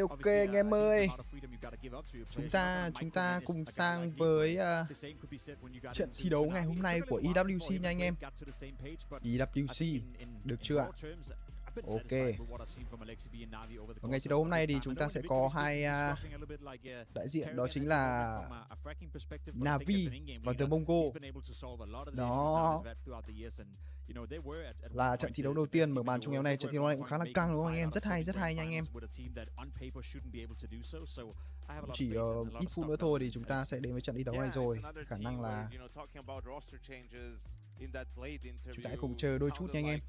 Ok anh em ơi, chúng ta cùng sang với trận thi đấu ngày hôm nay của EWC nha anh em. EWC, được chưa ạ? Ok. Ở ngày thi đấu hôm nay thì chúng ta sẽ có hai đại diện, đó chính là NAVI và The Mongo. Đó là trận thi đấu đầu tiên mở màn trong ngày hôm nay. Trận thi đấu này cũng khá là căng đúng không anh em? Rất hay nha anh em. Chỉ ít phút nữa thôi thì chúng ta sẽ đến với trận thi đấu này rồi. Khả năng là chúng ta hãy cùng chờ đôi chút nha anh em.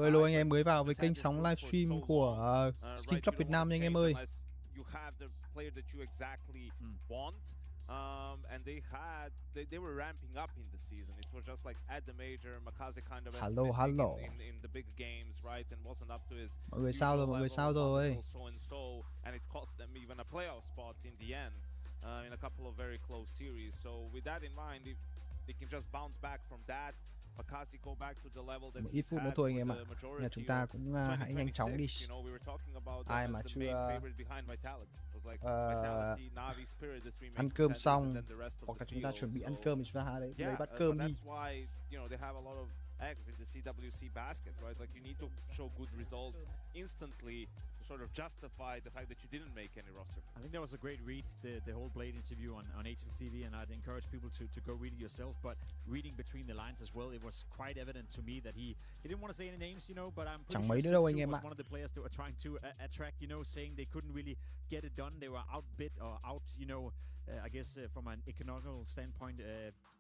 Hello anh em mới vào với kênh sóng livestream của Skin.Club Việt Nam nha anh em ơi. And they were ramping up in the season. It was just like at the major, Makaze kind of hello. In the big games, right? And wasn't up to his mọi người sao rồi? And it cost them even a playoff spot in the end, in a couple of very close series. So with that in mind, if they can just bounce back from that, một ít phút nữa thôi anh em ạ. Nhà chúng ta cũng hãy nhanh chóng đi. Ai mà chưa ăn cơm xong hoặc là chúng ta chuẩn bị ăn cơm thì chúng ta hãy lấy bát cơm đi. Eggs in the CWC basket, right? Like you need to show good results instantly to sort of justify the fact that you didn't make any roster. I think that was a great read, the whole Blade interview on HLTV, and I'd encourage people to go read it yourself. But reading between the lines as well, it was quite evident to me that he didn't want to say any names, you know, but I'm pretty sure Six was one of the players that were trying to attract, you know, saying they couldn't really get it done. They were outbid or out, you know, I guess from an economical standpoint,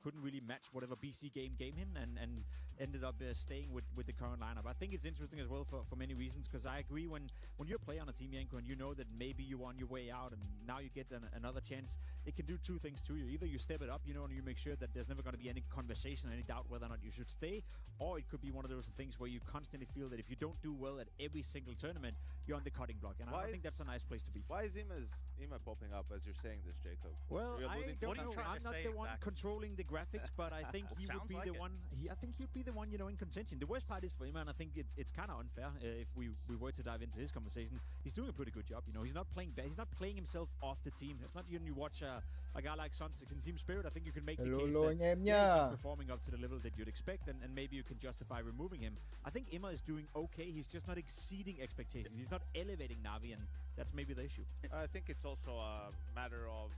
couldn't really match whatever BC gave him, and ended up staying with the current lineup. I think it's interesting as well for many reasons, because I agree when you're playing on a team, Yanko, and you know that maybe you're on your way out and now you get another chance, it can do two things to you. Either you step it up, you know, and you make sure that there's never going to be any conversation, any doubt whether or not you should stay, or it could be one of those things where you constantly feel that if you don't do well at every single tournament, you're on the cutting block, and I think that's a nice place to be. Why is Ima popping up as you're saying this, Jacob? Well, I don't know. I'm not the one controlling the graphics, but I think he would be the one. I think he'd be the one, you know, in contention. The worst part is for him, and I think it's kind of unfair if we were to dive into his conversation. He's doing a pretty good job, you know. He's not playing bad. He's not playing himself off the team. It's not when you watch a guy like Sun6 in Team Spirit. I think you can make the case that he's not performing up to the level that you'd expect, and maybe you can justify removing him. I think Ima is doing okay. He's just not exceeding expectations. He's not elevating Navi, and that's maybe the issue. I think it's also a matter of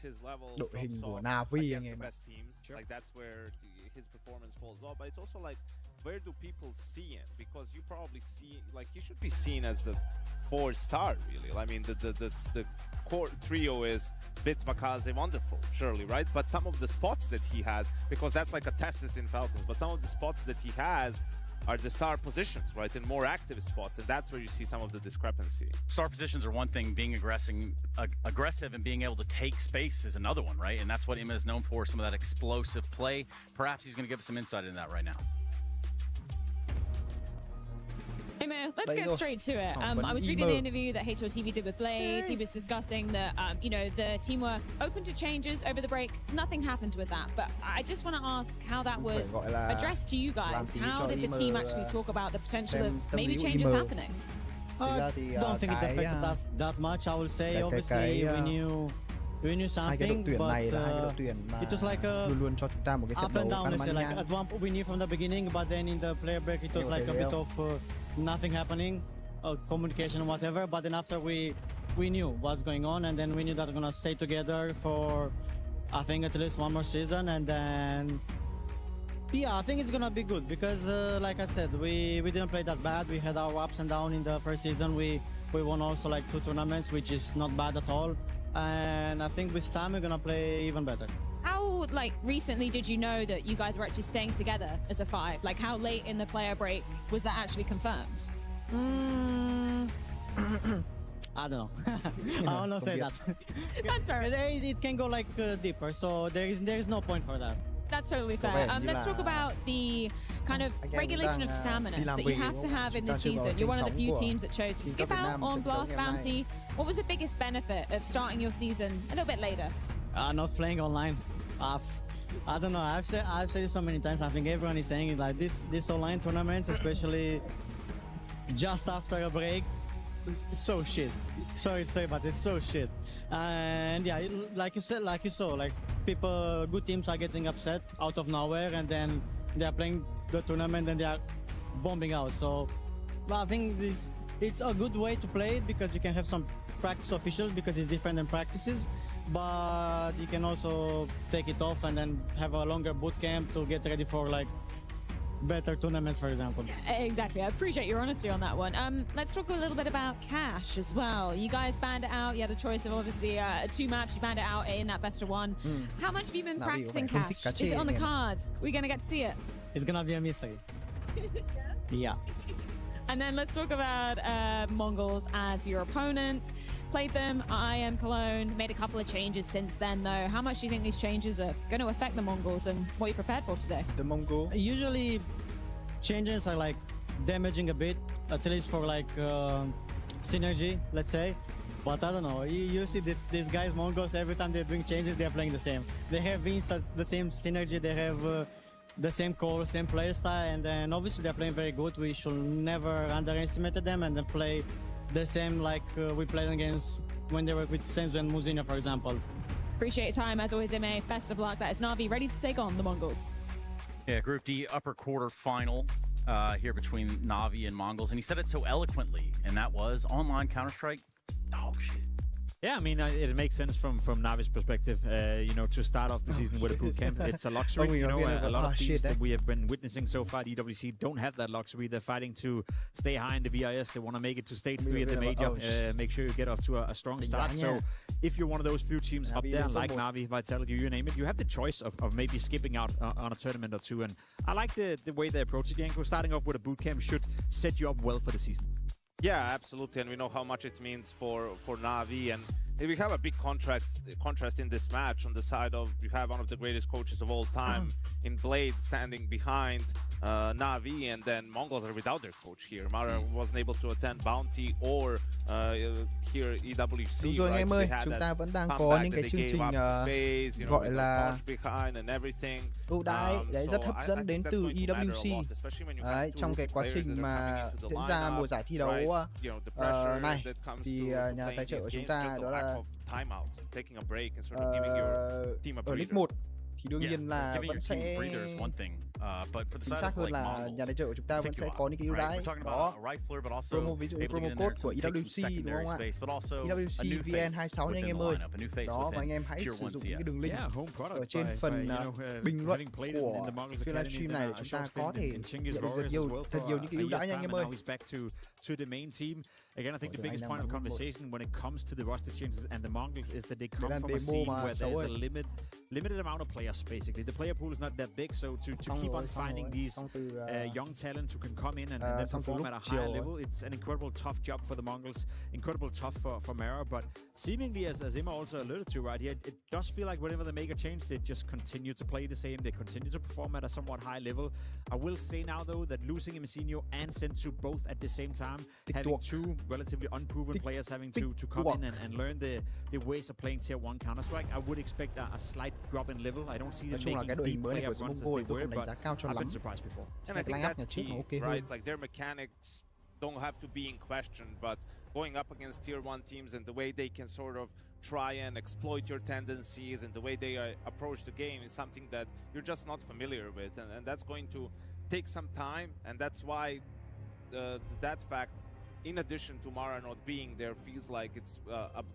his level đội hình của Navi anh em ạ. Best teams. Like that's where his performance falls off. But it's also like, where do people see him? Because you probably see, like, he should be seen as the 4-star, really. I mean, the core trio is Bit, Makaze, wonderful, surely, right? But some of the spots that he has, because that's like a Tessis in Falcons, but some of the spots that he has are the star positions, right? And more active spots, and that's where you see some of the discrepancy. Star positions are one thing, being aggressive and being able to take space is another one, right? And that's what Ima is known for, some of that explosive play. Perhaps he's going to give us some insight into that right now. Hey Mo, let's get straight to it. I was reading the interview that HLTV did with Blade. He was discussing that, you know, the team were open to changes over the break. Nothing happened with that. But I just want to ask how that was addressed to you guys. How did the team actually talk about the potential of maybe changes happening? I don't think it affected us that much, I will say. Obviously, we knew something, but it was like a up and down. Like at one point we knew from the beginning, but then in the player break it was like a bit of nothing happening, communication, whatever. But then after we knew what's going on, and then we knew that we're gonna stay together for, I think, at least one more season, and then yeah, I think it's gonna be good because, like I said, we didn't play that bad. We had our ups and downs in the first season. We won also like 2 tournaments, which is not bad at all. And I think with time we're gonna play even better. How, like, recently did you know that you guys were actually staying together as a 5? Like, how late in the player break was that actually confirmed? I don't know. I don't know say that. That's fair. It can go like deeper, so there is no point for that. That's totally fair. Let's talk about the kind of regulation of stamina that you have to have in this season. You're one of the few teams that chose to skip out on Blast Bounty. What was the biggest benefit of starting your season a little bit later? Not playing online. I don't know. I've said it so many times. I think everyone is saying it, like this online tournaments, especially just after a break, it's so shit. Sorry to say, but it's so shit. And yeah, like you said, like you saw, like people, good teams are getting upset out of nowhere, and then they are playing the tournament and they are bombing out. So I think it's a good way to play it, because you can have some practice officials, because it's different than practices, but you can also take it off and then have a longer boot camp to get ready for like better tournaments, for example. Exactly. I appreciate your honesty on that one. Let's talk a little bit about cash as well. You guys banned it out. You had a choice of obviously 2 maps. You banned it out in that best of 1. How much have you been practicing cash? Is it on the cards? We're gonna get to see it. It's gonna be a mystery. Yeah. And then let's talk about Mongols as your opponent. Played them at IM Cologne, made a couple of changes since then though. How much do you think these changes are going to affect the Mongols, and what are you prepared for today? The Mongol. Usually changes are like damaging a bit, at least for like synergy, let's say. But I don't know, you see these guys, Mongols, every time they bring changes, they're playing the same. They have the same synergy, they have the same core, same play style, and then obviously they're playing very good. We should never underestimate them, and then play the same like we played against when they were with Senzu and Muzinho, for example. Appreciate your time as always, MA. Best of luck. That is NAVI ready to take on the Mongols. Yeah, Group D upper quarter final here between NAVI and Mongols, and he said it so eloquently, and that was online Counter-Strike dog shit. Yeah, I mean, it makes sense from Navi's perspective, you know, to start off the season with a boot camp. It's a luxury, you know, a lot of teams that we have been witnessing so far, the EWC, don't have that luxury. They're fighting to stay high in the VIS. They want to make it to stage 3 at the major, make sure you get off to a strong start. So if you're one of those few teams up there, like NAVI, Vitality, you name it, you have the choice of maybe skipping out on a tournament or 2. And I like the way they approach it, Janko. Starting off with a boot camp should set you up well for the season. Yeah, absolutely, and we know how much it means for NAVI, and we have a big contrast in this match. On the side of, you have one of the greatest coaches of all time in Blade standing behind NAVI, and then Mongols are without their coach here. Mara wasn't able to attend Bounty or here EWC. Đúng rồi anh em ơi, chúng ta vẫn đang có những cái chương trình gọi là ưu đãi đấy, rất hấp dẫn đến từ EWC đấy, trong cái quá trình mà diễn ra mùa giải thi đấu này. Thì nhà tài trợ của chúng ta đó là ở League 1 thì đương nhiên là vẫn sẽ chính xác hơn là nhà tài trợ của chúng ta vẫn sẽ có những cái ưu đãi đó. Promo, ví dụ như promo code của EWC, đúng không ạ? EWC VN26 nha anh em ơi. Đó, và anh em hãy sử dụng những cái đường link ở trên phần bình luận của phiên livestream này để chúng ta có thể nhận được thật nhiều những cái ưu đãi nha anh em ơi. Again, I think the biggest point of conversation when it comes to the roster changes and the Mongols is that they come from a scene where there's a limited amount of players, basically. The player pool is not that big, so to keep on finding these young talents who can come in and then perform at a higher level, it's an incredible tough job for the Mongols, incredible tough for Mara, but seemingly, as Emma also alluded to right here, it does feel like whenever they make a change, they just continue to play the same, they continue to perform at a somewhat high level. I will say now, though, that losing Muzinho and Senzu both at the same time, having 2 relatively unproven players having to come in and learn the ways of playing tier 1 Counter-Strike, I would expect a slight drop in level. I don't see them making deep playoff runs as they were, but I've been surprised before. And I think that's key, right? Like, their mechanics don't have to be in question, but going up against tier 1 teams and the way they can sort of try and exploit your tendencies and the way they approach the game is something that you're just not familiar with, and that's going to take some time, and that's why that fact, in addition to Mara not being there, feels like it's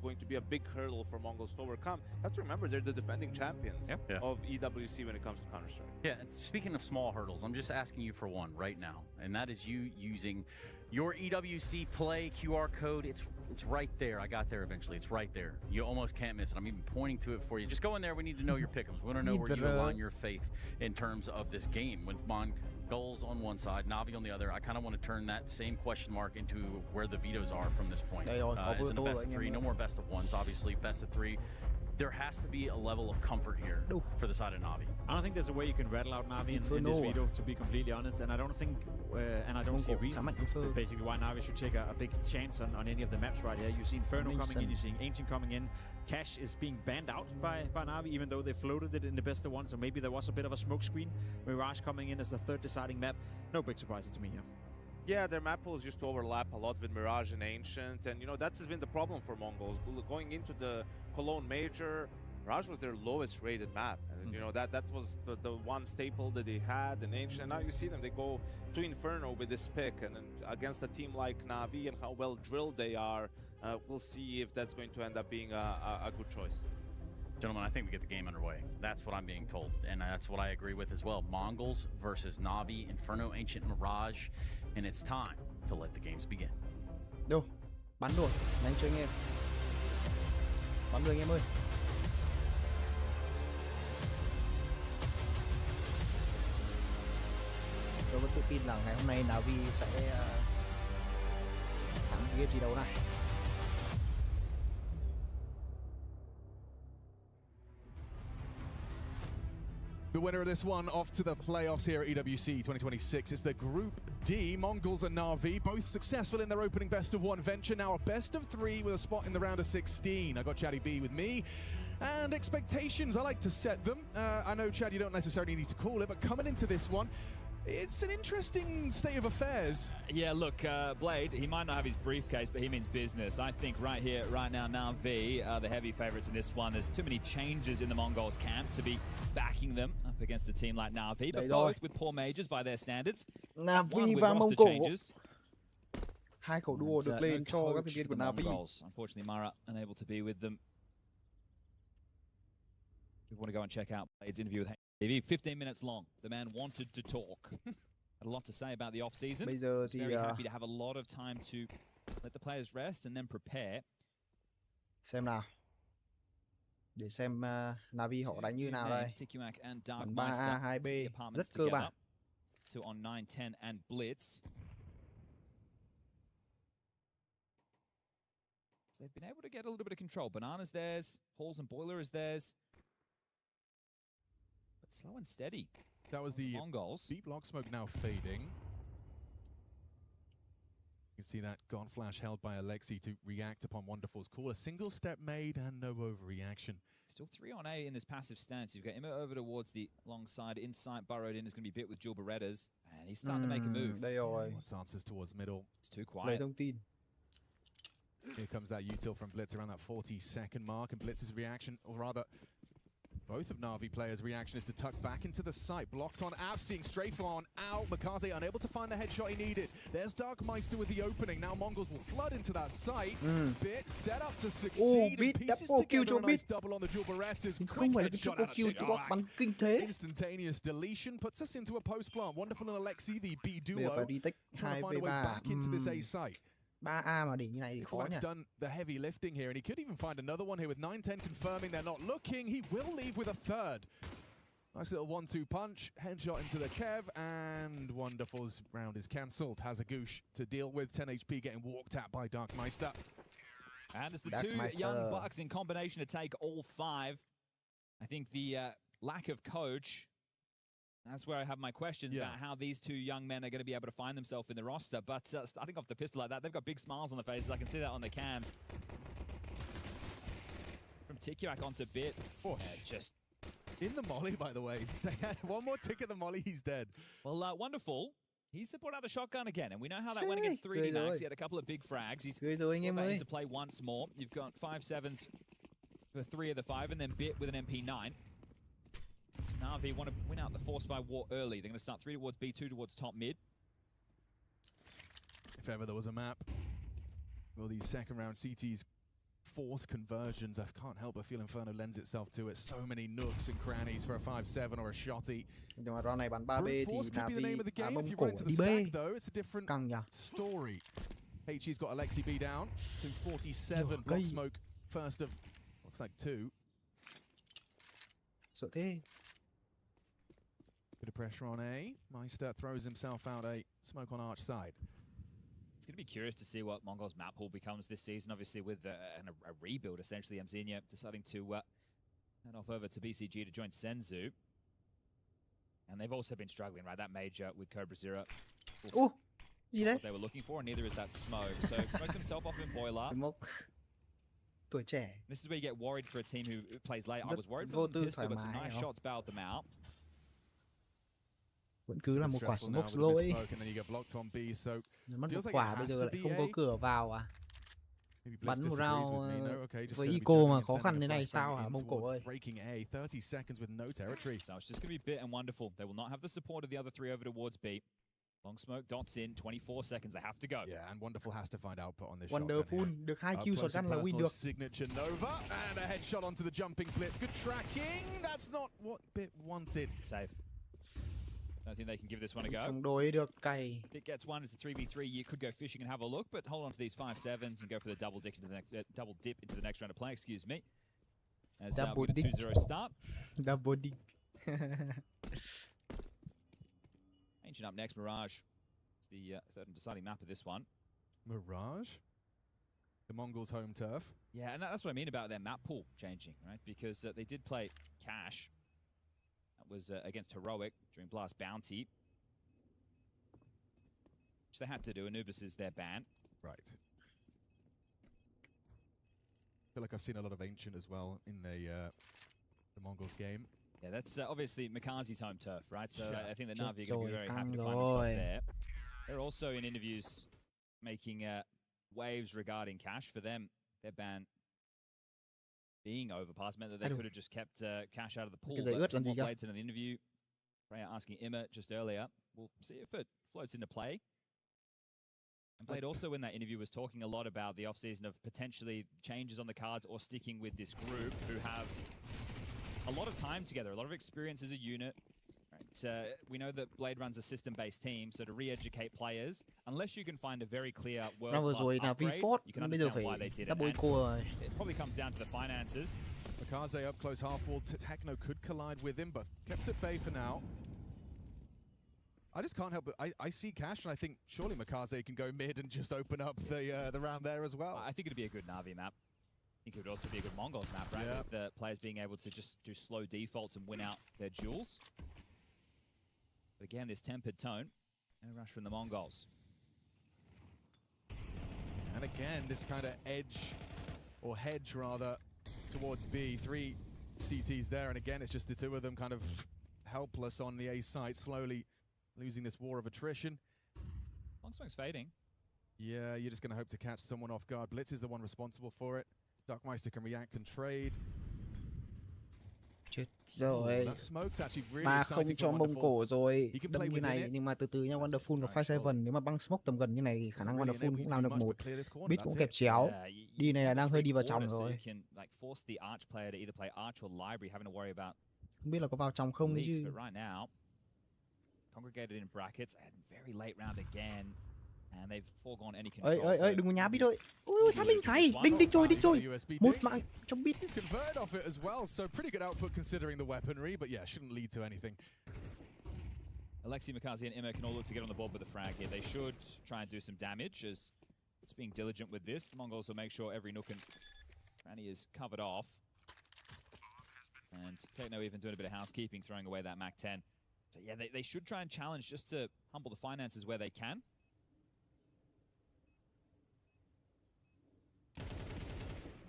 going to be a big hurdle for Mongols to overcome. You have to remember, they're the defending champions of EWC when it comes to Counter-Strike. Yeah, speaking of small hurdles, I'm just asking you for one right now, and that is you using your EWC play QR code. It's right there. I got there eventually. It's right there. You almost can't miss it. I'm even pointing to it for you. Just go in there. We need to know your pick'ems. We want to know where you align your faith in terms of this game. With Mongols on one side, NAVI on the other, I kind of want to turn that same question mark into where the vetoes are from this point. It's in a best of 3. No more best of 1s, obviously. Best of 3. there has to be a level of comfort here for the side of NAVI. I don't think there's a way you can rattle out NAVI in this video, to be completely honest, and I don't think, and I don't see a reason basically why NAVI should take a big chance on any of the maps right here. You see Inferno coming in, you're seeing Ancient coming in. Cash is being banned out by NAVI, even though they floated it in the best of one, so maybe there was a bit of a smoke screen. Mirage coming in as the third deciding map. No big surprises to me here. Yeah, their map pools used to overlap a lot with Mirage and Ancient, and you know, that's been the problem for Mongols. Going into the Cologne Major, Mirage was their lowest rated map, and you know, that was the one staple that they had in Ancient, and now you see them, they go to Inferno with this pick, and then against a team like NAVI and how well drilled they are, we'll see if that's going to end up being a good choice. Gentlemen, I think we get the game underway. That's what I'm being told, and that's what I agree with as well. Mongols versus NAVI, Inferno, Ancient, Mirage, and it's time to let the games begin. Đâu, bắn rồi, nhanh cho anh em. Bắn rồi anh em ơi. Tôi vẫn tự tin là ngày hôm nay NAVI sẽ thắng game thi đấu này. The winner of this one off to the playoffs here at EWC 2026. It's the Group D. Mongols and NAVI, both successful in their opening best-of-1 venture. Now a best-of-3 with a spot in the round of 16. I got Chaddy B with me. And expectations, I like to set them. I know, Chad, you don't necessarily need to call it, but coming into this one, it's an interesting state of affairs. Yeah, look, Blade, he might not have his briefcase, but he means business. I think right here, right now, NAVI are the heavy favorites in this one. There's too many changes in the Mongols camp to be backing them up against a team like NAVI, but both with poor majors by their standards. NAVI và Mongol. Hai khẩu đua được lên cho các thành viên của NAVI. Unfortunately, Mara unable to be with them. We want to go and check out Blade's interview with NAVI. 15 minutes long. The man wanted to talk. Had a lot to say about the off-season. He's very happy to have a lot of time to let the players rest and then prepare. Xem nào. Để xem NAVI họ đánh như nào đây. Bắn 3A, 2B, rất cơ bản. To on 9, 10 and Blitz. So they've been able to get a little bit of control. Banana's theirs, Halls and Boiler is theirs. But slow and steady. That was the Mongols. deep lock smoke now fading. You can see that gone flash held by Alexi to react upon Wonderful's call. A single step made and no overreaction. Still 3 on A in this passive stance. You've got Emma over towards the long side. Insight burrowed in is going to be bit with dual Berettas. And he's starting to make a move. Wants answers towards middle. It's too quiet. Here comes that util from Blitz around that 40-second mark. And Blitz's reaction, or rather, both of NAVI players' reaction is to tuck back into the site. Blocked on out, seeing strafe on out. Makaze unable to find the headshot he needed. There's Darkmeister with the opening. Now Mongols will flood into that site. Bit set up to succeed. And pieces together a nice double on the dual Berettas. Quick headshot out of the instantaneous deletion puts us into a post-plant. Wonderful and Alexi, the B duo, trying to find a way back into this A site. 3A mà đỉnh như này thì khó nhỉ. Done the heavy lifting here, and he could even find another one here with 9-10 confirming they're not looking. He will leave with a third. Nice little 1-2 punch, headshot into the Kev, and Wonderful's round is cancelled. Has a goosh to deal with, 10 HP getting walked at by Darkmeister. And it's the two young bucks in combination to take all 5. I think the lack of coach, that's where I have my questions about how these two young men are going to be able to find themselves in the roster. But starting off the pistol like that, they've got big smiles on their faces. I can see that on the cams. From Tikuak onto Bit. Just in the molly, by the way. They had one more tick at the molly, he's dead. Well, Wonderful. He's brought out the shotgun again, and we know how that went against 3D Max. He had a couple of big frags. He's brought that into play once more. You've got 5-7s for 3 of the 5, and then Bit with an MP9. NAVI want to win out the force by war early. They're going to start 3 towards B, 2 towards top mid. If ever there was a map, well, these second round CTs force conversions, I can't help but feel Inferno lends itself to it. So many nooks and crannies for a 5-7 or a shotty. Brute force could be the name of the game. If you run into the stack, though, it's a different story. HE's got Alexi B down to 47. Got smoke first of, looks like 2. Sợ thế. Bit of pressure on A. Meister throws himself out a smoke on arch side. It's going to be curious to see what Mongols map pool becomes this season, obviously with a rebuild, essentially. Mzenia deciding to And off over to BCG to join Senzu. And they've also been struggling, right? That major with Cobra Zero. What they were looking for, and neither is that Smoke. So Smoke himself off in Boiler. Smoke. Tuổi trẻ. This is where you get worried for a team who plays late. I was worried for them pistol, but some nice shots bailed them out. Vẫn cứ là một quả smoke lỗi. Mất một quả bây giờ lại không có cửa vào à? Bắn một round với Eco mà khó khăn thế này sao hả Mông Cổ ơi? So it's just going to be bit and wonderful. They will not have the support of the other three over towards B. Long smoke, dots in, 24 seconds, they have to go. Yeah, and Wonderful has to find output on this Wonderful, được 2 kill shotgun là win được. Signature Nova, and a headshot onto the jumping blitz. Good tracking, that's not what Bit wanted. Save. Don't think they can give this one a go. Chống đối được cày. Bit gets one, it's a 3v3, you could go fishing and have a look, but hold on to these 5-7s and go for the double dip into the next, double dip into the next round of play, excuse me. As with a 2-0 start. Double dip. Ancient up next, Mirage. It's the third and deciding map of this one. Mirage? The Mongols' home turf? Yeah, and that's what I mean about their map pool changing, right? Because they did play Cash. That was against Heroic during Blast Bounty. Which they had to do. Anubis is their ban. Right. I feel like I've seen a lot of Ancient as well in the Mongols game. Yeah, that's obviously Makazi's home turf, right? So I think the Navi are going to be very happy to find themselves there. They're also in interviews making waves regarding Cash. For them, their ban being overpassed meant that they could have just kept Cash out of the pool. But from what Blades in the interview, Freya asking Imma just earlier, we'll see if it floats into play. And Blade also in that interview was talking a lot about the off-season of potentially changes on the cards or sticking with this group who have a lot of time together, a lot of experience as a unit. Right. We know that Blade runs a system-based team, so to re-educate players, unless you can find a very clear world-class upgrade, you can understand why they did it. It probably comes down to the finances. Makaze up close half-wall. Techno could collide with him, but kept at bay for now. I just can't help but I see Cash, and I think surely Makaze can go mid and just open up the round there as well. I think it'd be a good Navi map. I think it would also be a good Mongols map, right? With the players being able to just do slow defaults and win out their duels. But again, this tempered tone. No rush from the Mongols. And again, this kind of edge, or hedge rather, towards B. 3 CTs there, and again, it's just the two of them kind of helpless on the A site, slowly losing this war of attrition. Long smoke's fading. Yeah, you're just going to hope to catch someone off guard. Blitz is the one responsible for it. Duckmeister can react and trade. Chết rồi. Mà không cho Mông Cổ rồi. Đâm như này, nhưng mà từ từ nha, Wonderful và 5-7. Nếu mà băng smoke tầm gần như này thì khả năng Wonderful cũng làm được một. Bit cũng kẹp chéo. Đi này là đang hơi đi vào trong rồi. Không biết là có vào trong không chứ. Congregated in brackets and very late round again. And they've foregone any control. Ơi, đừng có nhá Bit ơi. Ui, thả mình thầy. Đinh rồi. Một mạng trong Bit. He's converted off it as well, so pretty good output considering the weaponry, but yeah, shouldn't lead to anything. Alexi, Makazi, and Imma can all look to get on the board with the frag here. They should try and do some damage as it's being diligent with this. The Mongols will make sure every nook and cranny is covered off. And Techno even doing a bit of housekeeping, throwing away that Mac 10. So yeah, they should try and challenge just to humble the finances where they can.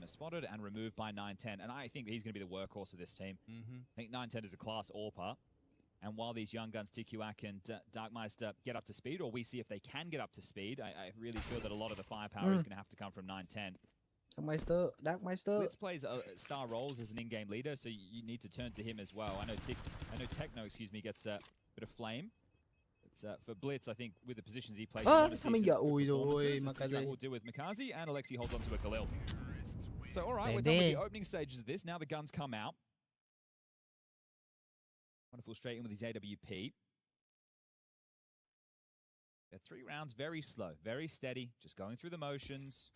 Spotted and removed by 9-10, and I think he's going to be the workhorse of this team. I think 9-10 is a class AWPer, and while these young guns Tikuak and Darkmeister get up to speed, or we see if they can get up to speed, I really feel that a lot of the firepower is going to have to come from 9-10. Darkmeister. Blitz plays star roles as an in-game leader, so you need to turn to him as well. I know Techno, gets a bit of flame. But for Blitz, I think with the positions he plays, you want to see some performances. We'll deal with Makazi, and Alexi holds on to a Khalil. So, all right, we're done with the opening stages of this. Now the guns come out. Wonderful straight in with his AWP. They're 3 rounds, very slow, very steady, just going through the motions.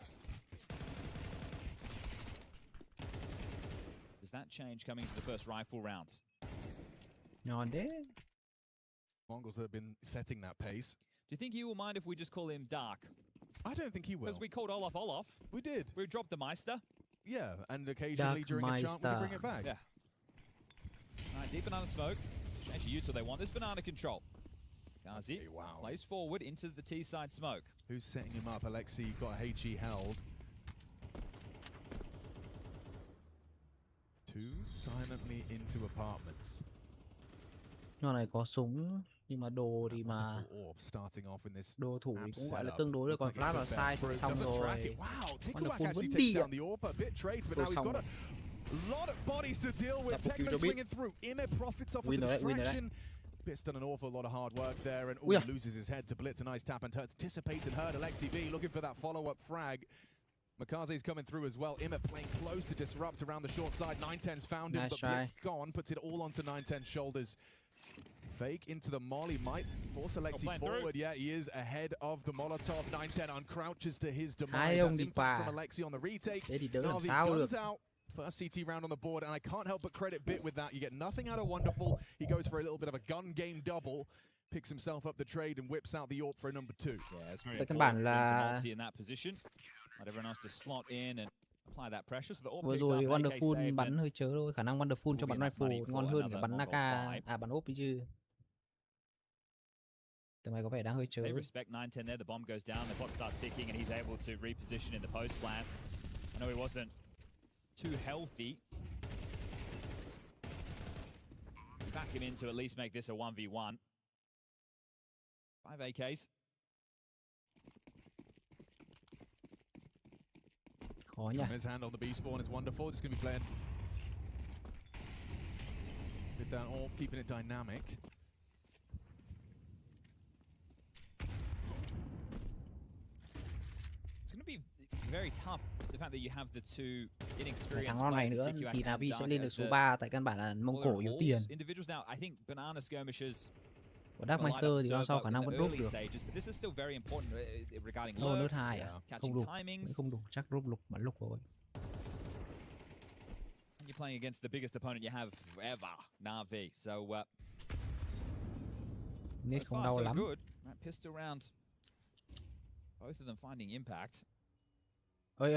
Does that change coming into the first rifle round? No, indeed. Mongols have been setting that pace. Do you think he will mind if we just call him Dark? I don't think he will. Because we called Olaf. We did. We dropped the Meister. Yeah, and occasionally during a jump we bring it back. Yeah. Deep banana smoke. Change the util they want. This banana control. Kazi plays forward into the T side smoke. Who's setting him up? Alexi got HE held. Two silently into apartments. Nhỏ này có súng nhưng mà đồ thì mà đồ thủ thì cũng gọi là tương đối rồi, còn flash vào sai thì xong rồi. Wonderful vẫn đi ạ. Đồ xong rồi. Double kill cho biết. Win rồi đấy. Bit's done an awful lot of hard work there, and loses his head to Blitz. A nice tap and anticipates and heard Alexi B looking for that follow-up frag. Makaze's coming through as well. Imit playing close to disrupt around the short side. 910's found him, but Blitz gone. Puts it all onto 910's shoulders. Fake into the molly might force Alexi forward. Yeah, he is ahead of the Molotov. 910 uncrouches to his demise. That's impact from Alexi on the retake. NAVI guns out. First CT round on the board, and I can't help but credit Bit with that. You get nothing out of Wonderful. He goes for a little bit of a gun game double, picks himself up the trade, and whips out the AWP for a number 2. Yeah, it's very important to multi in that position. Let everyone else to slot in and apply that pressure. So the AWP vừa rồi Wonderful bắn hơi chớ thôi, khả năng Wonderful cho bắn rifle ngon hơn cả bắn AK, bắn ốp chứ. Tụi mày có vẻ đang hơi chớ. They respect 910 there. The bomb goes down, the clock starts ticking, and he's able to reposition in the post plan. I know he wasn't too healthy. Back him in to at least make this a 1v1. 5 AKs. Khó nhỉ. His hand on the B spawn is Wonderful. Just going to be playing with that AWP, keeping it dynamic. It's going to be very tough. The fact that you have the two inexperienced thằng ngon này nữa thì NAVI sẽ lên được số 3, tại căn bản là Mông Cổ yếu tiền. Individuals now, I think banana skirmishes. Của Darkmeister thì do sau khả năng vẫn drop được. This is still very important regarding nớt 2 à? Không đủ, chắc drop lục bắn lục rồi. You're playing against the biggest opponent you have ever, NAVI. So Nết không đau lắm. Pistol round. Both of them finding impact. Ôi,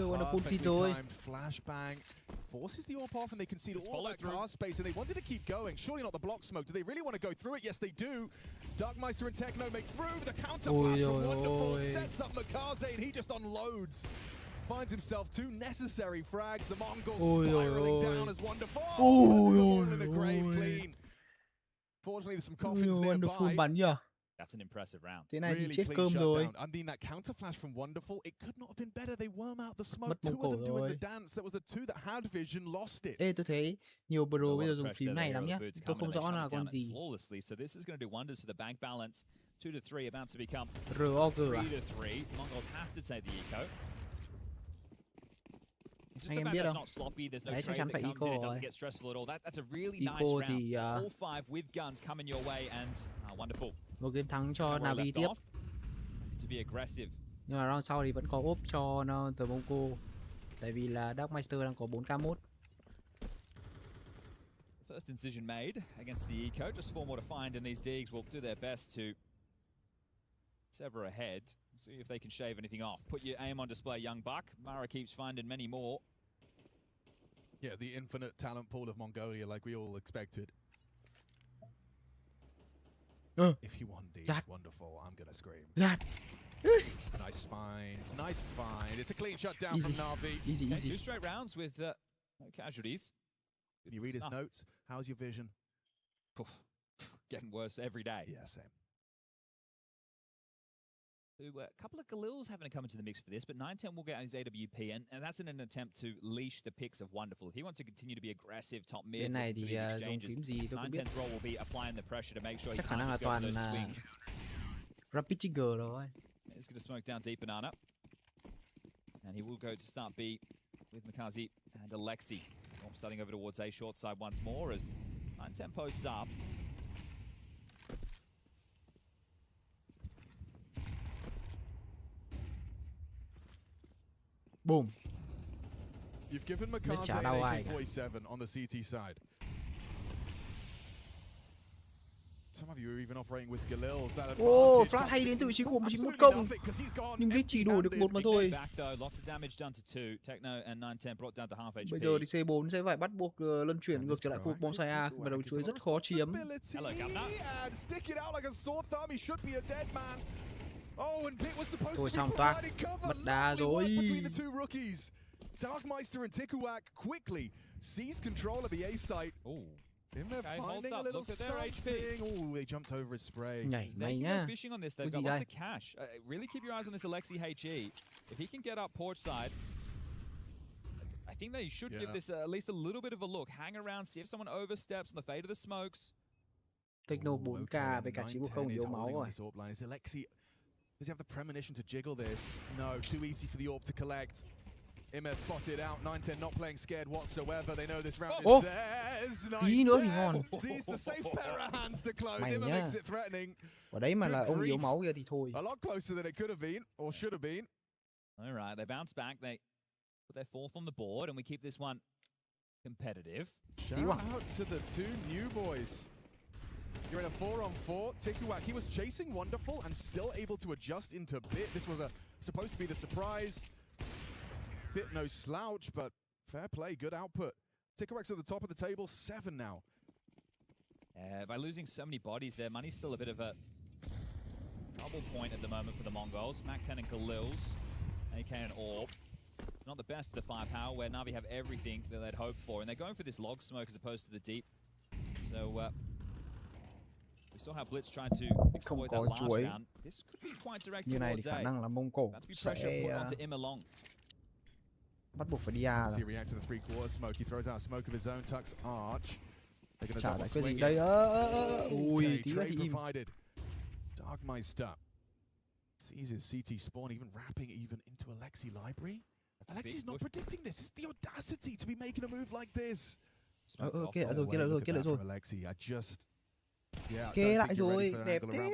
Wonderful xịt rồi. Flashbang forces the AWP off, and they concede all that car space, and they wanted to keep going. Surely not the block smoke. Do they really want to go through it? Yes, they do. Darkmeister and Techno make through. The counter flash from Wonderful sets up Makaze, and he just unloads. Finds himself 2 necessary frags. The Mongols spiraling down as Wonderful. All in a grave clean. Fortunately, there's some coffins nearby. Bắn nhỉ? That's an impressive round. Thế này thì chết cơm rồi. I mean, that counter flash from Wonderful, it could not have been better. They worm out the smoke. Two of them doing the dance. That was the two that had vision, lost it. Ê, tôi thấy nhiều pro bây giờ dùng phím này lắm nhá. Tôi không rõ là con gì. So this is going to do wonders for the bank balance. 2 to 3 about to become ROG 3 to 3. Mongols have to take the eco. Anh em biết không? Đấy, chắc chắn phải eco rồi. All 5 with guns coming your way and wonderful. Một game thắng cho NAVI tiếp. Nhưng mà round sau thì vẫn có ốp cho The Mongo. Tại vì là Darkmeister đang có 4k1. First incision made against the eco. Just 4 more to find, and these Deegs will do their best to sever ahead. See if they can shave anything off. Put your aim on display, young buck. Mara keeps finding many more. Yeah, the infinite talent pool of Mongolia, like we all expected. If you want these, Wonderful, I'm gonna scream. Nice find, nice find. It's a clean shutdown from NAVI. Easy. 2 straight rounds with no casualties. Can you read his notes? How's your vision? Getting worse every day. Yeah, same. A couple of Galils having to come into the mix for this, but 910 will get his AWP, and that's in an attempt to leash the picks of Wonderful. If he wants to continue to be aggressive top mid for these exchanges, 910's role will be applying the pressure to make sure he can't just go for those swings. Rapid trigger rồi. He's going to smoke down deep banana, and he will go to start B with Makaze and Alexi. Starting over towards A short side once more as 910 posts up. Boom. You've given Makaze an AK-47 on the CT side. Flash hay đến từ vị trí của 191 công. Nhưng Blitz chỉ đuổi được một mà thôi. Bây giờ thì C4 sẽ phải bắt buộc luân chuyển ngược trở lại khu vực bonsai A và đầu chuối rất khó chiếm. Thôi xong toạc, mất đá rồi. Darkmeister and Tikuak quickly seize control of the A site. Okay, hold up. Look at their HP. Oh, they jumped over his spray. Nhảy They này can nhá. go fishing on this. They've got lots of cash. Really keep your eyes on this Alexi HE. If he can get up porch side, I think they should give this at least a little bit of a look. Hang around, see if someone oversteps on the fade of the smokes. Techno 4K với cả 910 yếu máu rồi. Alexi, does he have the premonition to jiggle this? No, too easy for the orb to collect. Immer spotted out, 910 not playing scared whatsoever. They know this round is theirs. Tí nữa thì ngon. These the safe pair of hands to close. Immer makes it threatening. Ở đấy mà là ông yếu máu kia thì thôi. A lot closer than it could have been or should have been. All right, they bounce back. They put their fourth on the board, and we keep this one competitive. Shout out to the two new boys. You're in a 4-on-4. Tikuak, he was chasing wonderful and still able to adjust into Bit. This was supposed to be the surprise. Bit no slouch, but fair play, good output. Tikuak's at the top of the table, 7 now. By losing so many bodies there, money's still a bit of a trouble point at the moment for the Mongols. Mac 10 and Khalil's, AK and Orb. Not the best of the firepower, where Navi have everything that they'd hoped for. And they're going for this log smoke as opposed to the deep. So, we saw how Blitz tried to exploit that last round. This could be quite direct towards A. Khả năng là Mông Cổ sẽ bắt buộc phải đi A rồi. Chả giải quyết gì đây. Ui, tí nữa thì im. Darkmeister sees his CT spawn, even wrapping even into Alexi library. Alexi's not predicting this. It's the audacity to be making a move like this. Kia lại rồi. Alexi, I just Kê lại rồi, đẹp thế.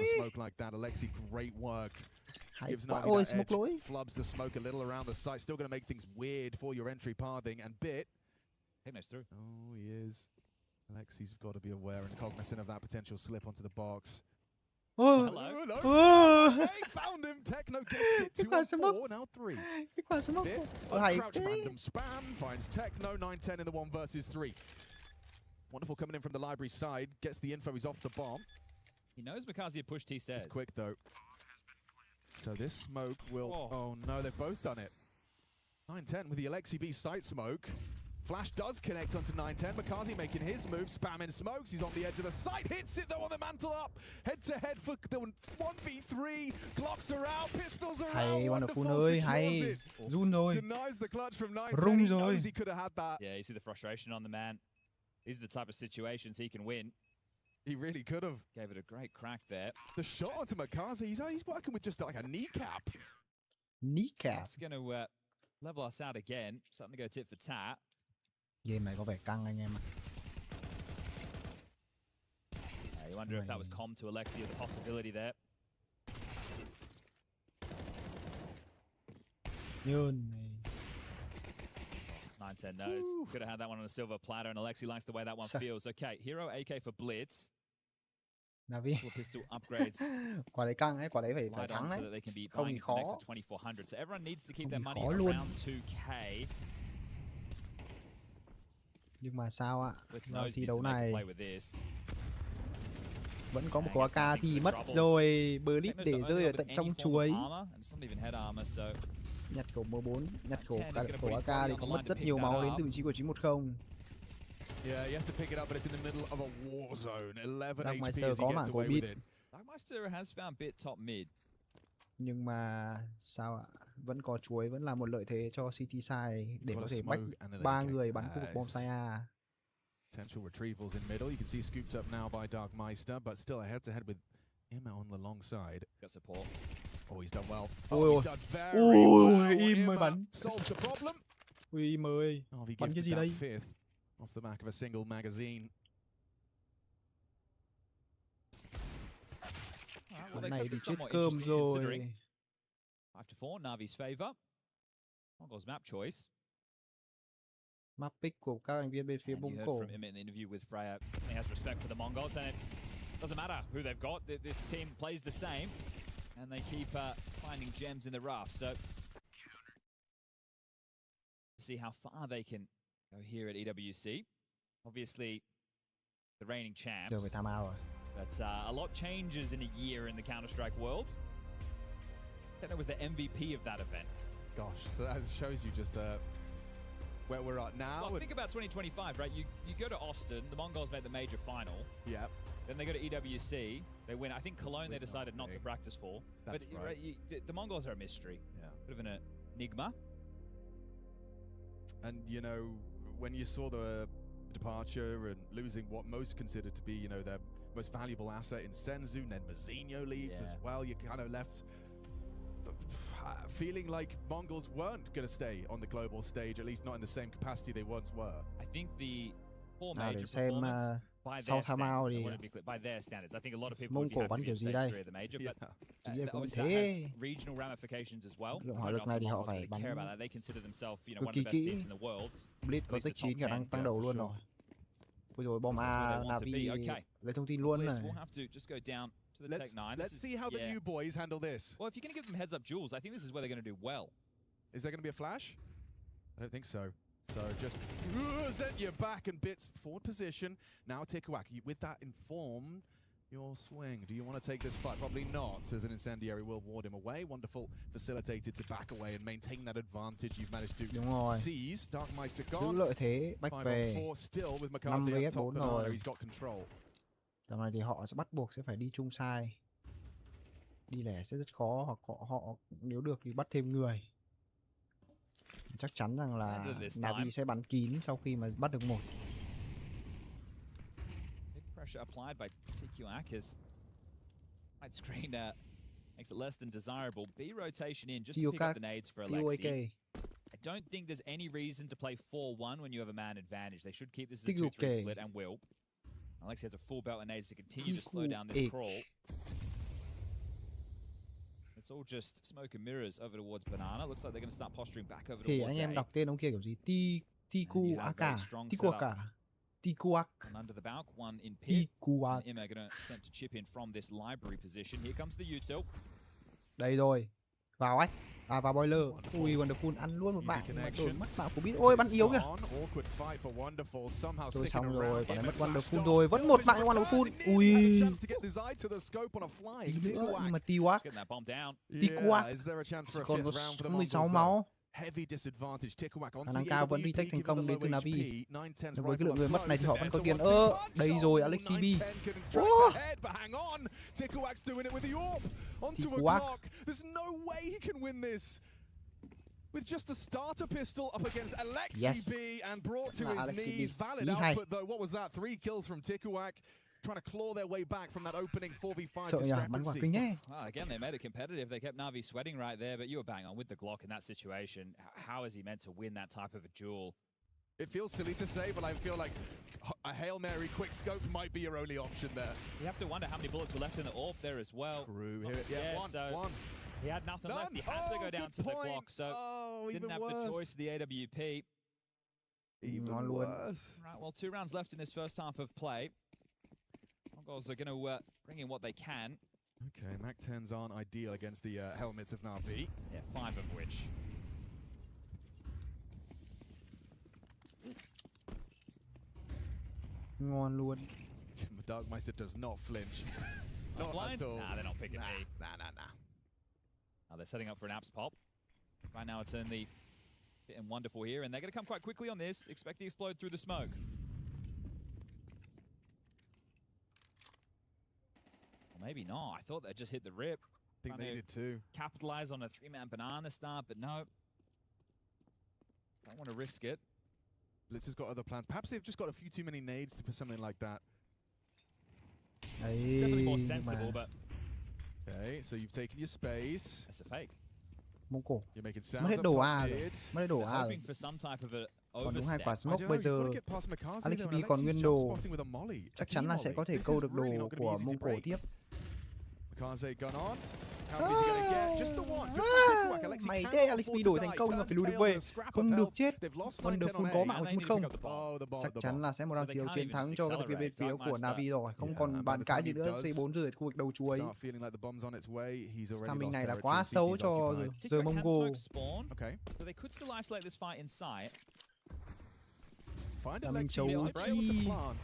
Alexi, great work. Gives Navi that edge, flubs the smoke a little around the site, still going to make things weird for your entry pathing, and Bit. Techno's through. Oh, he is. Alexi's got to be aware and cognizant of that potential slip onto the box. Oh, hello. They found him. Techno gets it. 2 on 4, now 3. Bit, crouch random spam, finds Techno, 910 in the 1 versus 3. Wonderful coming in from the library side, gets the info, he's off the bomb. He knows Makazi had pushed, he says. It's quick though. So this smoke will... Oh no, they've both done it. 910 with the Alexi B site smoke. Flash does connect onto 910. Makazi making his move, spamming smokes. He's on the edge of the site, hits it though on the mantle up. Head to head for the 1v3. Glocks are out, pistols are out. Wonderful ơi, hay. Run rồi. Denies the clutch from 910. He knows he could have had that. Yeah, you see the frustration on the man. These are the type of situations he can win. He really could have. Gave it a great crack there. The shot onto Makazi, he's working with just like a kneecap. Kneecap. It's going to level us out again. Something to go tit for tat. Game này có vẻ căng anh em ạ. You wonder if that was calm to Alexi or the possibility there. Nhơn này. 910 knows. Could have had that one on a silver platter, and Alexi likes the way that one feels. Okay, hero AK for Blitz. NAVI. Pistol upgrades. Quả đấy căng ấy, quả đấy phải thắng đấy. So that they can be không buying khó. an extra 2400. So everyone needs to keep their money around 2k. Nhưng mà sao ạ? Thi đấu này vẫn có một quả AK thì mất rồi. Blitz để rơi ở tận trong chuối. Nhặt khẩu M4, nhặt khẩu AK thì có mất rất nhiều máu đến từ vị trí của 910. Darkmeister có mảng của Bit. Darkmeister has found Bit top mid. Nhưng mà sao ạ? Vẫn có chuối, vẫn là một lợi thế cho City side để có thể bách 3 người bắn khu vực bonsai A. Potential retrievals in middle. You can see scooped up now by Darkmeister, but still a head-to-head with Immer on the long side. Got support. Oh, he's done well. He's done very well. Im ơi bắn. Solves the problem. Ui Im ơi. Bắn cái gì đây? Fifth off the back of a single magazine. Con này bị chết cơm rồi. 5-4, Navi's favor. Mongols map choice. Map pick của các thành viên bên phía Mông Cổ. From him in the interview with Freya. He has respect for the Mongols, and doesn't matter who they've got. This team plays the same, and they keep finding gems in the rough. So, see how far they can go here at EWC. Obviously, the reigning champs. But a lot changes in a year in the Counter-Strike world. That was the MVP of that event. Gosh, so that shows you just where we're at now. Well, think about 2025, right? You go to Austin, the Mongols made the major final. Yep. Then they go to EWC, they win. I think Cologne they decided not to practice for. That's but right. The Mongols are a mystery. Yeah. Bit of an enigma. And, you know, when you saw the departure and losing what most considered to be, you know, their most valuable asset in Senzu, and then Mazinho leaves as well, you kind of left feeling like Mongols weren't going to stay on the global stage, at least not in the same capacity they once were. I think the poor major performance by their standards, by their standards, I think a lot of people would be happy to stage 3 of the major, but obviously that has regional ramifications as well. I don't know if the Mongols really care about that. They consider themselves, you know, one of the best teams in the world. Blitz có tích 9 khả năng tăng đầu luôn rồi. Bây giờ bom A NAVI lấy thông tin luôn này. We'll have to just go down to the Tech 9. Let's see how the new boys handle this. Well, if you're going to give them heads-up duels, I think this is where they're going to do well. Is there going to be a flash? I don't think so. So just send you back and bits forward position. Now Tikuak, with that informed your swing. Do you want to take this fight? Probably not, as an incendiary will ward him away. Wonderful facilitated to back away and maintain that advantage you've managed to seize. Darkmeister gone. Lợi thế, back 5 về. on 4 still with Makazi up top banana. He's got control. Tầm này thì họ sẽ bắt buộc sẽ phải đi chung side. Đi lẻ sẽ rất khó, hoặc họ nếu được thì bắt thêm người. Chắc chắn rằng là NAVI sẽ bắn kín sau khi mà bắt được một. Pressure applied by TQAC as right screen makes it less than desirable. B rotation in just to pick up the nades for Alexi. I don't think there's any reason to play 4-1 when you have a man advantage. They should keep this as a 2-3 split and will. Alexi has a full belt of nades to continue to slow down this crawl. It's all just smoke and mirrors over towards Banana. Looks like they're going to start posturing back over thì towards anh em A. đọc tên ông kia kiểu gì? Tikuak. One under the balk, one in pit. Ima going to attempt to chip in from this library position. Here comes the util. Đây rồi. Vào ấy. À vào boiler. Ui Wonderful ăn luôn một bạn mà đổi mất mạng của Beat. Ôi bắn yếu kìa. Tôi xong rồi, quả này mất Wonderful rồi. Vẫn một mạng cho Wonderful. Ui. Tí nữa nhưng mà Tikuak còn có 16 máu. Khả năng cao vẫn retake thành công đến từ NAVI. Với cái lượng người mất này thì họ vẫn có tiền. Đây rồi Alexi B. Tikuak. With just the starter pistol up against Alexi B and brought to his knees. Valid output though. What was that? 3 kills from Tikuak. Trying to claw their way back from that opening 4v5 discrepancy. Well, again, they made it competitive. They kept NAVI sweating right there, but you were bang on with the Glock in that situation. How is he meant to win that type of a duel? It feels silly to say, but I feel like a Hail Mary quick scope might be your only option there. You have to wonder how many bullets were left in the AWP there as well. True. One. He had nothing left. He had to go down to the Glock, so didn't have the choice of the AWP. Even worse. Right, well, 2 rounds left in this first half of play. Mongols are going to bring in what they can. Okay, Mac 10s aren't ideal against the helmets of NAVI. Yeah, 5 of which. Ngon luôn. Darkmeister does not flinch. Not blind? Nah, they're not picking me. Nah. They're setting up for an apps pop. Right now it's only Fit and Wonderful here, and they're going to come quite quickly on this. Expect the explode through the smoke. Or maybe not. I thought they just hit the rip. I think they did too. Capitalize on a 3-man banana start, but no. Don't want to risk it. Blitz has got other plans. Perhaps they've just got a few too many nades for something like that. It's definitely more sensible, but... Okay, so you've taken your space. That's a fake. You're making sounds up top mid. Hoping for some type of a còn đúng 2 quả overstep. smoke bây giờ Alexi B còn nguyên đồ, chắc chắn là sẽ có thể câu được đồ của Mông Cổ tiếp. Makaze gun on. How many is he gonna get? Just the one. Good for TQAC. Alexi Mày cannot thế Alex afford bị to đổi thành die. công nhưng mà phải lùi được Turns về. tail, scrap Không of được health. chết. They've lost Wonderful 9-10 có on mạng A. một không. Oh, the Chắc bomb. chắn là sẽ một round chiếu chiến thắng cho các thành viên bên phía của Navi rồi. Không còn bàn cãi gì nữa. C4 rơi ở khu vực đầu chuối. Start feeling like the bomb's on its way. He's already Thằng mình lost này là territory. quá xấu CT's cho occupied. giờ Mongo. Okay. So they could still isolate this fight in sight. Find Thằng mình Alexi. xấu Able to chi. plant.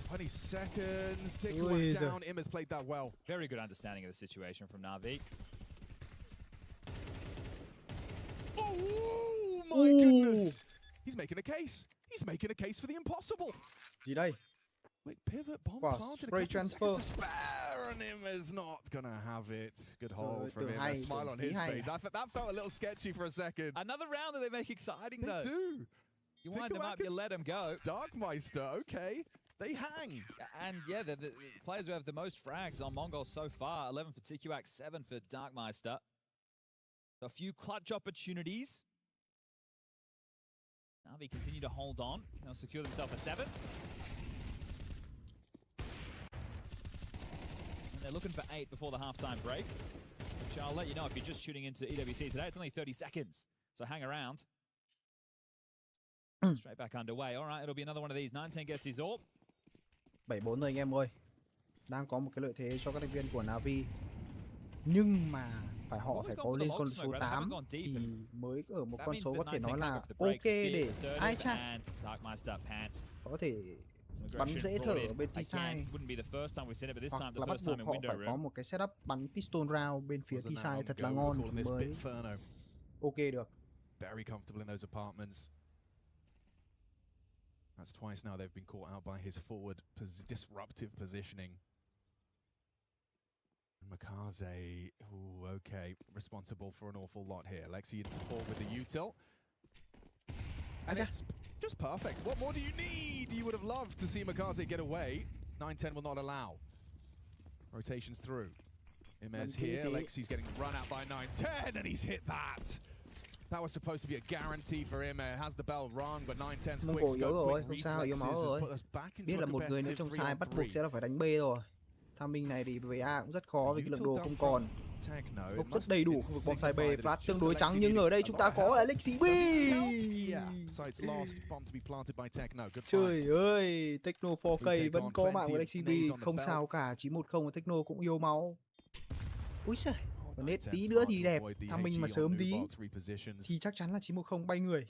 20 seconds. TQAC down. Im has played that well. Very good understanding of the situation from Navi. Oh my goodness! He's making a case. He's making a case for the impossible. Gì đây? Wait, pivot bomb Wow, planted. spray A couple transfer. seconds to spare, and him is not gonna have it. Good hold from him. A smile on his face. That felt a little sketchy for a second. Another round that they make exciting, They though. do. You wind them up, you let them go. Darkmeister, okay. They hang. And yeah, the players who have the most frags on Mongol so far, 11 for TQAC, 7 for Darkmeister. A few clutch opportunities. Navi continue to hold on. They'll secure themselves a 7. And they're looking for 8 before the halftime break. Which I'll let you know if you're just tuning into EWC today. It's only 30 seconds. So hang around. Straight back underway. All right, it'll be another one of these. 19 gets his AWP. 7-4 rồi anh em ơi. Đang có một cái lợi thế cho các thành viên của Navi. Nhưng mà họ phải có lên con số 8 thì mới ở một con số có thể nói là ok để ai chắc có thể bắn dễ thở ở bên T-side, hoặc là bắt buộc họ phải có một cái setup bắn pistol round bên phía T-side thật là ngon thì mới ok được. Very comfortable in those apartments. That's twice now they've been caught out by his forward disruptive positioning. Makaze, ooh, okay, responsible for an awful lot here. Alexi in support with the util. And it's just perfect. What more do you need? You would have loved to see Makaze get away. 9-10 will not allow. Rotations through. Imez here. Alexi's getting run out by 9-10, and he's hit that. That was supposed to be a guarantee for him. Has the bell rung, but 9-10's quick scope, quick reflexes has put us back into biết là một người nữa trong side bắt buộc sẽ là phải đánh B rồi. Tham minh này thì về A cũng rất khó vì cái lượng đồ không còn. Smoke rất đầy đủ khu vực bom side B, flash tương đối trắng nhưng ở đây chúng ta có Alexi B. Trời ơi, Techno 4K vẫn có mạng của Alexi B, không sao cả, 910 và Techno cũng yêu máu. Úi giời, còn nét tí nữa thì đẹp, tham minh mà sớm tí thì chắc chắn là 910 bay người.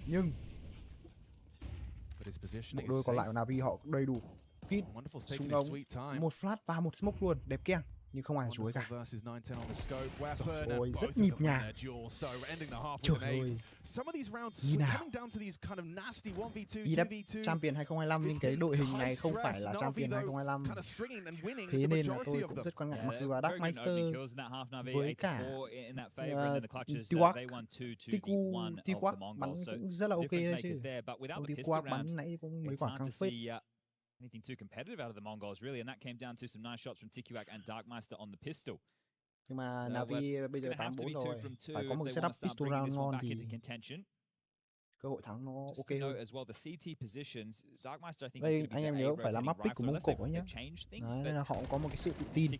Nhưng bộ đôi còn lại của Navi họ cũng đầy đủ kit, súng ống, một flash và một smoke luôn, đẹp keng. Nhưng không ai chuối cả. Ôi, rất nhịp nhàng. Trời ơi. Như nào? EWC Champion 2025 nhưng cái đội hình này không phải là Champion 2025. Thế nên là tôi cũng rất quan ngại, mặc dù là Darkmeister với cả TQAC bắn cũng rất là ok đấy chứ. TQAC bắn nãy cũng mấy quả căng phết. Anything too competitive out of the Mongols, really, and that came down to some nice shots from TQAC and Darkmeister on the pistol. Nhưng mà Navi bây giờ 8-4 rồi, phải có một setup pistol round ngon thì cơ hội thắng nó ok hơn. Đây anh em nhớ phải là map pick của Mông Cổ ấy nhé. Đấy, là họ có một cái sự tự tin.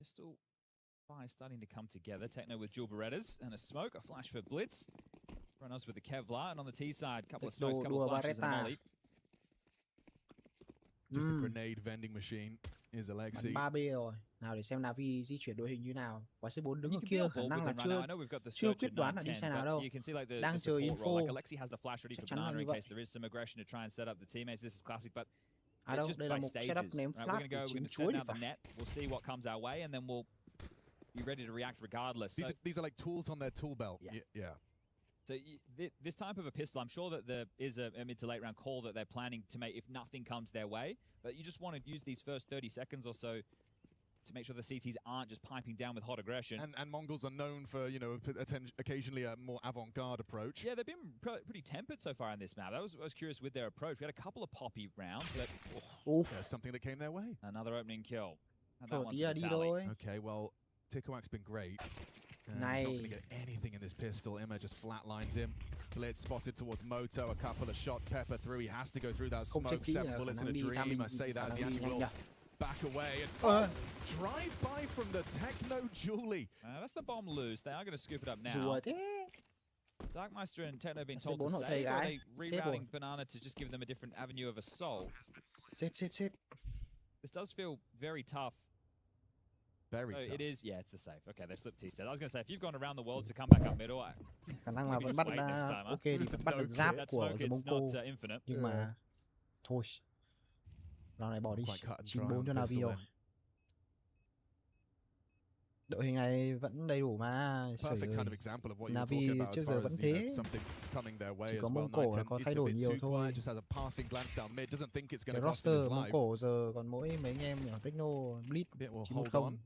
Pistol fire starting to come together. Techno with dual Berettas and a smoke, a flash for Blitz. Everyone else with the Kevlar, and on the T side, a couple of smokes, a couple of flashes and a molly. Just a grenade vending machine is Alexi. 3B rồi. Nào để xem Navi di chuyển đội hình như nào. Quả C4 đứng ở kia khả năng là chưa quyết đoán là đi sai nào đâu. Đang chờ info. Chắc chắn là như vậy. À đâu, đây là một setup ném flash của chính chuối thì phải. We'll see what comes our way and then we'll be ready to react regardless. These are like tools on their tool belt. Yeah. So this type of a pistol, I'm sure that there is a mid to late round call that they're planning to make if nothing comes their way. But you just want to use these first 30 seconds or so to make sure the CTs aren't just piping down with hot aggression. And Mongols are known for, you know, occasionally a more avant-garde approach. Yeah, they've been pretty tempered so far in this map. I was curious with their approach. We had a couple of poppy rounds, but there's something that came their way. Another opening kill. And that one's the tally. Okay, well, Tikawak's been great. He's not going to get anything in this pistol. Emma just flatlines him. Blitz spotted towards Moto. A couple of shots pepper through. He has to go through that smoke. 7 bullets in a dream. I say that as he actually will back away. And drive by from the Techno Julie. That's the bomb loose. They are going to scoop it up now. Darkmeister and Techno being told to save, or are they rerouting Banana to just give them a different avenue of assault? Save. This does feel very tough. Very tough. It is, yeah, it's the safe. Okay, they slipped T-State. I was going to say, if you've gone around the world to come back up middle, khả năng là vẫn bắt ok thì vẫn bắt được giáp của Mongol. Nhưng mà thôi. Round này bỏ đi. 9-4 cho NAVI rồi. Đội hình này vẫn đầy đủ mà. NAVI trước giờ vẫn thế. Chỉ có Mông Cổ là có thay đổi nhiều thôi. Cái roster Mông Cổ giờ còn mỗi mấy anh em nhỏ Techno, Blitz 910.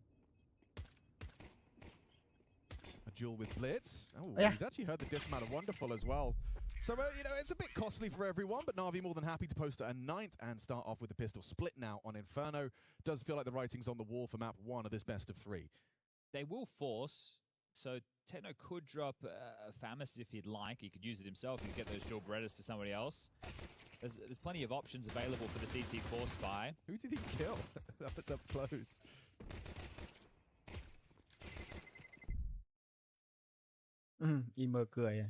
A duel with Blitz. Oh, he's actually heard the dismount of Wonderful as well. So, you know, it's a bit costly for everyone, but NAVI more than happy to post a 9th and start off with the pistol split now on Inferno. Does feel like the writing's on the wall for map 1 of this best of 3. They will force, so Techno could drop a Famis if he'd like. He could use it himself. He could get those dual Berettas to somebody else. There's plenty of options available for the CT force spy. Who did he kill? That was up close. IM cười.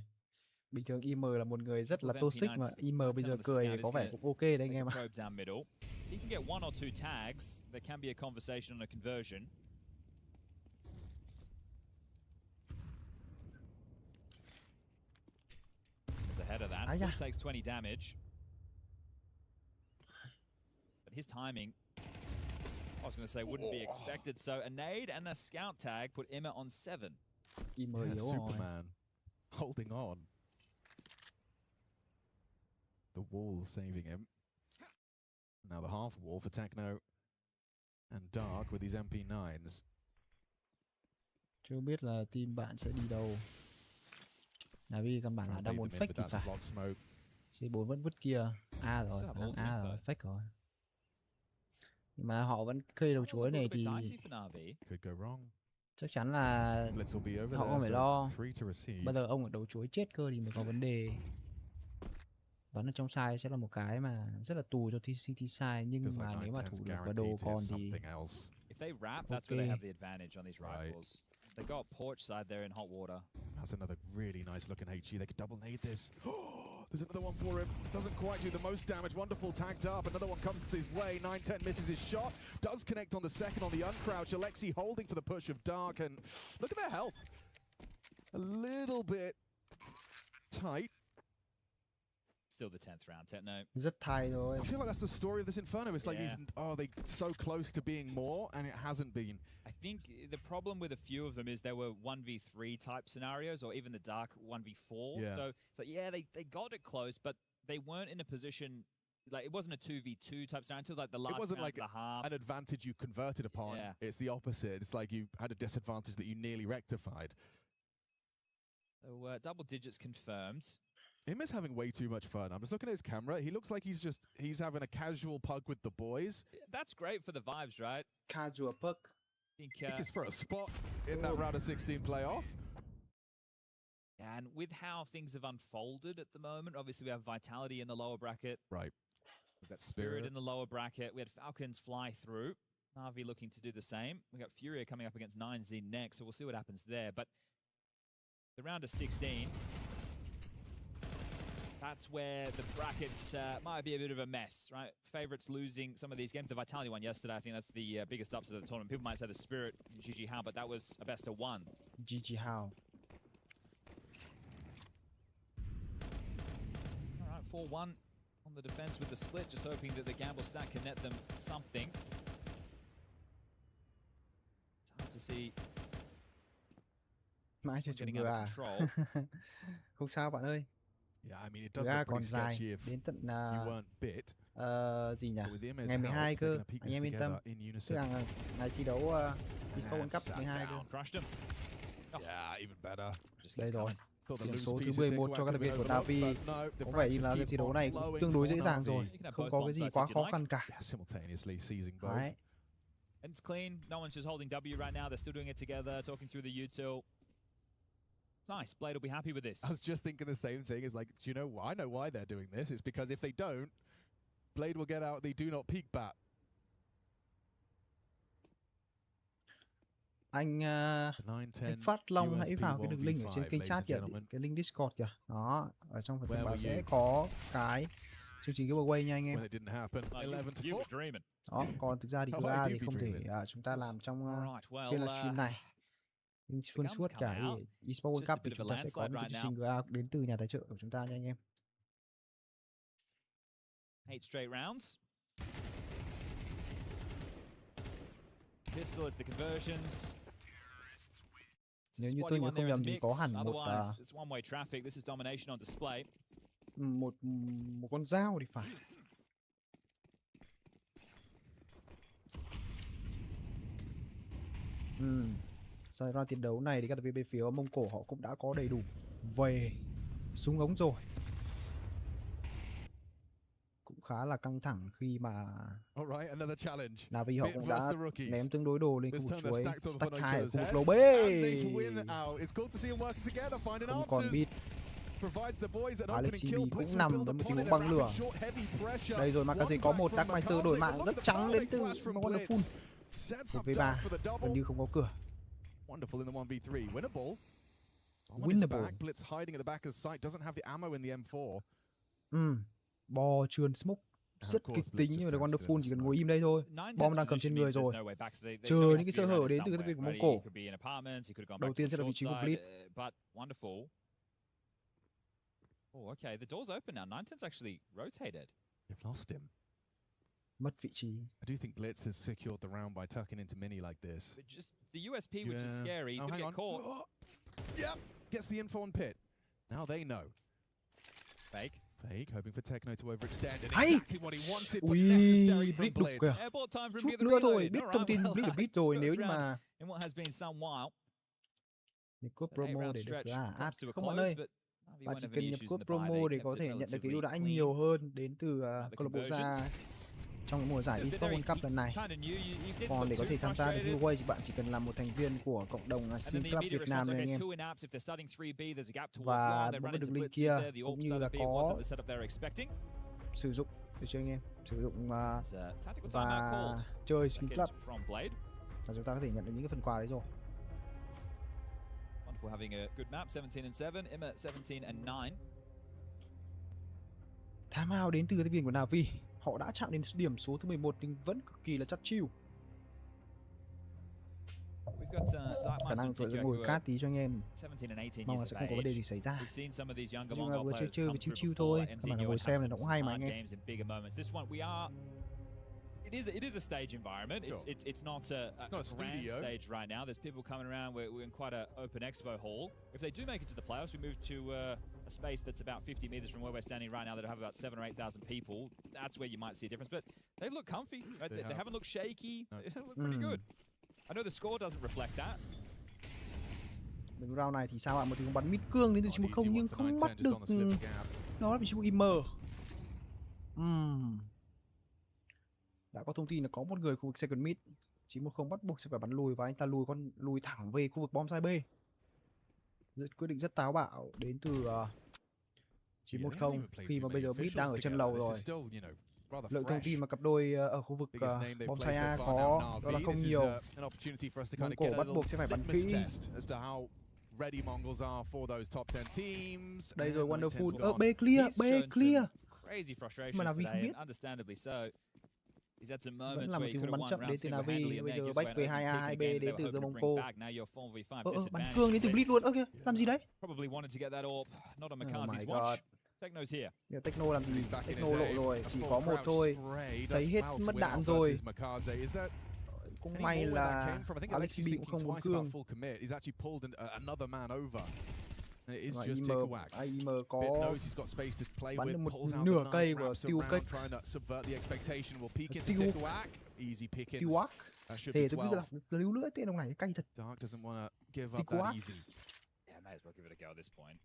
Bình thường IM là một người rất là toxic mà IM bây giờ cười có vẻ cũng ok đấy anh em ạ. He can get 1 or 2 tags. There can be a conversation on a conversion. Is ahead of that. Still takes 20 damage. But his timing, I was going to say, wouldn't be expected. So a nade and a scout tag put Emma on 7. Superman holding on. The wall saving him. Now the half wall for Techno. And Dark with his MP9s. Chưa biết là team bạn sẽ đi đâu. NAVI căn bản là đang muốn fake thì phải. C4 vẫn vứt kia. A rồi, đang A rồi, fake rồi. Nhưng mà họ vẫn cây đầu chuối này thì chắc chắn là họ không phải lo. Bây giờ ông ở đầu chuối chết cơ thì mới có vấn đề. Bắn ở trong side sẽ là một cái mà rất là tù cho CT side, nhưng mà nếu mà thủ được và đồ còn thì if they wrap, that's where they have the advantage on these rifles. They got porch side there in hot water. That's another really nice looking HE. They could double nade this. There's another one for him. Doesn't quite do the most damage. Wonderful tagged up. Another one comes his way. 9-10 misses his shot. Does connect on the second on the uncrouch. Alexi holding for the push of Dark. And look at their health. A little bit tight. Still the 10th round, Techno. Rất tight thôi. I feel like that's the story of this Inferno. It's like these, they so close to being more, and it hasn't been. I think the problem with a few of them is there were 1v3 type scenarios, or even the Dark 1v4. Yeah. So it's like, they got it close, but they weren't in a position, like it wasn't a 2v2 type scenario until like the last It wasn't round like of the half. An advantage you converted upon. Yeah. It's the opposite. It's like you had a disadvantage that you nearly rectified. So double digits confirmed. Him is having way too much fun. I'm just looking at his camera. He looks like he's having a casual pug with the boys. That's great for the vibes, right? Casual pug. This is for a spot in that round of 16 playoff. And with how things have unfolded at the moment, obviously we have Vitality in the lower bracket. Right. We've got Spirit in the lower bracket. We had Falcons fly through. NAVI looking to do the same. We've got FURIA coming up against 9Z next, so we'll see what happens there. But the round of 16... that's where the bracket might be a bit of a mess, right? Favorites losing some of these games. The Vitality one yesterday, I think that's the biggest upset of the tournament. People might say the Spirit, GG How, but that was a best of 1. GG How. All right, 4-1 on the defense with the split, just hoping that the gamble stack can net them something. It's hard to see. Mãi chưa Getting out of control. Không sao bạn ơi. Ga còn dài đến tận gì nhỉ? Ngày 12 cơ. Anh em yên tâm. Tức là ngày thi đấu eSports World Cup 12 cơ. Đây rồi. Điểm số thứ 11 cho các thành viên của NAVI. Có vẻ như là thi đấu này cũng tương đối dễ dàng rồi, không có cái gì quá khó khăn cả. Đấy. And it's clean. No one's just holding W right now. They're still doing it together, talking through the util. Nice. Blade will be happy with this. I was just thinking the same thing. It's like, do you know why? I know why they're doing this. It's because if they don't, Blade will get out the do not peek bat. Anh Phát Long hãy vào cái đường link ở trên kênh chat kìa, cái link Discord kìa. Đó, ở trong phần thông báo sẽ có cái chương trình giveaway nha anh em. Đó, còn thực ra thì GA thì không thể chúng ta làm trong phiên livestream này. Nhưng xuyên suốt cả eSports World Cup thì chúng ta sẽ có một chương trình GA đến từ nhà tài trợ của chúng ta nha anh em. 8 straight rounds. Pistol is the conversions. Nếu như tôi nhớ không nhầm thì có hẳn một con dao thì phải. Sau ra trận đấu này thì các thành viên bên phía Mông Cổ họ cũng đã có đầy đủ về súng ống rồi. Cũng khá là căng thẳng khi mà NAVI họ cũng đã ném tương đối đồ lên khu vực chuối stack 2 ở khu vực lầu B. Không còn beat. Alexi cũng nằm với một tình huống băng lửa. Đây rồi Makaze có một Dark Master đổi mạng rất trắng đến từ Wonderful. 1v3 gần như không có cửa. Winnable. Bò trườn smoke rất kịch tính, nhưng mà Wonderful chỉ cần ngồi im đây thôi. Bom đang cầm trên người rồi. Chờ những cái sơ hở đến từ các thành viên của Mông Cổ. Đầu tiên sẽ là vị trí của Blitz. Oh, okay. The door's open now. 910's actually rotated. They've lost him. Mất vị trí. I do think Blitz has secured the round by tucking into Mini like this. But just the USP, which is scary. He's going to get caught. Yep. Gets the info on pit. Now they know. Fake. Fake, hoping for Techno to overextend. And exactly what he wanted, but necessary from Blitz. Chút nữa thôi, biết thông tin Blitz được biết rồi. Nếu như mà nhập code promo để được không bạn ơi. Bạn chỉ cần nhập code promo để có thể nhận được cái ưu đãi nhiều hơn đến từ câu lạc bộ ra trong cái mùa giải eSports World Cup lần này. Còn để có thể tham gia được giveaway thì bạn chỉ cần làm một thành viên của cộng đồng Skin.Club Việt Nam này anh em. Và một cái đường link kia cũng như là có sử dụng để cho anh em sử dụng và chơi Skin.Club là chúng ta có thể nhận được những cái phần quà đấy rồi. For having a good map, 17-7, Emma 17-9. Time out đến từ cái viên của NAVI. Họ đã chạm đến điểm số thứ 11 nhưng vẫn cực kỳ là chắc chiêu. Khả năng tôi sẽ ngồi cát tí cho anh em. Mong là sẽ không có vấn đề gì xảy ra. Nhưng mà vừa chơi với chiêu thôi. Các bạn ngồi xem là nó cũng hay mà anh em. It is a stage environment. It's not a grand stage right now. There's people coming around. We're in quite an open expo hall. If they do make it to the playoffs, we move to a space that's about 50 meters from where we're standing right now that have about 7,000 or 8,000 people. That's where you might see a difference. But they look comfy. Right? They haven't looked shaky. They look pretty good. I know the score doesn't reflect that. Đường round này thì sao ạ? Một tình huống bắn mid cương đến từ 910 nhưng không bắt được. Nó là vị trí của IM. Đã có thông tin là có một người khu vực second mid. 910 bắt buộc sẽ phải bắn lùi và anh ta lùi thẳng về khu vực bom side B. Quyết định rất táo bạo đến từ 910 khi mà bây giờ mid đang ở chân lầu rồi. Lượng thông tin mà cặp đôi ở khu vực bom side A có đó là không nhiều. Mông Cổ bắt buộc sẽ phải bắn kỹ. Đây rồi Wonderful. B clear. Mà NAVI không biết. Vẫn là một tình huống bắn chậm đến từ NAVI. Bây giờ back về 2A 2B đến từ Mông Cổ. Bắn cương đến từ Blitz luôn. Kìa, làm gì đấy? Oh my god. Giờ Techno làm gì? Techno lộ rồi, chỉ có một thôi. Sấy hết mất đạn rồi. Cũng may là Alexi cũng không muốn cương. And it is Và just Tikawak. IM Bit có knows he's got space to play bắn được with, một pulls out nửa the cây knife, của wraps tiêu around, cách. trying to subvert the expectation. Will peek into Tiêu- Tikawak. Easy pickings. Tiwak. That should Thế be tôi cứ 12. lưu lưỡi tên ông này cay thật. Dark doesn't want to give up Tikawak. that easy. Yeah, may as well give it a go at this point.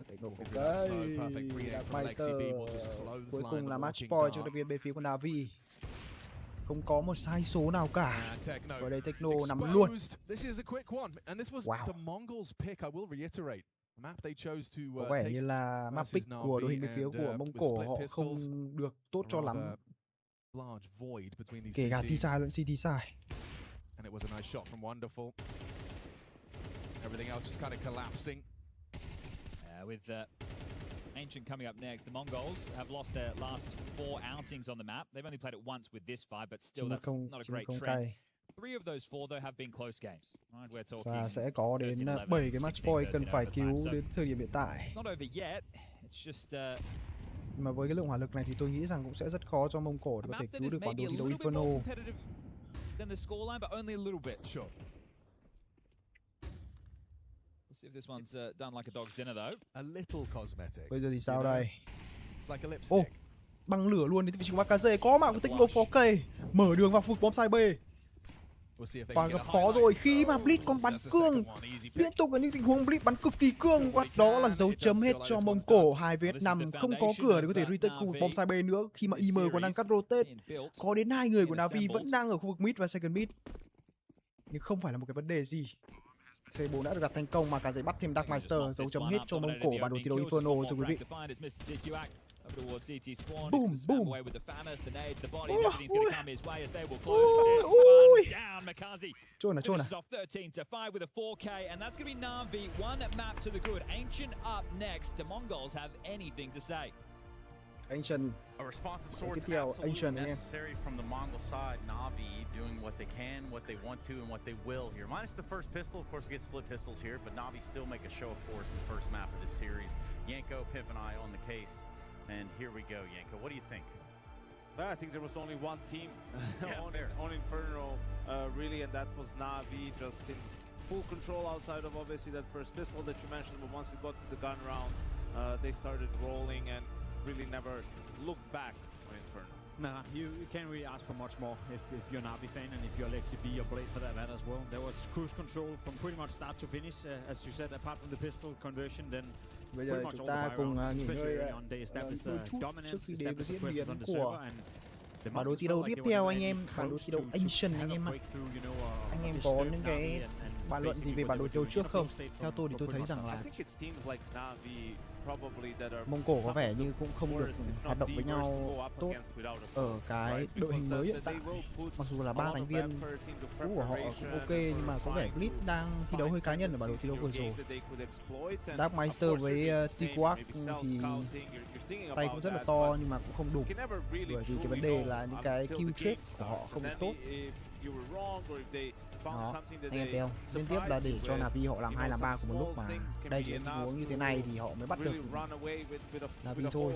Techno một Figure that smoke, perfect cây. pre-aim from Darkmeister. Lexi B will just clothesline Cuối cùng the là match walking point cho Dark. đội viên bên phía của Navi. Không có một sai số nào cả. And Techno Ở đây Techno nắm luôn. exposed. This is a quick one, and this was Wow. the Mongols' pick. I will reiterate. The map they chose to Có vẻ take như là map versus pick của đội hình bên Navi phía and, của with Mông Cổ split họ pistols, không được tốt cho lắm. rather large void between these Kể two cả teams. T-Side lẫn CT-Side. And it was a nice shot from Wonderful. Everything else just kind of collapsing. With Ancient coming up next, the Mongols have lost their last 4 outings on the map. They've only played it once with this five, but still that's not a great trend. 3 of those 4 though have been close games. Right, we're talking. Và sẽ có đến 13-11, 7 cái match point cần 16-13 phải over time. cứu So đến thời điểm hiện tại. it's not over yet. It's just Nhưng mà với cái lượng hỏa lực này thì tôi nghĩ rằng cũng sẽ rất khó cho Mông Cổ để a có thể map that cứu is được bản maybe đồ a thi đấu little bit more Inferno. competitive than the scoreline, but only a little bit. Sure. We'll see if this one's done like a dog's dinner though. A little cosmetic. Bây giờ thì sao you know, đây? Like a Ô, lipstick. băng lửa luôn đến vị trí của Makaze. Có mạng của Techno 4K. Mở đường vào phục bom side B. We'll see if they Và can get gặp a khó highlight. rồi khi mà Blitz còn bắn That's the cương. second one, easy pick. Liên tục có những tình huống Blitz bắn cực kỳ cương. Và đó là dấu chấm hết cho Mông Cổ. 2vs5 không có cửa để có thể return khu vực bom side B nữa khi mà IM còn đang cắt rotate. Có đến 2 người của Navi vẫn đang ở khu vực mid và second mid. Nhưng không phải là một cái vấn đề gì. C4 đã được đặt thành công mà cả giấy bắt thêm Darkmeister, dấu chấm hết cho Mông Cổ bản đồ thi đấu Inferno thưa quý vị. Boom, boom. Trôn Trôn à. 13-5 with a 4K, and that's going to be Navi, one map to the good. Ancient up next. The Mongols have anything to say? Ancient. A responsive Tiếp sword's theo, absolutely Ancient anh em. necessary from the Mongol side. Navi doing what they can, what they want to, and what they will here. Minus the first pistol, of course we get split pistols here, but Navi still make a show of force in the first map of this series. Yanko, Pip, and I on the case, and here we go. Yanko, what do you think? Well, I think there was only one team Yeah, on Inferno, really, and that was Navi, just in full control outside of obviously that first pistol that you mentioned. But once it got to the gun rounds, they started rolling and really never looked back on Inferno. Nah, you can't really ask for much more if you're an Navi fan and if you're Lexi B or Blade for that matter as well. There was cruise control from pretty much start to finish, as you said, apart from the pistol conversion, then Bây pretty giờ much chúng all ta the cùng rounds, nghỉ especially ngơi early on, they established đôi chút trước dominance, khi đến với established diễn a presence biến on the của server, and the bản đồ Mongols thi felt đấu like tiếp they theo were anh em. really Bản đồ close thi đấu to Ancient have anh a em ạ. breakthrough, you know, Anh em disturb có những cái Navi and bàn luận gì basically về what bản they đồ were thi đấu doing. trước You know, không? full state Theo tôi thì from tôi thấy pretty rằng much là I think it's teams like Navi probably that are Mông Cổ có some vẻ of như the cũng không được worst, if hoạt not động the với worst to nhau go up tốt against without a ở goal, cái right? đội hình Because mới hiện they tại. will put Mặc dù là a 3 lot thành of viên effort into cũ của họ cũng preparation ok, and nhưng mà sort có of vẻ trying Blitz to đang thi đấu hơi cá nhân ở bản đồ thi đấu vừa rồi. Darkmeister với Tikawak thì tay cũng rất là to nhưng mà cũng không đủ, bởi vì cái vấn đề là những cái kill trade của họ không được tốt. Đó, anh em thấy không? Liên tiếp là để cho Navi họ làm 2 làm 3 cùng một lúc, mà đây chỉ tình huống như thế này thì họ mới bắt được Navi thôi.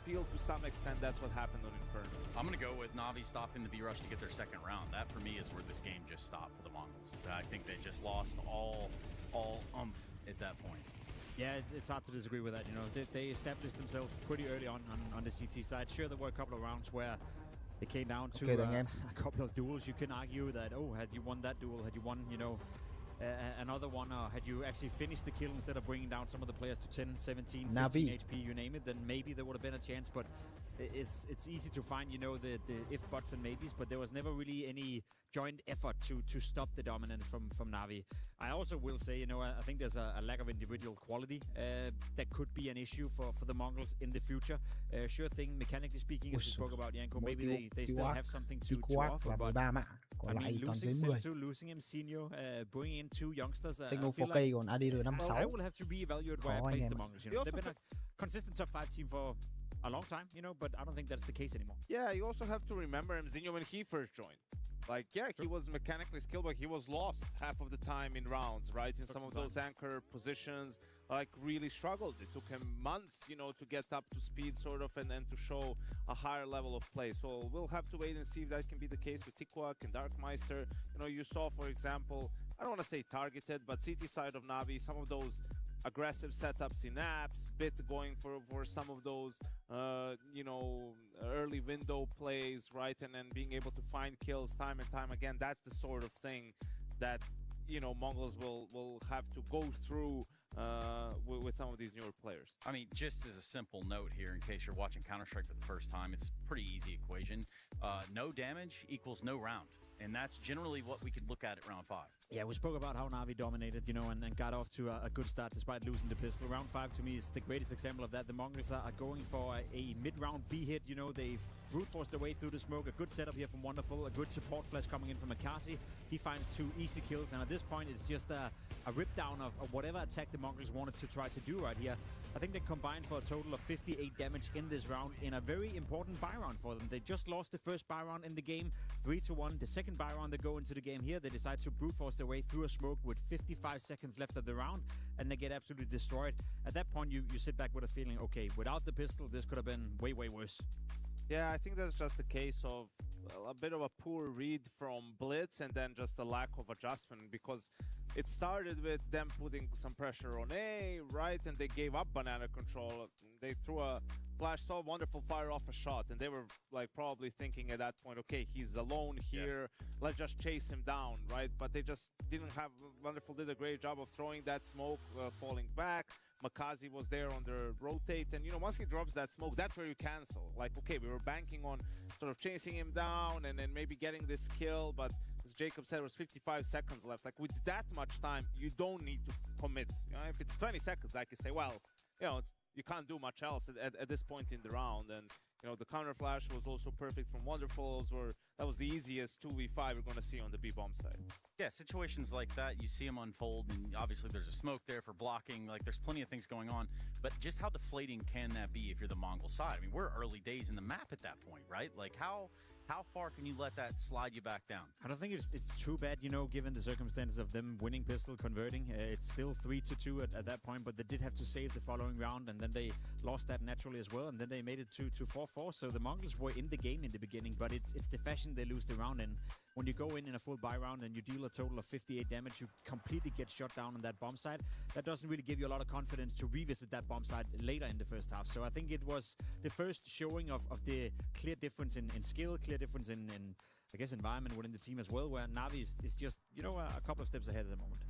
Feel to some extent that's what happened on Inferno. I'm going to go with Navi stopping the B rush to get their second round. That for me is where this game just stopped for the Mongols. I think they just lost all umph at that point. Yeah, it's hard to disagree with that. You know, they established themselves pretty early on the CT side. Sure, there were a couple of rounds where it came down to a couple of duels. You can argue that, oh, had you won that duel, had you won, you know, another one, had you actually finished the kill instead of bringing down some of the players to 10, 17, 15 Navi. HP, you name it, then maybe there would have been a chance. But it's easy to find, you know, the if, buts and maybes, but there was never really any joint effort to stop the dominance from Navi. I also will say, you know, I think there's a lack of individual quality that could be an issue for the Mongols in the future. Sure thing, mechanically speaking, as we spoke about, Yanko, maybe they still have something to offer, but I mean, losing Sensu, losing Mcinho, bringing in 2 youngsters, I feel like còn ADR 56. I will have to reevaluate where I place the Mongols. You know, they've been a consistent top 5 team for a long time, you know, but I don't think that's the case anymore. Yeah, you also have to remember Mzinho when he first joined. Like, yeah, he was mechanically skilled, but he was lost half of the time in rounds, right? In some of those anchor positions, like, really struggled. It took him months, you know, to get up to speed, sort of, and to show a higher level of play. So we'll have to wait and see if that can be the case with Tikawak and Darkmeister. You know, you saw, for example, I don't want to say targeted, but CT side of NAVI, some of those aggressive setups in apps, bit going for some of those, you know, early window plays, right? And then being able to find kills time and time again. That's the sort of thing that, you know, Mongols will have to go through with some of these newer players. I mean, just as a simple note here, in case you're watching Counter-Strike for the first time, it's a pretty easy equation. No damage equals no round. And that's generally what we could look at round 5. Yeah, we spoke about how NAVI dominated, you know, and got off to a good start despite losing the pistol. Round 5 to me is the greatest example of that. The Mongols are going for a mid-round B hit. You know, they've brute forced their way through the smoke. A good setup here from Wonderful. A good support flash coming in from Akazi. He finds 2 easy kills, and at this point, it's just a rip down of whatever attack the Mongols wanted to try to do right here. I think they combined for a total of 58 damage in this round in a very important buy round for them. They just lost the first buy round in the game, 3-1. The second buy round they go into the game here, they decide to brute force their way through a smoke with 55 seconds left of the round, and they get absolutely destroyed. At that point, you sit back with a feeling, okay, without the pistol, this could have been way, way worse. Yeah, I think that's just a case of a bit of a poor read from Blitz and then just a lack of adjustment, because it started with them putting some pressure on A, right? And they gave up banana control. They threw a flash, saw Wonderful fire off a shot, and they were like probably thinking at that point, okay, he's alone here, let's just chase him down, right? But they just didn't have, Wonderful did a great job of throwing that smoke, falling back. Makazi was there on the rotate, and you know, once he drops that smoke, that's where you cancel. Like, okay, we were banking on sort of chasing him down and then maybe getting this kill, but as Jacob said, there was 55 seconds left. Like, with that much time, you don't need to commit. You know, if it's 20 seconds, I can say, well, you know, you can't do much else at this point in the round. And you know, the counter flash was also perfect from Wonderfuls, or that was the easiest 2v5 we're going to see on the B-bomb side. Yeah, situations like that, you see them unfold, and obviously there's a smoke there for blocking. Like, there's plenty of things going on, but just how deflating can that be if you're the Mongol side? I mean, we're early days in the map at that point, right? Like, how far can you let that slide you back down? I don't think it's too bad, you know, given the circumstances of them winning pistol, converting. It's still 3-2 at that point, but they did have to save the following round, and then they lost that naturally as well, and then they made it to 4-4. So the Mongols were in the game in the beginning, but it's the fashion they lose the round in. When you go in a full buy round and you deal a total of 58 damage, you completely get shot down on that bomb side. That doesn't really give you a lot of confidence to revisit that bomb side later in the first half. So I think it was the first showing of the clear difference in skill, clear difference in I guess, environment within the team as well, where NAVI is just, you know, a couple of steps ahead at the moment.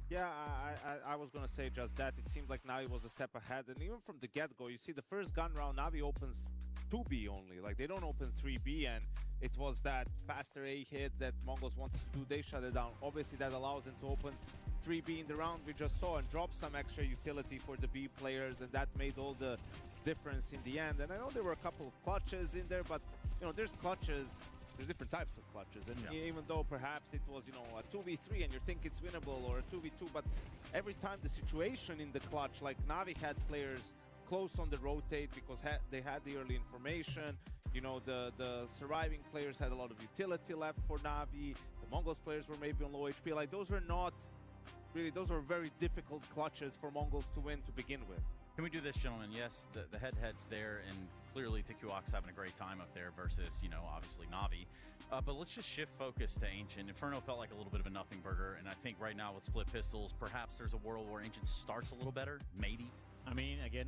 Yeah, I was going to say just that. It seemed like NAVI was a step ahead. And even from the get-go, you see the first gun round, NAVI opens 2B only. Like, they don't open 3B, and it was that faster A hit that Mongols wanted to do. They shut it down. Obviously, that allows them to open 3B in the round we just saw and drop some extra utility for the B players, and that made all the difference in the end. And I know there were a couple of clutches in there, but, you know, there's clutches. There's different types of clutches, and even though perhaps it was, you know, a 2v3 and you think it's winnable, or a 2v2, but every time the situation in the clutch, like NAVI had players close on the rotate because they had the early information, you know, the surviving players had a lot of utility left for NAVI, the Mongols players were maybe on low HP, like those were not really, those were very difficult clutches for Mongols to win to begin with. Can we do this, gentlemen? Yes, the head-to-head's there, and clearly TQOK's having a great time up there versus, you know, obviously NAVI. But let's just shift focus to Ancient. Inferno felt like a little bit of a nothing burger, and I think right now with split pistols, perhaps there's a world where Ancient starts a little better, maybe. I mean, again,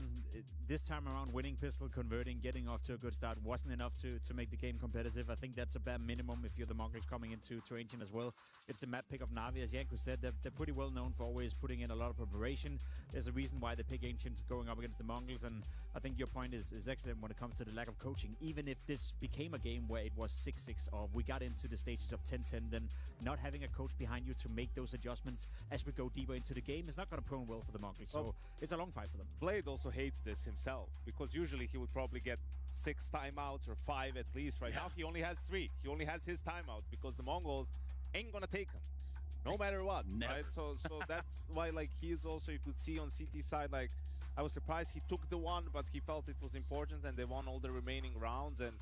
this time around, winning pistol, converting, getting off to a good start wasn't enough to make the game competitive. I think that's a bare minimum if you're the Mongols coming into Ancient as well. It's the map pick of NAVI, as Janko said. They're pretty well known for always putting in a lot of preparation. There's a reason why they pick Ancient going up against the Mongols, and I think your point is excellent when it comes to the lack of coaching. Even if this became a game where it was 6-6, or we got into the stages of 10-10, then not having a coach behind you to make those adjustments as we go deeper into the game is not going to prone well for the Mongols. So it's a long fight for them. Blade also hates this himself, because usually he would probably get 6 timeouts or 5 at least. Right now he only has 3. He only has his timeouts because the Mongols ain't gonna take him no matter what. Right? So that's why, like, he is also, you could see on CT side, like, I was surprised he took the one, but he felt it was important and they won all the remaining rounds. And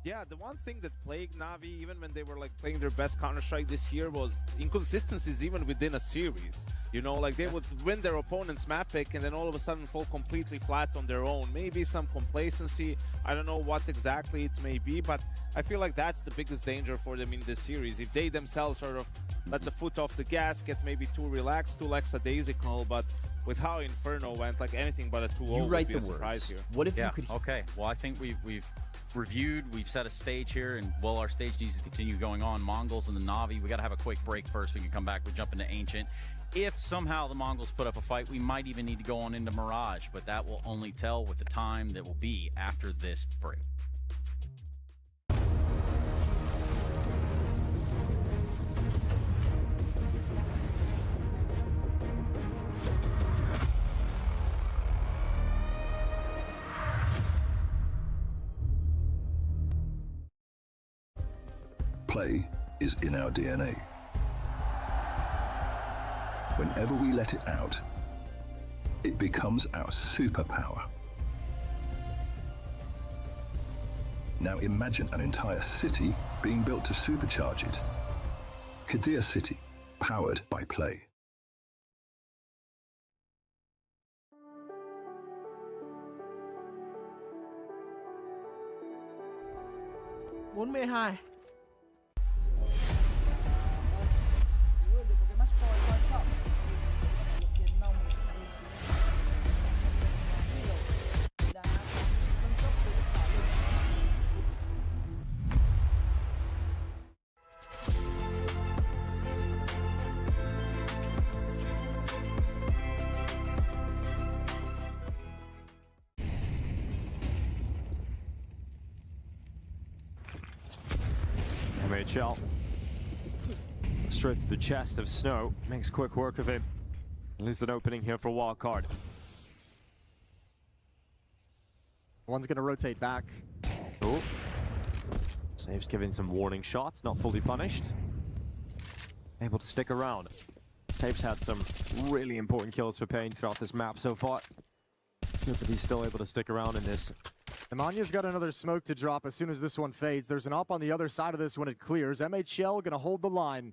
yeah, the one thing that plagued NAVI, even when they were like playing their best Counter-Strike this year, was inconsistencies even within a series. You know, like they would win their opponent's map pick and then all of a sudden fall completely flat on their own. Maybe some complacency. I don't know what exactly it may be, but I feel like that's the biggest danger for them in this series. If they themselves sort of let the foot off the gas, get maybe too relaxed, too lackadaisical, but with how Inferno went, like anything but a 2-0 You write would be the a surprise words. here. What if you could... Okay, well, I think we've reviewed, we've set a stage here, and well, our stage needs to continue going on. Mongols and the Navi, we got to have a quick break first. We can come back, we jump into Ancient. If somehow the Mongols put up a fight, we might even need to go on into Mirage, but that will only tell with the time that will be after this break. Play is in our DNA. Whenever we let it out, it becomes our superpower. Now imagine an entire city being built to supercharge it. Kadir City, powered by play. MHL straight through the chest of Snow, makes quick work of him. There's an opening here for a wild card. One's going to rotate back. Oh, Save's giving some warning shots, not fully punished. Able to stick around. Save's had some really important kills for Pain throughout this map so far. Good that he's still able to stick around in this. Emanya's got another smoke to drop as soon as this one fades. There's an op on the other side of this when it clears. MHL going to hold the line.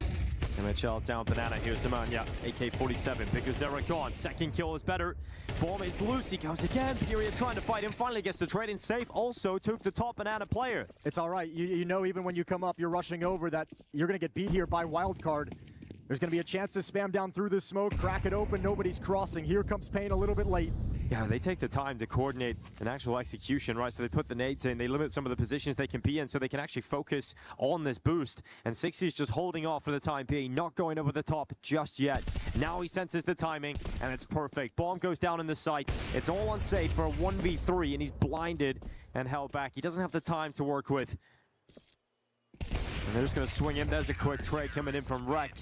MHL down Banana. Here's Nemanja. AK-47. Pico gone. Second kill is better. Bomb is loose. He goes again. FURIA trying to fight him. Finally gets the trade in. Safe also took the top Banana player. It's all right. You know, even when you come up, you're rushing over, that you're going to get beat here by Wildcard. There's going to be a chance to spam down through the smoke, crack it open. Nobody's crossing. Here comes Pain a little bit late. Yeah, they take the time to coordinate an actual execution, right? So they put the nades in, they limit some of the positions they can be in so they can actually focus on this boost. And 60's just holding off for the time being, not going over the top just yet. Now he senses the timing, and it's perfect. Bomb goes down in the site. It's all unsafe for a 1v3, and he's blinded and held back. He doesn't have the time to work with. And they're just going to swing in. There's a quick trade coming in from Rek.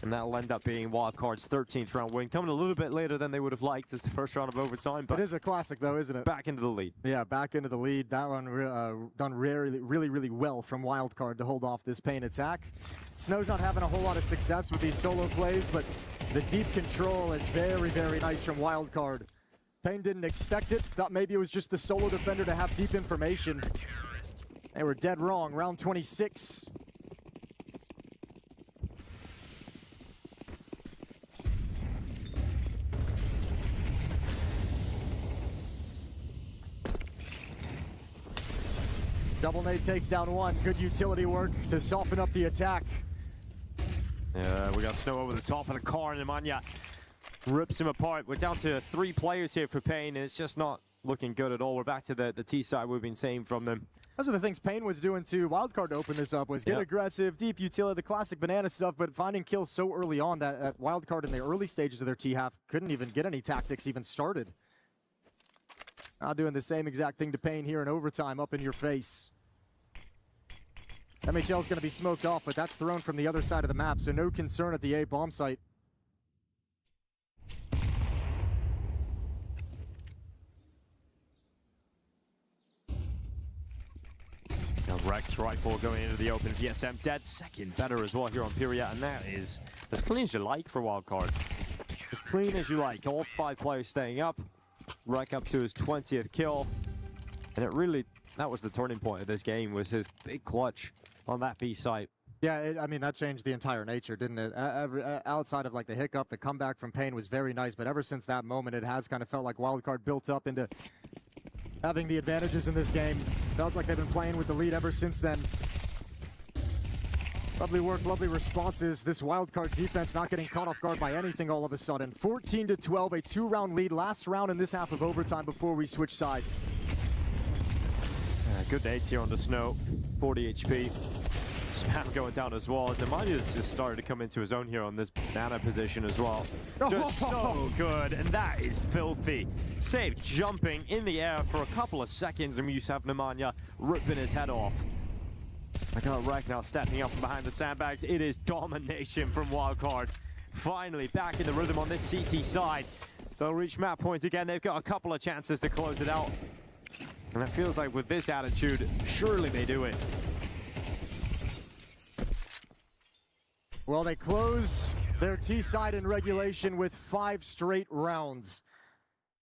And that'll end up being Wildcard's 13th round win. Coming a little bit later than they would have liked as the first round of overtime. But it is a classic, though, isn't it? Back into the lead. Yeah, back into the lead. That one done really well from Wildcard to hold off this Pain attack. Snow's not having a whole lot of success with these solo plays, but the deep control is very nice from Wildcard. Pain didn't expect it. Thought maybe it was just the solo defender to have deep information. They were dead wrong. Round 26. Double nade takes down one. Good utility work to soften up the attack. Yeah, we got Snow over the top of the car, and Nemanja rips him apart. We're down to 3 players here for Pain, and it's just not looking good at all. We're back to the T side we've been seeing from them. Those are the things Pain was doing to Wildcard to open this up, was get aggressive, deep utility, the classic Banana stuff, but finding kills so early on that Wildcard in the early stages of their T-half couldn't even get any tactics even started. Now doing the same exact thing to Pain here in overtime, up in your face. MHL's going to be smoked off, but that's thrown from the other side of the map, so no concern at the A bomb site. Rek's rifle going into the open. VSM dead. Second better as well here on FURIA, and that is as clean as you like for Wildcard. As clean as you like. All 5 players staying up. Rek up to his 20th kill. And it really, that was the turning point of this game, was his big clutch on that B site. Yeah, I mean, that changed the entire nature, didn't it? Outside of like the hiccup, the comeback from Pain was very nice, but ever since that moment, it has kind of felt like Wildcard built up into having the advantages in this game. Felt like they've been playing with the lead ever since then. Lovely work, lovely responses. This wildcard defense not getting caught off guard by anything all of a sudden. 14-12, a 2-round lead. Last round in this half of overtime before we switch sides. Good nades here on the snow. 40 HP. Spam going down as well. Nemanja just started to come into his own here on this banana position as well. Just so good, and that is filthy. Save jumping in the air for a couple of seconds, and we used to have Nemanja ripping his head off. I got Rek now stepping up from behind the sandbags. It is domination from Wildcard. Finally back in the rhythm on this CT side. They'll reach map point again. They've got a couple of chances to close it out. And it feels like with this attitude, surely they do it. Well, they close their T-side in regulation with 5 straight rounds.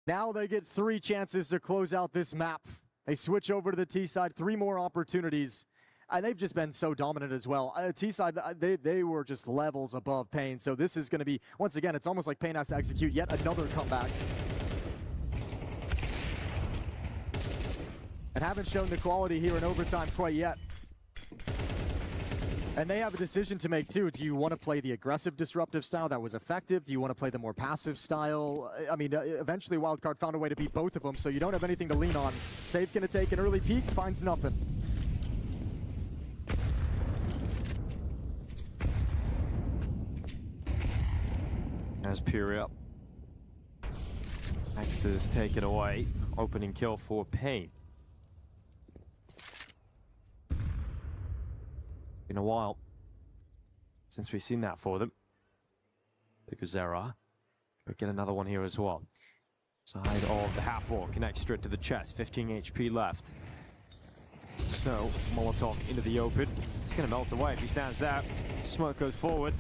Now they get 3 chances to close out this map. They switch over to the T-side, 3 more opportunities. And they've just been so dominant as well. T-side, they were just levels above Pain. So this is going to be, once again, it's almost like Pain has to execute yet another comeback. And haven't shown the quality here in overtime quite yet. And they have a decision to make too. Do you want to play the aggressive disruptive style that was effective? Do you want to play the more passive style? I mean, eventually Wildcard found a way to beat both of them, so you don't have anything to lean on. Save gonna take an early peek, finds nothing. There's FURIA. Next is taken away. Opening kill for Pain. Been a while since we've seen that for them. Because Zera could get another one here as well. Side of the half wall connects straight to the chest. 15 HP left. Snow, Molotov into the open. It's going to melt away if he stands there. Smoke goes forward.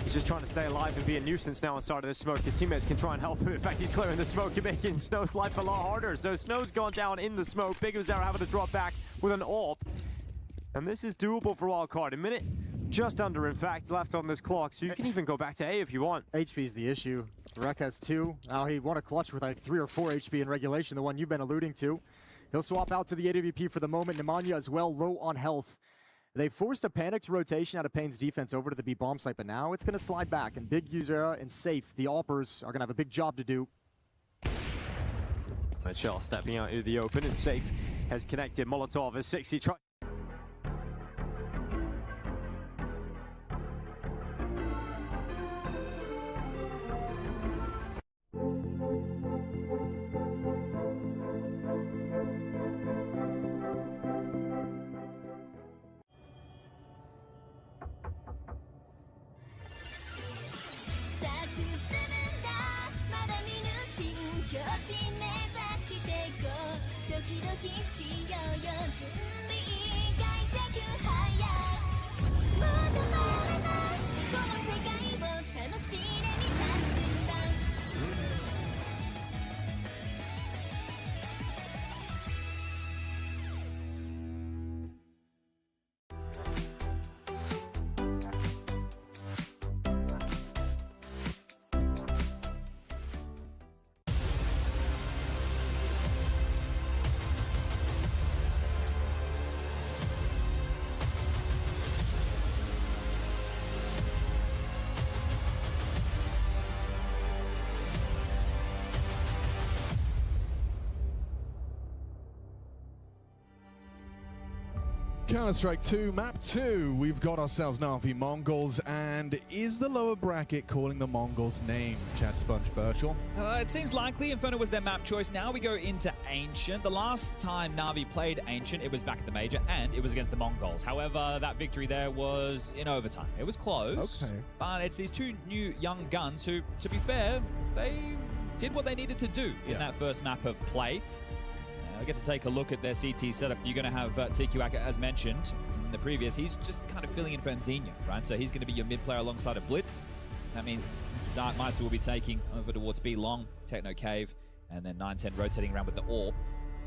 He's just trying to stay alive and be a nuisance now inside of this smoke. His teammates can try and help him. In fact, he's clearing the smoke and making Snow's life a lot harder. So Snow's gone down in the smoke. Big Zera having to drop back with an AWP. And this is doable for Wildcard. A minute just under, in fact, left on this clock. So you can even go back to A if you want. HP is the issue. Rek has 2. Now he won a clutch with like 3 or 4 HP in regulation, the one you've been alluding to. He'll swap out to the EWP for the moment. Nemanja as well, low on health. They forced a panicked rotation out of Pain's defense over to the B bomb site, but now it's going to slide back. And Big User and Safe, the AWPers, are going to have a big job to do. Michelle stepping out into the open, and Safe has connected. Molotov as 60 tries. Counter-Strike 2, map 2. We've got ourselves NAVI Mongols, and is the lower bracket calling the Mongols' name, Chad Sponge Burchell? It seems likely. Inferno was their map choice. Now we go into Ancient. The last time NAVI played Ancient, it was back at the Major, and it was against the Mongols. However, that victory there was in overtime. It was close, okay, but it's these 2 new young guns who, to be fair, they did what they needed to do in that first map of play. I get to take a look at their CT setup. You're going to have TQAK, as mentioned in the previous. He's just kind of filling in for Mzinho, right? So he's going to be your mid player alongside a Blitz. That means Mr. Darkmeister will be taking over towards B long, Techno Cave, and then 9-10 rotating around with the AWP.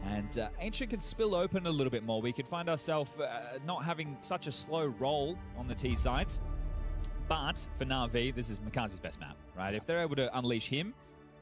And Ancient can spill open a little bit more. We could find ourselves not having such a slow roll on the T sides. But for NAVI, this is Makazi's best map, right? If they're able to unleash him,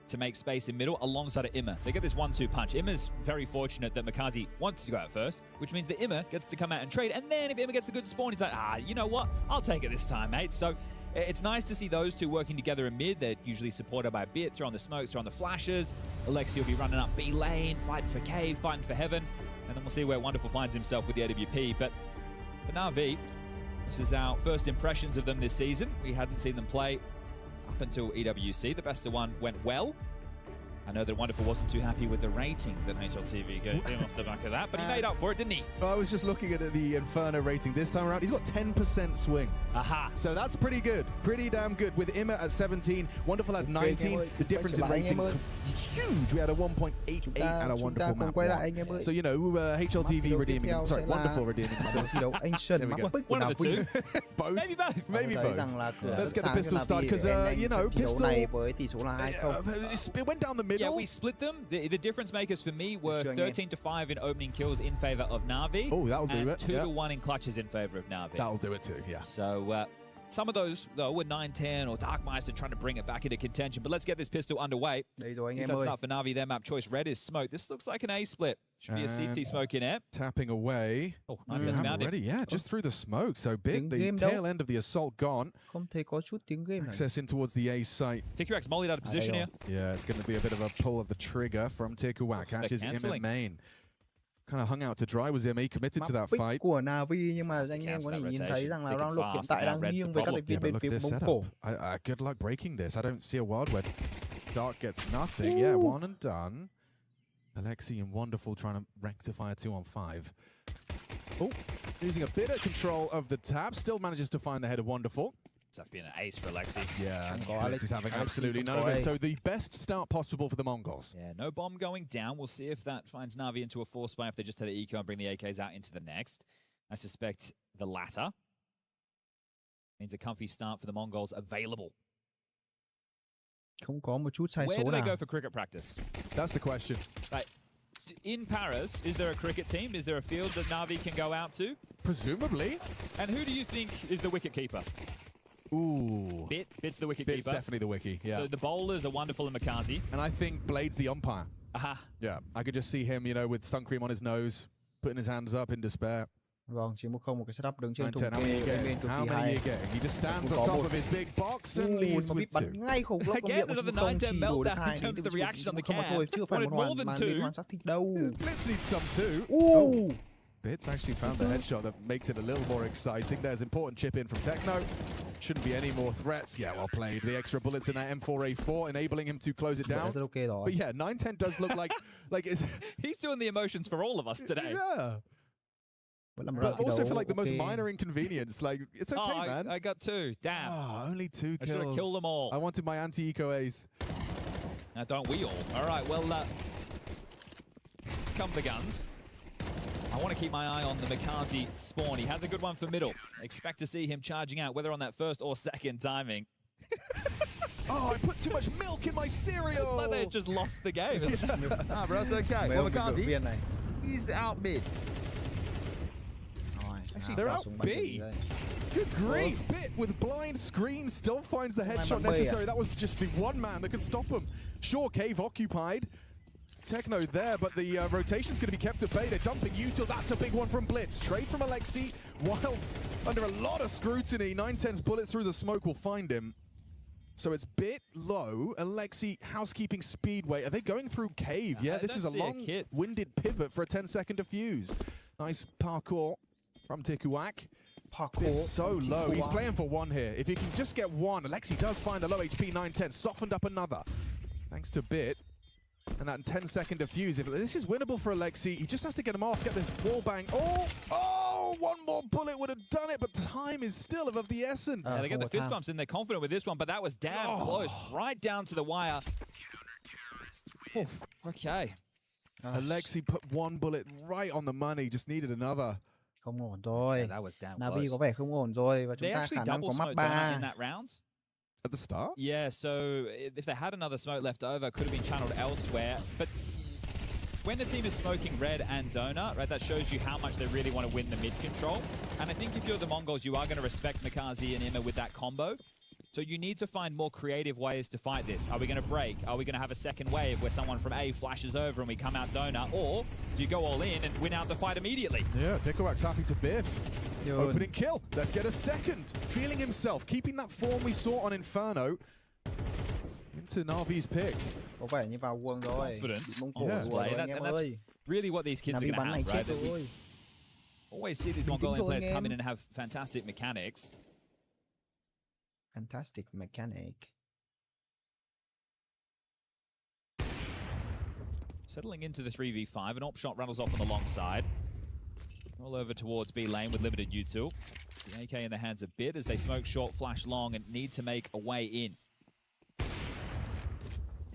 to make space in middle alongside of Imma. They get this 1-2 punch. Imma's very fortunate that Makazi wants to go out first, which means that Imma gets to come out and trade. And then if Imma gets the good spawn, he's like, you know what? I'll take it this time, mate. So it's nice to see those two working together in mid. They're usually supported by a bit, throwing the smokes, throwing the flashes. Alexi will be running up B lane, fighting for cave, fighting for heaven. And then we'll see where Wonderful finds himself with the AWP. But for NAVI, this is our first impressions of them this season. We hadn't seen them play up until EWC. The best of one went well. I know that Wonderful wasn't too happy with the rating that HLTV gave him off the back of that, but he made up for it, didn't he? I was just looking at the Inferno rating this time around. He's got 10% swing. Aha. So that's pretty good. Pretty damn good. With Imma at 17, Wonderful at 19. The difference in rating huge. We had a 1.88 at a Wonderful map. So, you know, HLTV redeeming him. Sorry, Wonderful redeeming himself. There we go. One of the two. Both. Maybe both. Maybe both. Let's get the pistol started, because, you know, pistol... It went down the middle. Yeah, we split them. The difference makers for me were 13-5 in opening kills in favor of NAVI. Oh, that'll do it. 2-1 in clutches in favor of NAVI. That'll do it too, yeah. So some of those, though, were 9-10 or Darkmeister trying to bring it back into contention. But let's get this pistol underway. That's up for NAVI. Their map choice, red is smoke. This looks like an A split. Should be a CT smoke in it. Tapping away. Oh, 9 found it. Yeah, just through the smoke. So big, the tail end of the assault gone. Access in towards the A site. TQX mollied out of position here. Yeah, it's going to be a bit of a pull of the trigger from Tikuak. Catches him in main. Kind of hung out to dry was him. He committed to that fight. Của NAVI, nhưng mà anh em có thể nhìn thấy rằng là round look hiện tại đang nghiêng với các thành viên bên phía Mông Cổ. Good luck breaking this. I don't see a world where Dark gets nothing. Yeah, one and done. Alexi and Wonderful trying to rectify a 2-on-5. Oh, losing a bit of control of the tap. Still manages to find the head of Wonderful. It's been an ace for Alexi. Yeah, Alex is having absolutely none of it. So the best start possible for the Mongols. Yeah, no bomb going down. We'll see if that finds NAVI into a force buy, if they just have the eco and bring the AKs out into the next. I suspect the latter. Means a comfy start for the Mongols available. Không có một chút sai Where số do they nào. go for cricket practice? That's the question. Right. In Paris, is there a cricket team? Is there a field that NAVI can go out to? Presumably. And who do you think is the wicket keeper? Ooh. Bit's the wicket Bit's keeper. Definitely the wiki, yeah. So the bowlers are Wonderful and Makazi. And I think Blade's the umpire. Aha. Yeah, I could just see him, you know, with sun cream on his nose, putting his hands up in despair. Vâng, 9-1 một cái setup đứng trên 9-10, trùng kê bên bên cực how kỳ many are hay. you getting? He just stands on top of his big box and leaves with two. Ngay khủng long công Again, việc của another 9-0 chỉ 9-10 đổ được meltdown 2 in terms of the reaction on the không mà cam. thôi, chưa phải Wanted một more hoàn than mà two. liên hoàn xác thịt đâu. Blitz needs some too. Ooh. Bits actually found the headshot that makes it a little more exciting. There's important chip in from Techno. Shouldn't be any more threats. Yeah, well played. The extra bullets in that M4A4 enabling him to close it down. But yeah, 9-10 does look like he's doing the emotions for all of us today. Yeah. But also for like the most minor inconvenience, like it's okay, man. I got 2. Damn. Oh, only 2 kills. I should have killed them all. I wanted my anti-eco ace. Now don't we all? All right, well, come the guns. I want to keep my eye on the Makazi spawn. He has a good one for middle. Expect to see him charging out, whether on that first or second timing. Oh, I put too much milk in my cereal. It's like they just lost the game. Nah, bro, it's okay. Well, Makazi, he's out mid. Actually, they're out B. Good grief. Bit with blind screen still finds the headshot necessary. That was just the one man that could stop him. Sure, cave occupied. Techno there, but the rotation's going to be kept at bay. They're dumping Util. That's a big one from Blitz. Trade from Alexi. While under a lot of scrutiny, 9-10's bullets through the smoke will find him. So it's bit low. Alexi, housekeeping speedway. Are they going through cave? Yeah, this is a long-winded pivot for a 10-second defuse. Nice parkour from Tikuak. It's so low. He's playing for one here. If he can just get one, Alexi does find the low HP 9-10. Softened up another. Thanks to Bit. And that 10-second defuse. If this is winnable for Alexi, he just has to get him off, get this wall bang. Oh, one more bullet would have done it, but time is still of the essence. Yeah, they get the fist bumps in. They're confident with this one, but that was damn close. Right down to the wire. Oh, okay. Alexi put one bullet right on the money, just needed another. Không ổn rồi. Yeah, that was damn NAVI close. có vẻ không ổn rồi và chúng ta khả năng có map 3 in that round. At the start? Yeah, so if they had another smoke left over, could have been channeled elsewhere. But when the team is smoking red and donut, right, that shows you how much they really want to win the mid control. And I think if you're the Mongols, you are going to respect Mikaze and Ima with that combo. So you need to find more creative ways to fight this. Are we going to break? Are we going to have a second wave where someone from A flashes over and we come out donut? Or do you go all in and win out the fight immediately? Yeah, Tikowak's happy to biff. Opening kill. Let's get a second. Feeling himself, keeping that form we saw on Inferno into Navi's pick. Confidence on display. And that's really what these kids are going to have, right? We always see these Mongolian players come in and have fantastic mechanics. Fantastic mechanic. Settling into the 3v5, an op shot rattles off on the long side. Roll over towards B lane with limited util. The AK in the hands a bit as they smoke short, flash long, and need to make a way in.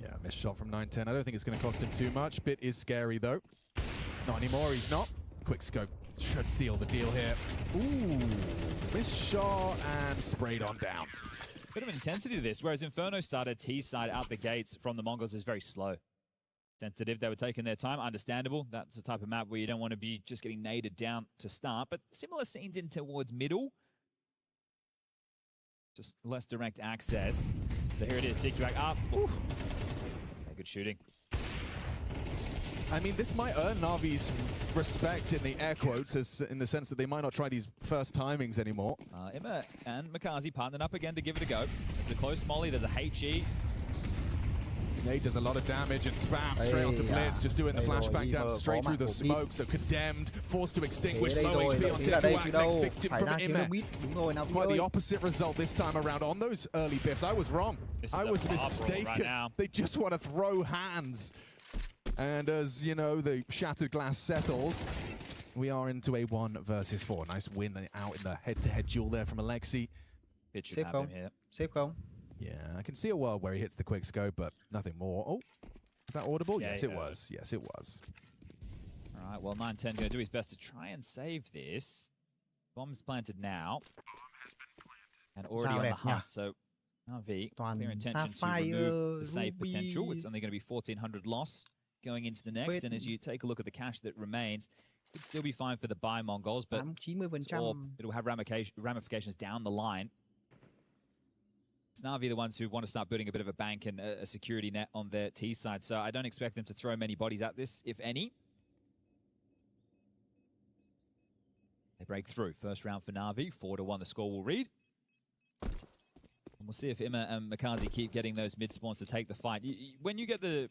Yeah, missed shot from 910. I don't think it's going to cost him too much. Bit is scary though. Not anymore, he's not. Quick scope should seal the deal here. Ooh, missed shot and sprayed on down. Bit of intensity to this, whereas Inferno started T side out the gates from the Mongols is very slow. Sensitive, they were taking their time, understandable. That's the type of map where you don't want to be just getting naded down to start, but similar scenes in towards middle. Just less direct access. So here it is, Tikowak up. Okay, good shooting. I mean, this might earn Navi's respect in the air quotes, as in the sense that they might not try these first timings anymore. Ima and Mikaze partnered up again to give it a go. There's a close molly, there's a HE. Nate does a lot of damage and spam straight onto Blitz, just doing the flashback down straight through the smoke. So condemned, forced to extinguish, low HP on Tikowak, next victim from Ima. Quite the opposite result this time around on those early biffs. I was wrong. I was mistaken. Right, they just want to throw hands. And as, you know, the shattered glass settles, we are into a 1 versus 4. Nice win out in the head-to-head duel there from Alexi. It should have him here. Safe call. Yeah, I can see a world where he hits the quick scope, but nothing more. Oh, is that audible? Yeah, yes, it was. Yes, it was. All right, well, 910 going to do his best to try and save this. Bomb's planted now. And already on the hunt, so NAVI, clear intention to remove the save potential. It's only going to be 1,400 loss going into the next, and as you take a look at the cash that remains, it'd still be fine for the buy Mongols, but it'll have ramifications down the line. It's NAVI the ones who want to start building a bit of a bank and a security net on their T side, so I don't expect them to throw many bodies at this, if any. They break through. First round for NAVI, 4-1 the score will read. And we'll see if Ima and Mikaze keep getting those mid spawns to take the fight. When you get the...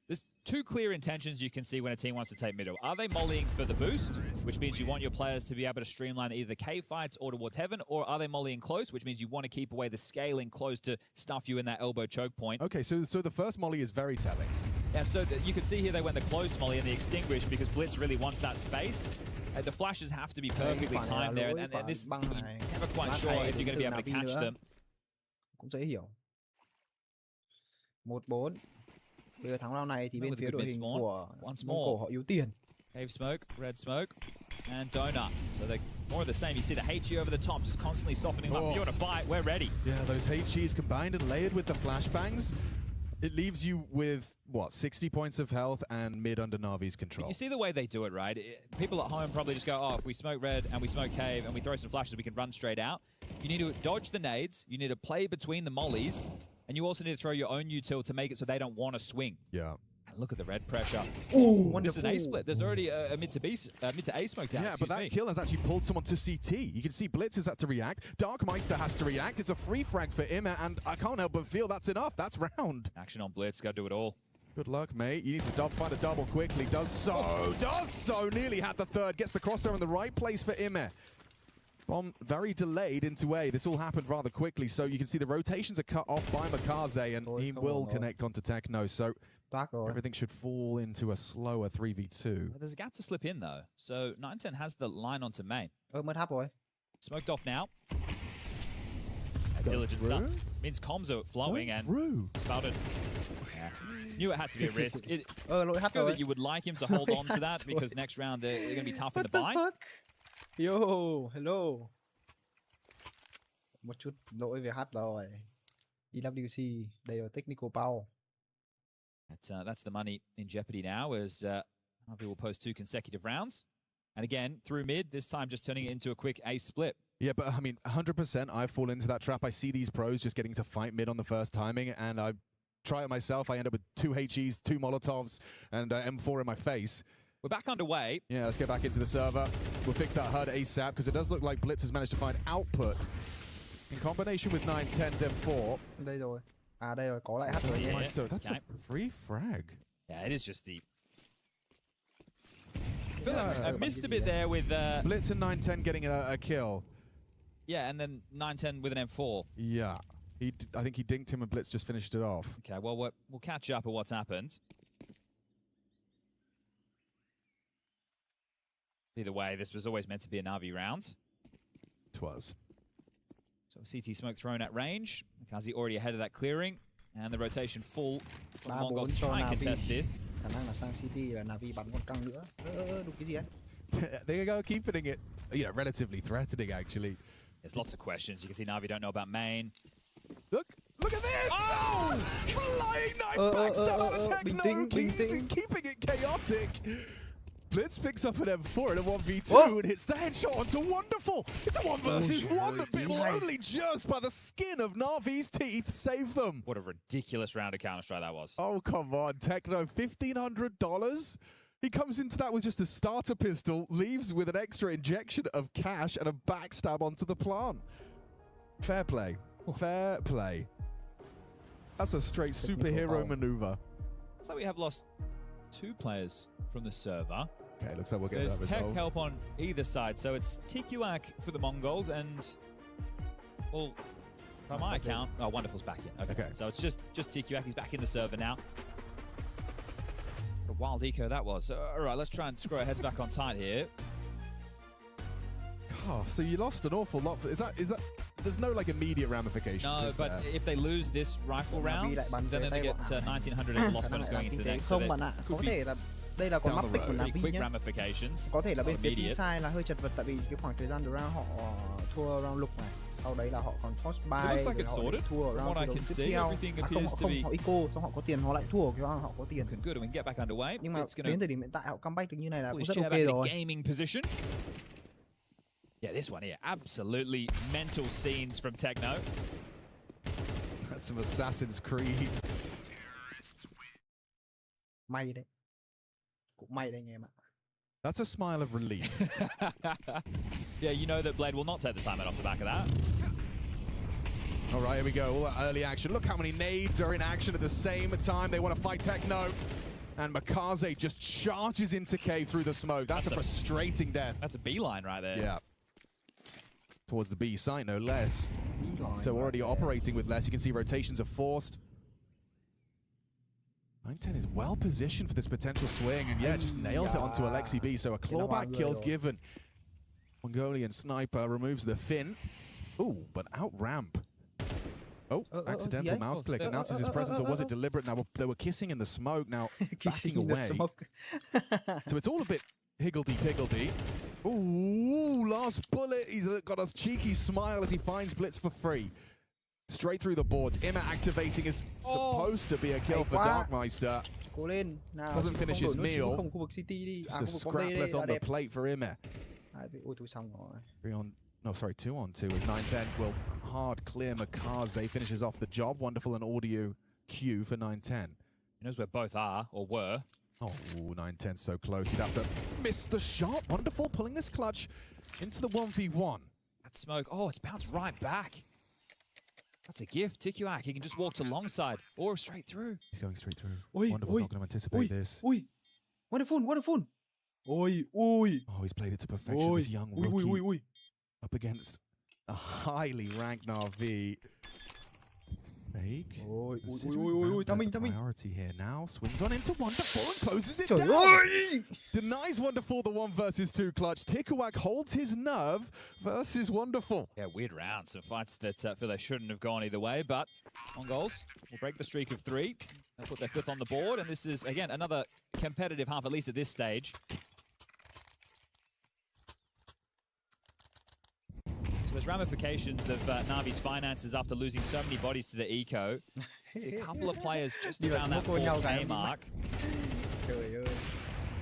There's two clear intentions you can see when a team wants to take middle. Are they mollying for the boost, which means you want your players to be able to streamline either the cave fights or towards heaven, or are they mollying close, which means you want to keep away the scaling close to stuff you in that elbow choke point? Okay, so the first molly is very telling. Yeah, so you can see here they went the close molly and the extinguish because Blitz really wants that space. The flashes have to be perfectly timed there, and this, you're never quite sure if you're going to be able to catch them. Cũng dễ hiểu. 1-4. Bây giờ thắng round này thì bên phía đội hình của Mông Cổ họ yếu tiền. Cave smoke, red smoke, and donut. So they're more of the same. You see the HE over the top just constantly softening up. You want to fight, we're ready. Yeah, those HEs combined and layered with the flashbangs, it leaves you with, what, 60 points of health and mid under Navi's control. You see the way they do it, right? People at home probably just go, oh, if we smoke red and we smoke cave and we throw some flashes, we can run straight out. You need to dodge the nades. You need to play between the mollies. And you also need to throw your own util to make it so they don't want to swing. Yeah. And look at the red pressure. Ooh, this is an A split. There's already a mid to A smoke down. Yeah, but that kill has actually pulled someone to CT. You can see Blitz has had to react. Darkmeister has to react. It's a free frag for Ima, and I can't help but feel that's enough. That's round. Action on Blitz. Got to do it all. Good luck, mate. You need to find a double quickly. Does so. Nearly had the third. Gets the crosser in the right place for Ima. Bomb very delayed into A. This all happened rather quickly, so you can see the rotations are cut off by Mikaze, and he will connect onto Techno, so everything should fall into a slower 3v2. Well, there's a gap to slip in, though, so 910 has the line onto main. Mất hấp rồi. Smoked off now. Diligent stuff. Means comms are flowing and spouted. Yeah. Knew it had to be a risk. I feel that you would like him to hold on to that, because next round they're going to be tough in the buy. Yo, hello. Một chút lỗi về hát rồi. EWC, they are technical power. That's the money in jeopardy now, as NAVI will post 2 consecutive rounds. And again, through mid, this time just turning it into a quick ace split. Yeah, but I mean, 100% I fall into that trap. I see these pros just getting to fight mid on the first timing, and I try it myself. I end up with 2 HEs, 2 Molotovs, and M4 in my face. We're back underway. Yeah, let's get back into the server. We'll fix that HUD ASAP, because it does look like Blitz has managed to find output in combination with 910's M4. Đây rồi. À đây rồi, có lại H rồi. Yeah. That's a free frag. Yeah, it is just the... I missed a bit there with... Blitz and 910 getting a kill. Yeah, and then 910 with an M4. Yeah. I think he dinked him and Blitz just finished it off. Okay, well, we'll catch up on what's happened. Either way, this was always meant to be a NAVI round. It was. So CT smoke thrown at range. Makazi already ahead of that clearing. And the rotation full. The Mongols try and contest this. Khả năng là sang CT là NAVI bắn con căng nữa. Đúng cái gì ấy? There you go, keeping it, relatively threatening, actually. There's lots of questions. You can see NAVI don't know about main. Look at this! Oh! Flying knife backstab out of Techno, keeping it chaotic. Blitz picks up an M4 and a 1v2 and hits the headshot onto Wonderful. It's a 1 versus 1 that will only just by the skin of Navi's teeth save them. What a ridiculous round of Counter-Strike that was. Oh, come on, Techno, $1,500? He comes into that with just a starter pistol, leaves with an extra injection of cash and a backstab onto the plant. Fair play. Fair play. That's a straight superhero maneuver. So we have lost 2 players from the server. Okay, looks like we'll get There's that tech resolved. help on either side, so it's TQAC for the Mongols and, well, by my account, oh, Wonderful's back in. Okay. So it's just TQAC. He's back in the server now. What a wild eco that was. All right, let's try and screw our heads back on tight here. Oh, so you lost an awful lot. Is that? There's no like immediate ramifications. No, but if they lose this rifle round, then they get 1900 as a loss bonus going into the next. Không bạn ạ, có thể là đây là con map pick của NAVI nhé. Có thể là bên phía T-side là hơi chật vật tại vì cái khoảng thời gian đầu round họ thua round lục này, sau đấy là họ còn force buy, rồi họ thua ở round tiếp theo. Không, họ eco, xong họ có tiền họ lại thua ở cái round họ có tiền. Nhưng mà đến thời điểm hiện tại họ comeback được như này là cũng rất ok rồi. Yeah, this one here, absolutely mental scenes from Techno. That's some Assassin's Creed. May đấy. Cũng may đấy anh em ạ. That's a smile of relief. Yeah, you know that Blade will not take the time out off the back of that. All right, here we go. All that early action. Look how many nades are in action at the same time. They want to fight Techno. And Makaze just charges into K through the smoke. That's a frustrating death. That's a beeline right there. Yeah. Towards the B site, no less. So already operating with less. You can see rotations are forced. 910 is well positioned for this potential swing, and yeah, just nails it onto Alexi B. So a clawback kill given. Mongolian sniper removes the fin. Ooh, but out ramp. Oh, accidental mouse click announces his presence, or was it deliberate? Now they were kissing in the smoke, now backing away. So it's all a bit higgledy-piggledy. Ooh, last bullet. He's got a cheeky smile as he finds Blitz for free. Straight through the boards. Imma activating is supposed to be a kill for Darkmeister. Doesn't finish his meal. Just a scrap left on the plate for Imma. 2 on 2 with 910 will hard clear Makaze, finishes off the job. Wonderful and audio cue for 910. He knows where both are, or were. Oh, 910 so close. He'd have to miss the shot. Wonderful pulling this clutch into the 1v1. That smoke, oh, it's bounced right back. That's a gift. TQAC, he can just walk alongside or straight through. He's going straight through. Wonderful's not going to anticipate this. What a phone. Oh, he's played it to perfection, this young rookie. Up against a highly ranked NAVI. Fake. Priority here now. Swings on into Wonderful and closes it down. Denies Wonderful the 1 versus 2 clutch. TQAC holds his nerve versus Wonderful. Yeah, weird round. Some fights that feel they shouldn't have gone either way, but Mongols will break the streak of 3. They'll put their 5th on the board, and this is, again, another competitive half, at least at this stage. So there's ramifications of Navi's finances after losing so many bodies to the eco. See a couple of players just around that 4K mark.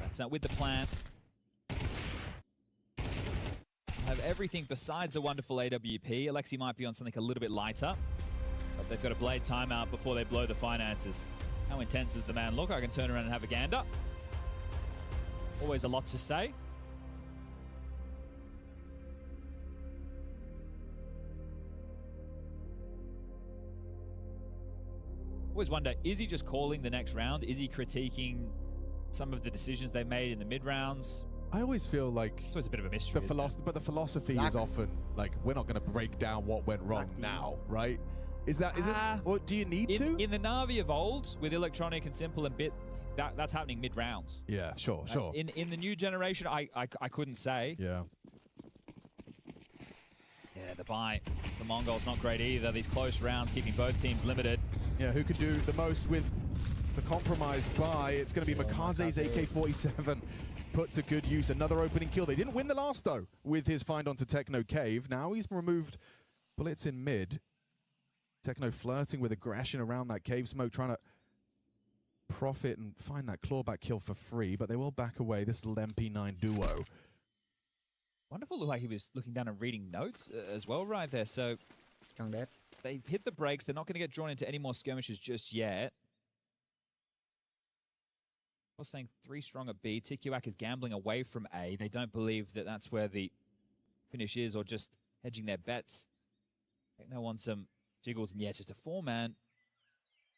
That's with the plant. Have everything besides a wonderful AWP. Alexi might be on something a little bit lighter, but they've got a blade timeout before they blow the finances. How intense does the man look? I can turn around and have a gander. Always a lot to say. Always wonder, is he just calling the next round? Is he critiquing some of the decisions they made in the mid-rounds? I always feel like it's always a bit of a mystery. But the philosophy is often like, we're not going to break down what went wrong now, right? Is it? Or do you need to? In the Navi of old, with Electronic and Simple and Bit, that's happening mid-round. Yeah, sure. In the new generation, I couldn't say. Yeah. Yeah, the buy. The Mongols not great either. These close rounds keeping both teams limited. Yeah, who can do the most with the compromised buy? It's going to be Makaze's AK-47 put to good use. Another opening kill. They didn't win the last, though, with his find onto Techno Cave. Now he's removed bullets in mid. Techno flirting with aggression around that cave smoke, trying to profit and find that clawback kill for free, but they will back away. This little MP9 duo. Wonderful, looked like he was looking down and reading notes as well right there. So they've hit the brakes. They're not going to get drawn into any more skirmishes just yet. I was saying 3 strong at B. TQAC is gambling away from A. They don't believe that that's where the finish is, or just hedging their bets. Techno wants some jiggles, and yeah, it's just a 4-man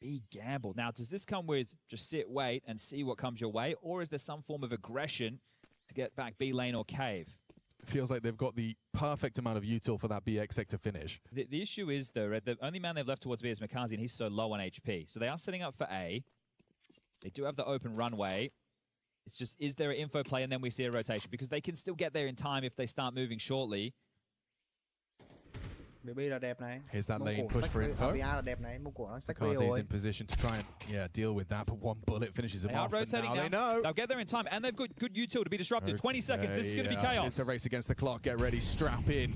B gamble. Now, does this come with just sit, wait, and see what comes your way, or is there some form of aggression to get back B lane or cave? Feels like they've got the perfect amount of util for that BX sector finish. The issue is, though, Red, the only man they've left towards B is Makazi, and he's so low on HP. So they are setting up for A. They do have the open runway. It's just, is there an info play, and then we see a rotation? Because they can still get there in time if they start moving shortly. Here's that lane push for info. Makaze's in position to try and deal with that, but one bullet finishes him off. They are rotating now. They know. They'll get there in time, and they've got good util to be disrupted. Okay, 20 seconds. This is going to be chaos. It's a race against the clock. Get ready. Strap in.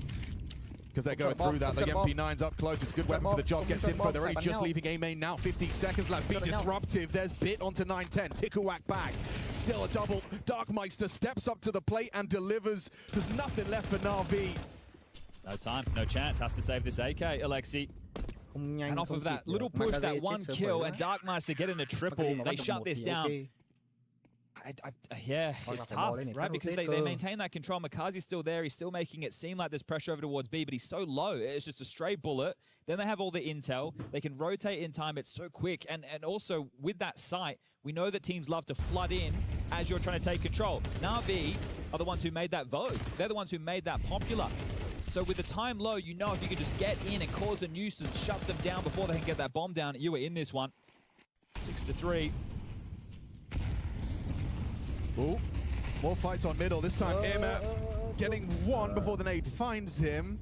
Because they're going through that. The MP9's up close. It's a good weapon for the job. Gets info. They're only just leaving A main now. 15 seconds left. Be disruptive. There's Bit onto 9-10. Tikuak back. Still a double. Darkmeister steps up to the plate and delivers. There's nothing left for NAVI. No time, no chance. Has to save this AK, Alexi. And off of that little push, that one kill, and Darkmeister getting a triple. They shut this down. Yeah, it's tough, right? Because they maintain that control. Makazi's still there. He's still making it seem like there's pressure over towards B, but he's so low. It's just a stray bullet. Then they have all the intel. They can rotate in time. It's so quick. And also, with that sight, we know that teams love to flood in as you're trying to take control. NAVI are the ones who made that vogue. They're the ones who made that popular. So with the time low, you know if you can just get in and cause a nuisance, shut them down before they can get that bomb down, you were in this one. 6-3. Ooh, more fights on middle. This time, Emma getting one before the nade finds him.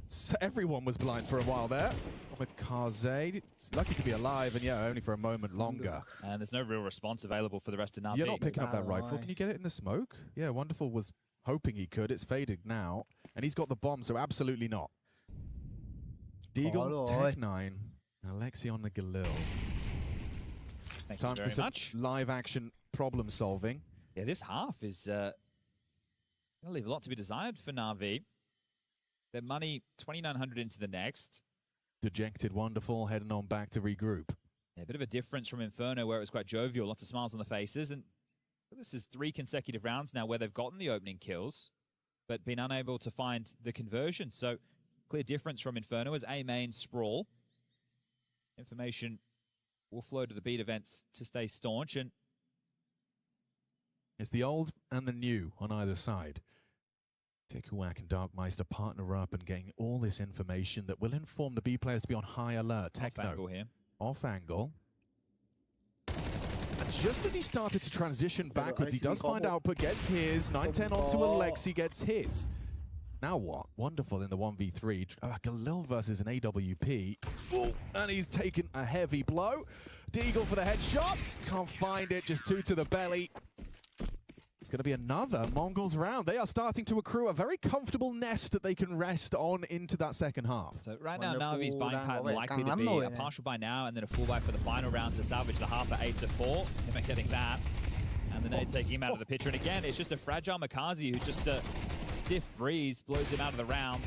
So everyone was blind for a while there. Makaze, lucky to be alive, and yeah, only for a moment longer. And there's no real response available for the rest of NAVI. You're not picking up that rifle. Can you get it in the smoke? Yeah, Wonderful was hoping he could. It's faded now. And he's got the bomb, so absolutely not. Deagle, Tech9, and Alexi on the Galil. It's time for some live action problem solving. Yeah, this half is going to leave a lot to be desired for NAVI. Their money, 2,900 into the next. Dejected, Wonderful, heading on back to regroup. Yeah, a bit of a difference from Inferno, where it was quite jovial, lots of smiles on the faces. And this is 3 consecutive rounds now where they've gotten the opening kills, but been unable to find the conversion. So clear difference from Inferno as A main sprawl. Information will flow to the beat events to stay staunch. And it's the old and the new on either side. Tikuak and Darkmeister partner up and getting all this information that will inform the B players to be on high alert. Techno. Off angle here. Off angle. And just as he started to transition backwards, he does find output, gets his. 9-10 onto Alexi, gets his. Now what? Wonderful in the 1v3. Galil versus an AWP. Ooh, and he's taken a heavy blow. Deagle for the headshot. Can't find it, just 2 to the belly. going to be another Mongols round. They are starting to accrue a very comfortable nest that they can rest on into that second half. So right now, Navi's buying pattern likely to be a partial buy now and then a full buy for the final round to salvage the half at 8-4. Him getting that. And the nade taking him out of the picture. And again, it's just a fragile Makazi who just a stiff breeze blows him out of the round.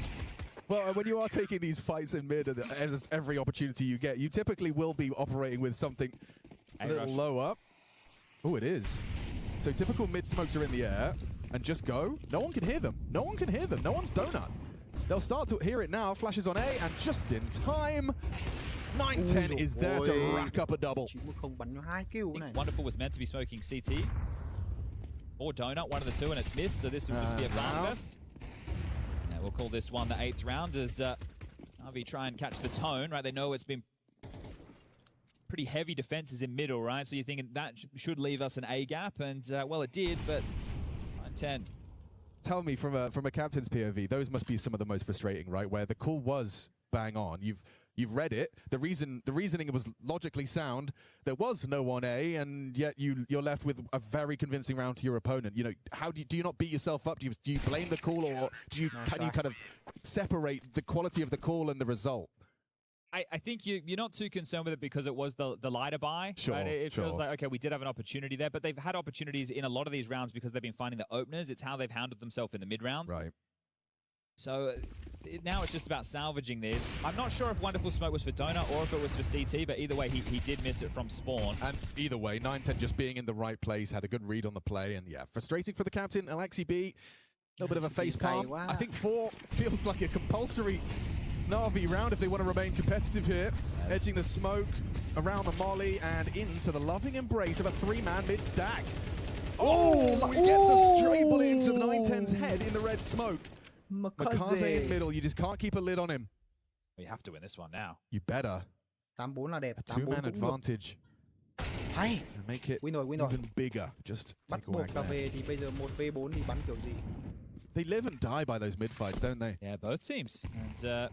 Well, when you are taking these fights in mid, as every opportunity you get, you typically will be operating with something a little low up. Oh, it is. So typical mid smokes are in the air and just go. No one can hear them. No one can hear them. No one's donut. They'll start to hear it now. Flashes on A and just in time. 9-10 is there to rack up a double. Wonderful was meant to be smoking CT or donut, one of the two, and it's missed. So this will just be a barn fest. And we'll call this one the 8th round as NAVI try and catch the tone. Right, they know it's been pretty heavy defenses in middle, right? So you're thinking that should leave us an A gap, and well, it did, but 9-10. Tell me, from a captain's POV, those must be some of the most frustrating, right? Where the call was bang on. You've read it. The reasoning was logically sound. There was no 1A, and yet you're left with a very convincing round to your opponent. You know, how do you not beat yourself up? Do you blame the call, or can you kind of separate the quality of the call and the result? I think you're not too concerned with it because it was the lighter buy. Sure, right? It feels like, okay, we did have an opportunity there, but they've had opportunities in a lot of these rounds because they've been finding the openers. It's how they've handled themselves in the mid-round. Right. So now it's just about salvaging this. I'm not sure if Wonderful Smoke was for Donut or if it was for CT, but either way, he did miss it from spawn. And either way, 9-10 just being in the right place, had a good read on the play, and yeah, frustrating for the captain, Alexi B. A little bit of a face palm. I think 4 feels like a compulsory NAVI round if they want to remain competitive here. Yes. Edging the smoke around the molly and into the loving embrace of a 3-man mid-stack. Oh, he gets a stray bullet into the 9-10's head in the red smoke. Makaze in middle, you just can't keep a lid on him. You have to win this one now. You better. A 2-man advantage. And make it even bigger. Just take a whack there. They live and die by those mid-fights, don't they? Yeah, both teams. And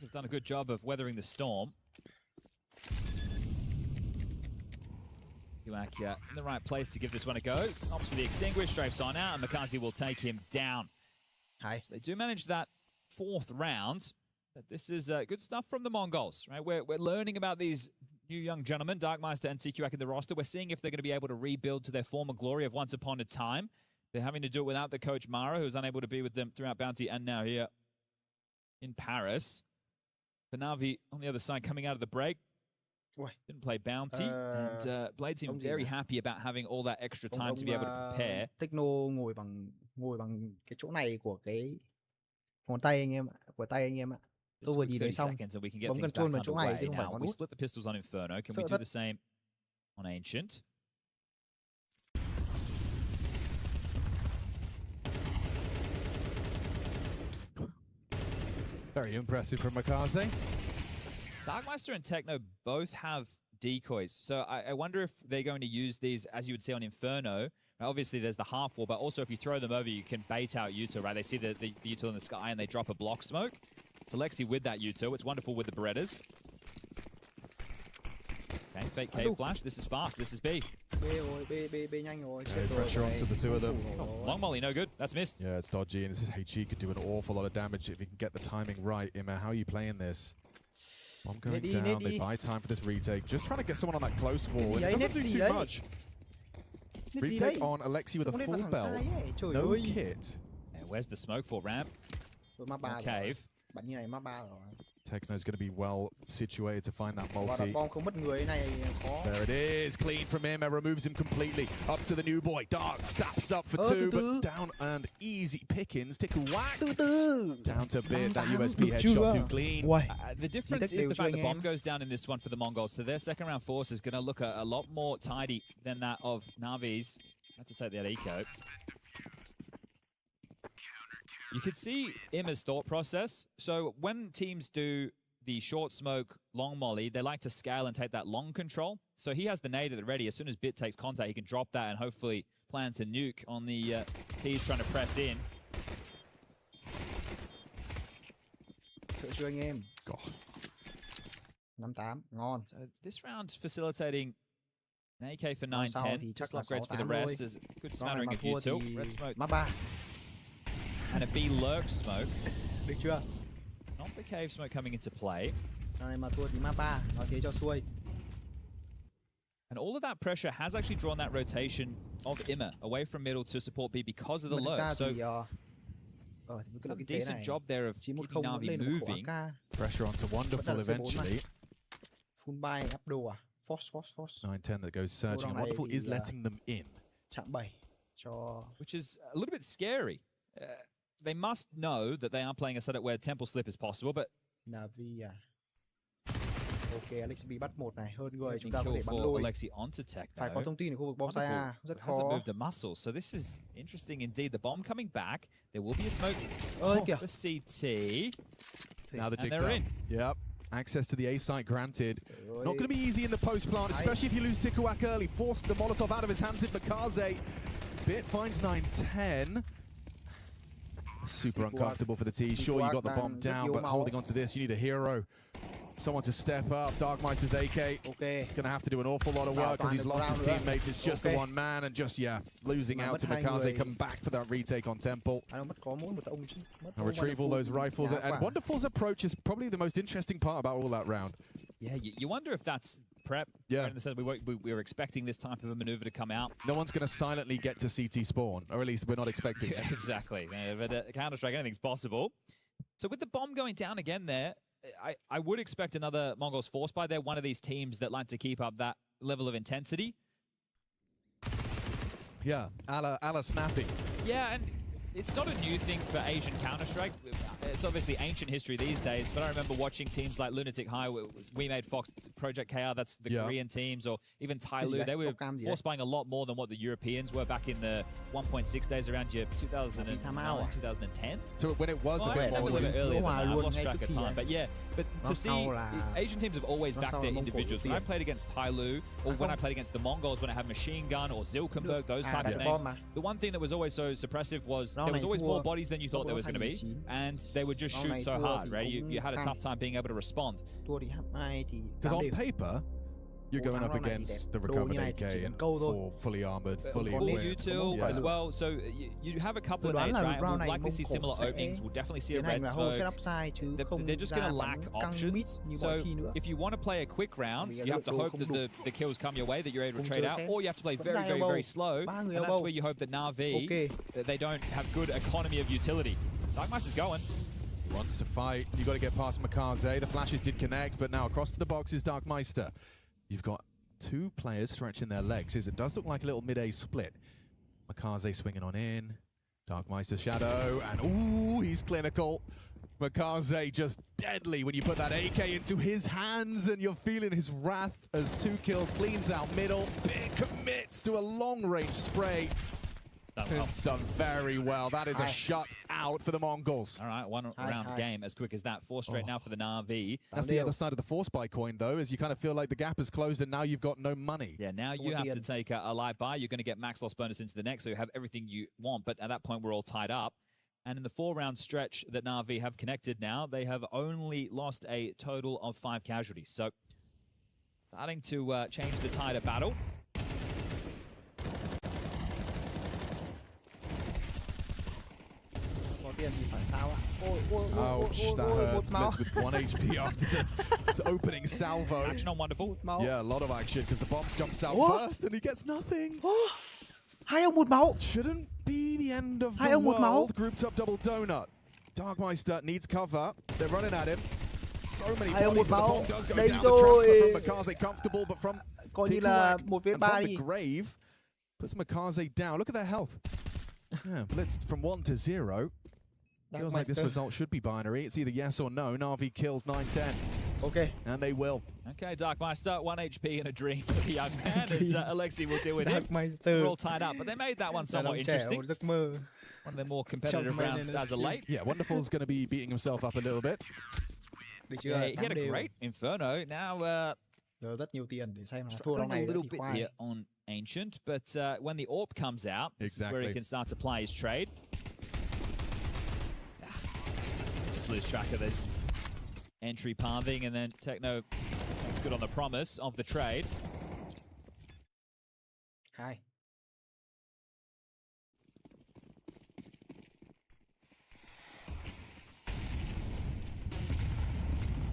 have done a good job of weathering the storm. Yuakia in the right place to give this one a go. Opts for the extinguish, strafes on out, and Makazi will take him down. So they do manage that 4th round, but this is good stuff from the Mongols, right? We're learning about these new young gentlemen, Darkmeister and TQAC in the roster. We're seeing if they're going to be able to rebuild to their former glory of once upon a time. They're having to do it without the coach Mara, who's unable to be with them throughout Bounty and now here in Paris. For NAVI on the other side coming out of the break. Didn't play Bounty, and Blade seemed very happy about having all that extra time to be able to prepare. Techno ngồi bằng cái chỗ này của cái ngón tay anh em, của tay anh em ạ. Tôi vừa nhìn thấy xong. And we can get things back underway. Now, we split the pistols on Inferno. Can we do the same on Ancient? Very impressive from Makaze. Darkmeister and Techno both have decoys, so I wonder if they're going to use these, as you would see on Inferno. Obviously, there's the half wall, but also if you throw them over, you can bait out Util, right? They see the Util in the sky, and they drop a block smoke. So Lexi with that Util. It's wonderful with the Berettas. Okay, fake K flash. This is fast. This is B. Pressure onto the two of them. Long molly, no good. That's missed. Yeah, it's dodgy, and this is HE could do an awful lot of damage if he can get the timing right. Ima, how are you playing this? Bomb going down, they buy time for this retake. Just trying to get someone on that close wall. It doesn't do too much. Retake on Alexi with a full belt. No kit. And where's the smoke for ramp? Cave. Techno's going to be well situated to find that multi. There it is, clean from him, and removes him completely. Up to the new boy, Dark snaps up for 2, but down and easy pickings. Tickle whack. Down to bit, that USB headshot too clean. The difference is the fact the bomb goes down in this one for the Mongols, so their second round force is going to look a lot more tidy than that of Navi's. Had to take that eco. You could see Ima's thought process. So when teams do the short smoke, long molly, they like to scale and take that long control. So he has the nade at the ready. As soon as Bit takes contact, he can drop that and hopefully plan to nuke on the T's trying to press in. Cho anh em. 5-8, ngon. So this round facilitating An AK for 9-10. Just upgrades for the rest. There's a good smattering of util. Red smoke. And a B lurk smoke. Được chưa? Not the cave smoke coming into play. Now này mà thua thì map 3, nói thế cho xuôi. And all of that pressure has actually drawn that rotation of Imma away from middle to support B because of the lurk. So a decent job there of keeping NAVI moving. Pressure onto Wonderful eventually. Full buy up đồ à? Force. 9-10 that goes searching, and Wonderful is letting them in. Chạm 7 cho... Which is a little bit scary. They must know that they are playing a setup where temple slip is possible, but... NAVI à? Ok, Alexi bị bắt một này, hơn người chúng ta có thể bắn đôi. Alexi onto tech, phải có thông tin ở khu vực bom A, rất khó. Hasn't moved a muscle, so this is interesting indeed. The bomb coming back, there will be a smoke for CT. Now the jig's up. Yep, access to the A site granted. Not going to be easy in the post plant, especially if you lose Tikuak early. Forced the Molotov out of his hands in Makaze. Bit finds 9-10. Super uncomfortable for the T. Sure, you got the bomb down, but holding on to this, you need a hero. Someone to step up. Darkmeister's AK gonna have to do an awful lot of work because he's lost his teammates. It's just the one man, and just losing out to Makaze. Come back for that retake on Temple. And retrieve all those rifles. And Wonderful's approach is probably the most interesting part about all that round. Yeah, you wonder if that's prep. Yeah. In the sense we were expecting this type of a maneuver to come out. No one's going to silently get to CT spawn, or at least we're not expecting it. Exactly. But Counter-Strike, anything's possible. So with the bomb going down again there, I would expect another Mongols force buy. They're one of these teams that like to keep up that level of intensity. Yeah, a la Snappy. Yeah, and it's not a new thing for Asian Counter-Strike. It's obviously ancient history these days, but I remember watching teams like Lunatic High, We Made Fox, Project KR, that's the Korean teams, or even Tyloo. They were force buying a lot more than what the Europeans were back in the 1.6 days around your 2009, 2010s. So when it was a bit more earlier than that. I've lost track of time. But yeah, but to see, Asian teams have always backed their individuals. When I played against Tyloo, or when I played against the Mongols, when I had Machine Gun, or Zilkenberg, those type of names, the one thing that was always so suppressive was there was always more bodies than you thought there was going to be, and they would just shoot so hard, right? You had a tough time being able to respond. Because on paper, you're going up against the recovered AK and four fully armored, fully equipped. Util as well, so you have a couple of nades, right? And we'll likely see similar openings. We'll definitely see a red smoke. They're just going to lack options. So if you want to play a quick round, you have to hope that the kills come your way, that you're able to trade out, or you have to play very, very slow, and that's where you hope that NAVI, they don't have good economy of utility. Darkmeister's going. He wants to fight. You got to get past Makaze. The flashes did connect, but now across to the box is Darkmeister. You've got two players stretching their legs. It does look like a little mid-A split. Makaze swinging on in. Darkmeister shadow, and ooh, he's clinical. Makaze just deadly when you put that AK into his hands, and you're feeling his wrath as 2 kills, cleans out middle. Big commits to a long-range spray. It's done very well. That is a shutout for the Mongols. All right, one round game as quick as that. 4 straight now for the NAVI. That's the other side of the force buy coin, though, is you kind of feel like the gap is closed and now you've got no money. Yeah, now you have to take a live buy. You're going to get max loss bonus into the next, so you have everything you want. But at that point, we're all tied up. And in the 4-round stretch that NAVI have connected now, they have only lost a total of 5 casualties. So starting to change the tide of battle. Ouch, that hurts. Blitz with 1 HP after the opening salvo. Action on Wonderful. Yeah, a lot of action because the bomb jumps out first and he gets nothing. 2 ông 1 máu. Shouldn't be the end of the world. Grouped up double donut. Darkmeister needs cover. They're running at him. So many bodies, but the bomb does go down. The transfer from Makaze comfortable, but from Tikuak and from the grave puts Makaze down. Look at their health. Yeah, blitzed from 1 to 0. Feels like this result should be binary. It's either yes or no. NAVI kills 9-10. Okay. And they will. Okay, Darkmeister, 1 HP and a dream for the young man, as Alexi will deal with him. We're all tied up, but they made that one somewhat interesting. One of their more competitive rounds as of late. Yeah, Wonderful's going to be beating himself up a little bit. Yeah, he had a great Inferno. Now, struggling a little bit here on Ancient, but when the AWP comes out, this is where he can start to play his trade. Just lose track of the entry pathing, and then Techno is good on the promise of the trade. 2.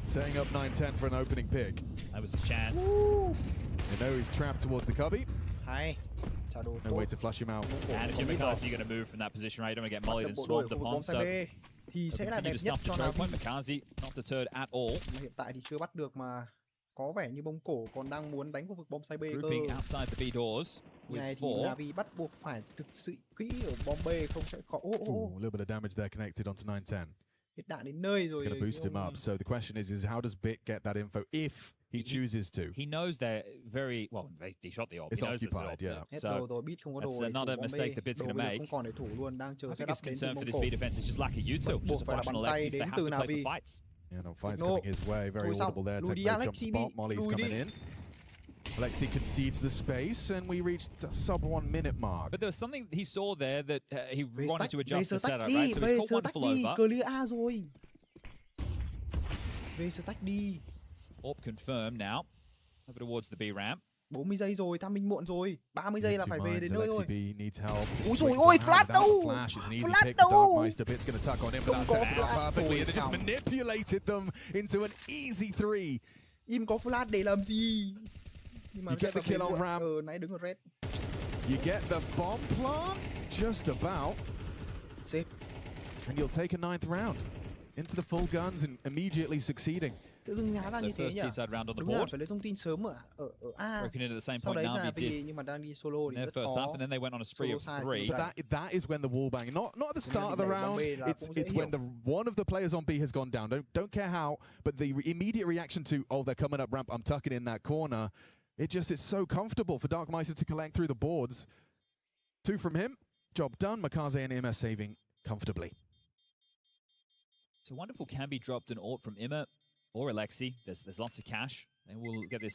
Setting up 9-10 for an opening pick. That was his chance. You know he's trapped towards the cubby. 2. No way to flush him out. And if you're McCarthy, you're going to move from that position, right? You don't want to get mollied and swarmed upon. So thì sẽ là đẹp to nhất stuff the cho choke NAVI. point. McCarthy not deterred at all. Hiện tại thì chưa bắt được mà có vẻ như bông cổ còn đang muốn đánh khu vực bom side B cơ. Grouping outside the B doors Như này with thì 4. NAVI bắt buộc phải thực sự kỹ ở bom B, không sẽ khó. Ooh, a little bit of damage there connected onto 9-10. Hết đạn đến nơi rồi. Gonna boost him up. So the question is how does Bit get that info if he chooses to? He knows they're very well. They shot the orb. It's He knows occupied, yeah. Hết So đồ rồi, Beat không có đồ that's để not thủ a bom mistake B. that Bit's Đồ gonna bây giờ make. không còn để thủ luôn, đang chờ My setup biggest đến concern từ for bom this cổ. B defense is just lack of util. Just a phải là flash on bàn tay Alexis. They đến have từ to play NAVI. for fights. Yeah, no, fight's No. coming his way. Very Thôi xong, audible there. lùi Taking đi a jump Alexi spot. đi, Molly's lùi coming đi. in. Alexi concedes the space, and we reached the sub 1 minute mark. But there was something he saw there that he Về wanted to adjust the stack setup, đi, right? So về he's caught one stack full đi, over. clear A rồi. Về stack đi. Orb confirmed now. Over towards the B ramp. 40 giây rồi, timing muộn rồi. 30 giây là phải về đến nơi rồi. Alexi B needs help. Ôi trời ơi, flash đâu. Flash is an easy Flash pick for đâu. Darkmeister. Bit's going to tuck on him, but Không that's có set it up flash. perfectly. Ôi And they just xong. manipulated them into an easy 3. Im có flash để làm gì? Nhưng mà You get the kill on ramp. nãy đứng ở red. You get the bomb plant, just about. Safe. And you'll take a 9th round into the full guns and immediately succeeding. Tự dưng nhá ra So như thế first nhỉ? T-side round on the Đúng là board. phải lấy thông tin sớm ở A. Broken into the same Sau point đấy now. là He did vì nhưng mà đang đi solo thì in their rất first half, khó. and then they went on a spree of Solo side 3. But that is when the wall bang, not at the start of the round. It's when one of the players on B has gone down. Don't care how, but the immediate reaction to they're coming up ramp. I'm tucking in that corner. It's so comfortable for Darkmeister to collect through the boards. 2 from him. Job done. Makaze and Ima saving comfortably. So wonderful can be dropped an AWP from Ima or Alexi. There's lots of cash. And we'll get this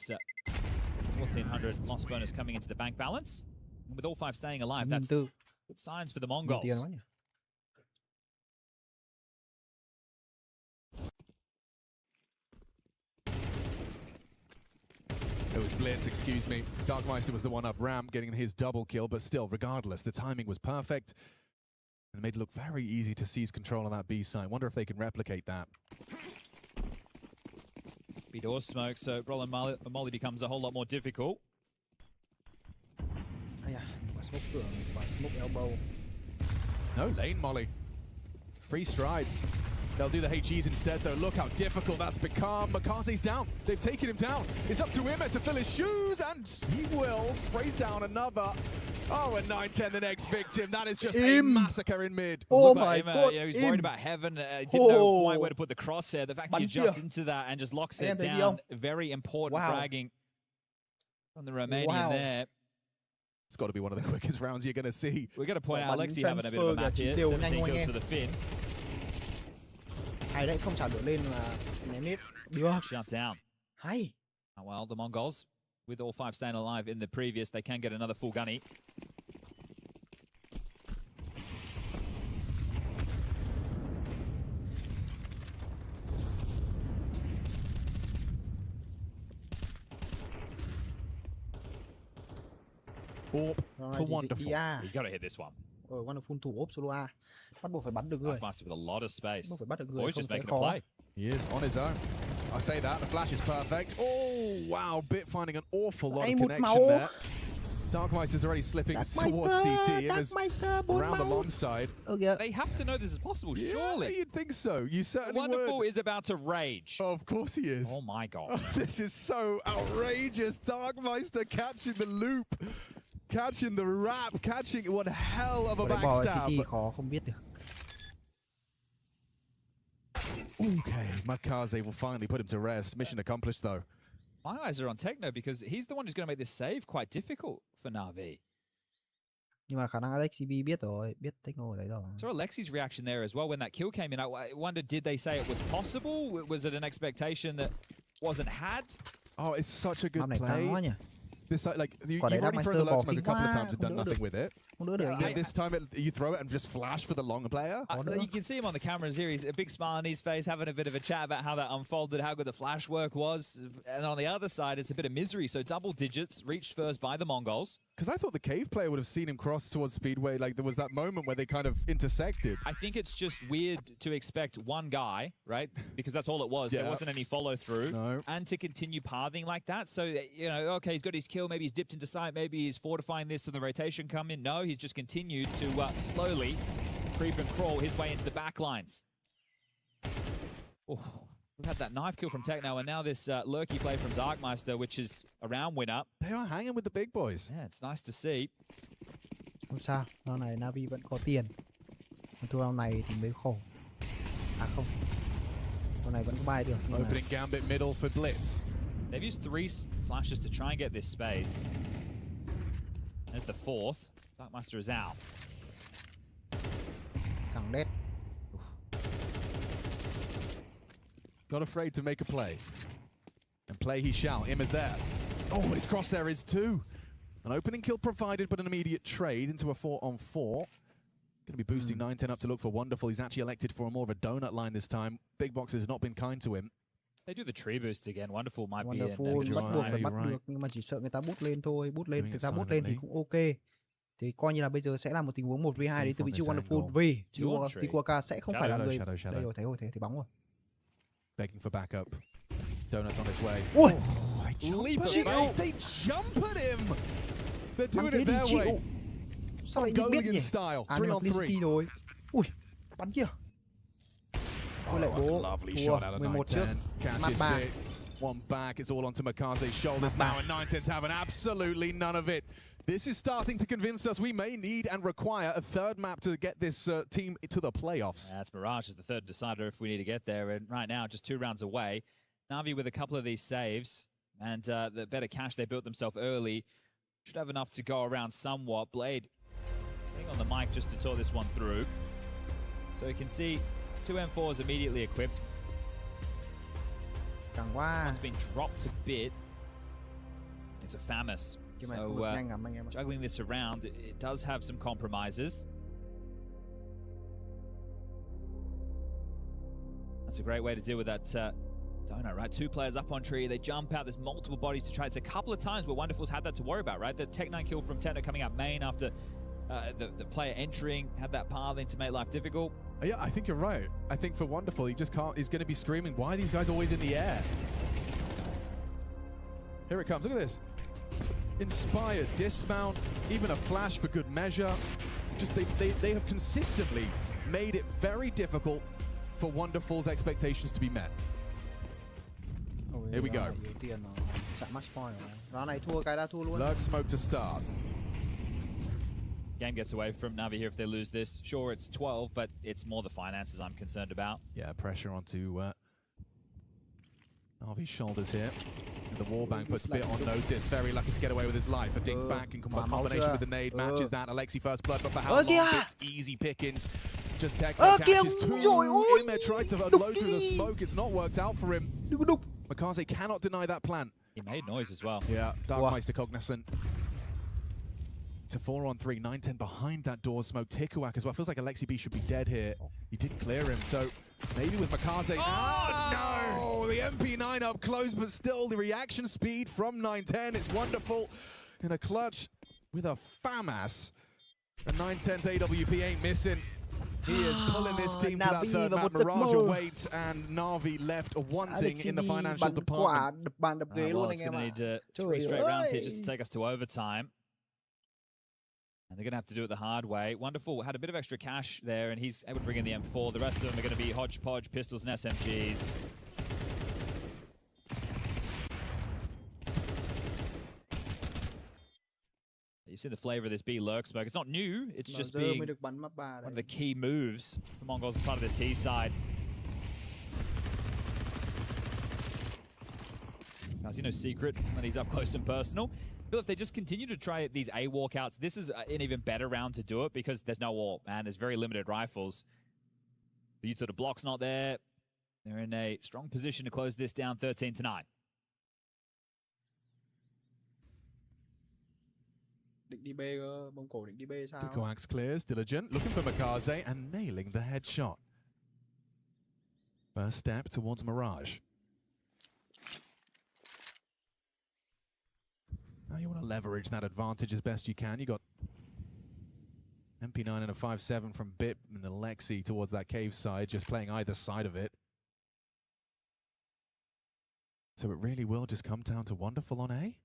1,400 loss bonus coming into the bank balance. And with all 5 staying alive, that's good signs for the Mongols. It was Blitz, excuse me. Darkmeister was the one up ramp, getting his double kill, but still, regardless, the timing was perfect. And made it look very easy to seize control on that B side. Wonder if they can replicate that. B door smoke, so Brolin Molly becomes a whole lot more difficult. Smoke elbow. No lane molly. 3 strides. They'll do the HEs instead, though. Look how difficult that's become. Makaze's down. They've taken him down. It's up to him to fill his shoes, and he will. Sprays down another. Oh, and 9-10 the next victim. That is just a massacre in mid. Oh my god. Yeah, he's worried about heaven. Didn't know quite where to put the crosshair. The fact he adjusts into that and just locks it down. Very important fragging from the Romanian there. It's got to be one of the quickest rounds you're going to see. We're going to point out Alexi having a bit of a map here. 17 kills for the Finn. Hay đấy, không trả lửa lên là ném nít. Được. Shut down. Hay. Well, the Mongols, with all 5 staying alive in the previous, they can get another full gunny. Orb for Wonderful. He's got to hit this one. Wonderful thủ ốp solo A. Bắt buộc phải bắn được người. Master with a lot of space. Bắt buộc phải bắt được người, Boy's không just sẽ making a khó. play. He is on his own. I say that, the flash is perfect. Oh, wow, Bit finding an awful lot of connection there. Darkmeister's already slipping towards CT. Around the long side. They have to know this is possible, surely. Yeah, you'd think so. You certainly Wonderful would. is about to rage. Of course he is. Oh my god. This is so outrageous. Darkmeister catching the loop. Catching the wrap. Catching one hell of a backstab. Khó không biết được. Okay, Makaze will finally put him to rest. Mission accomplished, though. My eyes are on Techno because he's the one who's going to make this save quite difficult for Navi. Nhưng mà khả năng Alexi B biết rồi, biết Techno ở đấy rồi. So Alexi's reaction there as well when that kill came in. I wondered, did they say it was possible? Was it an expectation that wasn't had? Oh, it's such a good Này play. căng quá nhỉ. This like you've already thrown the load smoke a couple of times and done nothing with it. Không đỡ được anh em. This time you throw it and just flash for the long player. You can see him on the cameras here. He's a big smile on his face, having a bit of a chat about how that unfolded, how good the flash work was. And on the other side, it's a bit of misery. So double digits reached first by the Mongols. Because I thought the cave player would have seen him cross towards Speedway. Like there was that moment where they kind of intersected. I think it's just weird to expect one guy, right? Because that's all it was. There wasn't any follow through. No. And to continue pathing like that. So, you know, okay, he's got his kill. Maybe he's dipped into sight. Maybe he's fortifying this so the rotation come in. No, he's just continued to slowly creep and crawl his way into the back lines. Oh, we've had that knife kill from Techno, and now this lurky play from Darkmeister, which is a round winner. They are hanging with the big boys. Yeah, it's nice to see. Không sao, round này Navi vẫn có tiền. Thua round này thì mới khổ. À không, round này vẫn có buy được. Opening gambit middle for Blitz. They've used 3 flashes to try and get this space. There's the 4th. Darkmeister is out. Cẳng đét. Not afraid to make a play. And play he shall. Im is there. Oh, his crosshair is too. An opening kill provided, but an immediate trade into a 4-on-4. Going to be boosting 9-10 up to look for Wonderful. He's actually elected for more of a donut line this time. Big Box has not been kind to him. They do the tree boost again. Wonderful might be Wonderful bắt buộc phải bắt được, nhưng mà chỉ sợ người ta bút lên thôi. Bút lên, người ta bút lên thì cũng ok. Thì coi như là bây giờ sẽ là một tình huống 1v2 đến từ vị trí Wonderful vì Tikuaka sẽ không phải là người. Đây rồi, thấy rồi, thấy bóng rồi. Begging for backup. Donuts on his way. Ui! They jump at him! They're doing it their way. Sao lại đi biết nhỉ? À, nhưng mà Felicity rồi. Ui, bắn kìa. Tôi lại bố. Thua, 11 trước. Mắt 3. One back, it's all onto Makaze's shoulders now, and 9-10's having absolutely none of it. This is starting to convince us we may need and require a third map to get this team to the playoffs. That's Mirage as the third decider if we need to get there. And right now, just 2 rounds away. Navi with a couple of these saves and the better cash they built themselves early should have enough to go around somewhat. Blade getting on the mic just to tour this one through. So you can see 2 M4s immediately equipped. One's been dropped a bit. It's a FAMAS. So juggling this around, it does have some compromises. That's a great way to deal with that donut, right? 2 players up on tree, they jump out, there's multiple bodies to try. It's a couple of times where Wonderful's had that to worry about, right? The Tech9 kill from Techno coming out main after the player entering, had that pathing to make life difficult. Yeah, I think you're right. I think for Wonderful, he just can't, he's going to be screaming, why are these guys always in the air? Here it comes, look at this. Inspired, dismount, even a flash for good measure. Just they have consistently made it very difficult for Wonderful's expectations to be met. Here we go. Lurk smoke to start. Game gets away from Navi here if they lose this. Sure, it's 12, but it's more the finances I'm concerned about. Yeah, pressure onto Navi's shoulders here. And the wallbang puts a bit on notice. Very lucky to get away with his life. A dink back in combination with the nade matches that. Alexi first blood, but for how long? It's easy pickings. Just Techno catches 2. Ime tried to unload through the smoke. It's not worked out for him. Makaze cannot deny that plant. He made noise as well. Yeah, Darkmeister cognizant. To 4-on-3, 9-10 behind that door smoke. Tikuak as well. Feels like Alexi B should be dead here. He did clear him, so maybe with Makaze. Oh, no! The MP9 up close, but still the reaction speed from 9-10. It's Wonderful in a clutch with a FAMAS. And 9-10's AWP ain't missing. He is pulling this team to that third map. Mirage awaits, and Navi left wanting in the financial department. Well, it's going to need 3 straight rounds here just to take us to overtime. And they're going to have to do it the hard way. Wonderful had a bit of extra cash there, and he's able to bring in the M4. The rest of them are going to be hodgepodge, pistols and SMGs. You've seen the flavor of this B lurk smoke. It's not new. It's just being one of the key moves for Mongols as part of this T side. Guys, no secret that he's up close and personal. But if they just continue to try these A walkouts, this is an even better round to do it because there's no wall and there's very limited rifles. The use of the block's not there. They're in a strong position to close this down 13-9. định đi B cơ, Mông Cổ định đi B sao? Coax clears, diligent, looking for Makaze and nailing the headshot. First step towards Mirage. Now you want to leverage that advantage as best you can. You got MP9 and a 5-7 from Bit and Alexi towards that cave side, just playing either side of it. So it really will just come down to Wonderful on A?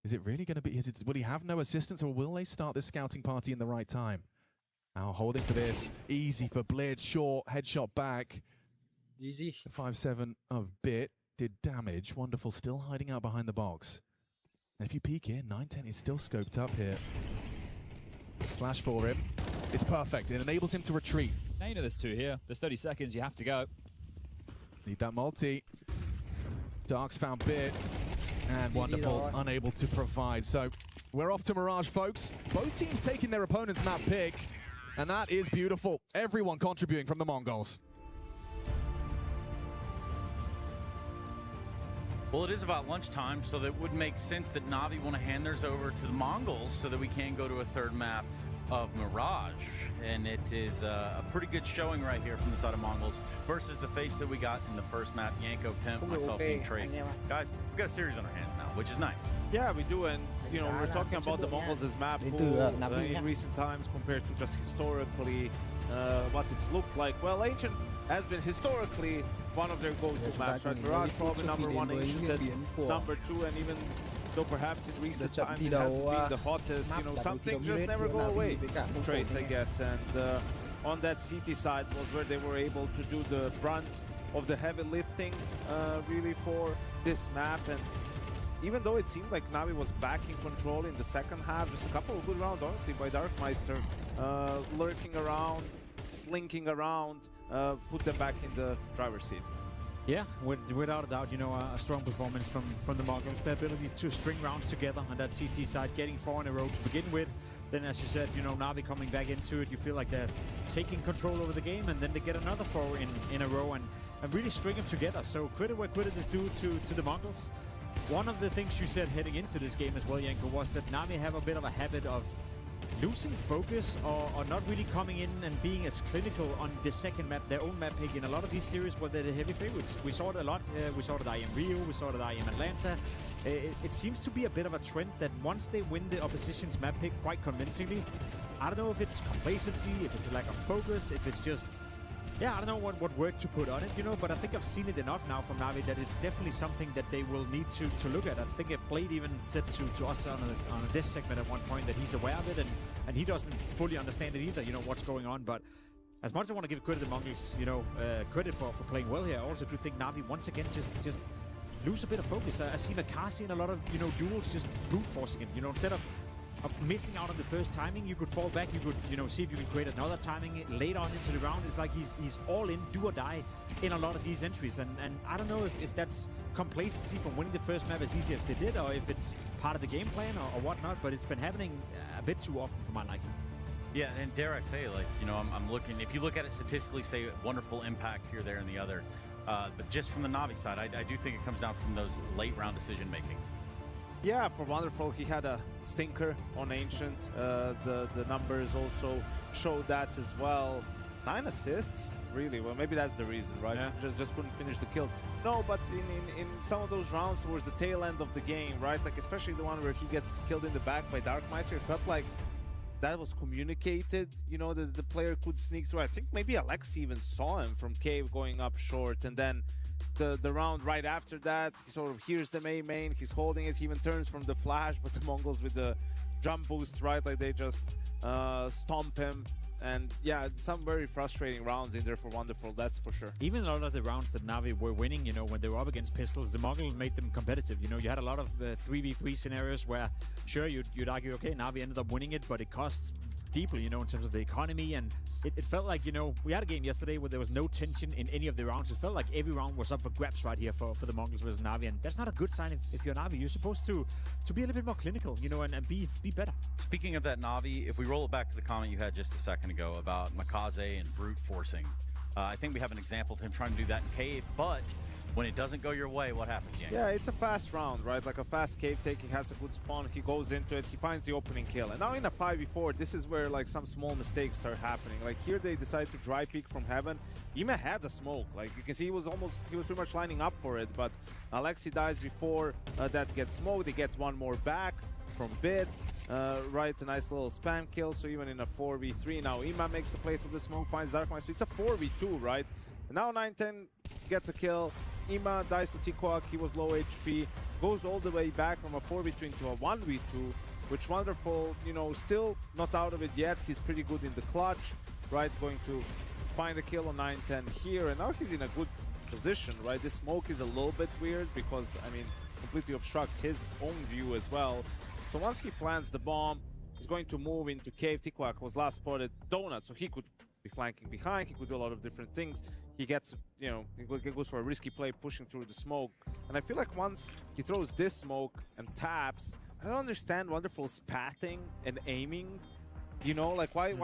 Is it really going to be, will he have no assistance, or will they start this scouting party in the right time? Now holding for this, easy for Blitz, short, headshot back. Easy. The 5-7 of Bit did damage. Wonderful still hiding out behind the box. And if you peek in, 910 is still scoped up here. Flash for him. It's perfect. It enables him to retreat. Now you know there's two here. There's 30 seconds. You have to go. Need that multi. Dark's found Bit. And Wonderful unable to provide. So we're off to Mirage, folks. Both teams taking their opponent's map pick. And that is beautiful. Everyone contributing from the Mongols. Well, it is about lunchtime, so that it would make sense that NAVI want to hand theirs over to the Mongols so that we can go to a third map of Mirage. And it is a pretty good showing right here from the side of Mongols versus the face that we got in the first map, Yanko, Pimp, myself being Trace. Guys, we've got a series on our hands now, which is nice. Yeah, we do, and you know, we're talking about the Mongols as map pool in recent times compared to just historically what it's looked like. Well, Ancient has been historically one of their go-to maps, right? Mirage probably number one, Ancient at number two, and even though perhaps in recent times it hasn't been the hottest, you know, some things just never go away. Trace, I guess, and on that CT side was where they were able to do the brunt of the heavy lifting really for this map. And even though it seemed like Navi was back in control in the second half, just a couple of good rounds, honestly, by Darkmeister, lurking around, slinking around, put them back in the driver's seat. Yeah, without a doubt, you know, a strong performance from the Mongols. Their ability to string rounds together on that CT side, getting 4 in a row to begin with. Then, as you said, you know, Navi coming back into it, you feel like they're taking control over the game, and then they get another 4 in a row and really string them together. So credit where credit is due to the Mongols. One of the things you said heading into this game as well, Yanko, was that Navi have a bit of a habit of losing focus or not really coming in and being as clinical on the second map, their own map pick. In a lot of these series where they're the heavy favorites. We saw it a lot. We saw it at IM Rio, we saw it at IM Atlanta. It seems to be a bit of a trend that once they win the opposition's map pick quite convincingly, I don't know if it's complacency, if it's a lack of focus, if it's just, yeah, I don't know what word to put on it, you know, but I think I've seen it enough now from Navi that it's definitely something that they will need to look at. I think Blade even said to us on a desk segment at one point that he's aware of it and he doesn't fully understand it either, you know, what's going on. But as much as I want to give credit to the Mongols, you know, credit for playing well here, I also do think Navi once again just lose a bit of focus. I see Makaze in a lot of, you know, duels just brute forcing it, you know, instead of missing out on the first timing, you could fall back, you could, you know, see if you can create another timing later on into the round. It's like he's all in, do or die in a lot of these entries, and I don't know if that's complacency from winning the first map as easy as they did, or if it's part of the game plan or whatnot, but it's been happening a bit too often for my liking. Yeah, and dare I say, like, you know, I'm looking, if you look at it statistically, say wonderful impact here, there, and the other, but just from the Navi side, I do think it comes down from those late round decision making. Yeah, for Wonderful, he had a stinker on Ancient. The numbers also showed that as well. 9 assists, really? Well, maybe that's the reason, right? Yeah. Just couldn't finish the kills. No, but in some of those rounds towards the tail end of the game, right? Like especially the one where he gets killed in the back by Darkmeister, it felt like that was communicated, you know, that the player could sneak through. I think maybe Alexi even saw him from cave going up short, and then the round right after that, he sort of hears the main, he's holding it, he even turns from the flash, but the Mongols with the jump boost, right, like they just stomp him. And yeah, some very frustrating rounds in there for Wonderful, that's for sure. Even a lot of the rounds that Navi were winning, you know, when they were up against pistols, the Mongols made them competitive. You know, you had a lot of 3v3 scenarios where, sure, you'd argue, okay, Navi ended up winning it, but it costs deeply, you know, in terms of the economy. And it felt like, you know, we had a game yesterday where there was no tension in any of the rounds. It felt like every round was up for grabs right here for the Mongols versus Navi, and that's not a good sign if you're Navi. You're supposed to be a little bit more clinical, you know, and be better. Speaking of that Navi, if we roll it back to the comment you had just a second ago about Makaze and brute forcing, I think we have an example of him trying to do that in cave, but when it doesn't go your way, what happens, Yang? Yeah, it's a fast round, right? Like a fast cave take. He has a good spawn. He goes into it. He finds the opening kill. And now in a 5v4, this is where like some small mistakes start happening. Like here, they decide to dry peek from heaven. Ima had the smoke. Like you can see, he was pretty much lining up for it. But Alexi dies before that gets smoked. They get one more back from Bit. Right, a nice little spam kill. So even in a 4v3, now Ima makes a play through the smoke, finds Darkmine. So it's a 4v2, right? And now 910 gets a kill. Ima dies to Tikoak, he was low HP, goes all the way back from a 4v2 into a 1v2, which wonderful, you know, still not out of it yet. He's pretty good in the clutch, right? Going to find a kill on 910 here, and now he's in a good position, right? This smoke is a little bit weird because, I mean, completely obstructs his own view as well. So once he plants the bomb, he's going to move into cave. Tikoak was last spotted donut, so he could be flanking behind. He could do a lot of different things. He gets, you know, he goes for a risky play, pushing through the smoke. And I feel like once he throws this smoke and taps, I don't understand Wonderful's pathing and aiming. You know, like why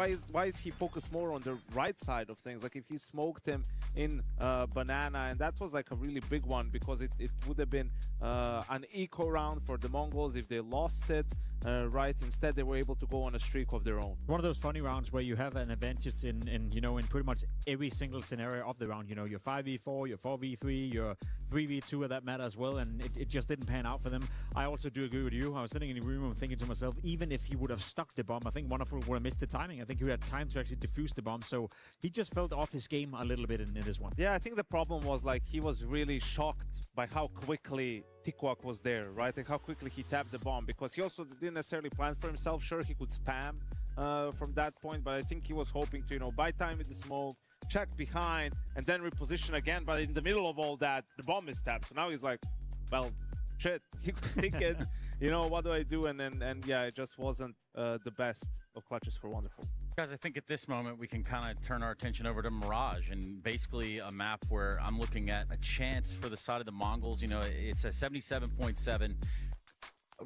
is he focused more on the right side of things? Like if he smoked him in banana, and that was like a really big one because it would have been an eco round for the Mongols if they lost it, right? Instead, they were able to go on a streak of their own. One of those funny rounds where you have an advantage in you know, in pretty much every single scenario of the round. You know, your 5v4, your 4v3, your 3v2 of that matter as well, and it just didn't pan out for them. I also do agree with you. I was sitting in the room and thinking to myself, even if he would have stuck the bomb, I think Wonderful would have missed the timing. I think he had time to actually defuse the bomb, so he just felt off his game a little bit in this one. Yeah, I think the problem was like he was really shocked by how quickly Tikoak was there, right? Like how quickly he tapped the bomb, because he also didn't necessarily plan for himself. Sure, he could spam from that point, but I think he was hoping to, you know, buy time with the smoke, check behind, and then reposition again. But in the middle of all that, the bomb is tapped. So now he's like, well, shit, he was thinking, you know, what do I do? And yeah, it just wasn't the best of clutches for Wonderful. Guys, I think at this moment we can kind of turn our attention over to Mirage, and basically a map where I'm looking at a chance for the side of the Mongols. You know, it's a 77.7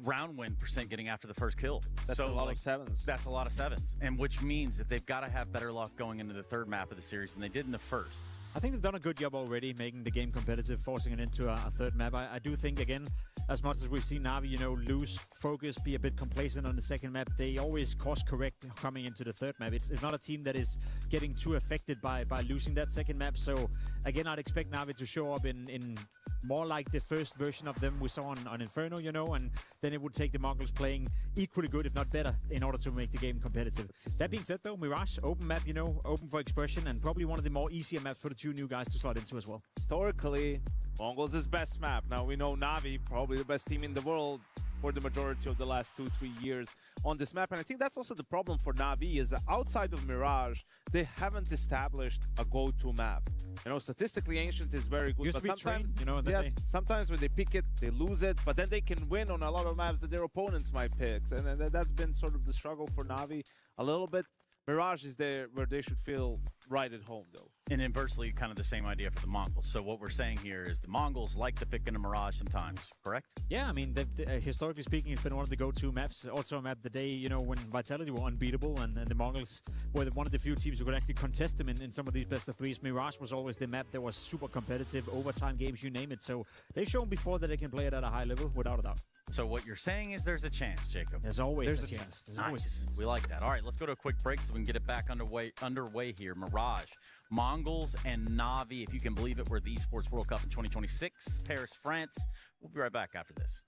round win percent getting after the first kill. That's so a lot of sevens. That's a lot of sevens, and which means that they've got to have better luck going into the third map of the series than they did in the first. I think they've done a good job already making the game competitive, forcing it into a third map. I do think, again, as much as we've seen NAVI, you know, lose focus, be a bit complacent on the second map, they always course correct coming into the third map. It's not a team that is getting too affected by losing that second map. So, again, I'd expect NAVI to show up in more like the first version of them we saw on Inferno, you know, and then it would take the Mongols playing equally good, if not better, in order to make the game competitive. That being said, though, Mirage, open map, you know, open for expression, and probably one of the more easier maps for the two new guys to slot into as well. Historically, Mongols is best map. Now we know NAVI, probably the best team in the world for the majority of the last 2-3 years on this map. And I think that's also the problem for NAVI, is that outside of Mirage, they haven't established a go-to map. You know, statistically, Ancient is very good, but sometimes, you know, yes, sometimes when they pick it, they lose it, but then they can win on a lot of maps that their opponents might pick. And that's been sort of the struggle for NAVI a little bit. Mirage is there where they should feel right at home, though. And inversely, kind of the same idea for the Mongols. So what we're saying here is the Mongols like to pick in a Mirage sometimes, correct? Yeah, I mean, historically speaking, it's been one of the go-to maps. Also a map the day, you know, when Vitality were unbeatable, and the Mongols were one of the few teams who could actually contest them in some of these best of threes. Mirage was always the map that was super competitive, overtime games, you name it. So they've shown before that they can play it at a high level, without a doubt. So what you're saying is there's a chance, Jacob. There's always a chance. There's always a chance. We like that. All right, let's go to a quick break so we can get it back underway here. Mirage, Mongols, and NAVI, if you can believe it, we're at the Esports World Cup in 2026, Paris, France. We'll be right back after this.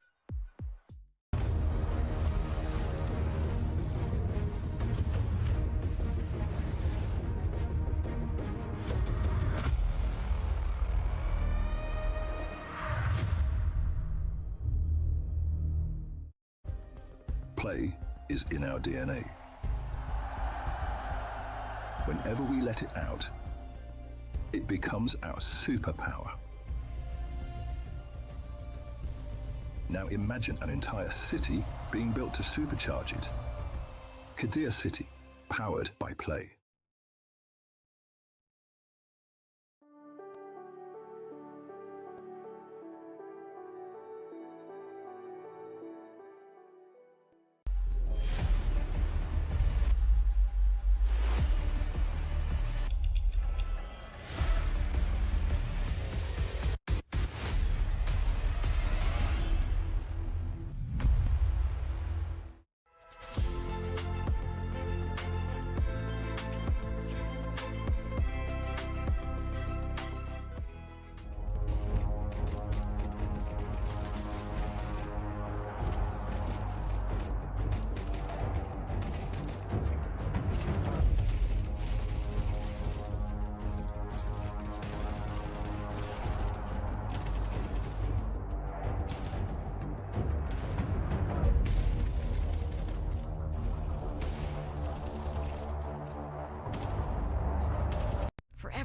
Play is in our DNA. Whenever we let it out, it becomes our superpower. Now imagine an entire city being built to supercharge it. Kadir City, powered by play.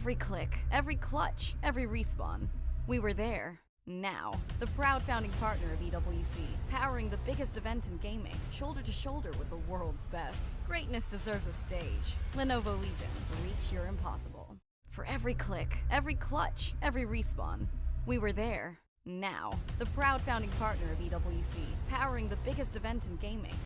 every click, every clutch, every respawn. We were there. Now, the proud founding partner of EWC, powering the biggest event in gaming, shoulder to shoulder with the world's best. Greatness deserves a stage. Lenovo Legion, reach your impossible. For every click, every clutch, every respawn, we were there. Now, the proud founding partner of EWC, powering the biggest event in gaming.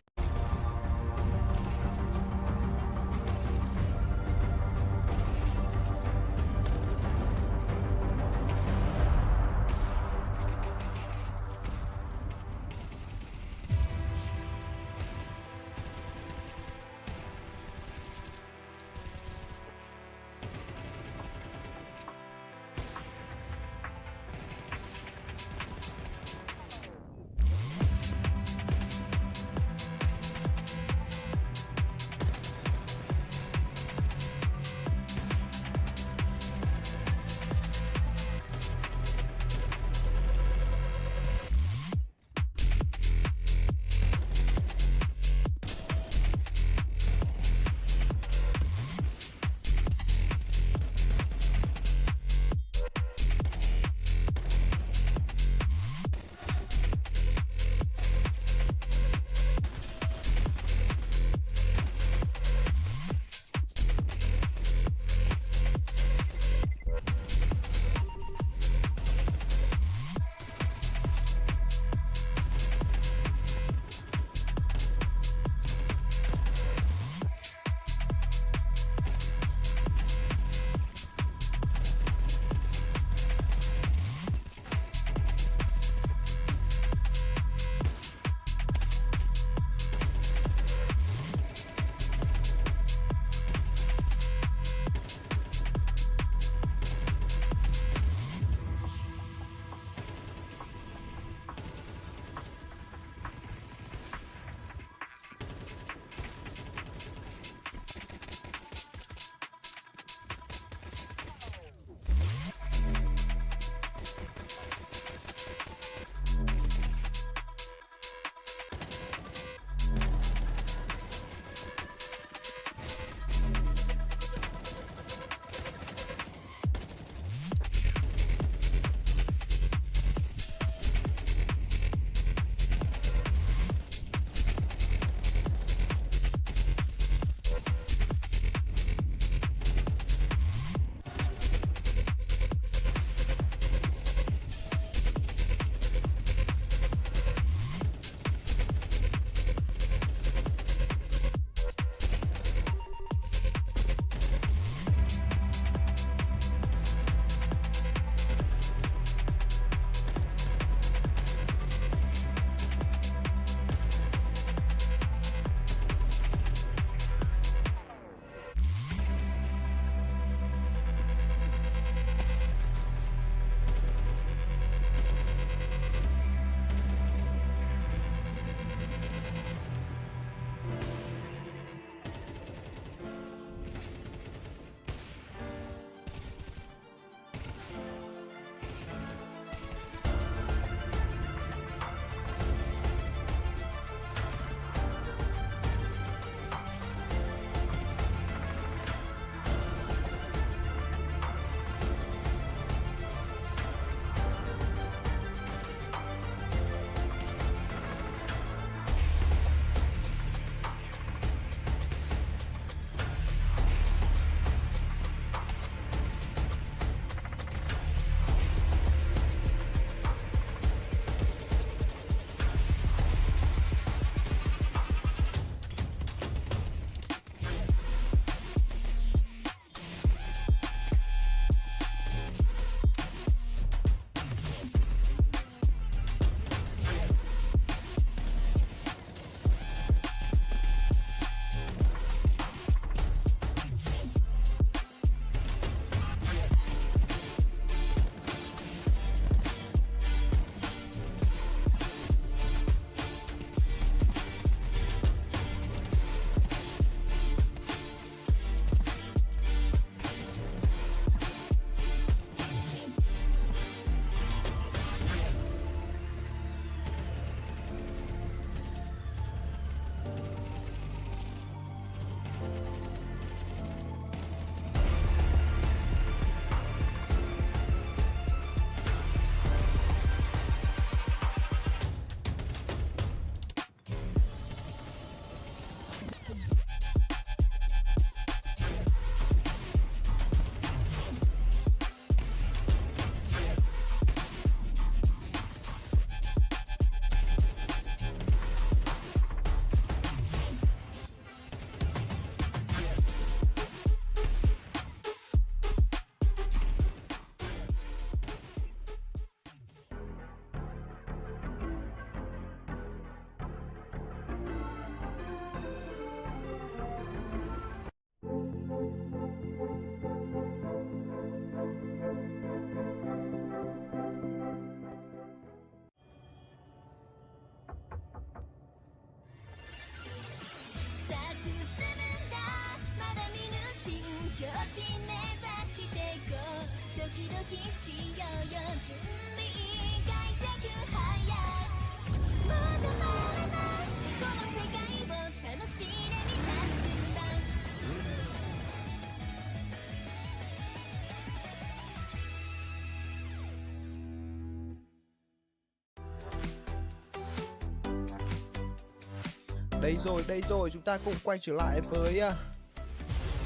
Đây rồi, chúng ta cùng quay trở lại với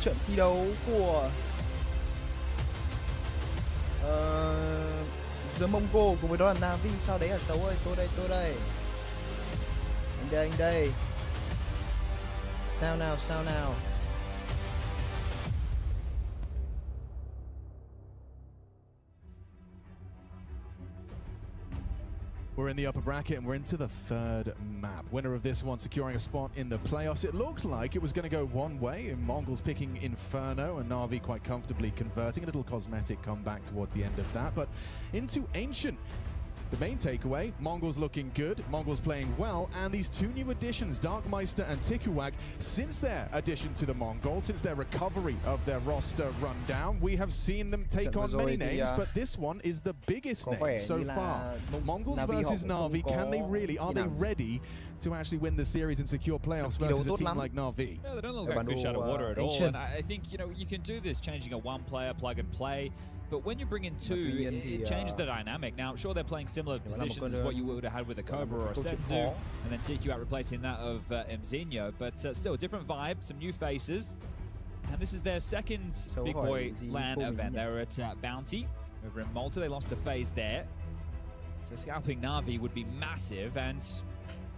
trận thi đấu của The Mongol cùng với đó là Navi. Sau đấy là Xấu ơi, tôi đây. Anh đây. Sao nào? We're in the upper bracket and we're into the third map. Winner of this one securing a spot in the playoffs. It looked like it was going to go one way, and Mongols picking Inferno and Navi quite comfortably converting. A little cosmetic comeback towards the end of that, but into Ancient. The main takeaway, Mongols looking good, Mongols playing well, and these two new additions, Darkmeister and Tikuwag, since their addition to the Mongols, since their recovery of their roster rundown, we have seen them take on many names, but this one is the biggest name so far. Mongols versus Navi, are they ready to actually win the series and secure playoffs versus a team like Navi? Yeah, they don't look like fish out of water at all, and I think, you know, you can do this changing a one-player plug and play. But when you bring in two, it changes the dynamic. Now, sure, they're playing similar positions as what you would have had with a Cobra or a Senzu, and then TQ replacing that of Mzinho, but still a different vibe, some new faces. And this is their second Big Boy LAN event. They were at Bounty over in Malta. They lost a phase there. So scalping Navi would be massive, and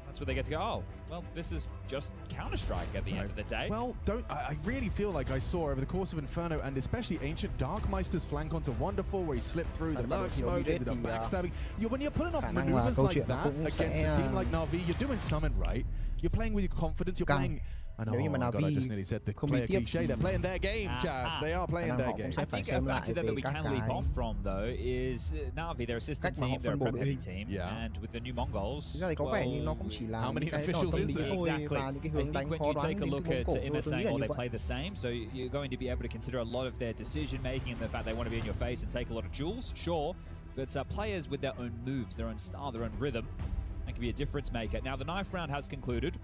that's where they get to go, oh, well, this is just Counter-Strike at the end of the day. Well, I really feel like I saw over the course of Inferno and especially Ancient, Darkmeister's flank onto Wonderful where he slipped through the lurk smoke, ended up backstabbing. When you're pulling off maneuvers like that against a team like Navi, you're doing something right. You're playing with your confidence, you're playing... I know, God, I just nearly said the player cliche. They're playing their game, Chad. They are playing their game. I think a factor that we can leap off from, though, is Navi. They're a system team, they're a prep-heavy team, and with the new Mongols, well, how many officials is there? Exactly. I think when you take a look at Imma saying, oh, they play the same, so you're going to be able to consider a lot of their decision-making and the fact they want to be in your face and take a lot of duels, sure, but players with their own moves, their own style, their own rhythm, that can be a difference maker. Now, the knife round has concluded.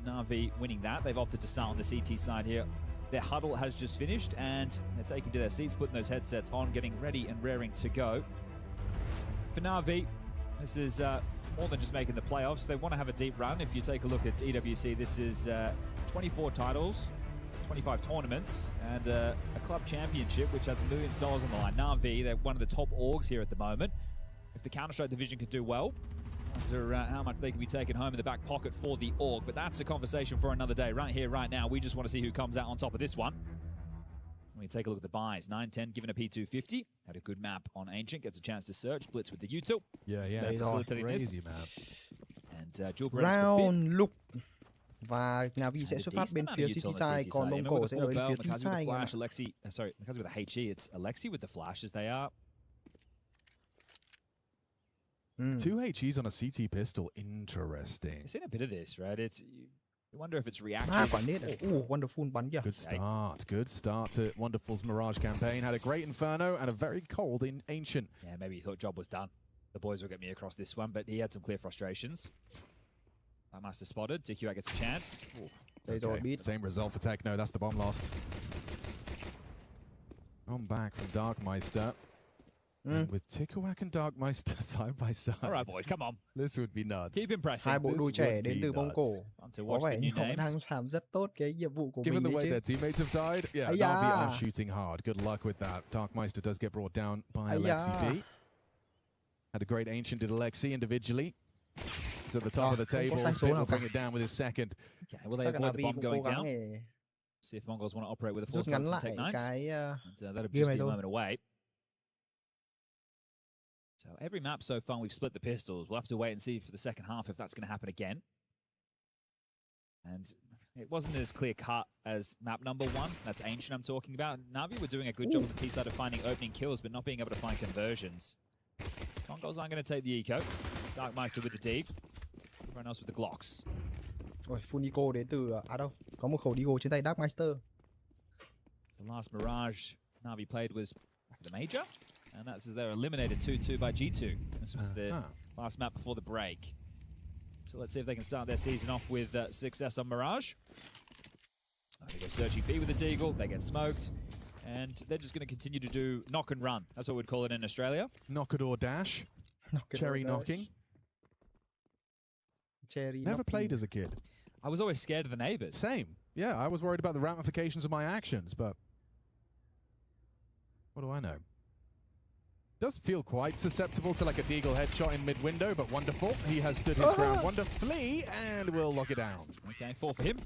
Navi winning that. They've opted to start on the CT side here. Their huddle has just finished and they're taking to their seats, putting those headsets on, getting ready and raring to go. For Navi, this is more than just making the playoffs. They want to have a deep run. If you take a look at EWC, this is 24 titles, 25 tournaments, and a club championship, which has millions of dollars on the line. Navi, they're one of the top orgs here at the moment. If the Counter-Strike division could do well, wonder how much they can be taken home in the back pocket for the org, but that's a conversation for another day. Right here, right now, we just want to see who comes out on top of this one. When we take a look at the buys, 9-10 given a P250, had a good map on Ancient, gets a chance to search, blitz with the U2. Yeah, crazy map. And dual round look. Và Navi sẽ xuất phát bên phía City side, còn Mông Cổ sẽ ở bên phía Team side. Flash, Alexi, sorry, because with the HE, it's Alexi with the flash as they are. 2 HEs on a CT pistol, interesting. You've seen a bit of this, right? It's you wonder if it's reactive. Wonderful bắn kìa. Good start to Wonderful's Mirage campaign. Had a great Inferno and a very cold in Ancient. Yeah, maybe he thought job was done. The boys will get me across this one, but he had some clear frustrations. That master spotted. TQA gets a chance. Okay. Same result for Techno. That's the bomb lost. On back from Darkmeister. And with Tikuwak and Darkmeister side by side. All right, boys, come on. This would be nuts. Keep impressing. Hai bộ đôi trẻ đến từ Mông Cổ. Có vẻ như họ đang làm rất tốt cái nhiệm vụ của Given mình. the way their teammates have died, yeah, Navi are shooting hard. Good luck with that. Darkmeister does get brought down by Alexi B. Had a great Ancient, did Alexi individually. He's at the top of the table. Will bring it down with his second. Okay, will they avoid the bomb going down? See if Mongols want to operate with a force and take nines. And that'll just be a moment away. So every map so far, we've split the pistols. We'll have to wait and see for the second half if that's going to happen again. And it wasn't as clear-cut as map number 1. That's Ancient I'm talking about. Navi were doing a good job on the T side of finding opening kills, but not being able to find conversions. Mongols aren't going to take the eco. Darkmeister with the D. Everyone else with the Glocks. Full eco đến từ đâu? Có một khẩu Deagle trên tay Darkmeister. The last Mirage Navi played was back at the Major. And that's as they're eliminated 2-2 by G2. This was the last map before the break. So let's see if they can start their season off with success on Mirage. They go searching B with the Deagle, they get smoked. And they're just going to continue to do knock and run. That's what we'd call it in Australia. Knockador dash. Cherry knocking. Cherry Never played as a kid. I was always scared of the neighbors. Same. Yeah, I was worried about the ramifications of my actions, but what do I know? Does feel quite susceptible to like a Deagle headshot in mid-window, but wonderful. He has stood his ground wonderfully and will lock it down. Okay, 4 for him.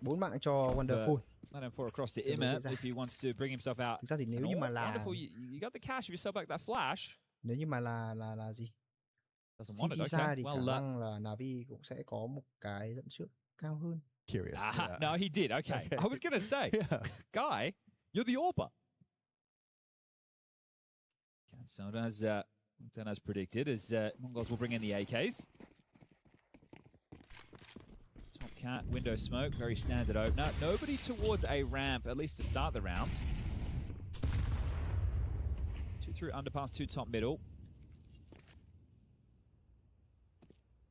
4 mạng cho Wonderful. Let him 4 across to Imma if he wants to bring himself out. Thực ra thì nếu như mà là Wonderful, you got the cash if you sell back that flash. Nếu như mà là gì? Doesn't want it, City okay. thì khả năng là Navi cũng sẽ có một cái dẫn trước cao hơn. Curious. Yeah. No, he did. Okay. I was going to say, Guy, you're the AWPer. Okay, so as predicted, as Mongols will bring in the AKs. Top cat, window smoke, very standard opener. Nobody towards a ramp, at least to start the round. 2 through underpass, 2 top middle.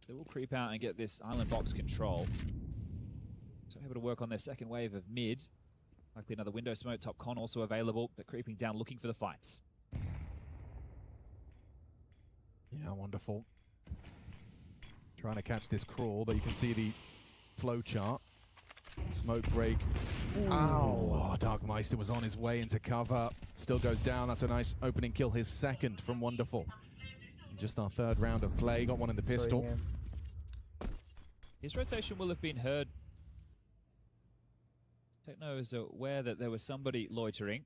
They will creep out and get this island box control. So able to work on their second wave of mid. Likely another window smoke, top con also available, but creeping down looking for the fights. Yeah, wonderful. Trying to catch this crawl, but you can see the flow chart. Smoke break. Ow. Oh, Darkmeister was on his way into cover. Still goes down. That's a nice opening kill. His second from Wonderful. Just our 3rd round of play. Got one in the pistol. His rotation will have been heard. Techno is aware that there was somebody loitering.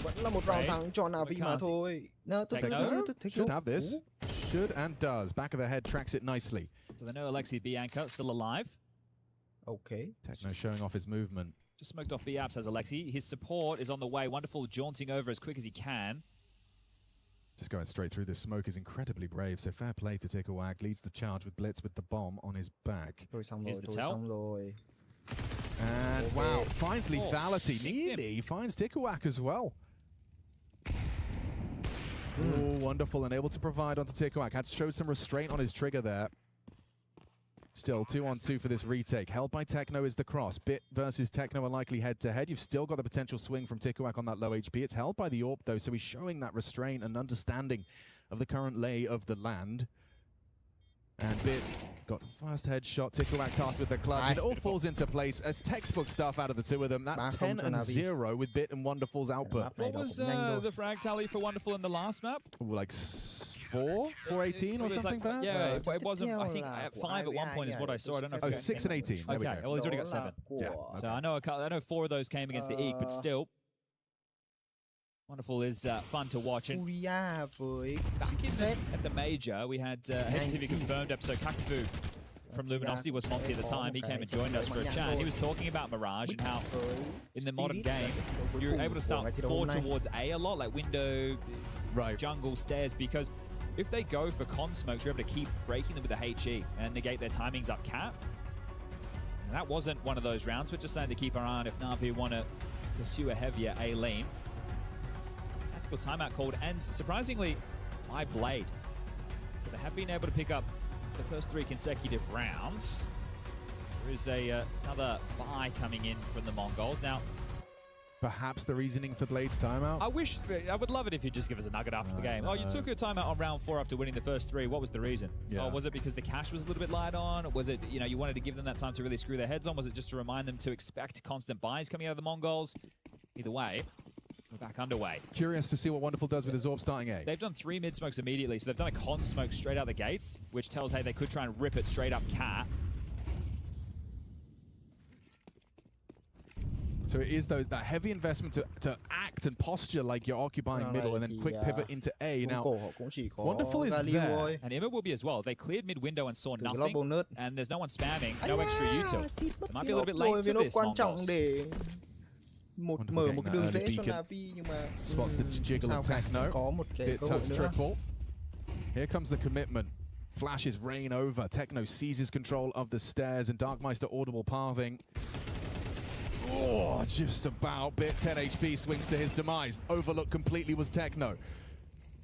Vẫn là một round thắng cho Navi mà thôi. No, should have this. Should and does. Back of the head tracks it nicely. So they know Alexi Bianca still alive. Okay. Techno showing off his movement. Just smoked off B-Apps as Alexi. His support is on the way. Wonderful jaunting over as quick as he can. Just going straight through this smoke is incredibly brave, so fair play to Tikawak. Leads the charge with Blitz with the bomb on his back. Here's the tell. And wow, finds lethality. Nearly finds Tikawak as well. Oh, wonderful, and able to provide onto Tikawak. Had showed some restraint on his trigger there. Still 2-on-2 for this retake. Held by Techno is the cross. Bit versus Techno are likely head-to-head. You've still got the potential swing from Tikawak on that low HP. It's held by the AWP, though, so he's showing that restraint and understanding of the current lay of the land. And Bit got first headshot. Tikawak tasked with the clutch, and it all falls into place as textbook stuff out of the 2 of them. That's 10-0 with Bit and Wonderful's output. What was the frag tally for Wonderful in the last map? Like 4-18 or something like that? Yeah, it wasn't. I think 5 at one point is what I saw. I don't know. Oh, 6 and 18. Okay, well he's already got 7. Yeah. So I know 4 of those came against the EAG, but still. Wonderful is fun to watch. And back at the major, we had HTV confirmed episode Kakafu from Luminosity was Monty at the time. He came and joined us for a chat. He was talking about Mirage and how in the modern game, you're able to start 4 towards A lot, like window, jungle, stairs, because if they go for con smokes, you're able to keep breaking them with the HE and negate their timings up cap. And that wasn't one of those rounds, but just saying to keep our eye on if Navi want to pursue a heavier A lane. Timeout called, and surprisingly by Blade, so they have been able to pick up the first 3 consecutive rounds. There is another buy coming in from the Mongols now. Perhaps the reasoning for Blade's timeout? I would love it if you'd just give us a nugget after the game. Oh, you took a timeout on round 4 after winning the first 3. What was the reason? Yeah. Oh, was it because the cash was a little bit light on? Was it, you wanted to give them that time to really screw their heads on? Was it just to remind them to expect constant buys coming out of the Mongols? Either way, we're back underway. Curious to see what Wonderful does with his AWP starting A. They've done 3 mid smokes immediately, so they've done a con smoke straight out the gates, which tells, hey, they could try and rip it straight up cat. So it is that heavy investment to act and posture like you're occupying middle and then quick pivot into A. Now, Wonderful is there. And Imma will be as well. They cleared mid window and saw nothing, and there's no one spamming, no extra util. It might be a little bit late to this, Mongols. Mở một cái đường dễ cho Navi nhưng mà spots the jiggle of Techno. Bit tucks triple. Here comes the commitment. Flashes rain over. Techno seizes control of the stairs and Darkmeister audible pathing. Oh, just about. Bit 10 HP swings to his demise. Overlooked completely was Techno.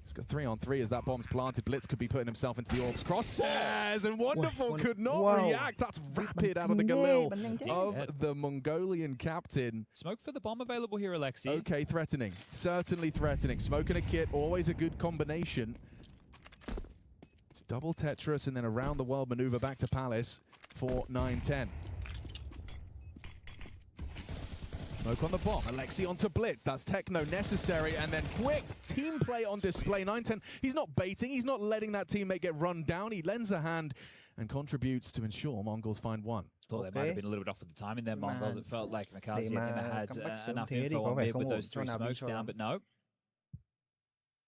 He's got 3-on-3 as that bomb's planted. Blitz could be putting himself into the orbs. Crosshairs and Wonderful could not react. That's rapid out of the Galil of the Mongolian captain. Smoke for the bomb available here, Alexi. Okay, threatening. Certainly threatening. Smoke and a kit, always a good combination. It's double Tetris and then around the world maneuver back to Palace for 9-10. Smoke on the bomb, Alexi onto Blitz, that's Techno necessary, and then quick team play on display, 9-10. He's not baiting, he's not letting that teammate get run down, he lends a hand and contributes to ensure Mongols find one. Thought they might have been a little bit off with the timing there, Mongols. It felt like Makazi and Emma had enough info on mid with those 3 smokes down, but no.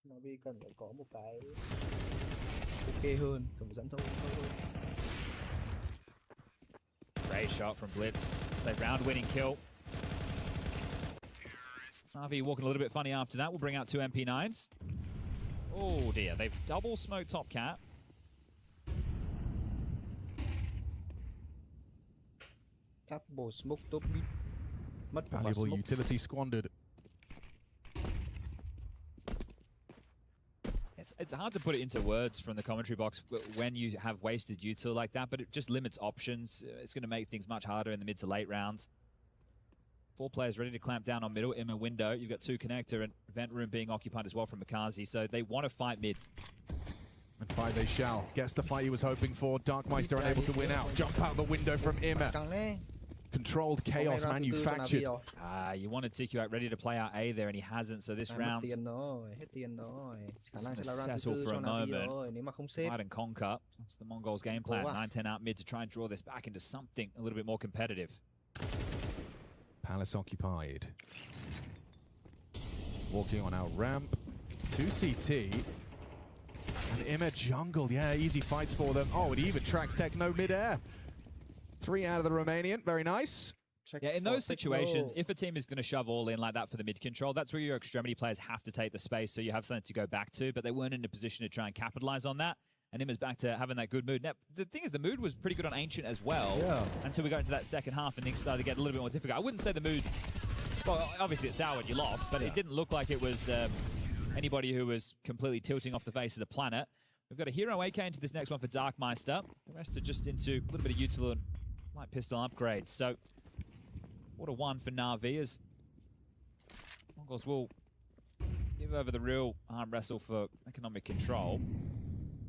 NAVI cần phải có một cái ok hơn, cần dẫn thông hơn. Great shot from Blitz. It's a round-winning kill. NAVI walking a little bit funny after that. We'll bring out 2 MP9s. Oh dear, they've double smoked top cat. Double smoke top mid. Valuable utility squandered. It's hard to put it into words from the commentary box when you have wasted util like that, but it just limits options. It's going to make things much harder in the mid to late rounds. 4 players ready to clamp down on middle. In a window, you've got 2 connector and vent room being occupied as well from Makazi, so they want to fight mid. And fight they shall. Guess the fight he was hoping for. Darkmeister unable to win out. Jump out the window from Imma. Controlled chaos manufactured. You wanted TQ ready to play out A there, and he hasn't, so this round he's going to settle for a moment. Fight and conquer. That's the Mongols' game plan. 9-10 out mid to try and draw this back into something a little bit more competitive. Palace occupied. Walking on our ramp. 2 CT. And Imma jungle. Yeah, easy fights for them. Oh, it even tracks Techno mid-air. 3 out of the Romanian. Very nice. Yeah, in those situations, if a team is going to shove all in like that for the mid control, that's where your extremity players have to take the space so you have something to go back to, but they weren't in a position to try and capitalize on that. And Imma's back to having that good mood. Now, the thing is, the mood was pretty good on Ancient as well until we got into that second half and things started to get a little bit more difficult. I wouldn't say the mood, well, obviously it soured, you lost, but it didn't look like it was anybody who was completely tilting off the face of the planet. We've got a hero AK into this next one for Darkmeister. The rest are just into a little bit of util and light pistol upgrades. So, what a 1 for NAVI as Mongols will give over the real arm wrestle for economic control.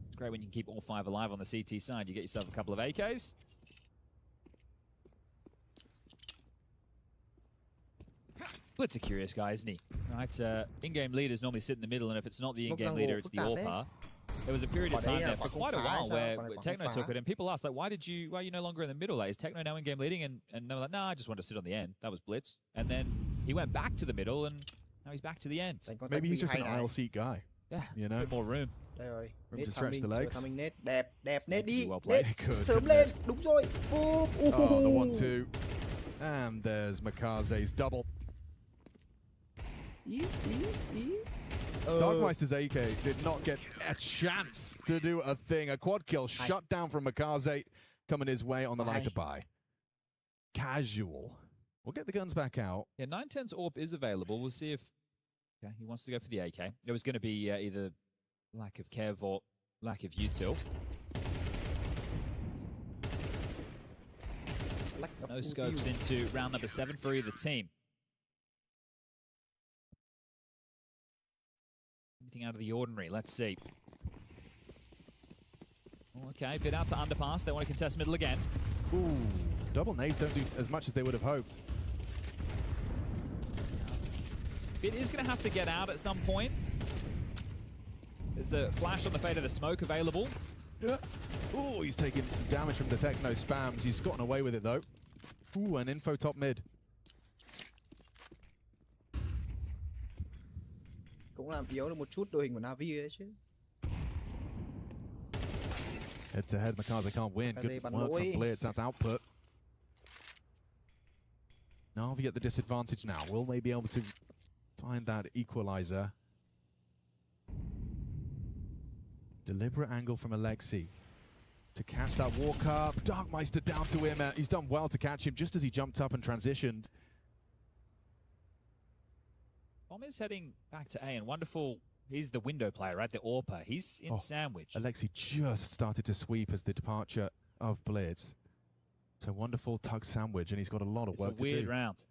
It's great when you can keep all 5 alive on the CT side. You get yourself a couple of AKs. Blitz a curious guy, isn't he? Right, in-game leaders normally sit in the middle, and if it's not the in-game leader, it's the AWPer. There was a period of time there for quite a while where Techno took it, and people asked, like, why are you no longer in the middle? Like, is Techno now in-game leading? And they were like, nah, I just wanted to sit on the end. That was Blitz. And then he went back to the middle, and now he's back to the end. Maybe he's just an aisle seat guy. Yeah, you know, a bit more room. Room to stretch the legs. Đẹp nét đi. Well played. Sớm lên, đúng rồi. Oh, the 1-2. And there's Makaze's double. Darkmeister's AK did not get a chance to do a thing. A quad kill shut down from Makaze coming his way on the line to buy. Casual. We'll get the guns back out. Yeah, 910's AWP is available. We'll see if he wants to go for the AK. It was going to be either lack of Kev or lack of util. No scopes into round number 7 for either team. Anything out of the ordinary? Let's see. Okay, bit out to underpass. They want to contest middle again. Ooh, double nades don't do as much as they would have hoped. Bit is going to have to get out at some point. There's a flash on the fade of the smoke available. Yeah. Ooh, he's taking some damage from the Techno spams. He's gotten away with it, though. Ooh, an info top mid. Cũng làm yếu được một chút đội hình của NAVI đấy chứ. Head to head, Makaze can't win. Good work from Blitz. That's output. NAVI at the disadvantage now. Will they be able to find that equalizer? Deliberate angle from Alexi to catch that walk up. Darkmeister down to him. He's done well to catch him just as he jumped up and transitioned. Tom is heading back to A, and wonderful. He's the window player, right? The AWPer. He's in sandwich. Alexi just started to sweep as the departure of Blitz. It's a wonderful tug sandwich, and he's got a lot of work to do. It's a weird round.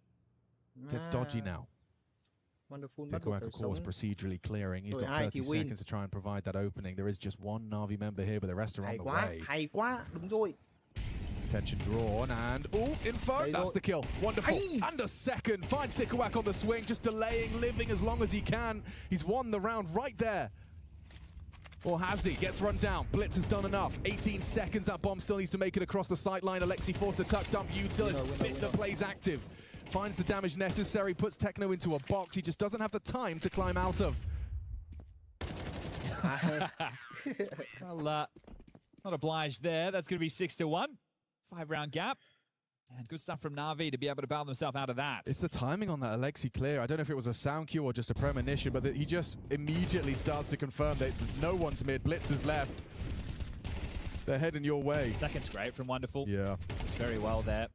Gets dodgy now. Wonderful. Dickwak, of course, procedurally clearing. He's got 30 seconds to try and provide that opening. There is just one Navi member here, but the rest are on the way. Hay quá, đúng rồi. Attention drawn, and info, that's the kill. Wonderful. And a second, finds Dickwak on the swing, just delaying, living as long as he can. He's won the round right there. Or has he? Gets run down. Blitz has done enough. 18 seconds, that bomb still needs to make it across the sight line. Alexi forced to tuck dump Utilist, bit that plays active. Finds the damage necessary, puts Techno into a box he just doesn't have the time to climb out of. Well, not obliged there. That's going to be 6-1. 5-round gap. And good stuff from Navi to be able to bail themselves out of that. It's the timing on that Alexi clear. I don't know if it was a sound cue or just a premonition, but he just immediately starts to confirm that no one's mid. Blitz is left. They're heading your way. Second's great from Wonderful. Yeah. It's very well there.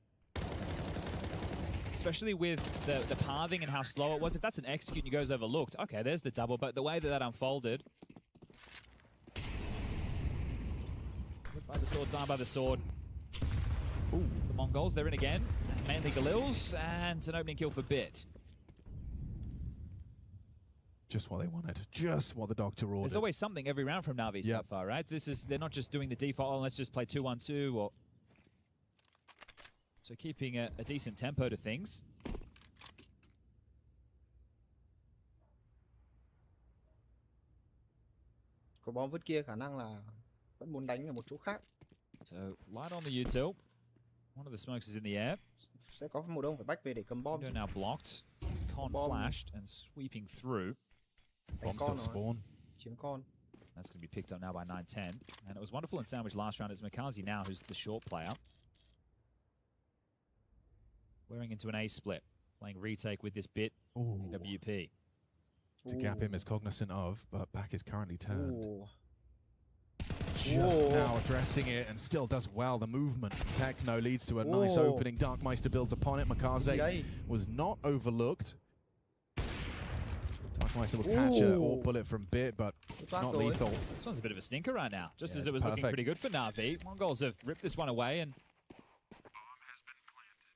Especially with the pathing and how slow it was. If that's an execute and he goes overlooked, okay, there's the double. But the way that unfolded. Whipped by the sword, down by the sword. Ooh, the Mongols, they're in again. Mainly Galils, and an opening kill for Bit. Just what they wanted. Just what the doctor ordered. There's always something every round from Navi so far, right? They're not just doing the default, oh, let's just play 2-1-2 or... So keeping a decent tempo to things. Có bom vứt kia khả năng là vẫn muốn đánh ở một chỗ khác. So light on the util. One of the smokes is in the air. Sẽ có một ông phải back về để cầm bom. Now blocked. Con flashed and sweeping through. Bombs don't spawn. Chiếm con. That's going to be picked up now by 9-10. And it was wonderful in sandwich last round. It's Makazi now who's the short player. Wearing into an A split. Playing retake with this Bit. EWP. It's a gap him is cognizant of, but back is currently turned. Ooh. Just now addressing it and still does well. The movement from Techno leads to a nice opening. Darkmeister builds upon it. Makaze was not overlooked. Darkmeister will catch a bullet from Bit, but it's not lethal. This one's a bit of a stinker right now. Just as it was looking pretty good for Navi. Mongols have ripped this one away and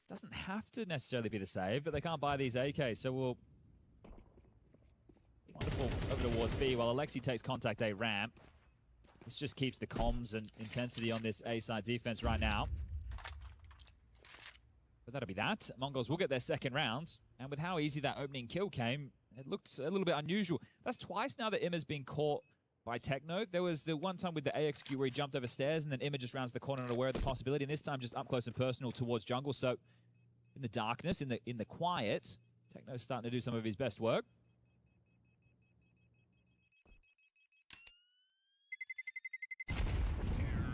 doesn't have to necessarily be the save, but they can't buy these AKs, so we'll... Wonderful over towards B while Alexi takes contact A ramp. This just keeps the comms and intensity on this A side defense right now. But that'll be that. Mongols will get their second round, and with how easy that opening kill came, it looked a little bit unusual. That's twice now that Imma's been caught by Techno. There was the one time with the A execute where he jumped over stairs, and then Imma just rounds the corner and aware of the possibility, and this time just up close and personal towards jungle. So in the darkness, in the quiet, Techno's starting to do some of his best work.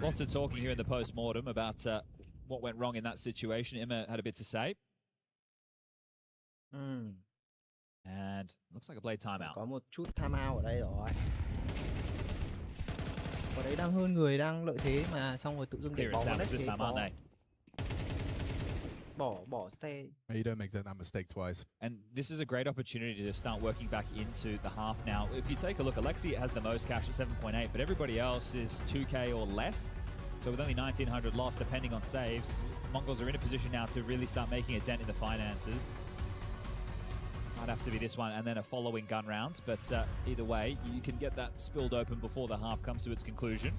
Lots of talking here in the post-mortem about what went wrong in that situation. Imma had a bit to say. And looks like a blade timeout. Có một chút timeout ở đây rồi. Ở đấy đang hơn người, đang lợi thế mà xong rồi tự dưng để bóng next thế bỏ stay. You don't make that mistake twice. And this is a great opportunity to start working back into the half now. If you take a look, Alexi has the most cash at 7.8, but everybody else is 2K or less. So with only 1,900 lost, depending on saves, Mongols are in a position now to really start making a dent in the finances. Might have to be this one and then a following gun round, but either way, you can get that spilled open before the half comes to its conclusion.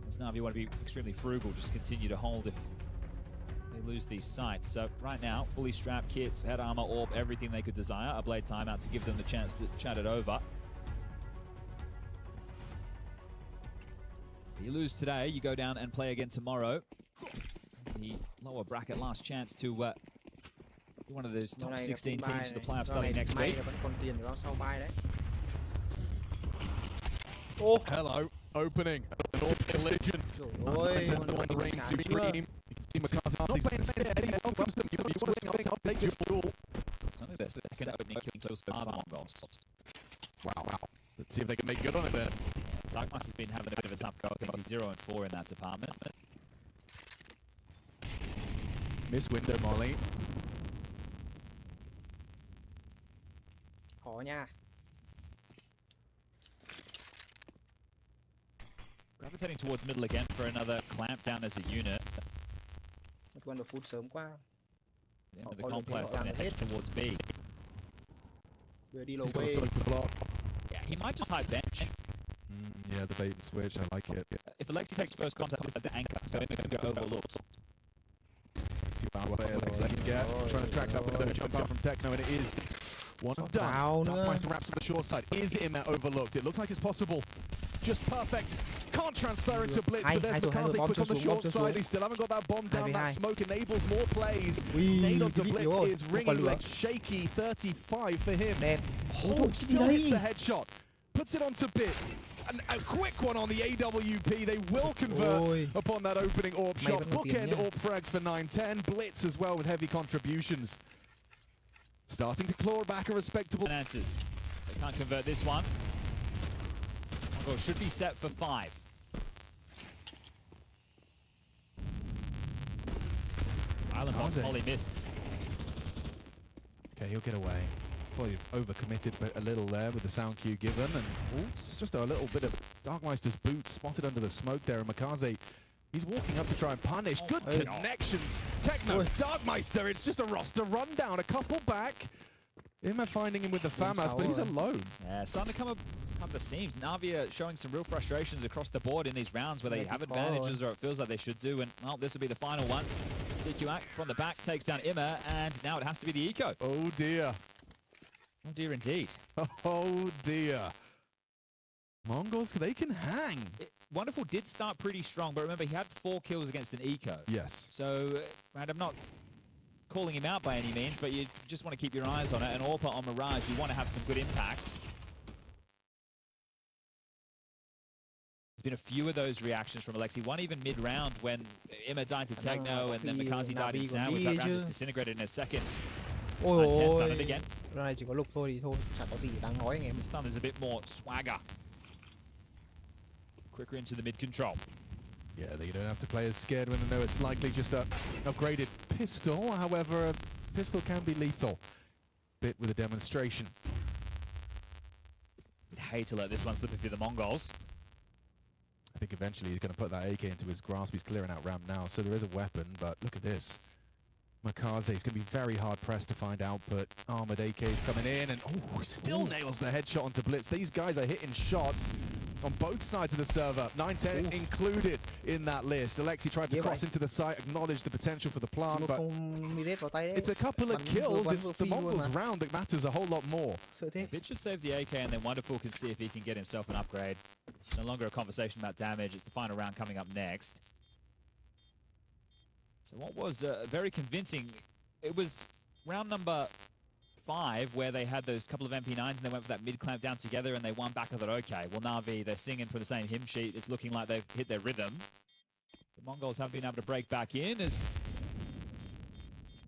As Navi want to be extremely frugal, just continue to hold if they lose these sights. So right now, fully strapped kits, head armor, orb, everything they could desire. A blade timeout to give them the chance to chat it over. If you lose today, you go down and play again tomorrow. The lower bracket last chance to be one of those top 16 teams to the playoffs starting next week. Oh, hello. Opening. An orb collision. Intends to win the reign supreme. Not playing steady. Welcomes them. You want to swing, I'll take this duel. Their second opening killing so far, Mongols. Wow. Let's see if they can make good on it then. Darkmeister's been having a bit of a tough go. I think he's 0-4 in that department. Miss window molly. nha. Gravitating towards middle again for another clamp down as a unit. Một con được phút sớm quá. The complex and then head towards B. Vừa đi low He's got a way. smoke to block. Yeah, he might just hide bench. Yeah, the bait and switch, I like it. If Alexi takes first contact, it's the anchor, so it's going to go overlooked. See what Alex can get. Trying to track that window jump out from Techno, and it is one and done. Darkmeister wraps on the short side. Is Immer overlooked? It looks like it's possible. Just perfect. Can't transfer into Blitz, but there's McCarthy quick on the short side. They still haven't got that bomb down. That smoke enables more plays. Nade onto Blitz is ringing, legs shaky. 35 for him. Oh, still hits the headshot. Puts it onto Bit. And a quick one on the AWP. They will convert upon that opening AWP shot. Bookend AWP frags for 9-10. Blitz as well with heavy contributions. Starting to claw back a respectable... Answers. They can't convert this one. Should be set for 5. Island box volley missed. Okay, he'll get away. Probably overcommitted a little there with the sound cue given, and it's just a little bit of Darkmeister's boot spotted under the smoke there, and Makaze, he's walking up to try and punish. Good connections. Techno, Darkmeister, it's just a roster rundown, a couple back. Immer finding him with the FAMAS, but he's alone. Yeah, starting to come up the seams. NAVI are showing some real frustrations across the board in these rounds where they have advantages, or it feels like they should do, and well, this will be the final one. TQ from the back takes down Immer, and now it has to be the eco. Oh dear. Oh dear indeed. Oh dear. Mongols, they can hang. Wonderful did start pretty strong, but remember, he had 4 kills against an eco. Yes. So, right, I'm not calling him out by any means, but you just want to keep your eyes on it. And Orpa on Mirage, you want to have some good impact. There's been a few of those reactions from Alexi. One even mid-round when Immer died to Techno, and then Makazi died in Sandwich. That round just disintegrated in a second. Ôi it again. Này chỉ có lục thôi thì thôi, chẳng có gì đáng nói anh em. This time there's a bit more swagger. Quicker into the mid control. Yeah, you don't have to play as scared when they know it's likely just an upgraded pistol. However, a pistol can be lethal. Bit with a demonstration. I'd hate to let this one slip through the Mongols. I think eventually he's going to put that AK into his grasp. He's clearing out ramp now, so there is a weapon, but look at this. Makaze is going to be very hard-pressed to find output. Armored AK's coming in, and still nails the headshot onto Blitz. These guys are hitting shots on both sides of the server. 9-10 included in that list. Alexi tried to cross into the site, acknowledge the potential for the plant, but it's a couple of kills. It's the Mongols round that matters a whole lot more. Bit should save the AK, and then Wonderful can see if he can get himself an upgrade. It's no longer a conversation about damage. It's the final round coming up next. So what was very convincing, it was round number 5 where they had those couple of MP9s and they went for that mid-clamp down together and they won back. I thought, okay, well, NAVI, they're singing for the same hymn sheet. It's looking like they've hit their rhythm. The Mongols haven't been able to break back in as...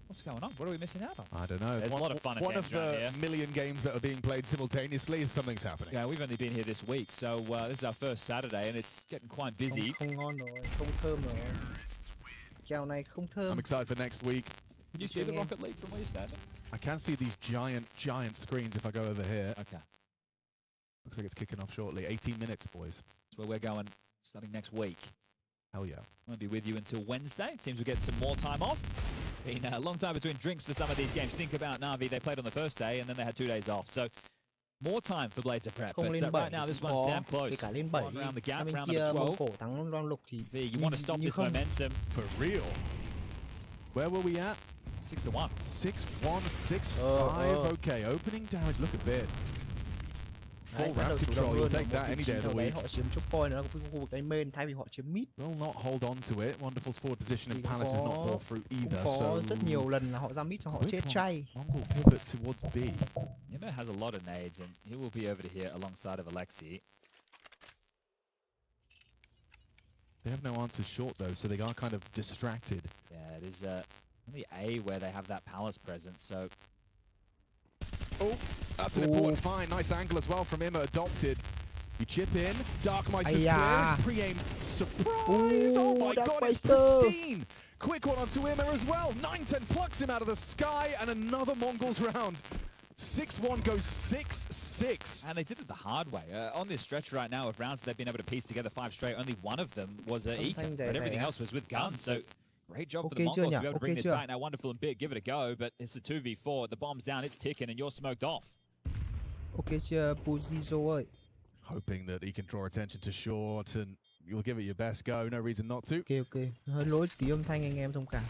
What's going on? What are we missing out on? I don't know. There's a lot of fun One of the million games that are being played simultaneously, something's happening. Yeah, we've only been here this week, so this is our first Saturday and it's getting quite busy. I'm excited for next week. Can you see the Rocket League from where you're standing? I can see these giant screens if I go over here. Okay. Looks like it's kicking off shortly. 18 minutes, boys. That's where we're going starting next week. Hell yeah. I'm going to be with you until Wednesday. Teams will get some more time off. Been a long time between drinks for some of these games. Think about NAVI. They played on the first day and then they had 2 days off. So more time for Blade to prep. But right now, this one's damn close. One around the gap, round number 12. You want to stop this momentum. For real. Where were we at? 6-1. 6-1, 6-5. Okay, opening damage. Look a bit. Full ramp control. You'll take that any day of the week. Will not hold on to it. Wonderful's forward position in Palace is not bore fruit either. So Mongol pivot towards B. Immer has a lot of nades and he will be over to here alongside of Alexi. They have no answers short though, so they are kind of distracted. Yeah, it is only A where they have that Palace presence, so... Oh, that's an important find. Nice angle as well from Immer, adopted. You chip in, Darkmeister's clear, it's pre-aimed surprise! Oh my god, it's pristine! Quick one onto Immer as well. 9-10 plucks him out of the sky, and another Mongols round. 6-1 goes 6-6. And they did it the hard way. On this stretch right now of rounds they've been able to piece together 5 straight, only one of them was eco, but everything else was with guns. So great job for the Mongols to be able to bring this back. Now Wonderful and Bit, give it a go, but it's a 2v4. The bomb's down, it's ticking, and you're smoked off. Ok chưa, Puzizo ơi. Hoping that he can draw attention to short and you'll give it your best go. No reason not to. Ok. Hơi lỗi tí âm thanh anh em thông cảm.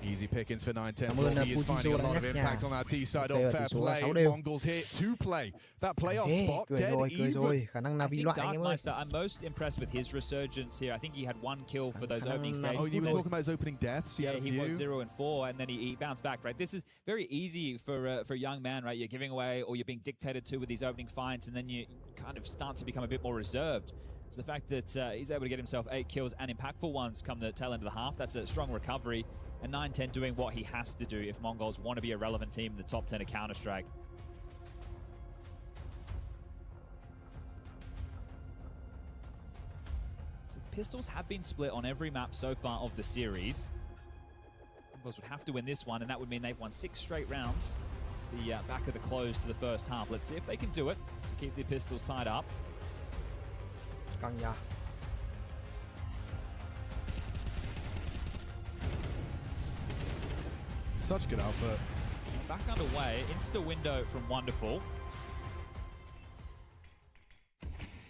Easy pickings for 9-10. He is finding a lot of impact on that T side. On fair play, Mongols here to play. That playoff spot dead even. Khả năng Navi loại anh em ơi. I'm most impressed with his resurgence here. I think he had 1 kill for those opening stages. Oh, you were talking about his opening deaths? Yeah, he was 0 and 4, and then he bounced back, right? This is very easy for a young man, right? You're giving away or you're being dictated to with these opening fights, and then you kind of start to become a bit more reserved. So the fact that he's able to get himself 8 kills and impactful ones come the tail end of the half, that's a strong recovery. And 9-10 doing what he has to do if Mongols want to be a relevant team in the top 10 of Counter-Strike. So pistols have been split on every map so far of the series. Mongols would have to win this one, and that would mean they've won 6 straight rounds. It's the back of the close to the first half. Let's see if they can do it to keep the pistols tied up. Such good output. Back underway, insta window from Wonderful.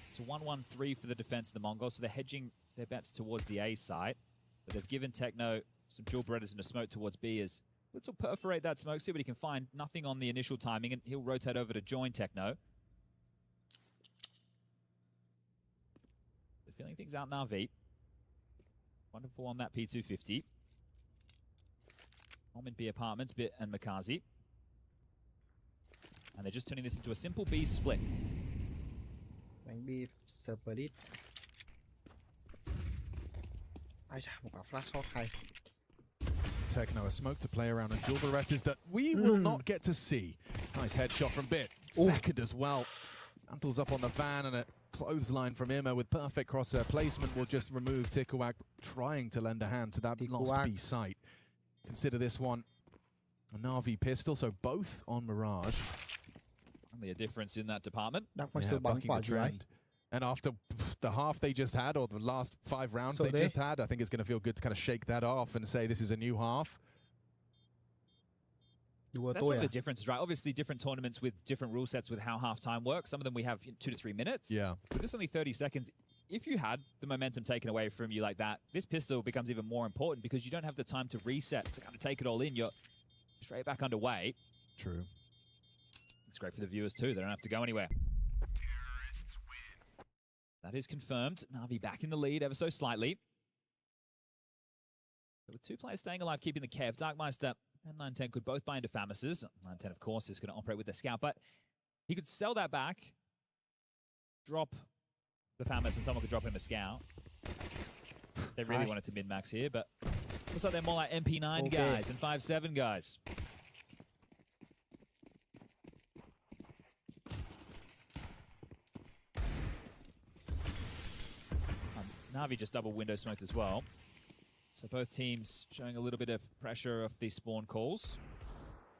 It's a 1-1-3 for the defense of the Mongols, so they're hedging their bets towards the A site. But they've given Techno some dual Berettas and a smoke towards B as let's perforate that smoke, see what he can find. Nothing on the initial timing, and he'll rotate over to join Techno. They're feeling things out NAVI. Wonderful on that P250. In B apartments, Bit and Makazi. And they're just turning this into a simple B split. B split. Ai chà, một quả flash shot hay. Techno a smoke to play around and dual Berettas that we will not get to see. Nice headshot from Bit. Second as well. Antle's up on the van and a clothesline from Imma with perfect crosshair placement will just remove Tikawak, trying to lend a hand to that lost B site. Consider this one a NAVI pistol, so both on Mirage. Only a difference in that department. Yeah, bucking the trend. And after the half they just had, or the last 5 rounds they just had, I think it's going to feel good to kind of shake that off and say this is a new half. That's one of the differences, right? Obviously, different tournaments with different rule sets with how halftime works. Some of them we have 2 to 3 minutes. Yeah. But this only 30 seconds. If you had the momentum taken away from you like that, this pistol becomes even more important because you don't have the time to reset, to kind of take it all in. You're straight back underway. True. It's great for the viewers too. They don't have to go anywhere. That is confirmed. NAVI back in the lead ever so slightly. But with 2 players staying alive, keeping the Kev, Darkmeister and 9-10 could both buy into Famis's. 9-10, of course, is going to operate with the Scout, but he could sell that back, drop the Famis, and someone could drop him a Scout. They really wanted to min-max here, but looks like they're more like MP9 guys and 5-7 guys. NAVI just double window smoked as well. So both teams showing a little bit of pressure off these spawn calls.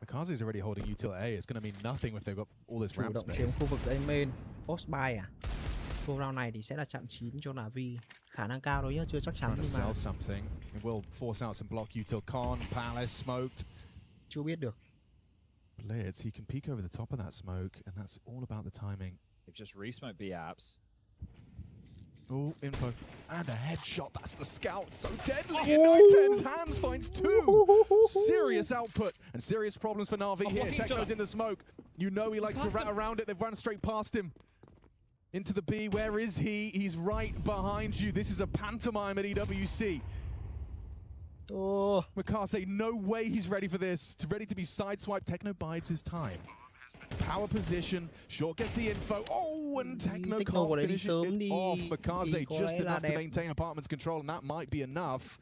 Makazi's already holding util A. It's going to mean nothing if they've got all this ramp space. Chiếm khu vực A main, force buy à? Khu round này thì sẽ là chạm 9 cho NAVI. Khả năng cao thôi nhá, chưa chắc chắn nhưng mà sell something. It will force out some block util con, Palace smoked. Chưa biết được. Blitz, he can peek over the top of that smoke, and that's all about the timing. They've just re-smoked B apps. Oh, info. And a headshot. That's the Scout. So deadly. And 9-10's hands finds 2. Serious output and serious problems for NAVI here. Techno's in the smoke. You know he likes to rat around it. They've run straight past him. Into the B. Where is he? He's right behind you. This is a pantomime at EWC. Oh. Makaze, no way he's ready for this. Ready to be sideswiped. Techno bides his time. Power position, Short gets the info. Oh, and Techno can't finish it off. Makaze just enough to maintain apartment's control, and that might be enough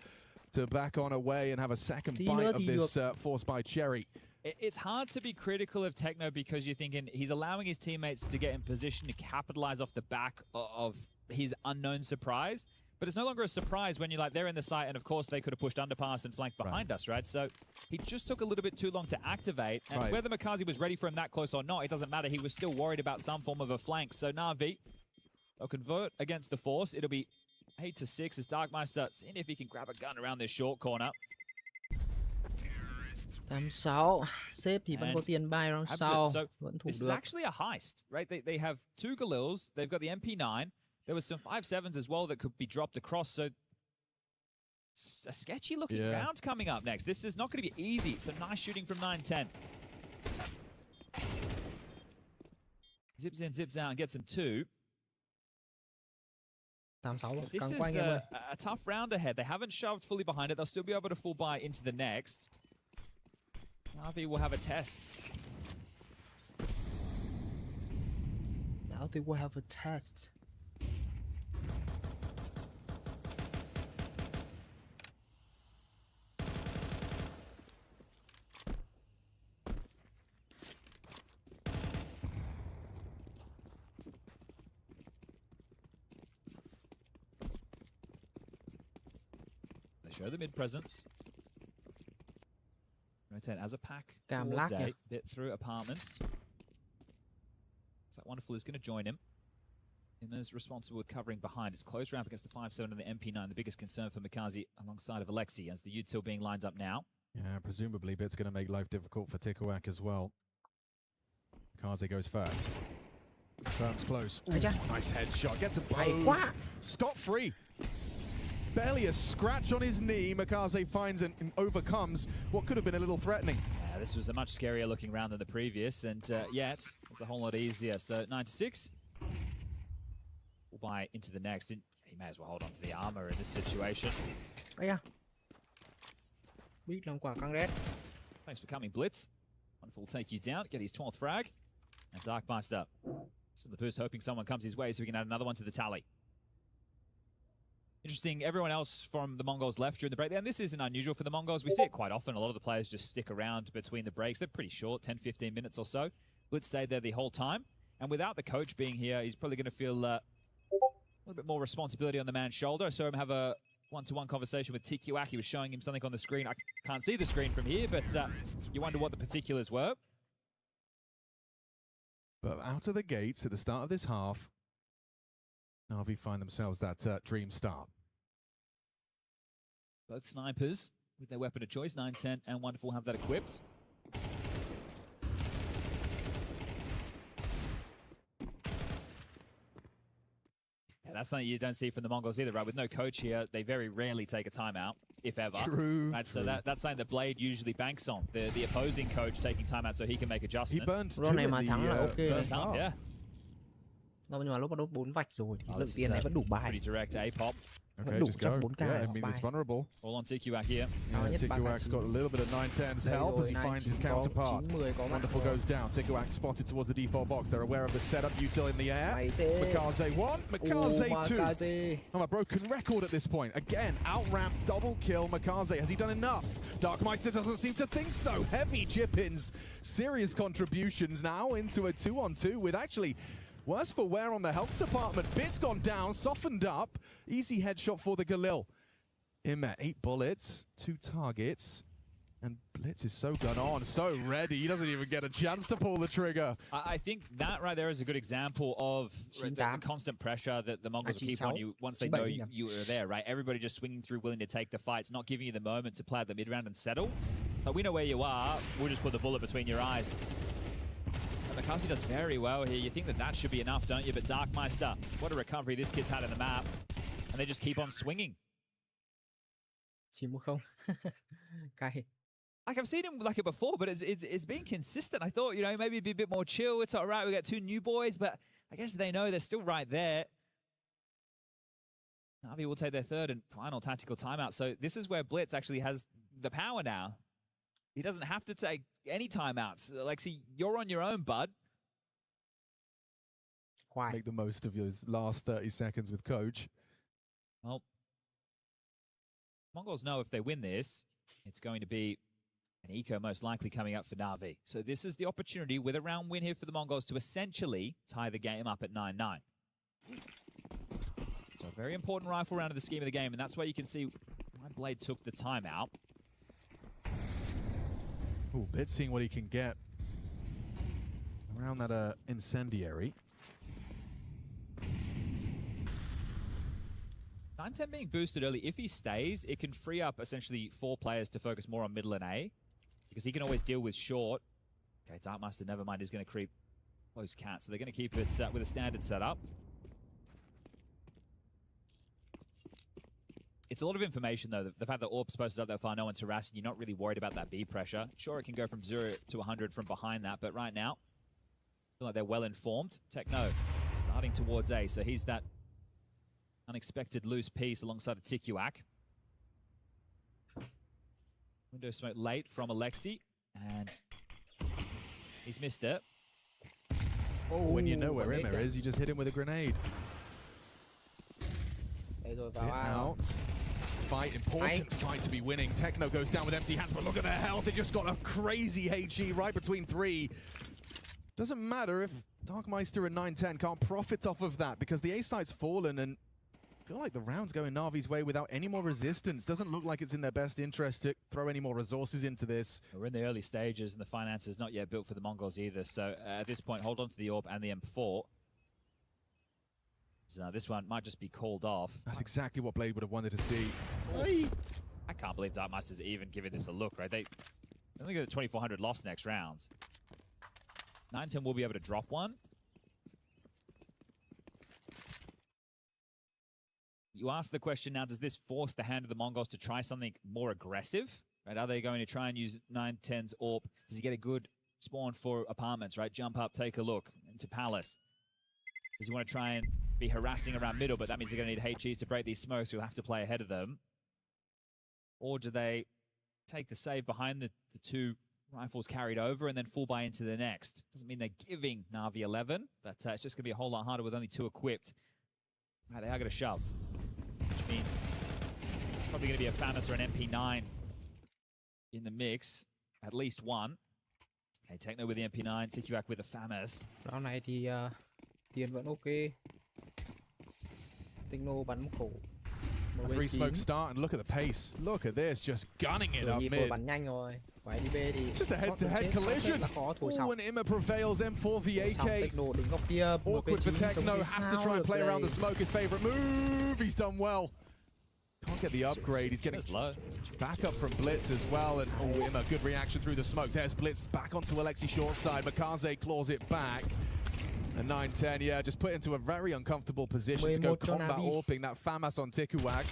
to back on away and have a second bite of this force by Cherry. It's hard to be critical of Techno because you're thinking he's allowing his teammates to get in position to capitalize off the back of his unknown surprise. But it's no longer a surprise when you're like, they're in the site, and of course they could have pushed underpass and flanked behind us, right? So he just took a little bit too long to activate. And whether Makazi was ready for him that close or not, it doesn't matter. He was still worried about some form of a flank. So NAVI, they'll convert against the Force. It'll be 8-6 as Darkmeister seeing if he can grab a gun around this short corner. 86, xếp thì vẫn có tiền buy round sau, vẫn thủ This được. is actually a heist, right? They have 2 Galils, they've got the MP9, there was some 5.7s as well that could be dropped across, so it's a sketchy looking round coming up next. This is not going to be easy, so nice shooting from 9-10. Zips in, zips out, and gets him 2. 86, This is a tough round ahead. They haven't shoved fully behind it. They'll still be able to full buy into the next. NAVI will have a test. NAVI will have a test. They show the mid presence. Rotate as a pack Cảm towards lác A, nhỉ? bit through apartments. So that Wonderful is going to join him. Him is responsible with covering behind. It's close round against the 5.7 and the MP9. The biggest concern for Makazi alongside of Alexi as the util being lined up now. Yeah, presumably Bit's going to make life difficult for Tikuak as well. Makazi goes first. Firm's close. Ooh, nice headshot. Gets a both. Scot-free. Barely a scratch on his knee. Makazi finds and overcomes what could have been a little threatening. Yeah, this was a much scarier looking round than the previous, and yet it's a whole lot easier. So 9-6. We'll buy into the next. He may as well hold on to the armor in this situation. Biết làm quả căng đét. Thanks for coming, Blitz. Wonderful will take you down, get his 12th frag. And Darkmeister. So the boost hoping someone comes his way so we can add another one to the tally. Interesting, everyone else from the Mongols left during the break. And this isn't unusual for the Mongols. We see it quite often. A lot of the players just stick around between the breaks. They're pretty short, 10-15 minutes or so. Blitz stayed there the whole time. And without the coach being here, he's probably going to feel a little bit more responsibility on the man's shoulder. I saw him have a one-to-one conversation with Tikuak. He was showing him something on the screen. I can't see the screen from here, but you wonder what the particulars were. But out of the gates at the start of this half, NAVI find themselves that dream start. Both snipers with their weapon of choice, 9-10, and Wonderful have that equipped. Yeah, that's something you don't see from the Mongols either, right? With no coach here, they very rarely take a timeout, if ever. True. Right, so that's something that Blade usually banks on. The opposing coach taking timeout so he can make adjustments. He burned 2 này in mà thắng là the ok first half. Yeah. Đâu nhưng mà lúc mà đốt 4 vạch rồi thì lượng This tiền is này vẫn đủ bài. pretty direct A-pop. Okay, đủ just trong go. 4k Yeah, I họ mean, bài. it's vulnerable. All on Tikuak here. Yeah, nhất ba Tikuak's got a little bit of 9-10's help as he finds his counterpart. 9-10 có Wonderful goes down. Tikuak spotted towards the default box. They're aware of the setup. Util in the air. Makaze 1, Makaze 2. Makaze. Oh, a broken record at this point. Again, out-ramp, double kill. Makaze, has he done enough? Darkmeister doesn't seem to think so. Heavy chip-ins. Serious contributions now into a 2-on-2 with actually worse for wear on the health department. Bit's gone down, softened up. Easy headshot for the Galil. Him at 8 bullets, 2 targets. And Blitz is so gun on, so ready. He doesn't even get a chance to pull the trigger. I think that right there is a good example of the constant pressure that the Mongols keep on you once they know you are there, right? Everybody just swinging through, willing to take the fights, not giving you the moment to play at the mid-round and settle. But we know where you are. We'll just put the bullet between your eyes. Makazi does very well here. You think that that should be enough, don't you? But Darkmeister, what a recovery this kid's had in the map. And they just keep on swinging. 9-0. Cay. Like, I've seen him like it before, but it's been consistent. I thought, you know, maybe it'd be a bit more chill. It's all right. We got 2 new boys, but I guess they know they're still right there. NAVI will take their 3rd and final tactical timeout. So this is where Blitz actually has the power now. He doesn't have to take any timeouts. Alexi, you're on your own, bud. Make the most of your last 30 seconds with coach. Well, Mongols know if they win this, it's going to be an eco most likely coming up for NAVI. So this is the opportunity with a round win here for the Mongols to essentially tie the game up at 9-9. So a very important rifle round of the scheme of the game, and that's where you can see why Blade took the timeout. Ooh, Bit seeing what he can get around that incendiary. 9-10 being boosted early. If he stays, it can free up essentially 4 players to focus more on middle and A, because he can always deal with short. Okay, Darkmaster, never mind, is going to creep close cat, so they're going to keep it with a standard setup. It's a lot of information, though. The fact that Orb's posted up that far, no one's harassing, you're not really worried about that B pressure. Sure, it can go from 0 to 100 from behind that, but right now, I feel like they're well informed. Techno starting towards A, so he's that unexpected loose piece alongside a Tikuak. Window smoke late from Alexi, and he's missed it. Oh, when you know where Emma is, you just hit him with a grenade. Get out. Fight, important fight to be winning. Techno goes down with empty hands, but look at their health. They just got a crazy HE right between 3. Doesn't matter if Darkmeister and 9-10 can't profit off of that, because the A site's fallen, and I feel like the round's going Navi's way without any more resistance. Doesn't look like it's in their best interest to throw any more resources into this. We're in the early stages, and the finances not yet built for the Mongols either. So at this point, hold on to the Orb and the M4. So this one might just be called off. That's exactly what Blade would have wanted to see. I can't believe Darkmaster's even giving this a look, right? They only get a 2,400 loss next round. 9-10 will be able to drop one. You ask the question now, does this force the hand of the Mongols to try something more aggressive? Right? Are they going to try and use 9-10's Orb? Does he get a good spawn for apartments, right? Jump up, take a look into Palace. Does he want to try and be harassing around middle, but that means they're going to need HEs to break these smokes, so you'll have to play ahead of them? Or do they take the save behind the 2 rifles carried over and then full buy into the next? Doesn't mean they're giving Na'Vi 11, but it's just going to be a whole lot harder with only 2 equipped. Right, they are going to shove, which means it's probably going to be a FAMAS or an MP9 in the mix, at least one. Okay, Techno with the MP9, Tikuak with the FAMAS. Round này thì tiền vẫn ok. Techno bắn một khẩu. A 3 smoke start, and look at the pace. Look at this, just gunning it up mid. Bắn nhanh rồi. Phải đi B thì just a head-to-head collision. Oh, and Imma prevails. M4 VAK. Awkward for Techno. Has to try and play around the smoke. His favorite move. He's done well. Can't get the upgrade. He's getting back up from Blitz as well. And oh, Imma, good reaction through the smoke. There's Blitz back onto Alexi short side. Makaze claws it back. And 9-10, yeah, just put into a very uncomfortable position to go combat AWPing that FAMAS on Tikuak.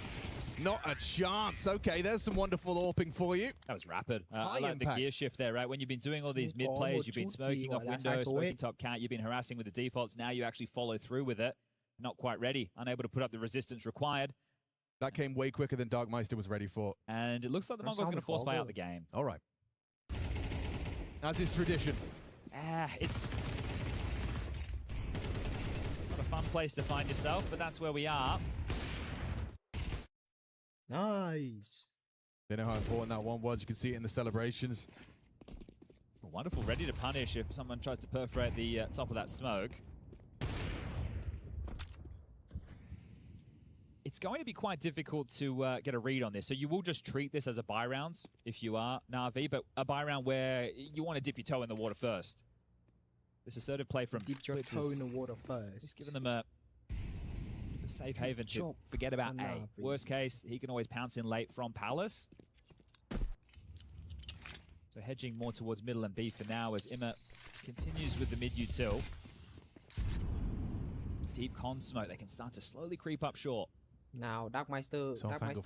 Not a chance. Okay, there's some wonderful AWPing for you. That was rapid. I like the gear shift there, right? When you've been doing all these mid plays, you've been smoking off windows, smoking top cat, you've been harassing with the defaults. Now you actually follow through with it. Not quite ready. Unable to put up the resistance required. That came way quicker than Darkmeister was ready for. And it looks like the Mongols going to force buy out the game. All right. As is tradition. It's not a fun place to find yourself, but that's where we are. Nice. They know how important that one was. You can see it in the celebrations. Wonderful. Ready to punish if someone tries to perforate the top of that smoke. It's going to be quite difficult to get a read on this. So you will just treat this as a buy round if you are Na'Vi, but a buy round where you want to dip your toe in the water first. This assertive play from Dip your toe in the water first. He's given them a safe haven to forget about A. Worst case, he can always pounce in late from Palace. So hedging more towards middle and B for now as Imma continues with the mid-util. Deep con smoke, they can start to slowly creep up short. Nào, Darkmeister ít phải có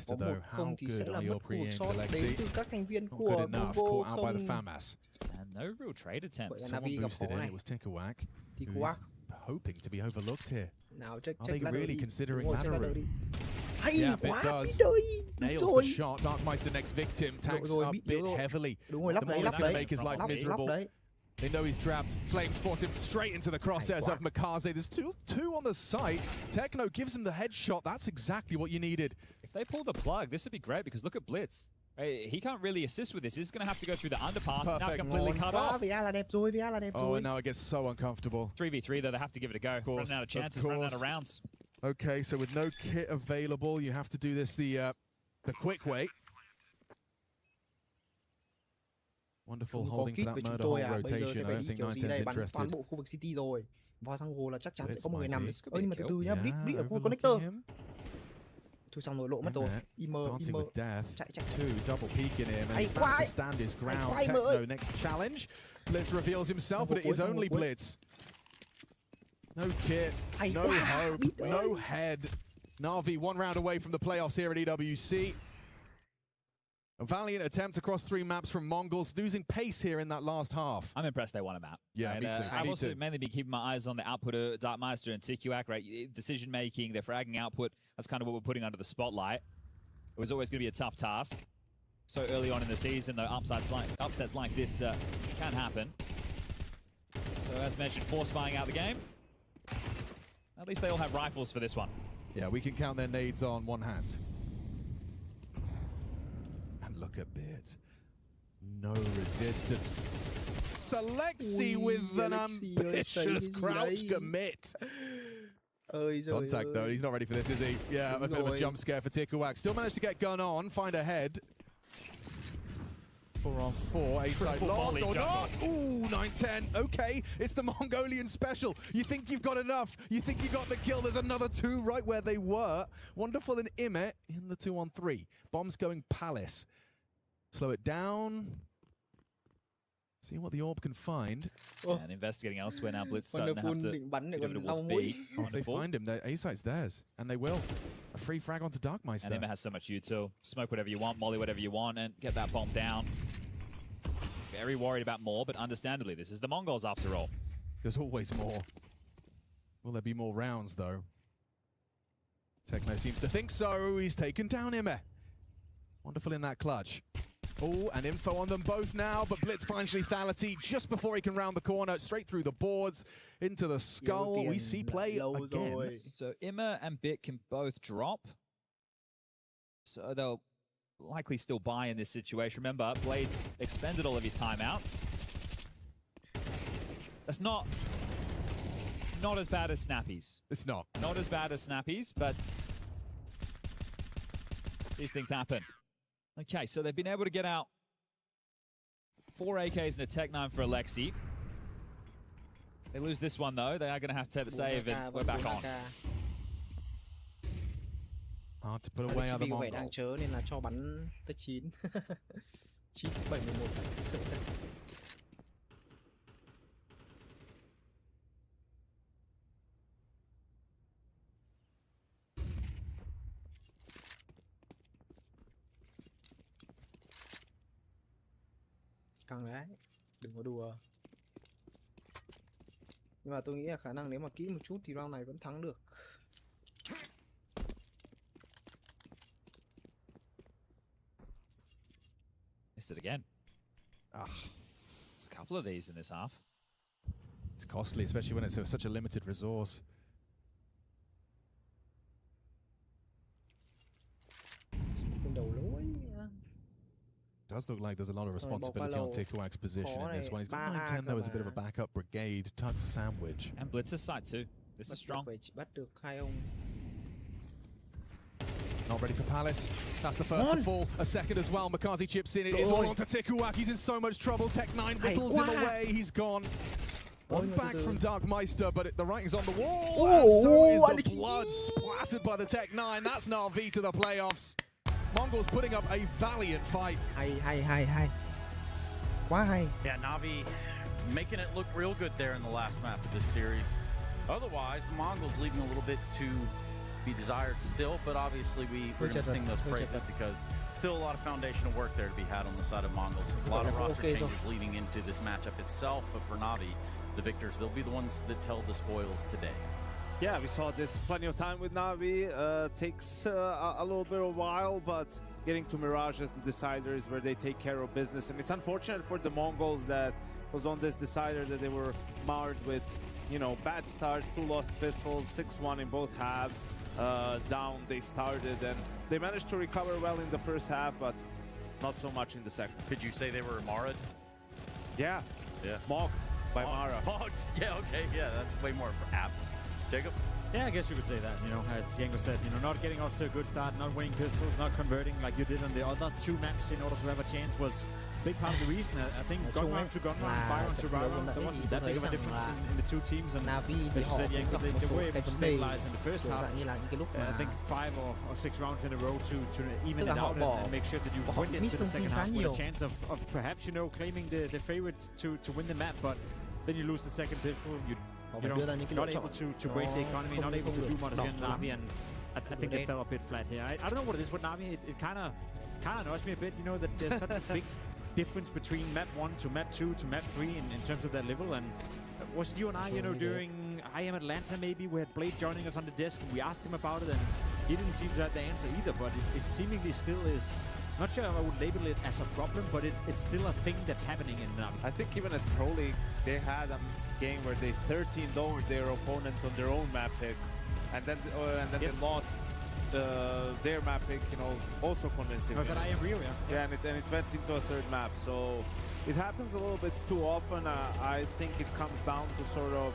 though. một không thì sẽ là mất cuộc shot Alexi? đến từ các thành viên Not của good enough, Mongo caught out by the không. FAMAS. And no real trade attempt. Someone boosted in, it was Tikuak. Tikuak. Hoping to be overlooked here. Nào, check Are they ladder really đi. considering Đúng rồi, check ladder ladder room? đi. Hay Yeah, quá, it does. biết rồi. Nails the shot. Darkmeister next victim. Tanks rồi, up biết bit rồi. heavily. Đúng rồi, The lắp đấy, Mongols lắp gonna đấy. make his life Lắp miserable. đấy. They know he's trapped. Flames force him straight into the crosshairs of Makaze. There's two on the site. Techno gives him the headshot. That's exactly what you needed. If they pull the plug, this would be great because look at Blitz. He can't really assist with this. He's going to have to go through the underpass. Now completely cut off. VA là đẹp rồi, VA là đẹp Oh, rồi. and now it gets so uncomfortable. 3v3 though, they have to give it a go. Running out of chances, running out of rounds. Okay, so with no kit available, you have to do this the quick way. Wonderful holding for that murder hole rotation. I don't think 910's interested. Toàn bộ khu vực city rồi. Vào sang hồ là chắc chắn sẽ có một người nằm. Nhưng mà từ từ nhá, Blitz ở khu vực connector. Thôi xong rồi lộ mất rồi. Dancing with death. Chạy. Two double peeking him and he's back to stand his ground. Techno next challenge. Blitz reveals himself, but it is only Blitz. No kit, no hope, no head. NAVI 1 round away from the playoffs here at EWC. A valiant attempt across 3 maps from Mongols, losing pace here in that last half. I'm impressed they won a map. Yeah, right? me too. I've also mainly been keeping my eyes on the output of Darkmeister and TQAC, right? Decision making, their fragging output, that's kind of what we're putting under the spotlight. It was always going to be a tough task. So early on in the season, though, upsets like this can happen. So as mentioned, force buying out the game. At least they all have rifles for this one. Yeah, we can count their nades on one hand. And look at Beard. No resistance. Alexi with an ambitious crouch commit. Contact though, he's not ready for this, is he? Yeah, a bit of a jump scare for TQAC. Still managed to get gun on, find a head. 4 on 4, A-side lost or not? Ooh, 910, okay, it's the Mongolian special. You think you've got enough, you think you got the kill, there's another 2 right where they were. Wonderful in Imet in the 2 on 3. Bombs going Palace. Slow it down. See what the orb can find. And investigating elsewhere now, Blitz starting to have to give it towards B. If they find him, A-side's theirs, and they will. A free frag onto Darkmeister. And Emma has so much util. Smoke whatever you want, molly whatever you want, and get that bomb down. Very worried about more, but understandably, this is the Mongols after all. There's always more. Will there be more rounds, though? Techno seems to think so. He's taken down Emma. Wonderful in that clutch. Oh, and info on them both now, but Blitz finds lethality just before he can round the corner, straight through the boards, into the skull. We see play again. So Imma and Bit can both drop. So they'll likely still buy in this situation. Remember, Blade's expended all of his timeouts. That's not as bad as Snappy's. It's not. Not as bad as Snappy's, but these things happen. Okay, so they've been able to get out 4 AKs and a Tech 9 for Alexi. They lose this one, though. They are going to have to take the save, and we're back on. Hard to put away other Mongols. Đang chớ nên là cho bắn tới 9. 9, 7, 11. Căng đấy, đừng có đùa. Nhưng mà tôi nghĩ là khả năng nếu mà kỹ một chút thì round này vẫn thắng được. Missed it again. There's a couple of these in this half. It's costly, especially when it's such a limited resource. Does look like there's a lot of responsibility on TQAC's position in this one. He's got 910 though as a bit of a backup brigade, tucked sandwich. And Blitz's side too. This is strong. Not ready for Palace. That's the first to fall. A second as well. Makazi chips in. It is all onto TQAC. He's in so much trouble. Tech 9 whittles him away. He's gone. One back from Darkmeister, but the writing's on the wall. And so is the blood splattered by the Tech 9. That's NAVI to the playoffs. Mongols putting up a valiant fight. Hi. Why? Yeah, NAVI making it look real good there in the last map of this series. Otherwise, Mongols leaving a little bit to be desired still, but obviously we're going to sing those praises because still a lot of foundational work there to be had on the side of Mongols. A lot of roster changes leading into this matchup itself, but for NAVI, the victors, they'll be the ones that tell the spoils today. Yeah, we saw this plenty of time with NAVI. Takes a little bit of a while, but getting to Mirage as the decider is where they take care of business. And it's unfortunate for the Mongols that was on this decider that they were marred with, you know, bad starts, 2 lost pistols, 6-1 in both halves. Down they started, and they managed to recover well in the first half, but not so much in the second. Could you say they were marred? Yeah. Mocked by Mara. Mocked? Yeah, okay, yeah, that's way more apt. Jacob? Yeah, I guess you could say that, you know, as Yengo said, you know, not getting off to a good start, not winning pistols, not converting like you did on the other 2 maps in order to have a chance was a big part of the reason. I think gun round to gun round, fire round to fire round, there wasn't that big of a difference in the 2 teams. And as you said, Yengo, they were able to stabilize in the first half. I think 5 or 6 rounds in a row to even it out and make sure that you went into the second half with a chance of perhaps, you know, claiming the favorite to win the map, but then you lose the second pistol, you know, not able to break the economy, not able to do much against NAVI, and I think they fell a bit flat here. I don't know what it is with NAVI. It kind of annoys me a bit, you know, that there's such a big difference between map 1 to map 2 to map 3 in terms of their level. And was it you and I, you know, during IM Atlanta maybe, we had Blade joining us on the desk and we asked him about it, and he didn't seem to have the answer either, but it seemingly still is. Not sure I would label it as a problem, but it's still a thing that's happening in NAVI. I think even at Pro League, they had a game where they 13'd over their opponent on their own map pick, and then they lost their map pick, you know, also convincingly. Was that IM Rio, yeah? Yeah, and it went into a 3rd map, so it happens a little bit too often. I think it comes down to sort of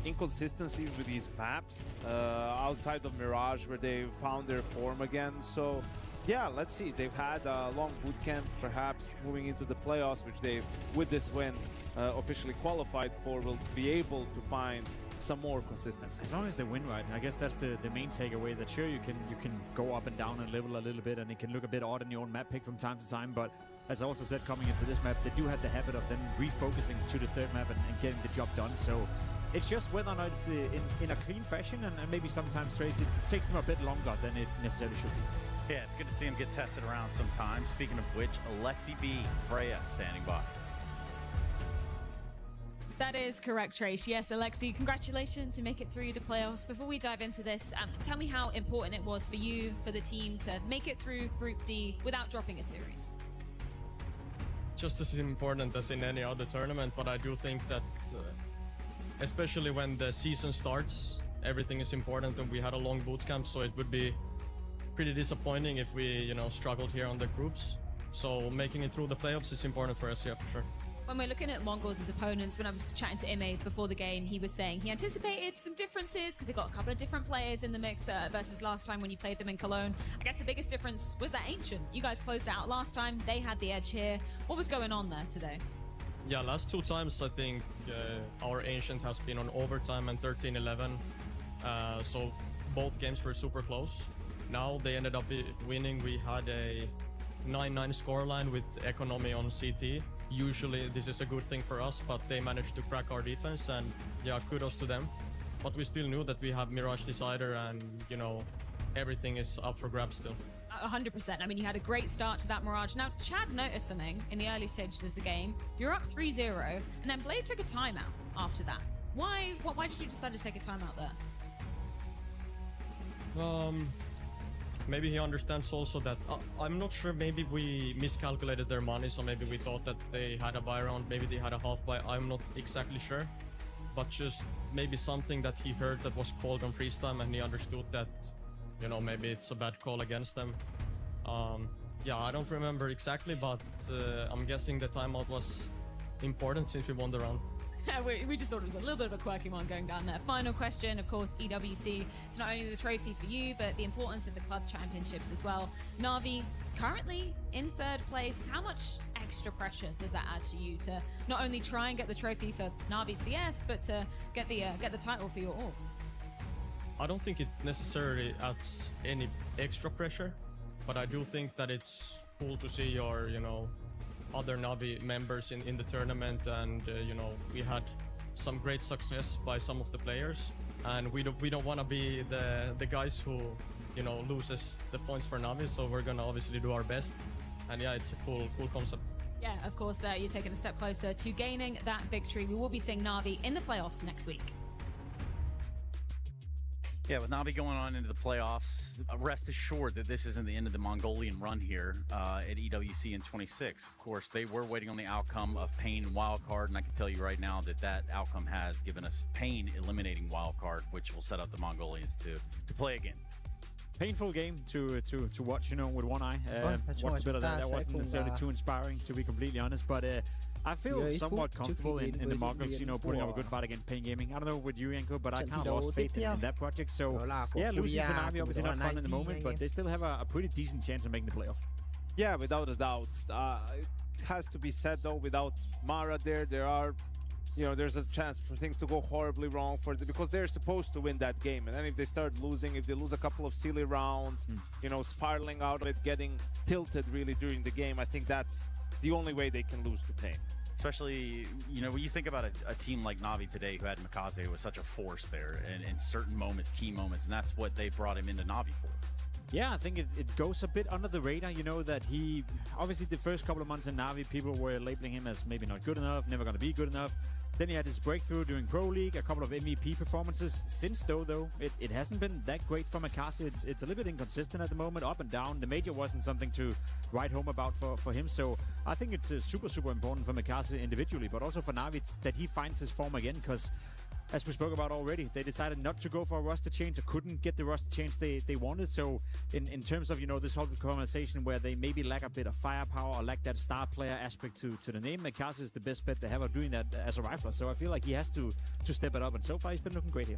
inconsistencies with these maps outside of Mirage, where they found their form again. So yeah, let's see. They've had a long boot camp, perhaps moving into the playoffs, which they, with this win, officially qualified for, will be able to find some more consistency. As long as they win, right? I guess that's the main takeaway. That sure, you can go up and down and level a little bit, and it can look a bit odd in your own map pick from time to time. But as I also said, coming into this map, they do have the habit of then refocusing to the 3rd map and getting the job done. So it's just whether or not it's in a clean fashion, and maybe sometimes, Trace, it takes them a bit longer than it necessarily should be. Yeah, it's good to see him get tested around sometimes. Speaking of which, Alexi B, Freya, standing by. That is correct, Trace. Yes, Alexi, congratulations to make it through the playoffs. Before we dive into this, tell me how important it was for you, for the team, to make it through Group D without dropping a series. Just as important as in any other tournament, but I do think that, especially when the season starts, everything is important, and we had a long boot camp, so it would be pretty disappointing if we, you know, struggled here on the groups. So making it through the playoffs is important for us, yeah, for sure. When we're looking at Mongols as opponents, when I was chatting to Ime before the game, he was saying he anticipated some differences because he got a couple of different players in the mix versus last time when you played them in Cologne. I guess the biggest difference was that Ancient. You guys closed out last time. They had the edge here. What was going on there today? Yeah, last 2 times I think our Ancient has been on overtime and 13-11. So both games were super close. Now they ended up winning. We had a 9-9 scoreline with economy on CT. Usually this is a good thing for us, but they managed to crack our defense, and yeah, kudos to them. But we still knew that we have Mirage Decider, and you know, everything is up for grabs still. 100%. I mean, you had a great start to that Mirage. Now, Chad noticed something in the early stages of the game. You're up 3-0, and then Blade took a timeout after that. Why did you decide to take a timeout there? Maybe he understands also that I'm not sure, maybe we miscalculated their money, so maybe we thought that they had a buy round, maybe they had a half buy, I'm not exactly sure, but just maybe something that he heard that was called on freeze time, and he understood that, you know, maybe it's a bad call against them. Yeah, I don't remember exactly, but I'm guessing the timeout was important since we won the round. We just thought it was a little bit of a quirky one going down there. Final question, of course, EWC. It's not only the trophy for you, but the importance of the club championships as well. NAVI, currently in 3rd place. How much extra pressure does that add to you to not only try and get the trophy for NAVI CS, but to get the title for your org? I don't think it necessarily adds any extra pressure, but I do think that it's cool to see your, you know, other NAVI members in the tournament, and you know, we had some great success by some of the players, and we don't want to be the guys who, you know, loses the points for NAVI, so we're gonna obviously do our best, and yeah, it's a cool concept. Yeah, of course, you're taking a step closer to gaining that victory. We will be seeing NAVI in the playoffs next week. Yeah, with NAVI going on into the playoffs, rest assured that this isn't the end of the Mongolian run here at EWC in 26. Of course, they were waiting on the outcome of Pain and Wildcard, and I can tell you right now that that outcome has given us Pain eliminating Wildcard, which will set up the Mongolians to play again. painful game to watch, you know, with one eye. Watched a bit of that. That wasn't necessarily too inspiring, to be completely honest. But I feel somewhat comfortable in the Mongols, you know, putting up a good fight against Pain Gaming. I don't know with you, Yanko, but I kind of lost faith in that project. So yeah, losing to NAVI obviously not fun in the moment, but they still have a pretty decent chance of making the playoff. Yeah, without a doubt. It has to be said though, without Mara there are, you know, there's a chance for things to go horribly wrong because they're supposed to win that game. And then if they start losing, if they lose a couple of silly rounds, you know, spiraling out of it, getting tilted really during the game, I think that's the only way they can lose to Pain. Especially, you know, when you think about a team like NAVI today who had Mikaze, who was such a force there and in certain moments, key moments, and that's what they brought him into NAVI for. Yeah, I think it goes a bit under the radar, you know, that he, obviously the first couple of months in NAVI, people were labeling him as maybe not good enough, never going to be good enough. Then he had his breakthrough during Pro League, a couple of MVP performances. Since though, it hasn't been that great for Mikaze. It's a little bit inconsistent at the moment, up and down. The major wasn't something to write home about for him. So I think it's super, super important for Mikaze individually, but also for NAVI that he finds his form again, because as we spoke about already, they decided not to go for a roster change or couldn't get the roster change they wanted. So in terms of, you know, this whole conversation where they maybe lack a bit of firepower or lack that star player aspect to the name, Mikaze is the best bet they have of doing that as a rifler. So I feel like he has to step it up, and so far he's been looking great here.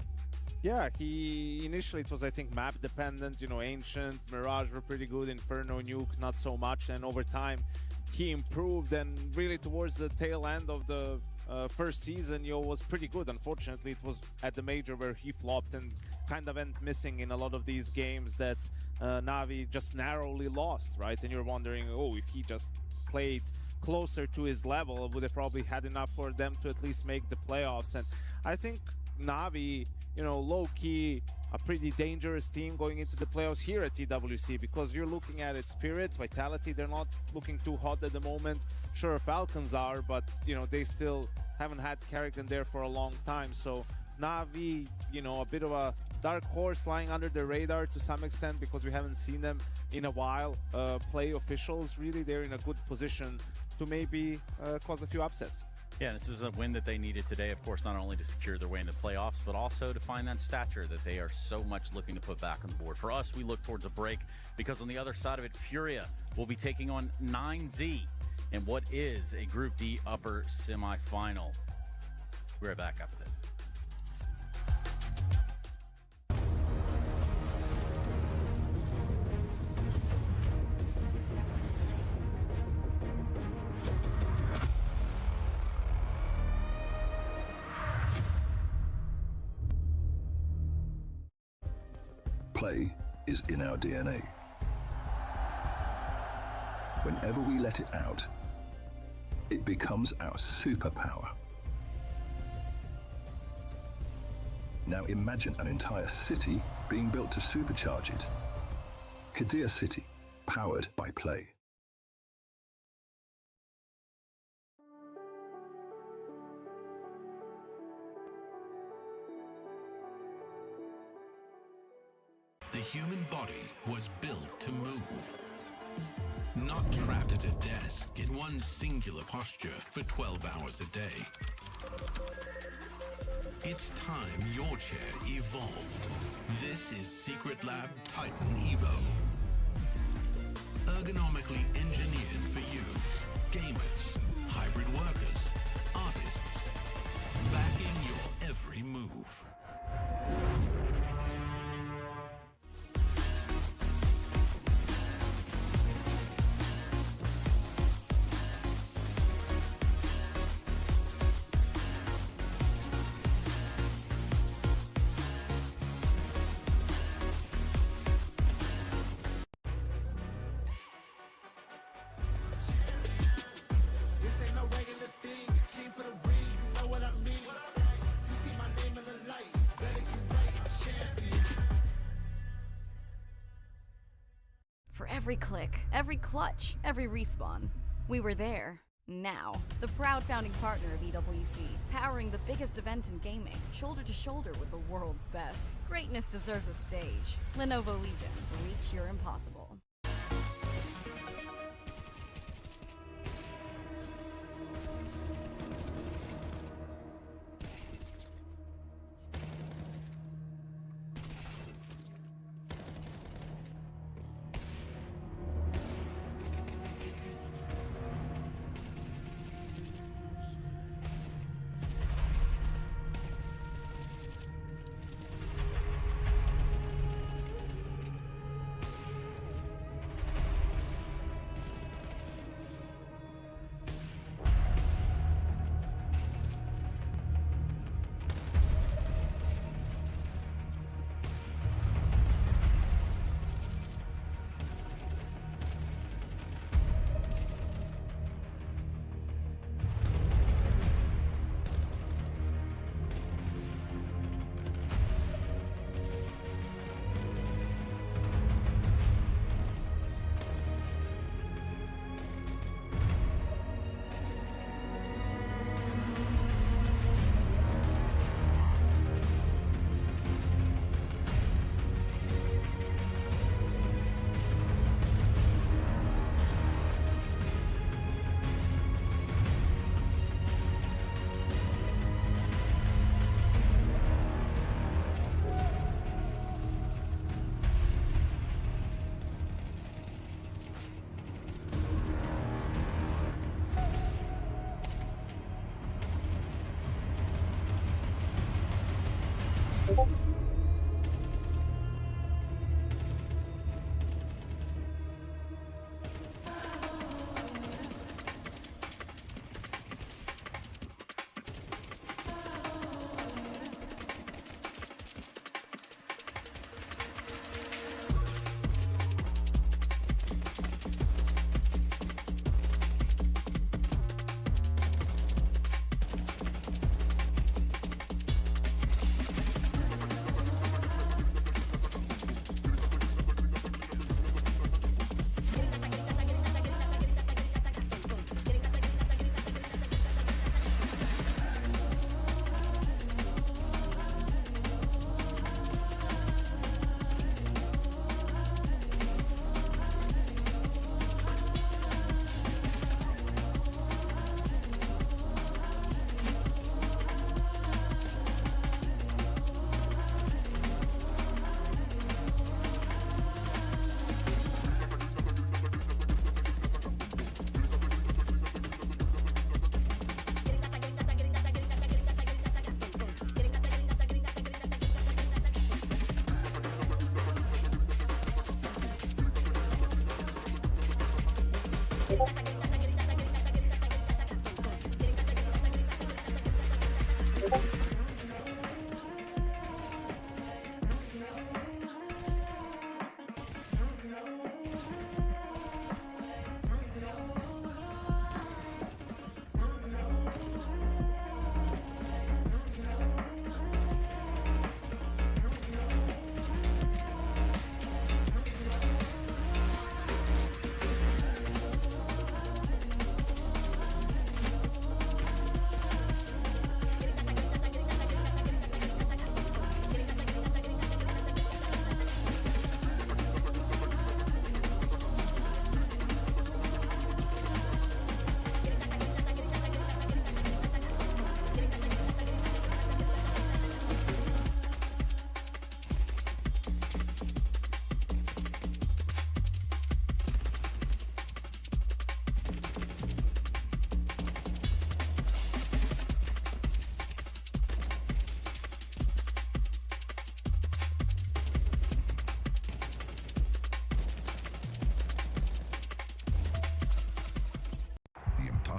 Yeah, he initially it was, I think, map dependent. You know, Ancient, Mirage were pretty good, Inferno, Nuke not so much, and over time he improved, and really towards the tail end of the first season, was pretty good. Unfortunately, it was at the major where he flopped and kind of went missing in a lot of these games that NAVI just narrowly lost, right? And you're wondering, oh, if he just played closer to his level, would have probably had enough for them to at least make the playoffs. And I think NAVI, you know, low-key, a pretty dangerous team going into the playoffs here at EWC, because you're looking at its Spirit, Vitality, they're not looking too hot at the moment. Sure, Falcons are, but, you know, they still haven't had Carrigan there for a long time. So NAVI, you know, a bit of a dark horse flying under the radar to some extent, because we haven't seen them in a while play officials. Really, they're in a good position to maybe cause a few upsets. Yeah, this is a win that they needed today, of course, not only to secure their way into playoffs, but also to find that stature that they are so much looking to put back on the board. For us, we look towards a break, because on the other side of it, FURIA will be taking on 9Z in what is a Group D upper semifinal. We're right back after this. Play is in our DNA. Whenever we let it out, it becomes our superpower. Now imagine an entire city being built to supercharge it. Kadir City, powered by Play. The human body was built to move. Not trapped at a desk in one singular posture for 12 hours a day. It's time your chair evolved. This is Secret Lab Titan Evo. Ergonomically engineered for you, gamers, hybrid workers, artists, backing your every move. For every click, every clutch, every respawn, we were there. Now, the proud founding partner of EWC, powering the biggest event in gaming, shoulder to shoulder with the world's best. Greatness deserves a stage. Lenovo Legion, reach your impossible.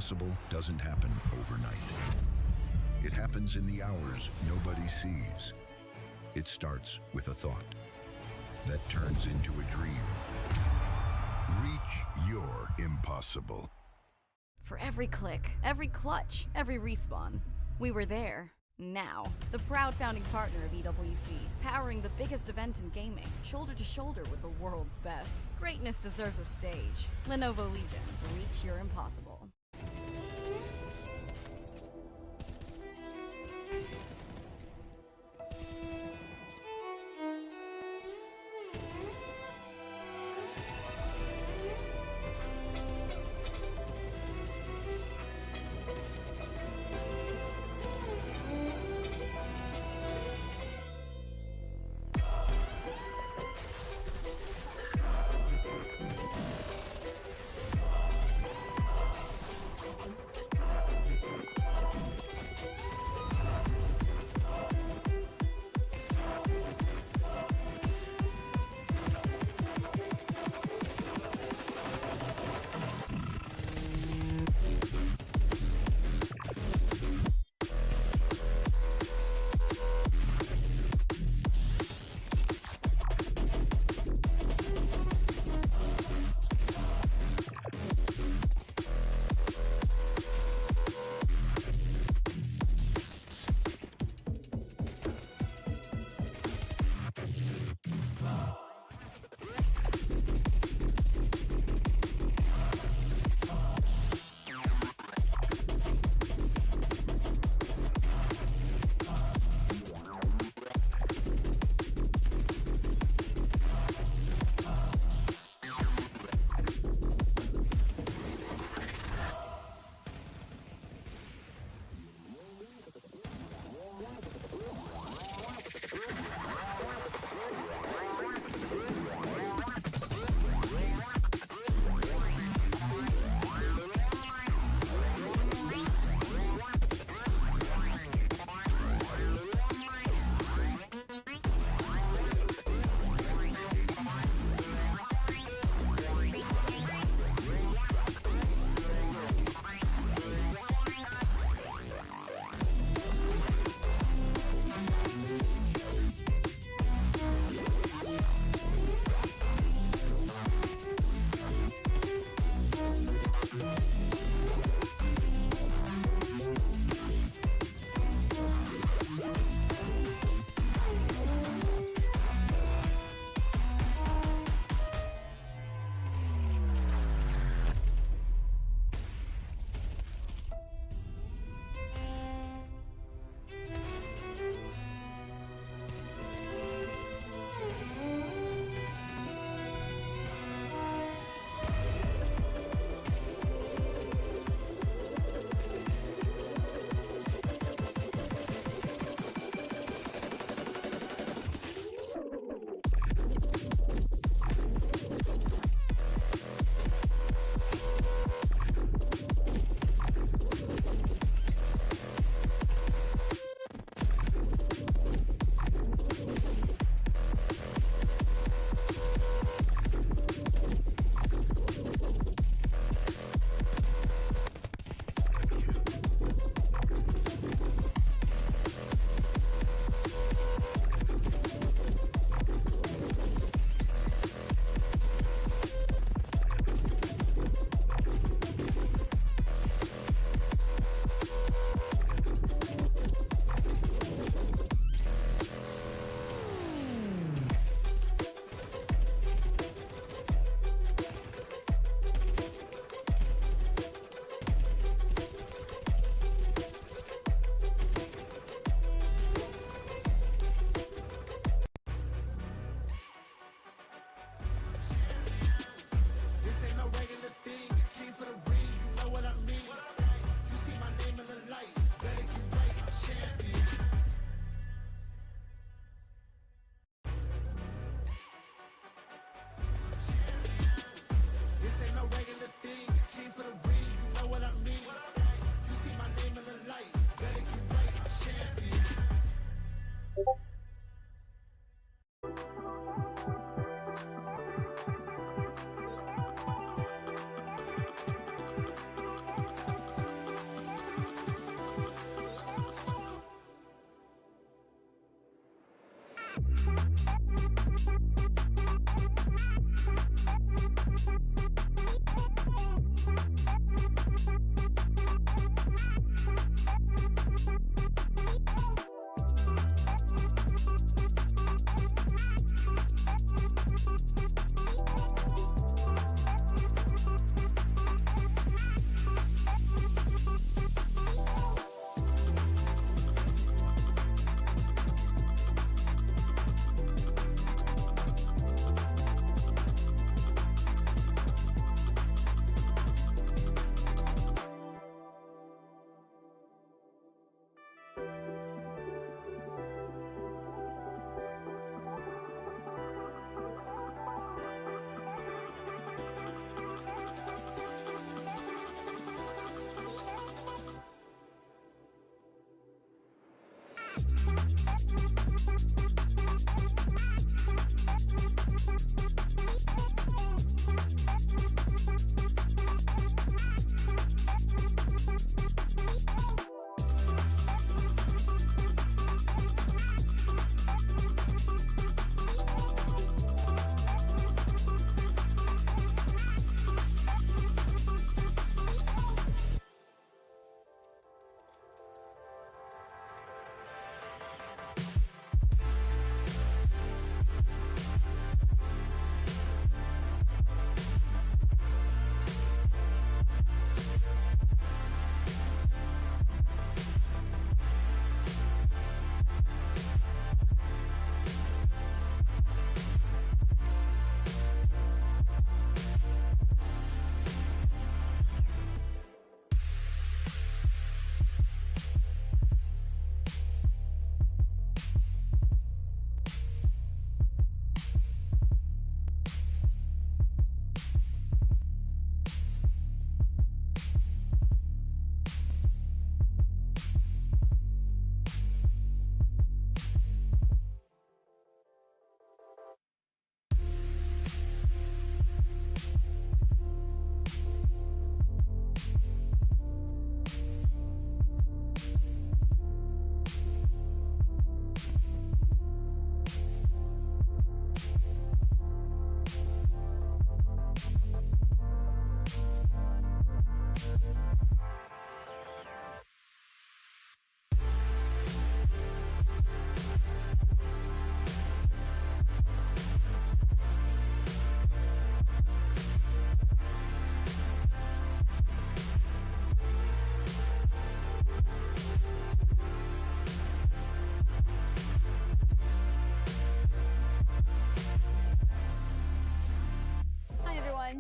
Impossible doesn't happen overnight. It happens in the hours nobody sees. It starts with a thought that turns into a dream. Reach your impossible. For every click, every clutch, every respawn, we were there. Now, the proud founding partner of EWC, powering the biggest event in gaming, shoulder to shoulder with the world's best. Greatness deserves a stage. Lenovo Legion, reach your impossible.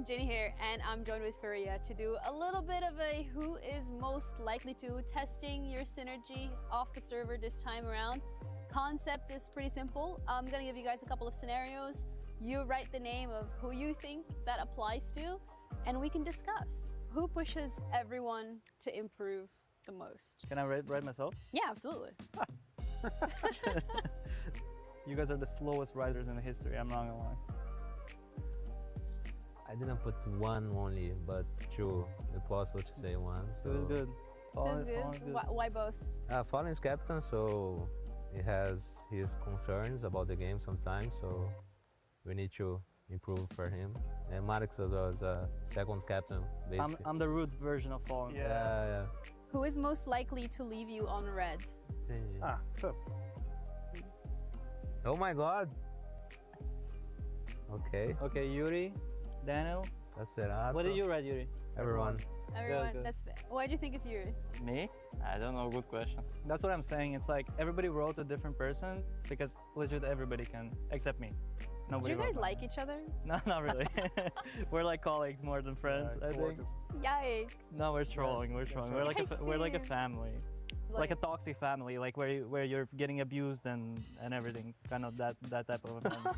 Jenny here, and I'm joined with FURIA to do a little bit of a who is most likely to, testing your synergy off the server this time around. Concept is pretty simple. I'm gonna give you guys a couple of scenarios. You write the name of who you think that applies to, and we can discuss who pushes everyone to improve the most. Can I write myself? Yeah, absolutely. You guys are the slowest writers in the history, I'm not gonna lie. I didn't put one only, but two. It's possible to say one. So it was good. Fallen is good. Why both? Fallen is captain, so he has his concerns about the game sometimes, so we need to improve for him. And Marx was a second captain, basically. I'm the root version of Fallen. Yeah. Who is most likely to leave you on red? Oh my god. Okay. Okay, Yuri, Daniel. That's it. What did you write, Yuri? Everyone. Everyone, Good. that's fair. Why do you think it's Yuri? Me? I don't know, good question. That's what I'm saying. It's like everybody wrote a different person because legit everybody can, except me. Nobody Do you guys wrote like each other? No, not really. We're like colleagues more than friends, I think. Yikes. No, we're trolling. We're trolling. We're like a family. Like a toxic family, like where you're getting abused and everything, kind of that type of a family.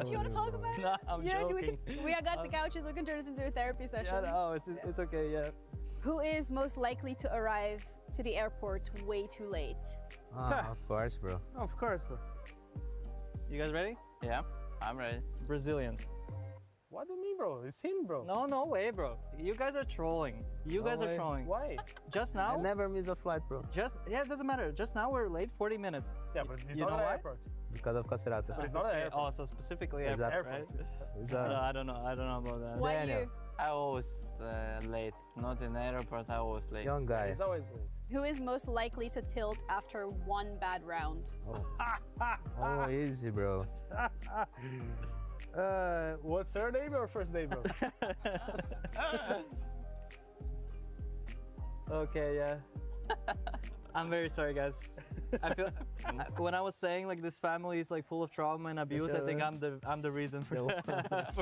Do you want to talk about it? No, I'm joking. We got the couches. We can turn this into a therapy session. Yeah, no, it's okay. Yeah. Who is most likely to arrive to the airport way too late? Of course, bro. Of course, bro. You guys ready? Yeah, I'm ready. Brazilians. What do you mean, bro? It's him, bro. No way, bro. You guys are trolling. You guys are trolling. Why? Just now? I never miss a flight, bro. It doesn't matter. Just now we're late 40 minutes. Yeah, but it's not an airport. Because of Caserata. But it's not an airport. Oh, so specifically airport, right? It's I don't know about that. Why you? I always late. Not in airport, I always late. Young guy. He's always late. Who is most likely to tilt after one bad round? Oh, easy, bro. What's her name or first name, bro? Okay, yeah. I'm very sorry, guys. I feel when I was saying like this family is like full of trauma and abuse, I think I'm the reason for that.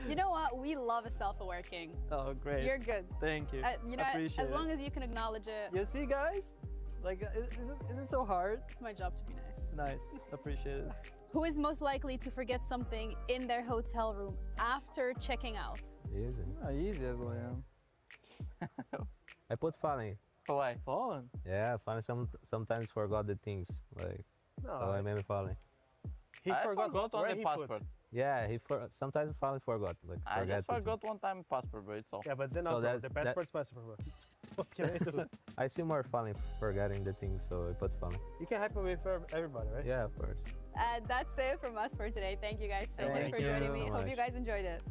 You know what? We love a self-aware king. Oh, great. You're good. Thank you. You know, appreciate as long as you can acknowledge it. You see, guys? Like, is it so hard? It's my job to be nice. Nice. Appreciate it. Who is most likely to forget something in their hotel room after checking out? Easy. Easy, boy. Yeah. I put Fallen. Why? Fallen? Yeah, Fallen sometimes forgot the things. Like, so I made me Fallen. I forgot on the passport. Yeah, sometimes Fallen forgot. Like, I just forgot one time passport, but it's all. Yeah, but then So the passport's passport, bro. What can I do? I see more Fallen forgetting the things, so I put Fallen. You can hype away for everybody, right? Yeah, of course. That's it from us for today. Thank you guys so much for joining me. Hope you guys enjoyed it.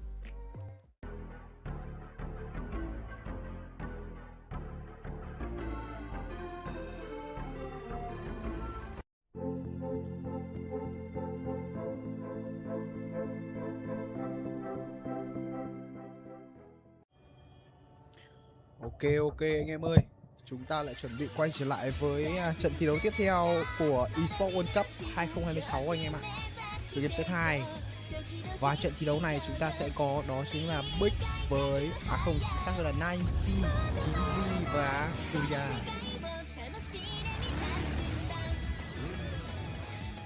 Ok anh em ơi, chúng ta lại chuẩn bị quay trở lại với trận thi đấu tiếp theo của eSports World Cup 2026 anh em ạ. Từ game set 2. Và trận thi đấu này chúng ta sẽ có đó chính là Big với không, chính xác là 9G, 9G và FURIA.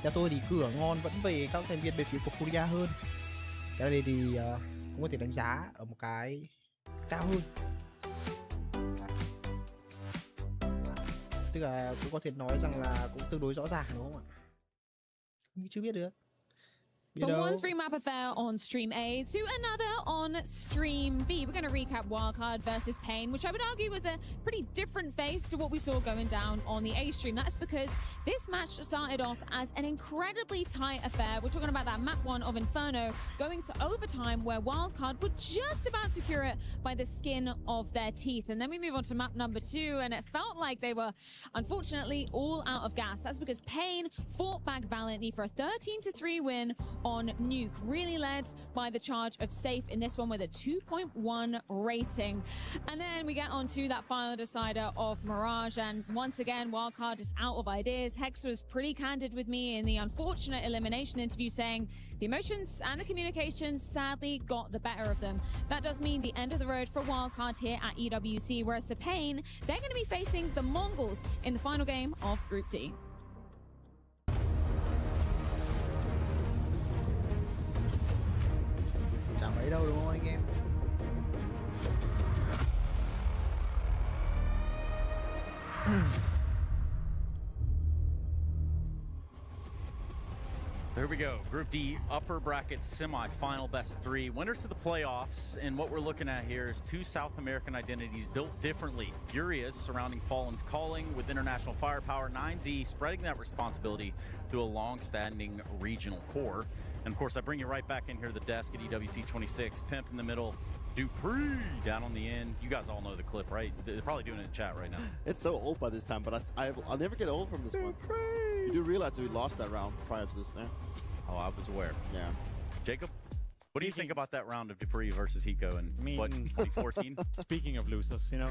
Theo tôi thì cửa ngon vẫn về các thành viên về phía của FURIA hơn. Cái này thì cũng có thể đánh giá ở một cái cao hơn. Tức là cũng có thể nói rằng là cũng tương đối rõ ràng đúng không ạ? Nhưng chưa biết được. From one stream map affair on stream A to another on stream B. We're going to recap Wildcard versus Pain, which I would argue was a pretty different face to what we saw going down on the A stream. That's because this match started off as an incredibly tight affair. We're talking about that map 1 of Inferno going to overtime where Wildcard would just about secure it by the skin of their teeth. And then we move on to map number 2 and it felt like they were unfortunately all out of gas. That's because Pain fought back valiantly for a 13-3 win on Nuke, really led by the charge of Safe in this one with a 2.1 rating. And then we get on to that final decider of Mirage, and once again, Wildcard is out of ideas. Hex was pretty candid with me in the unfortunate elimination interview, saying the emotions and the communications sadly got the better of them. That does mean the end of the road for Wildcard here at EWC, whereas for Pain, they're going to be facing the Mongols in the final game of Group D. Chẳng mấy đâu đúng không anh em? There we go. Group D, upper bracket semi-final best of 3. Winners to the playoffs. And what we're looking at here is 2 South American identities built differently. FURIA surrounding Fallen's calling with international firepower. 9Z spreading that responsibility to a long-standing regional core. And of course, I bring you right back in here to the desk at EWC 26. Pimp in the middle. Dupree down on the end. You guys all know the clip, right? They're probably doing it in chat right now. It's so old by this time, but I'll never get old from this one. You do realize that we lost that round prior to this, eh? Oh, I was aware. Yeah. Jacob, what do you think about that round of Dupree versus Hiko in, 2014? Speaking of losers, you know,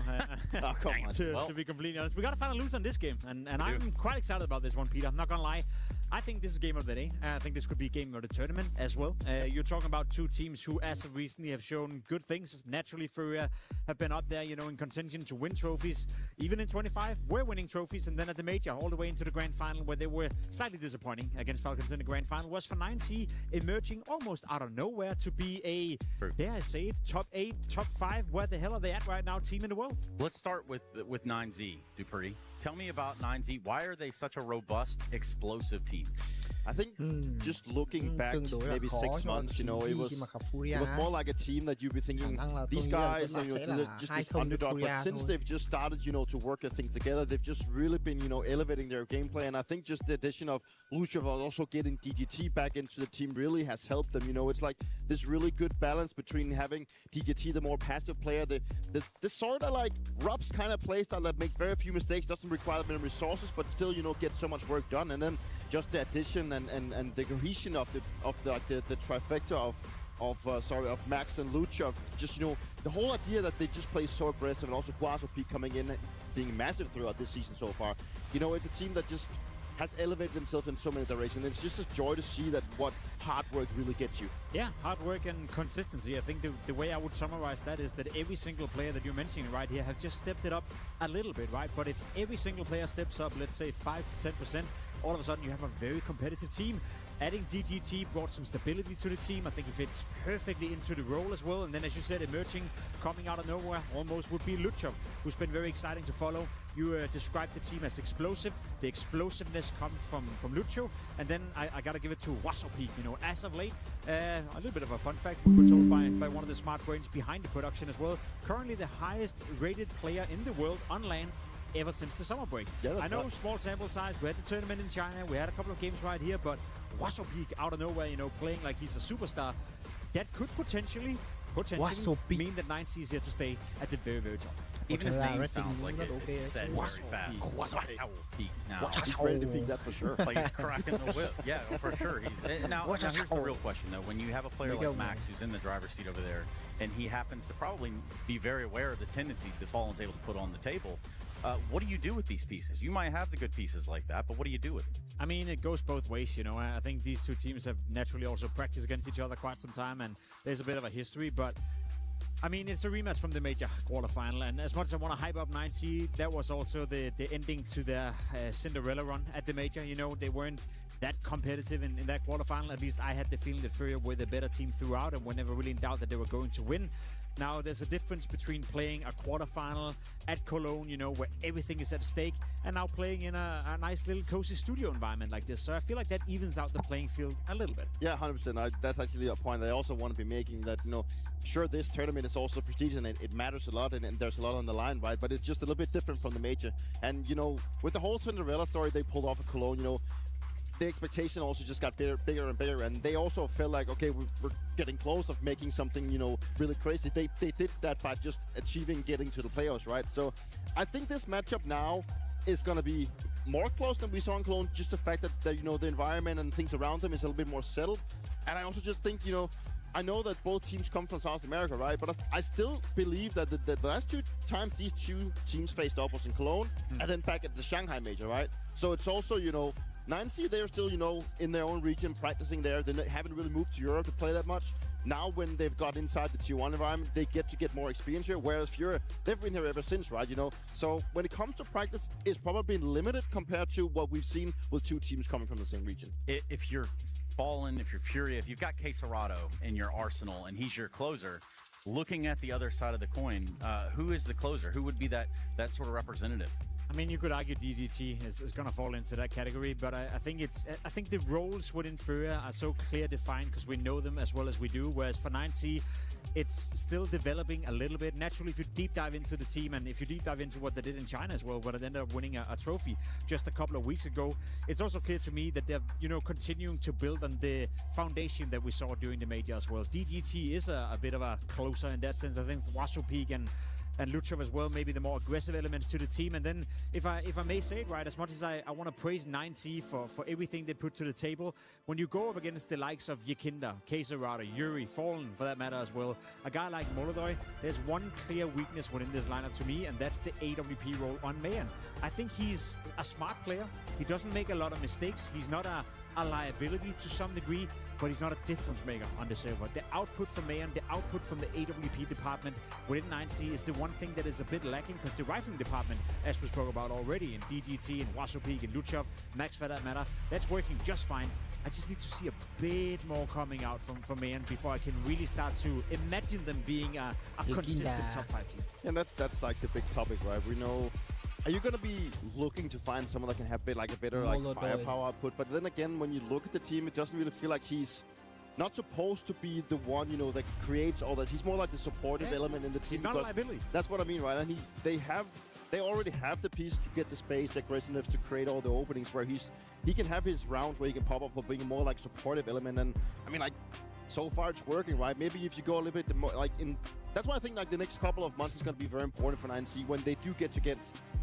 oh, come on. To be completely honest, we got to find a loser in this game, and I'm quite excited about this one, Peter. I'm not going to lie. I think this is game of the day. I think this could be game of the tournament as well. You're talking about 2 teams who, as of recently, have shown good things. Naturally, FURIA have been up there, you know, in contention to win trophies. Even in 25, we're winning trophies. And then at the major, all the way into the grand final, where they were slightly disappointing against Falcons in the grand final, was for 9C emerging almost out of nowhere to be a, dare I say it, top 8, top 5. Where the hell are they at right now, team in the world? Let's start with 9Z, Dupree. Tell me about 9Z. Why are they such a robust, explosive team? I think just looking back maybe 6 months, you know, it was more like a team that you'd be thinking these guys are just this underdog. But since they've just started, you know, to work a thing together, they've just really been, you know, elevating their gameplay. And I think just the addition of Lucha and also getting DGT back into the team really has helped them. You know, it's like this really good balance between having DGT, the more passive player, the sort of like Rob's kind of playstyle that makes very few mistakes, doesn't require many resources, but still, you know, gets so much work done. And then just the addition and the cohesion of the trifecta of Max and Lucha, just, you know, the whole idea that they just play so aggressive, and also Guasopi coming in being massive throughout this season so far. You know, it's a team that just has elevated themselves in so many directions. It's just a joy to see that what hard work really gets you. Yeah, hard work and consistency. I think the way I would summarize that is that every single player that you're mentioning right here have just stepped it up a little bit, right? But if every single player steps up, let's say 5 to 10%, all of a sudden you have a very competitive team. Adding DGT brought some stability to the team. I think he fits perfectly into the role as well. And then, as you said, emerging, coming out of nowhere, almost would be Lucha, who's been very exciting to follow. You described the team as explosive. The explosiveness comes from Lucho. And then I got to give it to Wasopeak. You know, as of late, a little bit of a fun fact we were told by one of the smart brains behind the production as well. Currently the highest rated player in the world on LAN ever since the summer break. Yeah, I know, small sample size. We had the tournament in China. We had a couple of games right here, but out of nowhere, you know, playing like he's a superstar. That could potentially mean that 9C is here to stay at the very, very top. Even his name sounds like it's said very fast. Wasopeak. Now he's ready to peak, that's for sure. Like he's cracking the whip. Yeah, for sure. Now here's the real question, though. When you have a player like Max who's in the driver's seat over there, and he happens to probably be very aware of the tendencies that Fallen's able to put on the table, what do you do with these pieces? You might have the good pieces like that, but what do you do with it? I mean, it goes both ways, you know. I think these 2 teams have naturally also practiced against each other quite some time, and there's a bit of a history, but I mean, it's a rematch from the major quarterfinal, and as much as I want to hype up 9C, that was also the ending to their Cinderella run at the major. You know, they weren't that competitive in that quarterfinal. At least I had the feeling that FURIA were the better team throughout and were never really in doubt that they were going to win. Now, there's a difference between playing a quarterfinal at Cologne, you know, where everything is at stake, and now playing in a nice little cozy studio environment like this. So I feel like that evens out the playing field a little bit. Yeah, 100%. That's actually a point that I also want to be making, that, you know, sure, this tournament is also prestigious and it matters a lot, and there's a lot on the line, right? But it's just a little bit different from the major. And, you know, with the whole Cinderella story they pulled off at Cologne, you know, the expectation also just got bigger and bigger, and they also felt like, okay, we're getting close of making something, you know, really crazy. They did that by just getting to the playoffs, right? So I think this matchup now is going to be more close than we saw in Cologne. Just the fact that you know, the environment and things around them is a little bit more settled. And I also just think, you know, I know that both teams come from South America, right? But I still believe that the last 2 times these 2 teams faced off was in Cologne and then back at the Shanghai Major, right? So it's also, you know, 9C, they're still, you know, in their own region practicing there. They haven't really moved to Europe to play that much. Now when they've got inside the Tier 1 environment, they get to get more experience here, whereas FURIA, they've been here ever since, right, you know? So when it comes to practice, it's probably been limited compared to what we've seen with 2 teams coming from the same region. If you're Fallen, if you're FURIA, if you've got Quesarado in your arsenal and he's your closer, looking at the other side of the coin, who is the closer? Who would be that sort of representative? I mean, you could argue DGT is going to fall into that category, but I think the roles within FURIA are so clear defined because we know them as well as we do, whereas for 9C, it's still developing a little bit. Naturally, if you deep dive into the team and if you deep dive into what they did in China as well, where they ended up winning a trophy just a couple of weeks ago, it's also clear to me that they're, you know, continuing to build on the foundation that we saw during the major as well. DGT is a bit of a closer in that sense. I think Wasopik and Luchov as well, maybe the more aggressive elements to the team. And then, if I may say it right, as much as I want to praise 9C for everything they put to the table, when you go up against the likes of Yekinda, Quesarado, Yuri, Fallen for that matter as well, a guy like Molodoi, there's one clear weakness within this lineup to me, and that's the AWP role on Mayan. I think he's a smart player. He doesn't make a lot of mistakes. He's not a liability to some degree, but he's not a difference maker on the server. The output from Mayan, the output from the AWP department within 9C is the one thing that is a bit lacking, because the rifling department, as we spoke about already in DGT and Wasopik and Luchov, Max for that matter, that's working just fine. I just need to see a bit more coming out from Mayan before I can really start to imagine them being a consistent top 5 team. And that's like the big topic, right? We know. Are you going to be looking to find someone that can have a better firepower output? But then again, when you look at the team, it doesn't really feel like he's not supposed to be the one, you know, that creates all that. He's more like the supportive element in the team. He's not a liability. That's what I mean, right? And they already have the pieces to get the space, the aggressiveness to create all the openings where he can have his rounds where he can pop up for being more like supportive element. And I mean, like, so far it's working, right? Maybe if you go a little bit more like in. That's why I think like the next couple of months is going to be very important for 9C when they do get to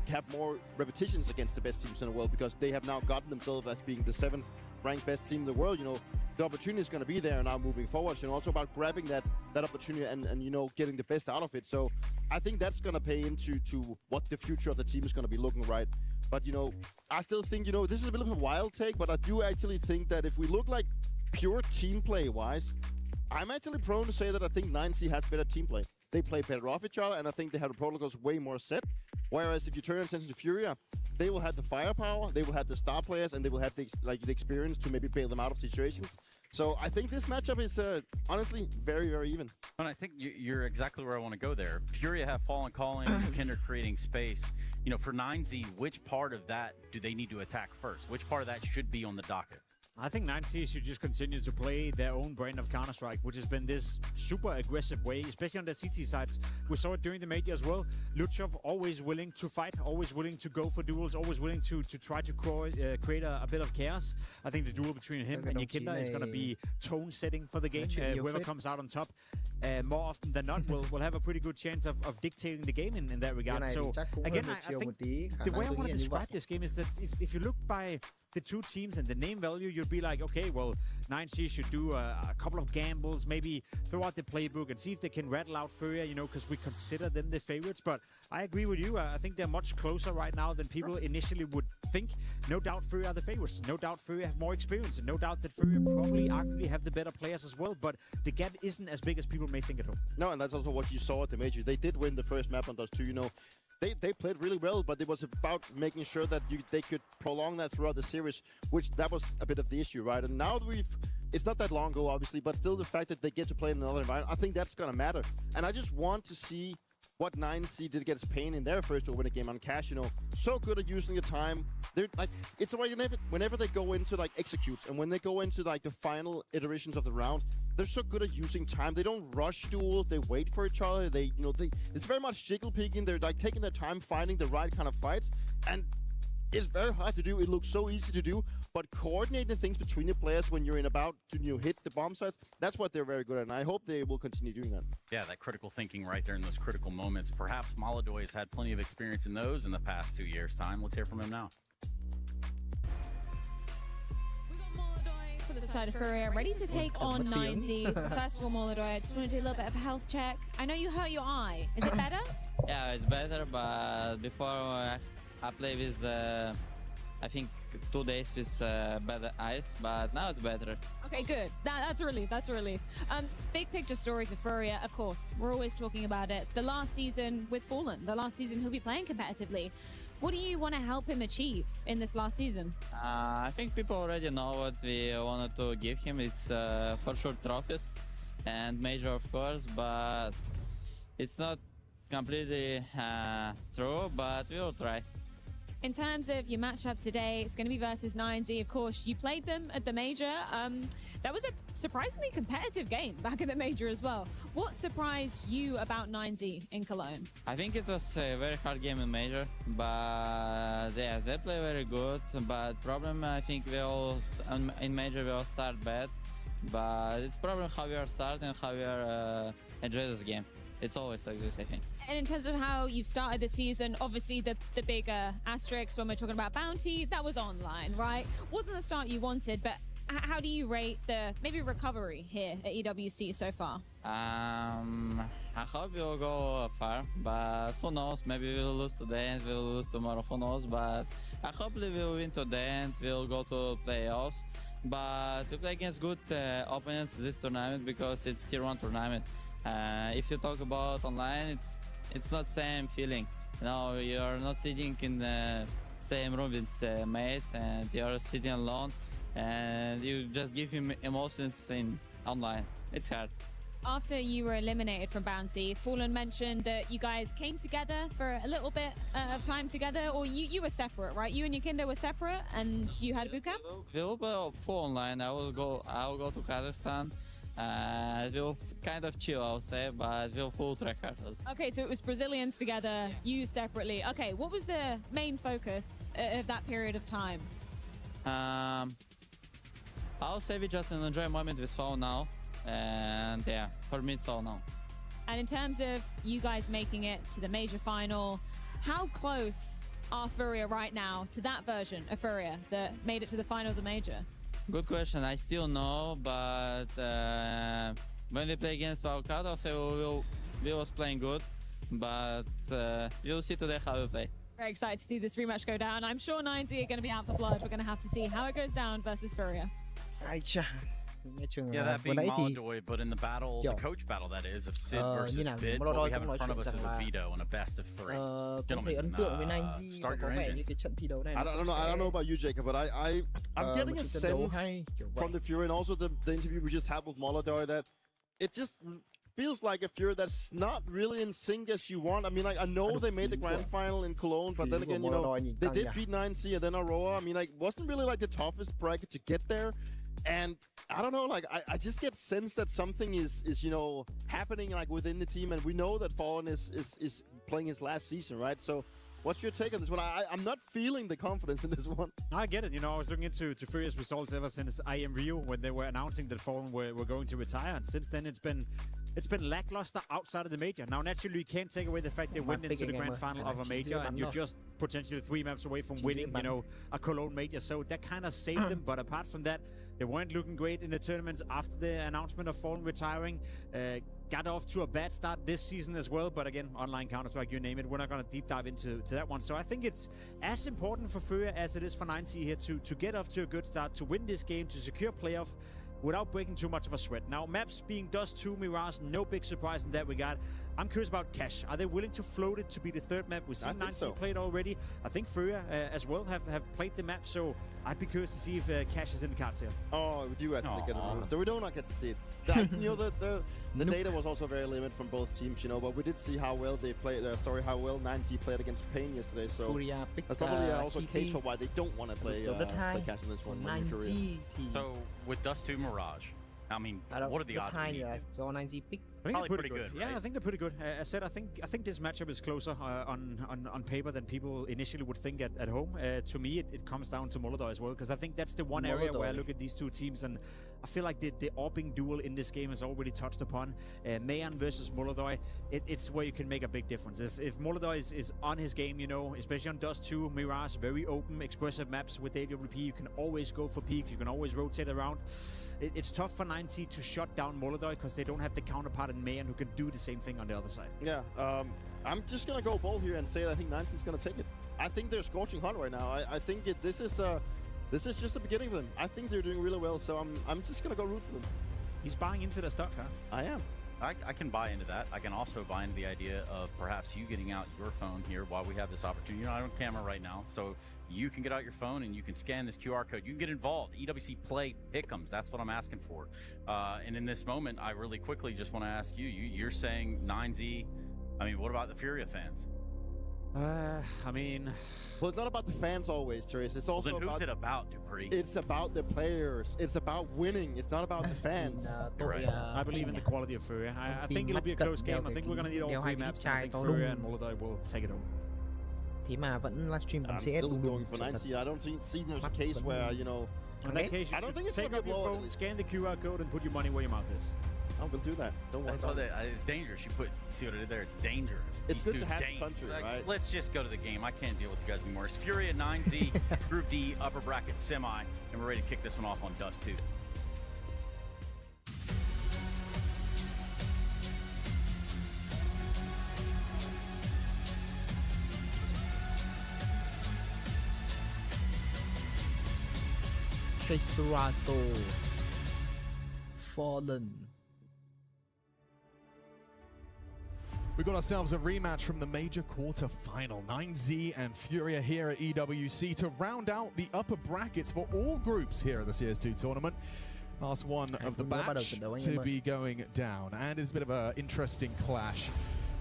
have more repetitions against the best teams in the world, because they have now gotten themselves as being the 7th ranked best team in the world. You know, the opportunity is going to be there now moving forward. You know, also about grabbing that opportunity and you know, getting the best out of it. So I think that's going to pay into what the future of the team is going to be looking right. But you know, I still think, you know, this is a bit of a wild take, but I do actually think that if we look like pure team play wise, I'm actually prone to say that I think 9C has better team play. They play better off each other, and I think they have the protocols way more set. Whereas if you turn attention to FURIA, they will have the firepower, they will have the star players, and they will have the experience to maybe bail them out of situations. So I think this matchup is honestly very, very even. And I think you're exactly where I want to go there. FURIA have Fallen calling, Kinder creating space. You know, for 9Z, which part of that do they need to attack first? Which part of that should be on the docket? I think 9C should just continue to play their own brand of Counter-Strike, which has been this super aggressive way, especially on the CT sides. We saw it during the major as well. Luchov always willing to fight, always willing to go for duels, always willing to try to create a bit of chaos. I think the duel between him and Yekinda is going to be tone-setting for the game. Whoever comes out on top, more often than not, will have a pretty good chance of dictating the game in that regard. So, again, I think the way I want to describe this game is that if you look by the two teams and the name value, you'd be like, okay, well, 9C should do a couple of gambles, maybe throw out the playbook and see if they can rattle out FURIA, you know, because we consider them the favorites. But I agree with you. I think they're much closer right now than people initially would think. No doubt FURIA are the favorites. No doubt FURIA have more experience. And no doubt that FURIA probably arguably have the better players as well. But the gap isn't as big as people may think at home. No, and that's also what you saw at the major. They did win the first map on Dust 2, you know. They played really well, but it was about making sure that they could prolong that throughout the series, which that was a bit of the issue, right? And now it's not that long ago, obviously, but still the fact that they get to play in another environment, I think that's going to matter. And I just want to see what 9C did against Pain in their first opening game on Cash, you know. So good at using the time. They're like, it's a way whenever they go into like executes and when they go into like the final iterations of the round, they're so good at using time. They don't rush duels. They wait for each other. It's very much jiggle peeking. They're like taking their time, finding the right kind of fights. And it's very hard to do. It looks so easy to do. But coordinating things between the players when you're about to hit the bomb sites, that's what they're very good at. And I hope they will continue doing that. Yeah, that critical thinking right there in those critical moments. Perhaps Molodoi has had plenty of experience in those in the past 2 years' time. Let's hear from him now. We got Molodoi from for the side of FURIA, ready to take on 9Z. First of all, Molodoi, I just want to do a little bit of a health check. I know you hurt your eye. Is it better? Yeah, it's better, but before I play with, I think 2 days with better eyes, but now it's better. Okay, good. That's a relief. That's a relief. Big picture story for FURIA, of course. We're always talking about it. The last season with Fallen, the last season he'll be playing competitively. What do you want to help him achieve in this last season? I think people already know what we wanted to give him. It's for sure trophies and major, of course, but it's not completely true, but we will try. In terms of your matchup today, it's going to be versus 9Z. Of course, you played them at the major. That was a surprisingly competitive game back at the major as well. What surprised you about 9Z in Cologne? I think it was a very hard game in major, but yeah, they play very good. But problem, I think we all in major we all start bad. But it's problem how we are starting and how we are enjoy this game. It's always like this, I think. And in terms of how you've started the season, obviously the big asterisk when we're talking about Bounty, that was online, right? Wasn't the start you wanted, but how do you rate the maybe recovery here at EWC so far? I hope we'll go far, but who knows? Maybe we'll lose today and we'll lose tomorrow, who knows? But I hope we'll win today and we'll go to playoffs. But we play against good opponents this tournament because it's tier 1 tournament. If you talk about online, it's not same feeling. You know, you're not sitting in the same room with mates, and you're sitting alone, and you just give him emotions in online. It's hard. After you were eliminated from Bounty, Fallen mentioned that you guys came together for a little bit of time together, or you were separate, right? You and Yakinda were separate, and you had a bootcamp? We'll play full online. I'll go to Kazakhstan. We'll kind of chill, I'll say, but we'll full track hard. Okay, so it was Brazilians together, you separately. Okay, what was the main focus of that period of time? I'll say we just enjoy a moment with Fall now, and yeah, for me it's all now. And in terms of you guys making it to the major final, how close are FURIA right now to that version of FURIA that made it to the final of the major? Good question. I still know, but when we play against Wildcard, I'll say we was playing good, but we'll see today how we play. Very excited to see this rematch go down. I'm sure 9Z are going to be out for blood. We're going to have to see how it goes down versus FURIA. Yeah, that being Molodoi, but in the battle, the coach battle that is, of Sid versus Bit, what we have in front of us is a veto and a best of 3. Gentlemen, start your engines. I don't know about you, Jacob, but I'm getting a sense from the FURIA and also the interview we just had with Molodoi that it just feels like a FURIA that's not really in sync as you want. I mean, like, I know they made the grand final in Cologne, but then again, you know, they did beat 9C and then Aurora. I mean, like, wasn't really like the toughest bracket to get there. And I don't know, like, I just get sense that something is you know, happening like within the team, and we know that Fallen is playing his last season, right? So what's your take on this one? I'm not feeling the confidence in this one. I get it. You know, I was looking into FURIA's results ever since IM Rio when they were announcing that Fallen were going to retire, and since then it's been lackluster outside of the major. Now, naturally, you can't take away the fact they went into the grand final of a major, and you're just potentially 3 maps away from winning, you know, a Cologne major. So that kind of saved them. But apart from that, they weren't looking great in the tournaments after the announcement of Fallen retiring. Got off to a bad start this season as well, but again, online Counter-Strike, you name it, we're not going to deep dive into that one. So I think it's as important for FURIA as it is for 9C here to get off to a good start, to win this game, to secure playoff without breaking too much of a sweat. Now, maps being Dust 2, Mirage, no big surprise in that regard. I'm curious about Cash. Are they willing to float it to be the 3rd map? We've seen 9C played already. I think FURIA as well have played the map, so I'd be curious to see if Cash is in the cards here. Oh, we do actually get it. So we do not get to see it. You know, the data was also very limited from both teams, you know, but we did see how well they played. How well 9C played against Pain yesterday. So that's probably also a case for why they don't want to play Cash in this one. So with Dust 2 Mirage, I mean, what are the odds? Probably pretty good. Yeah, right? I think they're pretty good. I said I think this matchup is closer on paper than people initially would think at home. To me, it comes down to Molodoj as well, because I think that's the one area where I look at these two teams and I feel like the AWPing duel in this game is already touched upon. Mayan versus Molodoj, it's where you can make a big difference. If Molodoj is on his game, you know, especially on Dust 2, Mirage, very open, expressive maps with AWP, you can always go for peaks, you can always rotate around. It's tough for 90 to shut down Molodoj because they don't have the counterpart in Mayan who can do the same thing on the other side. Yeah, I'm just gonna go bold here and say that I think 90 is gonna take it. I think they're scorching hot right now. I think this is just the beginning of them. I think they're doing really well, so I'm just gonna go root for them. He's buying into the stock, huh? I am. I can buy into that. I can also buy into the idea of perhaps you getting out your phone here while we have this opportunity. You're not on camera right now, so you can get out your phone and you can scan this QR code. You can get involved. EWC Play Pick'ems. That's what I'm asking for. And in this moment, I really quickly just want to ask you. You're saying 9Z. I mean, what about the FURIA fans? I mean... Well, it's not about the fans always, Therese. It's also then who's about... it about, Dupree? It's about the players. It's about winning. It's not about the fans. Right. I believe in the quality of FURIA. I think it'll be a close game. I think we're going to need all three maps. I think FURIA and Molodoj will take it over. Thế mà vẫn livestream bằng I'm CS still going for 90. I don't see there's a case where, you know... In that case, you I don't think it's take gonna up be a your blow, phone, scan the QR code, and put your money where your mouth is. I will do that. Don't worry That's about what it. it's dangerous. You see what I did there? It's dangerous. It's These good two to have dames. country, right? Let's just go to the game. I can't deal with you guys anymore. It's FURIA 9Z, Group D, upper bracket semi, and we're ready to kick this one off on Dust 2. Serato Fallen. We got ourselves a rematch from the major quarter-final. 9Z and FURIA here at EWC to round out the upper brackets for all groups here at the CS2 tournament. Last one of the batch to be going down, and it's a bit of an interesting clash.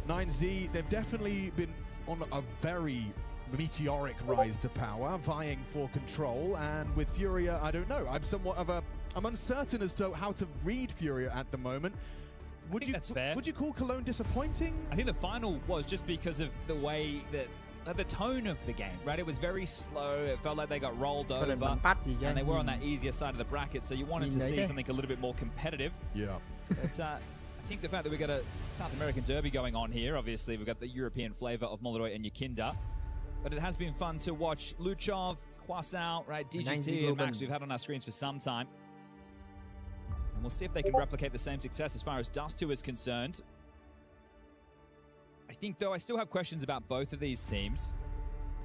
9Z, they've definitely been on a very meteoric rise to power, vying for control, and with FURIA, I don't know. I'm uncertain as to how to read FURIA at the moment. That's fair. Would you call Cologne disappointing? I think the final was just because of the way that the tone of the game, right? It was very slow. It felt like they got rolled over, and they were on that easier side of the bracket. So you wanted to see something a little bit more competitive. Yeah. But I think the fact that we got a South American derby going on here, obviously we've got the European flavor of Molodoj and Yakinda. But it has been fun to watch Luchov, Kwasao, right, DGT, and Max we've had on our screens for some time. And we'll see if they can replicate the same success as far as Dust 2 is concerned. I think, though, I still have questions about both of these teams.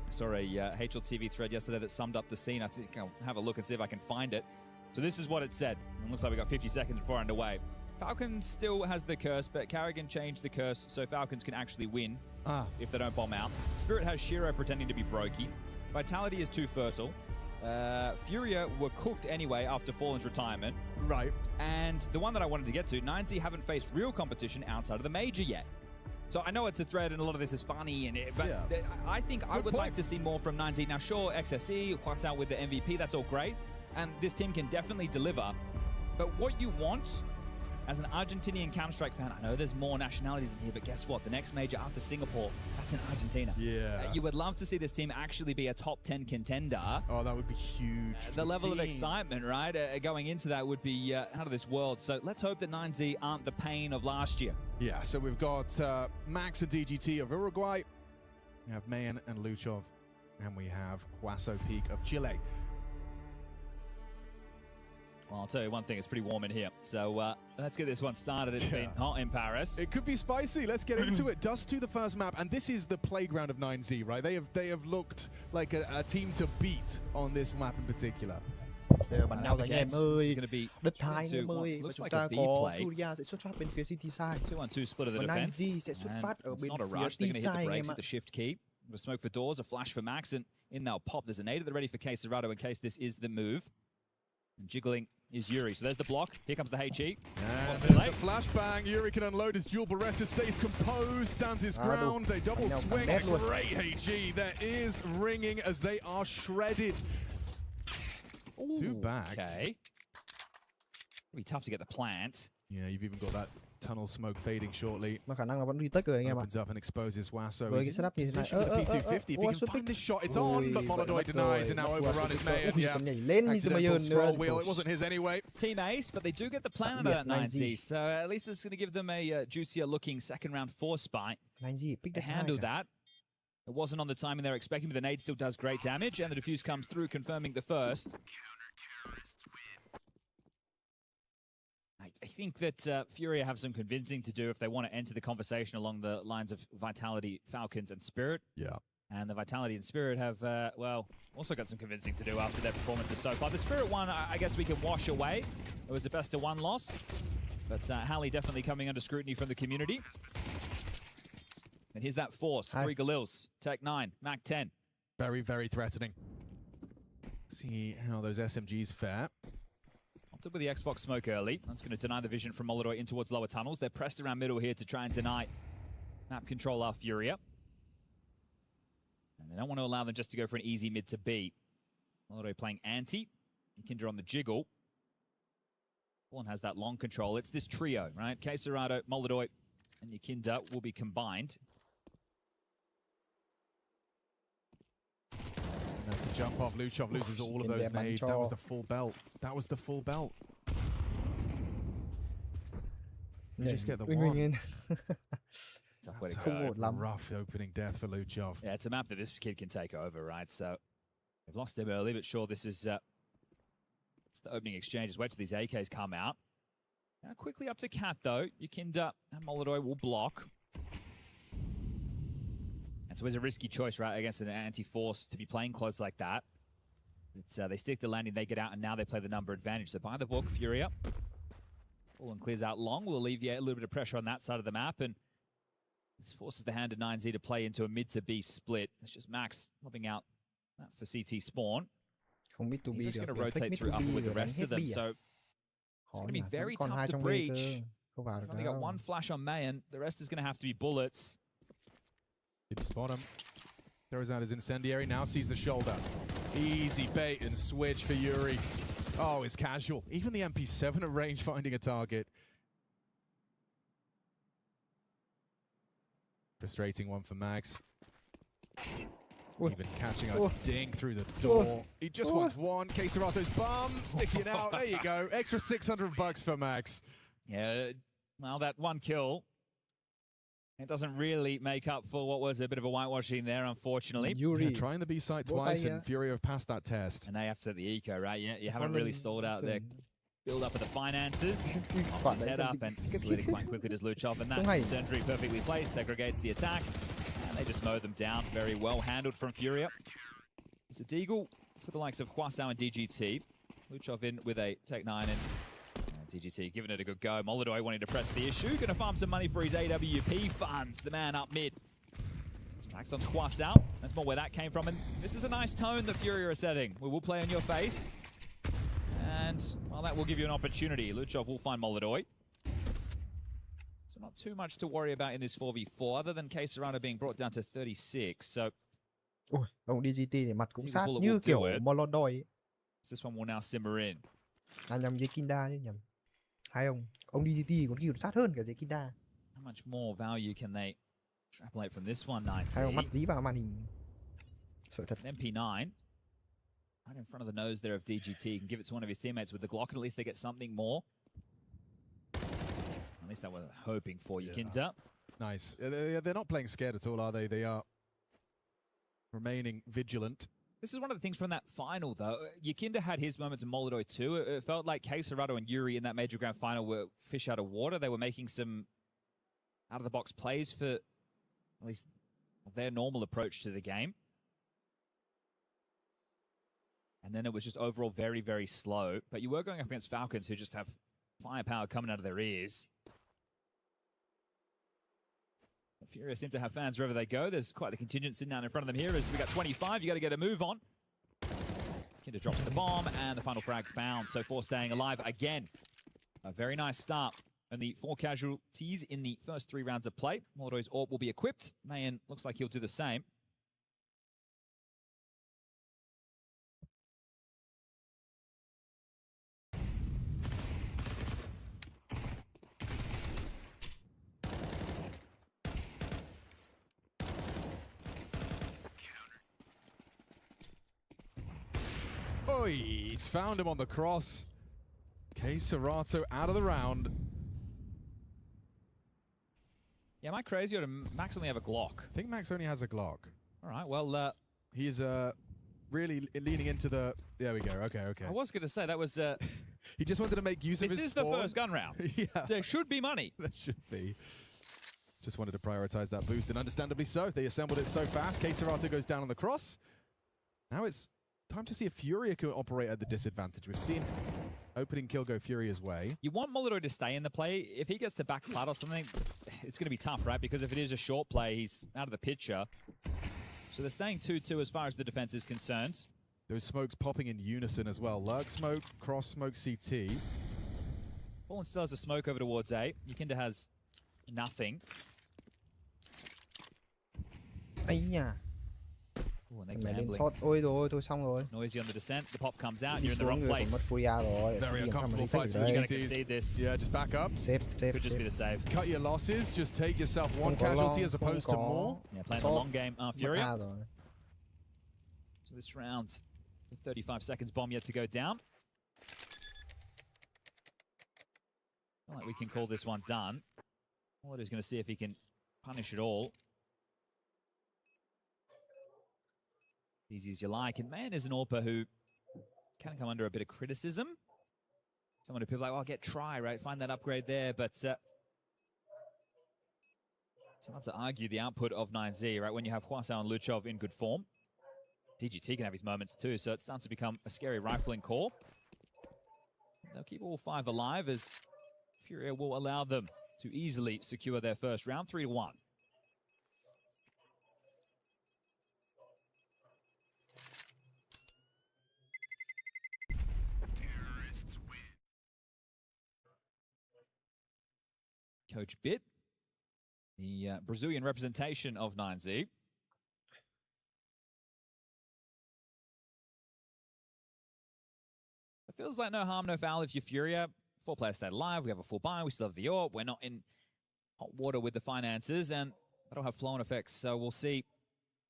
I saw a HLTV thread yesterday that summed up the scene. I think I'll have a look and see if I can find it. So this is what it said. It looks like we got 50 seconds before underway. Falcons still has the curse, but Carrigan changed the curse so Falcons can actually win if they don't bomb out. Spirit has Shiro pretending to be Brokey. Vitality is too fertile. FURIA were cooked anyway after Fallen's retirement. Right. And the one that I wanted to get to, 9Z haven't faced real competition outside of the major yet. So I know it's a thread and a lot of this is funny, but I think I would like to see more from 9Z. Now, sure, XSE, Kwasao with the MVP, that's all great. And this team can definitely deliver. But what you want as an Argentinian Counter-Strike fan, I know there's more nationalities in here, but guess what? The next major after Singapore, that's in Argentina. Yeah. You would love to see this team actually be a top 10 contender. Oh, that would be huge. The level of excitement, right, going into that would be out of this world. So let's hope that 9Z aren't the pain of last year. Yeah, so we've got Max and DGT of Uruguay. We have Mayan and Luchov. And we have Huaso Peak of Chile. Well, I'll tell you one thing, it's pretty warm in here. So let's get this one started. It's been hot in Paris. It could be spicy. Let's get into it. Dust 2, the first map, and this is the playground of 9Z, right? They have looked like a team to beat on this map in particular. Bắn nhau rồi anh em ơi. Đất hai anh em ơi. Và chúng ta có FURIA sẽ xuất phát bên phía CT side. 2-1-2 split of the và defense. 9Z sẽ xuất phát ở bên phía T side anh em ạ. The shift key. A smoke for doors, a flash for Max, and in they'll pop. There's a nade at the ready for Serato in case this is the move. And jiggling is Yuri. So there's the block. Here comes the HE. And there's the flashbang. Yuri can unload his dual Beretta, stays composed, stands his ground. They double swing. A great HE that is ringing as they are shredded. Ooh, 2 back. Okay. It'll be tough to get the plant. Yeah, you've even got that Tunnel smoke fading shortly. Mà khả năng là vẫn retake rồi anh em ạ. Opens up and exposes Wasso. Với cái setup như thế này. P250. If he can find this shot, it's on, but Molodoi denies, and now overrun is made. Yeah, accidental scroll wheel. It wasn't his anyway. Team ace, but they do get the plan out of that 9Z, so at least it's going to give them a juicier looking second round 4 spot. 9Z They handled that. It wasn't on the timing they were expecting, but the nade still does great damage, and the defuse comes through, confirming the first. I think that FURIA have some convincing to do if they want to enter the conversation along the lines of Vitality, Falcons, and Spirit. Yeah. And the Vitality and Spirit have, well, also got some convincing to do after their performances so far. The Spirit one, I guess we can wash away. It was a best of 1 loss. But Halley definitely coming under scrutiny from the community. And here's that force. 3 Galils, Tech 9, Mac 10. Very, very threatening. See how those SMGs fare. Opted with the Xbox smoke early. That's going to deny the vision from Molodoi in towards lower tunnels. They're pressed around middle here to try and deny map control our FURIA. And they don't want to allow them just to go for an easy mid to B. Molodoi playing anti. Kinder on the jiggle. One has that long control. It's this trio, right? Queserado, Molodoi, and Yakinda will be combined. That's the jump off. Luchov loses all of those nades. That was the full belt. That was the full belt. You just get the one. Tough way to go. go. Rough opening death for Luchov. Yeah, it's a map that this kid can take over, right? So they've lost him early, but sure, this is it's the opening exchange. Just wait till these AKs come out. Now quickly up to Cat, though. Yakinda and Molodoi will block. So it's a risky choice, right, against an anti-force to be playing close like that. It's, they stick the landing, they get out, and now they play the number advantage. So by the book, FURIA. Pulling clears out long will alleviate a little bit of pressure on that side of the map, and this forces the hand of 9Z to play into a mid to B split. It's just Max lobbing out that for CT spawn. He's just going to rotate through upper with the rest of them, so it's going to be very tough to breach. They've only got 1 flash on Mayan. The rest is going to have to be bullets. Did he spot him? Throws out his incendiary, now sees the shoulder. Easy bait and switch for Yuri. Oh, it's casual. Even the MP7 at range finding a target. Frustrating one for Max. Even catching a ding through the door. He just wants one. Queserato's bum sticking out. There you go. Extra $600 for Max. Yeah, well, that 1 kill. It doesn't really make up for what was a bit of a whitewashing there, unfortunately. Yuri trying the B site twice, and FURIA have passed that test. And they have to set the eco, right? Yeah, you haven't really stalled out there. Build up of the finances. Pops his head up and slid it quite quickly to Luchov. And that incendiary perfectly placed segregates the attack. And they just mow them down. Very well handled from FURIA. It's a deagle for the likes of Huasao and DGT. Luchov in with a Tech 9 and DGT giving it a good go. Molodoi wanting to press the issue. Going to farm some money for his AWP funds. The man up mid. Strikes on Huasao. That's more where that came from. And this is a nice tone that FURIA are setting. We will play on your face. And, well, that will give you an opportunity. Luchov will find Molodoi. So not too much to worry about in this 4v4, other than Queserado being brought down to 36. So, ông DGT thì mặt cũng sát như kiểu Molodoi. This one will now simmer in. Nhầm Yakinda chứ nhầm. Hai ông DGT còn sát hơn cả Yakinda. How much more value can they extrapolate from this one, 9Z? Hai ông mắt dí vào màn hình. Sợ thật. MP9. Right in front of the nose there of DGT. Can give it to one of his teammates with the Glock, and at least they get something more. At least that was hoping for Yakinda. Nice. They're not playing scared at all, are they? They are remaining vigilant. This is one of the things from that final, though. Yakinda had his moments in Molodoi too. It felt like Queserado and Yuri in that major grand final were fish out of water. They were making some out-of-the-box plays for at least their normal approach to the game. And then it was just overall very, very slow. But you were going up against Falcons, who just have firepower coming out of their ears. FURIA seem to have fans wherever they go. There's quite the contingent sitting down in front of them here. As we got 25, you got to get a move on. Kinder drops the bomb, and the final frag found. So 4 staying alive again. A very nice start. Only 4 casualties in the first 3 rounds of play. Molodoi's AWP will be equipped. Mayan looks like he'll do the same. Oh, he's found him on the cross. Serato out of the round. Yeah, am I crazy or does Max only have a Glock? I think Max only has a Glock. All right, well... he is really leaning into the... There we go, okay. I was going to say, that was... he just wanted to make use of his This is the first gun round. Yeah. There should be money. There should be. Just wanted to prioritize that boost, and understandably so. They assembled it so fast. Serato goes down on the cross. Now it's time to see if FURIA can operate at the disadvantage. We've seen opening kill go FURIA's way. You want Molodoi to stay in the play. If he gets to back plat or something, it's going to be tough, right? Because if it is a short play, he's out of the picture. So they're staying 2-2 as far as the defense is concerned. Those smokes popping in unison as well. Lurk smoke, cross smoke, CT. Fallen still has a smoke over towards A. Yukinda has nothing. Ây Ooh, and mẹ they're lên gambling. shot. Ôi rồi thôi xong rồi. Noisy on the descent. The pop comes out. Đi You're in the xuống wrong người còn place. mất FURIA rồi. Very uncomfortable fights for You're the going to CTs. concede this. Yeah, just back up. Save. Could just be the save. Cut your losses. Just take yourself one Không có casualty lo, as opposed không to có. more. Yeah, playing the long game. Mất FURIA. A rồi. So this round, 35 seconds bomb yet to go down. I feel like we can call this one done. Molodoi going to see if he can punish it all. Easy as you like. And man is an AWPer who can come under a bit of criticism. Someone who people are like, oh, get try, right? Find that upgrade there. But it's hard to argue the output of 9Z, right? When you have Hwasao and Luchov in good form. DGT can have his moments too, so it starts to become a scary rifling core. They'll keep all five alive as FURIA will allow them to easily secure their first round, 3-1. Coach Bit, the Brazilian representation of 9Z. It feels like no harm, no foul if you're FURIA. 4 players stayed alive. We have a full buy. We still have the AWP. We're not in hot water with the finances, and that'll have flow-on effects. So we'll see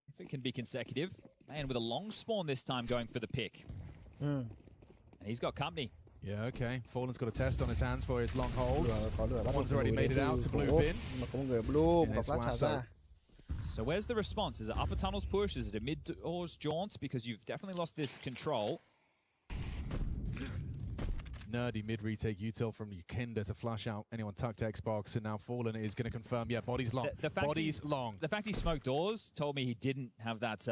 if it can be consecutive. And with a long spawn this time going for the pick. And he's got company. Yeah, okay. Fallen's got a test on his hands for his long holds. One's already made it out to blue bin. So where's the response? Is it upper tunnels push? Is it a mid doors jaunt? Because you've definitely lost this control. Nerdy mid retake util from Yukinda to flush out anyone tucked Xbox, and now Fallen is going to confirm. Yeah, body's long. Body's long. The fact he smoked doors told me he didn't have that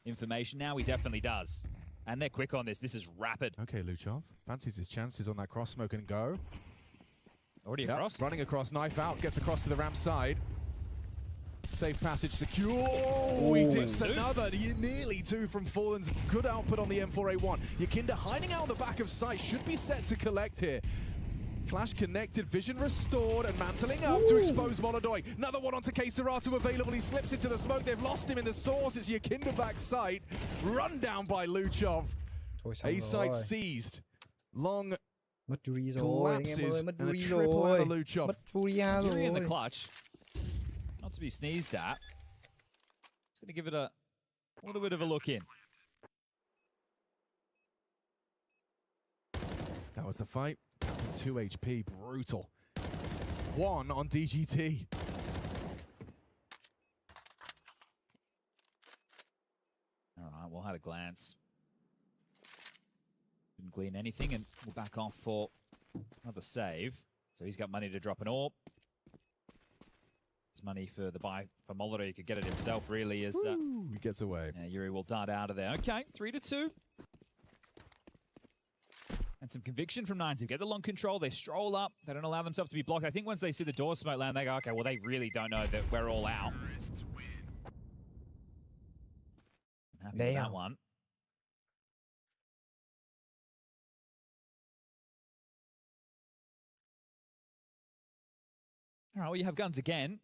information. Now he definitely does. And they're quick on this. This is rapid. Okay, Luchov fancies his chances on that cross smoke and go. Already across. Running across, knife out, gets across to the ramp side. Safe passage secure. Oh, he dips another. Nearly 2 from Fallen's. Good output on the M4A1. Yukinda hiding out on the back of sight. Should be set to collect here. Flash connected, vision restored, and mantling up to expose Molodoi. Another one onto Serato available. He slips into the smoke. They've lost him in the source. It's Yukinda back sight. Run down by Luchov. A site seized. Long collapses and a triple out of Luchov. FURIA in the clutch. Not to be sneezed at. Just going to give it a little bit of a look in. That was the fight. Down to 2 HP. Brutal. 1 on DGT. All right, we'll have a glance. Didn't glean anything, and we'll back off for another save. So he's got money to drop an AWP. His money for the buy for Molodoi. He could get it himself, really, as he gets away. Yeah, Yuri will dart out of there. Okay, 3-2. And some conviction from 9Z. Get the long control. They stroll up. They don't allow themselves to be blocked. I think once they see the door smoke land, they go, okay, well, they really don't know that we're all out. I'm happy with that one. All right, well, you have guns again.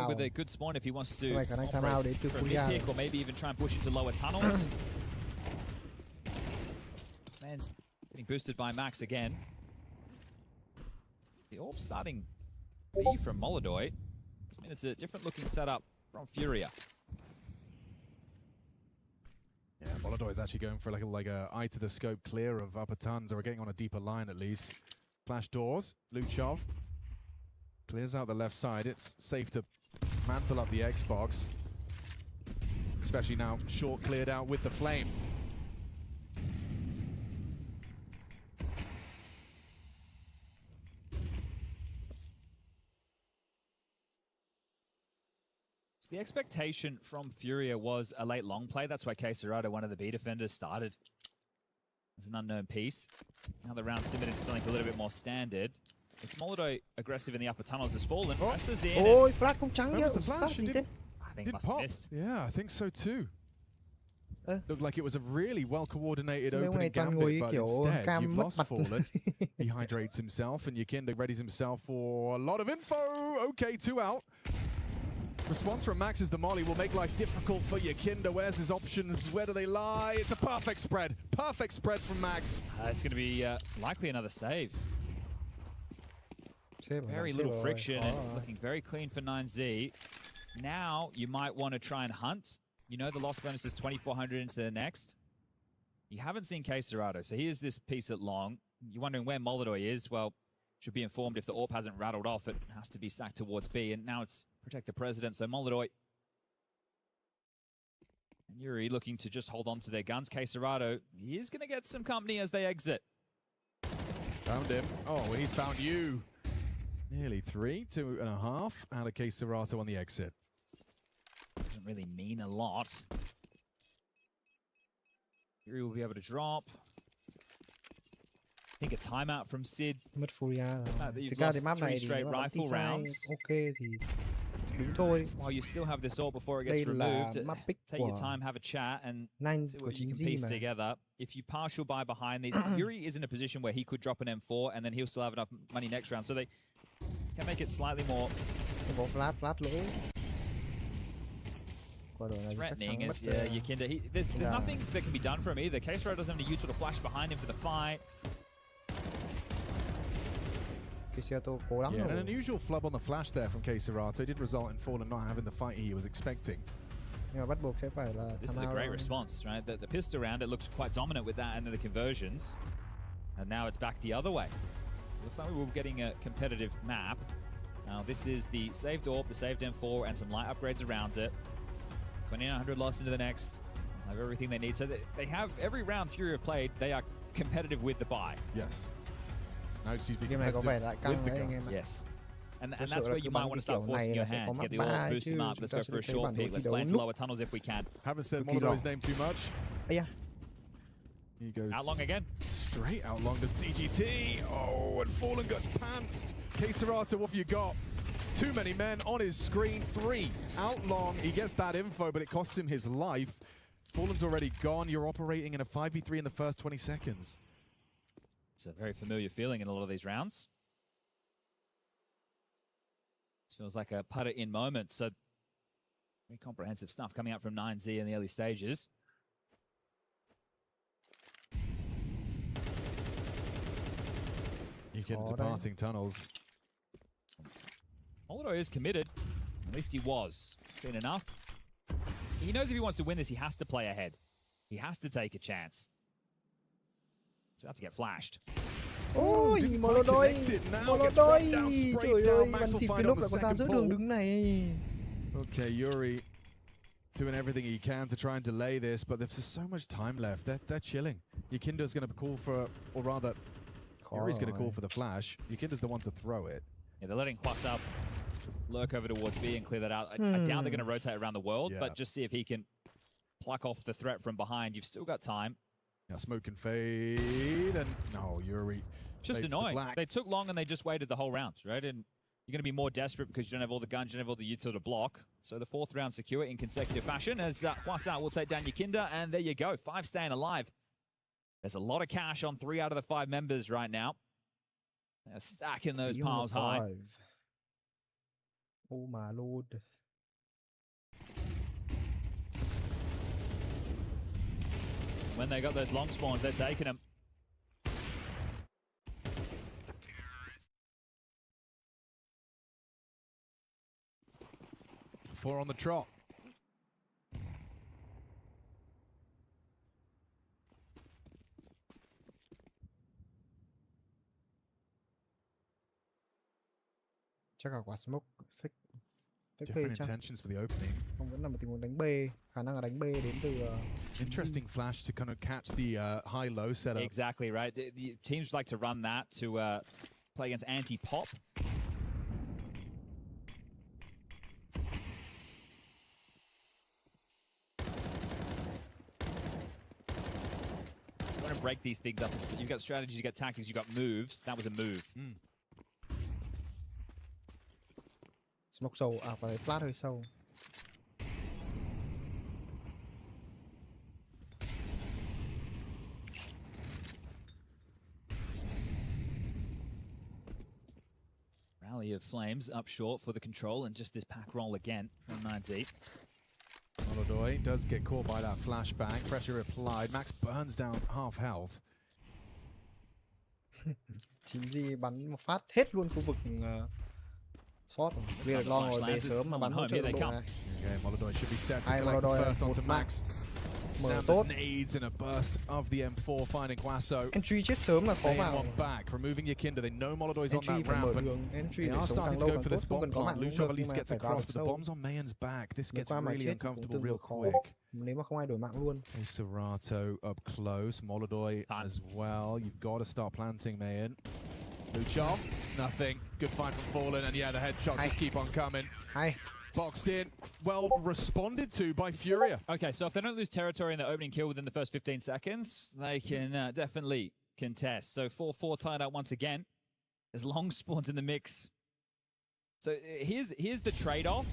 With a good spawn if he wants to operate for a mid-pick or maybe even try and push into lower tunnels. Man's getting boosted by Max again. The AWP starting B from Molodoi. I mean, it's a different looking setup from FURIA. Yeah, Molodor is actually going for like a eye to the scope clear of upper tons, or getting on a deeper line at least. Flash doors. Luchov clears out the left side. It's safe to mantle up the Xbox, especially now short cleared out with the flame. So the expectation from FURIA was a late long play. That's why Caserado, one of the B defenders, started as an unknown piece. Now the round simmered into something a little bit more standard. It's Molodor aggressive in the upper tunnels. Has fallen. Presses in. Ôi, flash không trắng nhá. The flash? Gì thế? I think must have missed. Yeah, I think so too. Looked like it was a really well-coordinated opening gambit, but instead you've lost Fallen. He hydrates himself, and Yakinda readies himself for a lot of info. Okay, 2 out. Response from Max is the molly will make life difficult for Yakinda. Where's his options? Where do they lie? It's a perfect spread. Perfect spread from Max. It's going to be likely another save. Very little friction and looking very clean for 9Z. Now you might want to try and hunt. You know the loss bonus is 2,400 into the next. You haven't seen Caserado, so here's this piece at long. You're wondering where Molodor is. Well, should be informed if the AWP hasn't rattled off. It has to be sacked towards B, and now it's protect the president. So Molodor and Yuri looking to just hold on to their guns. Caserado, he is going to get some company as they exit. Found him. Oh, well, he's found you. Nearly 3, 2.5 out of Caserado on the exit. Doesn't really mean a lot. Yuri will be able to drop. I think a timeout from Sid. Mất FURIA. Thực ra thì map này thì nếu mà bắn rounds. Ok thì đúng thôi. While you still have this all before it gets removed, take your time, have a chat, and see what you can piece together. If you partial buy behind these, Yuri is in a position where he could drop an M4 and then he'll still have enough money next round, so they can make it slightly more threatening. As Yakinda, there's nothing that can be done for him either. Caserado doesn't have any util to flash behind him for the fight. Yeah, an unusual flub on the flash there from Caserado did result in Fallen not having the fight he was expecting. This is a great response, right? The pistol round, it looks quite dominant with that and then the conversions. And now it's back the other way. Looks like we were getting a competitive map. Now this is the saved AWP, the saved M4, and some light upgrades around it. 2,900 lost into the next. Have everything they need. So they have every round FURIA played, they are competitive with the buy. Yes. Now she's being competitive with the guns. Yes. And that's where you might want to start forcing your hand to get the AWP, boost them up. Let's go for a short pick. Let's play into lower tunnels if we can. Haven't said Molodor's name too much. Yeah. He goes out long again. Straight out long does DGT. Oh, and Fallen gets pantsed. Caserado, what have you got? Too many men on his screen. 3 out long. He gets that info, but it costs him his life. Fallen's already gone. You're operating in a 5v3 in the first 20 seconds. It's a very familiar feeling in a lot of these rounds. This feels like a putter in moment. So very comprehensive stuff coming out from 9Z in the early stages. Yakinda departing tunnels. Molodor is committed. At least he was. Seen enough. He knows if he wants to win this, he has to play ahead. He has to take a chance. He's about to get flashed. Ôi, Molodor. Trời ơi, bắn xịt cái nốt lại của ta giữa đường đứng này. Okay, Yuri doing everything he can to try and delay this, but there's just so much time left. They're chilling. Yakinda's going to call for, or rather, Yuri's going to call for the flash. Yakinda's the one to throw it. Yeah, they're letting Hwas up lurk over towards B and clear that out. I doubt they're going to rotate around the world, but just see if he can pluck off the threat from behind. You've still got time. Now smoke and fade, and no, Yuri. Just annoying. They took long and they just waited the whole round, right? And you're going to be more desperate because you don't have all the guns, you don't have all the util to block. So the 4th round secure in consecutive fashion as Hwas will take down Yakinda, and there you go, 5 staying alive. There's a lot of cash on 3 out of the 5 members right now. They're stacking those piles high. Oh my lord. When they got those long spawns, they're taking them. 4 on the trot. Chắc là quả smoke fake B Different chắc. intentions for the opening. Không, vẫn là một tình huống đánh B, khả năng là đánh B đến từ interesting flash to kind of catch the high-low setup. Exactly right. The teams like to run that to play against anti-pop. So you want to break these things up. You've got strategies, you've got tactics, you've got moves. That was a move. Smoke sâu, quả này flash hơi sâu. Rally of Flames up short for the control, and just this pack roll again from 9Z. Molodoi does get caught by that flashbang. Pressure applied. Max burns down half health. 9Z bắn một phát hết luôn khu vực short. Vì được lo ngồi về sớm mà bắn hỗ trợ độ này. Okay, Molodoi should be set to collect the first onto Max. Mở tốt. Nades in a burst of the M4 finding Guaso. Entry chết sớm là khó vào. Back, removing Yakinda. They know Molodoi's on that ramp, but entry they are starting to go for this bomb plant. Luchov at least gets across, but the bomb's on Mayan's back. This gets really uncomfortable real quick. Nếu mà không ai đổi mạng luôn. Okay, Serato up close. Molodoi as well. You've got to start planting, Mayan. Luchov, nothing. Good find from Fallen, and yeah, the headshots just keep on coming. Boxed in, well responded to by FURIA. Okay, so if they don't lose territory in the opening kill within the first 15 seconds, they can definitely contest. So 4-4 tied out once again. There's long spawns in the mix. So here's the trade-off.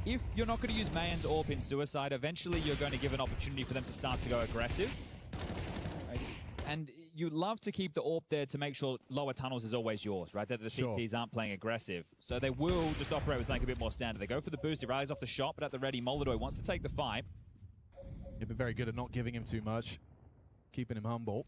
If you're not going to use Mayan's AWP in Suicide, eventually you're going to give an opportunity for them to start to go aggressive. Right? And you love to keep the AWP there to make sure lower tunnels is always yours, right? That the CTs aren't playing aggressive. So they will just operate with something a bit more standard. They go for the boost, he rallies off the shot, but at the ready, Molodoi wants to take the fight. You've been very good at not giving him too much, keeping him humble.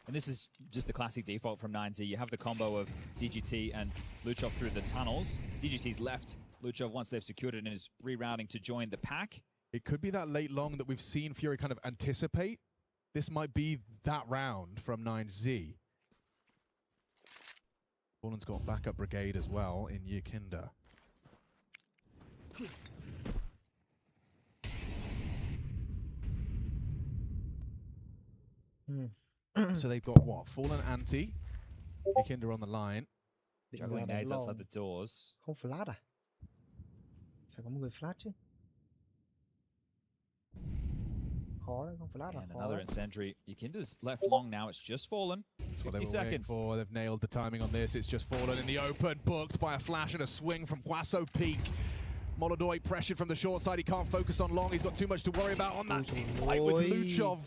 And this is just the classic default from 9Z. You have the combo of DGT and Luchov through the tunnels. DGT's left Luchov once they've secured it and is rerouting to join the pack. It could be that late long that we've seen FURIA kind of anticipate. This might be that round from 9Z. Fallen's got backup brigade as well in Yakinda. So they've got what? Fallen anti. Yakinda on the line. Juggling nades outside the doors. Không flash à? Phải có một người flash chứ. Khó đấy, không flash à? And another incendiary. Yakinda's left long now. It's just Fallen. It's 50 seconds. They've nailed the timing on this. It's just Fallen in the open, booked by a flash and a swing from Guaso Peak. Molodoi pressured from the short side. He can't focus on long. He's got too much to worry about on that fight with Luchov.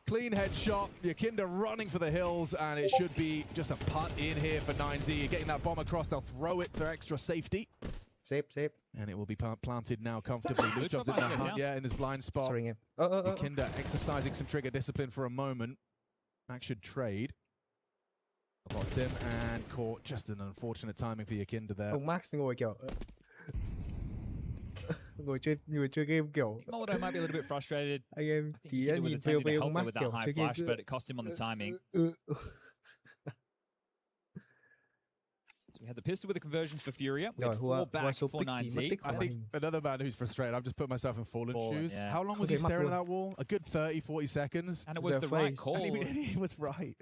Clean headshot. Yakinda running for the hills, and it should be just a putt in here for 9Z. You're getting that bomb across. They'll throw it for extra safety. Safe. And it will be planted now comfortably. Luchov's in that hunt, in this blind spot. Yakinda exercising some trigger discipline for a moment. Max should trade. Bots him and caught. Just an unfortunate timing for Yakinda there. Ông Max ngồi kiểu người chơi game kiểu. Molodoi might be a little bit frustrated. Anh em tí he was nhìn attempting to POV help ông Max with that kiểu high chơi flash, game. but it cost him on the timing. So we had the pistol with the conversions for FURIA. We had 4 back for 9Z. I think another man who's frustrated, I've just put myself in Fallen shoes. Yeah. How long was he staring at that wall? A good 30, 40 seconds. And it was the right call. And he was right.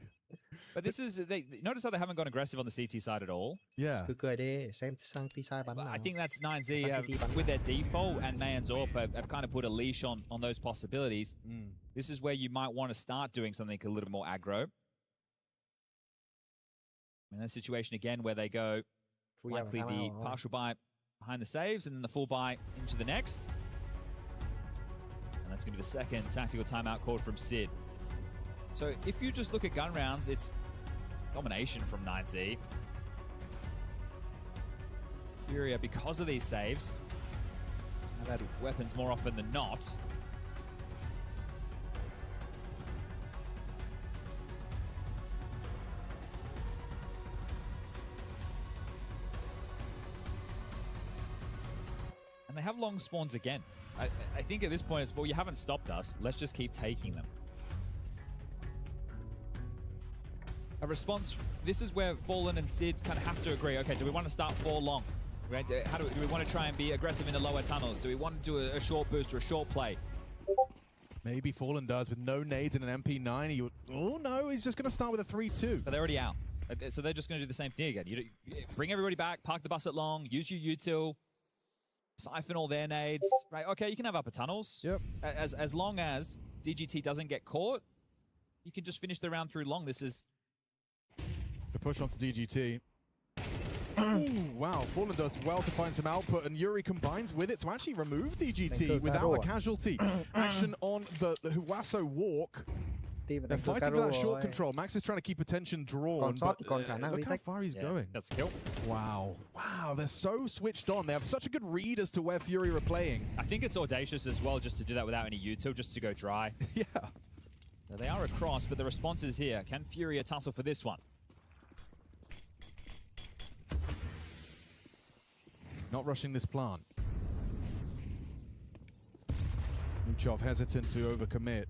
But this is, notice how they haven't gone aggressive on the CT side at all. Yeah. Cười đi, xem sang T side bắn nào. I think that's 9Z with their default and Mayan's AWP have kind of put a leash on those possibilities. This is where you might want to start doing something a little bit more aggro. In a situation again where they go likely the partial buy behind the saves and then the full buy into the next. And that's going to be the second tactical timeout called from Sid. So if you just look at gun rounds, it's domination from 9Z. FURIA, because of these saves, have had weapons more often than not. they have long spawns again. I think at this point it's, well, you haven't stopped us. Let's just keep taking them. A response, this is where Fallen and Sid kind of have to agree, okay, do we want to start 4 long? Right? Do we want to try and be aggressive in the lower tunnels? Do we want to do a short boost or a short play? Maybe Fallen does with no nades and an MP9. Oh no, he's just going to start with a 3-2. But they're already out. So they're just going to do the same thing again. You bring everybody back, park the bus at long, use your util, siphon all their nades. Right, okay, you can have upper tunnels. Yep. As long as DGT doesn't get caught, you can just finish the round through long. This is... The push onto DGT. Ooh, wow, Fallen does well to find some output, and Yuri combines with it to actually remove DGT without a casualty. Action on the Huaso walk. They're fighting for that short control. Max is trying to keep attention drawn, but look how far he's going. That's a kill. Wow. Wow, they're so switched on. They have such a good read as to where Fury are playing. I think it's audacious as well just to do that without any util, just to go dry. Yeah. Now they are across, but the response is here. Can FURIA tussle for this one? Not rushing this plant. Luchov hesitant to overcommit.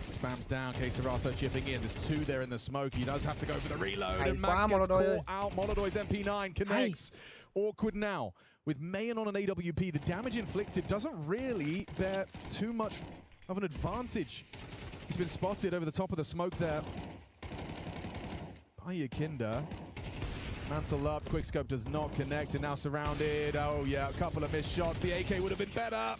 Spams down, Queserato chipping in. There's 2 there in the smoke. He does have to go for the reload, and Max gets caught out. Molodoy's MP9 connects. Awkward now. With Mayan on an AWP, the damage inflicted doesn't really bear too much of an advantage. He's been spotted over the top of the smoke there by Yakinda. Mantle up, quickscope does not connect, and now surrounded. Oh yeah, a couple of missed shots. The AK would have been better.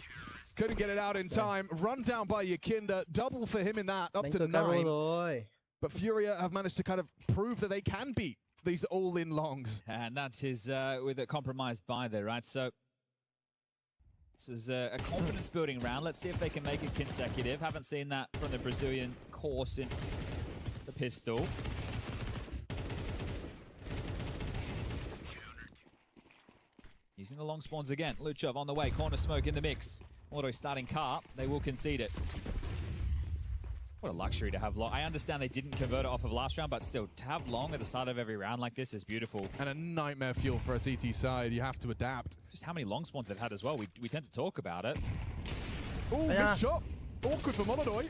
Couldn't get it out in time. Run down by Yakinda. Double for him in that, up to 9. But FURIA have managed to kind of prove that they can beat these all-in longs. And that is with a compromised buy there, right? So this is a confidence-building round. Let's see if they can make it consecutive. Haven't seen that from the Brazilian core since the pistol. Using the long spawns again. Luchov on the way. Corner smoke in the mix. Auto starting car. They will concede it. What a luxury to have long. I understand they didn't convert it off of last round, but still, to have long at the start of every round like this is beautiful. And a nightmare fuel for a CT side. You have to adapt. Just how many long spawns they've had as well. We tend to talk about it. Oh, missed shot. Awkward for Molodoy.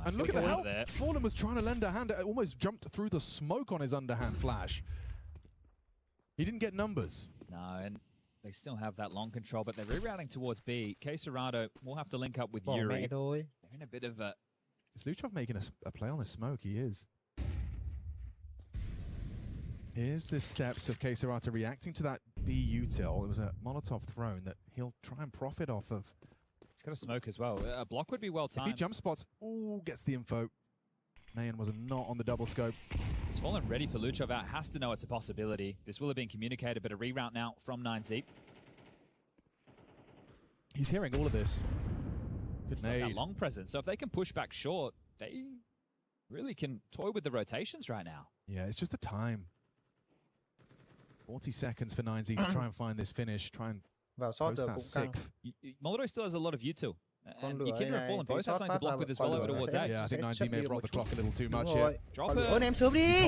And look at the help. Fallen was trying to lend a hand. It almost jumped through the smoke on his underhand flash. He didn't get numbers. No, and they still have that long control, but they're rerouting towards B. Queserato will have to link up with Yuri. They're in a bit of a... Is Luchov making a play on the smoke? He is. Here's the steps of Queserato reacting to that B util. It was a Molotov thrown that he'll try and profit off of. He's got a smoke as well. A block would be well timed. If he jump spots, gets the info. Mayan was not on the double scope. He's fallen ready for Luchov out. Has to know it's a possibility. This will have been communicated, but a reroute now from 9Z. He's hearing all of this. It's not that long presence. So if they can push back short, they really can toy with the rotations right now. Yeah, it's just the time. 40 seconds for 9Z to try and find this finish. Try and post that 6th. Molodoy still has a lot of util. And Yakinda and Fallen both have something to block with as well over towards A. Yeah, I think 9Z may have rolled the clock a little too much here. Drop it. He's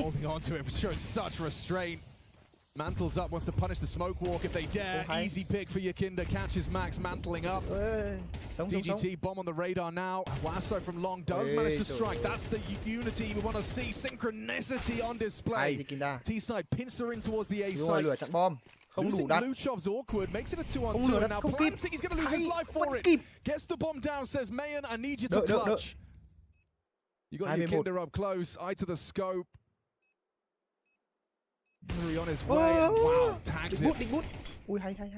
holding on to it, showing such restraint. Mantles up, wants to punish the smoke walk if they dare. Easy pick for Yakinda, catches Max mantling up. DGT bomb on the radar now. Huaso from long does manage to strike. That's the unity we want to see. Synchronicity on display. T-side pincer in towards the A side. Losing Luchov's awkward, makes it a 2-on-2, and now planting, he's going to lose his life for it. Gets the bomb down, says Mayan, I need you to clutch. You got Yakinda up close, eye to the scope. Yuri on his way, wow, tags it.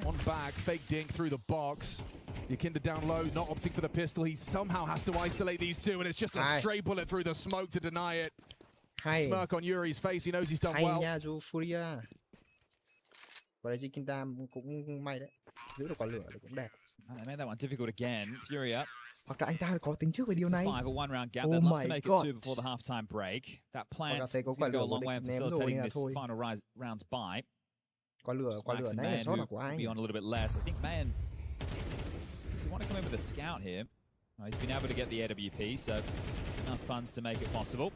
On back, fake dink through the box. Yakinda down low, not opting for the pistol. He somehow has to isolate these two, and it's just a stray bullet through the smoke to deny it. Smirk on Yuri's face, he knows he's done well. They made that one difficult again. FURIA. Hoặc là anh ta có tính trước về điều này. 5, a one-round gap. They'd love to make it 2 before the halftime break. That plant is going to go a long way in facilitating this final round's bye. Có lửa nãy shot là của ai? Be on a little bit less. I think Mayan. Does he want to come in with a scout here? Oh, he's been able to get the AWP, so enough funds to make it possible.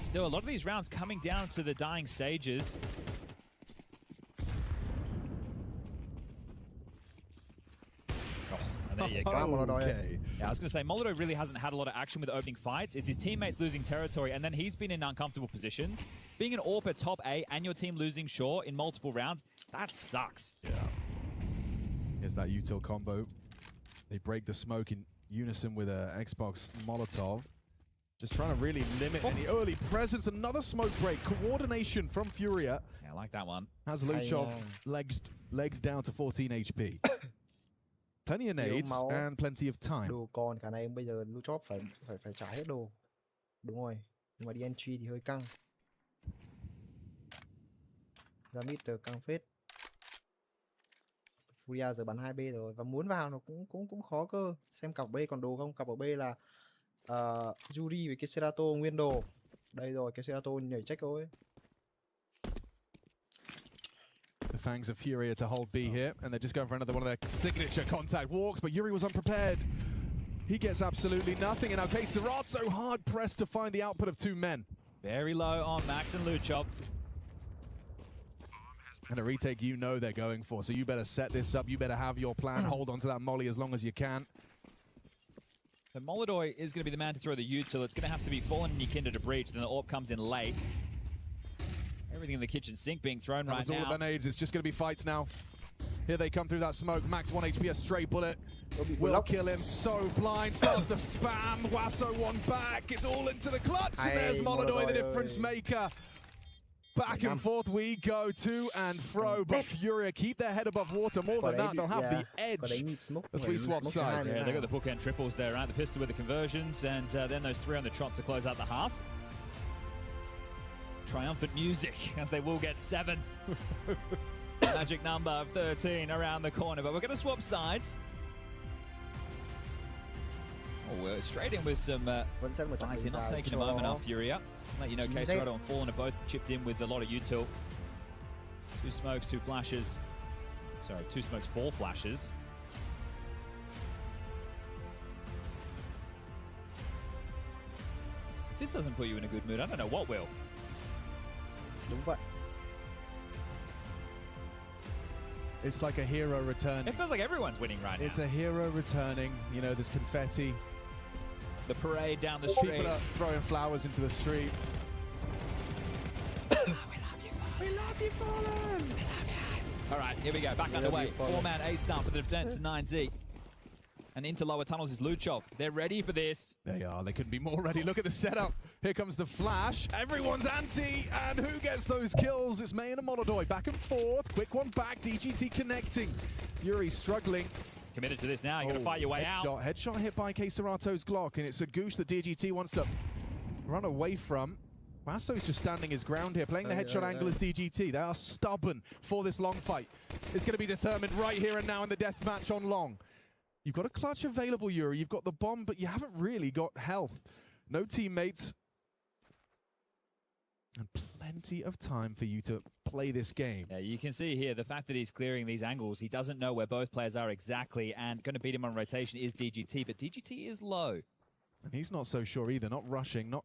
Still, a lot of these rounds coming down to the dying stages. There you go. Okay. Yeah, I was going to say, Molotov really hasn't had a lot of action with opening fights. It's his teammates losing territory, and then he's been in uncomfortable positions. Being an AWP at top A and your team losing short in multiple rounds, that sucks. Yeah. Here's that util combo. They break the smoke in unison with a Xbox Molotov. Just trying to really limit any early presence. Another smoke break. Coordination from FURIA. Yeah, I like that one. Has Luchov legs down to 14 HP. Plenty of nades and plenty of time. Đồ còn cả này bây giờ Luchov phải trả hết đồ. Đúng rồi. Nhưng mà đi entry thì hơi căng. Ra mid căng phết. FURIA giờ bắn 2B rồi và muốn vào nó cũng khó cơ. Xem cặp B còn đồ không? Cặp ở B là Yuri với cái Serato nguyên đồ. Đây rồi, cái Serato nhảy check thôi. The Fangs of Furia to hold B here, and they're just going for another one of their signature contact walks, but Yuri was unprepared. He gets absolutely nothing, and now Serato hard pressed to find the output of 2 men. Very low on Max and Luchov. And a retake you know they're going for, so you better set this up, you better have your plan, hold on to that molly as long as you can. So Molodoi is going to be the man to throw the util. It's going to have to be Fallen and Yakinda to breach, then the AWP comes in late. Everything in the kitchen sink being thrown right now. All of the nades, it's just going to be fights now. Here they come through that smoke. Max 1 HP, a straight bullet. Will kill him, so blind. Starts to spam. Wasso one back. It's all into the clutch. And there's Molodoi, the difference maker. Back and forth we go, to and fro, but FURIA keep their head above water. More than that, they'll have the edge as we swap sides. Yeah, they've got the bookend triples there, right? The pistol with the conversions, and then those 3 on the trot to close out the half. Triumphant music, as they will get 7. Magic number of 13 around the corner, but we're going to swap sides. Oh, we're straight in with some dice. Not taking a moment off FURIA. Let you know, Serato and Fallen are both chipped in with a lot of util. 2 smokes, 2 flashes. Sorry, 2 smokes, 4 flashes. If this doesn't put you in a good mood, I don't know what will. It's like a hero returning. It feels like everyone's winning right now. It's a hero returning. You know, there's confetti. The parade down the street. People are throwing flowers into the street. We love you, Fallen. We love you. All right, here we go. Back underway. 4-man A start for the defense 9Z. And into lower tunnels is Luchov. They're ready for this. They are. They couldn't be more ready. Look at the setup. Here comes the flash. Everyone's anti. And who gets those kills? It's May and a Molodoi. Back and forth. Quick one back. DGT connecting. Yuri struggling. Committed to this now. You're going to fight your way out. Headshot hit by Serato's Glock. And it's a goosh that DGT wants to run away from. Wasso's just standing his ground here, playing the headshot angle as DGT. They are stubborn for this long fight. It's going to be determined right here and now in the deathmatch on long. You've got a clutch available, Yuri. You've got the bomb, but you haven't really got health. No teammates. And plenty of time for you to play this game. Yeah, you can see here the fact that he's clearing these angles. He doesn't know where both players are exactly, and going to beat him on rotation is DGT, but DGT is low. And he's not so sure either. Not rushing, not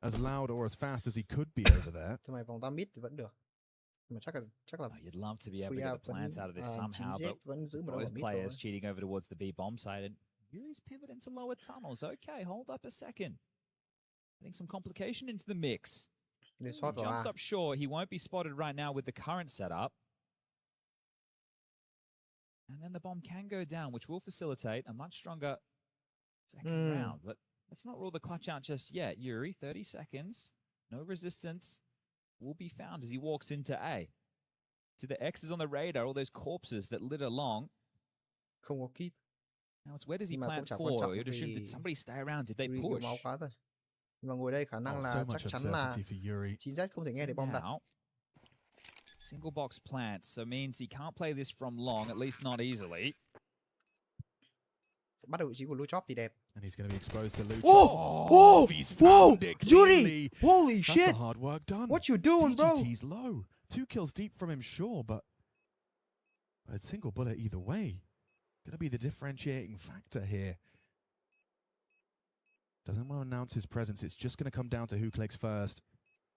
as loud or as fast as he could be over there. You'd love to be able to get a plant out of this somehow, but both players cheating over towards the B bomb side, and Yuri's pivot into lower tunnels. Okay, hold up a second. Getting some complication into the mix. He jumps up short. He won't be spotted right now with the current setup. And then the bomb can go down, which will facilitate a much stronger second round. But let's not rule the clutch out just yet. Yuri, 30 seconds. No resistance will be found as he walks into A. To the X's on the radar, all those corpses that litter along. Now it's where does he plant for? You'd assume, did somebody stay around? Did they push? Nhưng mà ngồi đây khả năng là chắc chắn là 9Z không thể nghe được bom đặt. Single box plants, so means he can't play this from long, at least not easily. Bắt đầu vị trí của Luchov thì đẹp. And he's going to be exposed to Luchov. Oh, he's found it Yuri! Holy shit! That's the hard work done. What you doing, bro? DGT's low. 2 kills deep from him, sure, but a single bullet either way. Going to be the differentiating factor here. Doesn't want to announce his presence. It's just going to come down to who clicks first.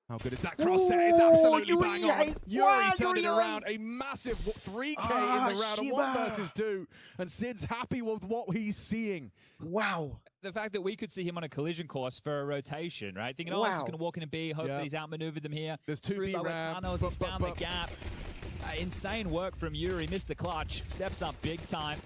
How good is that cross set? It's absolutely bang on. Yuri turned it around. A massive 3K in the round of 1 versus 2. And Sid's happy with what he's seeing. Wow. The fact that we could see him on a collision course for a rotation, right? Thinking, oh, he's just going to walk in a B, hope that he's outmaneuvered them here. There's 2 B tunnels, he's found the gap. Insane work from Yuri, missed the clutch, steps up big time.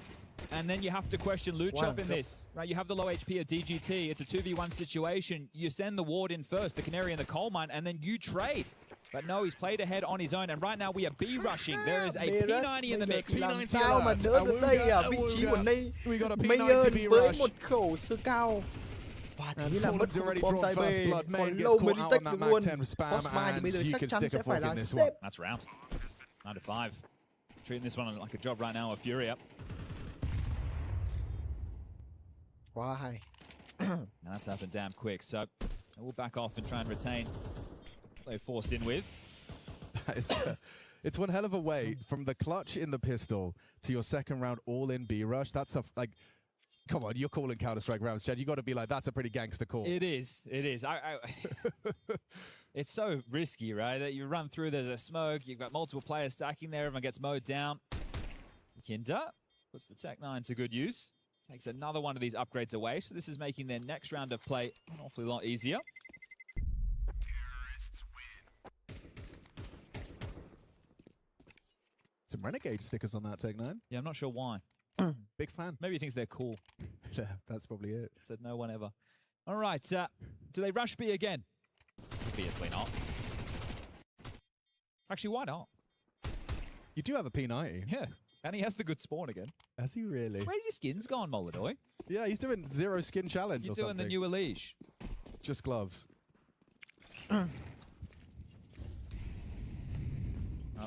And then you have to question Luchov in this, right? You have the low HP of DGT. It's a 2v1 situation. You send the ward in first, the canary in the coal mine, and then you trade. But no, he's played ahead on his own. And right now we are B rushing. There is a P90 in the mix. Làm sao mà đỡ được đây à? Vị trí của Nay Mayer với một khẩu sơ cao. Và thế là mất bom sai B. Còn lâu mới đi tách được luôn. Cosma thì bây giờ chắc chắn sẽ phải là xếp. That's round. 9-5. Treating this one like a job right now of FURIA. Quá hay. That's happened damn quick. So we'll back off and try and retain what they forced in with. It's one hell of a way from the clutch in the pistol to your second round all-in B rush. That's a come on, you're calling Counter-Strike rounds, Chad. You got to be like, that's a pretty gangster call. It is. It is. It's so risky, right? That you run through, there's a smoke, you've got multiple players stacking there, everyone gets mowed down. Kinda puts the Tech 9 to good use. Takes another one of these upgrades away, so this is making their next round of play an awfully lot easier. Some Renegade stickers on that Tech 9. Yeah, I'm not sure why. Big fan. Maybe he thinks they're cool. Yeah, that's probably it. Said no one ever. All right, do they rush B again? Obviously not. Actually, why not? You do have a P90. Yeah, and he has the good spawn again. Has he really? Where's your skins gone, Molodoy? Yeah, he's doing 0 skin challenge You're or doing something. the new Elige. Just gloves.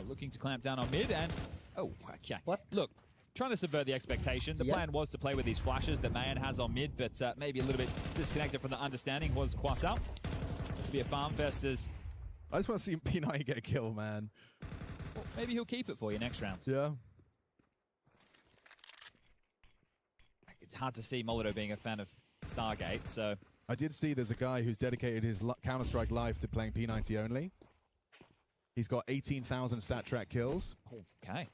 Looking to clamp down on mid, and oh, okay. What? Look, trying to subvert the expectation. The plan was to play with these flashes that Mayan has on mid, but maybe a little bit disconnected from the understanding was Kwasao. This will be a farm fest as... I just want to see P90 get a kill, man. Well, maybe he'll keep it for you next round. Yeah. It's hard to see Molodo being a fan of Stargate, so... I did see there's a guy who's dedicated his Counter-Strike life to playing P90 only. He's got 18,000 stat track kills. Okay.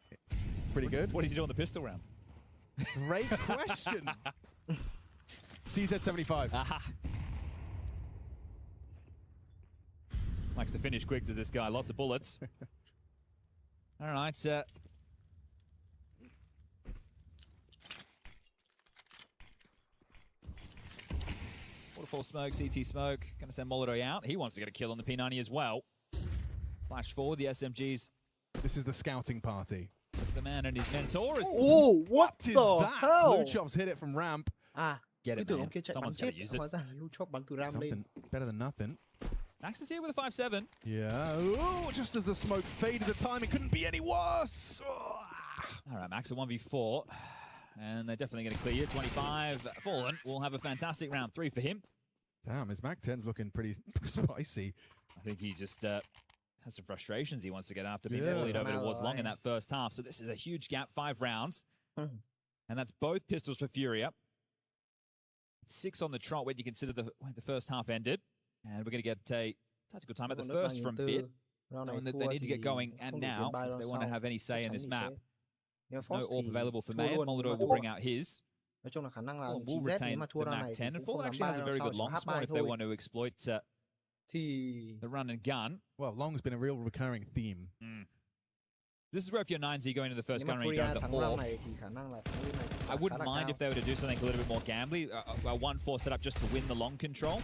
Pretty good. What does he do on the pistol round? Great question. CZ75. Aha. Likes to finish quick, does this guy? Lots of bullets. All right. Waterfall smoke, CT smoke. Going to send Molodo out. He wants to get a kill on the P90 as well. Flash forward, the SMGs. This is the scouting party. The man and his mentor is... Oh, what is the that? hell? Luchov's hit it from ramp. Get it, man. Someone's got to use it. Something better than nothing. Max is here with a 5-7. Yeah. Ooh, just as the smoke faded the time, it couldn't be any worse. Oh. All right, Max, a 1v4. And they're definitely going to clear you. 25 fallen. We'll have a fantastic round 3 for him. Damn, his Mac 10's looking pretty spicy. I think he just has some frustrations he wants to get after being bullied over towards long in that first half. So this is a huge gap, 5 rounds. And that's both pistols for FURIA. 6 on the trot when you consider the first half ended. And we're going to get a tactical time at the first from Bit. Knowing that they need to get going and now if they want to have any say in this map. There's no AWP available for Mayan. Molodo will bring out his. Will retain the Mac 10. And Fall actually has a very good long spot if they want to exploit the run and gun. Well, long's been a real recurring theme. This is where if you're 9Z going into the first gun range over the AWP, I wouldn't mind if they were to do something a little bit more gambly. A 1-4 setup just to win the long control.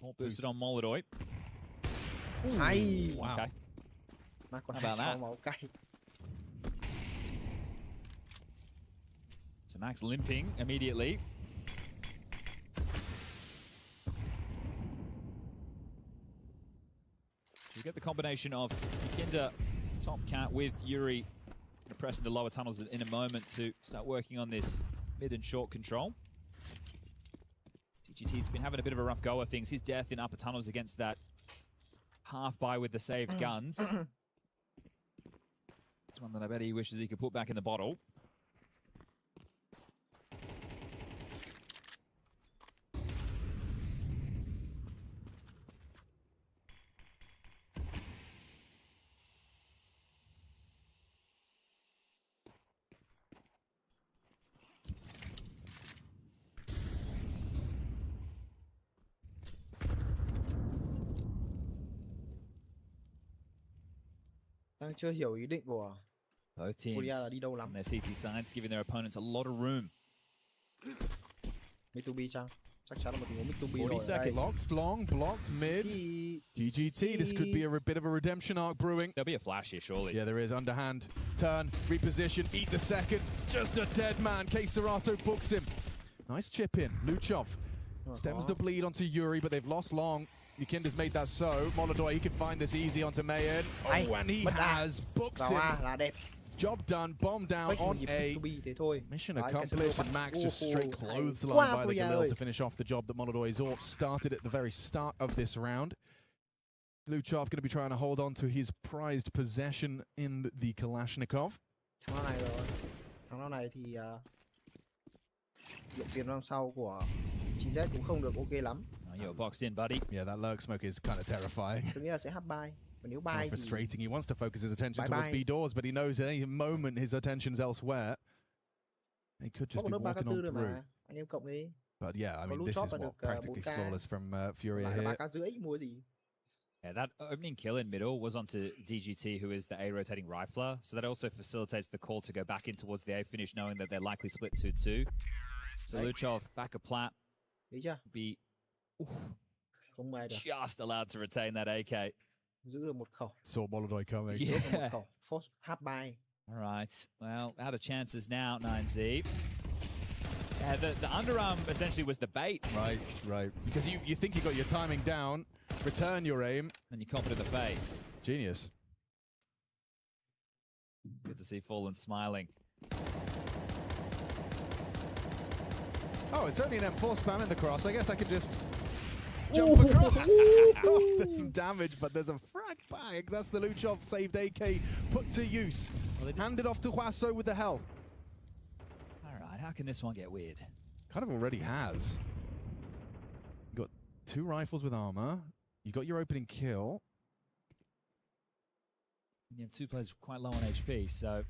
All boosted on Molodoy. Wow. Okay. How about that? So Max limping immediately. You get the combination of Yukinda, Top Cat with Yuri pressing the lower tunnels in a moment to start working on this mid and short control. TGT's been having a bit of a rough go of things. His death in upper tunnels against that half buy with the saved guns. It's one that I bet he wishes he could put back in the bottle. Đang chưa hiểu ý định của Both teams FURIA là đi đâu lắm. on their CT sides, giving their opponents a lot of room. Mitubi chăng? Chắc chắn là một tình huống Mitubi 40 rồi. seconds. Blocked long, blocked mid. DGT, this could be a bit of a redemption arc brewing. There'll be a flash here, surely. Yeah, there is. Underhand, turn, reposition, eat the second. Just a dead man. Serato books him. Nice chip in. Luchov stems the bleed onto Yuri, but they've lost long. Nikinda's made that so. Molodoi, he can find this easy onto Mayan. Oh, and he has books him. Job done, bomb down on A. Mission accomplished, and Max just straight clothesline by the Galil to finish off the job that Molodoi's AWP started at the very start of this round. Luchov going to be trying to hold on to his prized possession in the Kalashnikov. Thằng này thì lượng tiền năm sau của 9Z cũng không được ok lắm. You're boxed in, buddy. Yeah, that lurk smoke is kind of terrifying. Tôi nghĩ là sẽ hấp bay. Và nếu bay thì frustrating. He wants to focus his attention towards B doors, but he knows at any moment his attention's elsewhere. He could just be walking on through. Anh em cộng đi. But yeah, I mean, this is what practically flawless from FURIA here. Yeah, that opening kill in middle was onto DGT, who is the A rotating rifler. So that also facilitates the call to go back in towards the A finish, knowing that they're likely split 2-2. So Luchov back a plat. Be just allowed to retain that AK. Saw Molodoi coming. Yeah. All right. Well, out of chances now, 9Z. Yeah, the underarm essentially was the bait. Right. Because you think you got your timing down, return your aim. And you cop it in the face. Genius. Good to see Fallen smiling. Oh, it's only an M4 spam in the cross. I guess I could just jump across. Oh, there's some damage, but there's a frag bag. That's the Luchov saved AK put to use. Handed off to Huaso with the health. All right, how can this one get weird? Kind of already has. You got 2 rifles with armor. You got your opening kill. You have 2 players quite low on HP, so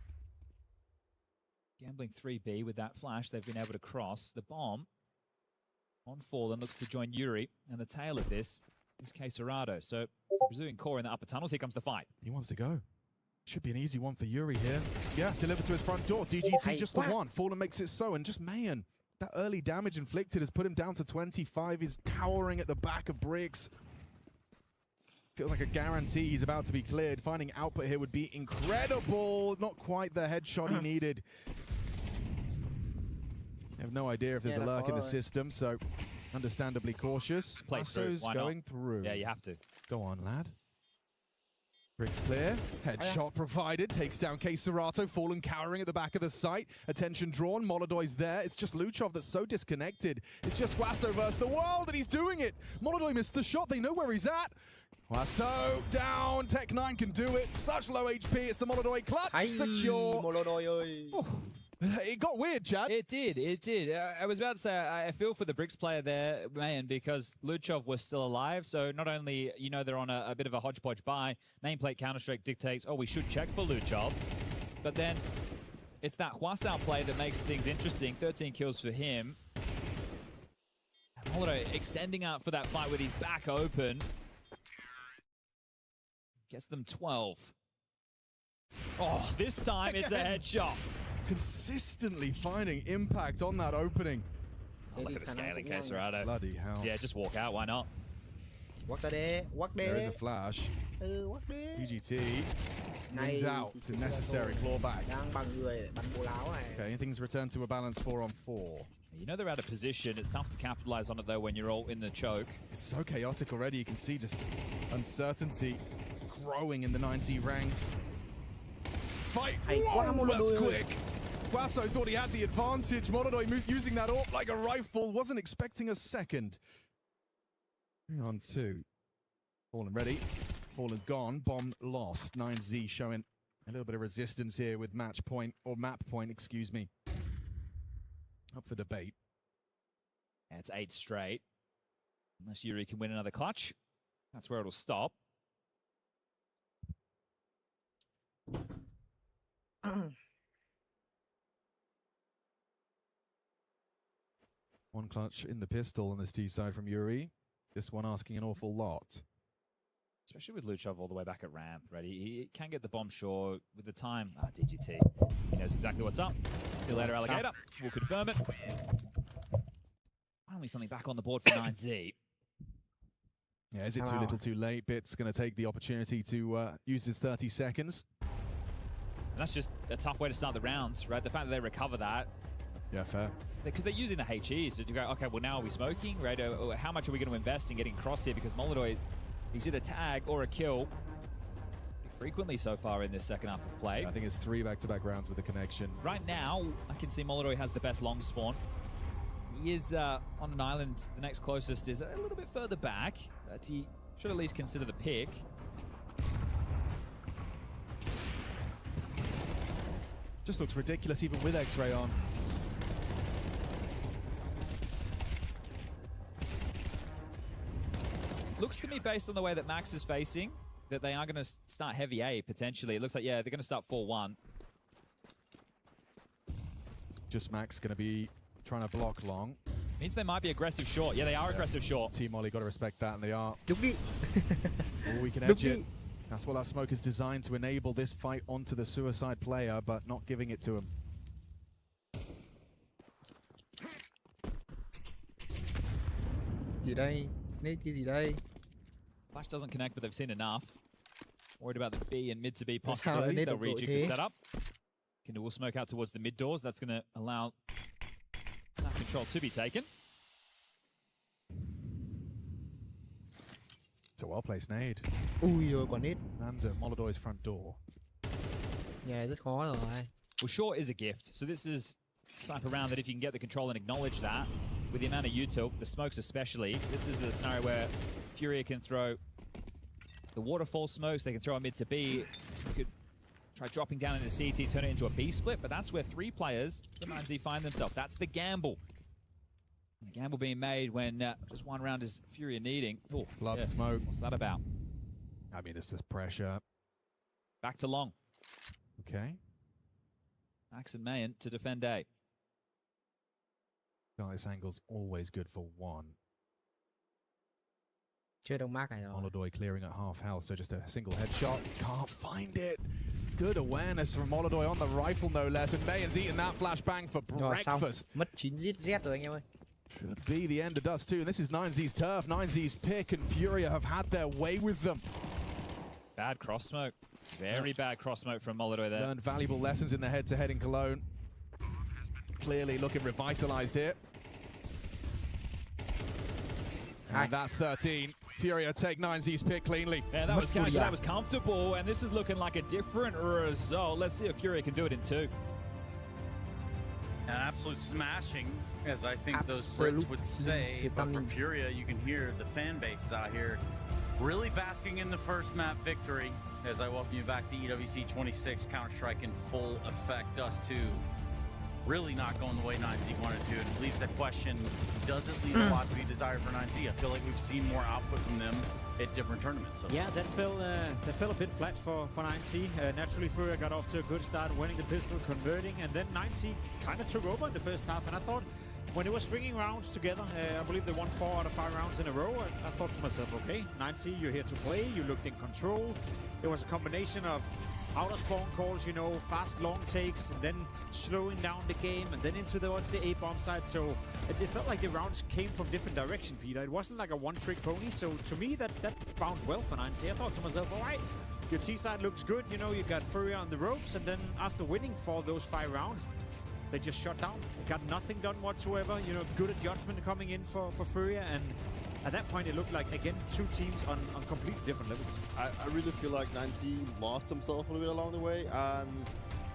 gambling 3B with that flash. They've been able to cross the bomb. On Fallen looks to join Yuri, and the tail of this is Serato. So pursuing core in the upper tunnels. Here comes the fight. He wants to go. Should be an easy one for Yuri here. Yeah, delivered to his front door. DGT just the one. Fallen makes it so, and just Mayan. That early damage inflicted has put him down to 25. He's cowering at the back of bricks. Feels like a guarantee he's about to be cleared. Finding output here would be incredible. Not quite the headshot he needed. I have no idea if there's a lurk in the system, so understandably cautious. Plasso's going through. Yeah, you have to. Go on, lad. Bricks clear. Headshot provided. Takes down Serato. Fallen cowering at the back of the site. Attention drawn. Molodoi's there. It's just Luchov that's so disconnected. It's just Huaso versus the world, and he's doing it. Molodoi missed the shot. They know where he's at. Huaso down. Tech9 can do it. Such low HP. It's the Molodoi clutch. Secure. It got weird, Chad. It did. I was about to say, I feel for the Bricks player there, man, because Luchov was still alive. So not only, they're on a bit of a hodgepodge buy, nameplate Counter-Strike dictates, we should check for Luchov. But then it's that Huaso play that makes things interesting. 13 kills for him. Molodoi extending out for that fight with his back open. Gets them 12. Oh, this time it's a headshot. Consistently finding impact on that opening. Oh, look at the scaling, Serato. Bloody hell. Yeah, just walk out. Why not? There is a flash. DGT wins out to necessary clawback. Okay, things return to a balance 4-on-4. They're out of position. It's tough to capitalize on it, though, when you're all in the choke. It's so chaotic already. You can see just uncertainty growing in the 90 ranks. Fight! Whoa, that's quick! Huaso thought he had the advantage. Molodoi using that AWP like a rifle. Wasn't expecting a second. 3-on-2. Fallen ready. Fallen gone. Bomb lost. 9Z showing A little bit of resistance here with match point, or map point, excuse me. Up for debate. Yeah, it's 8 straight. Unless Yuri can win another clutch, that's where it'll stop. One clutch in the pistol on this T side from Yuri. This one asking an awful lot. Especially with Luchov all the way back at ramp, right? He can get the bomb sure with the time. DGT. He knows exactly what's up. See you later, Alligator. We'll confirm it. Finally something back on the board for 9Z. Yeah, is it too little too late? Bit's going to take the opportunity to use his 30 seconds. And that's just a tough way to start the rounds, right? The fact that they recover that. Yeah, fair. Because they're using the HE, so to go, okay, well now are we smoking, right? How much are we going to invest in getting across here? Because Molodoi, he's either a tag or a kill frequently so far in this second half of play. Yeah, I think it's 3 back-to-back rounds with the connection. Right now, I can see Molodoi has the best long spawn. He is on an island. The next closest is a little bit further back, but he should at least consider the pick. Just looks ridiculous even with X-Ray on. Looks to me, based on the way that Max is facing, that they are going to start heavy A, potentially. It looks like, yeah, they're going to start 4-1. Just Max going to be trying to block long. Means they might be aggressive short. Yeah, they are aggressive short. Team Molly got to respect that, and they are. Oh, we can edge it. That's what that smoke is designed to enable this fight onto the suicide player, but not giving it to him. Gì đây? Nate cái gì đây? Flash doesn't connect, but they've seen enough. Worried about the B and mid to B possibilities. They'll rejig the setup. Kinder will smoke out towards the mid doors. That's going to allow that control to be taken. It's a well-placed nade. Ui rồi quả nade. Lands at Molodoi's front door. Yeah, rất khó rồi. Well, short is a gift. So this is the type of round that if you can get the control and acknowledge that, with the amount of util, the smokes especially, this is a scenario where FURIA can throw the waterfall smokes, they can throw a mid to B. You could try dropping down into CT, turn it into a B split, but that's where 3 players, the 9Z, find themselves. That's the gamble. And the gamble being made when just one round is FURIA needing. Oh, love smoke. What's that about? I mean, this is pressure. Back to long. Okay. Max and Mayan to defend A. This angle's always good for 1. Chưa đông mark này rồi. Molodoi clearing at half health, so just a single headshot. Can't find it. Good awareness from Molodoi on the rifle, no less, and Mayan's eating that flashbang for breakfast. Mất 9 Z rồi anh em ơi. Should be the end of Dust 2, and this is 9Z's turf. 9Z's pick, and FURIA have had their way with them. Bad cross smoke. Very bad cross smoke from Molodoi there. Learned valuable lessons in the head-to-head in Cologne. Clearly looking revitalized here. And that's 13. FURIA take 9Z's pick cleanly. Yeah, that was casual, that was comfortable, and this is looking like a different result. Let's see if FURIA can do it in 2. An absolute smashing, as I think those Brits would say. But for FURIA, you can hear the fan base out here really basking in the first map victory. As I welcome you back to EWC 26, Counter-Strike in full effect. Dust 2 really not going the way 9Z wanted to. And it leaves the question, does it leave a lot to be desired for 9Z? I feel like we've seen more output from them at different tournaments. So. Yeah, that fell a bit flat for 9Z. Naturally, FURIA got off to a good start, winning the pistol, converting, and then 9Z kind of took over in the first half. And I thought, when it was stringing rounds together, I believe they won 4 out of 5 rounds in a row. I thought to myself, okay, 9Z, you're here to play. You looked in control. It was a combination of outer spawn calls, you know, fast long takes, and then slowing down the game, and then into the A bomb side. So it felt like the rounds came from different direction, Peter. It wasn't like a one-trick pony. So to me, that bound well for 9Z. I thought to myself, all right, your T side looks good. You know, you got FURIA on the ropes, and then after winning 4 of those 5 rounds, they just shut down. Got nothing done whatsoever. You know, good judgment coming in for FURIA, and at that point, it looked like, again, 2 teams on completely different levels. I really feel like 9Z lost himself a little bit along the way, and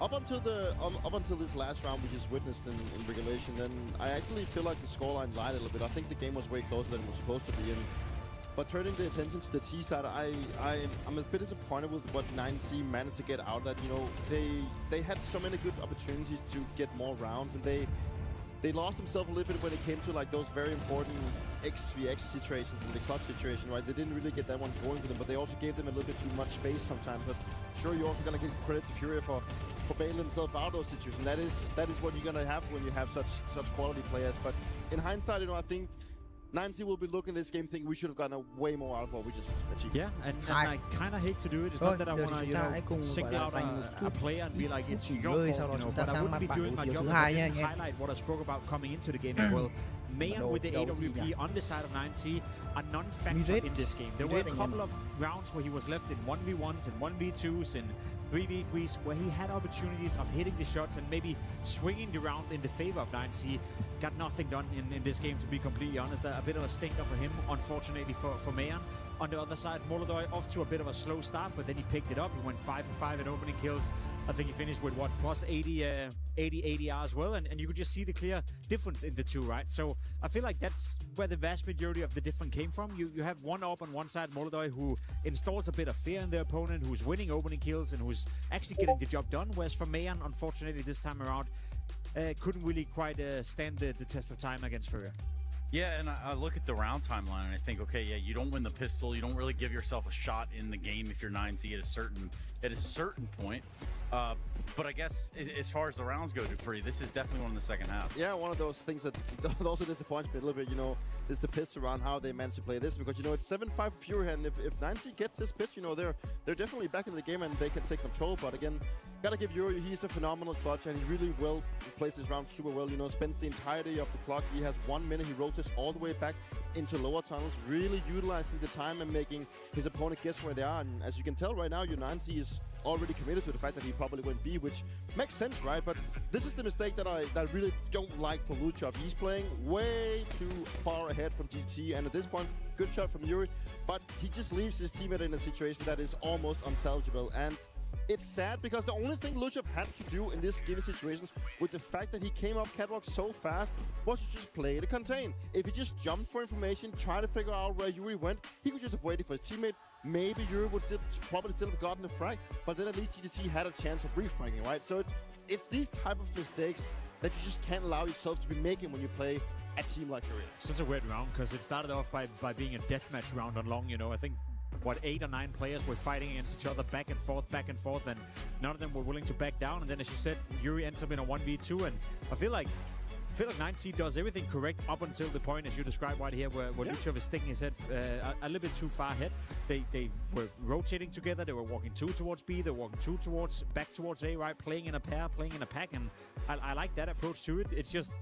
up until this last round we just witnessed in regulation, then I actually feel like the scoreline lied a little bit. I think the game was way closer than it was supposed to be, and But turning the attention to the T side, I'm a bit disappointed with what 9C managed to get out of that. You know, they had so many good opportunities to get more rounds, and they lost themselves a little bit when it came to like those very important XVX situations and the clutch situation, right? They didn't really get that one going for them, but they also gave them a little bit too much space sometimes. But sure, you're also gonna give credit to FURIA for bailing themselves out of those situations. That is what you're gonna have when you have such quality players. But in hindsight, you know, I think 9C will be looking at this game thinking we should have gotten way more out of what we just achieved. Yeah, and I kind of hate to do it. It's not that I want to single out a player and be like, it's your fault, you know, but I wouldn't be doing my job if I didn't highlight what I spoke about coming into the game as well. Mayan with the AWP on the side of 9C, a non-factor in this game. There were a couple of rounds where he was left in 1v1s and 1v2s and 3v3s where he had opportunities of hitting the shots and maybe swinging the round in the favor of 9C. Got nothing done in this game, to be completely honest. A bit of a stinker for him, unfortunately for Mayan. On the other side, Molodoi off to a bit of a slow start, but then he picked it up. He went 5 for 5 in opening kills. I think he finished with what, plus 80 ADR as well, and you could just see the clear difference in the two, right? So I feel like that's where the vast majority of the difference came from. You have one up on one side, Molodoi, who installs a bit of fear in the opponent, who's winning opening kills and who's actually getting the job done, whereas for Mayan, unfortunately, this time around, couldn't really quite stand the test of time against FURIA. Yeah, and I look at the round timeline and I think, okay, yeah, you don't win the pistol, you don't really give yourself a shot in the game if you're 9C at a certain point. But I guess as far as the rounds go, Dupree, this is definitely one in the second half. Yeah, one of those things that also disappoints me a little bit, you know, is the pistol round, how they managed to play this, because, you know, it's 7-5 FURIA, and if 9C gets this pistol, you know, they're definitely back in the game and they can take control. But again, gotta give Yuri, he's a phenomenal clutch, and he really well plays his round super well, you know, spends the entirety of the clock. He has 1 minute, he rotates all the way back into lower tunnels, really utilizing the time and making his opponent guess where they are. And as you can tell right now, your 9C is already committed to the fact that he probably went B, which makes sense, right? But this is the mistake that I really don't like for Luchov. He's playing way too far ahead from GT, and at this point, good shot from Yuri, but he just leaves his teammate in a situation that is almost unsalvageable. And it's sad because the only thing Luchov had to do in this given situation, with the fact that he came up catwalk so fast, was to just play the contain. If he just jumped for information, tried to figure out where Yuri went, he could just have waited for his teammate. Maybe Yuri would probably still have gotten the frag, but then at least GTC had a chance of refragging, right? So it's these type of mistakes that you just can't allow yourself to be making when you play a team like FURIA. It's such a weird round because it started off by being a deathmatch round on long, you know. I think, what, 8 or 9 players were fighting against each other back and forth, and none of them were willing to back down. And then, as you said, Yuri ends up in a 1v2, and I feel like 9C does everything correct up until the point, as you described right here, where Luchov is sticking his head a little bit too far ahead. They were rotating together. They were walking 2 towards B. They were walking 2 back towards A, right? Playing in a pair, playing in a pack, and I like that approach to it. It's just,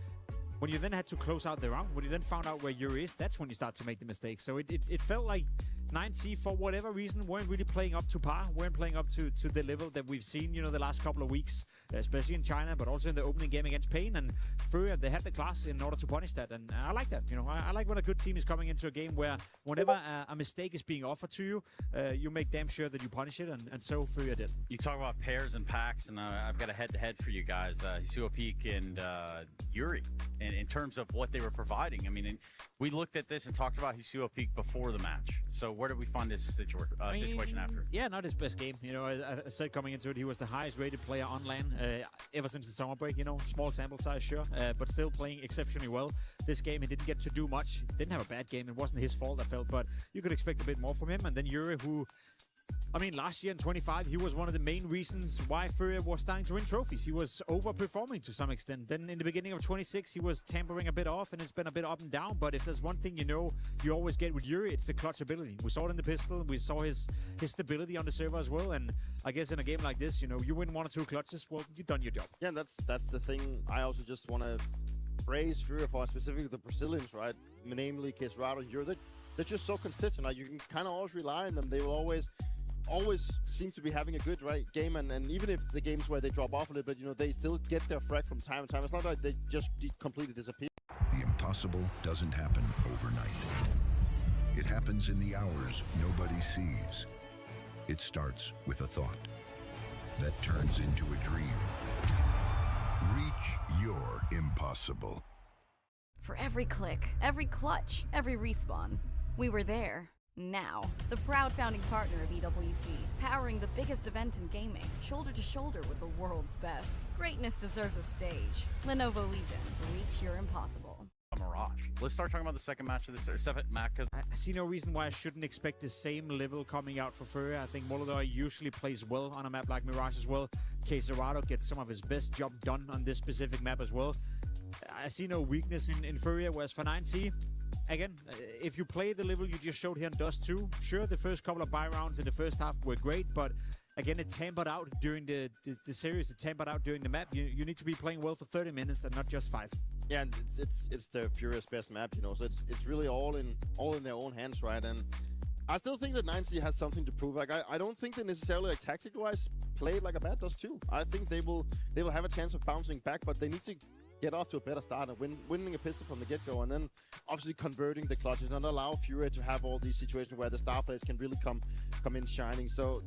when you then had to close out the round, when you then found out where Yuri is, that's when you start to make the mistakes. So it felt like 9C, for whatever reason, weren't really playing up to par, weren't playing up to the level that we've seen, you know, the last couple of weeks, especially in China, but also in the opening game against Pain. And FURIA, they had the class in order to punish that, and I like that. You know, I like when a good team is coming into a game where whenever a mistake is being offered to you, you make damn sure that you punish it, and so FURIA did. You talk about pairs and packs, and I've got a head-to-head for you guys, Hisuo Peak and Yuri, in terms of what they were providing. I mean, we looked at this and talked about Hisuo Peak before the match. So where did we find this situation after? Yeah, not his best game. You know, I said coming into it, he was the highest rated player on LAN ever since the summer break. You know, small sample size, sure, but still playing exceptionally well. This game, he didn't get to do much. Didn't have a bad game. It wasn't his fault, I felt, but you could expect a bit more from him. And then Yuri, who, I mean, last year in 25, he was one of the main reasons why FURIA was starting to win trophies. He was overperforming to some extent. Then in the beginning of 26, he was tampering a bit off, and it's been a bit up and down. But if there's one thing you know you always get with Yuri, it's the clutch ability. We saw it in the pistol. We saw his stability on the server as well. And I guess in a game like this, you know, you win 1 or 2 clutches, well, you've done your job. Yeah, that's the thing. I also just want to praise FURIA for, specifically the Brazilians, right? Namely, Kesrado and Yuri. They're just so consistent. Like, you can kind of always rely on them. They will always seem to be having a good game, and even if the games where they drop off a little bit, you know, they still get their frag from time to time. It's not like they just completely disappear. The impossible doesn't happen overnight. It happens in the hours nobody sees. It starts with a thought that turns into a dream. Reach your impossible. For every click, every clutch, every respawn, we were there. Now, the proud founding partner of EWC, powering the biggest event in gaming, shoulder to shoulder with the world's best. Greatness deserves a stage. Lenovo Legion, reach your impossible. Mirage. Let's start talking about the second match of this, or second match. I see no reason why I shouldn't expect the same level coming out for FURIA. I think Molodoi usually plays well on a map like Mirage as well. Cerrado gets some of his best job done on this specific map as well. I see no weakness in FURIA, whereas for 9C, again, if you play the level you just showed here in Dust 2, sure, the first couple of buy rounds in the first half were great, but again, it tempered out during the series, it tempered out during the map. You need to be playing well for 30 minutes and not just 5. Yeah, and it's the FURIA's best map, you know, so it's really all in their own hands, right? And I still think that 9C has something to prove. Like I don't think they necessarily, like, tactical-wise played like a bad Dust 2. I think they will have a chance of bouncing back, but they need to get off to a better start and winning a pistol from the get-go, and then obviously converting the clutches and allow FURIA to have all these situations where the star players can really come in shining. So,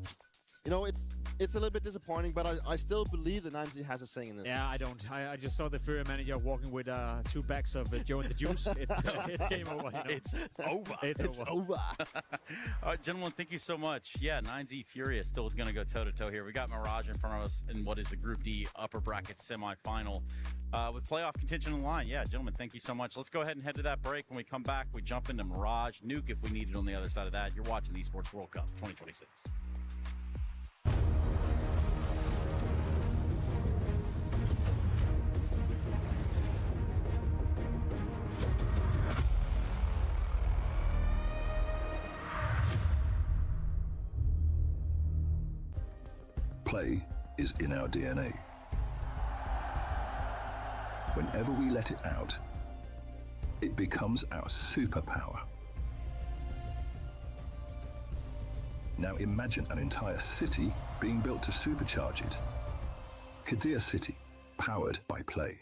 you know, it's a little bit disappointing, but I still believe that 9C has a saying in this. Yeah, I don't. I just saw the FURIA manager walking with 2 bags of Joe and the Juice. It's game over. You know? It's over. It's over. All right, gentlemen, thank you so much. Yeah, 9Z FURIA still going to go toe-to-toe here. We got Mirage in front of us in what is the Group D upper bracket semifinal with playoff contention in line. Yeah, gentlemen, thank you so much. Let's go ahead and head to that break. When we come back, we jump into Mirage, Nuke if we need it on the other side of that. You're watching the Esports World Cup 2026. Play is in our DNA. Whenever we let it out, it becomes our superpower. Now imagine an entire city being built to supercharge it. Kadir City, powered by Play.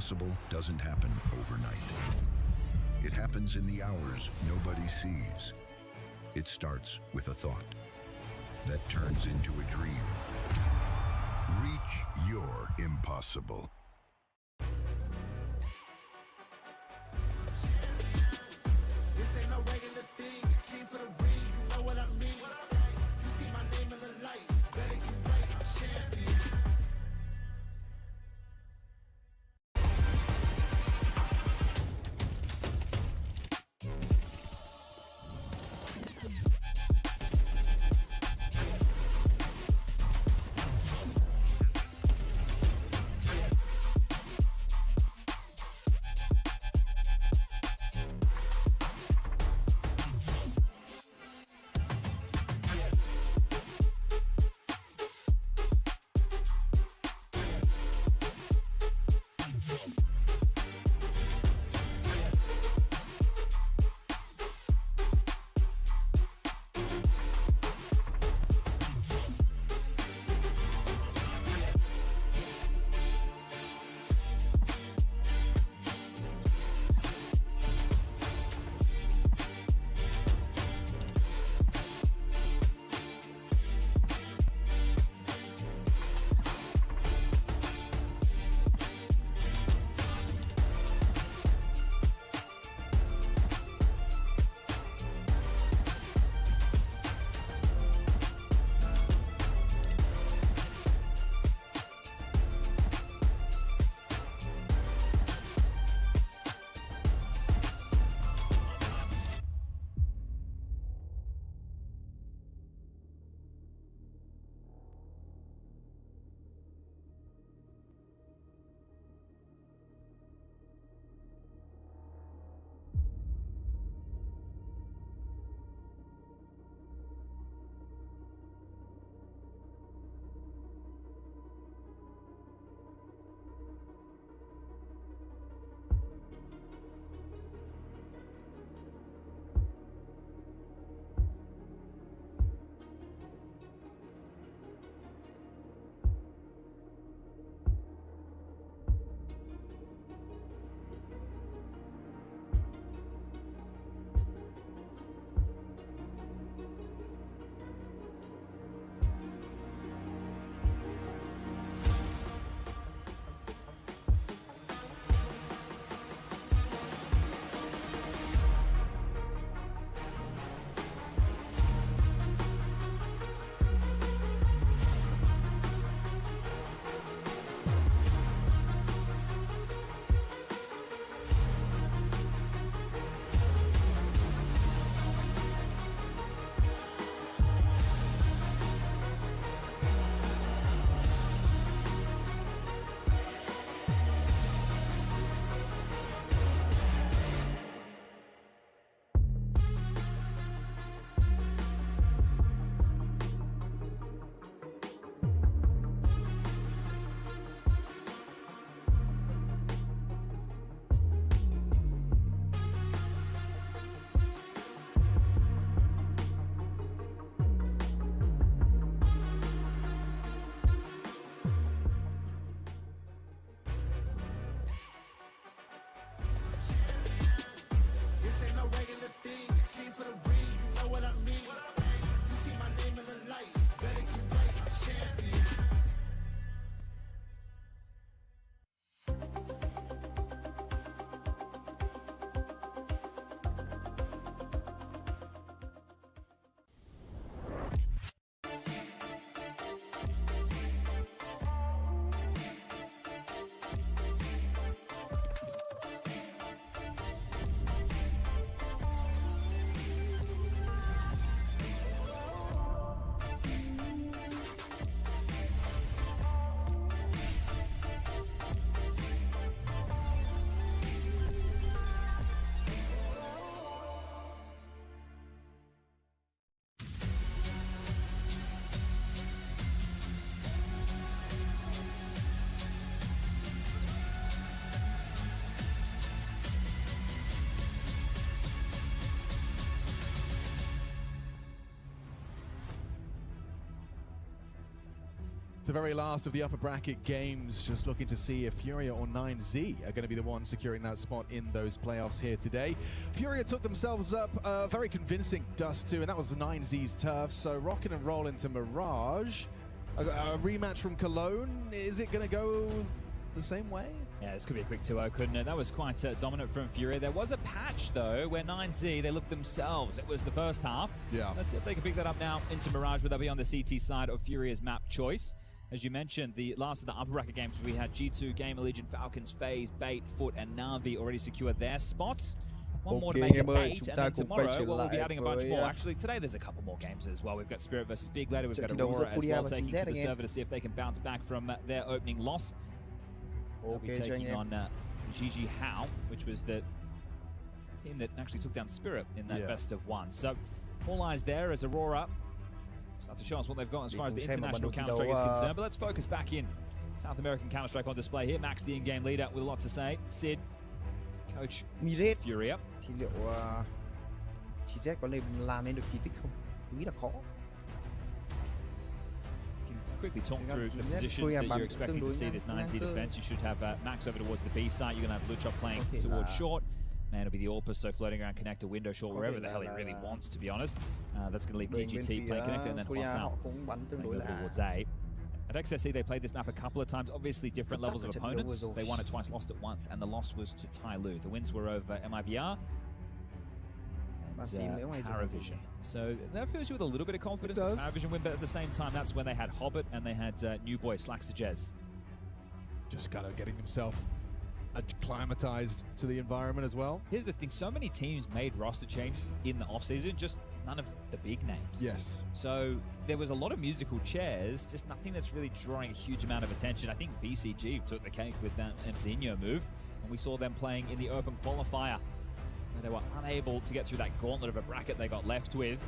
impossible doesn't happen overnight. It happens in the hours nobody sees. It starts with a thought that turns into a dream. Reach your impossible. This ain't no regular thing. I came for the ring, you know what I mean. You see my name in the lights, better get right, I'm champion. It's the very last of the upper bracket games. Just looking to see if FURIA or 9Z are going to be the ones securing that spot in those playoffs here today. FURIA took themselves up a very convincing dust too, and that was 9Z's turf. So rocking and rolling to Mirage. A rematch from Cologne. Is it going to go the same way? Yeah, this could be a quick 2-0, couldn't it? That was quite dominant from FURIA. There was a patch, though, where 9Z, they looked themselves. It was the first half. Yeah. Let's see if they can pick that up now into Mirage, where they'll be on the CT side of FURIA's map choice. As you mentioned, the last of the upper bracket games, we had G2, Gamer Legion, Falcons, FaZe, Bait, Foot, and NAVI already secure their spots. One more to make it 8, and then tomorrow we'll be adding a bunch more. Actually, today there's a couple more games as well. We've got Spirit versus Big later. We've got Aurora as well taking to the server to see if they can bounce back from their opening loss. We'll be taking on GG How, which was the team that actually took down Spirit in that best of one. So all eyes there as Aurora start to show us what they've got as far as the international Counter-Strike is concerned. But let's focus back in. South American Counter-Strike on display here. Max, the in-game leader, with a lot to say. Sid, coach FURIA. Thì liệu GZ có làm nên được kỳ tích không? Tôi nghĩ là khó. Quickly talk through the positions that you're expecting to see this 9Z defense. You should have Max over towards the B side. You're going to have Luchov playing towards short. Man, it'll be the Orpus, so floating around connector, window short, wherever the hell he really wants, to be honest. That's going to leave DGT playing connector, and then Hoss out towards A. At XSC, they played this map a couple of times. Obviously, different levels of opponents. They won it twice, lost it once, and the loss was to Tyloo. The wins were over MIBR and Paravision. So that fills you with a little bit of confidence. Paravision win, but at the same time, that's when they had Hobbit and they had new boy Slackster Jez. Just kind of getting himself acclimatized to the environment as well. Here's the thing, so many teams made roster changes in the offseason, just none of the big names. Yes. So there was a lot of musical chairs, just nothing that's really drawing a huge amount of attention. I think BCG took the cake with that Mzinho move, and we saw them playing in the open qualifier, where they were unable to get through that gauntlet of a bracket they got left with.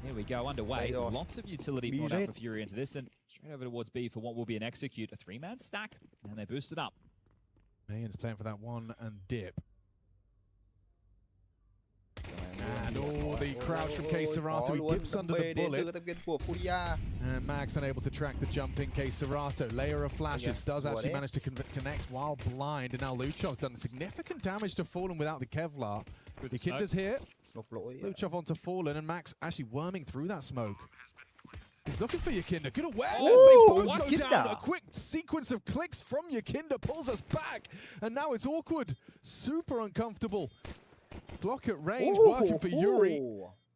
Here we go, underway. Lots of utility brought out for FURIA into this, and straight over towards B for what will be an execute, a 3-man stack, and they boosted up. Mayan's playing for that one and dip. And the crouch from K-Serato, he dips under the bullet. And Max unable to track the jumping K-Serato. Layer of flashes does actually manage to connect while blind. And now Luchov's done significant damage to Fallen without the Kevlar. Yakinda's here. Luchov onto Fallen, and Max actually worming through that smoke. He's looking for Yakinda. Good awareness. They both go down. A quick sequence of clicks from Yakinda pulls us back. And now it's awkward. Super uncomfortable. Block at range working for Yuri.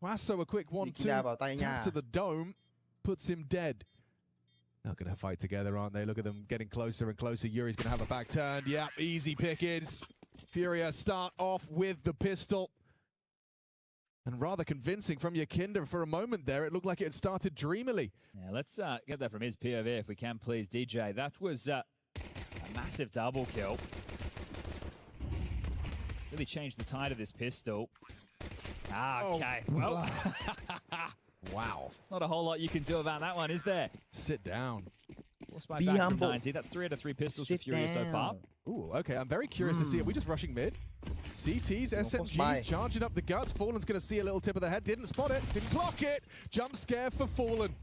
Wasso a quick 1-2. Tap to the dome. Puts him dead. They're going to fight together, aren't they? Look at them getting closer and closer. Yuri's going to have a back turn. Yep, easy pickings. FURIA start off with the pistol. And rather convincing from Yakinda for a moment there. It looked like it had started dreamily. Yeah, let's get that from his POV if we can, please, DJ. That was a massive double kill. Really changed the tide of this pistol. Okay, well. Wow. Not a whole lot you can do about that one, is there? Sit down. Force back from 90. That's 3 out of 3 pistols for FURIA so far. Ooh, okay. I'm very curious to see it. We're just rushing mid. CTs, SMGs, charging up the guts. Fallen's going to see a little tip of the head. Didn't spot it. Didn't clock it. Jump scare for Fallen.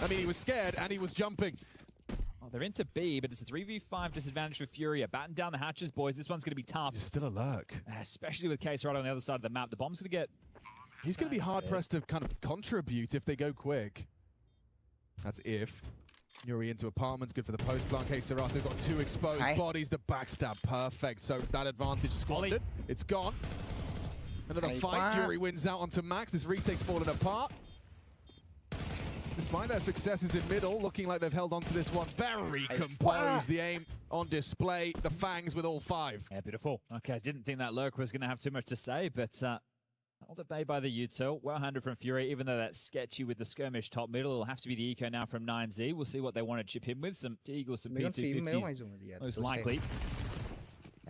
I mean, he was scared and he was jumping. Oh, they're into B, but it's a 3v5 disadvantage for FURIA. Batten down the hatches, boys. This one's going to be tough. He's still a lurk. Especially with K-Serato on the other side of the map. The bomb's going to get... He's going to be hard-pressed to kind of contribute if they go quick. That's if. Yuri into apartments, good for the post plant. K-Serato got 2 exposed bodies. The backstab, perfect. So that advantage squandered. It's gone. Another fight. Yuri wins out onto Max. This retake's fallen apart. Despite their successes in middle, looking like they've held on to this one very composed. The aim on display. The fangs with all 5. Yeah, beautiful. Okay, didn't think that lurk was going to have too much to say, but held at bay by the util. Well handled from FURIA, even though that's sketchy with the skirmish top middle. It'll have to be the eco now from 9Z. We'll see what they want to chip him with. Some Deagles, some P250s, most likely.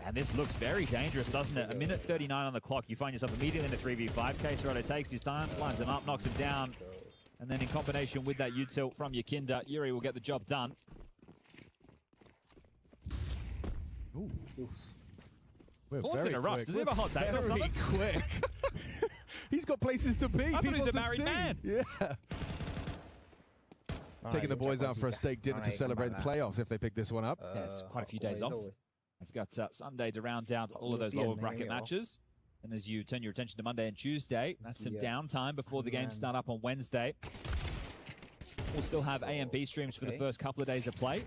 And this looks very dangerous, doesn't it? 1:39 on the clock. You find yourself immediately in a 3v5. K-Serato takes his time, lines him up, knocks him down. And then in combination with that util from Yakinda, Yuri will get the job done. Ooh. We're in a rush. Does he have a hot date or something? Very quick. He's got places to be. I thought he was a married man. Yeah. Taking the boys out for a steak dinner to celebrate the playoffs if they pick this one up. Yes, quite a few days off. We've got Sunday to round out all of those lower bracket matches. And as you turn your attention to Monday and Tuesday, that's some downtime before the games start up on Wednesday. We'll still have A and B streams for the first couple of days of play.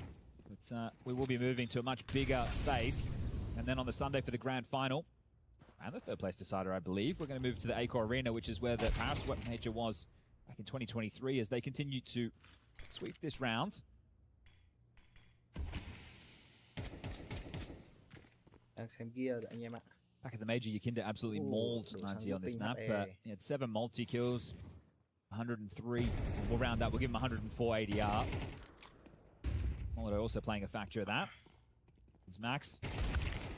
But we will be moving to a much bigger space. And then on the Sunday for the grand final, and the third place decider, I believe, we're going to move to the Acor Arena, which is where the Paris Sweat Major was back in 2023 as they continue to sweep this round. Back at the Major, Yakinda absolutely mauled 90 on this map, but he had 7 multi-kills, 103. We'll round up, we'll give him 104 ADR. Molotov also playing a factor of that. It's Max.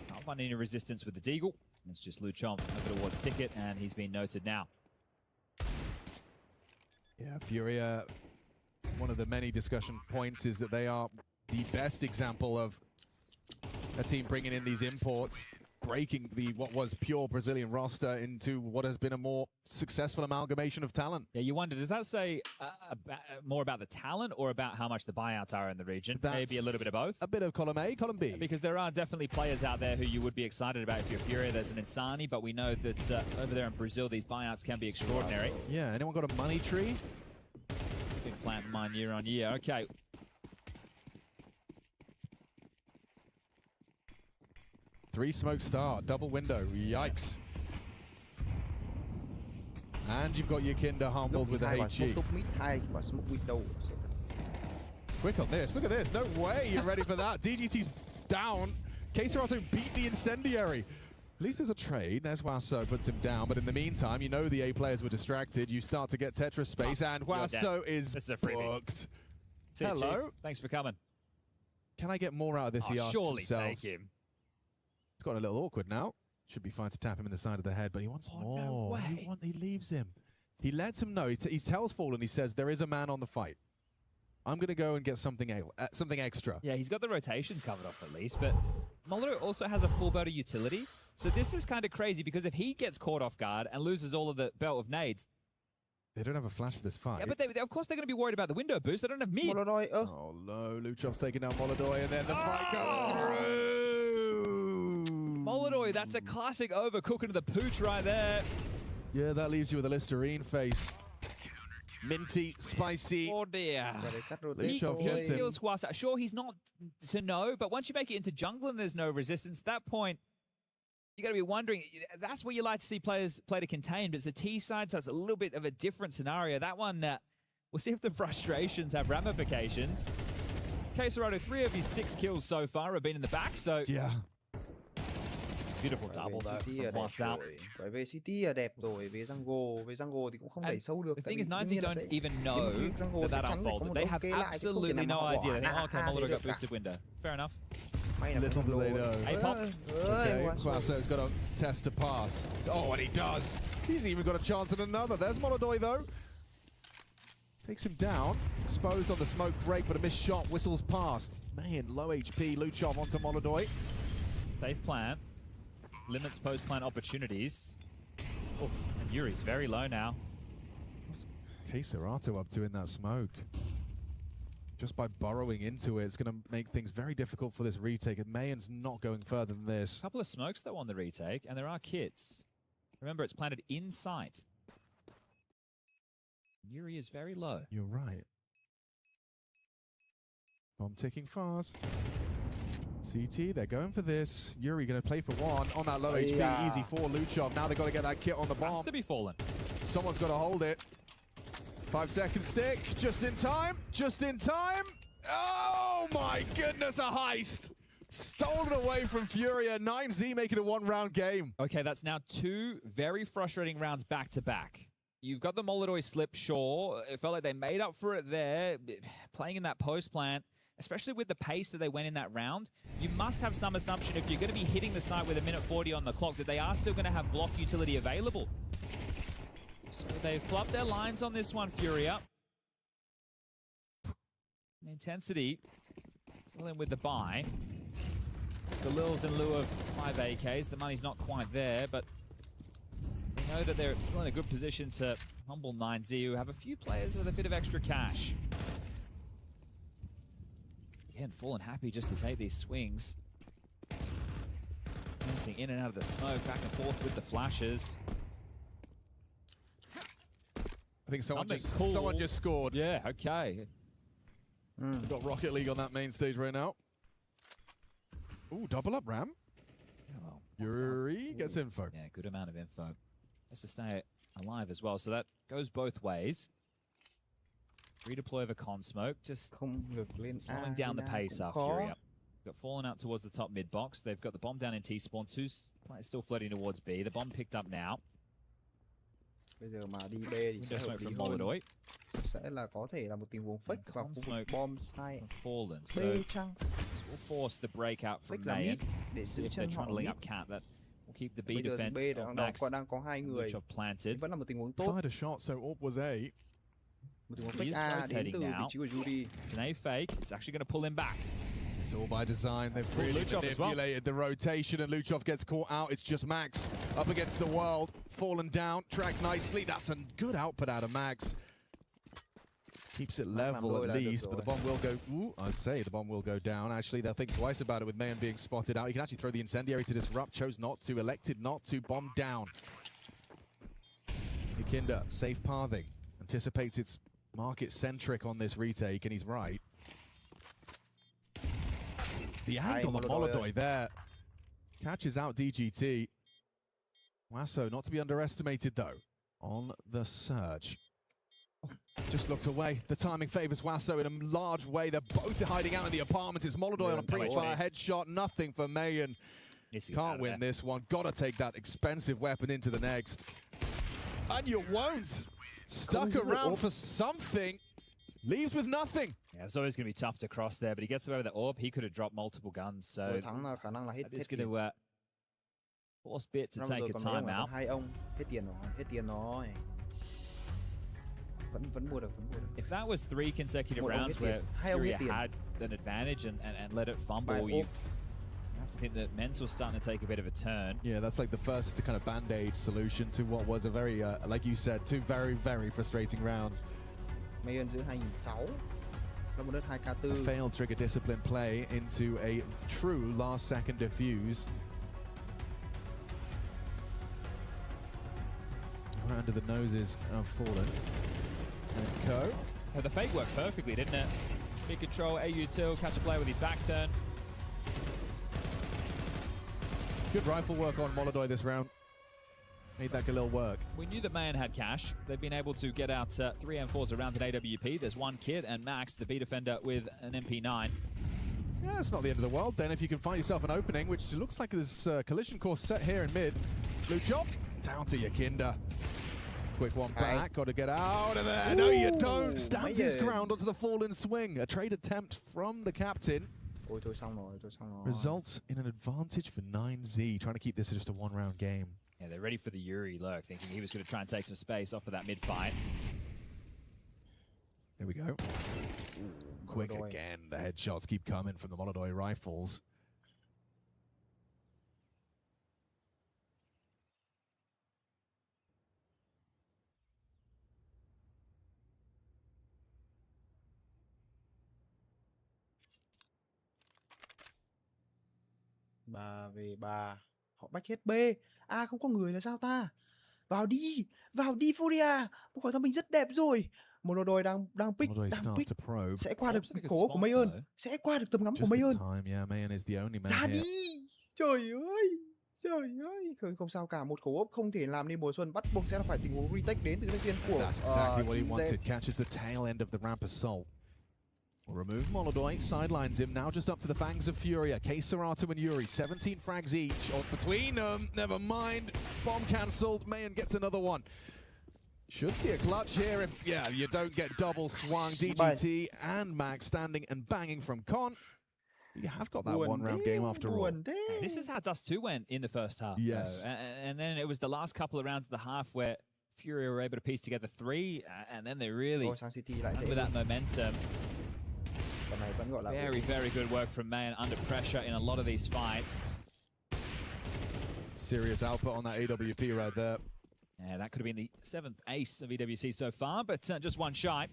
Can't find any resistance with the Deagle. It's just Luchon over towards Ticket, and he's been noted now. Yeah, FURIA, one of the many discussion points is that they are the best example of a team bringing in these imports, breaking what was pure Brazilian roster into what has been a more successful amalgamation of talent. Yeah, you wonder, does that say more about the talent or about how much the buyouts are in the region? Maybe a little bit of both? A bit of column A, column B. Because there are definitely players out there who you would be excited about if you're FURIA. There's an Insani, but we know that over there in Brazil, these buyouts can be extraordinary. Yeah, anyone got a money tree? Been planting mine year on year. Okay. Three smoke start, double window, yikes. And you've got Yakinda humbled with the HG. Quick on this, look at this, no way you're ready for that. DGT's down, Keserato beat the Incendiary. At least there's a trade, there's Wasso, puts him down, but in the meantime, you know the A players were distracted, you start to get Tetris space, and Wasso is booked. Hello? Chief. Thanks for coming. Can I get more out of this, he asked surely himself. take him. It's got a little awkward now. Should be fine to tap him in the side of the head, but he wants more. No way. He leaves him. He lets him know. He tells Fallen, he says, there is a man on the fight. I'm going to go and get something extra. Yeah, he's got the rotations covered off at least, but Molotov also has a full belt of utility. So this is kind of crazy because if he gets caught off guard and loses all of the belt of nades, they don't have a flash for this fight. Yeah, but of course they're going to be worried about the window boost. They don't have mid. Oh no, Luchov's taking down Molotov, and then the fight comes through. Molotov, that's a classic overcooking of the pooch right there. Yeah, that leaves you with a Listerine face. Minty, spicy. Oh dear. Luchov gets him. Sure, he's not to know, but once you make it into jungle and there's no resistance, at that point, you got to be wondering, that's where you like to see players play to contain, but it's a T side, so it's a little bit of a different scenario. That one, we'll see if the frustrations have ramifications. Keserato, 3 of his 6 kills so far have been in the back, so... Yeah. Beautiful double, though, from Wasso. Về CT đẹp rồi, về jungle thì cũng không đẩy sâu được. The thing is, 90 don't even know that unfolded. They have absolutely no idea. They think, okay, Molotov got boosted window. Fair enough. Little do they know. A-pop. Okay, Wasso's got a test to pass. Oh, and he does. He's even got a chance at another. There's Molotov, though. Takes him down. Exposed on the smoke break, but a missed shot. Whistles past. Man, low HP. Luchov onto Molotov. Safe plant. Limits post-plant opportunities. Oh, and Yuri's very low now. What's Keserato up to in that smoke? Just by burrowing into it, it's going to make things very difficult for this retake. And Mayan's not going further than this. A couple of smokes, though, on the retake, and there are kits. Remember, it's planted in sight. Yuri is very low. You're right. Bomb ticking fast. CT, they're going for this. Yuri going to play for one on that low HP. Easy for Luchov. Now they've got to get that kit on the bomb. Has to be fallen. Someone's got to hold it. 5 second stick. Just in time. Just in time. Oh my goodness, a heist. Stolen away from FURIA. 9Z making a 1-round game. Okay, that's now 2 very frustrating rounds back to back. You've got the Molotov slip, sure. It felt like they made up for it there. Playing in that post plant, especially with the pace that they went in that round, you must have some assumption if you're going to be hitting the site with 1:40 on the clock that they are still going to have block utility available. So they've flubbed their lines on this one, FURIA. The intensity still in with the buy. Galil's in lieu of 5 AKs. The money's not quite there, but they know that they're still in a good position to humble 9Z, who have a few players with a bit of extra cash. Again, Fallen happy just to take these swings. Dancing in and out of the smoke, back and forth with the flashes. I think someone just scored. Yeah, okay. We've got Rocket League on that main stage right now. Ooh, double up Ram. Well, Yuri gets info. Yeah, good amount of info. Has to stay alive as well, so that goes both ways. Redeploy of a con smoke, just slowing down the pace after FURIA. Got Fallen out towards the top mid box. They've got the bomb down in T-spawn. 2 players still floating towards B. The bomb picked up now. Bây giờ mà đi B thì sẽ hợp lý hơn. Sẽ là có thể là một tình huống fake và khu vực bomb sai B chăng. This will force the breakout from Mayan. See if they're trying to link up cat. That will keep the B defense of Max. Đang có 2 người. Planted. Vẫn là một tình huống tốt. Fired a shot, so AWP was A. Một tình huống fake A đến từ vị trí của Judy. It's an A fake. It's actually going to pull him back. It's all by design. They've really manipulated the rotation, and Luchov gets caught out. It's just Max up against the world. Fallen down, tracked nicely. That's a good output out of Max. Keeps it level at least, but the bomb will go... Ooh, I say the bomb will go down. Actually, they'll think twice about it with Mayan being spotted out. He can actually throw the incendiary to disrupt. Chose not to, elected not to. Bomb down. Nikinda, safe pathing. Anticipates it's market-centric on this retake, and he's right. The angle of Molodoi there catches out DGT. Wasso not to be underestimated though on the surge. Just looked away. The timing favors Wasso in a large way. They're both hiding out in the apartments. It's Molodoi on a pre-fire headshot. Nothing for Mayan. Can't win this one. Gotta take that expensive weapon into the next. And you won't. Stuck around for something. Leaves with nothing. Yeah, it's always going to be tough to cross there, but he gets away with the AWP. He could have dropped multiple guns, so it's going to force Bit to take a timeout. If that was 3 consecutive rounds where FURIA had an advantage and let it fumble, you have to think that mental's starting to take a bit of a turn. Yeah, that's like the first kind of band-aid solution to what was a very, like you said, 2 very, very frustrating rounds. Mayan giữ 2006. A failed trigger discipline play into a true last-second defuse. Right under the noses of Fallen. And Co. Yeah, the fake worked perfectly, didn't it? Big control, AU2, catch a player with his back turn. Good rifle work on Molodoi this round. Made that Galil work. We knew that Mayan had cash. They've been able to get out 3 M4s around at AWP. There's 1 kid and Max, the B defender, with an MP9. Yeah, it's not the end of the world then if you can find yourself an opening, which looks like there's collision course set here in mid. Luchov, down to Yakinda. Quick one back, got to get out of there. No, you don't. Stands his ground onto the Fallen swing. A trade attempt from the captain. Results in an advantage for 9Z, trying to keep this just a 1-round game. Yeah, they're ready for the Yuri lurk, thinking he was going to try and take some space off of that mid-fight. Here we go. Quick again. The headshots keep coming from the Molodoi rifles. Bà về bà. Họ bách hết B. À không có người là sao ta? Vào đi FURIA. Một quả thằng mình rất đẹp rồi. Molodoi đang pick. Sẽ qua được cổ của Mayan. Sẽ qua được tầm ngắm của Mayan. Ra đi. Trời ơi. Không sao cả, một khẩu ốp không thể làm nên mùa xuân, bắt buộc sẽ phải tình huống retake đến từ thành viên của That's exactly what he wanted. Catches the tail end of the ramp assault. We'll remove Molodoi, sidelines him now just up to the fangs of FURIA. K Serato and Yuri, 17 frags each. Or between them, never mind. Bomb cancelled, Mayan gets another one. Should see a clutch here if, yeah, you don't get double swung. DGT and Max standing and banging from Con. You have got that 1-round game after all. This is how Dust 2 went in the first half. Yes. And then it was the last couple of rounds of the half where FURIA were able to piece together 3, and then they really went with that momentum. Very, very good work from Mayan under pressure in a lot of these fights. Serious output on that AWP right there. Yeah, that could have been the 7th ace of EWC so far, but just 1 shy.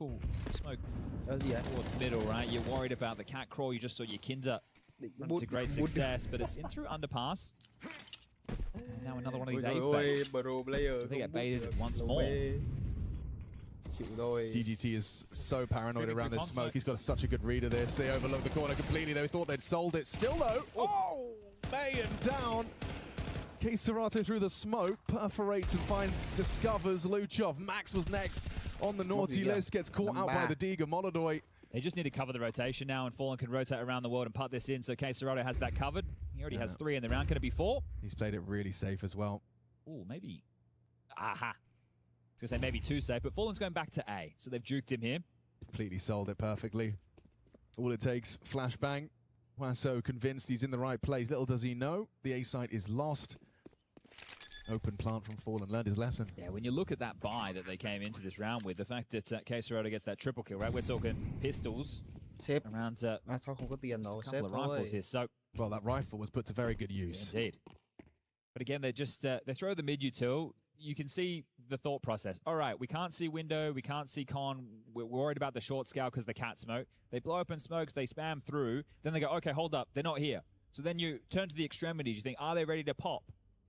pull smoke towards middle, right? You're worried about the cat crawl. You just saw your Kinder run to great success, but it's in through underpass. And now another one of these A-fakes. They get baited once more. DGT is so paranoid around this smoke. He's got such a good read of this. They overlooked the corner completely. They thought they'd sold it. Still though. Oh, Mayan down. Serato through the smoke, perforates and discovers Luchov. Max was next on the naughty list, gets caught out by the Diga Molodoi. They just need to cover the rotation now, and Fallen can rotate around the world and putt this in, so Serato has that covered. He already has 3 in the round. Can it be 4? He's played it really safe as well. Ooh, maybe. Aha. I was going to say maybe 2 safe, but Fallen's going back to A, so they've juked him here. Completely sold it perfectly. All it takes, flashbang. Wasso convinced he's in the right place. Little does he know, the A site is lost. Open plant from Fallen, learned his lesson. Yeah, when you look at that buy that they came into this round with, the fact that Serato gets that triple kill, right? We're talking pistols around a couple of rifles here. So, well, that rifle was put to very good use. Yeah, indeed. But again, they just they throw the mid-util. You can see the thought process. All right, we can't see window, we can't see con. We're worried about the short scale because the cat smoke. They blow open smokes, they spam through. Then they go, okay, hold up, they're not here. So then you turn to the extremities. You think, are they ready to pop?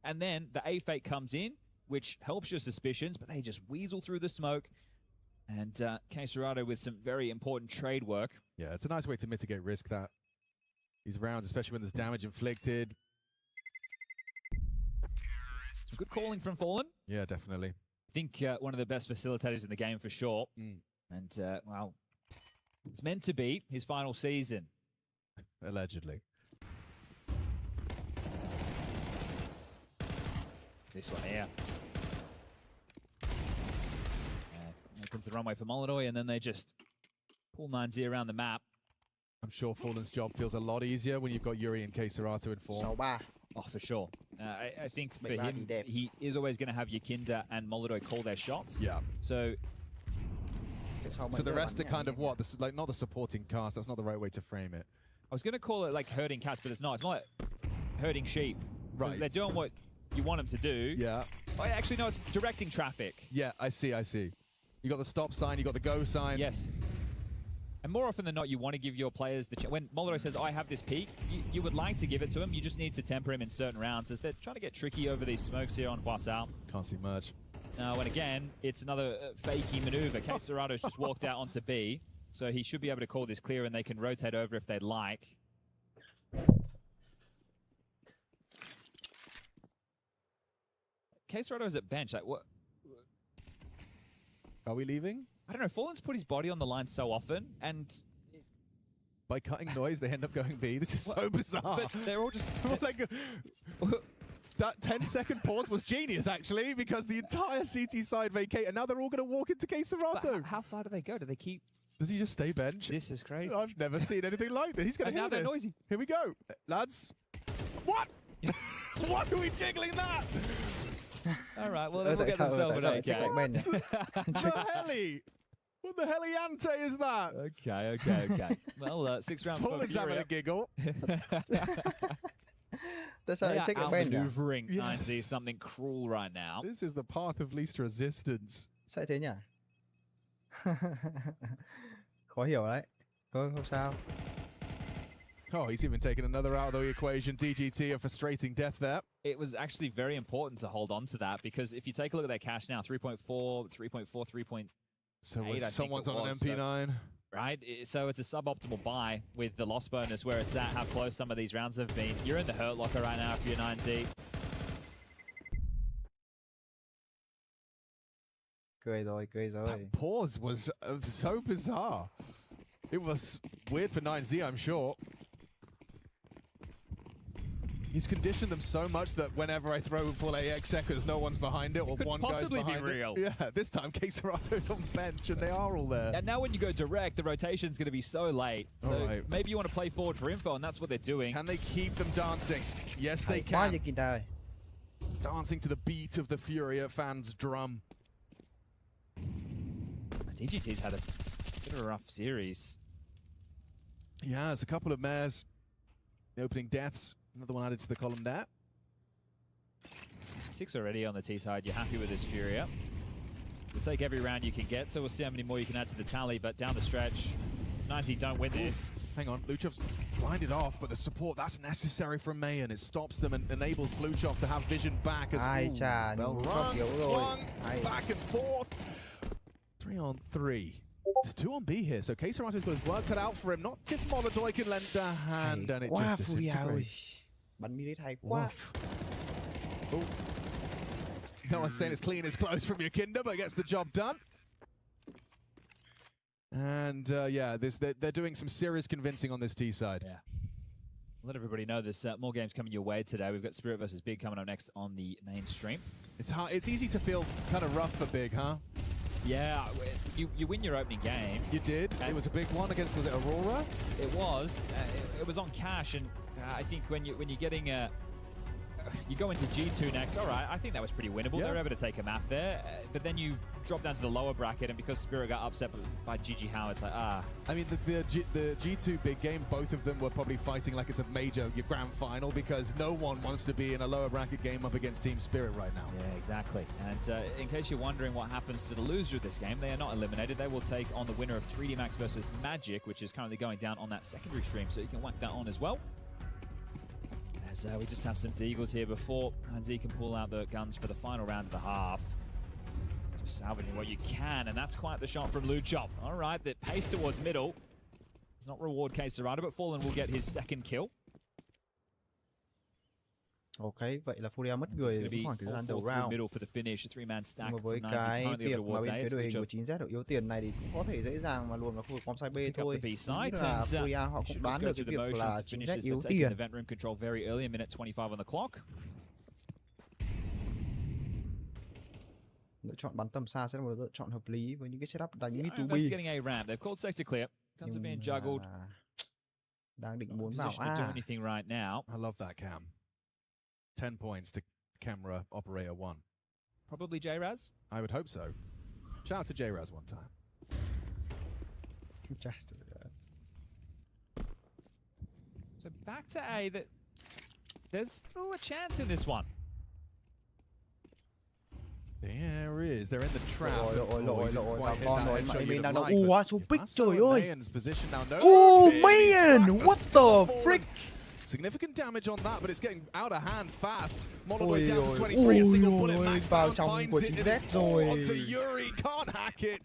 And then the A-fake comes in, which helps your suspicions, but they just weasel through the smoke. And Serato with some very important trade work. Yeah, it's a nice way to mitigate risk, that. These rounds, especially when there's damage inflicted. Some good calling from Fallen. Yeah, definitely. I think one of the best facilitators in the game for sure. And, well, it's meant to be his final season. Allegedly. This one here. Opens the runway for Molodoi, and then they just pull 9Z around the map. I'm sure Fallen's job feels a lot easier when you've got Yuri and Serato in form. Oh, for sure. I think for him, he is always going to have Yakinda and Molodoi call their shots. Yeah. So the rest are kind of what? This is like not the supporting cast. That's not the right way to frame it. I was going to call it like herding cats, but it's not. It's more like herding sheep. Right. They're doing what you want them to do. Yeah. Oh, actually, no, it's directing traffic. Yeah, I see. You got the stop sign, you got the go sign. Yes. And more often than not, you want to give your players the when Molodoi says, I have this peak, you would like to give it to him. You just need to temper him in certain rounds as they're trying to get tricky over these smokes here on Huasao. Can't see much. Now, and again, it's another fakey maneuver. Serato's just walked out onto B, so he should be able to call this clear and they can rotate over if they'd like. Serato's at bench. Like, what? Are we leaving? I don't know. Fallen's put his body on the line so often, and by cutting noise, they end up going B. This is so bizarre. But they're all just like that 10-second pause was genius, actually, because the entire CT side vacate, and now they're all going to walk into Serato. How far do they go? Do they keep? Does he just stay bench? This is crazy. I've never seen anything like this. He's going to hear now this. They're noisy. Here we go, lads. What are we jiggling that? All right, well, they'll get themselves an AK. What the heliante is that? Okay. Well, 6 rounds. Fallen's having a giggle. They are outmaneuvering 9Z something cruel right now. This is the path of least resistance. Sao thế nhỉ? Khó hiểu đấy. Thôi không sao. Oh, he's even taken another out of the equation. DGT, a frustrating death there. It was actually very important to hold on to that, because if you take a look at their cash now, 3.4, 3.4, 3.8. So someone's on an MP9. Right? So it's a suboptimal buy with the loss bonus where it's at, how close some of these rounds have been. You're in the hurt locker right now for your 9Z. Cười rồi. That pause was so bizarre. It was weird for 9Z, I'm sure. He's conditioned them so much that whenever I throw full AX seconds, no one's behind it, or one guy's behind be real. it. Yeah, this time Serato's on bench and they are all there. And now when you go direct, the rotation's going to be so late. So maybe you want to play forward for info, and that's what they're doing. Can they keep them dancing? Yes, they can. Dancing to the beat of the FURIA fans' drum. DGT's had a bit of a rough series. Yeah, it's a couple of mares. The opening deaths. Another one added to the column there. 6 already on the T side. You're happy with this FURIA? You'll take every round you can get, so we'll see how many more you can add to the tally, but down the stretch, 90 don't win this. Hang on, Luchev's blinded off, but the support that's necessary from Mayan. It stops them and enables Luchev to have vision back as well run, swung, back and forth. 3 on 3. It's 2 on B here, so Keisarato's got his work cut out for him. Not Tiff Molodoy can lend a hand, and it just disintegrates. Bắn mid hay quá. Oh. No one's saying it's clean as close from Yakinda, but gets the job done. And yeah, they're doing some serious convincing on this T side. Yeah. Let everybody know there's more games coming your way today. We've got Spirit versus Big coming up next on the main stream. It's hard. It's easy to feel kind of rough for Big, huh? Yeah, you win your opening game. You did. It was a big one against, was it Aurora? It was. It was on cash, and I think when you're getting you go into G2 next. All right, I think that was pretty winnable. Yeah. They were able to take a map there, but then you drop down to the lower bracket, and because Spirit got upset by GG How, it's like I mean, the G2 big game, both of them were probably fighting like it's a major grand final, because no one wants to be in a lower bracket game up against Team Spirit right now. Yeah, exactly. And in case you're wondering what happens to the loser of this game, they are not eliminated. They will take on the winner of 3D Max versus Magic, which is currently going down on that secondary stream, so you can whack that on as well. As we just have some Deagles here before Hanzi can pull out the guns for the final round of the half. Just salvaging what you can, and that's quite the shot from Luchev. All right, the pace towards middle does not reward Keisarado, but Fallen will get his second kill. Ok, vậy là FURIA mất người khoảng thời gian đầu round. Middle for the finish, a 3-man stack. Nhưng mà với cái việc mà bên phía đội hình của 9Z ở yếu tiền này thì cũng có thể dễ dàng mà luồn vào khu vực bom side B thôi. Nghĩ là FURIA họ cũng đoán được cái việc là 9Z yếu tiền. Lựa chọn bắn tầm xa sẽ là một lựa chọn hợp lý với những cái setup đánh mid to B. Đang định muốn vào I love that cam. 10 points to camera operator 1. Probably J-Raz? I would hope so. Shout out to J-Raz one time. Just so back to A, that there's still a chance in this one. There is. They're in the trap. Số pick, trời ơi. Oh man, what the frick? Significant damage on that, but it's getting out of hand fast. Molodoy down to 23, a single bullet max down, finds it, and it's all onto Yuri, can't hack it.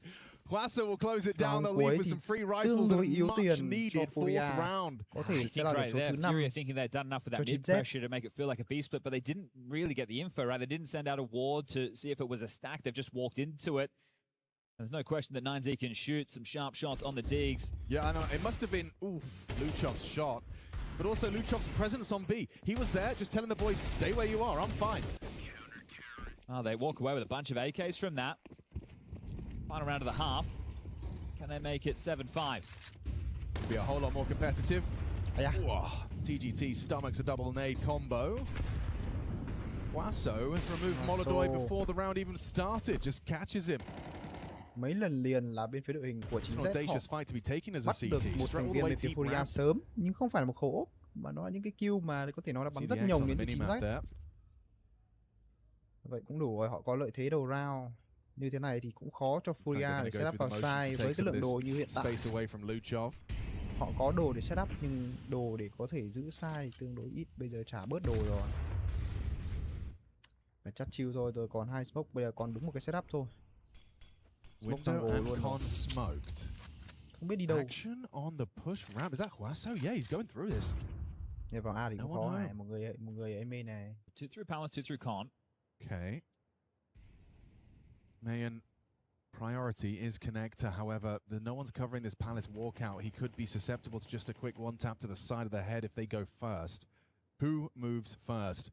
Huasa will close it down, they'll leave with some free rifles and a much needed fourth round. I think right there, FURIA thinking they'd done enough with that mid pressure to make it feel like a B split, but they didn't really get the info, right? They didn't send out a ward to see if it was a stack, they've just walked into it. There's no question that 9Z can shoot some sharp shots on the digs. Yeah, I know, it must have been, Luchev's shot. But also Luchev's presence on B. He was there just telling the boys, stay where you are, I'm fine. Oh, they walk away with a bunch of AKs from that. Final round of the half. Can they make it 7-5? Be a whole lot more competitive. Yeah. TGT stomachs a double nade combo. Guaso has removed Molodoy before the round even started. Just catches him. Mấy lần liền là bên phía đội hình của 9Z họ bắt được một thành viên bên phía FURIA sớm, nhưng không phải là một khẩu ốp mà nó là những cái kill mà có thể nói là bắn rất nhồng đến 9Z. Vậy cũng đủ rồi, họ có lợi thế đầu round. Như thế này thì cũng khó cho FURIA để setup vào side với cái lượng đồ như hiện tại. Họ có đồ để setup nhưng đồ để có thể giữ side thì tương đối ít, bây giờ trả bớt đồ rồi. Phải chắt chill thôi, rồi còn 2 smoke, bây giờ còn đúng một cái setup thôi. Window and con smoked. Không biết đi đâu. Action on the push ramp. Is that Huaso? Yeah, he's going through this. Yeah, vào A thì cũng có này, một người ở main này. 2 through Palace, 2 through con. Okay. Mayan priority is connector. However, no one's covering this Palace walkout. He could be susceptible to just a quick one tap to the side of the head if they go first. Who moves first?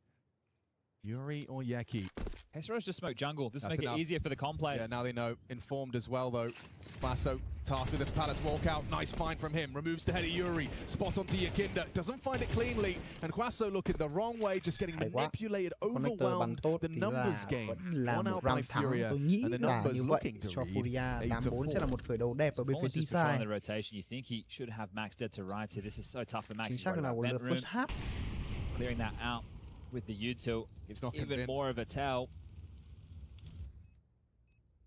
Yuri or Yeki? Hessero's just smoked jungle. This will make it easier for the con players. Yeah, now they know. Informed as well, though. Basso tasked with the Palace walkout. Nice find from him. Removes the head of Yuri. Spot onto Yakinda. Doesn't find it cleanly. And Huaso looking the wrong way, just getting manipulated, overwhelmed. The numbers game. One out by FURIA. And the numbers looking to read 8-4. Sẽ là một khởi đầu đẹp ở bên phía T-side. The rotation. You think he should have Max dead to right here. This is so tough for Max. Chính xác là một lượt first half. Clearing that out with the U2. It's even more of a tell.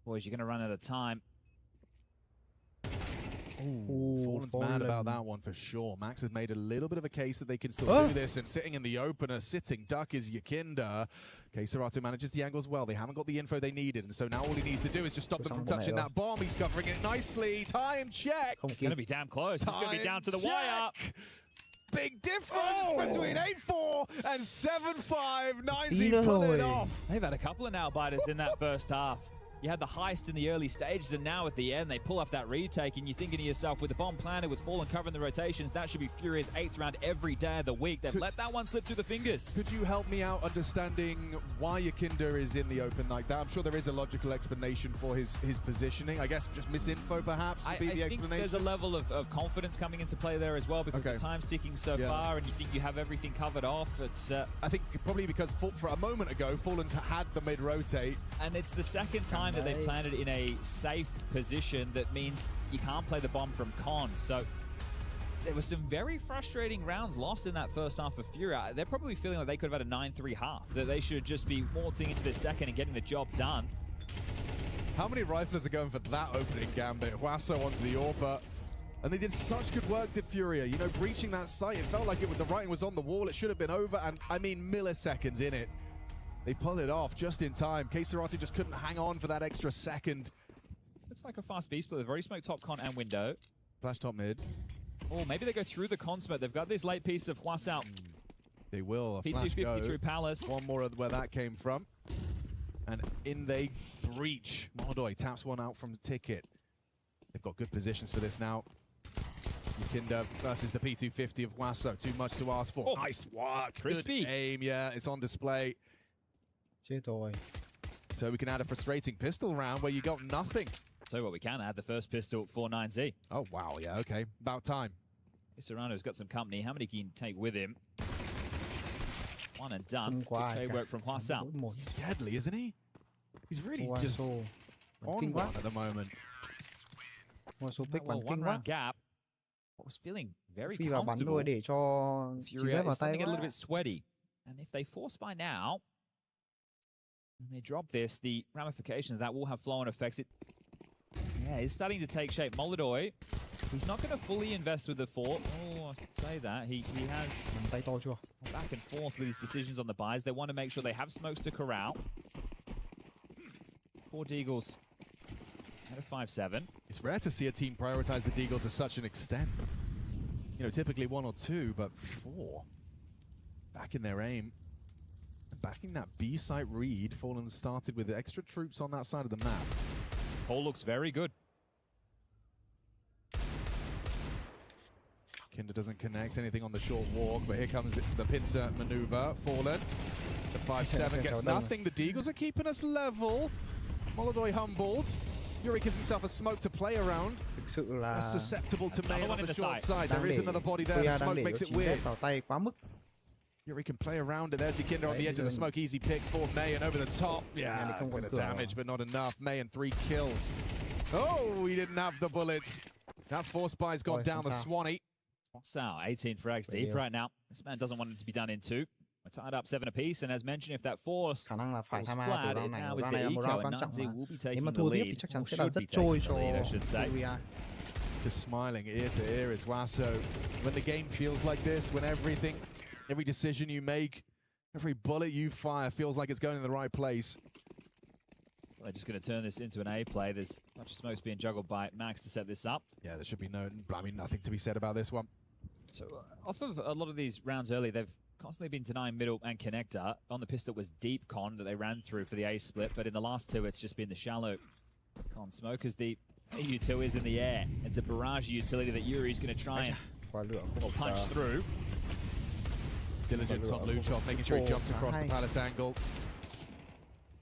Boys, you're going to run out of time. Fallen's mad about that one for sure. Max has made a little bit of a case that they can still do this, and sitting in the opener, sitting duck is Yakinda. Serato manages the angle as well. They haven't got the info they needed, and so now all he needs to do is just stop them from touching that bomb. He's covering it nicely. Time check. It's going to be damn close. It's going to be down to the wire. Big difference between 8-4 and 7-5. 9Z pull it off. They've had a couple of nail-biters in that first half. You had the heist in the early stages, and now at the end, they pull off that retake, and you're thinking to yourself, with the bomb planted, with Fallen covering the rotations, that should be Furia's 8th round every day of the week. They've let that one slip through the fingers. Could you help me out understanding why Yakinda is in the open like that? I'm sure there is a logical explanation for his positioning. I guess just misinfo, perhaps, would be the explanation. I think there's a level of confidence coming into play there as well, because the time's ticking so far, and you think you have everything covered off. It's I think probably because for a moment ago, Fallen's had the mid-rotate. And it's the second time that they've planted in a safe position. That means you can't play the bomb from con. So there were some very frustrating rounds lost in that first half of FURIA. They're probably feeling like they could have had a 9-3 half, that they should just be waltzing into the second and getting the job done. How many riflers are going for that opening gambit? Huaso onto the AWP. And they did such good work, did FURIA. You know, breaching that site, it felt like the writing was on the wall. It should have been over, and I mean milliseconds in it. They pull it off just in time. Serato just couldn't hang on for that extra second. Looks like a fast B split. They've already smoked top con and window. Flash top mid. Oh, maybe they go through the con smoke. They've got this late piece of Huas out. They will. P250 through Palace. One more where that came from. And in they breach. Molodoi taps one out from the ticket. They've got good positions for this now. Yakinda versus the P250 of Huaso. Too much to ask for. Oh, nice work. Crispy. Good aim, yeah. It's on display. So we can add a frustrating pistol round where you got nothing. So what we can add the first pistol for 9Z. Oh, wow. Yeah, okay. About time. Serrano's got some company. How many can you take with him? One and done. Good trade work from Huasao. He's deadly, isn't he? He's really just on one at the moment. Well, one round gap. I was feeling very comfortable. Furia is starting to get a little bit sweaty. And if they force by now, and they drop this, the ramifications of that will have flow-on effects. Yeah, it's starting to take shape. Molodoi, he's not going to fully invest with the fort. Oh, I say that. He has back and forth with his decisions on the buys. They want to make sure they have smokes to corral. 4 Deagles at a 5-7. It's rare to see a team prioritize the Deagle to such an extent. You know, typically 1 or 2, but 4. Back in their aim. Backing that B site read, Fallen started with extra troops on that side of the map. Cole looks very good. Kinder doesn't connect anything on the short walk, but here comes the pincer maneuver. Fallen. The 5-7 gets nothing. The Deagles are keeping us level. Molodoi humbled. Yuri gives himself a smoke to play around. That's susceptible to May on the short side. There is another body there. The smoke makes it weird. Yuri can play around it. There's Yakinda on the edge of the smoke. Easy pick for May and over the top. Yeah, a bit of damage, but not enough. May and 3 kills. Oh, he didn't have the bullets. That force buy's gone down the Swanee. Wow, 18 frags deep right now. This man doesn't want it to be done in 2. We're tied up 7 apiece, and as mentioned, if that force was flat, it now is the eco, and Nazi will be taking the lead. Or should be taking the lead, I should say. Just smiling ear to ear is Huaso. When the game feels like this, when every decision you make, every bullet you fire feels like it's going in the right place. Well, they're just going to turn this into an A play. There's a bunch of smokes being juggled by Max to set this up. Yeah, there should be nothing to be said about this one. So off of a lot of these rounds early, they've constantly been denying middle and connector. On the pistol was deep con that they ran through for the A split, but in the last 2, it's just been the shallow con smoke as the U2 is in the air. It's a barrage utility that Yuri's going to try and punch through. Diligence on Luchov, making sure he jumped across the palace angle.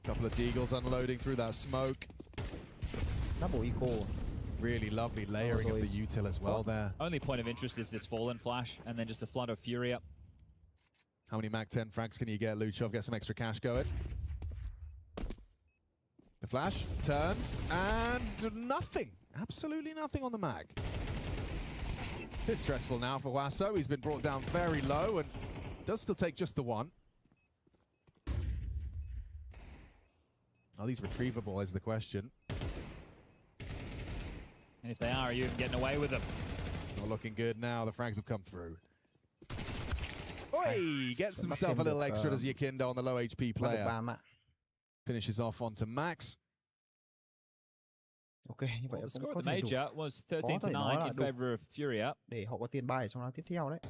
Couple of Deagles unloading through that smoke. Double eco. Really lovely layering of the util as well there. Only point of interest is this Fallen flash, and then just a flood of FURIA. How many Mag 10 frags can you get, Luchov? Get some extra cash going. The flash turned, and nothing. Absolutely nothing on the mag. It's stressful now for Huaso. He's been brought down very low and does still take just the 1. Are these retrievable is the question. And if they are you even getting away with them? Not looking good now. The frags have come through. Oi! Gets himself a little extra as Yakindo on the low HP player. Finishes off onto Max. Ok, như vậy The cũng score có at the thể đủ. major was Có 13 to thể 9 nói là in đủ favor of FURIA. để họ có tiền bài trong round tiếp theo đấy.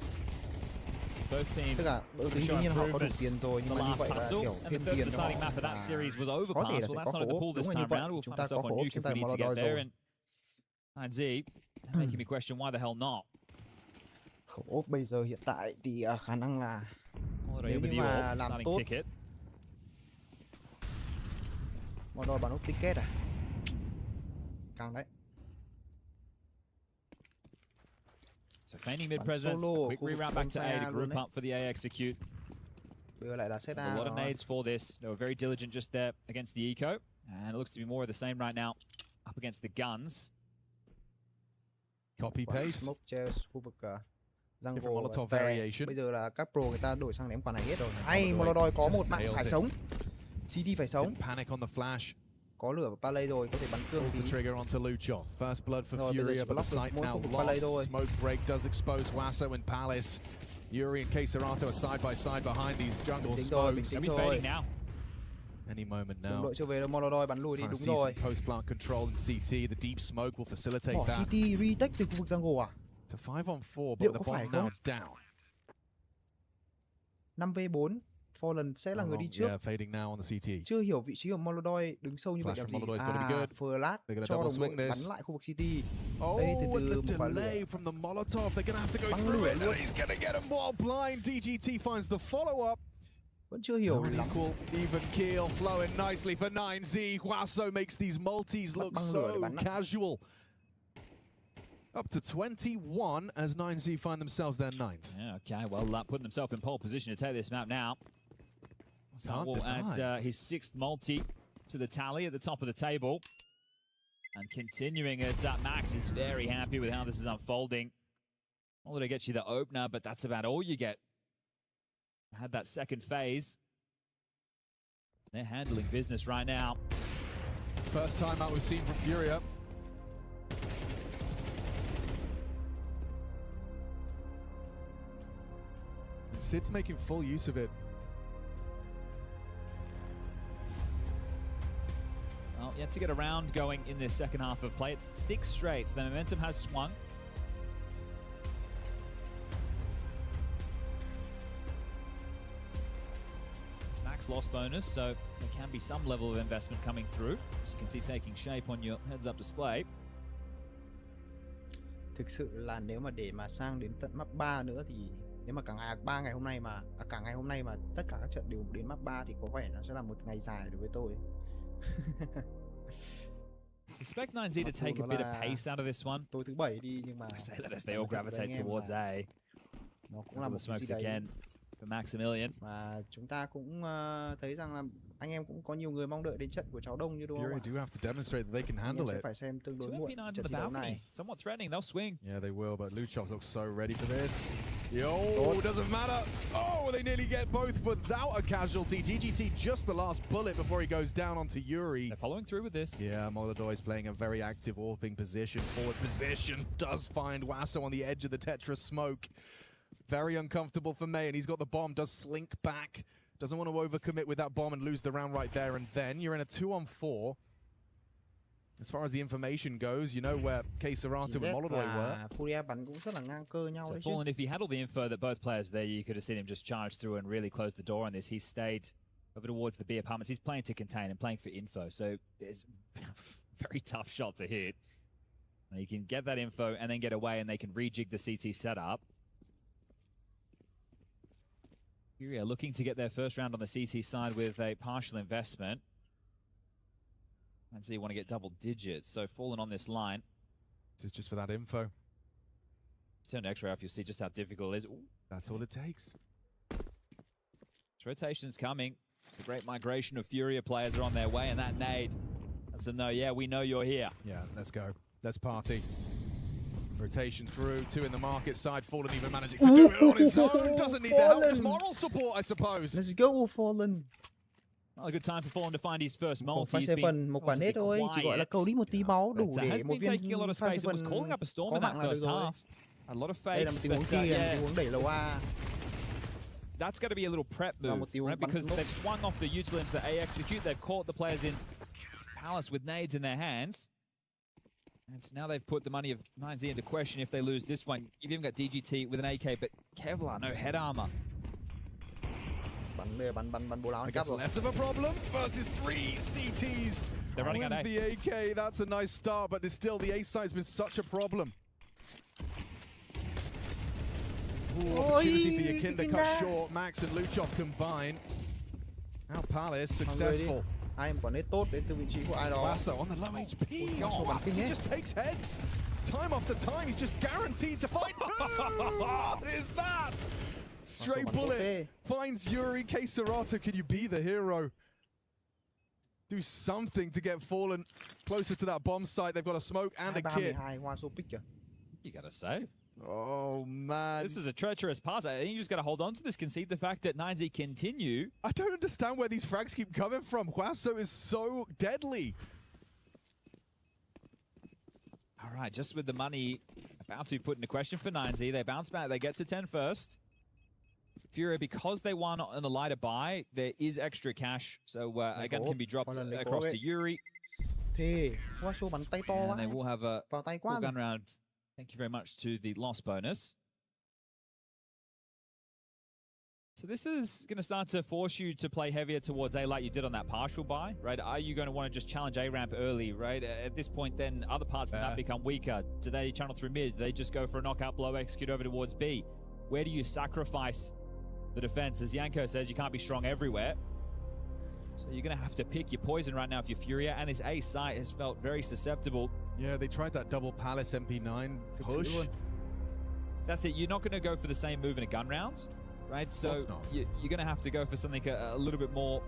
Both teams Tức là đương nhiên họ có đủ tiền rồi, nhưng the mà như last vậy là tussle, kiểu and thêm the third tiền cho deciding họ map of that series was có thể overpass. là Well, sẽ that's có not at the khổ pool this đúng là time như vậy. round. We'll Chúng find ta ourselves có on khổ nuke trên if we tay need to get Molodoi there, rồi. and Z making me question why the hell not. Khổ bây giờ hiện tại thì khả năng là nếu như Molodoi mà làm starting tốt ticket. Molodoi bán ốc ticket à? Càng đấy. So feigning mid presence, quick reroute back to A to group up for the A execute. Bây giờ lại là set A. A lot of nades for this. They were very diligent just there against the eco, and it looks to be more of the same right now up against the guns. Copy paste. Smoke che khu vực jungle Molotov và variation. bây giờ là các pro người ta đổi sang ném quả này hết rồi. Hay Molodoi có một mạng phải sống. CT phải sống. Panic on the flash. Có lửa và palay rồi, có thể bắn cương tí. The trigger onto Luchov. First blood for Furia, but the site now lost. Smoke break does expose Wasso and Palace. Yuri and Keserato are side by side behind these jungle smokes. They'll be fading now. Any moment now. Đồng đội chưa về đâu, Molodoi bắn lùi đi, đúng rồi. Post plant control in CT. The deep smoke will facilitate Bỏ that. CT retake từ khu vực jungle à? To 5-on-4, Liệu but có the phải bomb now không? down. 5v4, Fallen sẽ là người đi trước. Yeah, fading now on the CT. Chưa hiểu vị trí của Molodoi đứng sâu như vậy làm gì. Flash cho đồng đội bắn lại khu vực CT. Đây từ từ một quả lửa. From the Molotov, they're gonna have to go through it, and he's gonna get them all blind. DGT finds the follow-up. Vẫn chưa hiểu lắm. Equal, even keel, flowing nicely for 9Z. Huaso makes these multis look so casual. Up to 21 as 9Z find themselves their 9th. Yeah, okay, well, putting himself in pole position to take this map now. So we'll add his 6th multi to the tally at the top of the table. And continuing as Max is very happy with how this is unfolding. Well, it gets you the opener, but that's about all you get. Had that second phase. They're handling business right now. First time out we've seen from FURIA. And Sid's making full use of it. Well, yet to get a round going in this second half of play. It's 6 straight, so the momentum has swung. It's max loss bonus, so there can be some level of investment coming through. As you can see, taking shape on your heads-up display. Thực sự là nếu mà để mà sang đến tận map 3 nữa thì nếu mà cả ngày hôm nay mà tất cả các trận đều đến map 3 thì có vẻ nó sẽ là một ngày dài đối với tôi. Suspect 9Z to take a bit of pace out of this one. Tối thứ 7 đi nhưng mà I say that as they all gravitate towards A. Nó cũng là một smokes gì đấy. again for Maximilian. Mà chúng ta cũng thấy rằng là anh em cũng có nhiều người mong đợi đến trận của cháu Đông như đúng không ạ? FURIA do have to demonstrate that they can handle it. Phải xem tương đối Two muộn MP9s trận on thi the đấu này. balcony. Somewhat threatening, they'll swing. Yeah, they will, but Luchov looks so ready for this. Yo, doesn't matter. Oh, they nearly get both without a casualty. GGT just the last bullet before he goes down onto Yuri. They're following through with this. Yeah, Molodoi playing a very active AWPing position. Forward position does find Wasso on the edge of the Tetris smoke. Very uncomfortable for May, and he's got the bomb, does slink back. Doesn't want to overcommit with that bomb and lose the round right there and then. You're in a 2-on-4. As far as the information goes, you know where Keserato and Molodoi were. FURIA bắn cũng rất là ngang cơ nhau đấy chứ. Fallen, if he had all the info that both players there, you could have seen him just charge through and really close the door on this. He stayed over towards the B apartments. He's playing to contain and playing for info, so it's a very tough shot to hit. You can get that info and then get away, and they can rejig the CT setup. FURIA looking to get their first round on the CT side with a partial investment. And so you want to get double digits. So Fallen on this line. This is just for that info. Turn the X-ray off, you'll see just how difficult it is. Ooh. That's all it takes. Rotation's coming. The great migration of FURIA players are on their way, and that nade lets them know, yeah, we know you're here. Yeah, let's go. Let's party. Rotation through, 2 in the market side. Fallen even managing to do it on his own. Doesn't need the help, just moral support, I suppose. Let's go, Fallen. Not a good time for Fallen to find his first Không multi. phải Seven, một quả nết thôi, chỉ gọi là cầu đi một tí máu đủ để một viên Seven có mạng là được rồi. A lot of Đây là một fakes, tình huống but kia, tình huống đẩy lầu A. That's got to be a little prep move, right? Because they've swung off the utilities that A execute. They've caught the players in Palace with nades in their hands. And now they've put the money of 9Z into question if they lose this one. You've even got DGT with an AK, but Kevlar, no head armor. I guess less of a problem versus 3 CTs. They're running with out A. the AK. That's a nice start, but still the A side's been such a problem. Ooh, opportunity for Yakin to cut short. Max and Luchov combine. Now Palace successful. Hai quả nết tốt đến từ vị trí của ai đó. Lasso on the low HP. He just takes heads. Time after time, he's just guaranteed to fight. What is that? Straight bullet finds Yuri. Keserato, can you be the hero? Do something to get Fallen closer to that bomb site. They've got a smoke and a kit. You gotta save. Oh, man. This is a treacherous pass. I think you just got to hold on to this, concede the fact that 9Z continue. I don't understand where these frags keep coming from. Huaso is so deadly. All right, just with the money about to be put into question for 9Z, they bounce back. They get to 10 first. FURIA, because they won on the lighter buy, there is extra cash. So a gun can be dropped across to Yuri. And they will have a full gun round. Thank you very much to the loss bonus. So this is going to start to force you to play heavier towards A like you did on that partial buy, right? Are you going to want to just challenge A ramp early, right? At this point, then other parts of the map become weaker. Do they channel through mid? Do they just go for a knockout blow, execute over towards B? Where do you sacrifice the defense? As Yanko says, you can't be strong everywhere. So you're going to have to pick your poison right now if you're FURIA, and this A site has felt very susceptible. Yeah, they tried that double Palace MP9 push. That's it. You're not going to go for the same move in a gun round, right? So you're going to have to go for something a little bit more.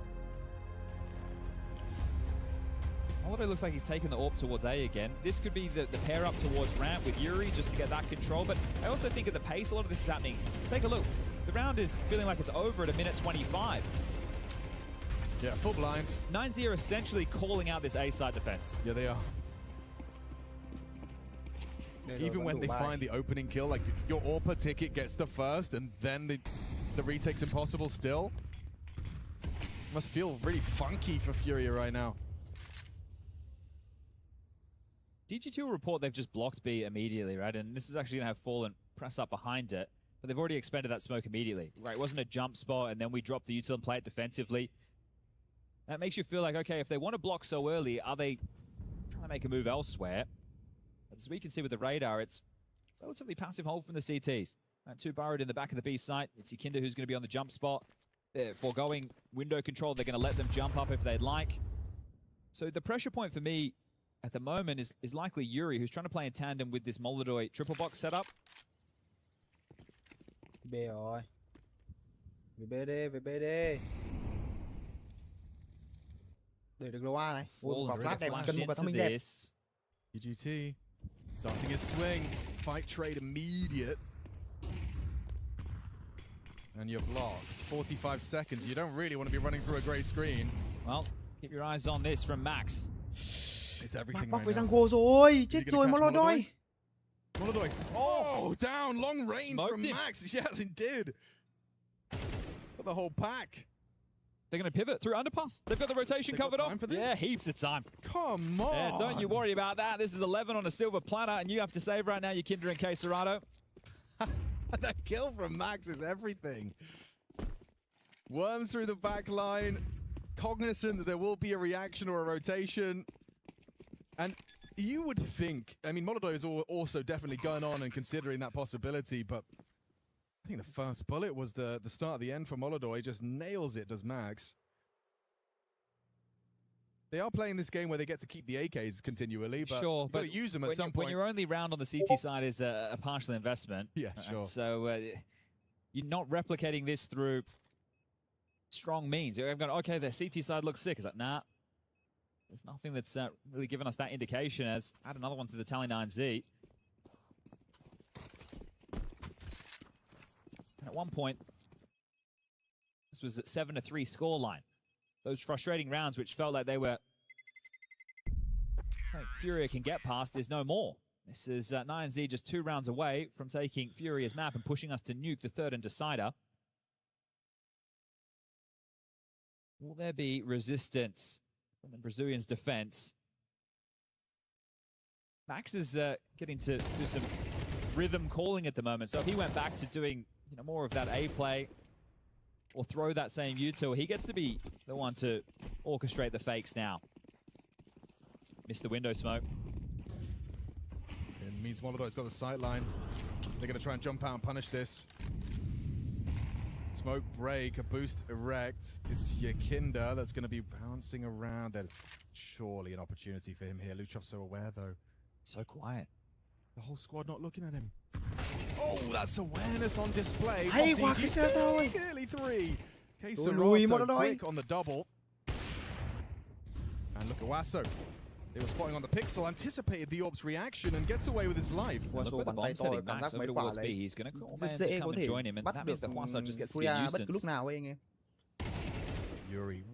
Although it looks like he's taking the AWP towards A again. This could be the pair up towards ramp with Yuri just to get that control. But I also think at the pace a lot of this is happening. Take a look. The round is feeling like it's over at 1:25. Yeah, full blind. 9Z are essentially calling out this A side defense. Yeah, they are. Even when they find the opening kill, like your AWPA ticket gets the first and then the retake's impossible still. Must feel really funky for FURIA right now. DG2 will report they've just blocked B immediately, right? And this is actually going to have Fallen press up behind it. But they've already expended that smoke immediately, right? It wasn't a jump spot and then we dropped the util and play it defensively. That makes you feel like, okay, if they want to block so early, are they trying to make a move elsewhere? As we can see with the radar, it's relatively passive hold from the CTs. Two burrowed in the back of the B site. It's Yakinda who's going to be on the jump spot. They're foregoing window control. They're going to let them jump up if they'd like. So the pressure point for me at the moment is likely Yuri, who's trying to play in tandem with this Molodoi triple box setup. B rồi. Về B đi, về B đi. Để được lô A này. Quả flash này, cần một quả thông minh đẹp. EGT starting his swing. Fight trade immediate. And you're blocked. 45 seconds. You don't really want to be running through a grey screen. Well, keep your eyes on this from Max. It's everything Bóc right với now. Django rồi. Chết rồi Molodoi. Molodoi. Oh, down. Long range Smoked from him. Max. Yes, it did. Got the whole pack. They're going to pivot through underpass. They've got the rotation covered off. Yeah, heaps of time. Come on. Yeah, don't you worry about that. This is 11 on a silver platter, and you have to save right now, Yakinda and Keserato. That kill from Max is everything. Worms through the back line, cognizant that there will be a reaction or a rotation. And you would think, I mean, Molodoi is also definitely going on and considering that possibility, but I think the first bullet was the start of the end for Molodoi. Just nails it, does Max. They are playing this game where they get to keep the AKs continually, but sure, you've got to use them at some point. When your only round on the CT side is a partial investment, yeah, sure. So you're not replicating this through strong means. You're going, okay, the CT side looks sick. It's like, nah. There's nothing that's really given us that indication. As add another one to the Tally 9Z. And at one point, this was at 7-3 scoreline. those frustrating rounds which felt like they were FURIA can get past is no more. This is 9Z just 2 rounds away from taking FURIA's map and pushing us to nuke the third and decider. Will there be resistance from the Brazilians' defense? Max is getting to do some rhythm calling at the moment, so if he went back to doing more of that A play or throw that same util, he gets to be the one to orchestrate the fakes now. Missed the window smoke. It means Molodoy's got the sight line. They're going to try and jump out and punish this. Smoke break, a boost erect. It's Yakinda that's going to be bouncing around. There's surely an opportunity for him here. Luchov's so aware, though. So quiet. The whole squad not looking at him. Oh, that's awareness on display. Hey, from DGT. Nearly 3. Queserato quick on the double. And look at Wasso. They were spotting on the pixel, anticipated the Orb's reaction and gets away with his life. Look at the bomb setting Max over towards B. He's going to call man to come and join him, and that means that Wasso just gets to be a nuisance. Yuri,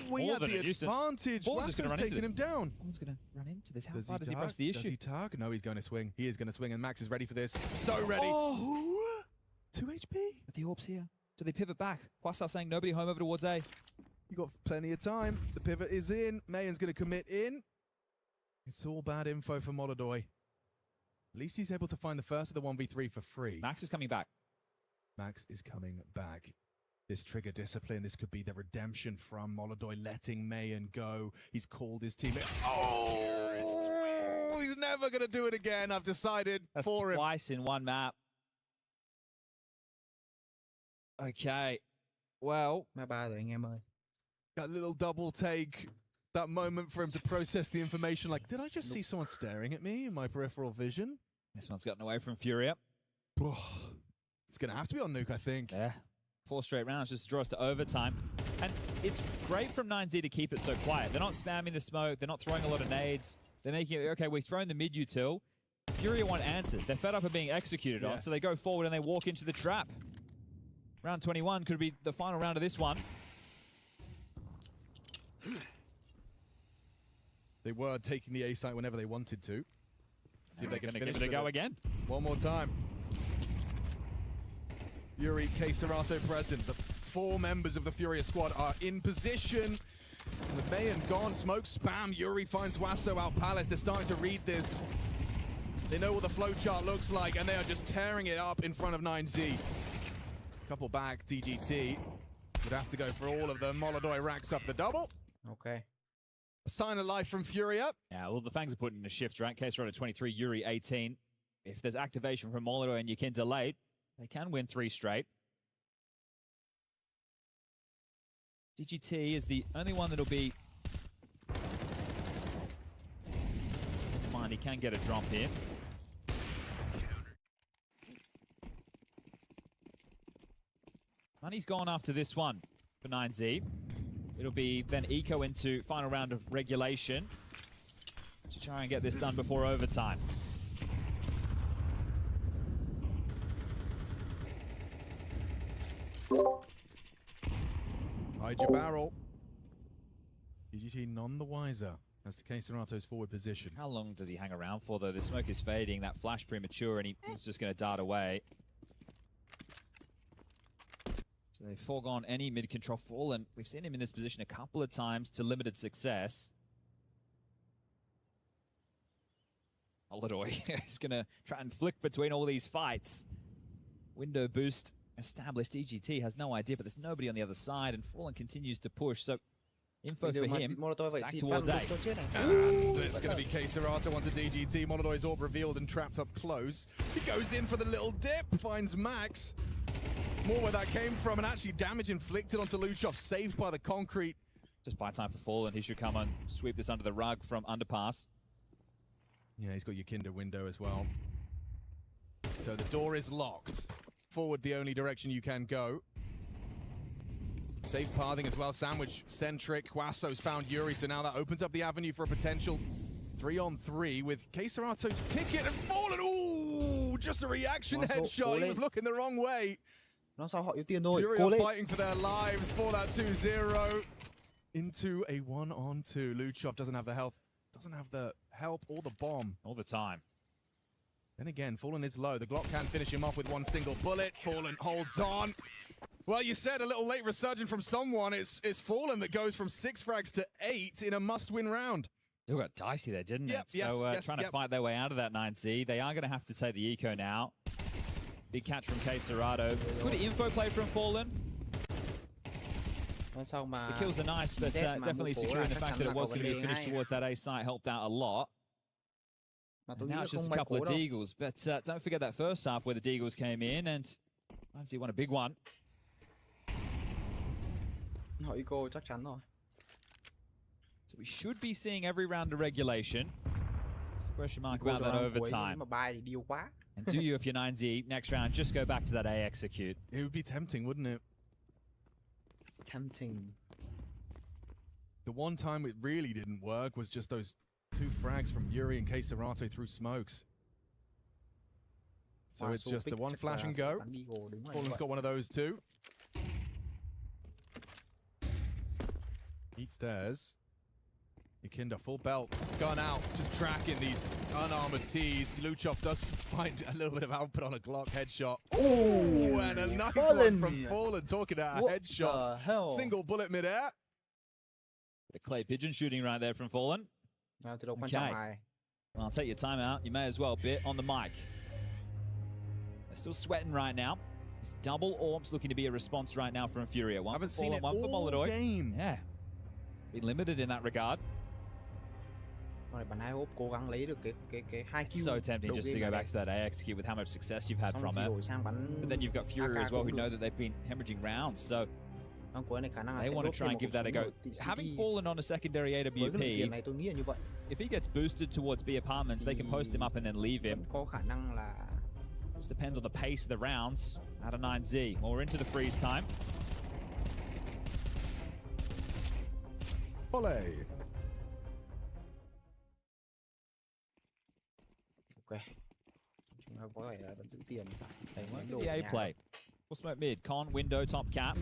we had the advantage. Wasso's taking him down. Ball's going to run into this. How far does he press the issue? Does he tug? No, he's going to swing. He is going to swing, and Max is ready for this. So ready. Oh. 2 HP. But the Orb's here. Do they pivot back? Wasso saying nobody home over towards A. You got plenty of time. The pivot is in. Mayan's going to commit in. It's all bad info for Molodoy. At least he's able to find the first of the 1v3 for free. Max is coming back. Max is coming back. This trigger discipline, this could be the redemption from Molodoy letting Mayan go. He's called his teammate. Oh! He's never going to do it again. I've decided for him. Twice in one map. Okay. Well. That little double take. That moment for him to process the information, like, did I just see someone staring at me in my peripheral vision? This one's gotten away from FURIA. It's going to have to be on nuke, I think. Yeah. 4 straight rounds just to draw us to overtime. And it's great from 9Z to keep it so quiet. They're not spamming the smoke. They're not throwing a lot of nades. They're making it, okay, we've thrown the mid util. FURIA want answers. They're fed up of being executed on, so they go forward and they walk into the trap. Round 21 could be the final round of this one. They were taking the A site whenever they wanted to. See if they can finish give it a go again. One more time. Yuri, Queserato present. The 4 members of the FURIA squad are in position. With Mayan gone, smoke spam. Yuri finds Wasso out Palace. They're starting to read this. They know what the flowchart looks like, and they are just tearing it up in front of 9Z. Couple back, DGT. Would have to go for all of them. Molodoy racks up the double. Okay. A sign of life from FURIA. Yeah, well, the Fangs are putting in a shift, right? Queserato 23, Yuri 18. If there's activation from Molodoy and Yakinda late, they can win 3 straight. DGT is the only one that'll be... Never mind, he can get a drop here. Money's gone after this one for 9Z. It'll be then eco into final round of regulation to try and get this done before overtime. Hide your barrel. DGT none the wiser as to Queserato's forward position. How long does he hang around for, though? The smoke is fading, that flash premature, and he's just going to dart away. So they've foregone any mid-control fall, and we've seen him in this position a couple of times to limited success. Molodoy is going to try and flick between all these fights. Window boost established. EGT has no idea, but there's nobody on the other side, and Fallen continues to push. So info for him, stacked towards A. And it's going to be Queserato onto DGT. Molodoy's orb revealed and trapped up close. He goes in for the little dip, finds Max. More where that came from, and actually damage inflicted onto Luchov, saved by the concrete. Just buy time for Fallen. He should come and sweep this under the rug from underpass. Yeah, he's got Yakinda window as well. So the door is locked. Forward the only direction you can go. Safe pathing as well, sandwich centric. Wasso's found Yuri, so now that opens up the avenue for a potential 3-on-3 with Queserato's ticket and Fallen. Ooh, just a reaction headshot. He was looking the wrong way. Furia fighting for their lives for that 2-0. Into a 1-on-2. Luchov doesn't have the health, doesn't have the help or the bomb. All the time. Then again, Fallen is low. The Glock can finish him off with one single bullet. Fallen holds on. Well, you said a little late resurgence from someone. It's Fallen that goes from 6 frags to 8 in a must-win round. Still got dicey there, didn't it? Yes, So trying to fight their way out of that 9Z. They are going to have to take the eco now. Big catch from K Serato. Good info play from Fallen. The kills are nice, but definitely securing the fact that it was going to be a finish towards that A site helped out a lot. And now it's just a couple of deagles, but don't forget that first half where the deagles came in and Nancy won a big one. So we should be seeing every round of regulation. Just a question mark about that overtime. And do you, if you're 9Z, next round, just go back to that A execute? It would be tempting, wouldn't it? Tempting. The one time it really didn't work was just those 2 frags from Yuri and K Serato through smokes. So it's just the one flash and go. Fallen's got one of those too. Eats theirs. Yakinda full belt, gun out, just tracking these unarmored T's. Luchov does find a little bit of output on a Glock headshot. Oh, and a nice one from Fallen, talking about headshots. Single bullet midair. A clay pigeon shooting right there from Fallen. Okay. Well, I'll take your time out. You may as well, Bit, on the mic. They're still sweating right now. It's double Orps looking to be a response right now from Furia. One haven't for Fallen, seen it one for all Molodoy. Game. Yeah. Been limited in that regard. It's so tempting just to go back to that A execute with how much success you've had from it. But then you've got Furia as well, who know that they've been hemorrhaging rounds, so they want to try and give that a go. Having Fallen on a secondary AWP, if he gets boosted towards B apartments, they can post him up and then leave him. Just depends on the pace of the rounds out of 9Z. Well, we're into the freeze time. Olé. The A play. We'll smoke mid. Con, window, top cap.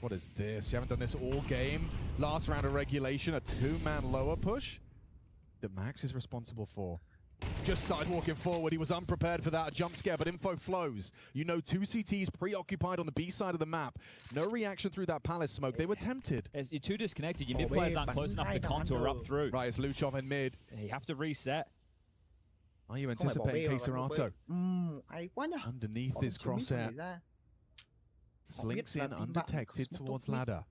What is this? You haven't done this all game. Last round of regulation, a 2-man lower push that Max is responsible for. Just started walking forward. He was unprepared for that jump scare, but info flows. You know, 2 CTs preoccupied on the B side of the map. No reaction through that Palace smoke. They were tempted. You're too disconnected. Your mid players aren't close enough to contour up through. Right, it's Luchov in mid. You have to reset. Are you anticipating K Serato? Underneath his crosshair. Slinks in undetected towards ladder.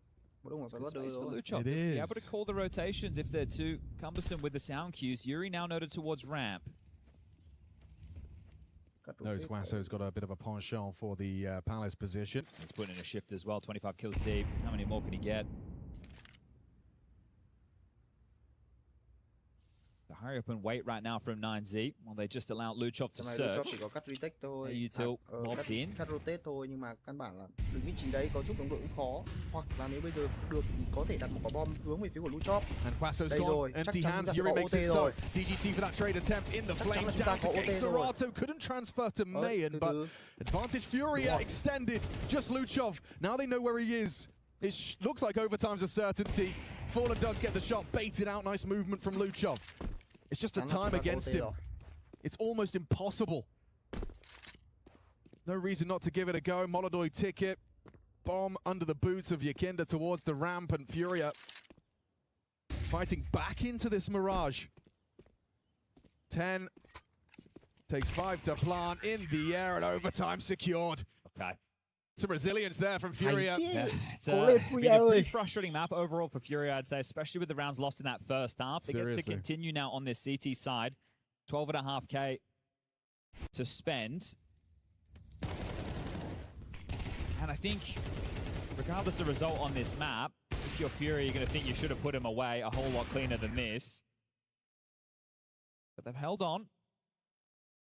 It's good space for Luchov. It is. Be able to call the rotations if they're too cumbersome with the sound cues. Yuri now noted towards ramp. Knows Wasso's got a bit of a penchant for the Palace position. He's putting in a shift as well. 25 kills deep. How many more can he get? The hurry up and wait right now from 9Z. Well, they just allow Luchov to search. Util mobbed in. And Wasso's gone. Empty hands. Yuri makes it so. DGT for that trade attempt in the flames. Down to K Serato. Couldn't transfer to Mayan, but advantage Furia extended. Just Luchov. Now they know where he is. It looks like overtime's a certainty. Fallen does get the shot baited out. Nice movement from Luchov. It's just the time against him. It's almost impossible. No reason not to give it a go. Molodoy ticket. Bomb under the boots of Yakinda towards the ramp, and Furia fighting back into this Mirage. 10. Takes 5 to plant in the air, and overtime secured. Okay. Some resilience there from Furia. Yeah, it's been a pretty frustrating map overall for Furia, I'd say, especially with the rounds lost in that first half. They get to continue now on this CT side. 12.5k to spend. And I think, regardless of result on this map, if you're Furia, you're going to think you should have put him away a whole lot cleaner than this. But they've held on.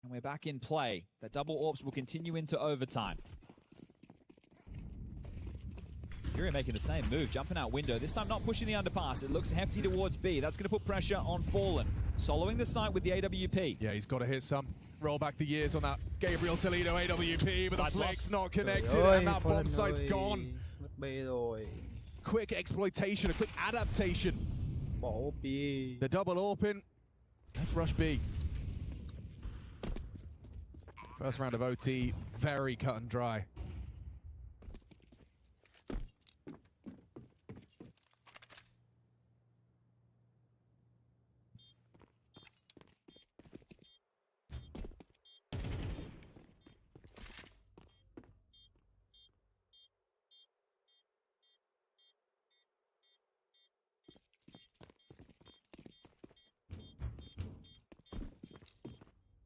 And we're back in play. The double AWPs will continue into overtime. Furia making the same move, jumping out window. This time not pushing the underpass. It looks hefty towards B. That's going to put pressure on Fallen. Soloing the site with the AWP. Yeah, he's got to hit some. Roll back the years on that Gabriel Toledo AWP, but the flex not connected, and that bomb site's gone. quick exploitation, a quick adaptation. The double open. Let's rush B. First round of OT, very cut and dry.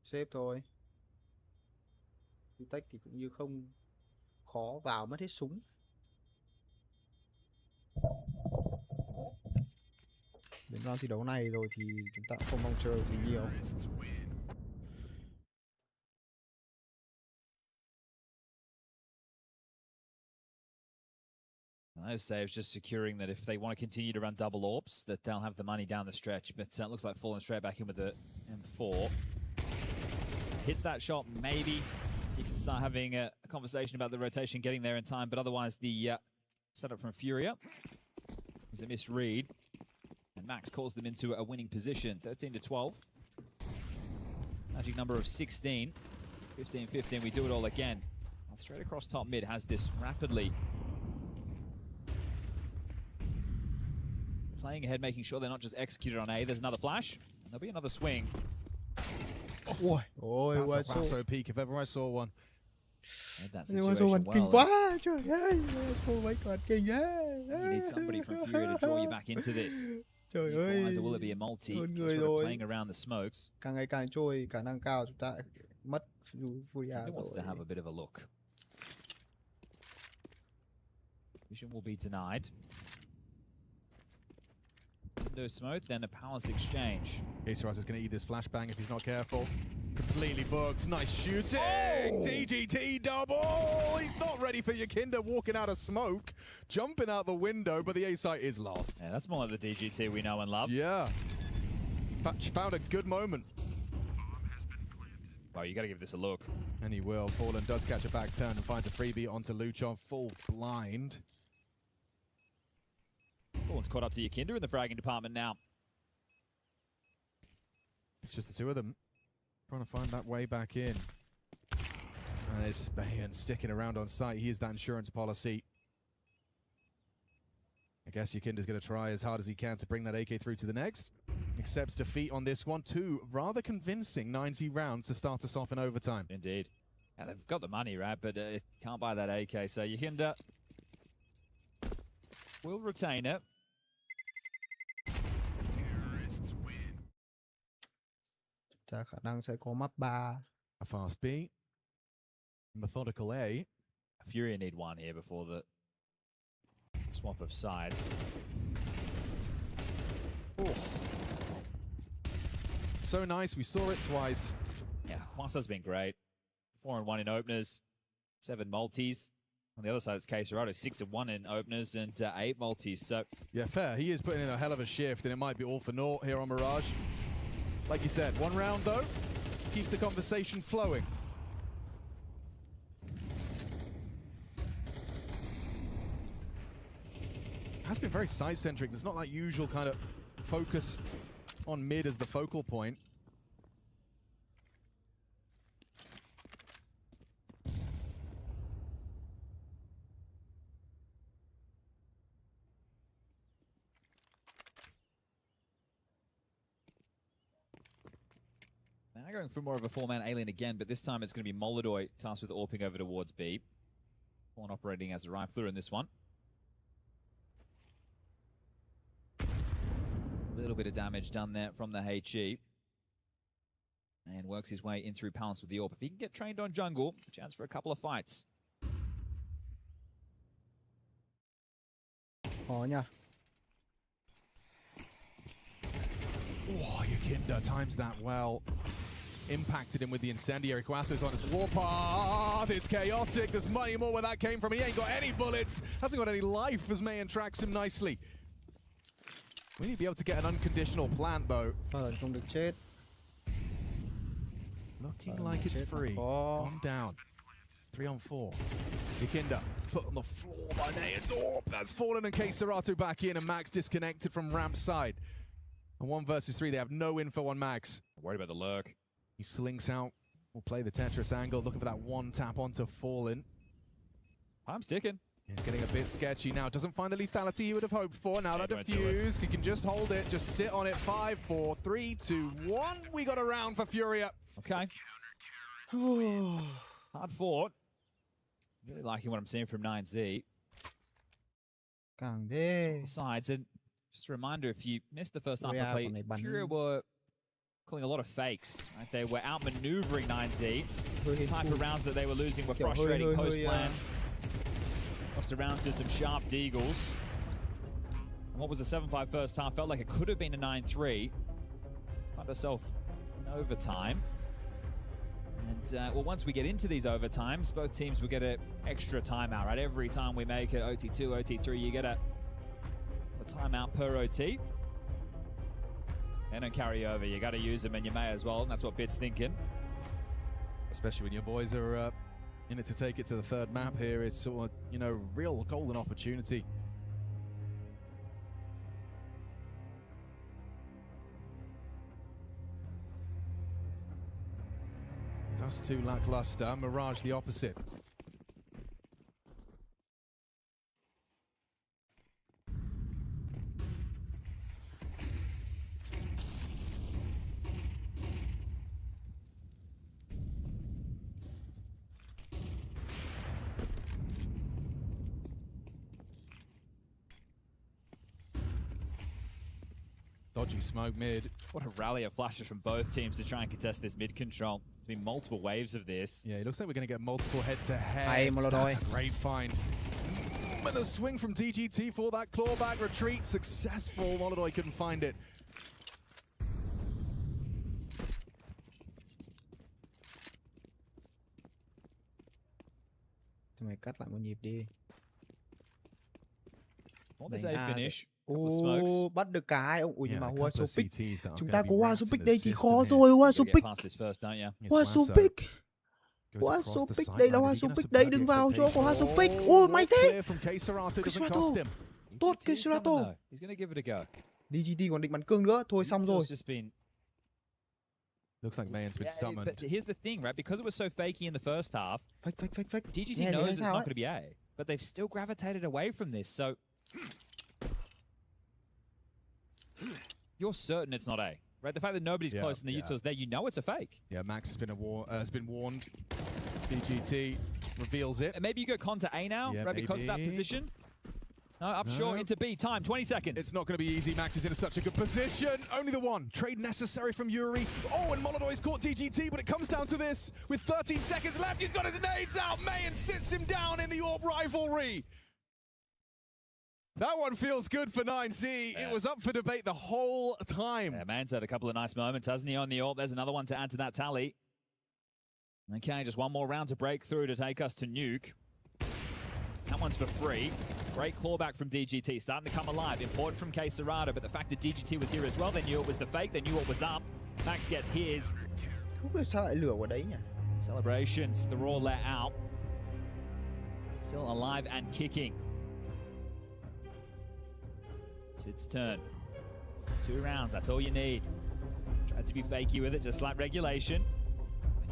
Xếp thôi. Tách thì cũng như không khó vào, mất hết súng. Đến round thi đấu này rồi thì chúng ta không mong chờ gì nhiều. Those saves just securing that if they want to continue to run double AWPs, that they'll have the money down the stretch. But it looks like falling straight back in with the M4. Hits that shot, maybe you can start having a conversation about the rotation getting there in time, but otherwise the setup from FURIA is a misread, and Max calls them into a winning position, 13-12. Magic number of 16, 15-15, we do it all again. Straight across top mid has this rapidly. Playing ahead, making sure they're not just executed on A. There's another flash, and there'll be another swing. That's a Basso peak if ever I saw one. That situation well. Kinh quá, trời ơi, mấy con kinh ấy. You need somebody from FURIA to draw you back into this. Trời ơi, will it be a multi? Người rồi. Playing around the smokes. Càng ngày càng trôi, khả năng cao chúng ta mất FURIA He wants to have rồi. a bit of a look. Vision will be denied. Window smoke, then a palace exchange. Aceras is going to eat this flashbang if he's not careful. Completely booked. Nice shooting. DGT double. He's not ready for Yakinda walking out of smoke, jumping out the window, but the A site is lost. Yeah, that's more like the DGT we know and love. Yeah. She found a good moment. Well, you got to give this a look. And he will. Fallen does catch a back turn and finds a freebie onto Luchon, full blind. Fallen's caught up to Yakinda in the fragging department now. It's just the two of them trying to find that way back in. And there's Bayan sticking around on site. He is that insurance policy. I guess Yakinda's going to try as hard as he can to bring that AK through to the next. Accepts defeat on this one. Two rather convincing 90 rounds to start us off in overtime. Indeed. Yeah, they've got the money, right? But can't buy that AK. So Yakinda will retain it. Khả năng sẽ có map 3. A fast B. Methodical A. FURIA need one here before the swap of sides. Ooh. So nice, we saw it twice. Yeah, Masa's been great. 4-1 in openers, 7 multis. On the other side, it's Caserado, 6-1 in openers and 8 multis. So yeah, fair. He is putting in a hell of a shift, and it might be all for naught here on Mirage. Like you said, one round though, keeps the conversation flowing. Has been very side-centric. There's not that usual kind of focus on mid as the focal point. now going for more of a 4-man alien again, but this time it's going to be Molodoy tasked with AWPing over towards B. One operating as a rifler in this one. A little bit of damage done there from the HE. And works his way in through Palace with the AWP. If he can get trained on jungle, chance for a couple of fights. Khó nha. Oh, Yakinda times that well. Impacted him with the incendiary. Kwasso's on his warpath. It's chaotic. There's money more where that came from. He ain't got any bullets. Hasn't got any life as Mayan tracks him nicely. We need to be able to get an unconditional plant though. Không được chết. Looking like it's free. On down. 3 on 4. Yakinda put on the floor by Neodorp. That's fallen, and Keisaratu back in, and Max disconnected from ramp side. And 1 versus 3, they have no info on Max. Worried about the lurk. He slinks out. We'll play the Tetris angle, looking for that one tap onto Fallen. I'm sticking. He's getting a bit sketchy now. Doesn't find the lethality he would have hoped for. Now that defuse, he can just hold it, just sit on it. 5, 4, 3, 2, 1. We got a round for FURIA. Okay. Hard fought. Really liking what I'm seeing from 9Z. Sides, and just a reminder, if you missed the first half of play, FURIA were calling a lot of fakes. Right? They were outmaneuvering 9Z. The type of rounds that they were losing were frustrating post plants. Lost around to some sharp deagles. And what was a 7-5 first half felt like it could have been a 9-3. Found herself in overtime. And well, once we get into these overtimes, both teams will get an extra timeout, right? Every time we make it OT2, OT3, you get a timeout per OT. They don't carry over. You got to use them, and you may as well. And that's what Bit's thinking. Especially when your boys are in it to take it to the third map here. It's sort of, you know, real golden opportunity. Dust 2 lackluster. Mirage the opposite. Dodgy smoke mid. What a rally of flashes from both teams to try and contest this mid control. There's been multiple waves of this. Yeah, it looks like we're going to get multiple head-to-head. That's a great find. And the swing from DGT for that clawback retreat. Successful. Molodoi couldn't find it. Mày cắt lại một nhịp đi. Well, there's a finish. Bắt được cả hai ông. Ui, nhưng mà Hoa Sopic. Chúng ta có Hoa Sopic đây thì khó rồi. Hoa Sopic. Hoa Sopic. Hoa Sopic. Đây là Hoa Sopic. Đây đừng vào chỗ của Hoa Sopic. Ôi, may thế. Keisaratu. Tốt, Keisaratu. DGT còn định bắn cương nữa. Thôi xong rồi. Looks like Mayon's been summoned. But here's the thing, right? Because it was so fakey in the first half, fake. DGT knows it's not going to be A, but they've still gravitated away from this. So you're certain it's not A, right? The fact that nobody's close and the Utah's there, you know it's a fake. Yeah, Max has been warned. DGT reveals it. And maybe you go con to A now, right? Because of that position. No, up short into B. Time, 20 seconds. It's not going to be easy. Max is in such a good position. Only the one. Trade necessary from Yuri. Oh, and Molodoi's caught DGT, but it comes down to this. With 13 seconds left, he's got his nades out. Mayan sits him down in the Orb rivalry. That one feels good for 9Z. Yeah. It was up for debate the whole time. Yeah, Mayan's had a couple of nice moments, hasn't he, on the Orb? There's another one to add to that tally. Okay, just one more round to break through to take us to Nuke. That one's for free. Great clawback from DGT, starting to come alive. Important from Keisaratu, but the fact that DGT was here as well, they knew it was the fake, they knew what was up. Max gets his. Celebrations, they're all let out. Still alive and kicking. Sid's turn. 2 rounds, that's all you need. Tried to be fakey with it, just like regulation.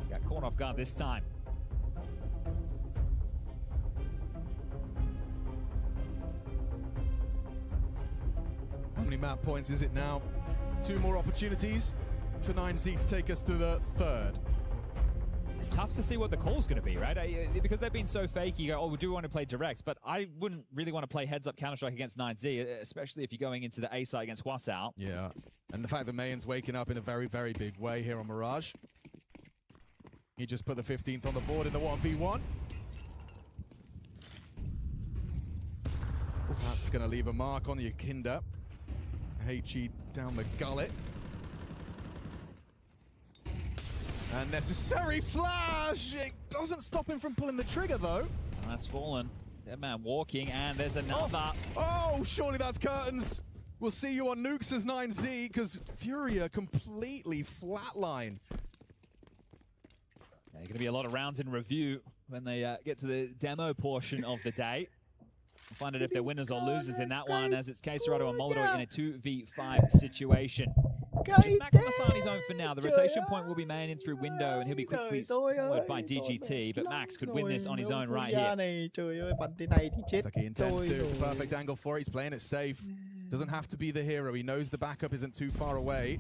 You got caught off guard this time. How many map points is it now? 2 more opportunities for 9Z to take us to the third. It's tough to see what the call's going to be, right? Because they've been so fake, you go, oh, we do want to play direct, but I wouldn't really want to play heads-up Counter-Strike against 9Z, especially if you're going into the A side against Hwasao. Yeah, and the fact that Mayan's waking up in a very, very big way here on Mirage. He just put the 15th on the board in the 1v1. That's going to leave a mark on the Akinda. HE down the gullet. Unnecessary flash! It doesn't stop him from pulling the trigger, though. And that's fallen. Dead man walking, and there's another. Oh, surely that's curtains. We'll see you on Nukes as 9Z, because FURIA completely flatline. Going to be a lot of rounds in review when they get to the demo portion of the day. We'll find out if they're winners or losers in that one, as it's K-Serrato and Molotov in a 2v5 situation. It's just Max Masani's own for now. The rotation point will be made in through window, and he'll be quickly followed by DGT, but Max could win this on his own right here. Looks like he intends to. It's a perfect angle for it. He's playing it safe. Doesn't have to be the hero. He knows the backup isn't too far away.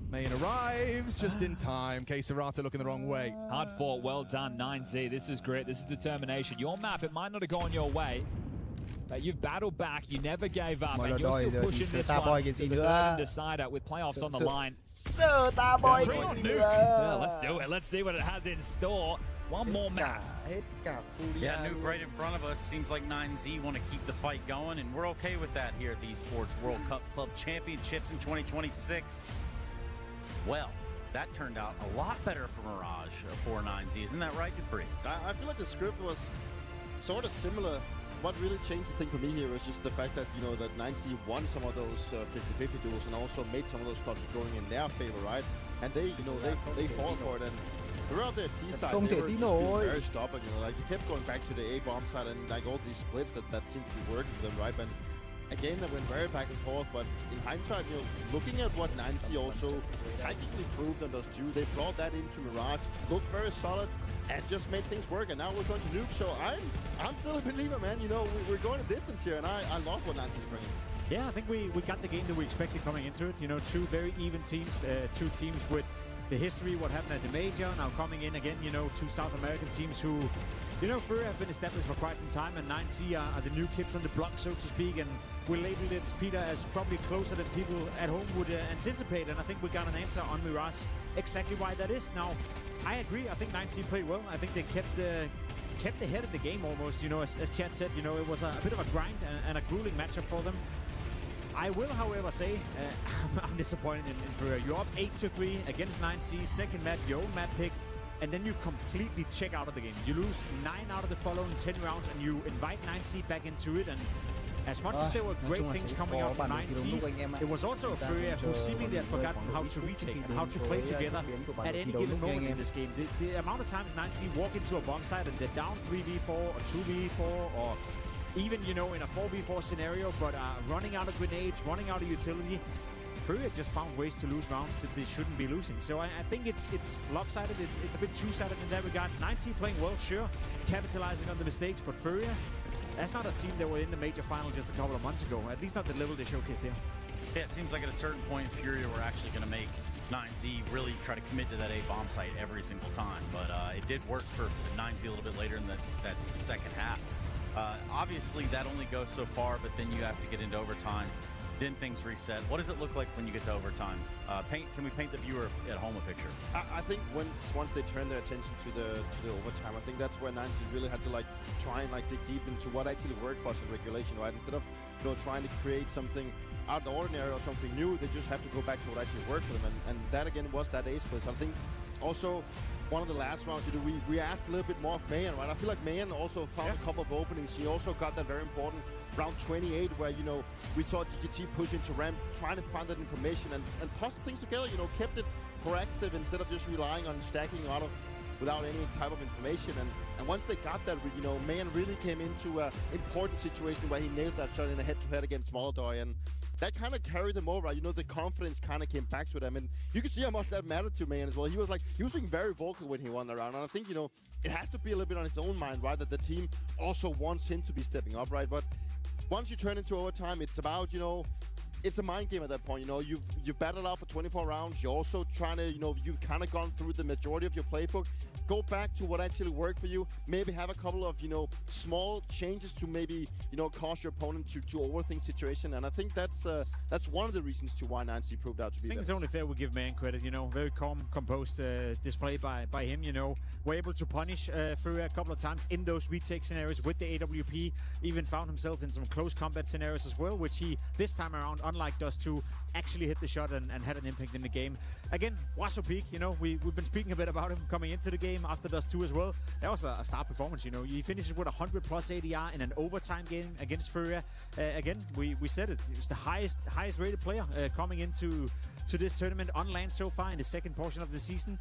Main arrives just in time. K-Serrato looking the wrong way. Hard fought, well done, 9Z. This is grit, this is determination. Your map, it might not have gone your way, but you've battled back, you never gave up, and you're still pushing this one to the third and decider with playoffs on the line. Yeah, let's do it. Let's see what it has in store. One more map. Yeah, Nuke right in front of us. Seems like 9Z want to keep the fight going, and we're okay with that here at the Esports World Cup Club Championships in 2026. Well, that turned out a lot better for Mirage for 9Z. Isn't that right, Dupree? I feel like the script was sort of similar. What really changed the thing for me here is just the fact that, you know, that 9Z won some of those 50-50 duels and also made some of those clutches going in their favor, right? And they, you know, they fought for it. And throughout their T side, they were just being very stubborn, you know, like they kept going back to the A bomb side and like all these splits that seemed to be working for them, right? And a game that went very back and forth, but in hindsight, you know, looking at what 9Z also tactically proved on those two, they brought that into Mirage, looked very solid, and just made things work. And now we're going to Nuke, so I'm still a believer, man. You know, we're going a distance here, and I love what 9Z's bringing. Yeah, I think we got the game that we expected coming into it. You know, two very even teams, two teams with the history, what happened at the major, now coming in again, you know, two South American teams who, you know, FURIA have been established for quite some time, and 9Z are the new kids on the block, so to speak, and we labeled it, Peter, as probably closer than people at home would anticipate, and I think we got an answer on Mirage exactly why that is. Now, I agree, I think 9Z played well. I think they kept ahead of the game almost, you know, as Chad said, you know, it was a bit of a grind and a grueling matchup for them. I will, however, say I'm disappointed in FURIA. You're up 8-3 against 9Z, second map, your own map pick, and then you completely check out of the game. You lose 9 out of the following 10 rounds, and you invite 9Z back into it. And as much as there were great things coming out from 9Z, it was also FURIA who seemingly had forgotten how to retake and how to play together at any given moment in this game. The amount of times 9Z walk into a bomb site and they're down 3v4 or 2v4 or even, you know, in a 4v4 scenario, but running out of grenades, running out of utility, FURIA just found ways to lose rounds that they shouldn't be losing. So I think it's lopsided. It's a bit two-sided in that regard. 9Z playing well, sure, capitalizing on the mistakes, but FURIA, that's not a team that were in the major final just a couple of months ago. At least not the level they showcased there. Yeah, it seems like at a certain point, FURIA were actually going to make 9Z really try to commit to that A bomb site every single time. But it did work for 9Z a little bit later in that second half. Obviously, that only goes so far, but then you have to get into overtime. Then things reset. What does it look like when you get to overtime? Can we paint the viewer at home a picture? I think once they turn their attention to the overtime, I think that's where 9Z really had to like try and like dig deep into what actually worked for us in regulation, right? Instead of, you know, trying to create something out of the ordinary or something new, they just have to go back to what actually worked for them, and that again was that A split. So I think also one of the last rounds, you know, we asked a little bit more of Mayan, right? I feel like Mayan also found a couple of openings. He also got that very important round 28 where, you know, we saw DGT push into ramp, trying to find that information and puzzle things together, you know, kept it proactive instead of just relying on stacking out of without any type of information. And once they got that, you know, Mayan really came into an important situation where he nailed that shot in a head-to-head against Molotov, and that kind of carried them over. You know, the confidence kind of came back to them, and you can see how much that mattered to Mayan as well. He was being very vocal when he won the round, and I think, you know, it has to be a little bit on his own mind, right, that the team also wants him to be stepping up, right? But once you turn into overtime, it's about, you know, it's a mind game at that point. You know, you've battled out for 24 rounds. You're also trying to, you know, you've kind of gone through the majority of your playbook. Go back to what actually worked for you. Maybe have a couple of, you know, small changes to maybe, you know, cause your opponent to overthink situation. And I think that's one of the reasons to why 9Z proved out to be. I think it's only fair we give Mayan credit. You know, very calm, composed display by him. You know, we're able to punish FURIA a couple of times in those retake scenarios with the AWP. Even found himself in some close combat scenarios as well, which he this time around, unlike Dust 2, actually hit the shot and had an impact in the game. Again, Wasso Peak, you know, we've been speaking a bit about him coming into the game after Dust 2 as well. That was a star performance, you know. He finishes with 100 plus ADR in an overtime game against FURIA. Again, we said it. It was the highest rated player coming into to this tournament on land so far in the second portion of the season.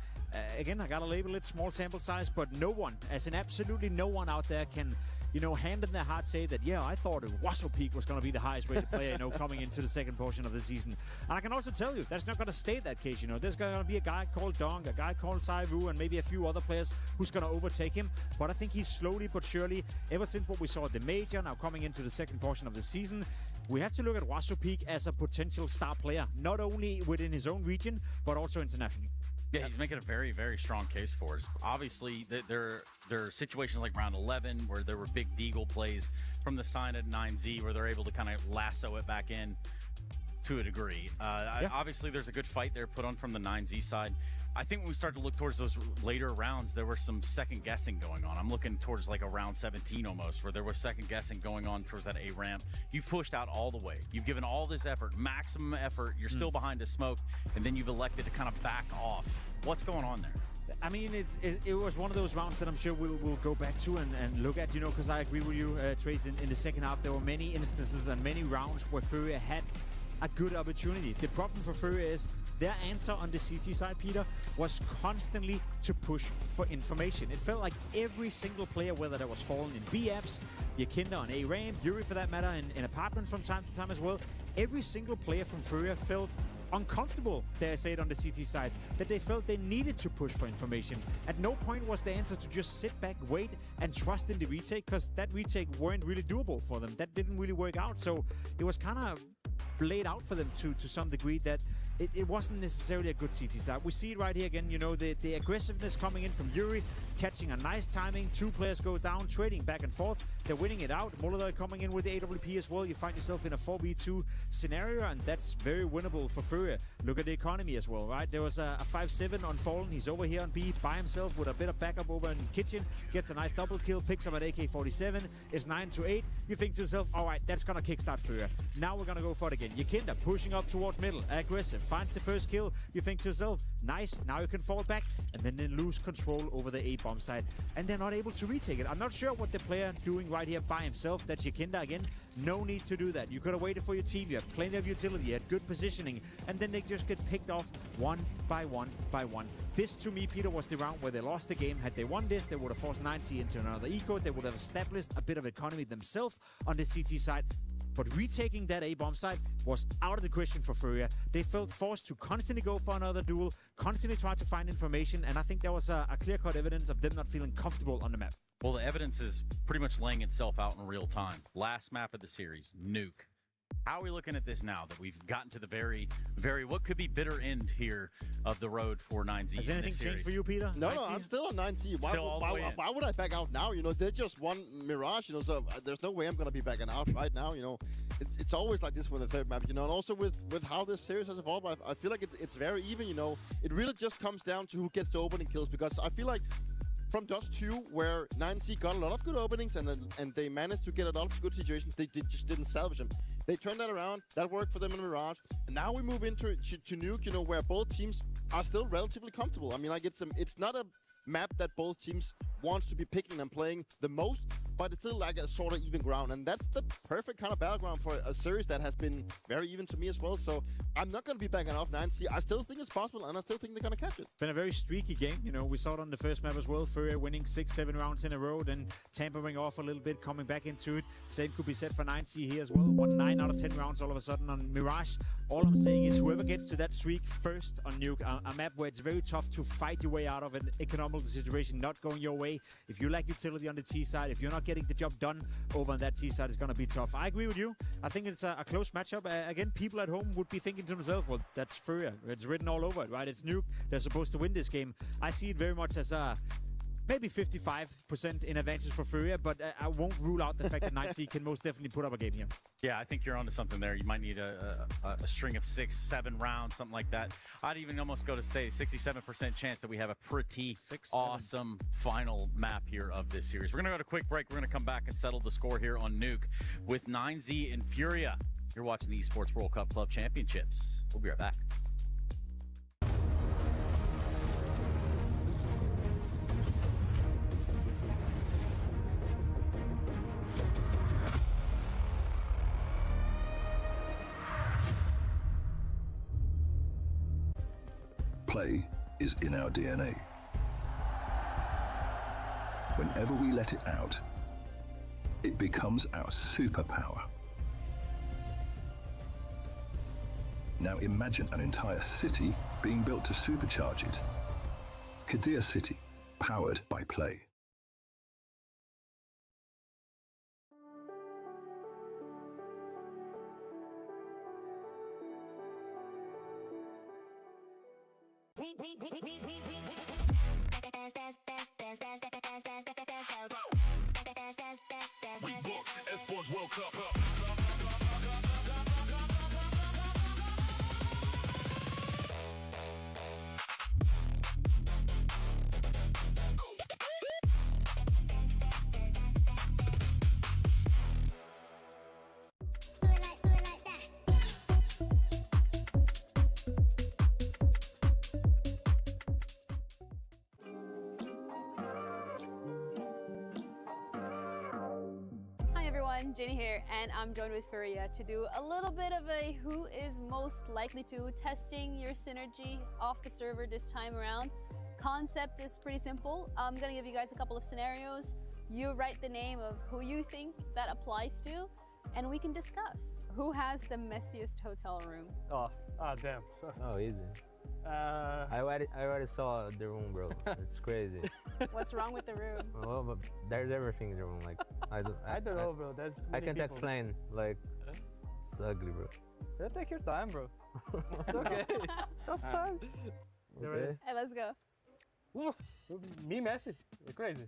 Again, I gotta label it small sample size, but no one, as in absolutely no one out there can, you know, hand in their heart say that, yeah, I thought Wassopeak was going to be the highest rated player, you know, coming into the second portion of the season. And I can also tell you, that's not going to stay that case, you know. There's going to be a guy called Dong, a guy called Saivu, and maybe a few other players who's going to overtake him. But I think he's slowly but surely, ever since what we saw at the Major, now coming into the second portion of the season, we have to look at Wassopeak as a potential star player, not only within his own region, but also internationally. Yeah, he's making a very, very strong case for it. Obviously, there are situations like round 11 where there were big deagle plays from the sign at 9Z where they're able to kind of lasso it back in to a degree. Obviously, there's a good fight there put on from the 9Z side. I think when we start to look towards those later rounds, there was some second guessing going on. I'm looking towards like a round 17 almost, where there was second guessing going on towards that A ramp. You've pushed out all the way. You've given all this effort, maximum effort. You're still behind a smoke, and then you've elected to kind of back off. What's going on there? I mean, it was one of those rounds that I'm sure we'll go back to and look at, you know, because I agree with you, Trace, in the second half, there were many instances and many rounds where FURIA had a good opportunity. The problem for FURIA is their answer on the CT side, Peter, was constantly to push for information. It felt like every single player, whether that was Fallen in B-Apps, Yakinda on A-Ramp, Yuri for that matter, in Apartment from time to time as well, every single player from FURIA felt uncomfortable, dare I say it, on the CT side, that they felt they needed to push for information. At no point was the answer to just sit back, wait, and trust in the retake, because that retake weren't really doable for them. That didn't really work out, so it was kind of laid out for them to some degree that it wasn't necessarily a good CT side. We see it right here again, you know, the aggressiveness coming in from Yuri, catching a nice timing, two players go down, trading back and forth, they're winning it out. Molodoi coming in with the AWP as well. You find yourself in a 4v2 scenario, and that's very winnable for FURIA. Look at the economy as well, right? There was a 5-7 on Fallen. He's over here on B by himself with a bit of backup over in Kitchen, gets a nice double kill, picks up an AK-47, is 9-8. You think to yourself, all right, that's gonna kickstart FURIA. Now we're gonna go for it again. Yakinda pushing up towards middle, aggressive, finds the first kill. You think to yourself, nice, now you can fall back, and then they lose control over the A-bomb side, and they're not able to retake it. I'm not sure what the player doing right here by himself. That's Yakinda again. No need to do that. You could have waited for your team. You had plenty of utility, you had good positioning, and then they just get picked off one by one by one. This, to me, Peter, was the round where they lost the game. Had they won this, they would have forced 90 into another eco. They would have established a bit of economy themselves on the CT side. But retaking that A-bomb side was out of the question for FURIA. They felt forced to constantly go for another duel, constantly try to find information, and I think there was a clear-cut evidence of them not feeling comfortable on the map. Well, the evidence is pretty much laying itself out in real time. Last map of the series, Nuke. How are we looking at this now that we've gotten to the very, what could be bitter end here of the road for 9Z? Has anything changed for you, Peter? No, I'm still on 9Z. Why would I back out now? You know, they just won Mirage, you know, so there's no way I'm going to be backing out right now, you know. It's always like this with the third map, you know, and also with how this series has evolved, I feel like it's very even, you know. It really just comes down to who gets the opening kills, because I feel like from Dust 2, where 9Z got a lot of good openings and they managed to get a lot of good situations, they just didn't salvage them. They turned that around. That worked for them in Mirage. And now we move into Nuke, you know, where both teams are still relatively comfortable. I mean, like it's not a map that both teams wants to be picking and playing the most, but it's still like a sort of even ground, and that's the perfect kind of battleground for a series that has been very even to me as well. So I'm not going to be backing off 9C. I still think it's possible, and I still think they're going to catch it. Been a very streaky game, you know. We saw it on the first map as well. FURIA winning 6-7 rounds in a row, then tampering off a little bit, coming back into it. Same could be said for 9C here as well. Won 9 out of 10 rounds all of a sudden on Mirage. All I'm saying is whoever gets to that streak first on Nuke, a map where it's very tough to fight your way out of an economical situation not going your way. If you lack utility on the T side, if you're not getting the job done over on that T side, it's going to be tough. I agree with you. I think it's a close matchup. Again, people at home would be thinking to themselves, well, that's FURIA. It's written all over it, right? It's Nuke. They're supposed to win this game. I see it very much as a maybe 55% in advantage for FURIA, but I won't rule out the fact that 9Z can most definitely put up a game here. Yeah, I think you're onto something there. You might need a string of 6-7 rounds, something like that. I'd even almost go to say 67% chance that we have a pretty awesome final map here of this series. We're going to go to a quick break. We're going to come back and settle the score here on Nuke with 9Z and FURIA. You're watching the Esports World Cup Club Championships. We'll be right back. Play is in our DNA. Whenever we let it out, it becomes our superpower. Now imagine an entire city being built to supercharge it. Kadir City, powered by Play. Jenny here, and I'm joined with FURIA to do a little bit of a who is most likely to, testing your synergy off the server this time around. Concept is pretty simple. I'm gonna give you guys a couple of scenarios. You write the name of who you think that applies to, and we can discuss. Who has the messiest hotel room? Oh damn. Oh, easy. I already saw the room, bro. It's crazy. What's wrong with the room? Well, but there's everything in the room. Like I don't know, bro. There's I can't explain. Like it's ugly, bro. Yeah, take your time, bro. It's okay. Have fun. Okay. Hey, let's go. Oof, me messy. You're crazy.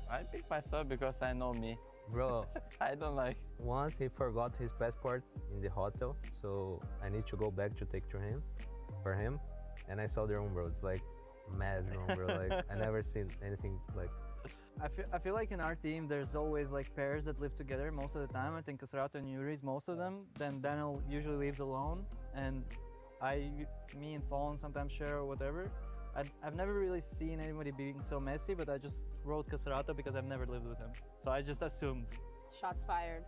I pick myself because I know me. Bro, I don't like. Once he forgot his passport in the hotel, so I need to go back to take to him, for him, and I saw the room, bro. It's like mad room, bro. Like I never seen anything like. I feel like in our team there's always like pairs that live together most of the time. I think Caserato and Yuri is most of them. Then Daniel usually lives alone, and me and Fallen sometimes share or whatever. I've never really seen anybody being so messy, but I just wrote Caserato because I've never lived with him. So I just assumed. Shots fired.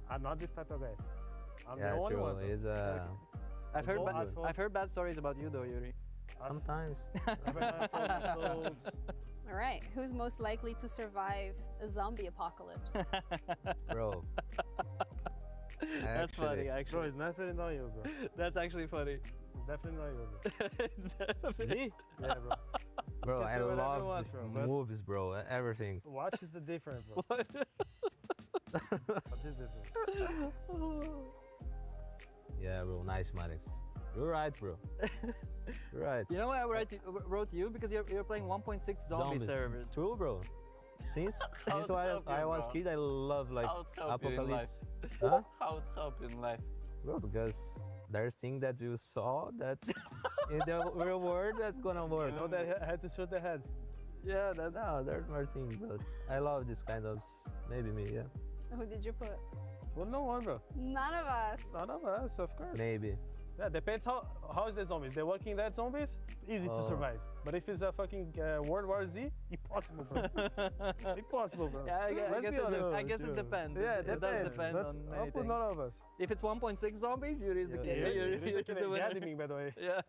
I'm not this type of guy. I'm Yeah, the only true. one. He's I've heard bad stories about you though, Yuri. Sometimes. All right, who's most likely to survive a zombie apocalypse? Bro. That's funny, actually. Bro, it's definitely not you, bro. That's actually funny. It's definitely not you, bro. It's definitely Me? Yeah, bro. Bro, You can I say whatever you love want, bro, movies, bro. Everything. Watch is the difference, bro. Watch is different. Yeah, bro. Nice, Maddox. You're right, bro. You're right. You know why I wrote you? Because you're playing 1.6 zombie servers. True, bro. Since I was kid, I love like apocalypse. Huh? How it's help in life? Bro, because there's things that you saw that in the real world that's gonna work. You know that I had to shoot the head. Yeah, there's more things, but I love this kind of maybe me, yeah. Who did you put? Well, no one, bro. None of us. None of us, of course. Maybe. Yeah, depends how is the zombies. The Walking Dead zombies, easy to survive. But if it's a fucking World War Z, impossible, bro. Impossible, bro. Yeah, I guess it depends. Yeah, it does depend on many I'll put things. none of us. If it's 1.6 zombies, Yuri is the king. Yeah, Yuri is the winner. Admin, by the way. Yeah.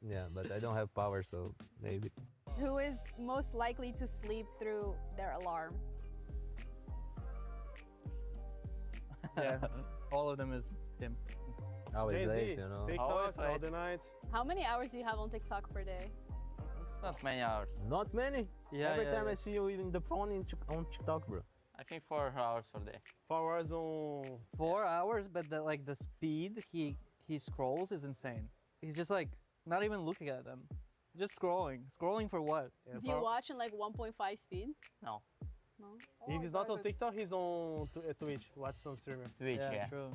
Yeah, but I don't have power, so maybe. Who is most likely to sleep through their alarm? Yeah, all of them is him. Always Jay-Z, late, you know. TikTok, all the night. How many hours do you have on TikTok per day? It's not many hours. Not many. Yeah, Every time yeah. I see you in the phone on TikTok, bro. I think 4 hours per day. 4 hours on. 4 hours, but the speed he scrolls is insane. He's just like not even looking at them, just scrolling. Scrolling for what? Do you watch in like 1.5 speed? No. No. If he's not on TikTok, he's on Twitch. Watch some streamer. Twitch, yeah. True.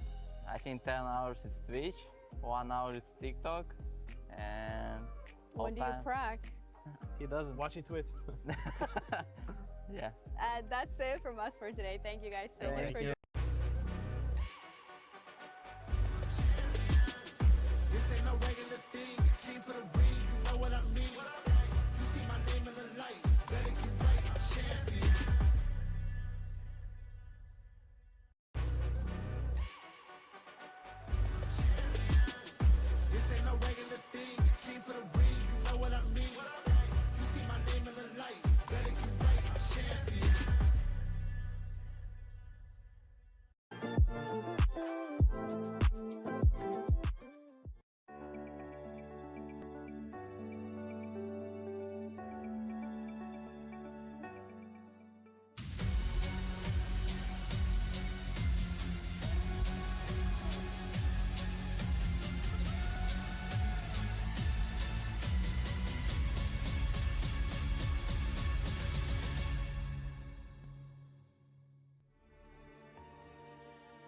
I think 10 hours it's Twitch, 1 hour it's TikTok, and When do you crack? He doesn't. Watching Twitch. Yeah. That's it from us for today. Thank you guys so much for joining. This ain't no regular thing. I came for the ring, you know what I mean. You see my name in the lights, better get right, champion. This ain't no regular thing. I came for the ring.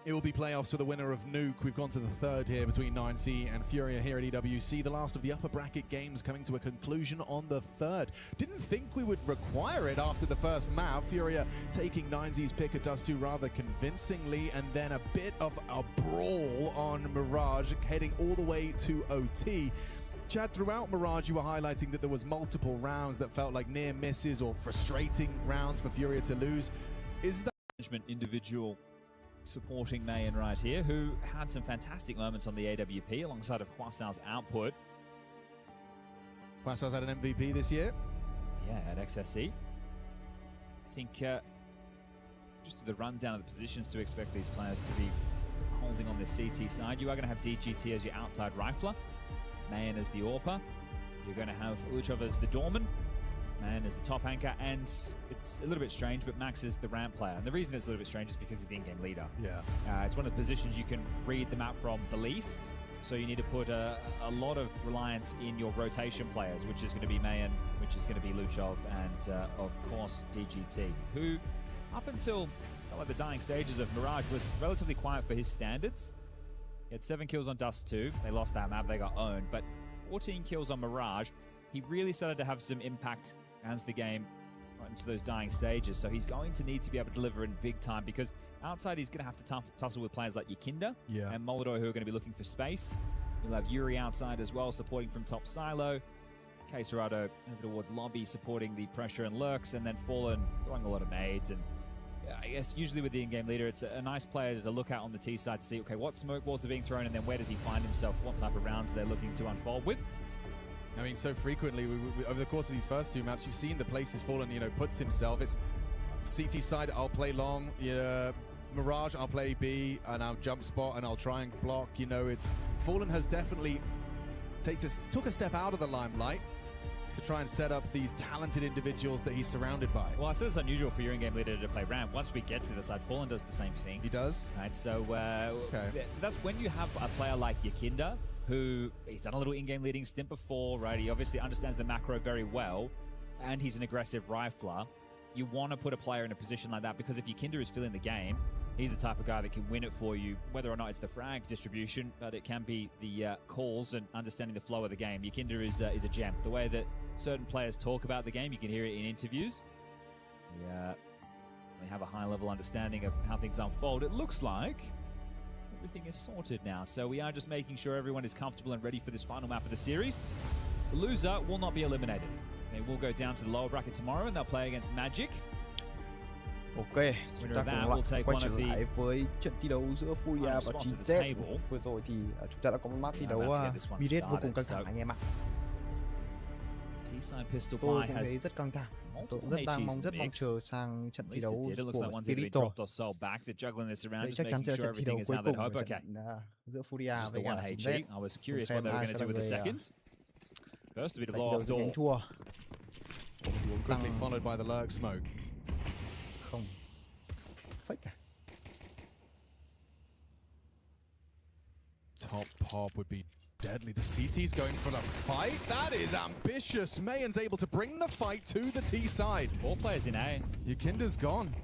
It will be playoffs for the winner of Nuke. We've gone to the third here between 9Z and FURIA here at EWC. The last of the upper bracket games coming to a conclusion on the third. Didn't think we would require it after the first map. FURIA taking 9Z's pick at Dust 2 rather convincingly, and then a bit of a brawl on Mirage, heading all the way to OT. Chad, throughout Mirage, you were highlighting that there was multiple rounds that felt like near misses or frustrating rounds for FURIA to lose. Is that management individual supporting Mayan right here, who had some fantastic moments on the AWP alongside of Hwasao's output. Hwasao's had an MVP this year? Yeah, at XSE. I think just the rundown of the positions to expect these players to be holding on the CT side. You are going to have DGT as your outside rifler, Mayan as the AWPer. You're going to have Luchov as the doorman, Man is the top anchor, and it's a little bit strange, but Max is the ramp player. And the reason it's a little bit strange is because he's the in-game leader. Yeah. It's one of the positions you can read the map from the least, so you need to put a lot of reliance in your rotation players, which is going to be Mayan, which is going to be Luchov, and of course DGT, who up until the dying stages of Mirage was relatively quiet for his standards. He had 7 kills on Dust 2. They lost that map, they got owned, but 14 kills on Mirage. He really started to have some impact as the game went into those dying stages, so he's going to need to be able to deliver in big time, because outside he's going to have to tussle with players like Yakinda and Moldor, who are going to be looking for space. You'll have Yuri outside as well, supporting from top silo. Caserado over towards lobby, supporting the pressure and lurks, and then Fallen throwing a lot of nades. And I guess usually with the in-game leader, it's a nice player to look at on the T side to see, okay, what smoke balls are being thrown, and then where does he find himself, what type of rounds they're looking to unfold with. I mean, so frequently, we, over the course of these first 2 maps, you've seen the places Fallen, puts himself. It's CT side, I'll play long. Mirage, I'll play B, and I'll jump spot, and I'll try and block. It's Fallen has definitely took a step out of the limelight to try and set up these talented individuals that he's surrounded by. Well, I said it's unusual for your in-game leader to play ramp. Once we get to the side, Fallen does the same thing. He does? Right, so that's when you have a player like Yakinda, who he's done a little in-game leading stint before, right? He obviously understands the macro very well, and he's an aggressive rifler. You want to put a player in a position like that, because if Yakinda is filling the game, he's the type of guy that can win it for you, whether or not it's the frag distribution, but it can be the calls and understanding the flow of the game. Yakinda is a gem. The way that certain players talk about the game, you can hear it in interviews. They have a high-level understanding of how things unfold. It looks like everything is sorted now, so we are just making sure everyone is comfortable and ready for this final map of the series. The loser will not be eliminated. They will go down to the lower bracket tomorrow, and they'll play against Magic. Ok, chúng ta cùng lại quay trở lại với trận thi đấu giữa FURIA và 9Z. Vừa rồi thì chúng ta đã có một map thi đấu Midet vô cùng căng thẳng anh em ạ. Tôi cũng thấy rất căng thẳng. Tôi cũng rất mong chờ sang trận thi đấu của Spirito. Đây chắc chắn sẽ là trận thi đấu cuối cùng của trận giữa FURIA với 9Z. Cùng xem ai sẽ là người trận thi đấu giành thắng thua. Quickly followed by the lurk smoke. Không. Fake à? Top pop would be deadly. The CT's going for the fight. That is ambitious. Mayan's able to bring the fight to the T side. 4 players in A. Yakinda's gone.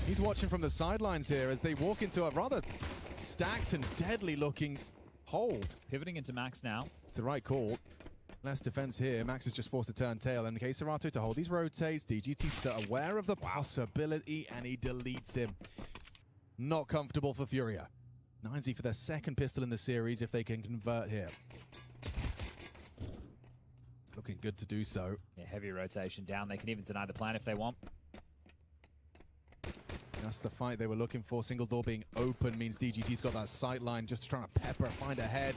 He's watching from the sidelines here as they walk into a rather stacked and deadly looking hole. Pivoting into Max now. It's the right call. Less defense here. Max is just forced to turn tail, and Caserado to hold these rotates. DGT's so aware of the possibility, and he deletes him. Not comfortable for FURIA. 9Z for their 2nd pistol in the series if they can convert here. Looking good to do so. Yeah, heavy rotation down. They can even deny the plan if they want. That's the fight they were looking for. Single door being open means DGT's got that sight line, just trying to pepper, find a head.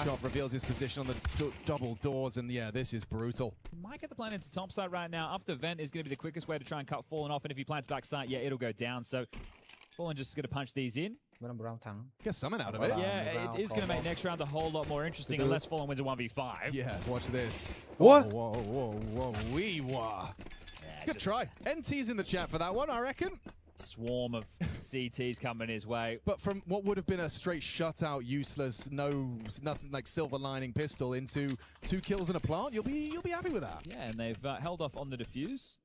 Shot reveals his position on the double doors, and yeah, this is brutal. Might get the plan into top side right now. Up the vent is going to be the quickest way to try and cut Fallen off, and if he plants back side, yeah, it'll go down. So Fallen just going to punch these in. Get something out of it. Yeah, it is going to make next round a whole lot more interesting unless Fallen wins a 1v5. Yeah, watch this. What? Whoa. Good try. NT's in the chat for that one, I reckon. Swarm of CTs coming his way. But from what would have been a straight shutout, useless, nothing like silver lining pistol into 2 kills and a plant, you'll be happy with that. Yeah, and they've held off on the defuse.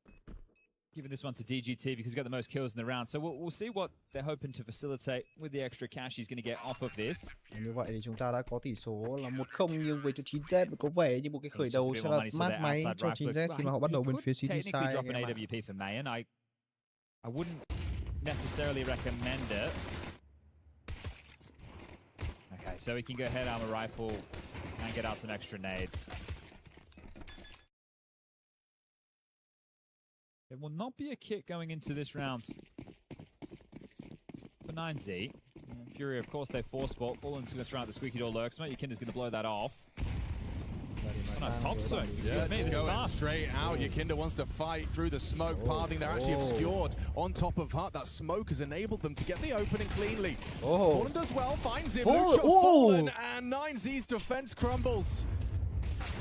giving this one to DGT because he got the most kills in the round. So we'll see what they're hoping to facilitate with the extra cash he's going to get off of this. Như vậy thì chúng ta đã có tỷ số là 1-0 nghiêng về cho 9Z, và có vẻ như một cái khởi đầu sẽ là mát máy cho 9Z khi mà họ bắt đầu bên phía City side. Drop an AWP for Mayan. I wouldn't necessarily recommend it. Okay, so he can go head armor rifle and get out some extra nades. There will not be a kit going into this round for 9Z. FURIA, of course, they force spot. Fallen's going to throw out the squeaky door lurk smoke. Yakinda's going to blow that off. Nice top swing. Yeah, it's going straight out. Yakinda wants to fight through the smoke pathing. They're actually obscured on top of Hut. That smoke has enabled them to get the opening cleanly. Fallen does well, finds him. Fallen, and 9Z's defense crumbles.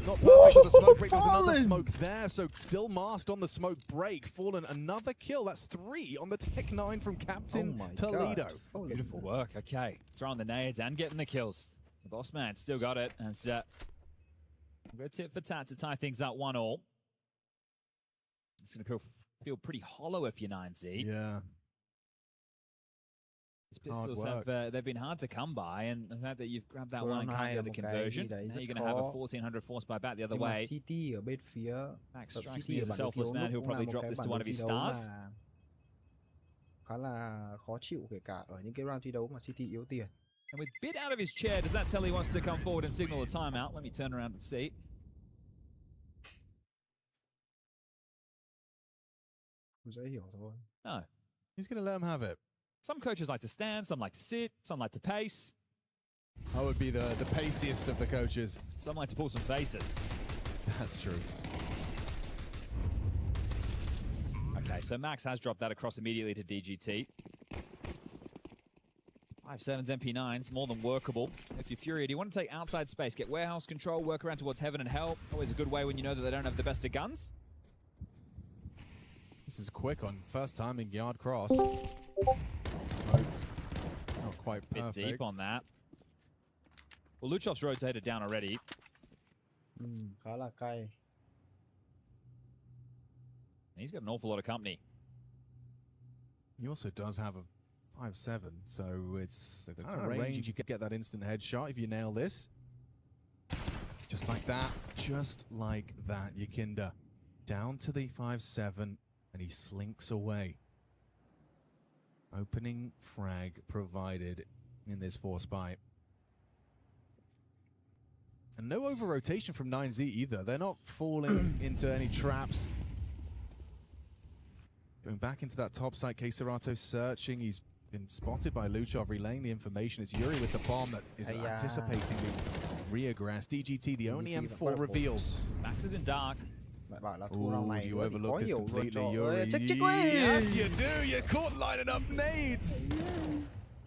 Not perfect on the smoke break. There's another smoke there, so still masked on the smoke break. Fallen, another kill. That's 3 on the Tech 9 from Captain Toledo. Beautiful work. Okay, throwing the nades and getting the kills. The boss man still got it. As good tit for tat to tie things up 1-1. It's going to feel pretty hollow if you're 9Z. Yeah. These pistols they've been hard to come by, and the fact that you've grabbed that one and can't get the conversion, now you're going to have a 1400 force buy back the other way. Max strikes me as a selfless man who'll probably drop this to one of his stars. Khá là khó chịu kể cả ở những cái round thi đấu mà City yếu tiền. And with Bit out of his chair, does that tell he wants to come forward and signal a timeout? Let me turn around and see. No. He's going to let him have it. Some coaches like to stand, some like to sit, some like to pace. I would be the paciest of the coaches. Some like to pull some faces. That's true. Okay, so Max has dropped that across immediately to DGT. 5.7s, MP9s, more than workable. If you're FURIA, do you want to take outside space, get warehouse control, work around towards heaven and hell? Always a good way when you know that they don't have the best of guns. This is quick on first timing yard cross. Smoke. Not quite perfect. Bit deep on that. Well, Luchov's rotated down already. Khá là cay. He's got an awful lot of company. He also does have a 5.7, so it's the kind of range you could get that instant headshot if you nail this. Just like that, Yakinda. Down to the 5.7, and he slinks away. Opening frag provided in this force buy. And no over-rotation from 9Z either. They're not falling into any traps. Going back into that top site, Keserato searching. He's been spotted by Luchov, relaying the information. It's Yuri with the bomb that is anticipating the reaggress. DGT, the only M4 revealed. Max is in dark. Ooh, you overlooked this completely, Yuri. Yes, you do. You're caught lining up nades.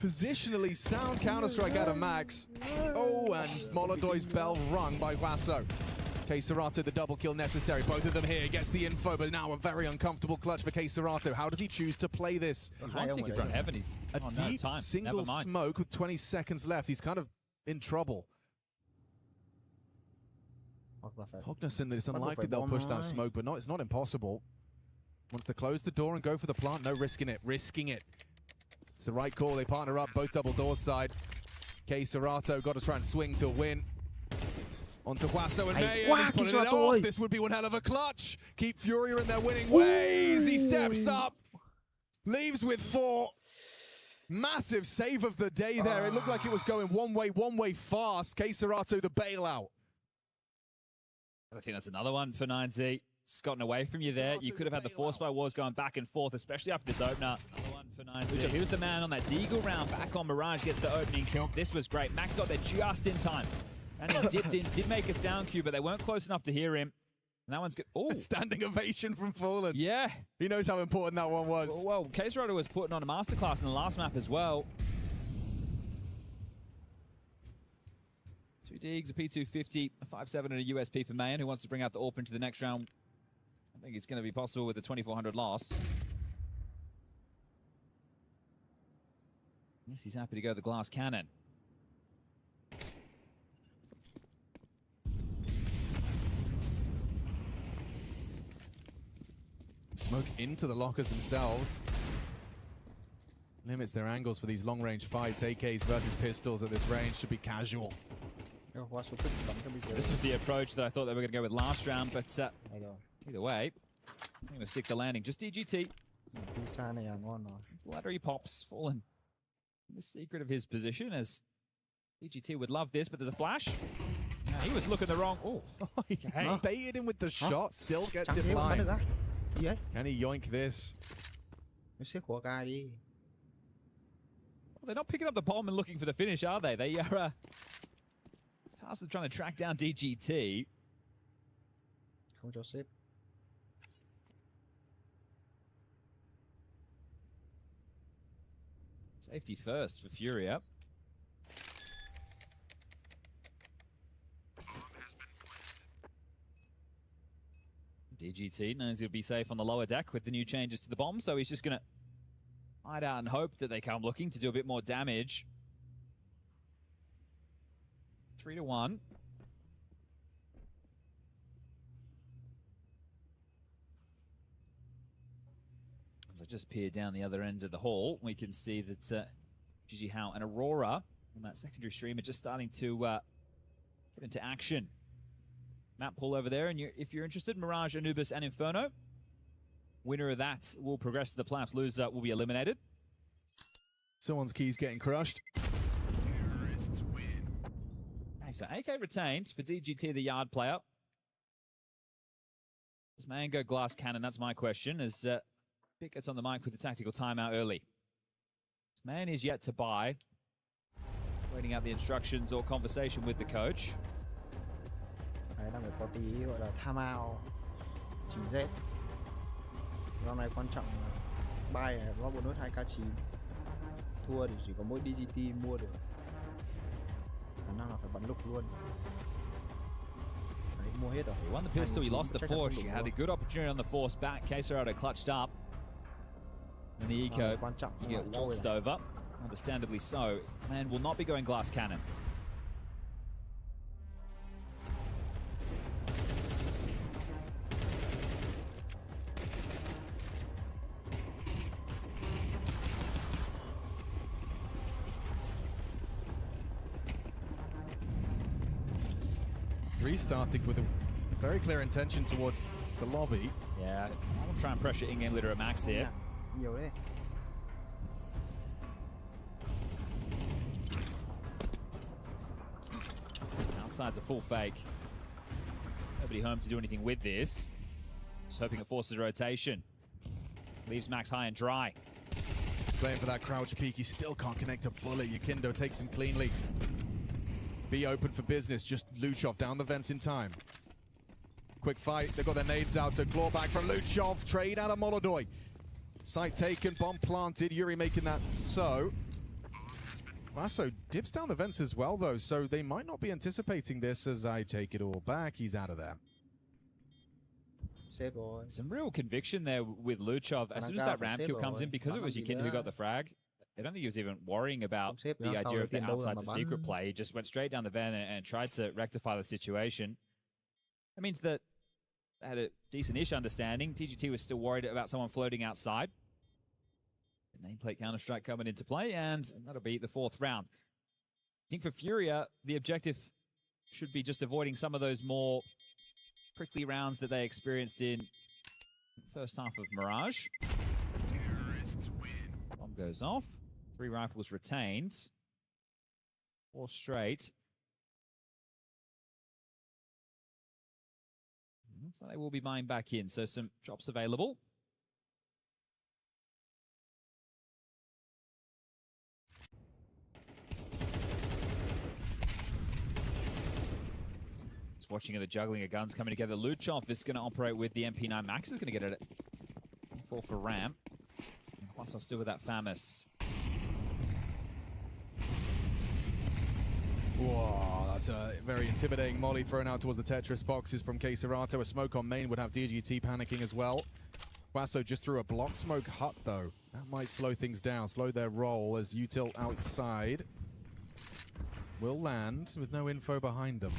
Positionally sound Counter-Strike out of Max. Oh, and Molodoy's bell rung by Wasso. Keserato, the double kill necessary. Both of them here, gets the info, but now a very uncomfortable clutch for Keserato. How does he choose to play this? Once he could run heaven, he's a deep single smoke with 20 seconds left. He's kind of in trouble. Cognizant that it's unlikely they'll push that smoke, but it's not impossible. Wants to close the door and go for the plant. No risking it. Risking it. It's the right call. They partner up, both double doors side. Keserato got to try and swing to win. Onto Wasso and Mayan. He's putting it off. This would be one hell of a clutch. Keep FURIA in their winning ways. He steps up. Leaves with 4. Massive save of the day there. It looked like it was going one way fast. Keserato, the bailout. I think that's another one for 9Z. Just gotten away from you there. You could have had the force by wars going back and forth, especially after this opener. Another one for 9Z. He was the man on that Deagle round. Back on Mirage, gets the opening kill. This was great. Max got there just in time. And he dipped in, did make a sound cue, but they weren't close enough to hear him. And that one's good. Oh, standing ovation from Fallen. Yeah. He knows how important that one was. Well, Keserato was putting on a masterclass in the last map as well. 2 digs, a P250, a 5.7 and a USP for Mayan, who wants to bring out the AWP into the next round. I think it's going to be possible with the 2400 loss. Yes, he's happy to go the glass cannon. Smoke into the lockers themselves. Limits their angles for these long-range fights. AKs versus pistols at this range should be casual. This was the approach that I thought they were going to go with last round, but either way, I'm going to stick the landing. Just DGT. Laddery pops fallen. The secret of his position, as DGT would love this, but there's a flash. He was looking the wrong. Oh, he baited him with the shot, still gets it blind. Can he yoink this? Well, they're not picking up the bomb and looking for the finish, are they? They are tasked with trying to track down DGT. Safety first for FURIA. DGT knows he'll be safe on the lower deck with the new changes to the bomb, so he's just going to hide out and hope that they come looking to do a bit more damage. 3-1. As I just peer down the other end of the hall, we can see that Gigi Howe and Aurora on that secondary stream are just starting to get into action. Map pull over there, and if you're interested, Mirage, Anubis, and Inferno. Winner of that will progress to the playoffs. Loser will be eliminated. Someone's key's getting crushed. Okay, so AK retained for DGT, the yard player. Does man go glass cannon? That's my question, as Pitt gets on the mic with the tactical timeout early. This man is yet to buy. Waiting out the instructions or conversation with the coach. Đấy, đang phải có tí gọi là time out chính Z. Round này quan trọng là buy này, nó bonus 2k9. Thua thì chỉ có mỗi DGT mua được. Khả năng là phải bắn lục luôn. Đấy, mua hết rồi. He won the pistol, he lost the force. He had a good opportunity on the force back. Quesarado clutched up. And the eco, you get waltzed over. Understandably so. Man will not be going glass cannon. Restarting with a very clear intention towards the lobby. Yeah, I'll try and pressure in-game leader at max here. Outside's a full fake. Nobody home to do anything with this. Just hoping it forces a rotation. Leaves Max high and dry. He's playing for that crouch peek. He still can't connect a bullet. Yukindo takes him cleanly. Be open for business. Just Luchov down the vents in time. Quick fight. They've got their nades out, so clawback from Luchov. Trade out of Molodoy. Site taken, bomb planted. Yuri making that so. Vaso dips down the vents as well, though, so they might not be anticipating this as I take it all back. He's out of there. Some real conviction there with Luchov. As soon as that ramp kill comes in, because it was Yukindo who got the frag, I don't think he was even worrying about the idea of the outside to secret play. He just went straight down the vent and tried to rectify the situation. That means that they had a decent-ish understanding. TGT was still worried about someone floating outside. The nameplate Counter-Strike coming into play, and that'll be the fourth round. I think for FURIA, the objective should be just avoiding some of those more prickly rounds that they experienced in the first half of Mirage. Bomb goes off. 3 rifles retained. 4 straight. Looks like they will be buying back in, so some drops available. Just watching the juggling of guns coming together. Luchov is going to operate with the MP9. Max is going to get it at 4 for ramp. And Quasar still with that Famus. Whoa, that's a very intimidating molly thrown out towards the Tetris boxes from Quesarado. A smoke on main would have DGT panicking as well. Quasso just threw a block smoke hut, though. That might slow things down, slow their roll as Util outside will land with no info behind them.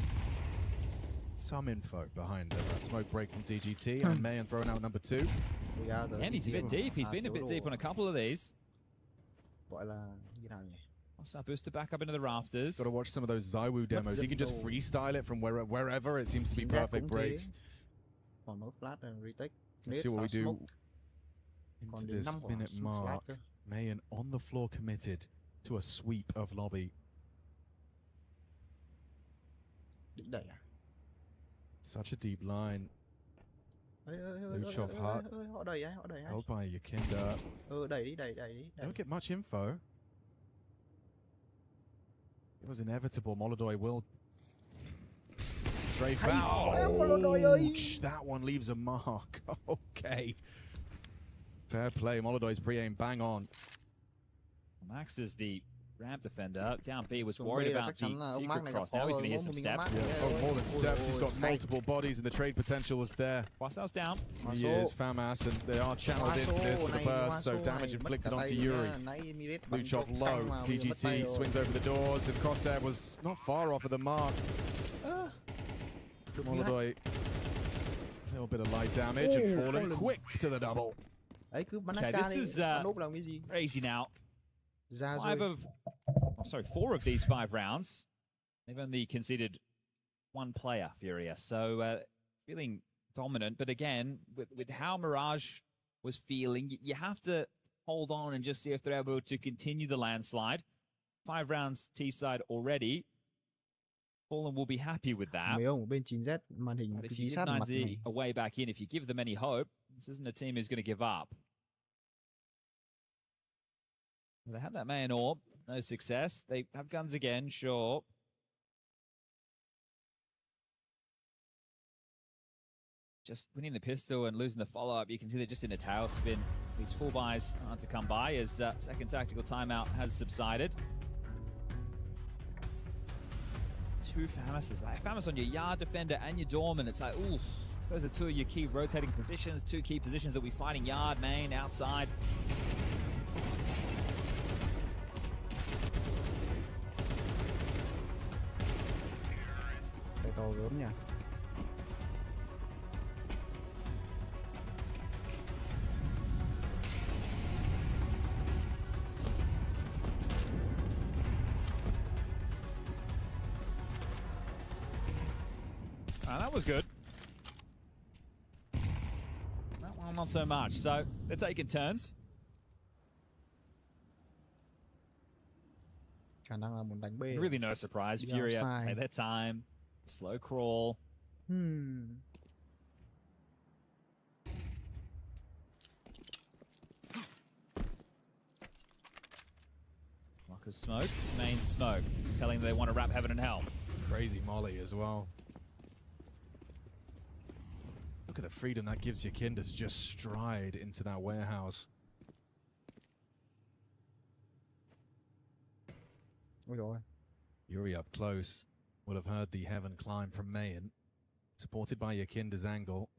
some info behind a smoke break from DGT and Mayan throwing out number 2. And he's a bit deep. He's been a bit deep on a couple of these. Also booster back up into the rafters. Got to watch some of those Zywoo demos. He can just freestyle it from wherever. It seems to be perfect breaks. Let's see what we do into this minute mark. Mayan on the floor committed to a sweep of lobby. Such a deep line. Luchov Hut. Held by Yakinda. Don't get much info. It was inevitable. Molodoy will stray foul. Ouch, that one leaves a mark. Okay. Fair play. Molodoy's pre-aim bang on. Max is the ramp defender. Down B was worried about the secret cross. Now he's going to hear some steps. Yeah. Oh, more than steps. He's got multiple bodies and the trade potential was there. Quasar's down. He is FAMAS and they are channeled into this for the burst, so damage inflicted onto Yuri. Luchov low. DGT swings over the doors and Crosshair was not far off of the mark. Molodoy, a little bit of light damage and falling quick to the double. Okay, this is crazy now. 4 of these 5 rounds, they've only conceded 1 player, FURIA. So feeling dominant, but again, with how Mirage was feeling, you have to hold on and just see if they're able to continue the landslide. 5 rounds T-side already. Fallen will be happy with that. But if you give 9Z a way back in, if you give them any hope, this isn't a team who's going to give up. They have that man orb, no success. They have guns again, sure. Just winning the pistol and losing the follow-up, you can see they're just in a tailspin. These full buys aren't to come by as second tactical timeout has subsided. 2 FAMASes. FAMAS on your yard defender and your doorman. It's like, ooh, those are 2 of your key rotating positions, 2 key positions that we fighting yard, main, outside. That was good. That one, not so much. So they're taking turns. Really no surprise. FURIA take their time. Slow crawl. Lockers smoke. Main smoke. Telling them they want to wrap heaven and hell. Crazy molly as well. Look at the freedom that gives Yakinda to just stride into that warehouse. Yuri up close will have heard the heaven climb from Mayan. Supported by Yakinda's angle,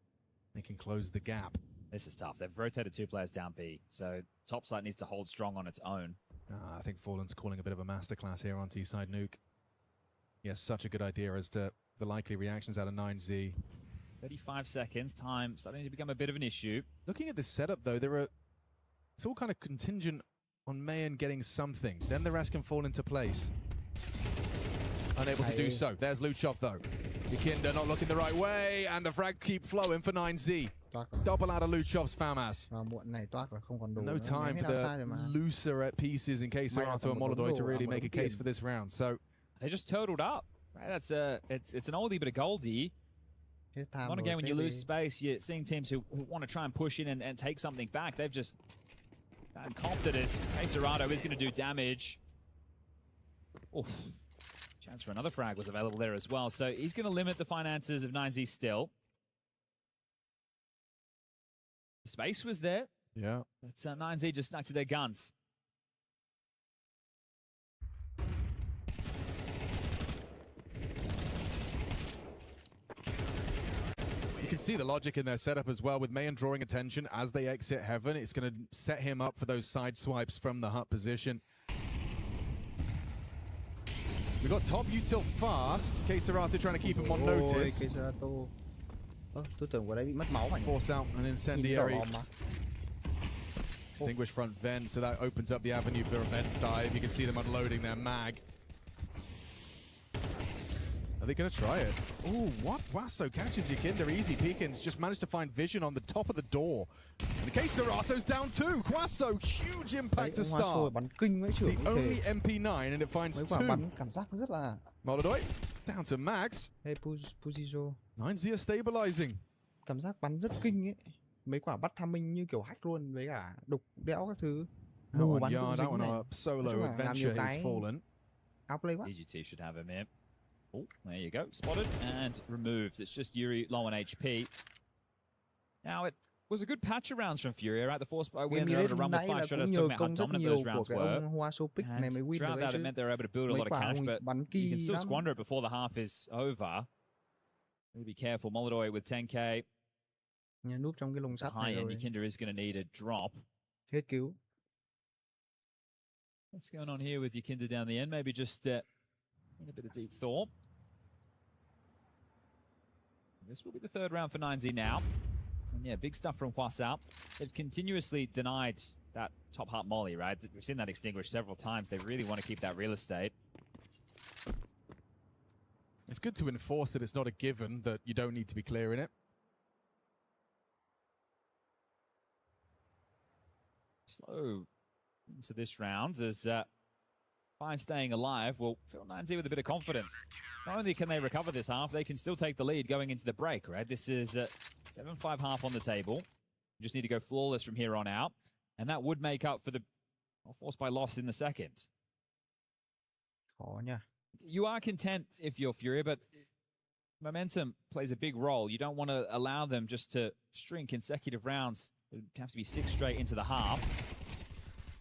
they can close the gap. This is tough. They've rotated 2 players down B, so top side needs to hold strong on its own. I think Fallen's calling a bit of a masterclass here on T-side nuke. He has such a good idea as to the likely reactions out of 9Z. 35 seconds, time starting to become a bit of an issue. Looking at this setup though, it's all kind of contingent on Mayan getting something. Then the rest can fall into place. Unable to do so. There's Luchov though. Yakinda not looking the right way, and the frag keep flowing for 9Z. Double out of Luchov's FAMAS. No time for the looser at pieces in case Serato and Molodoy to really make a case for this round. So they just turtled up. Right? That's it's an oldie but a goldie. Not again when you lose space, you're seeing teams who want to try and push in and take something back. They've just gotten confident as Serato is going to do damage. Oof. Chance for another frag was available there as well. So he's going to limit the finances of 9Z still. Space was there. Yeah. But 9Z just stuck to their guns. You can see the logic in their setup as well, with Mayan drawing attention as they exit heaven. It's going to set him up for those side swipes from the hut position. We got top util fast. K-Serato trying to keep him on notice. K-Serato. Tôi tưởng của đây bị mất máu à nhỉ? Force out an incendiary. Extinguished front vent, so that opens up the avenue for a vent dive. You can see them unloading their mag. Are they going to try it? Oh, what? Wasso catches Yikinda. Easy Peekins just managed to find vision on the top of the door. And K-Serato's down too. Quasso, huge impact to start. The only MP9 and it finds two. Cảm giác rất là... Molodoi, down to Max. Hey, Puzizo. 9Z are stabilizing. Cảm giác bắn rất kinh ấy. Mấy quả bắt tham minh như kiểu hack luôn với cả đục đẽo các thứ. That one solo adventure has fallen. Outplay what? DGT should have him here. Oh, there you go. Spotted and removed. It's just Yuri low on HP. Now, it was a good patch of rounds from FURIA, right? The force by win, they're able to rumble 5 straight. I was talking about how dominant those rounds were. And throughout that, it meant they were able to build a lot of cash, but you can still squander it before the half is over. Really be careful. Molodoi with 10k. Núp trong cái lồng sắt này rồi. Yikinda is going to need a drop. Hết cứu. What's going on here with Yikinda down the end? Maybe just in a bit of deep thought. This will be the third round for 9Z now. And yeah, big stuff from Hwasao. They've continuously denied that top heart molly, right? We've seen that extinguished several times. They really want to keep that real estate. It's good to enforce that it's not a given, that you don't need to be clearing it. Slow into this round as 5 staying alive will fill 9Z with a bit of confidence. Not only can they recover this half, they can still take the lead going into the break, right? This is 7-5 half on the table. You just need to go flawless from here on out. And that would make up for the forced by loss in the second. Khó nha. You are content if you're FURIA, but momentum plays a big role. You don't want to allow them just to string consecutive rounds. It would have to be 6 straight into the half.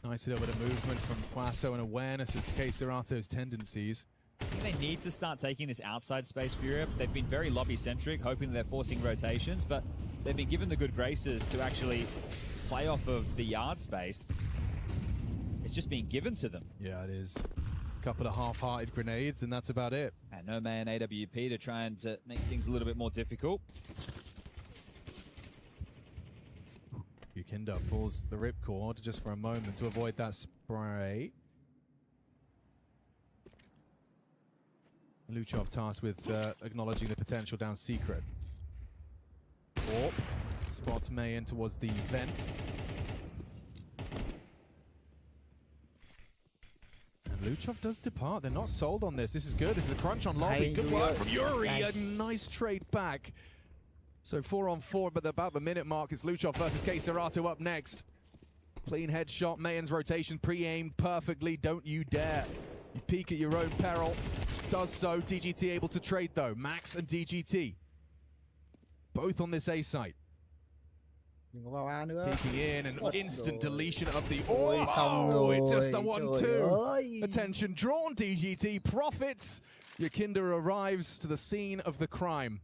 Nice little bit of movement from Quasso and awareness as to K-Serato's tendencies. I think they need to start taking this outside space, FURIA. They've been very lobby-centric, hoping that they're forcing rotations, but they've been given the good graces to actually play off of the yard space. It's just being given to them. Yeah, it is. A couple of half-hearted grenades, and that's about it. And no man AWP to try and make things a little bit more difficult. Yikinda pulls the ripcord just for a moment to avoid that spray. Luchov tasked with acknowledging the potential down secret. Orp spots May in towards the vent. And Luchov does depart. They're not sold on this. This is good. This is a crunch on lobby. Good work from Yuri. A nice trade back. So 4-on-4, but about the minute mark, it's Luchov versus K-Serato up next. Clean headshot. Mayen's rotation pre-aimed perfectly. Don't you dare. You peek at your own peril. Does so. DGT able to trade though. Max and DGT. Both on this A site. Peeking in and instant deletion of the... Oh, it's just the 1-2. Attention drawn. DGT profits. Yikinda arrives to the scene of the crime.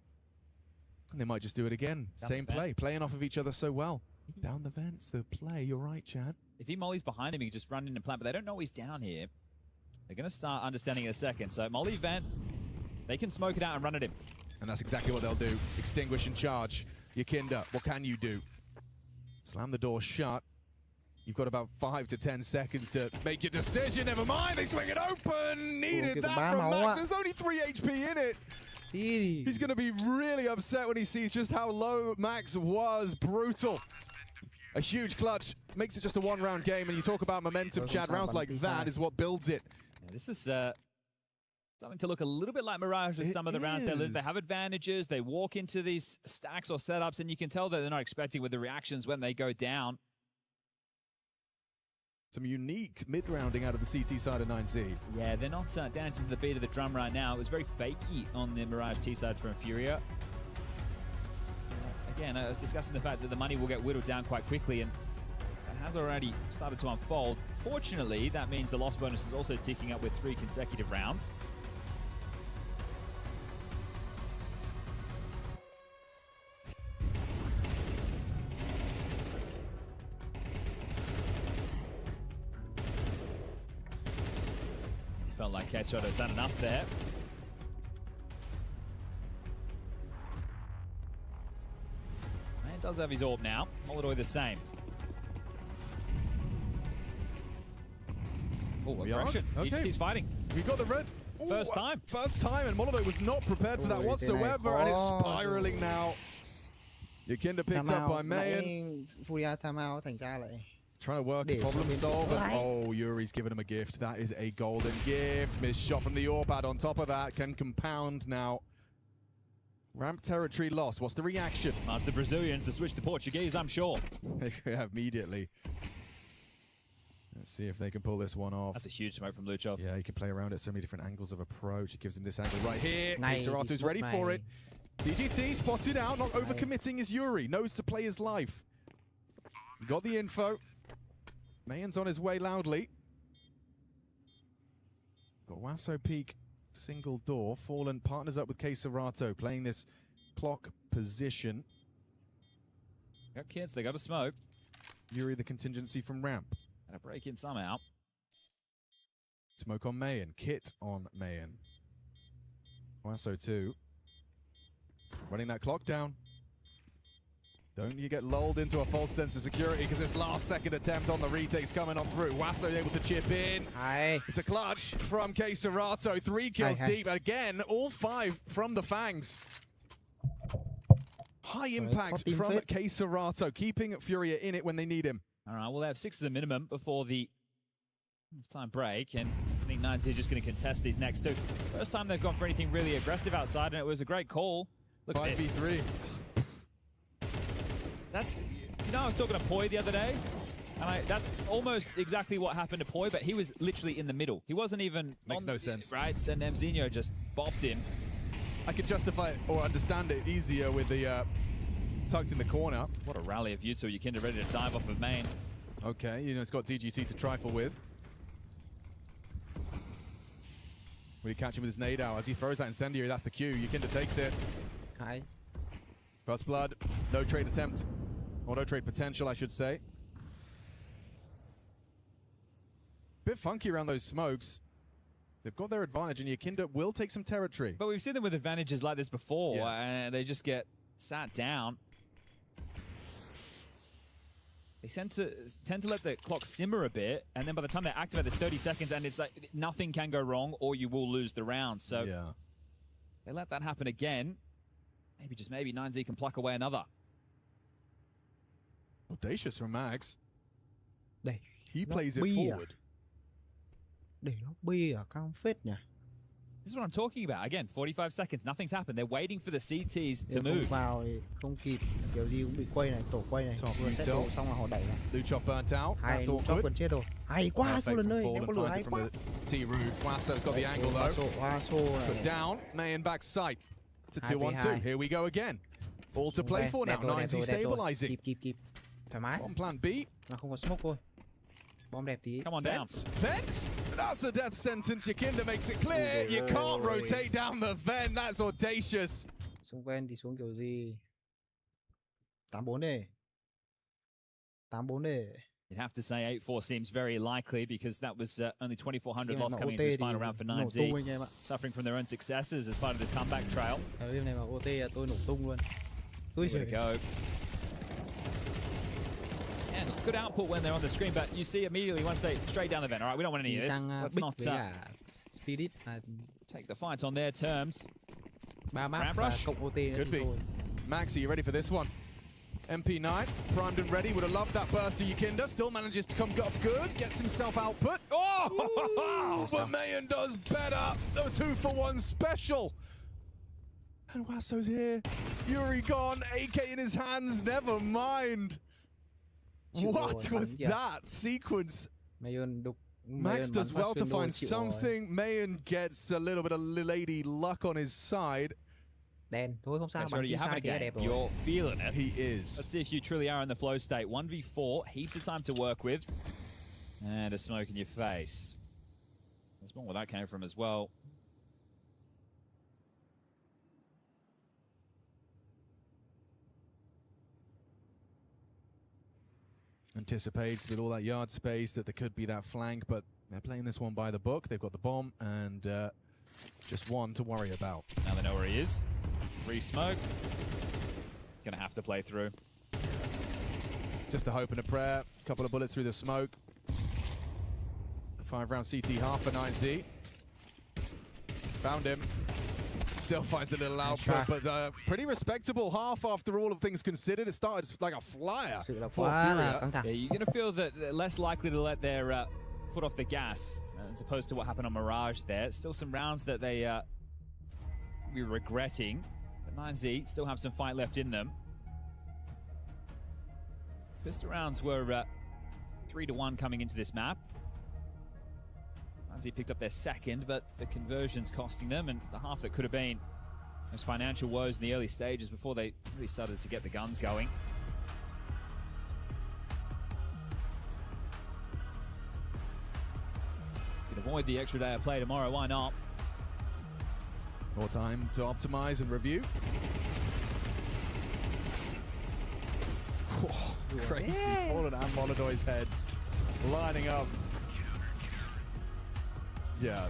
And they might just do it again. Same play. Playing off of each other so well. Down the vents, the play. You're right, Chad. If he mollies behind him, he can just run in and plant, but they don't know he's down here. They're going to start understanding in a second. So molly vent, they can smoke it out and run at him. And that's exactly what they'll do. Extinguish and charge. Yikinda, what can you do? Slam the door shut. You've got about 5 to 10 seconds to make your decision. Never mind, they swing it open. Needed that from Max. There's only 3 HP in it. He's going to be really upset when he sees just how low Max was. Brutal. A huge clutch. Makes it just a 1-round game. And you talk about momentum, Chad. Rounds like that is what builds it. Yeah, this is starting to look a little bit like Mirage with some of the rounds they lose. They have advantages. They walk into these stacks or setups, and you can tell that they're not expecting with the reactions when they go down. Some unique mid-rounding out of the CT side of 9Z. Yeah, they're not dancing to the beat of the drum right now. It was very fakey on the Mirage T side from FURIA. Again, I was discussing the fact that the money will get whittled down quite quickly, and that has already started to unfold. Fortunately, that means the loss bonus is also ticking up with 3 consecutive rounds. Felt like Kesrot had done enough there. Man does have his orb now. Molodoi the same. Oh, aggression. Okay. He's fighting. He got the red. First time. First time, and Molodoi was not prepared for that whatsoever, and it's spiraling now. Yakinda picked up by Mayan. FURIA timeout thành ra lại Trying to work, problem solve, and oh, Yuri's giving him a gift. That is a golden gift. Missed shot from the AWP on top of that. Can compound now. Ramp territory lost. What's the reaction? That's the Brazilians, the switch to Portuguese, I'm sure. Yeah, immediately. Let's see if they can pull this one off. That's a huge smoke from Luchov. Yeah, he can play around it. So many different angles of approach. It gives him this angle right here. Cerato's ready for it. DGT spotted out, not overcommitting is Yuri. Knows to play his life. Got the info. Mayan's on his way loudly. Got Wasso peak, single door. Fallen partners up with Cerato, playing this clock position. Got kids, they got a smoke. Yuri the contingency from ramp. And a break in somehow. Smoke on Mayan, Kit on Mayan. Wasso 2. Running that clock down. Don't you get lulled into a false sense of security because this last second attempt on the retake's coming on through. Wasso able to chip in. It's a clutch from Cerato. 3 kills deep. Again, all 5 from the Fangs. High impact from Cerato, keeping FURIA in it when they need him. All right, well, they have 6 as a minimum before the time break, and I think Nines are just going to contest these next 2. First time they've gone for anything really aggressive outside, and it was a great call. Look at this. 5v3. That's, you know, I was talking to Poi the other day, and that's almost exactly what happened to Poi, but he was literally in the middle. He wasn't even Makes no sense. Right, and Mzinho just bopped him. I could justify it or understand it easier with the tucked in the corner. What a rally of you two. Yakinda ready to dive off of main. Okay, you know, it's got DGT to trifle with. Will he catch him with his nade out? As he throws that incendiary, that's the cue. Yakinda takes it. First blood, no trade attempt. Or no trade potential, I should say. Bit funky around those smokes. They've got their advantage, and Yakinda will take some territory. But we've seen them with advantages like this before, and they just get sat down. They tend to let the clock simmer a bit, and then by the time they activate, there's 30 seconds, and it's like nothing can go wrong, or you will lose the round. So they let that happen again. Maybe, just maybe, 9Z can pluck away another. Audacious from Max. He plays it forward. Để nó bi ở căng phết nhỉ. This is what I'm talking about. Again, 45 seconds, nothing's happened. They're waiting for the CTs to move. Vào thì không kịp, kiểu gì cũng bị quay này, tổ quay này. Vừa set đồ xong là họ đẩy này. Luchov burnt out. Hay, Luchov gần chết rồi. Hay quá, Fallen ơi, em có lửa hay quá. T-Roof, Wasso's got the angle though. Put down, Mayan back sight. To 2-1-2. Here we go again. All to play for now. 9Z stabilizing. Kịp. Thoải mái. On plan B. Mà không có smoke thôi. Bom đẹp tí. Come on down. Fence. That's a death sentence. Yakinda makes it clear. You can't rotate down the vent. That's audacious. Xung quanh thì xuống kiểu gì? 8-4 đi. 8-4 đi. You'd have to say 8-4 seems very likely because that was only 2,400 loss coming into this final round for 9Z. Suffering from their own successes as part of this comeback trail. Game này mà OT là tôi nổ tung luôn. Way to go. And good output when they're on the screen, but you see immediately once they straight down the vent. All right, we don't want any of this. Let's not Spirit take the fight on their terms. Ramp rush. Could be. Max, are you ready for this one? MP9, primed and ready. Would have loved that burst to Yakinda. Still manages to come up good. Gets himself output. Oh! But Mayan does better. The 2-for-1 special. And Wasso's here. Yuri gone. AK in his hands. Never mind. What was that sequence? Max does well to find something. Mayan gets a little bit of lady luck on his side. Đen, thôi không sao, you're having a game. You're feeling it. He is. Let's see if you truly are in the flow state. 1v4, heaps of time to work with. And a smoke in your face. There's more where that came from as well. Anticipates with all that yard space that there could be that flank, but They're playing this one by the book. They've got the bomb and just one to worry about. Now they know where he is. Free smoke. Gonna have to play through. Just a hope and a prayer. A couple of bullets through the smoke. 5-round CT half for 9Z. Found him. Still finds a little output, but pretty respectable half after all of things considered. It started like a flyer for FURIA. Yeah, you're going to feel that they're less likely to let their foot off the gas as opposed to what happened on Mirage there. Still some rounds that they be regretting. But 9Z still have some fight left in them. Pistol rounds were 3-1 coming into this map. 9Z picked up their second, but the conversion's costing them, and the half that could have been those financial woes in the early stages before they really started to get the guns going. You can avoid the extra day of play tomorrow, why not? More time to optimize and review. Whoa, crazy. Fallen and Molodoy's heads lining up. Yeah.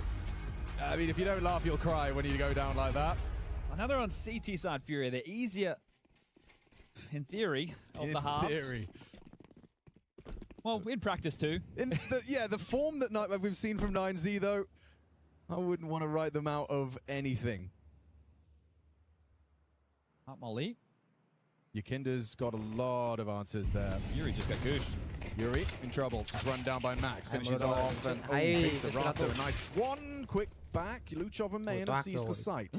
I mean, if you don't laugh, you'll cry when you go down like that. Another on CT side FURIA. They're easier, in theory, of the halves. In theory. Well, in practice too. The form that we've seen from 9Z, though, I wouldn't want to write them out of anything. Up Molly. Yakinda's got a lot of answers there. Yuri just got gooshed. Yuri in trouble. Just run down by Max. Finishes off. And Serato. Nice one. Quick back. Luchov and Mayan have seized the site.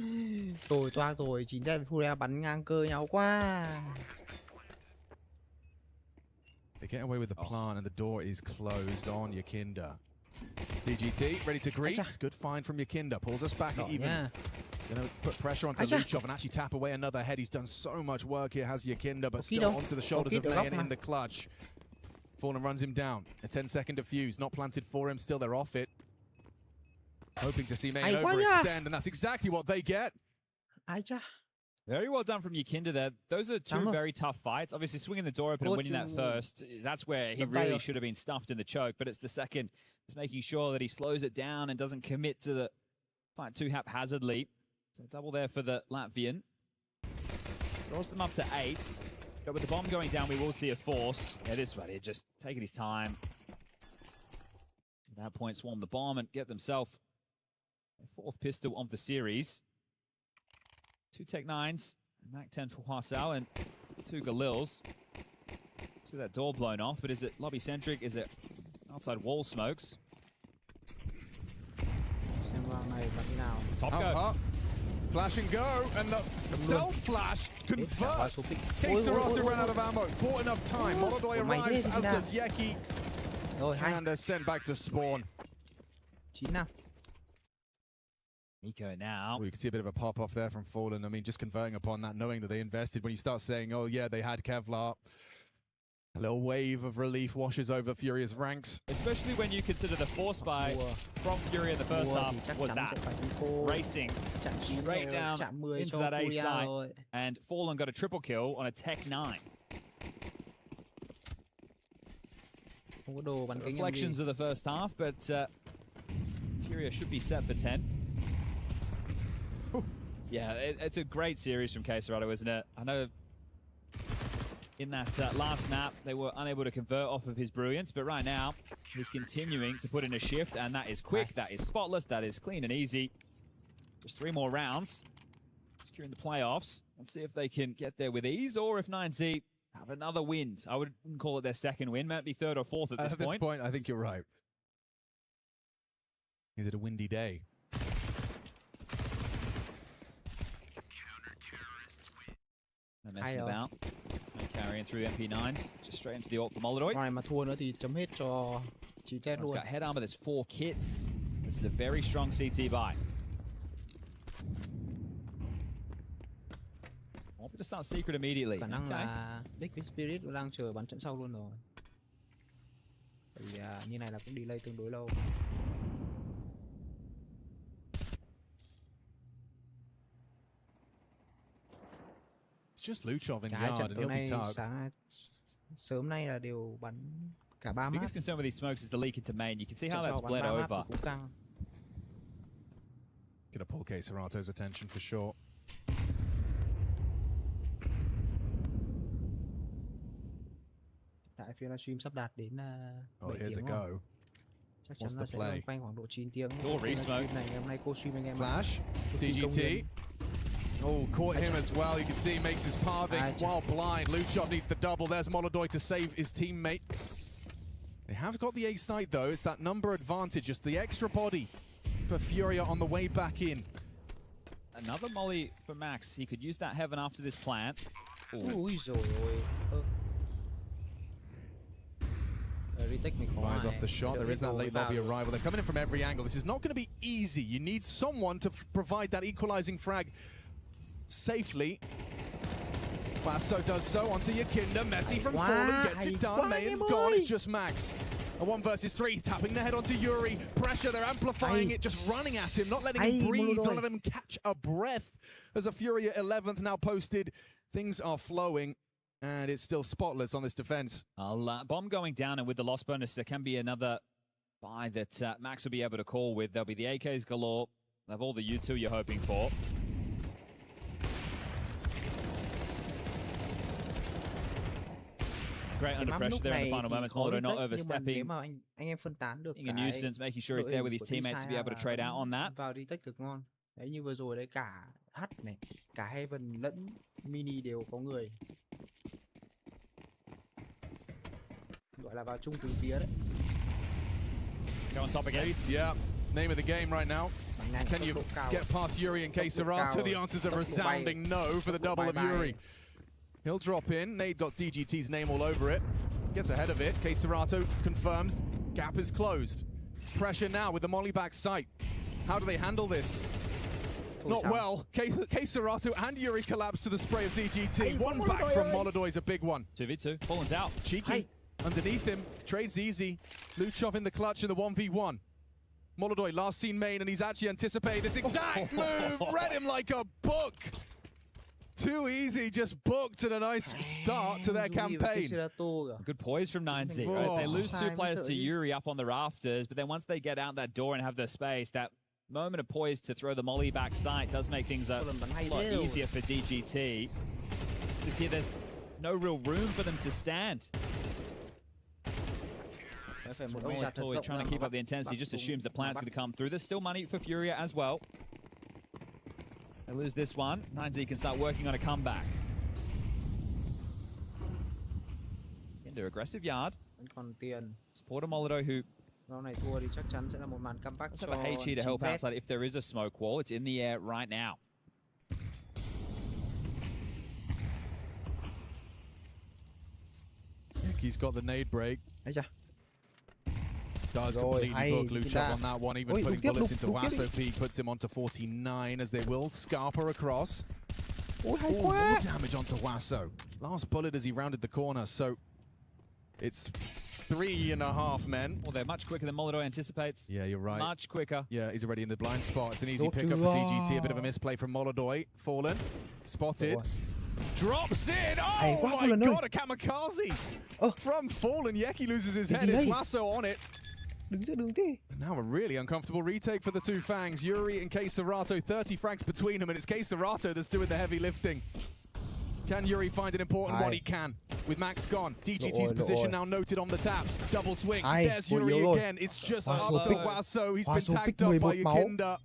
Rồi toa rồi. 9 trận FURIA bắn ngang cơ nhau quá. They get away with the plant and the door is closed on Yakinda. DGT ready to greet. Good find from Yakinda. Pulls us back at even. Gonna put pressure onto Luchov and actually tap away another head. He's done so much work here, has Yakinda, but still onto the shoulders of Mayan in the clutch. Fallen runs him down. A 10-second defuse, not planted for him. Still, they're off it. Hoping to see Mayan overextend, and that's exactly what they get. Very well done from Yakinda there. Those are two very tough fights. Obviously, swinging the door open and winning that first, that's where he really should have been stuffed in the choke. But it's the second. It's making sure that he slows it down and doesn't commit to the fight too haphazardly. So double there for the Latvian. Draws them up to 8. But with the bomb going down, we will see a force. Yeah, this one, just taking his time. At that point, swarm the bomb and get themselves a 4th pistol of the series. 2 Tech 9s, Mac 10 for Hwasao, and 2 Galils. See that door blown off, but is it lobby-centric? Is it outside wall smokes? Top go. Flash and go, and the self-flash converts. Serato ran out of ammo. Bought enough time. Molodoy arrives, as does Yeki. And they're sent back to spawn. Nico now. You can see a bit of a pop-off there from Fallen. I mean, just converting upon that, knowing that they invested. When you start saying, oh yeah, they had Kevlar, a little wave of relief washes over FURIA's ranks. Especially when you consider the force buy from FURIA in the first half was that. Racing straight down into that A site. And Fallen got a triple kill on a Tech 9. So reflections of the first half, but FURIA should be set for 10. Yeah, it's a great series from Serato, isn't it? I know in that last map, they were unable to convert off of his brilliance, but right now, he's continuing to put in a shift, and that is quick, that is spotless, that is clean and easy. Just 3 more rounds, securing the playoffs. Let's see if they can get there with ease, or if 9Z have another win. I wouldn't call it their second win, might be 3rd or 4th at this point. At this point, I think you're right. Is it a windy day? No messing about. No carrying through MP9s. Just straight into the ult for Molodoy. Mà thua nữa thì chấm hết cho chị chết luôn. luôn. Got head armor, there's 4 kits. This is a very strong CT buy. Want me to start secret immediately. Khả năng là Địch với Spirit đang chờ bắn trận sau luôn rồi. Vì như này là cũng delay tương đối lâu. Just Luchov in yard and he'll be tugged. Sớm nay là đều bắn Cả 3 map. Biggest concern with these smokes is the leak into main. You can see how that's bled over. Gonna pull K-Serato's attention for sure. Tại phiên livestream sắp đạt đến 7 here's tiếng a go. Chắc chắn là sẽ loanh quanh khoảng độ 9 tiếng. Re-smoke. Này ngày hôm nay cô stream anh em. Flash, DGT. Oh, caught him as well. You can see he makes his pathing while blind. Luchop needs the double. There's Molodoi to save his teammate. They have got the A site though. It's that number advantage, just the extra body for FURIA on the way back in. Another molly for Max. He could use that heaven after this plant. Ui rồi ôi. Fires off the shot. There is that late lobby arrival. They're coming in from every angle. This is not going to be easy. You need someone to provide that equalizing frag safely. Faso does so onto Yakinda. Messi from Fallen gets it done. Mayan's gone. It's just Max. A 1 versus 3, tapping the head onto Yuri. Pressure, they're amplifying it, just running at him, not letting him breathe, not letting him catch a breath. As a FURIA 11th now posted, things are flowing. And it's still spotless on this defense. Bomb going down, and with the loss bonus, there can be another buy that Max will be able to call with. There'll be the AKs galore. They'll have all the U2 you're hoping for. Great under pressure there in the final moments. Molodoi not overstepping. Being a nuisance, making sure he's there with his teammates to be able to trade out on that. Đấy, như vừa rồi đấy, cả H này, cả Heaven lẫn Mini đều có người. Gọi là vào chung từ phía đấy. Go on top again. Yeah, name of the game right now. Can you get past Yuri and K-Serrato? The answer's a resounding no for the double of Yuri. He'll drop in. Nade got DGT's name all over it. Gets ahead of it. K-Serrato confirms. Gap is closed. Pressure now with the molly back sight. How do they handle this? Not well. K-Serrato and Yuri collapse to the spray of DGT. One back from Molodoi is a big one. 2v2. Fallen's out. Cheeky. Underneath him. Trades easy. Luchov in the clutch in the 1v1. Molodoi last seen main, and he's actually anticipated this exact move. Read him like a book. Too easy, just booked, and a nice start to their campaign. Good poise from 9Z, right? They lose 2 players to Yuri up on the rafters, but then once they get out that door and have the space, that moment of poise to throw the molly back sight does make things a lot easier for DGT. Just here, there's no real room for them to stand. Totally trying to keep up the intensity, just assumes the plant's going to come through. There's still money for FURIA as well. They lose this one. 9Z can start working on a comeback. Into aggressive yard. Support a Molodoi who let's have a HE to help outside if there is a smoke wall. It's in the air right now. He's got the nade break. Does completely book Luchov on that one, even putting bullets into Wasso. P puts him onto 49 as they will scarper across. More damage onto Wasso. Last bullet as he rounded the corner, so it's 3.5 men. Well, they're much quicker than Molodoi anticipates. Yeah, you're right. Much quicker. Yeah, he's already in the blind spot. It's an easy pickup for DGT. A bit of a misplay from Molodoi. Fallen. Spotted. Drops in. Oh my god, a kamikaze from Fallen. Yeki loses his head. It's Wasso on it. And now a really uncomfortable retake for the two Fangs. Yuri and K-Serrato, 30 frags between them, and it's K-Serrato that's doing the heavy lifting. Can Yuri find an important one? He can. With Max gone. DGT's position now noted on the taps. Double swing. There's Yuri again. It's just up to Wasso. He's been tagged up by Yakinda.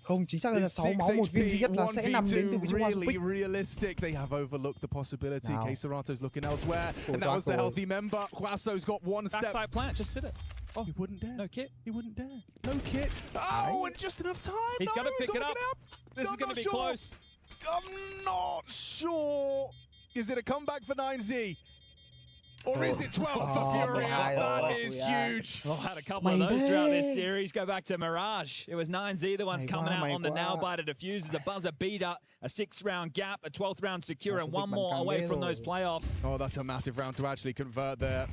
Không, chính xác là 6 máu, một viên duy nhất là sẽ nằm đến từ vị trí really realistic. They have overlooked the possibility. K-Serrato's looking elsewhere. And that was the healthy member. Wasso's got one step. Backside plant, just sit it. Oh, he wouldn't dare. No kit. He wouldn't dare. No kit. Oh, and just enough time. He's got to pick it up. This is going to be close. I'm not sure. Is it a comeback for 9Z? Or is it 12 for FURIA? That is huge. We've had a couple of those throughout this series. Go back to Mirage. It was 9Z, the ones coming out on the nail biter diffusers, a buzzer beater, a 6th round gap, a 12th round secure, and one more away from those playoffs. Oh, that's a massive round to actually convert there.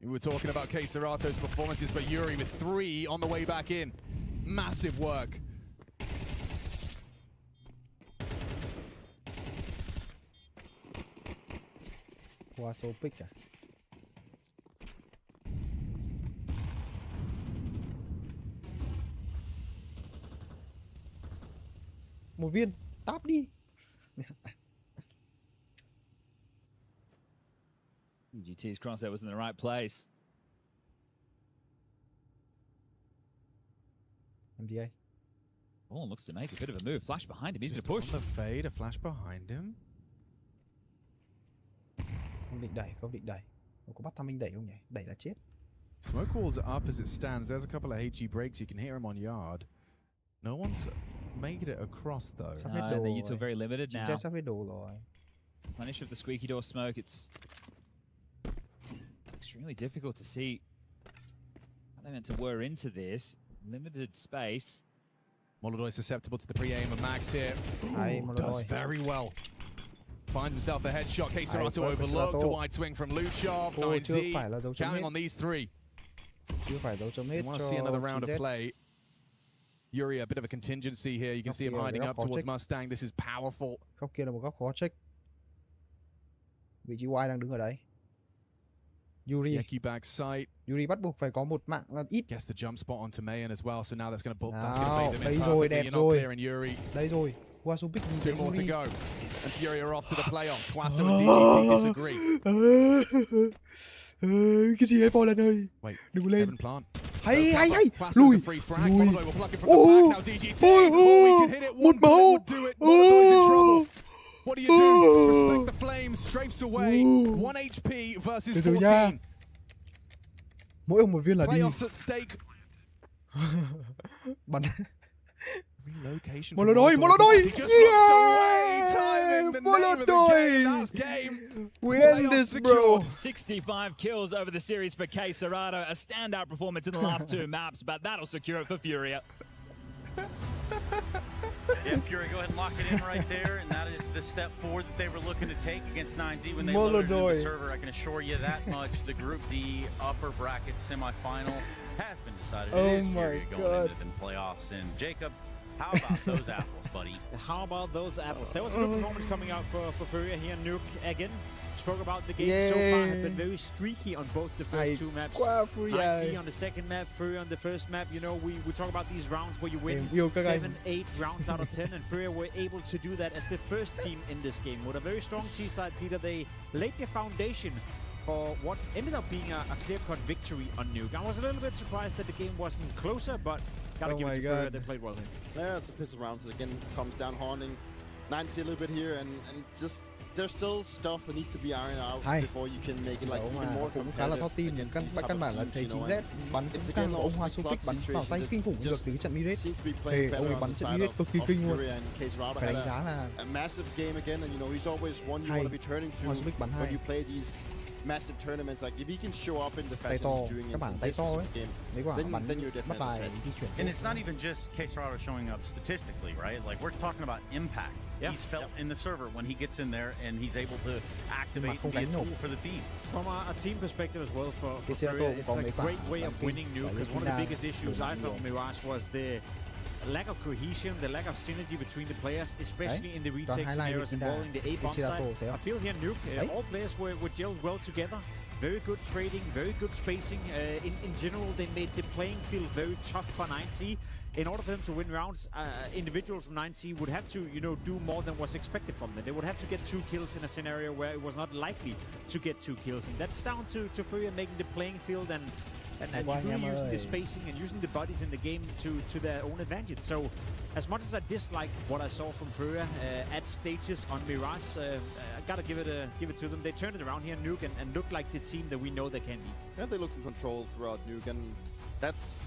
We were talking about K-Serrato's performances, but Yuri with 3 on the way back in. Massive work. Wasso pick. Một viên, táp đi. EGT's crosshair was in the right place. MDA. Oh, looks to make a bit of a move. Flash behind him. He's going to push. The fade, a flash behind him. Không định đẩy, không định đẩy. Có bắt thăm minh đẩy không nhỉ? Đẩy là chết. Smoke wall's up as it stands. There's a couple of HE breaks. You can hear him on yard. No one's made it across though. The Utah very limited now. Sắp hết đồ rồi. Punish of the squeaky door smoke. It's extremely difficult to see how they meant to whir into this. Limited space. Molodoi susceptible to the pre-aim of Max here. Ooh, does very well. Finds himself the headshot. Keserato overlooked. A wide swing from Luchov. 9Z. Counting on these three. Chưa phải dấu chấm hết. Want to see another round of play. Yuri, a bit of a contingency here. You can see him hiding up towards Mustang. This is powerful. Góc kia là một góc khó check. Vị trí Y đang đứng ở đấy. Yuri. Yeki back sight. Yuri bắt buộc phải có một mạng là ít. Gets the jump spot onto Mayan as well. So now that's going to bait them in. Đây rồi, đẹp rồi. Yuri. Đây rồi. Wasupic nhìn thấy Two more Yuri. to go. And Furia are off to the playoffs. Twasso and DGT disagree. Cái gì đấy Fallen ơi? Wait, đừng lên. Plant. Hay. Lùi. Một máu. What do you do? Respect the flames, strafes away. 1 HP versus 14. Mỗi ông một viên là đi. Playoffs at stake. Bắn. Relocation. Molodoi. Yeah! Molodoi. We end this, bro. 65 kills over the series for Keserato. A standout performance in the last two maps, but that'll secure it for Furia. Yeah, Fury, go ahead and lock it in right there, and that is the step forward that they were looking to take against 9Z when they loaded into the server. I can assure you that much. The Group D upper bracket semifinal has been decided. It is Fury going into the playoffs. And Jacob, how about those apples, buddy? How about those apples? There was a good performance coming out for Furia here. Nuke again. Spoke about the game so far, had been very streaky on both the first two maps. 9Z on the second map, Furia on the first map. You know, we talk about these rounds where you win 7, 8 rounds out of 10, and Furia were able to do that as the first team in this game. With a very strong T-side, Peter, they laid the foundation for what ended up being a clear-cut victory on Nuke. I was a little bit surprised that the game wasn't closer, but gotta give it to Furia, they played well here. Yeah, it's a pistol round, so again, comes down haunting 9Z a little bit here, and just there's still stuff that needs to be ironed out before you can make it like even more cũng khá là thót tim. Căn bản là thấy 9Z bắn cũng căng, ông Wasupic bắn vào tay kinh khủng được từ trận Miret. Thề ông ấy bắn trận Miret cực kỳ kinh luôn. Phải đánh giá là hay. Wasupic bắn hay. Massive tournaments, like if he can show up in the fashion he's doing in this game, then you're definitely safe. And it's not even just Keserato showing up statistically, right? Like we're talking about impact. He's felt in the server when he gets in there and he's able to activate and be a tool for the team. From a team perspective as well for Furia, it's a great way of winning Nuke, because one of the biggest issues I saw in Mirage was the lack of cohesion, the lack of synergy between the players, especially in the retake scenarios involving the A-bomb side. I feel here Nuke, all players were gelled well together. Very good trading, very good spacing. In general, they made the playing field very tough for 9Z. In order for them to win rounds, individuals from 9Z would have to, do more than was expected from them. They would have to get 2 kills in a scenario where it was not likely to get 2 kills. And that's down to Furia making the playing field and really using the spacing and using the bodies in the game to their own advantage. So, as much as I disliked what I saw from Furia at stages on Mirage, I gotta give it to them. They turned it around here in Nuke and looked like the team that we know they can be. Yeah, they look in control throughout Nuke, and that's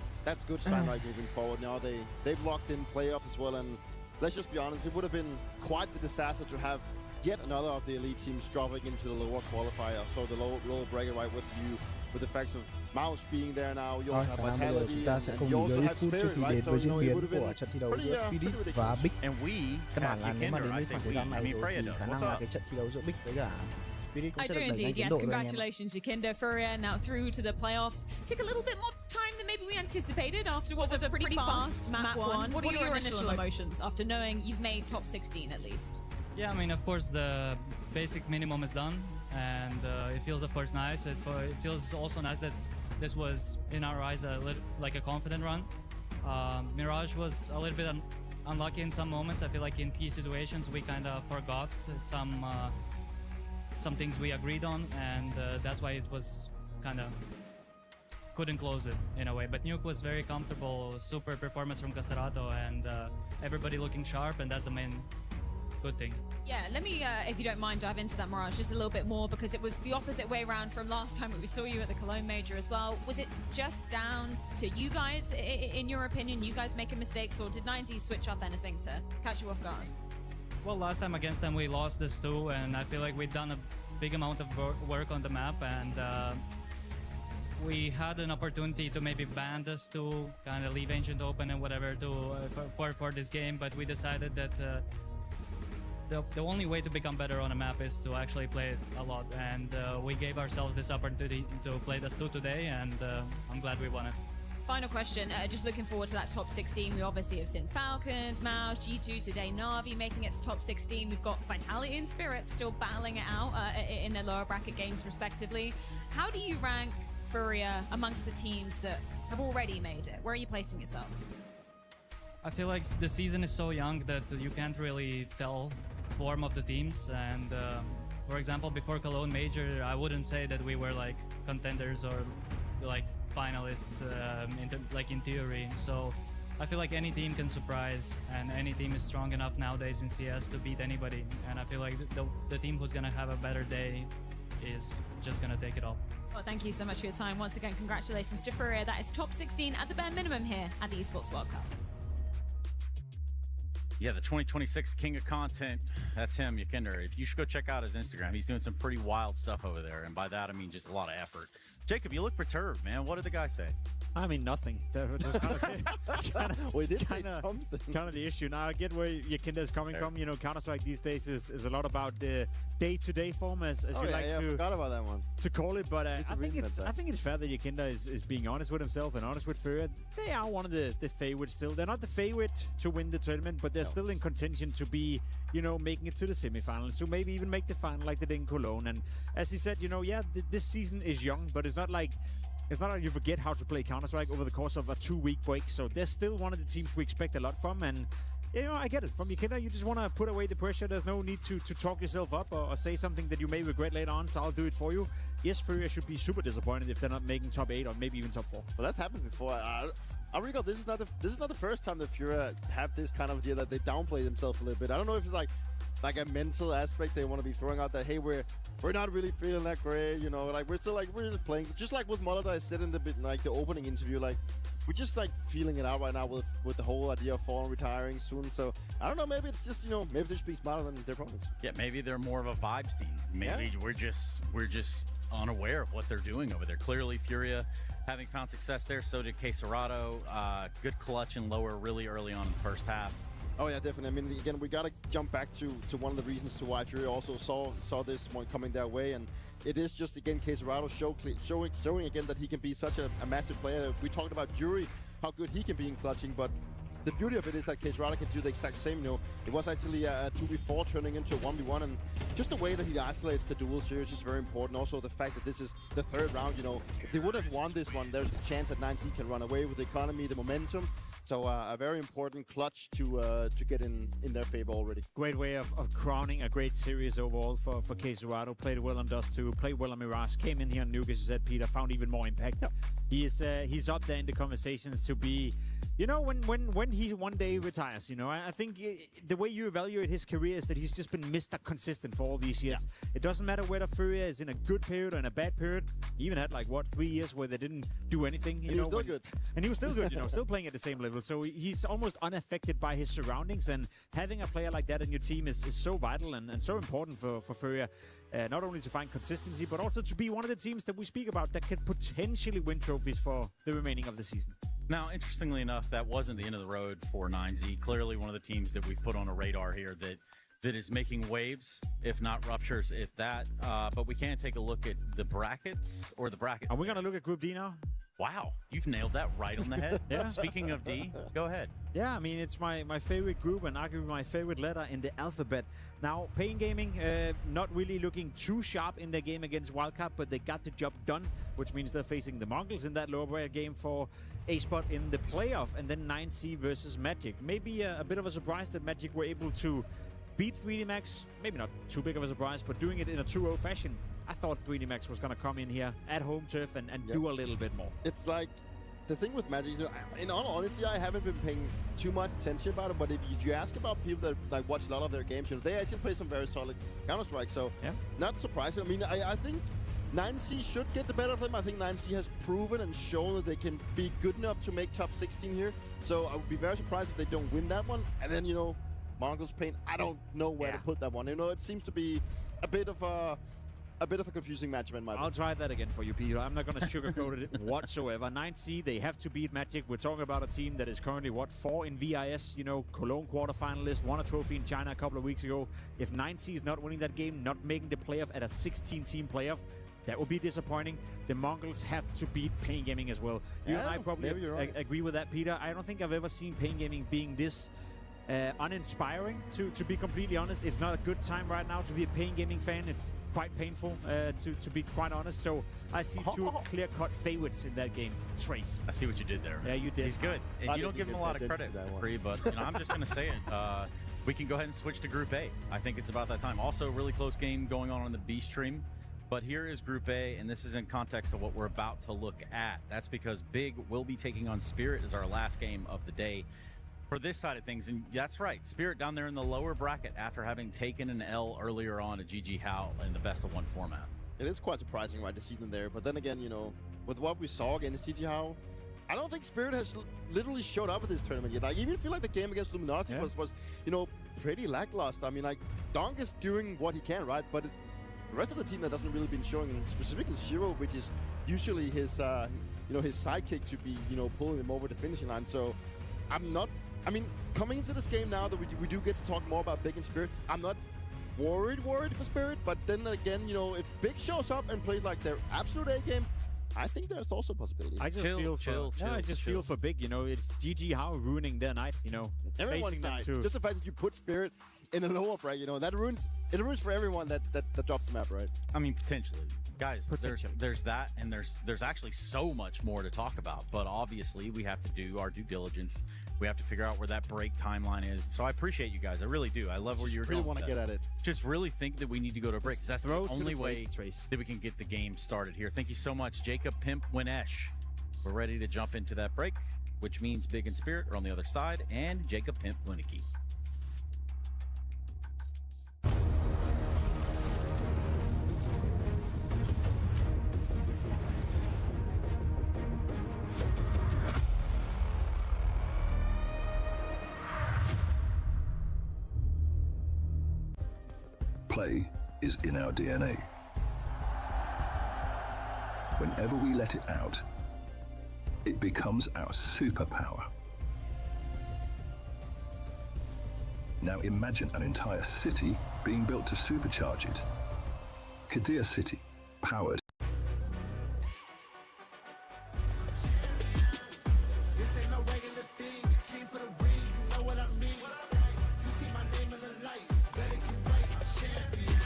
good sign right moving forward. Now they've locked in playoff as well, and let's just be honest, it would have been quite the disaster to have yet another of the elite teams dropping into the lower qualifier, so the lower bracket right with you, with the facts of Mouse being there now. You also have Vitality, and you also have Spirit, right? So, it would have been pretty ridiculous. And we have Yukender, I say we, I mean Freya does. What's up? I do indeed, yes. Congratulations, Yukender. Furia now through to the playoffs. Took a little bit more time than maybe we anticipated after what was a pretty fast map 1. What are your initial emotions after knowing you've made top 16 at least? Yeah, I mean, of course, the basic minimum is done, and it feels, of course, nice. It feels also nice that this was, in our eyes, like a confident run. Mirage was a little bit unlucky in some moments. I feel like in key situations we kind of forgot some things we agreed on, and that's why it was kind of couldn't close it in a way. But Nuke was very comfortable, super performance from Caserato, and everybody looking sharp, and that's the main good thing. Yeah, let me, if you don't mind, dive into that, Mirage, just a little bit more, because it was the opposite way around from last time when we saw you at the Cologne Major as well. Was it just down to you guys, in your opinion, you guys making mistakes, or did 9Z switch up anything to catch you off guard? Well, last time against them we lost this too, and I feel like we've done a big amount of work on the map, and we had an opportunity to maybe ban this to kind of leave Ancient open and whatever to for this game, but we decided that the only way to become better on a map is to actually play it a lot, and we gave ourselves this opportunity to play this 2 today, and I'm glad we won it. Final question, just looking forward to that top 16. We obviously have seen Falcons, Mouse, G2, today NAVI making it to top 16. We've got Vitality and Spirit still battling it out in their lower bracket games respectively. How do you rank FURIA amongst the teams that have already made it? Where are you placing yourselves? I feel like the season is so young that you can't really tell form of the teams, and for example, before Cologne Major, I wouldn't say that we were like contenders or like finalists in theory. So I feel like any team can surprise, and any team is strong enough nowadays in CS to beat anybody, and I feel like the team who's gonna have a better day is just gonna take it all. Well, thank you so much for your time. Once again, congratulations to FURIA. That is top 16 at the bare minimum here at the Esports World Cup. Yeah, the 2026 King of Content, that's him, Yakinder. You should go check out his Instagram. He's doing some pretty wild stuff over there, and by that I mean just a lot of effort. Jacob, you look perturbed, man. What did the guy say? I mean, nothing. We did say something. Kind of the issue. Now, I get where Yakinder is coming from. You know, Counter-Strike these days is a lot about the day-to-day form, as you like I forgot about that one. To call it. But I think it's fair that Yakinder is being honest with himself and honest with FURIA. They are one of the favorites still. They're not the favorite to win the tournament, but they're still in contention to be, you know, making it to the semifinals, to maybe even make the final like they did in Cologne. And as he said, you know, yeah, this season is young, but it's not like you forget how to play Counter-Strike over the course of a 2-week break. So they're still one of the teams we expect a lot from. And, you know, I get it. From Yakinder, you just want to put away the pressure. There's no need to talk yourself up or say something that you may regret later on, so I'll do it for you. Yes, FURIA should be super disappointed if they're not making top 8 or maybe even top 4. Well, that's happened before. I recall this is not the first time that FURIA have this kind of idea that they downplay themselves a little bit. I don't know if it's like a mental aspect they want to be throwing out that, hey, we're not really feeling that great, you know, like we're just playing, just like with Molotov I said in the opening interview, like we're just like feeling it out right now with the whole idea of Fallen retiring soon. So I don't know, maybe it's just, you know, maybe they should be smarter than their opponents. Yeah, maybe they're more of a vibes team. Maybe we're just unaware of what they're doing over there. Clearly FURIA having found success there, so did Caserato. Good clutch and lower really early on in the first half. Oh yeah, definitely. I mean, again, we got to jump back to one of the reasons to why FURIA also saw this one coming their way, and it is just, again, Caserato showing again that he can be such a massive player. We talked about Yuri, how good he can be in clutching, but the beauty of it is that Caserato can do the exact same. You know, it was actually a 2v4 turning into a 1v1, and just the way that he isolates the duels here is just very important. Also, the fact that this is the 3rd round, you know, if they would have won this one, there's a chance that 9Z can run away with the economy, the momentum. So a very important clutch to get in their favor already. Great way of crowning a great series overall for Caserato. Played well on Dust 2, played well on Mirage, came in here on Nuke, as you said, Peter, found even more impact. Yep. He's up there in the conversations to be, you know, when he one day retires, you know, I think the way you evaluate his career is that he's just been Mr. Consistent for all these years. Yeah. It doesn't matter whether FURIA is in a good period or in a bad period. He even had like, 3 years where they didn't do anything. He was still good. And he was still good, you know, still playing at the same level. So he's almost unaffected by his surroundings, and having a player like that in your team is so vital and so important for FURIA. Not only to find consistency, but also to be one of the teams that we speak about that could potentially win trophies for the remaining of the season. Now, interestingly enough, that wasn't the end of the road for 9Z. Clearly one of the teams that we've put on a radar here that is making waves, if not ruptures at that. But we can take a look at the brackets or the bracket. Are we going to look at Group D now? Wow, you've nailed that right on the head. Yeah. Speaking of D, go ahead. Yeah, I mean, it's my favorite group and arguably my favorite letter in the alphabet. Now, Pain Gaming, not really looking too sharp in their game against Wildcard, but they got the job done, which means they're facing the Mongols in that lower bracket game for a spot in the playoff, and then 9C versus Magic. Maybe a bit of a surprise that Magic were able to beat 3D Max. Maybe not too big of a surprise, but doing it in a 2-0 fashion. I thought 3D Max was going to come in here at home turf and do a little bit more. It's like, the thing with Magic, in all honesty, I haven't been paying too much attention about it, but if you ask about people that like watch a lot of their games, they actually play some very solid Counter-Strike, so not surprising. I mean, I think 9C should get the better of them. I think 9C has proven and shown that they can be good enough to make top 16 here, so I would be very surprised if they don't win that one. And then, Mongols Pain, I don't know where to put that one. It seems to be a bit of a confusing matchup in my book. I'll try that again for you, Peter. I'm not going to sugarcoat it whatsoever. 9C, they have to beat Magic. We're talking about a team that is currently, 4 in VIS, Cologne quarterfinalist, won a trophy in China a couple of weeks ago. If 9C is not winning that game, not making the playoff at a 16-team playoff, that would be disappointing. The Mongols have to beat Pain Gaming as well. You and I probably agree with that, Peter. I don't think I've ever seen Pain Gaming being this uninspiring, to be completely honest. It's not a good time right now to be a Pain Gaming fan. It's quite painful, to be quite honest. So I see two clear-cut favorites in that game. Trace. I see what you did there. Yeah, you did. He's good. And you don't give him a lot of credit, Free, but I'm just going to say it. We can go ahead and switch to Group A. I think it's about that time. Also, a really close game going on the B stream. But here is Group A, and this is in context of what we're about to look at. That's because Big will be taking on Spirit as our last game of the day for this side of things. And that's right, Spirit down there in the lower bracket after having taken an L earlier on at GG How in the best-of-1 format. It is quite surprising, right, to see them there. But then again, with what we saw against GG How, I don't think Spirit has literally showed up at this tournament yet. I even feel like the game against Luminati was pretty lackluster. I mean, like, Donk is doing what he can, right? But the rest of the team that doesn't really been showing, and specifically Shiro, which is usually his sidekick to be, pulling him over the finishing line. So coming into this game now that we do get to talk more about Big and Spirit, I'm not worried for Spirit, but then again, if Big shows up and plays like their absolute A game, I think there's also possibilities. I just feel for Big, it's GG How ruining their night, everyone's night. Just the fact that you put Spirit in a low-up, right, that ruins for everyone that drops the map, right? I mean, potentially. Guys, there's that, and there's actually so much more to talk about, but obviously we have to do our due diligence. We have to figure out where that break timeline is. So I appreciate you guys. I really do. I love where you're going. Really want to get at it. Just really think that we need to go to a break. That's the only way that we can get the game started here. Thank you so much, Jacob Pimp Winesh. We're ready to jump into that break, which means Big and Spirit are on the other side, and Jacob Pimp Winicki. Play is in our DNA. Whenever we let it out, it becomes our superpower. Now imagine an entire city being built to supercharge it. Kadir City, powered. This ain't no regular thing. I came for the ring, you know what I mean. You see my name in the lights, better get right, champion.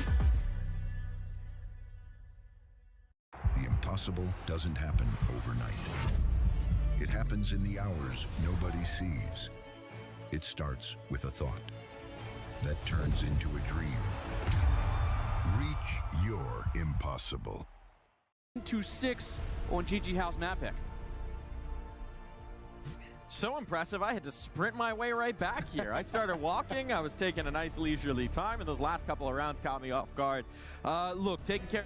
The impossible doesn't happen overnight. It happens in the hours nobody sees. It starts with a thought that turns into a dream. Reach your impossible. 2-6 on GG How's map pick. So impressive, I had to sprint my way right back here. I started walking, I was taking a nice leisurely time, and those last couple of rounds caught me off guard. Look, taking care...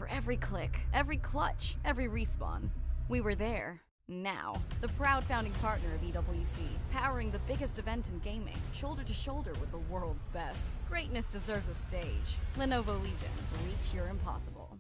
for every click, every clutch, every respawn. We were there. Now, the proud founding partner of EWC, powering the biggest event in gaming, shoulder to shoulder with the world's best. Greatness deserves a stage. Lenovo Legion, reach your impossible.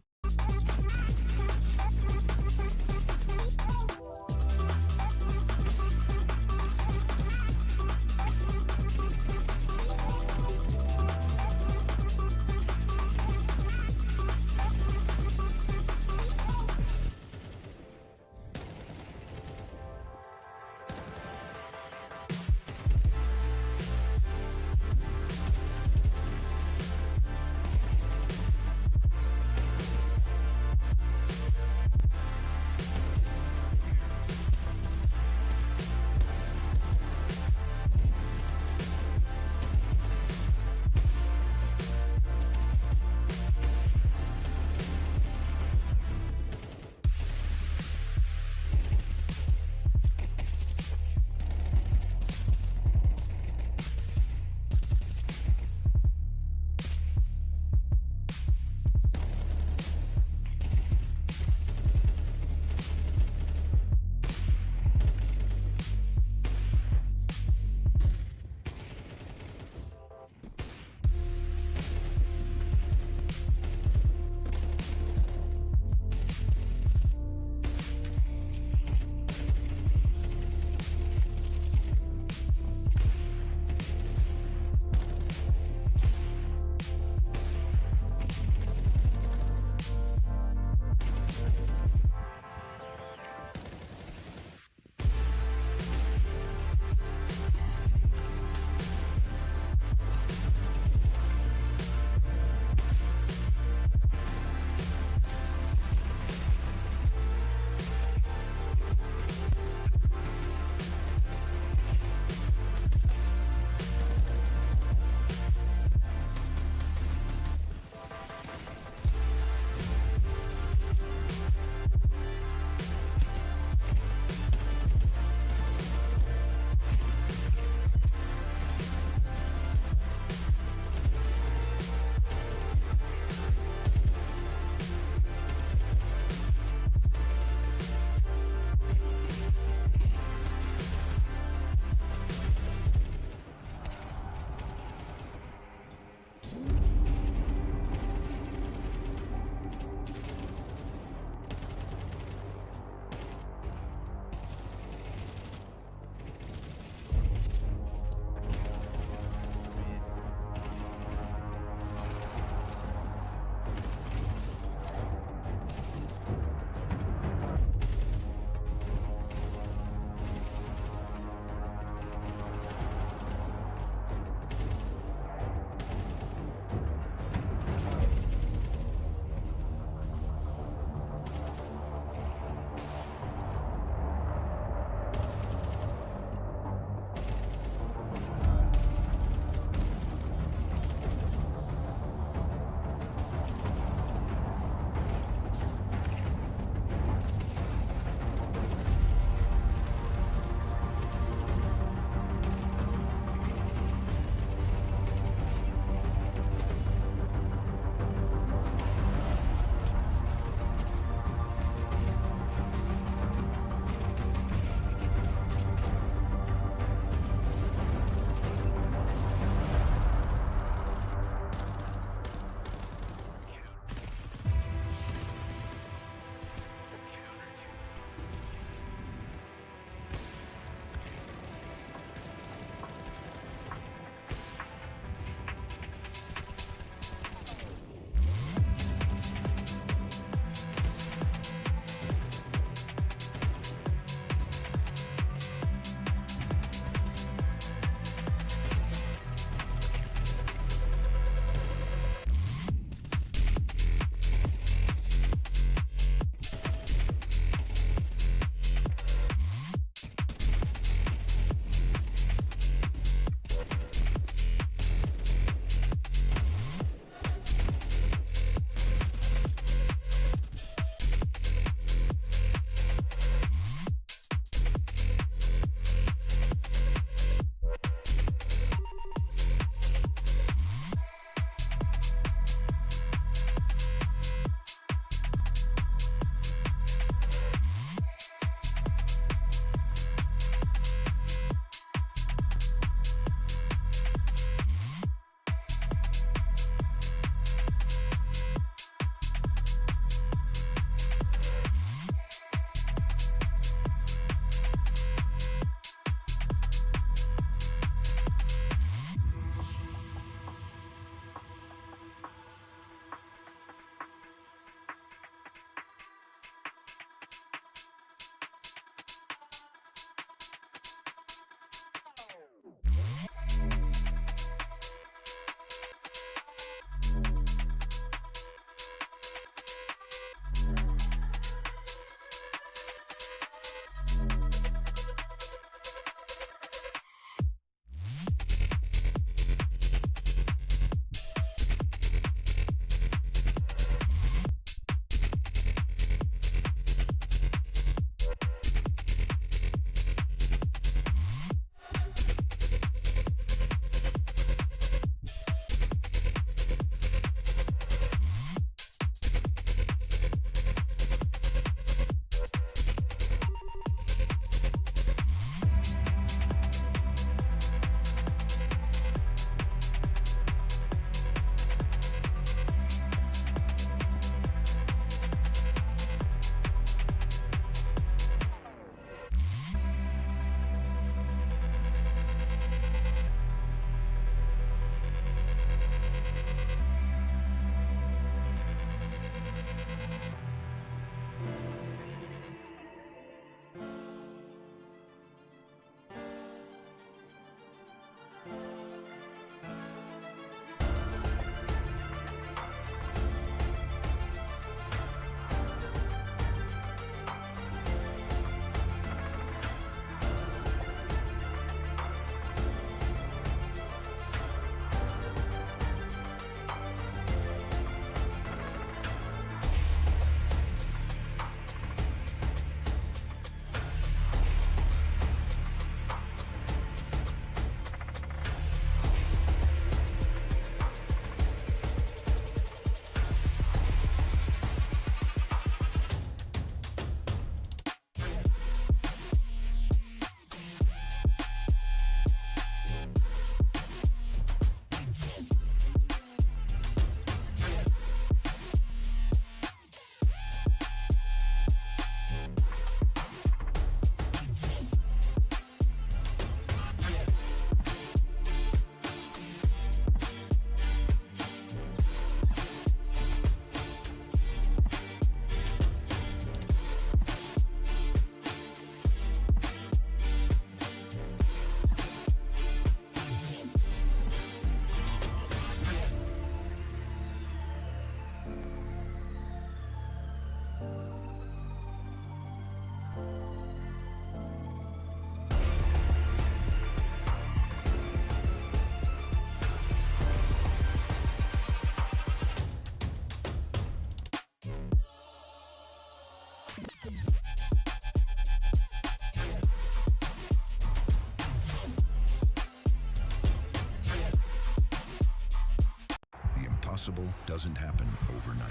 impossible doesn't happen overnight.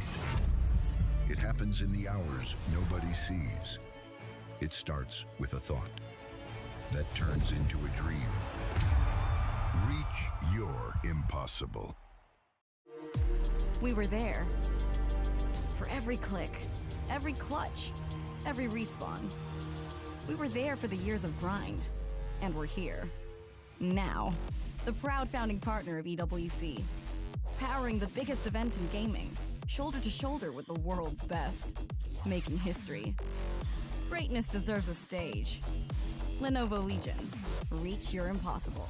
It happens in the hours nobody sees. It starts with a thought that turns into a dream. Reach your impossible. We were there. For every click, every clutch, every respawn. We were there for the years of grind, and we're here. Now, the proud founding partner of EWC, powering the biggest event in gaming, shoulder to shoulder with the world's best, making history. Greatness deserves a stage. Lenovo Legion, reach your impossible.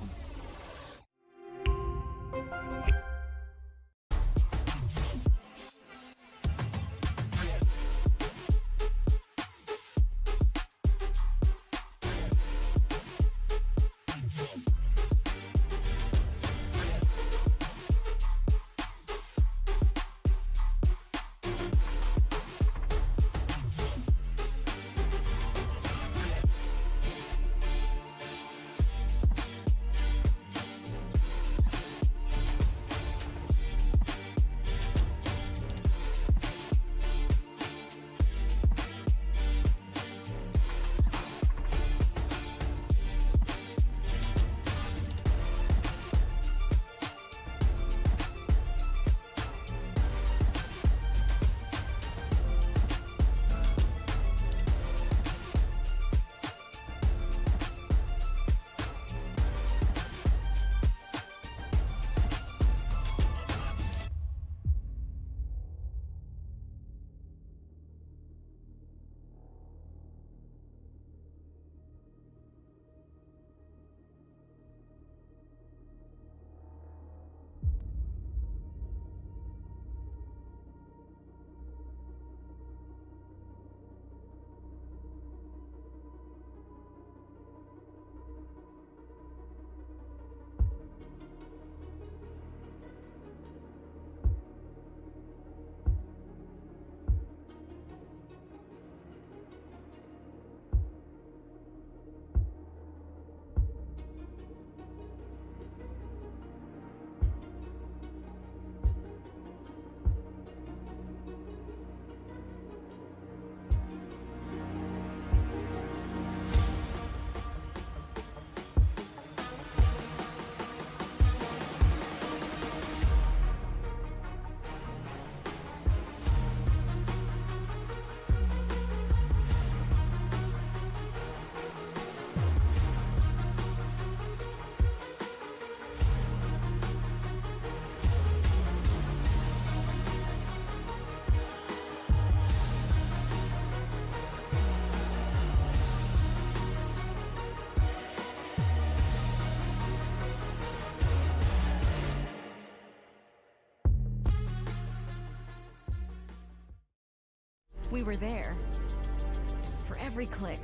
We were there. For every click,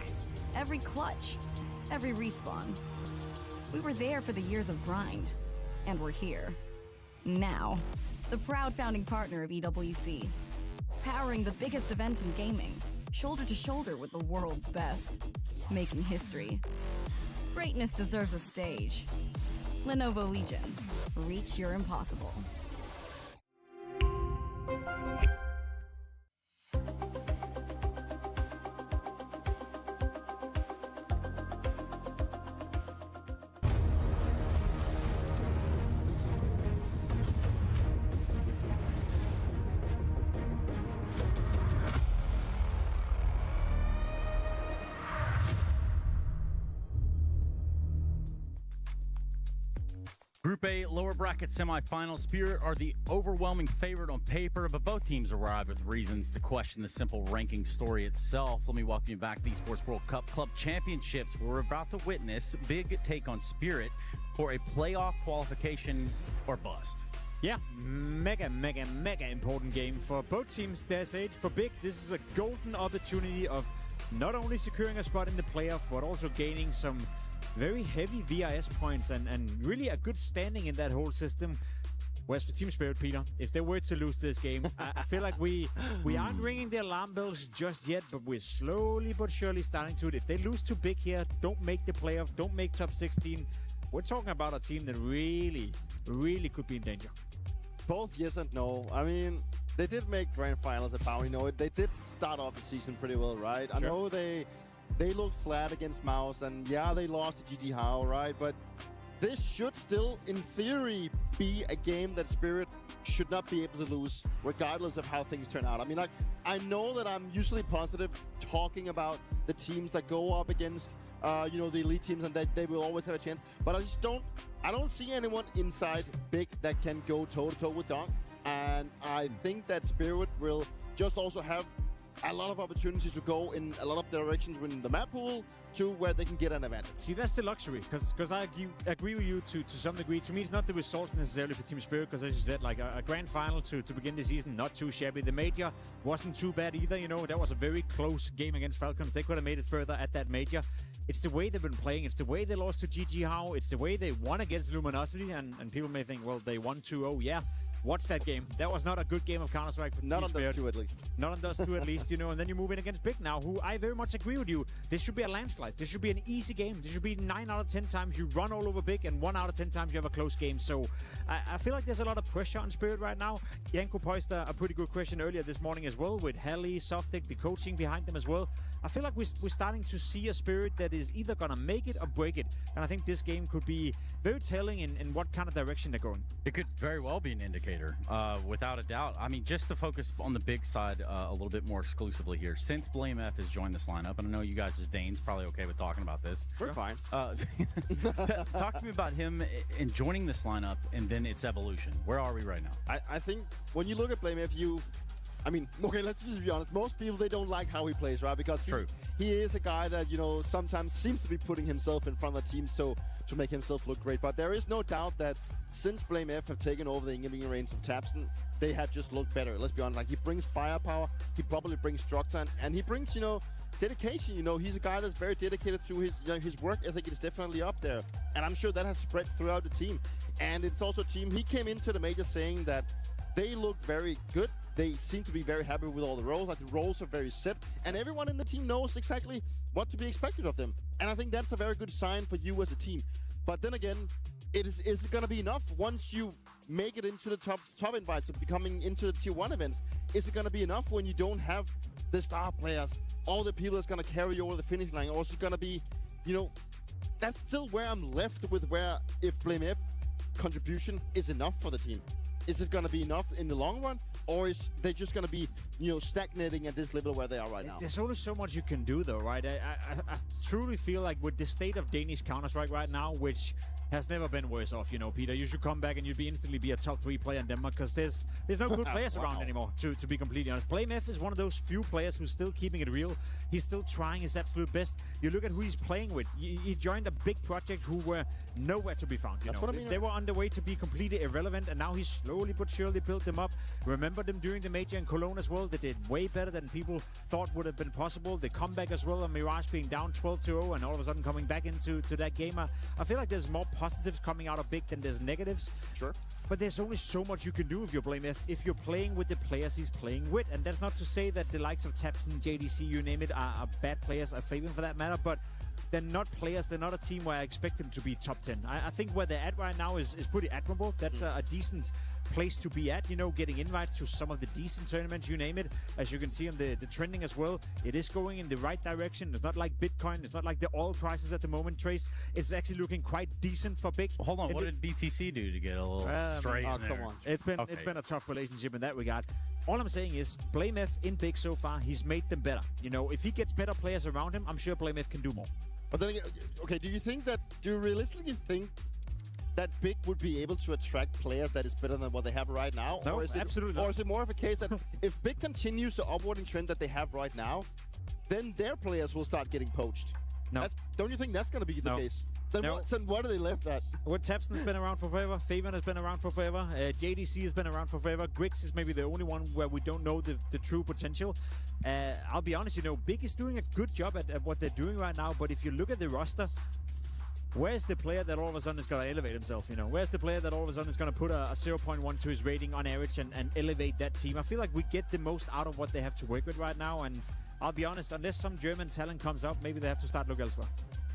every clutch, every respawn. We were there for the years of grind, and we're here. Now, the proud founding partner of EWC, powering the biggest event in gaming, shoulder to shoulder with the world's best, making history. Greatness deserves a stage. Lenovo Legion, reach your impossible. Group A lower bracket semifinal. Spirit are the overwhelming favorite on paper, but both teams arrive with reasons to question the simple ranking story itself. Let me welcome you back to the Esports World Cup Club Championships. We're about to witness a big take on Spirit for a playoff qualification or bust. Yeah, mega important game for both teams. There's eight for Big. This is a golden opportunity of not only securing a spot in the playoff, but also gaining some very heavy VIS points and really a good standing in that whole system. Whereas for Team Spirit, Peter, if they were to lose this game, I feel like we aren't ringing the alarm bells just yet, but we're slowly but surely starting to. If they lose too big here, don't make the playoff, don't make top 16, we're talking about a team that really could be in danger. Both yes and no. I mean, they did make grand finals at Bounty. They did start off the season pretty well, right? Sure. I know they looked flat against Mouse, and yeah, they lost to GG How, right? But this should still, in theory, be a game that Spirit should not be able to lose, regardless of how things turn out. I mean, like, I know that I'm usually positive talking about the teams that go up against, you know, the elite teams, and that they will always have a chance. But I don't see anyone inside Big that can go toe-to-toe with Donk. And I think that Spirit will just also have a lot of opportunities to go in a lot of directions within the map pool to where they can get an advantage. See, that's the luxury, because I agree with you to some degree. To me, it's not the results necessarily for Team Spirit, because as you said, like a grand final to begin the season, not too shabby. The major wasn't too bad either, you know. That was a very close game against Falcons. They could have made it further at that major. It's the way they've been playing. It's the way they lost to GG How. It's the way they won against Luminosity. And people may think, well, they won 2-0. Yeah, watch that game. That was not a good game of Counter-Strike for Not on those two, at least. Not on those two, at least, you know. And then you move in against Big now, who I very much agree with you. This should be a landslide. This should be an easy game. This should be 9 out of 10 times you run all over Big, and 1 out of 10 times you have a close game. So I feel like there's a lot of pressure on Spirit right now. Yanko posed a pretty good question earlier this morning as well, with Heli, Softic, the coaching behind them as well. I feel like we're starting to see a Spirit that is either going to make it or break it. And I think this game could be very telling in what kind of direction they're going. It could very well be an indicator, without a doubt. I mean, just to focus on the Big side a little bit more exclusively here. Since Blame F has joined this lineup, and I know you guys as Danes probably okay with talking about this. We're fine. Talk to me about him and joining this lineup and then its evolution. Where are we right now? I think when you look at Blame F, I mean, okay, let's just be honest. Most people, they don't like how he plays, right? Because he is a guy that, you know, sometimes seems to be putting himself in front of the team to make himself look great. But there is no doubt that since Blame F have taken over the incoming range of Tapson, they have just looked better. Let's be honest. Like, he brings firepower, he probably brings structure, and he brings, you know, dedication. You know, he's a guy that's very dedicated to his, you know, his work ethic is definitely up there. And I'm sure that has spread throughout the team. And it's also a team, he came into the major saying that they look very good. They seem to be very happy with all the roles. Like, the roles are very set, and everyone in the team knows exactly what to be expected of them. And I think that's a very good sign for you as a team. But then again, is it going to be enough once you make it into the top invites of becoming into the tier 1 events? Is it going to be enough when you don't have the star players, all the people that's going to carry you over the finish line? Or is it going to be, you know, that's still where I'm left with, where if Blame F contribution is enough for the team. Is it going to be enough in the long run? Or is they just going to be, you know, stagnating at this level where they are right now? There's only so much you can do, though, right? I truly feel like with the state of Danish Counter-Strike right now, which has never been worse off, you know, Peter. You should come back and you'd instantly be a top 3 player in Denmark, because there's no good players around anymore, to be completely honest. Blame F is one of those few players who's still keeping it real. He's still trying his absolute best. You look at who he's playing with. He joined a big project who were nowhere to be found. You know? What I mean. They were on the way to be completely irrelevant, and now he's slowly but surely built them up. Remember them during the major in Cologne as well. They did way better than people thought would have been possible. The comeback as well, and Mirage being down 12-0, and all of a sudden coming back into that game. I feel like there's more positives coming out of Big than there's negatives. Sure. But there's only so much you can do if you're Blame F, if you're playing with the players he's playing with. And that's not to say that the likes of Tapson, JDC, you name it, are bad players, are Fabian for that matter, but they're not players, they're not a team where I expect them to be top 10. I think where they're at right now is pretty admirable. That's a decent place to be at, you know, getting invites to some of the decent tournaments, you name it. As you can see on the trending as well, it is going in the right direction. It's not like Bitcoin, it's not like the oil prices at the moment, Trace. It's actually looking quite decent for Big. Well, hold on, what did BTC do to get a little straight in there? Come on. It's been a tough relationship in that regard. All I'm saying is, Blame F in Big so far, he's made them better. You know, if he gets better players around him, I'm sure Blame F can do more. But then again, okay, do you realistically think that Big would be able to attract players that is better than what they have right now? No, absolutely not. Or is it more of a case that if Big continues the upwarding trend that they have right now, then their players will start getting poached? No. Don't you think that's going to be the case? Then what are they left at? Well, Tapson's been around for forever. Fabian has been around for forever. JDC has been around for forever. Griggs is maybe the only one where we don't know the true potential. I'll be honest, you know, Big is doing a good job at what they're doing right now. But if you look at the roster, where's the player that all of a sudden is going to elevate himself, you know? Where's the player that all of a sudden is going to put a 0.1 to his rating on average and elevate that team? I feel like we get the most out of what they have to work with right now. And I'll be honest, unless some German talent comes up, maybe they have to start look elsewhere.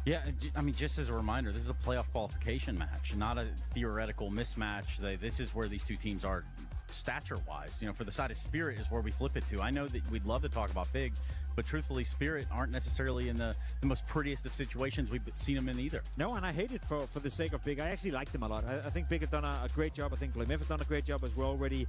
Yeah, I mean, just as a reminder, this is a playoff qualification match, not a theoretical mismatch. This is where these two teams are stature-wise. You know, for the side of Spirit is where we flip it to. I know that we'd love to talk about Big, but truthfully, Spirit aren't necessarily in the most prettiest of situations we've seen them in either. No, and I hate it for the sake of Big. I actually like them a lot. I think Big have done a great job. I think Blame have done a great job, as we already,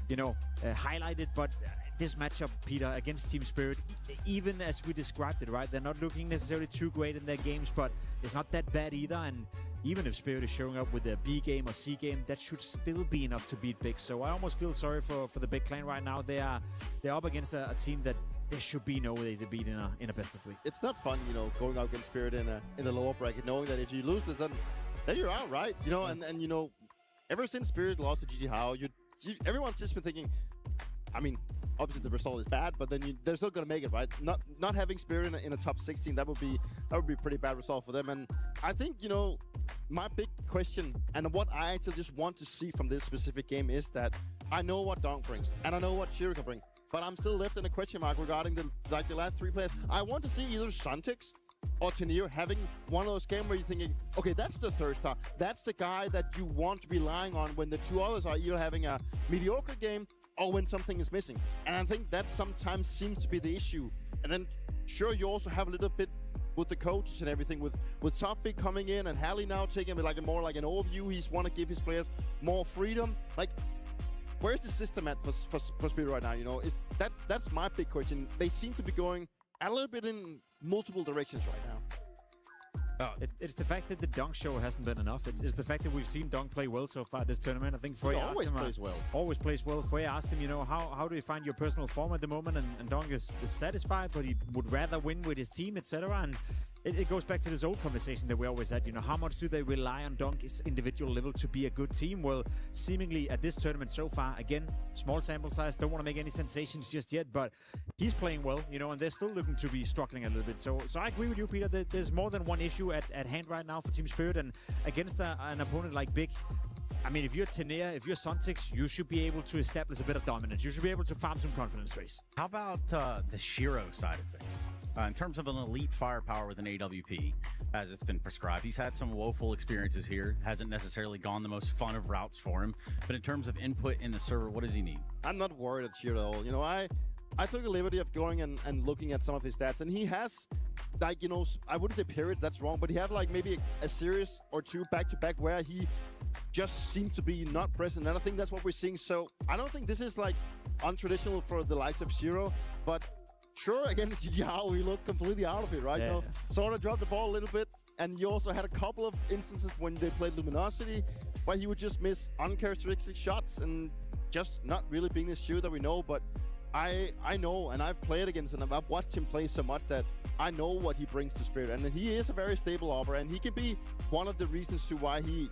highlighted. But this matchup, Peter, against Team Spirit, even as we described it, right? They're not looking necessarily too great in their games, but it's not that bad either. And even if Spirit is showing up with a B game or C game, that should still be enough to beat Big. So I almost feel sorry for the Big clan right now. They're up against a team that there should be no way to beat in a best of 3. It's not fun, going out against Spirit in the lower bracket, knowing that if you lose this, then you're out, right? And ever since Spirit lost to GG How, everyone's just been thinking, I mean, obviously the result is bad, but then they're still gonna make it, right? Not having Spirit in a top 16, that would be a pretty bad result for them. And I think my big question and what I actually just want to see from this specific game is that I know what Donk brings and I know what Shiro can bring, but I'm still left in a question mark regarding the last 3 players. I want to see either Suntix or Tenir having one of those games where you're thinking, okay, that's the third star. That's the guy that you want to be relying on when the 2 others are either having a mediocre game or when something is missing. And I think that sometimes seems to be the issue. And then, sure, you also have a little bit with the coaches and everything, with Toffee coming in and Halley now taking more like an overview. He's want to give his players more freedom. Like, where's the system at for Spirit right now? That's my big question. They seem to be going a little bit in multiple directions right now. It's the fact that the Donk show hasn't been enough. It's the fact that we've seen Donk play well so far this tournament. I think FURIA always plays well. Always plays well. FURIA asked him, how do you find your personal form at the moment? And Donk is satisfied, but he would rather win with his team, etc. And it goes back to this old conversation that we always had. How much do they rely on Donk's individual level to be a good team? Well, seemingly at this tournament so far, again, small sample size, don't want to make any sensations just yet, but he's playing well, and they're still looking to be struggling a little bit. So I agree with you, Peter, that there's more than one issue at hand right now for Team Spirit, and against an opponent like Big, I mean, if you're Tenir, if you're Suntix, you should be able to establish a bit of dominance. You should be able to farm some confidence race. How about the Shiro side of things? In terms of an elite firepower with an AWP, as it's been prescribed, he's had some woeful experiences here. Hasn't necessarily gone the most fun of routes for him. But in terms of input in the server, what does he need? I'm not worried at Shiro at all. I took a liberty of going and looking at some of his stats, and he has, I wouldn't say periods, that's wrong, but he had maybe a series or 2 back-to-back where he just seems to be not present, and I think that's what we're seeing. So I don't think this is untraditional for the likes of Shiro, but sure, against Yao, he looked completely out of it, right? Yeah. Sort of dropped the ball a little bit, and you also had a couple of instances when they played Luminosity where he would just miss uncharacteristic shots and just not really being the shooter that we know. But I know, and I've played against him, I've watched him play so much that I know what he brings to Spirit, and he is a very stable operator, and he can be one of the reasons to why he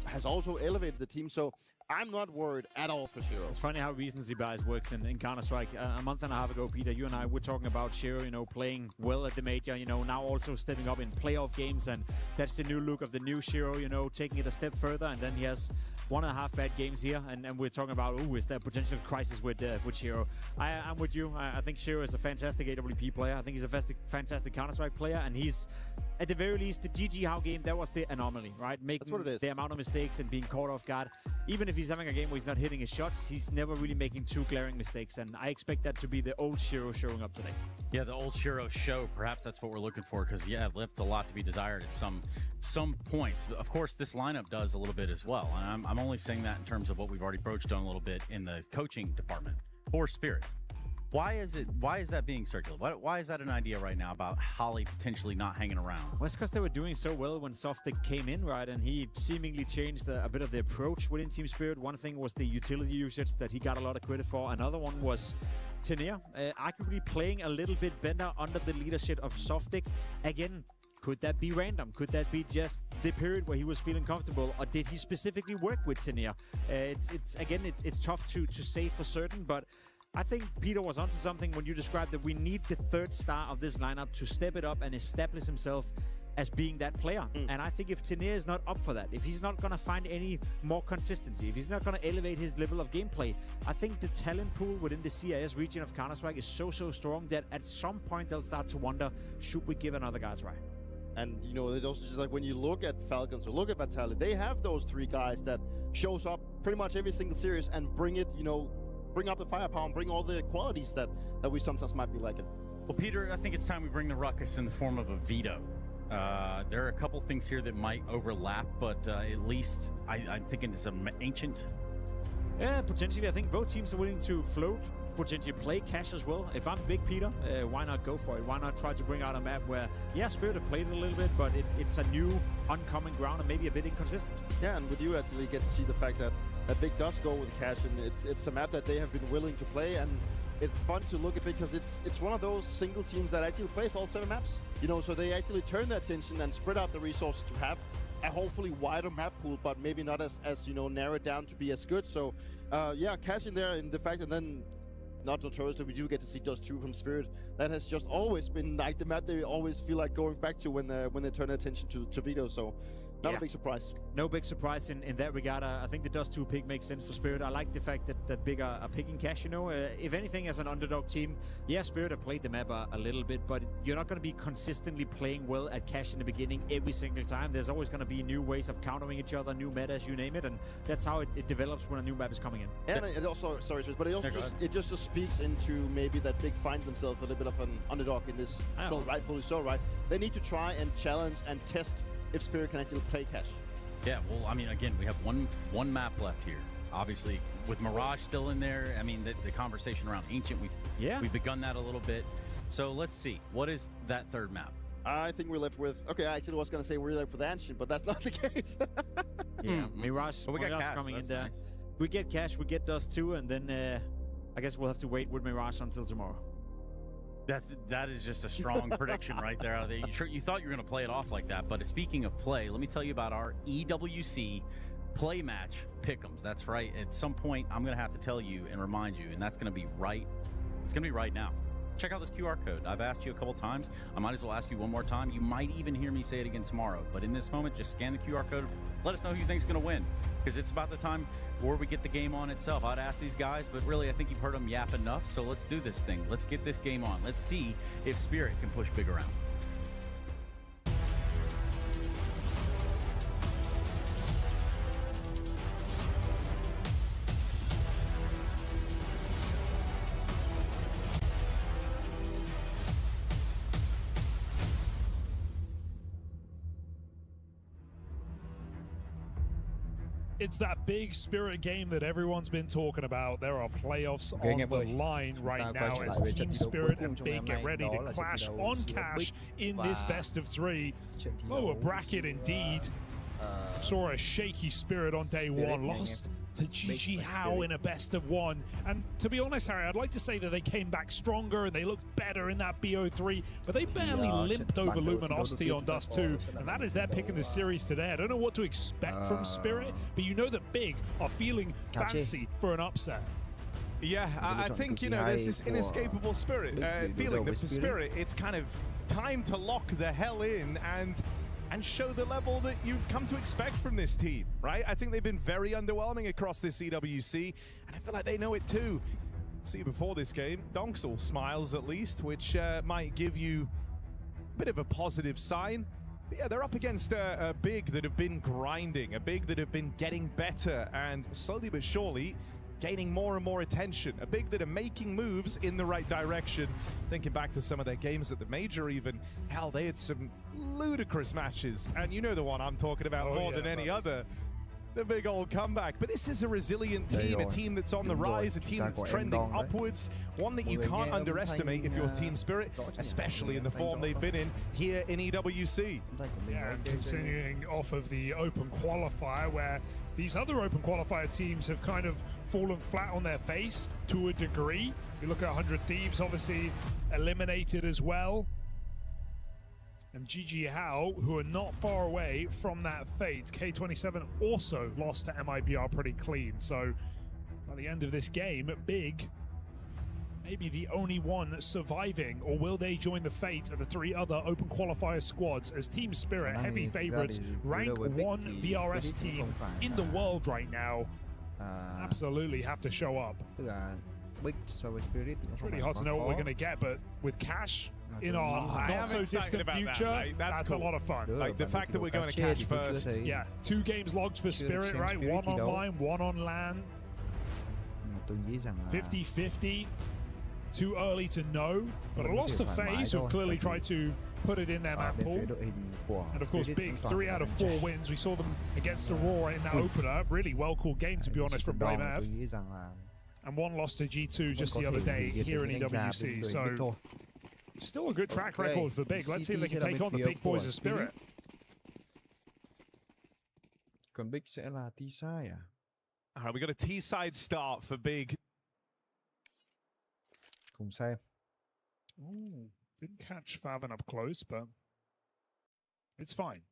has also elevated the team. So I'm not worried at all for Shiro. It's funny how recency bias works in Counter-Strike. A month and a half ago, Peter, you and I were talking about Shiro, playing well at the major, now also stepping up in playoff games, and that's the new look of the new Shiro, taking it a step further, and then he has 1.5 bad games here, and we're talking about, is there a potential crisis with Shiro? I'm with you. I think Shiro is a fantastic AWP player. I think he's a fantastic Counter-Strike player, and he's, at the very least, the GG How game, that was the anomaly, right? Making That's what it is. The amount of mistakes and being caught off guard. Even if he's having a game where he's not hitting his shots, he's never really making too glaring mistakes, and I expect that to be the old Shiro showing up today. Yeah, the old Shiro show. Perhaps that's what we're looking for, because, it left a lot to be desired at some points. Of course, this lineup does a little bit as well, and I'm only saying that in terms of what we've already broached on a little bit in the coaching department for Spirit. Why is that being circulated? Why is that an idea right now about Holly potentially not hanging around? Well, it's because they were doing so well when Softic came in, right? And he seemingly changed a bit of the approach within Team Spirit. One thing was the utility usage that he got a lot of credit for. Another one was Tenir, arguably playing a little bit better under the leadership of Softic. Again, could that be random? Could that be just the period where he was feeling comfortable, or did he specifically work with Tenir? It's tough to say for certain, but I think Peter was onto something when you described that we need the third star of this lineup to step it up and establish himself as being that player. And I think if Tenir is not up for that, if he's not going to find any more consistency, if he's not going to elevate his level of gameplay, I think the talent pool within the CIS region of Counter-Strike is so strong that at some point they'll start to wonder, should we give another guy a try? And you know, it's also just like when you look at Falcons or look at Vitality, they have those 3 guys that shows up pretty much every single series and bring it, you know, bring up the firepower and bring all the qualities that we sometimes might be lacking. Well, Peter, I think it's time we bring the ruckus in the form of a veto. There are a couple things here that might overlap, but at least I'm thinking it's an ancient. Yeah, potentially. I think both teams are willing to float, potentially play cash as well. If I'm big Peter, why not go for it? Why not try to bring out a map where, yeah, Spirit have played it a little bit, but it's a new, uncommon ground and maybe a bit inconsistent. Yeah, and with you actually get to see the fact that Big does go with cash, and it's a map that they have been willing to play, and it's fun to look at because it's one of those single teams that actually plays all 7 maps. You know, so they actually turn their attention and spread out the resources to have a hopefully wider map pool, but maybe not as you know, narrowed down to be as good. So yeah, cash in there in the fact, and then not notoriously we do get to see Dust 2 from Spirit. That has just always been like the map they always feel like going back to when they turn their attention to Vito. So not a big surprise. No big surprise in that regard. I think the Dust 2 pick makes sense for Spirit. I like the fact that Big are picking cash, you know. If anything, as an underdog team, yeah, Spirit have played the map a little bit, but you're not going to be consistently playing well at cash in the beginning every single time. There's always going to be new ways of countering each other, new metas, you name it, and that's how it develops when a new map is coming in. And it also, sorry, but it also just speaks into maybe that Big find themselves a little bit of an underdog in this. Well, rightfully so, right? They need to try and challenge and test if Spirit can actually play cash. Yeah, well, I mean, again, we have one map left here. Obviously, with Mirage still in there, I mean, the conversation around Ancient, we've begun that a little bit. So let's see, what is that third map? I think we're left with, okay, I actually was going to say we're left with Ancient, but that's not the case. Yeah, Mirage, but we got cash, coming in there. Nice. We get cash, we get Dust 2, and then I guess we'll have to wait with Mirage until tomorrow. That is just a strong prediction right there. You thought you were going to play it off like that, but speaking of play, let me tell you about our EWC play match pick'ems. That's right. At some point, I'm going to have to tell you and remind you, and that's going to be right. It's going to be right now. Check out this QR code. I've asked you a couple times. I might as well ask you one more time. You might even hear me say it again tomorrow. But in this moment, just scan the QR code. Let us know who you think is going to win, because it's about the time where we get the game on itself. I'd ask these guys, but really, I think you've heard them yap enough. So let's do this thing. Let's get this game on. Let's see if Spirit can push Big around. It's that big Spirit game that everyone's been talking about. There are playoffs on the line right now as Team Spirit and Big get ready to clash on cash in this best of 3. Lower bracket indeed. Saw a shaky Spirit on day 1, lost to GG How in a best of 1. And to be honest, Harry, I'd like to say that they came back stronger and they looked better in that BO3, but they barely limped over Luminosity on Dust 2, and that is their pick in the series today. I don't know what to expect from Spirit, but you know that Big are feeling fancy for an upset. Yeah, I think, you know, there's this inescapable spirit, feeling that for Spirit, it's kind of time to lock the hell in and show the level that you've come to expect from this team, right? I think they've been very underwhelming across this EWC, and I feel like they know it too. See, before this game, Donksel smiles at least, which might give you a bit of a positive sign. But yeah, they're up against a Big that have been grinding, a Big that have been getting better, and slowly but surely gaining more and more attention. A Big that are making moves in the right direction. Thinking back to some of their games at the Major even, hell, they had some ludicrous matches. And you know the one I'm talking about more than any other. The big old comeback. But this is a resilient team, a team that's on the rise, a team that's trending upwards, one that you can't underestimate if you're Team Spirit, especially in the form they've been in here in EWC. Yeah, and continuing off of the open qualifier, where these other open qualifier teams have kind of fallen flat on their face to a degree. You look at 100 Thieves, obviously eliminated as well. And GG How, who are not far away from that fate. K27 also lost to MIBR pretty clean. So by the end of this game, Big maybe the only one surviving, or will they join the fate of the 3 other open qualifier squads as Team Spirit, heavy favorites, rank 1 VRS team in the world right now, absolutely have to show up. It's really hard to know what we're going to get, but with cash, in our not so distant future, that's cool. a lot of fun. Like the fact that we're going to catch first. Yeah, 2 games logged for Spirit, right? 1 online, 1 on LAN. 50-50. Too early to know, but a loss to FaZe, who've clearly tried to put it in their map pool. And of course, big 3 out of 4 wins. We saw them against Aurora in that opener. Really well-called game, to be honest, from Blame F. And 1 loss to G2 just the other day here in EWC. So, still a good track record for Big. Let's see if they can take on the big boys of Spirit. Còn Big sẽ là T-side à? All right, we got a T-side start for Big. Cùng xem. Ooh, didn't catch Faven up close, but it's fine.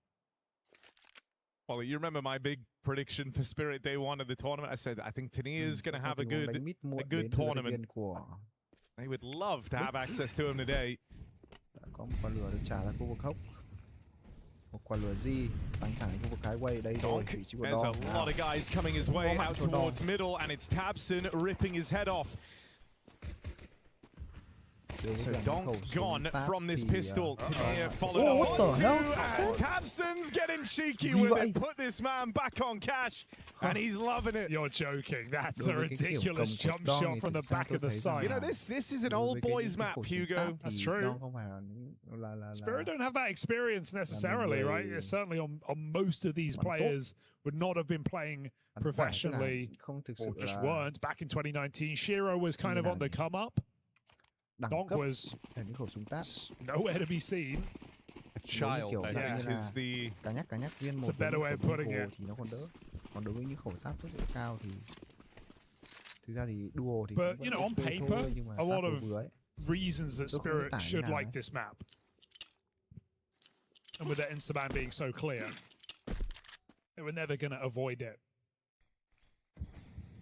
Well, you remember my big prediction for Spirit day 1 of the tournament? I said I think Tanier's going to have a good tournament. They would love to have access to him today. Có một quả lửa được trả ra khu vực hốc. Một quả lửa Di tăng thẳng khu vực cái quay đây rồi. There's a lot of guys coming his way out towards middle, and it's Tabson ripping his head off. So Donk gone from this pistol. Tania followed up. What the hell? And Tabson's getting cheeky with it. Put this man back on cash, and he's loving it. You're joking. That's a ridiculous jump shot from the back of the side. You know, this is an old boys map, Hugo. That's true. Spirit don't have that experience necessarily, right? Certainly on most of these players would not have been playing professionally, or just weren't. Back in 2019, Shiro was kind of on the come up. Donk was nowhere to be seen. A child, I think, is the... It's a better way of putting it. But, you know, on paper, a lot of reasons that Spirit should like this map. And with the Instaban being so clear, they were never going to avoid it.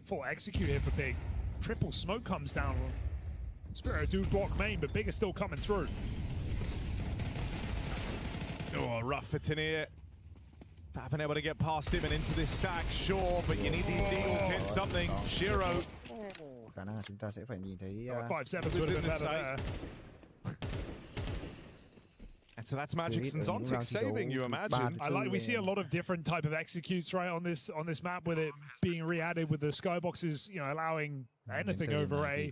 Full execute here for Big. Triple smoke comes down. Spirit do block main, but Big is still coming through. Oh, rough for Tania. Been able to get past him and into this stack, sure, but you need these deals to hit something. Shiro. Khả năng là chúng ta sẽ phải nhìn thấy 5-7 would have been better there. And so that's Magic's and Zontic saving, you imagine. We see a lot of different type of executes right on this map, with it being re-added with the skyboxes, you know, allowing anything over A.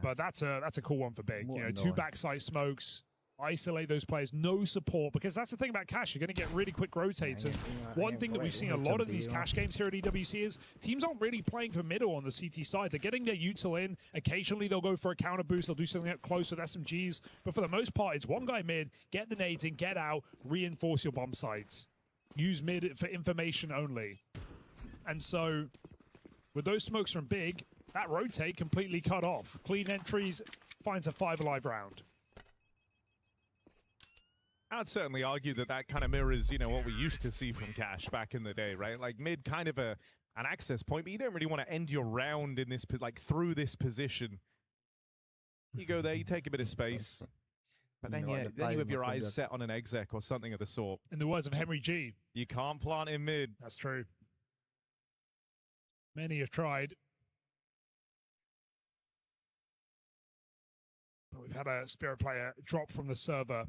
But that's a cool one for Big. You know, 2 backside smokes, isolate those players, no support, because that's the thing about Cash. You're going to get really quick rotates. And one thing that we've seen a lot of these Cash games here at EWC is teams aren't really playing for middle on the CT side. They're getting their util in. Occasionally they'll go for a counter boost. They'll do something up close with SMGs. But for the most part, it's one guy mid, get the nades in, get out, reinforce your bomb sites. Use mid for information only. And so with those smokes from Big, that rotate completely cut off. Clean entries, finds a 5 alive round. I'd certainly argue that that kind of mirrors, you know, what we used to see from Cash back in the day, right? Like mid kind of an access point, but you don't really want to end your round in this, like through this position. You go there, you take a bit of space, but then you have your eyes set on an exec or something of the sort. In the words of Henry G, you can't plant in mid. That's true. Many have tried. But we've had a Spirit player drop from the server.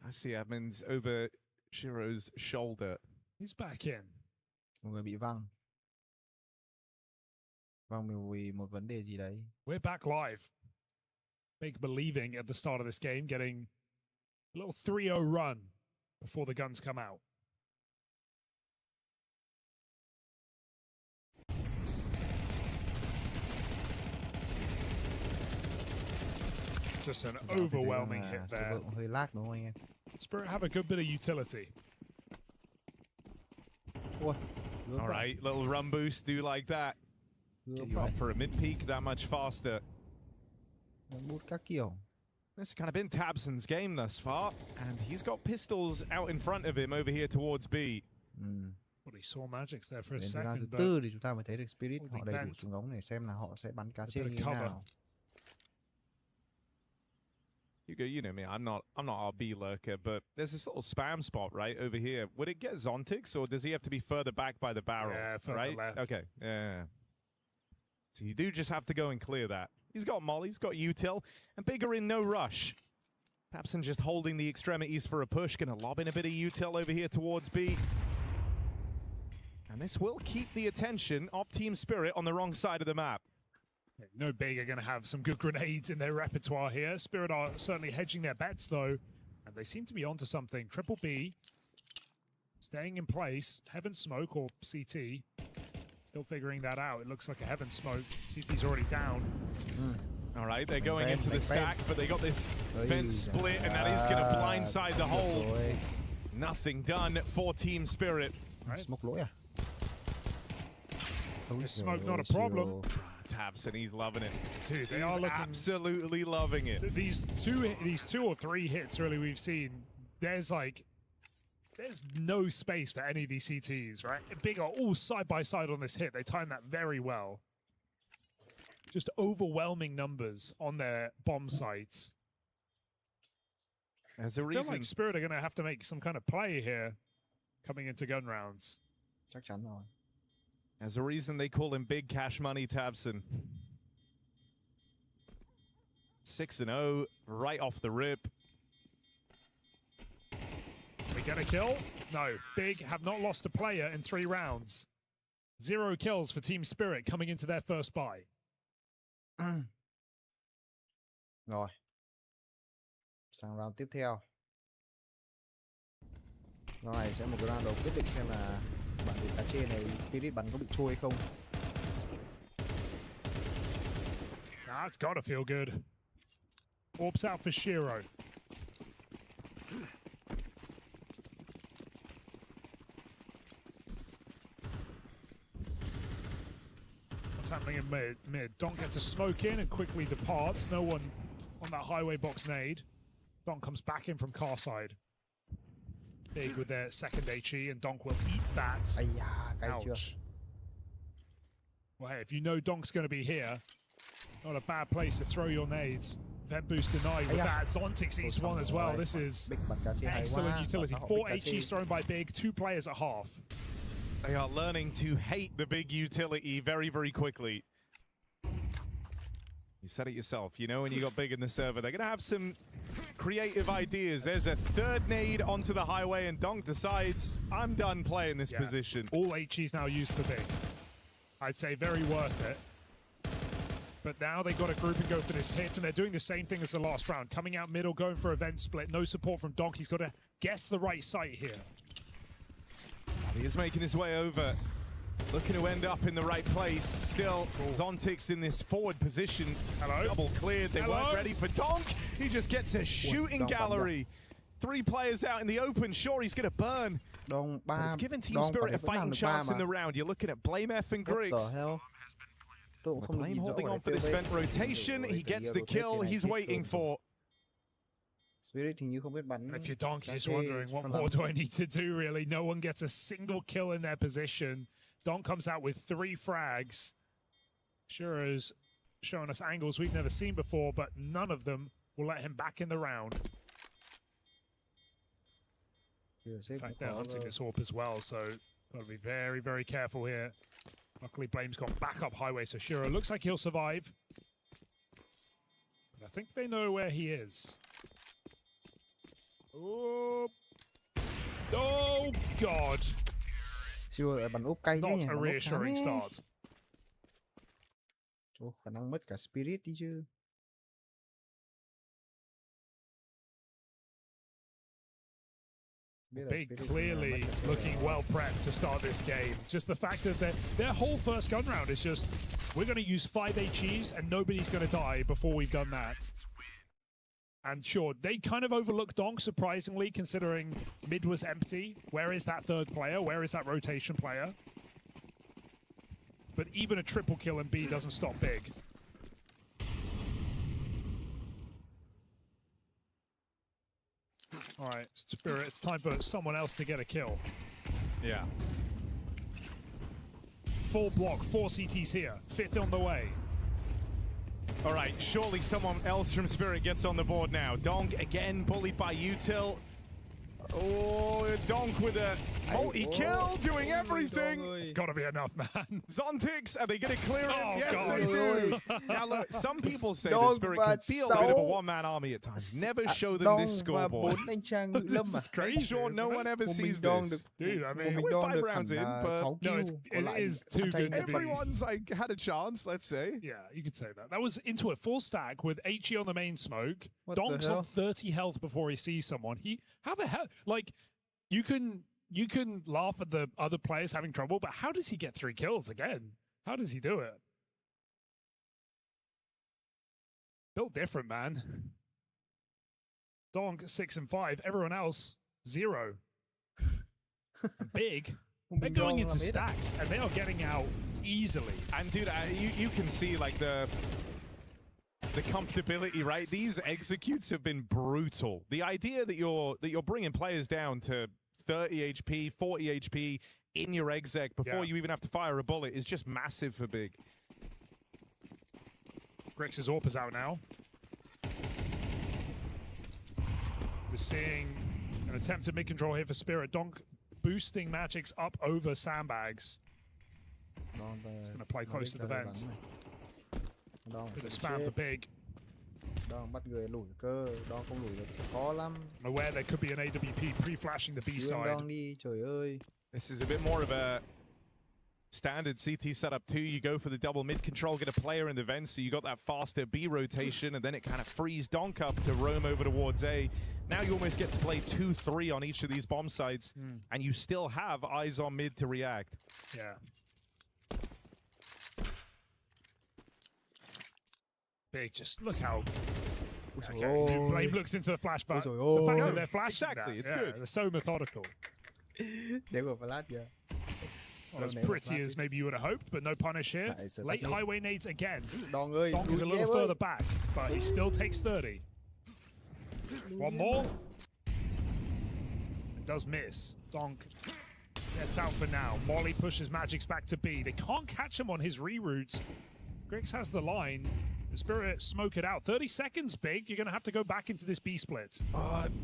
I see admins over Shiro's shoulder. He's back in. Một người bị văng. Văng vì một vấn đề gì đấy. We're back live. Big believing at the start of this game, getting a little 3-0 run before the guns come out. Just an overwhelming hit there. Hơi lag đúng không anh em? Spirit have a good bit of utility. All right, little run boost, do like that. Get you up for a mid peak that much faster. This has kind of been Tabson's game thus far, and he's got pistols out in front of him over here towards B. Well, he saw Magics there for a second, but thứ thì chúng ta mới thấy được Spirit họ đầy đủ súng ống để xem là họ sẽ bắn cá trên như thế nào. You know me, I'm not our B lurker, but there's this little spam spot right over here. Would it get Zontix, or does he have to be further back by the barrel? Yeah, further right? left. Okay, yeah. So you do just have to go and clear that. He's got Molly, he's got Util, and Big are in no rush. tabseN just holding the extremities for a push, gonna lob in a bit of Util over here towards B. And this will keep the attention of Team Spirit on the wrong side of the map. No Big are going to have some good grenades in their repertoire here. Spirit are certainly hedging their bets, though, and they seem to be onto something. Triple B, staying in place. Heaven Smoke, or CT, still figuring that out. It looks like a Heaven Smoke. CT's already down. All right, they're going into the stack, but they got this vent split, and that is going to blindside the hold. Nothing done for Team Spirit. Right. Smoke lỗi à? Smoke not a problem. tabseN, he's loving it. Dude, they are looking absolutely loving it. These two or three hits really we've seen. There's no space for any of these CTs, right? Big are all side by side on this hit. They timed that very well. Just overwhelming numbers on their bomb sites. There's a I reason. feel like Spirit are going to have to make some kind of play here coming into gun rounds. Chắc chắn rồi. There's a reason they call him Big Cash Money tabseN. 6-0 right off the rip. We get a kill? No. Big have not lost a player in 3 rounds. 0 kills for Team Spirit coming into their first buy. Rồi. Sang round tiếp theo. Round này sẽ một cái round đầu quyết định xem là bạn bị cá chê này Spirit bắn có bị trôi hay không. That's gotta feel good. Orbs out for Shiro. What's happening in mid? Donk gets a smoke in and quickly departs. No one on that highway box nade. Donk comes back in from car side. Big with their second HE, and Donk will eat that. Ouch. Well, hey, if you know Donk's going to be here, not a bad place to throw your nades. Vent boost denied with that. Zontix eats one as well. This is excellent utility. 4 HEs thrown by Big, 2 players at half. They are learning to hate the big utility very, very quickly. You said it yourself, you know, when you got Big in the server, they're going to have some creative ideas. There's a 3rd nade onto the highway, and Donk decides, I'm done playing this position. All HEs now used for Big. I'd say very worth it. But now they've got to group and go for this hit, and they're doing the same thing as the last round. Coming out middle, going for a vent split. No support from Donk. He's got to guess the right site here. He is making his way over. Looking to end up in the right place. Still, Zontix in this forward position. Hello. Double cleared. They weren't ready for Donk. He just gets a shooting gallery. 3 players out in the open. Sure, he's going to burn. But it's given Team Spirit a fighting chance in the round. You're looking at Blame F and Griggs. Blame holding on for this vent rotation. He gets the kill he's waiting for. Spirit hình như không biết bắn. If you're Donk, you're just wondering, what more do I need to do, really? No one gets a single kill in their position. Donk comes out with 3 frags. Shiro's showing us angles we've never seen before, but none of them will let him back in the round. In fact, they're hunting this AWP as well, so got to be very, very careful here. Luckily, Blame's got backup highway, so Shiro looks like he'll survive. But I think they know where he is. Oh, oh God. Not a reassuring start. Khả năng mất cả Spirit đi chứ. Big clearly looking well prepped to start this game. Just the fact that their whole first gun round is just, we're going to use 5 HEs and nobody's going to die before we've done that. And sure, they kind of overlooked Donk, surprisingly, considering mid was empty. Where is that 3rd player? Where is that rotation player? But even a triple kill in B doesn't stop Big. All right, Spirit, it's time for someone else to get a kill. Yeah. Full block, 4 CTs here, 5th on the way. All right, surely someone else from Spirit gets on the board now. Donk again bullied by Util. Oh, Donk with a multi-kill, doing everything. It's got to be enough, man. Zontix, are they going to clear it? Yes, God. they do. Now, look, some people say the Spirit can be a bit of a one-man army at times. Never show them this scoreboard. This is crazy. Make sure no one ever sees this. Dude, I mean, we're 5 rounds in, but no, it is too good to be. Everyone's like had a chance, let's say. Yeah, you could say that. That was into a full stack with HE on the main smoke. Donk's on 30 health before he sees someone. How the hell? Like, you can laugh at the other players having trouble, but how does he get 3 kills again? How does he do it? Built different, man. Donk 6 and 5. Everyone else 0. Big. They're going into stacks and they are getting out easily. And dude, you can see like the comfortability, right? These executes have been brutal. The idea that you're bringing players down to 30 HP, 40 HP in your exec before you even have to fire a bullet is just massive for Big. Grix's AWP is out now. We're seeing an attempted mid-control here for Spirit. Donk boosting Magic's up over sandbags. He's going to play close to the vent. Bit of spam for Big. I'm aware there could be an AWP pre-flashing the B side. This is a bit more of a standard CT setup too. You go for the double mid control, get a player in the vent, so you got that faster B rotation, and then it kind of frees Donk up to roam over towards A. Now you almost get to play 2-3 on each of these bomb sites, and you still have eyes on mid to react. Yeah. Big, just look how... Okay, Blame looks into the flashback. The fact that they're flashing exactly, that, it's good. They're so methodical. Well, as pretty as maybe you would have hoped, but no punish here. Late highway nades again. Donk is a little further back, but he still takes 30. One more. It does miss. Donk gets out for now. Molly pushes Magic's back to B. They can't catch him on his reroutes. Grix has the line. The Spirit smoke it out. 30 seconds, Big. You're going to have to go back into this B split.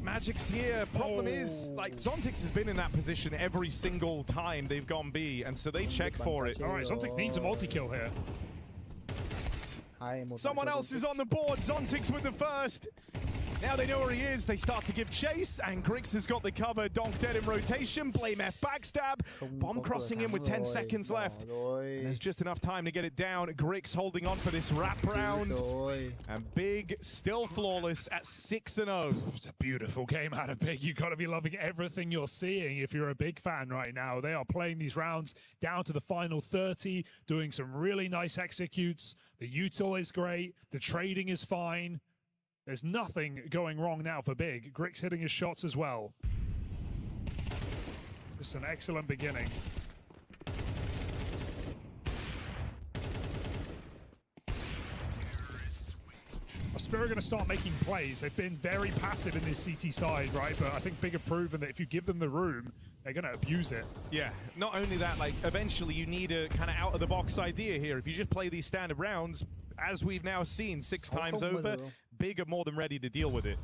Magic's here. Problem is, like, Zontix has been in that position every single time they've gone B, and so they check for it. All right, Zontix needs a multi-kill here. Someone else is on the board. Zontix with the first. Now they know where he is. They start to give chase, and Grix has got the cover. Donk dead in rotation. Blame F backstab. Bomb crossing in with 10 seconds left. And there's just enough time to get it down. Grix holding on for this wrap round. And Big still flawless at 6-0. It's a beautiful game out of Big. You've got to be loving everything you're seeing if you're a Big fan right now. They are playing these rounds down to the final 30, doing some really nice executes. The util is great. The trading is fine. There's nothing going wrong now for Big. Grix hitting his shots as well. Just an excellent beginning. Spirit are going to start making plays. They've been very passive in this CT side, right? But I think Big have proven that if you give them the room, they're going to abuse it. Yeah, not only that, like, eventually you need a kind of out-of-the-box idea here. If you just play these standard rounds, as we've now seen 6 times over, Big are more than ready to deal with it.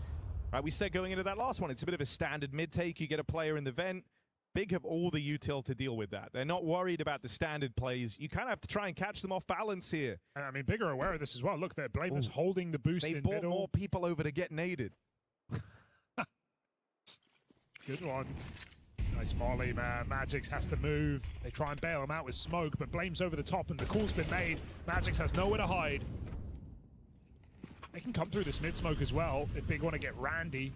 Right, we said going into that last one, it's a bit of a standard mid-take. You get a player in the vent. Big have all the util to deal with that. They're not worried about the standard plays. You kind of have to try and catch them off balance here. I mean, Big are aware of this as well. Look, their Blame is holding the boost in middle. They brought more people over to get naded. Good one. Nice volley, man. Magix has to move. They try and bail him out with smoke, but Blame's over the top, and the call's been made. Magix has nowhere to hide. They can come through this mid-smoke as well if Big want to get randy.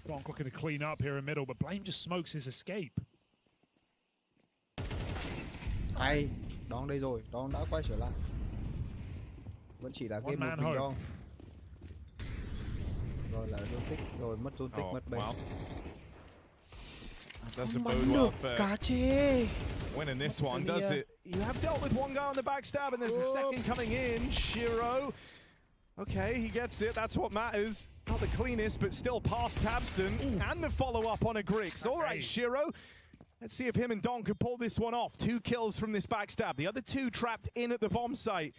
Donk looking to clean up here in middle, but Blame just smokes his escape. Hay, Donk đây rồi, Donk đã quay trở lại. Vẫn chỉ là game một mình Donk. Rồi là zone tích, rồi mất zone tích, mất base. Well. Doesn't bode well for winning this one, does it? You have dealt with one guy on the backstab, and there's a second coming in. Shiro. Okay, he gets it. That's what matters. Not the cleanest, but still past Tabson. And the follow-up on a Grix. All right, Shiro. Let's see if him and Donk can pull this one off. 2 kills from this backstab. The other 2 trapped in at the bomb site.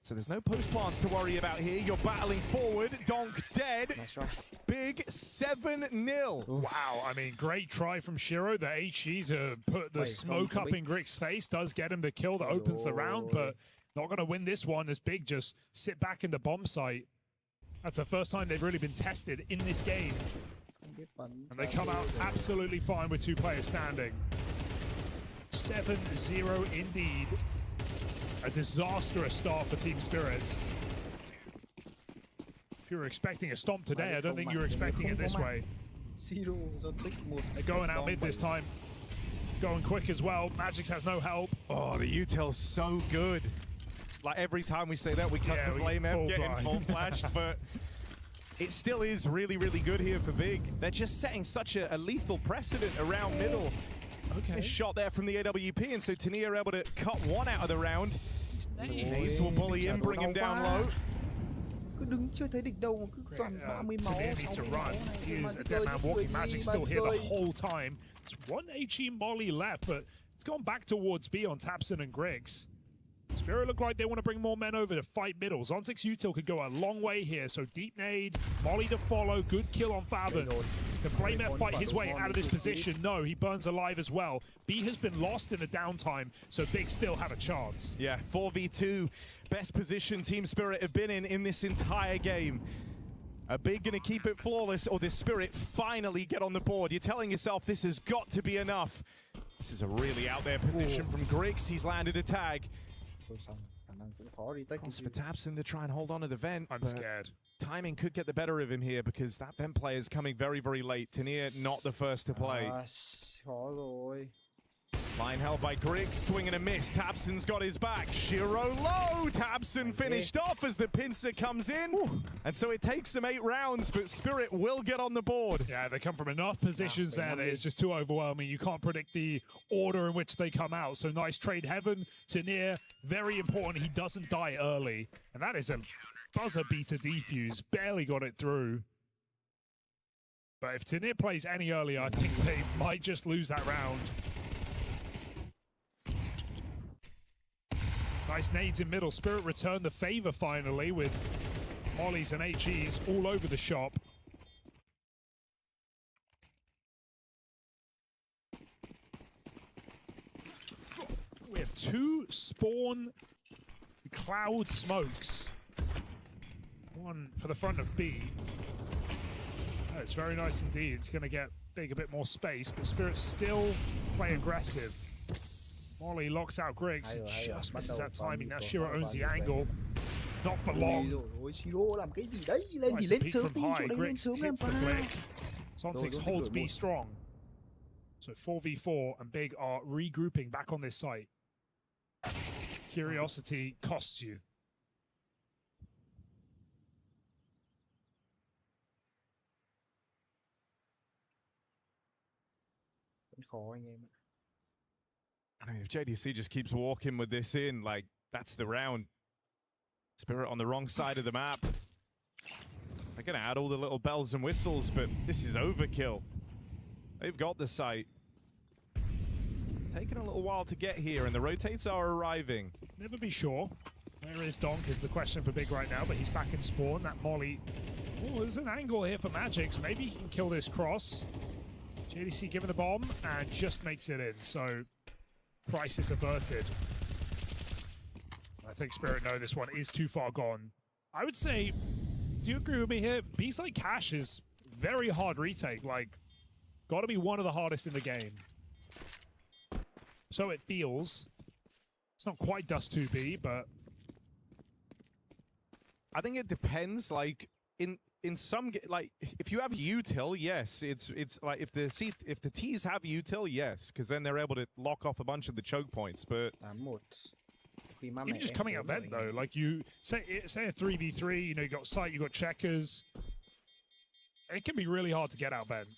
So there's no post plants to worry about here. You're battling forward. Donk dead. Nice try. Big 7-0. Wow, I mean, great try from Shiro. The HE to put the smoke up in Grig's face does get him the kill that opens the round, but not going to win this one as Big just sit back in the bomb site. That's the first time they've really been tested in this game. And they come out absolutely fine with 2 players standing. 7-0 indeed. A disastrous start for Team Spirit. If you were expecting a stomp today, I don't think you were expecting it this way. They're going out mid this time. Going quick as well. Magix has no help. Oh, the util's so good. Like every time we say that, we cut to Blame F getting full flashed, but it still is really, really good here for Big. They're just setting such a lethal precedent around middle. Okay. Shot there from the AWP, and so Tania are able to cut one out of the round. Nades will bully him, bring him down low. Tania needs to run. He is a dead man walking. Magic still here the whole time. It's one HE molly left, but it's gone back towards B on Tapson and Griggs. Spirit look like they want to bring more men over to fight middle. Zontic's util could go a long way here, so deep nade, molly to follow, good kill on Fathom. Can Blame F fight his way out of this position? No, he burns alive as well. B has been lost in the downtime, so Big still have a chance. Yeah, 4v2, best position Team Spirit have been in this entire game. Are Big gonna keep it flawless, or does Spirit finally get on the board? You're telling yourself this has got to be enough. This is a really out there position from Griggs. He's landed a tag. Calls for Tapson to try and hold on to the vent. I'm scared. Timing could get the better of him here because that vent player is coming very, very late. Tania not the first to play. Line held by Griggs, swing and a miss. Tapson's got his back. Shiro low. Tapson finished off as the pincer comes in. And so it takes them 8 rounds, but Spirit will get on the board. Yeah, they come from enough positions there that it's just too overwhelming. You can't predict the order in which they come out. So nice trade, Heaven to Near. Very important he doesn't die early. And that is a buzzer beater defuse. Barely got it through. But if Tania plays any earlier, I think they might just lose that round. Nice nades in middle. Spirit returned the favor finally with mollies and HEs all over the shop. We have 2 spawn cloud smokes. One for the front of B. Oh, it's very nice indeed. It's going to get Big a bit more space, but Spirit still play aggressive. Molly locks out Griggs, just misses that timing. Now Shiro owns the angle. Not for long. Nice peek from high. Griggs hits the flick. Zontix holds B strong. So 4v4 and Big are regrouping back on this site. Curiosity costs you. I mean, if JDC just keeps walking with this in, like, that's the round. Spirit on the wrong side of the map. They're going to add all the little bells and whistles, but this is overkill. They've got the site. Taking a little while to get here, and the rotates are arriving. Never be sure. Where is Donk is the question for Big right now, but he's back in spawn. That molly. Oh, there's an angle here for Magix. Maybe he can kill this cross. JDC giving the bomb, and just makes it in, so crisis averted. I think Spirit know this one is too far gone. I would say, do you agree with me here? Beast like Cash is very hard retake, like, gotta be one of the hardest in the game. So it feels. It's not quite Dust 2B, but I think it depends, like, in some, like, if you have util, yes, it's like if the T's have util, yes, because then they're able to lock off a bunch of the choke points. But even just coming out vent though, like you say a 3v3, you know, you got sight, you got checkers. It can be really hard to get out vent.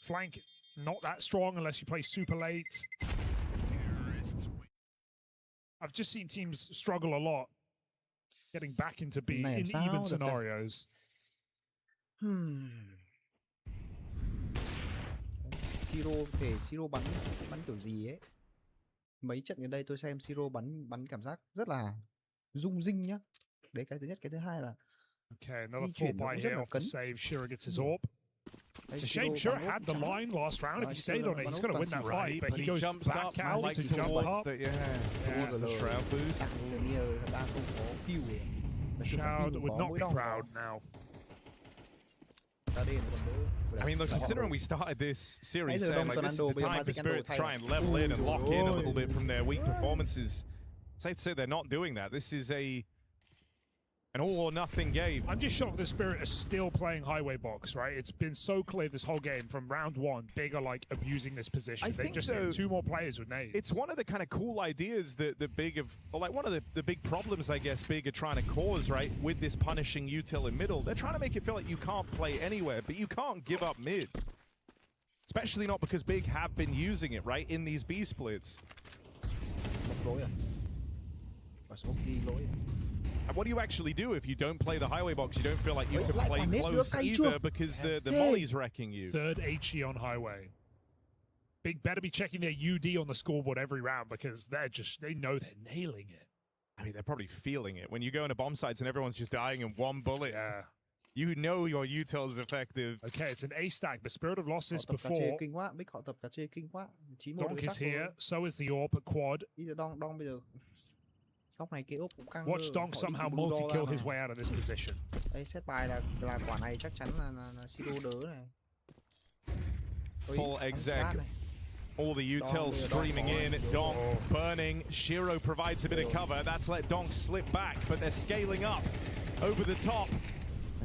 Flank not that strong unless you play super late. I've just seen teams struggle a lot getting back into B in even scenarios. Siro thể Siro bắn kiểu gì ấy. Mấy trận gần đây tôi xem Siro bắn cảm giác rất là rung rinh nhá. Đấy cái thứ nhất, cái thứ hai là Okay, another full buy here off the save. Shira gets his orb. It's a shame Shira had the line last round. If he stayed on it, he's going to win that fight. But he goes back out like to jump up. Towards the shroud boost. Shroud would not be proud now. I mean, look, considering we started this series saying like this is the time for Spirit to try and level in and lock in a little bit from their weak performances, safe to say they're not doing that. This is an all-or-nothing game. I'm just shocked the Spirit is still playing highway box, right? It's been so clear this whole game from round one. Big are like abusing this position. They just need 2 more players with nades. It's one of the kind of cool ideas that the Big have, or like one of the big problems, I guess, Big are trying to cause, right, with this punishing util in middle. They're trying to make it feel like you can't play anywhere, but you can't give up mid. Especially not because Big have been using it, right, in these B splits. And what do you actually do if you don't play the highway box? You don't feel like you can play close either because the molly's wrecking you. Third HE on highway. Big better be checking their UD on the scoreboard every round because they know they're nailing it. I mean, they're probably feeling it. When you go into bomb sites and everyone's just dying in one bullet, you know your util is effective. Okay, it's an A stack, but Spirit have lost this before. Donk is here, so is the AWP at quad. Watch Donk somehow multi-kill his way out of this position. Full exec. All the utils streaming in. Donk burning. Shiro provides a bit of cover. That's let Donk slip back, but they're scaling up over the top.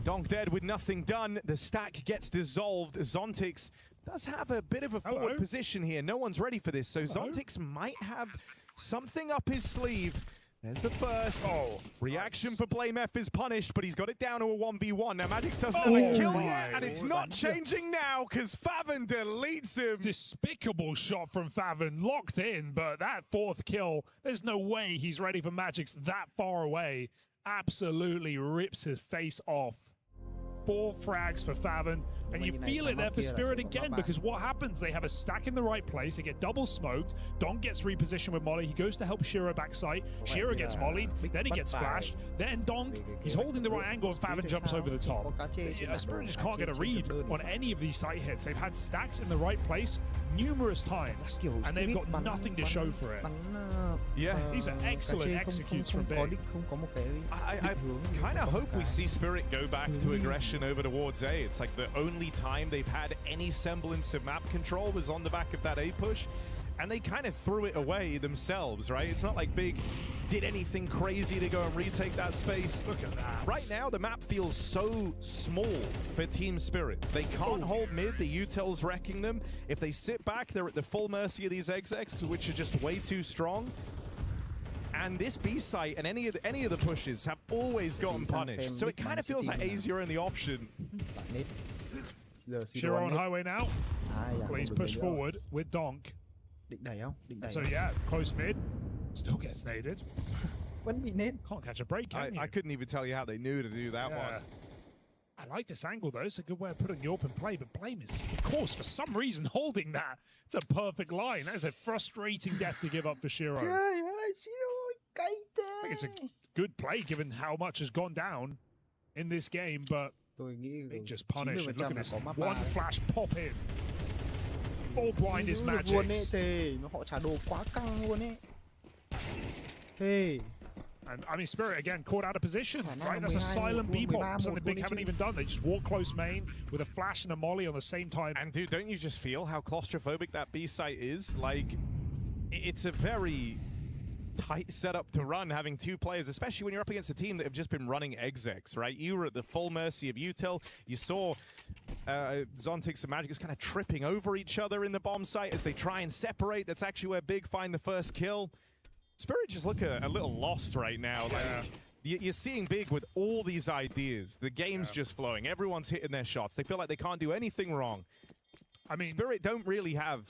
Donk dead with nothing done. The stack gets dissolved. Zontix does have a bit of a forward position here. No one's ready for this, so Zontix might have something up his sleeve. There's the first. Reaction for Blame F is punished, but he's got it down to a 1v1. Now Magix doesn't have a kill yet, and it's not changing now because Favon deletes him. Despicable shot from Favon, locked in, but that 4th kill, there's no way he's ready for Magix that far away. Absolutely rips his face off. 4 frags for Favon, and you feel it there for Spirit again, because what happens? They have a stack in the right place, they get double smoked, Donk gets repositioned with Molly, he goes to help Shiro backside, Shiro gets mollied, then he gets flashed, then Donk, he's holding the right angle and Favon jumps over the top. Spirit just can't get a read on any of these site hits. They've had stacks in the right place numerous times, and they've got nothing to show for it. Yeah, these are excellent executes from Big. I kind of hope we see Spirit go back to aggression over towards A. It's like the only time they've had any semblance of map control was on the back of that A push, and they kind of threw it away themselves, right? It's not like Big did anything crazy to go and retake that space. Look at that. Right now, the map feels so small for Team Spirit. They can't hold mid, the util's wrecking them. If they sit back, they're at the full mercy of these execs, which are just way too strong. And this B site and any of the pushes have always gotten punished. So it kind of feels like A's your only option. Shiro on highway now. Please push forward with Donk. So yeah, close mid. Still gets naded. Can't catch a break, can you? I couldn't even tell you how they knew to do that one. I like this angle though. It's a good way of putting the AWP in play, but Blame is, of course, for some reason holding that. It's a perfect line. That is a frustrating death to give up for Shiro. I think it's a good play given how much has gone down in this game, but Big just punished. And look at this. One flash pop in. Full blind is Magix. And I mean, Spirit again caught out of position, right? That's a silent B-pop, something Big haven't even done. They just walk close main with a flash and a molly on the same time. And dude, don't you just feel how claustrophobic that B site is? Like, it's a very tight setup to run, having 2 players, especially when you're up against a team that have just been running execs, right? You were at the full mercy of util. You saw Zontix and Magix kind of tripping over each other in the bomb site as they try and separate. That's actually where Big find the first kill. Spirit just look a little lost right now. Like, you're seeing Big with all these ideas. The game's just flowing. Everyone's hitting their shots. They feel like they can't do anything wrong. I mean, Spirit don't really have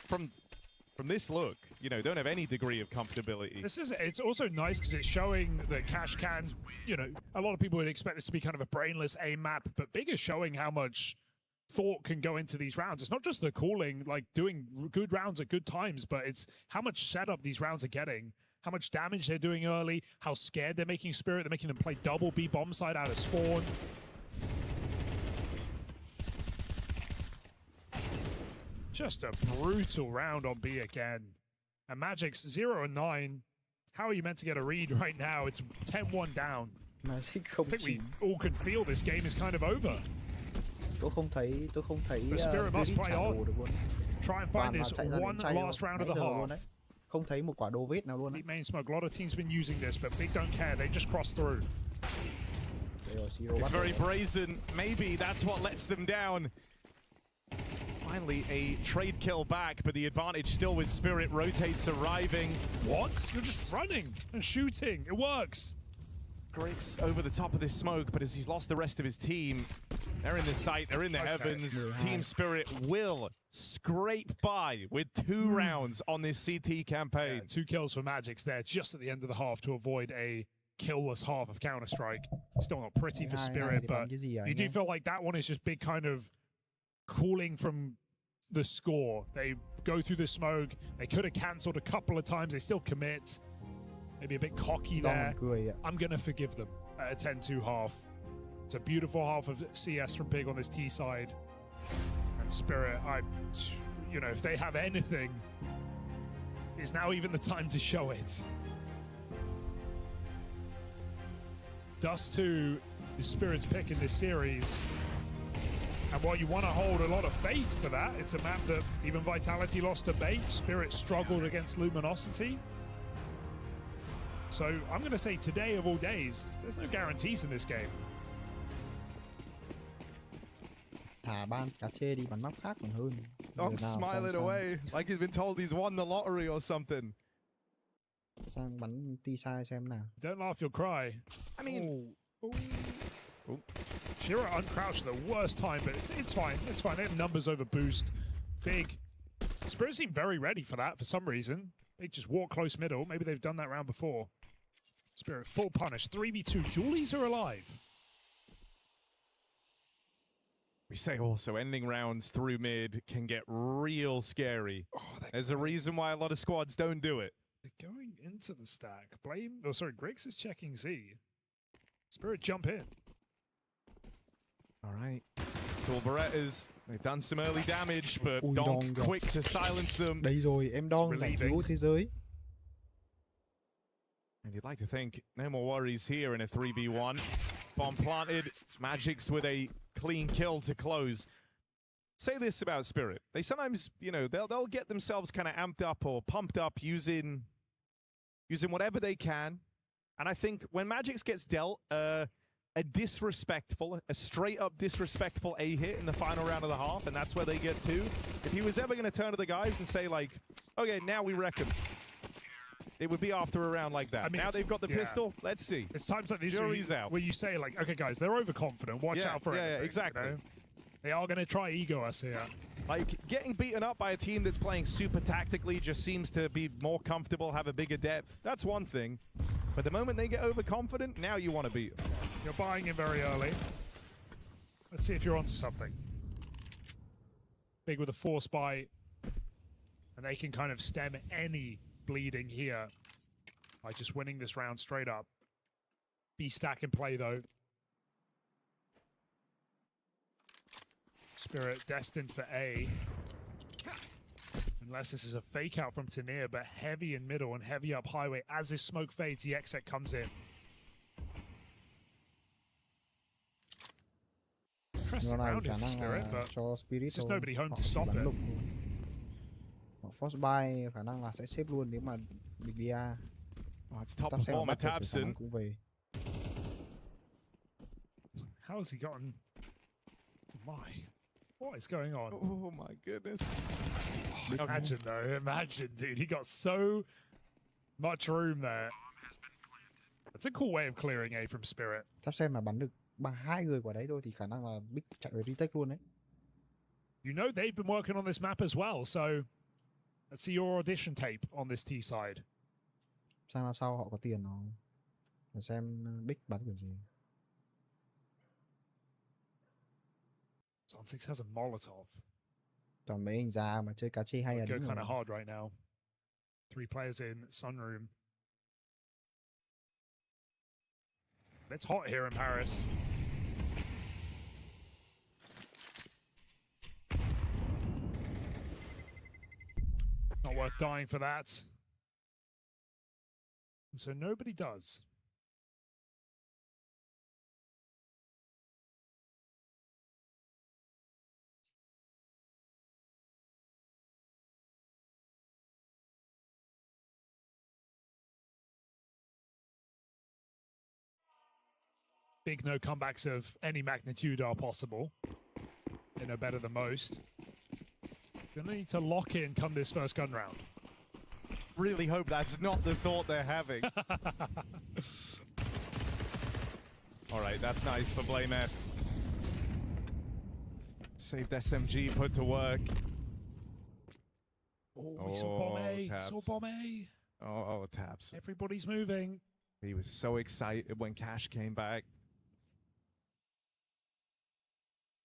from this look, you know, don't have any degree of comfortability. It's also nice because it's showing that Cash can, you know, a lot of people would expect this to be kind of a brainless aim map, but Big is showing how much thought can go into these rounds. It's not just the calling, like doing good rounds at good times, but it's how much setup these rounds are getting. how much damage they're doing early, how scared they're making Spirit. They're making them play double B bomb side out of spawn. Just a brutal round on B again. And Magic's 0-9. How are you meant to get a read right now? It's 10-1 down. I think we all can feel this game is kind of over. The Spirit must play on. Try and find this one last round of the half. Không thấy một quả đồ vết nào luôn. Deep main smoke. A lot of teams been using this, but Big don't care. They just cross through. It's very brazen. Maybe that's what lets them down. Finally, a trade kill back, but the advantage still with Spirit. Rotates arriving. What? You're just running and shooting. It works. Griggs over the top of this smoke, but as he's lost the rest of his team, they're in the sight, they're in the heavens. Team Spirit will scrape by with 2 rounds on this CT campaign. 2 kills for Magic's there just at the end of the half to avoid a killless half of Counter-Strike. Still not pretty for Spirit, but you do feel like that one is just Big kind of cooling from the score. They go through the smoke. They could have cancelled a couple of times. They still commit. Maybe a bit cocky there. I'm going to forgive them at a 10-2 half. It's a beautiful half of CS from Big on this T side. And Spirit, you know, if they have anything, is now even the time to show it. Dust 2 is Spirit's pick in this series. And while you want to hold a lot of faith for that, it's a map that even Vitality lost a bait. Spirit struggled against Luminosity. So I'm going to say today of all days, there's no guarantees in this game. Don't smile it away like he's been told he's won the lottery or something. Don't laugh, you'll cry. I mean... Shira uncrouched at the worst time, but it's fine. It's fine. They have numbers over boost. Big. Spirit seem very ready for that for some reason. They just walk close middle. Maybe they've done that round before. Spirit full punish. 3v2. Julies are alive. We say also ending rounds through mid can get real scary. There's a reason why a lot of squads don't do it. They're going into the stack. Griggs is checking Z. Spirit jump in. All right. Cool Berettas. They've done some early damage, but Donk quick to silence them. Đây rồi, em Don giải cứu thế giới. And you'd like to think no more worries here in a 3v1. Bomb planted. Magic's with a clean kill to close. Say this about Spirit. They sometimes, you know, they'll get themselves kind of amped up or pumped up using whatever they can. And I think when Magic's gets dealt a straight up disrespectful A hit in the final round of the half, and that's where they get 2. If he was ever going to turn to the guys and say like, okay, now we reckon, it would be after a round like that. I mean, now they've got the pistol. Let's see. It's times like these where you say like, okay, guys, they're overconfident. Watch out for it. Yeah, exactly. You know? They are going to try ego us here. Like, getting beaten up by a team that's playing super tactically just seems to be more comfortable, have a bigger depth. That's one thing. But the moment they get overconfident, now you want to beat them. You're buying in very early. Let's see if you're onto something. Big with a force buy. And they can kind of stem any bleeding here by just winning this round straight up. B stack in play though. Spirit destined for A. Unless this is a fake out from Tanir, but heavy in middle and heavy up highway. As this smoke fades, the exec comes in. Interesting rounding for Spirit, but there's just nobody home to stop it. Force buy khả năng là sẽ xếp luôn nếu mà bị DA. It's top performer Tabson. How has he gotten? My. What is going on? Oh my goodness. Oh, imagine though, imagine dude, he got so much room there. That's a cool way of clearing A from Spirit. Tháp xem mà bắn được bằng 2 người quả đấy thôi thì khả năng là Big chạy về retake luôn đấy. You know they've been working on this map as well, so let's see your audition tape on this T side. Sang năm sau họ có tiền không? Để xem Big bắn kiểu gì. Zontix has a Molotov. Toàn mấy anh già mà chơi cá chê hay là go kind of hard right now. 3 players in Sunroom. It's hot here in Paris. Not worth dying for that. And so nobody does. Big no comebacks of any magnitude are possible. They know better than most. Gonna need to lock in come this first gun round. Really hope that's not the thought they're having. All right, that's nice for Blame F. Saved SMG, put to work. Oh, we saw bomb A. Tabs. Saw bomb A. Oh, Tabs. Everybody's moving. He was so excited when Cash came back.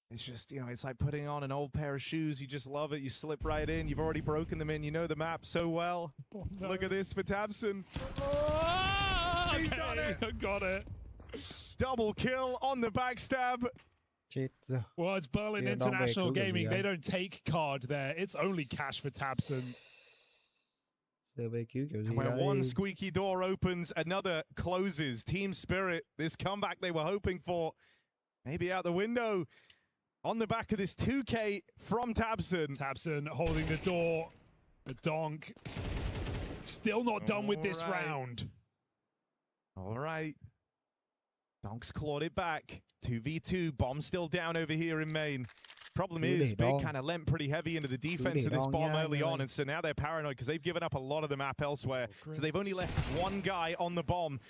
It's just, you know, it's like putting on an old pair of shoes. You just love it. You slip right in. You've already broken them in. You know the map so well. Oh, no. Look at this for Tabson. Oh, He's okay. done it. Got it. Double kill on the backstab. Well, it's Berlin International Gaming. They don't take card there. It's only cash for Tabson. And when one squeaky door opens, another closes. Team Spirit, this comeback they were hoping for, maybe out the window. On the back of this 2K from Tabson. Tabson holding the door. The donk. Still not done with this round. All right. Donk's clawed it back. 2v2. Bomb still down over here in main. Problem is, Big kind of lent pretty heavy into the defense of this bomb early on, and so now they're paranoid because they've given up a lot of the map elsewhere. So they've only left one guy on the bomb.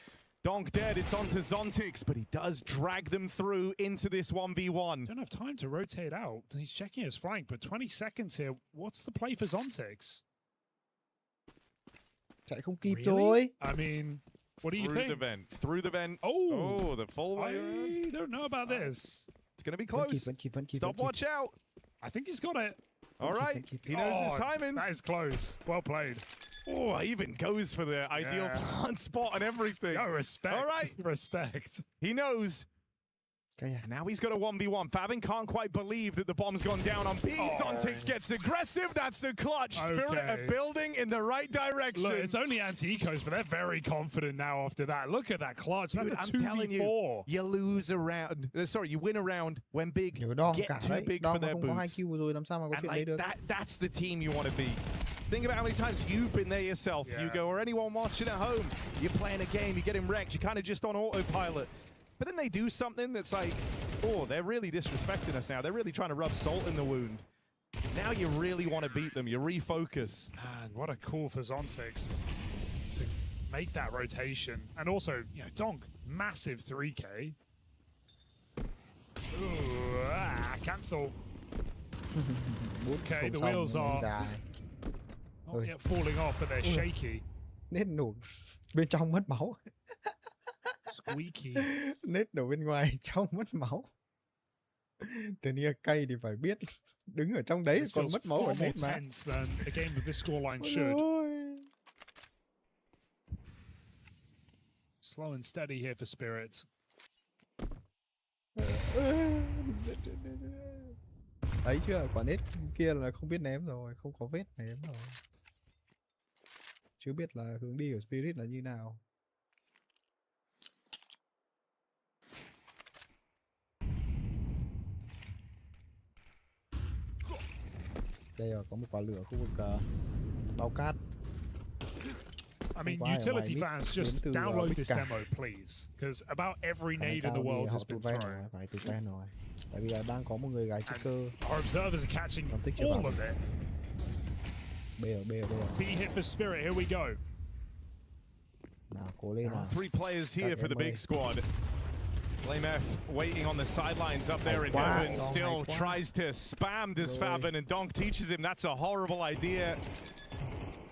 Donk dead, it's on to Zontix, but he does drag them through into this 1v1. Don't have time to rotate out. He's checking his flank, but 20 seconds here. What's the play for Zontix? Chạy không kịp Really? rồi. I mean, what do you Through think? the vent. Through the vent. Oh, the full way around. I don't know about this. It's going to be close. Stop, watch out. I think he's got it. All right. He knows his timings. That is close. Well played. Oh, even goes for the ideal plant spot and everything. No, respect. All right. Respect. He knows. And now he's got a 1v1. Fabin can't quite believe that the bomb's gone down on B. Zontix gets aggressive. That's a clutch. Spirit are building in the right direction. Look, it's only anti-ecos, but they're very confident now after that. Look at that clutch. That's a 2v4. Telling you lose a round. Sorry, you win a round when Big get too big for their boots. And like that's the team you want to be. Think about how many times you've been there yourself, Hugo, or anyone watching at home. You're playing a game, you're getting wrecked, you're kind of just on autopilot. But then they do something that's like, oh, they're really disrespecting us now. They're really trying to rub salt in the wound. Now you really want to beat them. You refocus. Man, what a call for Zontix to make that rotation. And also, you know, Donk, massive 3K. Ooh, cancel. Okay, the wheels are not yet falling off, but they're shaky. Nết nổ bên trong mất máu. Squeaky. Nết nổ bên ngoài, trong mất máu. Từ nia cay thì phải biết đứng ở trong đấy còn mất máu ở nết mà. Tense than a game of this scoreline should. Slow and steady here for Spirit. Thấy chưa, quả nết kia là không biết ném rồi, không có vết ném rồi. Chưa biết là hướng đi của Spirit là như nào. Đây rồi, có một quả lửa khu vực bao cát. I mean, utility fans, just download this demo, please, because about every nade in the world has been thrown. Phải từ quen rồi. Tại vì là đang có một người gái chức cơ. Our observers are catching all of it. B hit for Spirit, here we go. Nào, cố lên nào. 3 players here for the big squad. Blame F waiting on the sidelines up there in heaven, still tries to spam this Fabin, and Donk teaches him that's a horrible idea.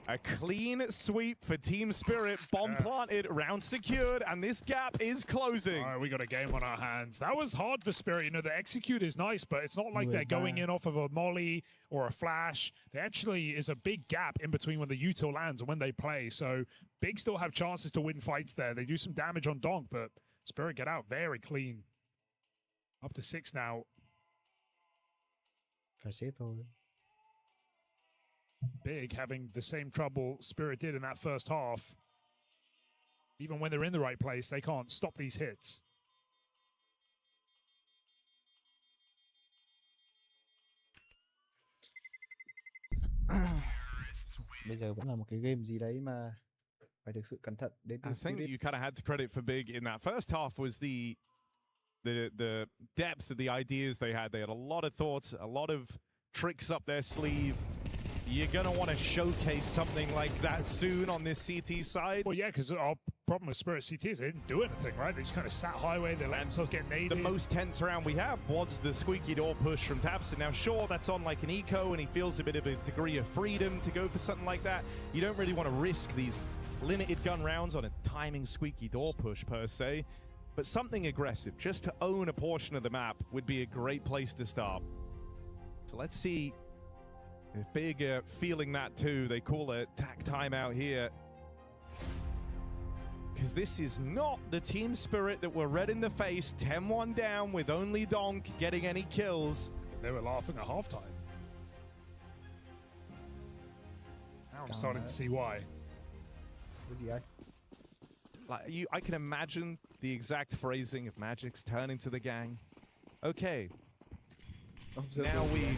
A clean sweep for Team Spirit, bomb planted, round secured, and this gap is closing. All right, we got a game on our hands. That was hard for Spirit. You know, the execute is nice, but it's not like they're going in off of a molly or a flash. There actually is a big gap in between when the util lands and when they play. So Big still have chances to win fights there. They do some damage on Donk, but Spirit get out very clean. Up to 6 now. Phải xếp thôi. Big having the same trouble Spirit did in that first half. Even when they're in the right place, they can't stop these hits. Bây giờ vẫn là một cái game gì đấy mà phải được sự cẩn thận đến từ I think you kind of had to credit for Big in that first half was the depth of the ideas they had. They had a lot of thoughts, a lot of tricks up their sleeve. You're going to want to showcase something like that soon on this CT side. Well, yeah, because our problem with Spirit CT is they didn't do anything, right? They just kind of sat highway, they let themselves get naded. The most tense round we have was the squeaky door push from Tabson. Now, sure, that's on like an eco, and he feels a bit of a degree of freedom to go for something like that. You don't really want to risk these limited gun rounds on a timing squeaky door push, per se. But something aggressive, just to own a portion of the map, would be a great place to start. So let's see if Big are feeling that too. They call a tack timeout here. Because this is not the team spirit that were red in the face, 10-1 down with only Donk getting any kills. They were laughing at halftime. Now I'm starting to see why. Like I can imagine the exact phrasing of Magic's turning to the gang. Okay. Now we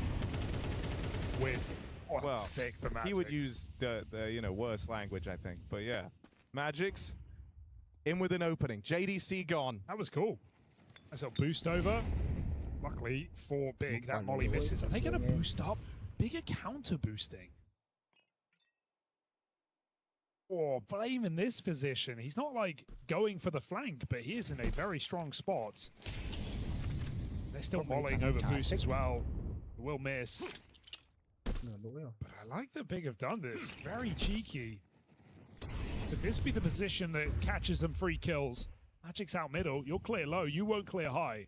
win. Oh, well, sick for Magic's. He would use the worst language, I think. But yeah, Magic's in with an opening. JDC gone. That was cool. That's a boost over. Luckily for Big, that molly misses. Are they going to boost up? Bigger counter boosting. Or Blame in this position. He's not like going for the flank, but he is in a very strong spot. They're still mollying over boost as well. Will miss. But I like that Big have done this. Very cheeky. Could this be the position that catches them free kills? Magic's out middle. You'll clear low. You won't clear high.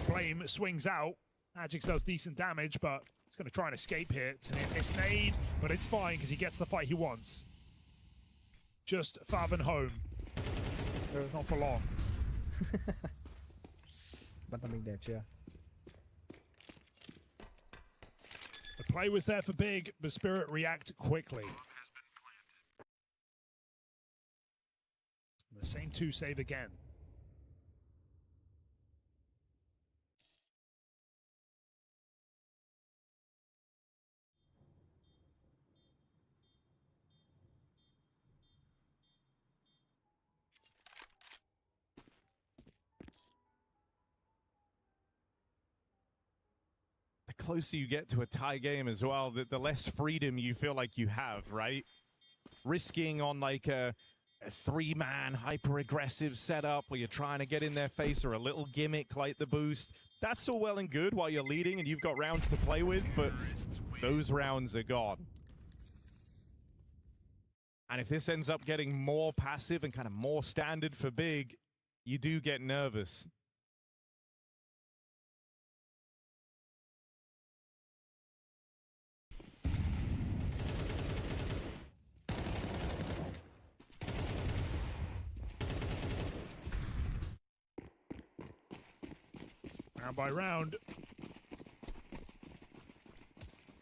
Blame swings out. Magic's does decent damage, but he's going to try and escape here. It's nade, but it's fine because he gets the fight he wants. Just Faven home. Not for long. Bắn tầm mình đẹp chưa? The play was there for Big. The Spirit react quickly. The same two save again. The closer you get to a tie game as well, the less freedom you feel like you have, right? Risking on like a three-man hyper-aggressive setup where you're trying to get in their face, or a little gimmick like the boost. That's all well and good while you're leading and you've got rounds to play with, but those rounds are gone. And if this ends up getting more passive and kind of more standard for Big, you do get nervous. Round by round.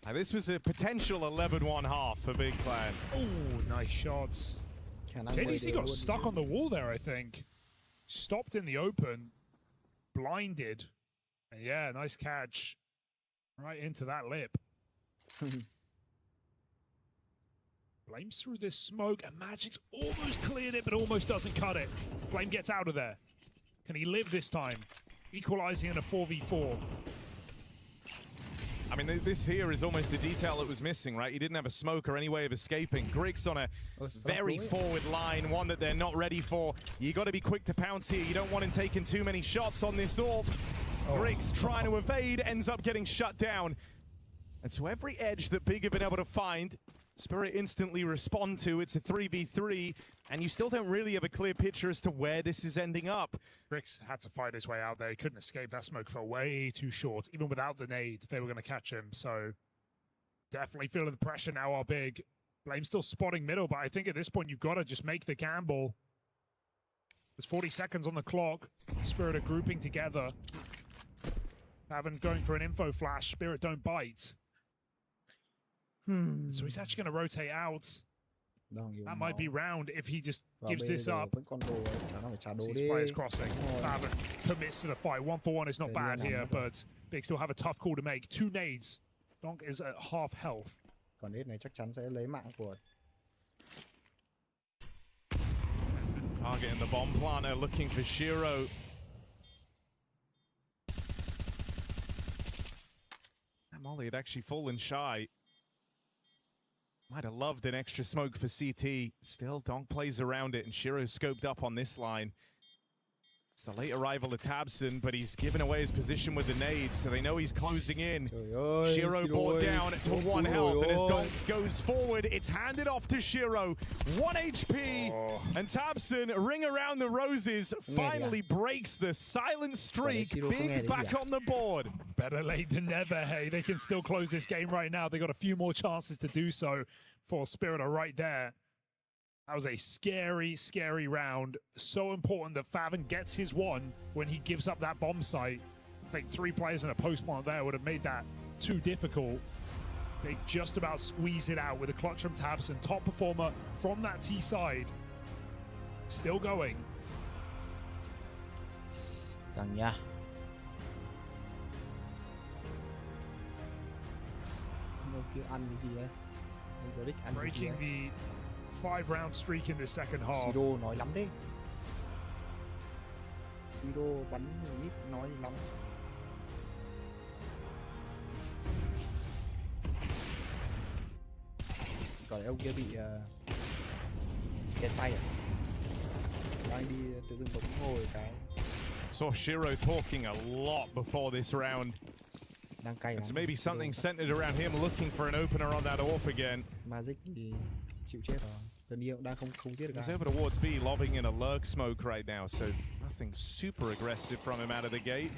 Now this was a potential 11-1 half for Big Clan. Oh, nice shots. JDC got stuck on the wall there, I think. Stopped in the open. Blinded. And yeah, nice catch. Right into that lip. Blame's through this smoke, and Magic's almost cleared it, but almost doesn't cut it. Blame gets out of there. Can he live this time? Equalizing in a 4v4. I mean, this here is almost the detail that was missing, right? He didn't have a smoke or any way of escaping. Griggs on a very forward line, one that they're not ready for. You got to be quick to pounce here. You don't want him taking too many shots on this orb. Griggs trying to evade, ends up getting shut down. And so every edge that Big have been able to find, Spirit instantly respond to. It's a 3v3, and you still don't really have a clear picture as to where this is ending up. Griggs had to fight his way out there. He couldn't escape. That smoke fell way too short. Even without the nade, they were going to catch him. So definitely feeling the pressure now are Big. Blame still spotting middle, but I think at this point you've got to just make the gamble. There's 40 seconds on the clock. Spirit are grouping together. Faven going for an info flash. Spirit don't bite. So he's actually going to rotate out. That might be round if he just gives this up. Sees players crossing. Faven commits to the fight. 1-for-1 is not bad here, but Big still have a tough call to make. 2 nades. Donk is at half health. Còn nade này chắc chắn sẽ lấy mạng của. Targeting the bomb planter, looking for Shiro. That molly had actually fallen shy. Might have loved an extra smoke for CT. Still, Donk plays around it, and Shiro scoped up on this line. It's the late arrival of Tabson, but he's given away his position with the nade, so they know he's closing in. Shiro brought down to 1 health, and as Donk goes forward, it's handed off to Shiro. 1 HP, and Tabson, ring around the roses, finally breaks the silent streak. Big back on the board. Better late than never, hey. They can still close this game right now. They got a few more chances to do so for Spirit are right there. That was a scary, scary round. So important that Faven gets his one when he gives up that bomb site. I think 3 players in a post plant there would have made that too difficult. They just about squeeze it out with a clutch from Tabson. Top performer from that T side. Still going. Càng nha. Breaking the 5-round streak in the second half. Siro nói lắm thế. Siro bắn ít nói lắm. Còn ông kia bị kẹt tay à? Đang đi tự dưng bấm ngồi cái. Saw Shiro talking a lot before this round. And so maybe something centered around him looking for an opener on that AWP again. Magic thì chịu chết rồi. He's over towards B, lobbing in a lurk smoke right now, so nothing super aggressive from him out of the gate.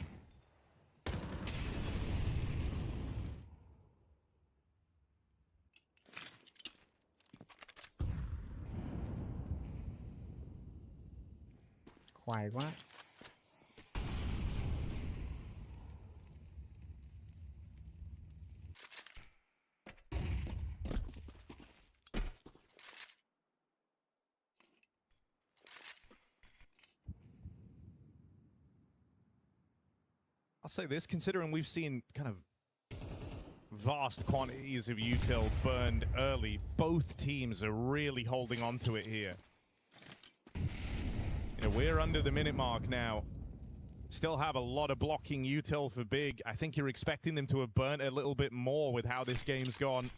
Khoai quá. I'll say this, considering we've seen kind of vast quantities of util burned early, both teams are really holding on to it here. You know, we're under the minute mark now. Still have a lot of blocking util for Big. I think you're expecting them to have burnt a little bit more with how this game's gone.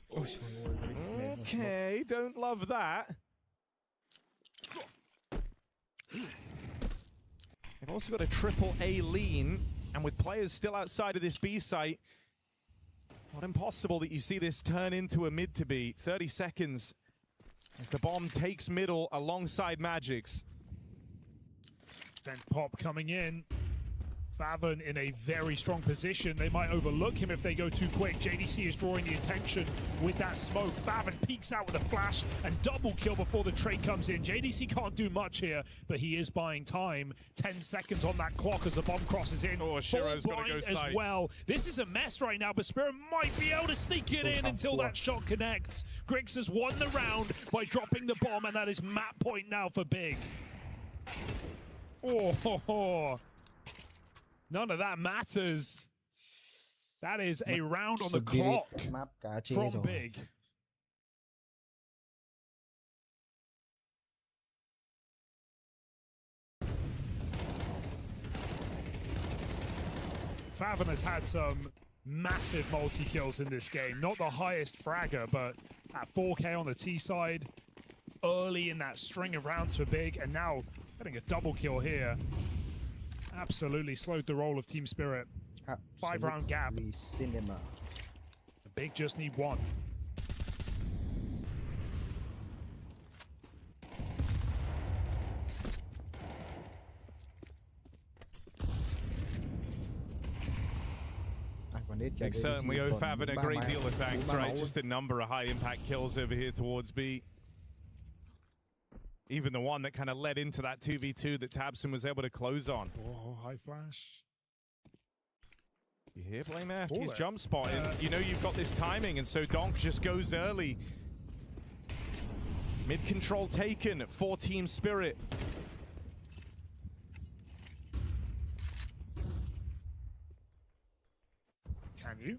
Okay, don't love that. They've also got a triple A lean. And with players still outside of this B site, not impossible that you see this turn into a mid to B. 30 seconds as the bomb takes middle alongside Magic's. Vent pop coming in. Faven in a very strong position. They might overlook him if they go too quick. JDC is drawing the attention with that smoke. Faven peeks out with a flash and double kill before the trade comes in. JDC can't do much here, but he is buying time. 10 seconds on that clock as the bomb crosses in. Oh, Shiro's got to go as sight. well. This is a mess right now, but Spirit might be able to sneak it in until that shot connects. Griggs has won the round by dropping the bomb, and that is map point now for Big. Oh, ho, ho. None of that matters. That is a round on the clock from Big. Faven has had some massive multi-kills in this game. Not the highest fragger, but at 4K on the T side, early in that string of rounds for Big, and now getting a double kill here. Absolutely slowed the roll of Team Spirit. 5-round gap. Cinema. The Big just need one. Big certainly owe Faven a great deal of thanks, right? Just a number of high-impact kills over here towards B. Even the one that kind of led into that 2v2 that tabseN was able to close on. Oh, high flash. You hear Blamer? He's jump spotting. You know you've got this timing, and so Donk just goes early. Mid control taken for Team Spirit. Can you?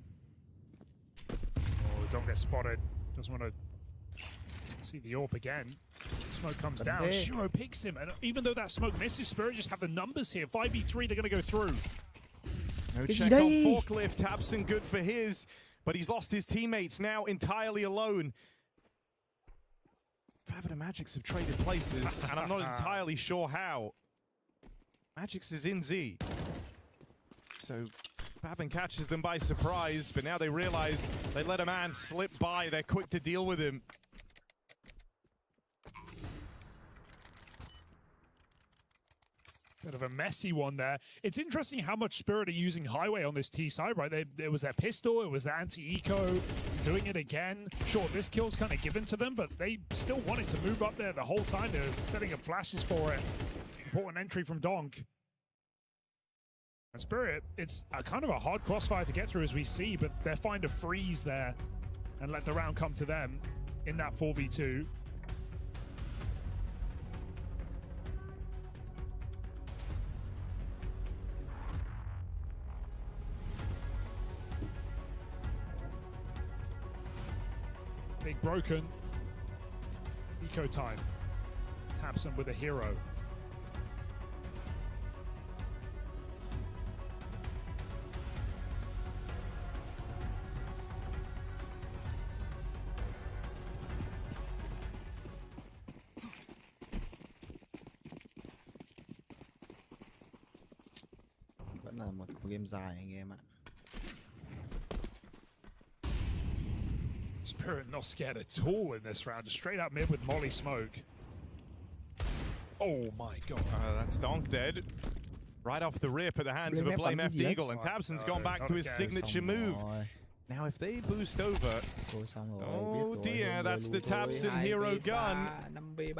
Oh, don't get spotted. Doesn't want to see the AWP again. Smoke comes down. Shiro picks him, and even though that smoke misses, Spirit just have the numbers here. 5v3, they're going to go through. No check on forklift. tabseN good for his, but he's lost his teammates now entirely alone. Favid and Magix have traded places, and I'm not entirely sure how. Magix is in Z. So Favid catches them by surprise, but now they realize they let a man slip by. They're quick to deal with him. Bit of a messy one there. It's interesting how much Spirit are using Highway on this T side, right? There was that pistol, it was the anti-eco, doing it again. Sure, this kill's kind of given to them, but they still wanted to move up there the whole time. They're setting up flashes for it. Important entry from Donk. And Spirit, it's a kind of a hard crossfire to get through as we see, but they're fine to freeze there and let the round come to them in that 4v2. Big broken. Eco time. tabseN with a hero. Vẫn là một game dài anh em ạ. Spirit not scared at all in this round. Just straight up mid with Molly smoke. Oh my god. That's Donk dead. Right off the rip at the hands of a Blame F Eagle, and tabseN's gone back to his signature move. Now if they boost over, oh dear, that's the tabseN hero gun. They're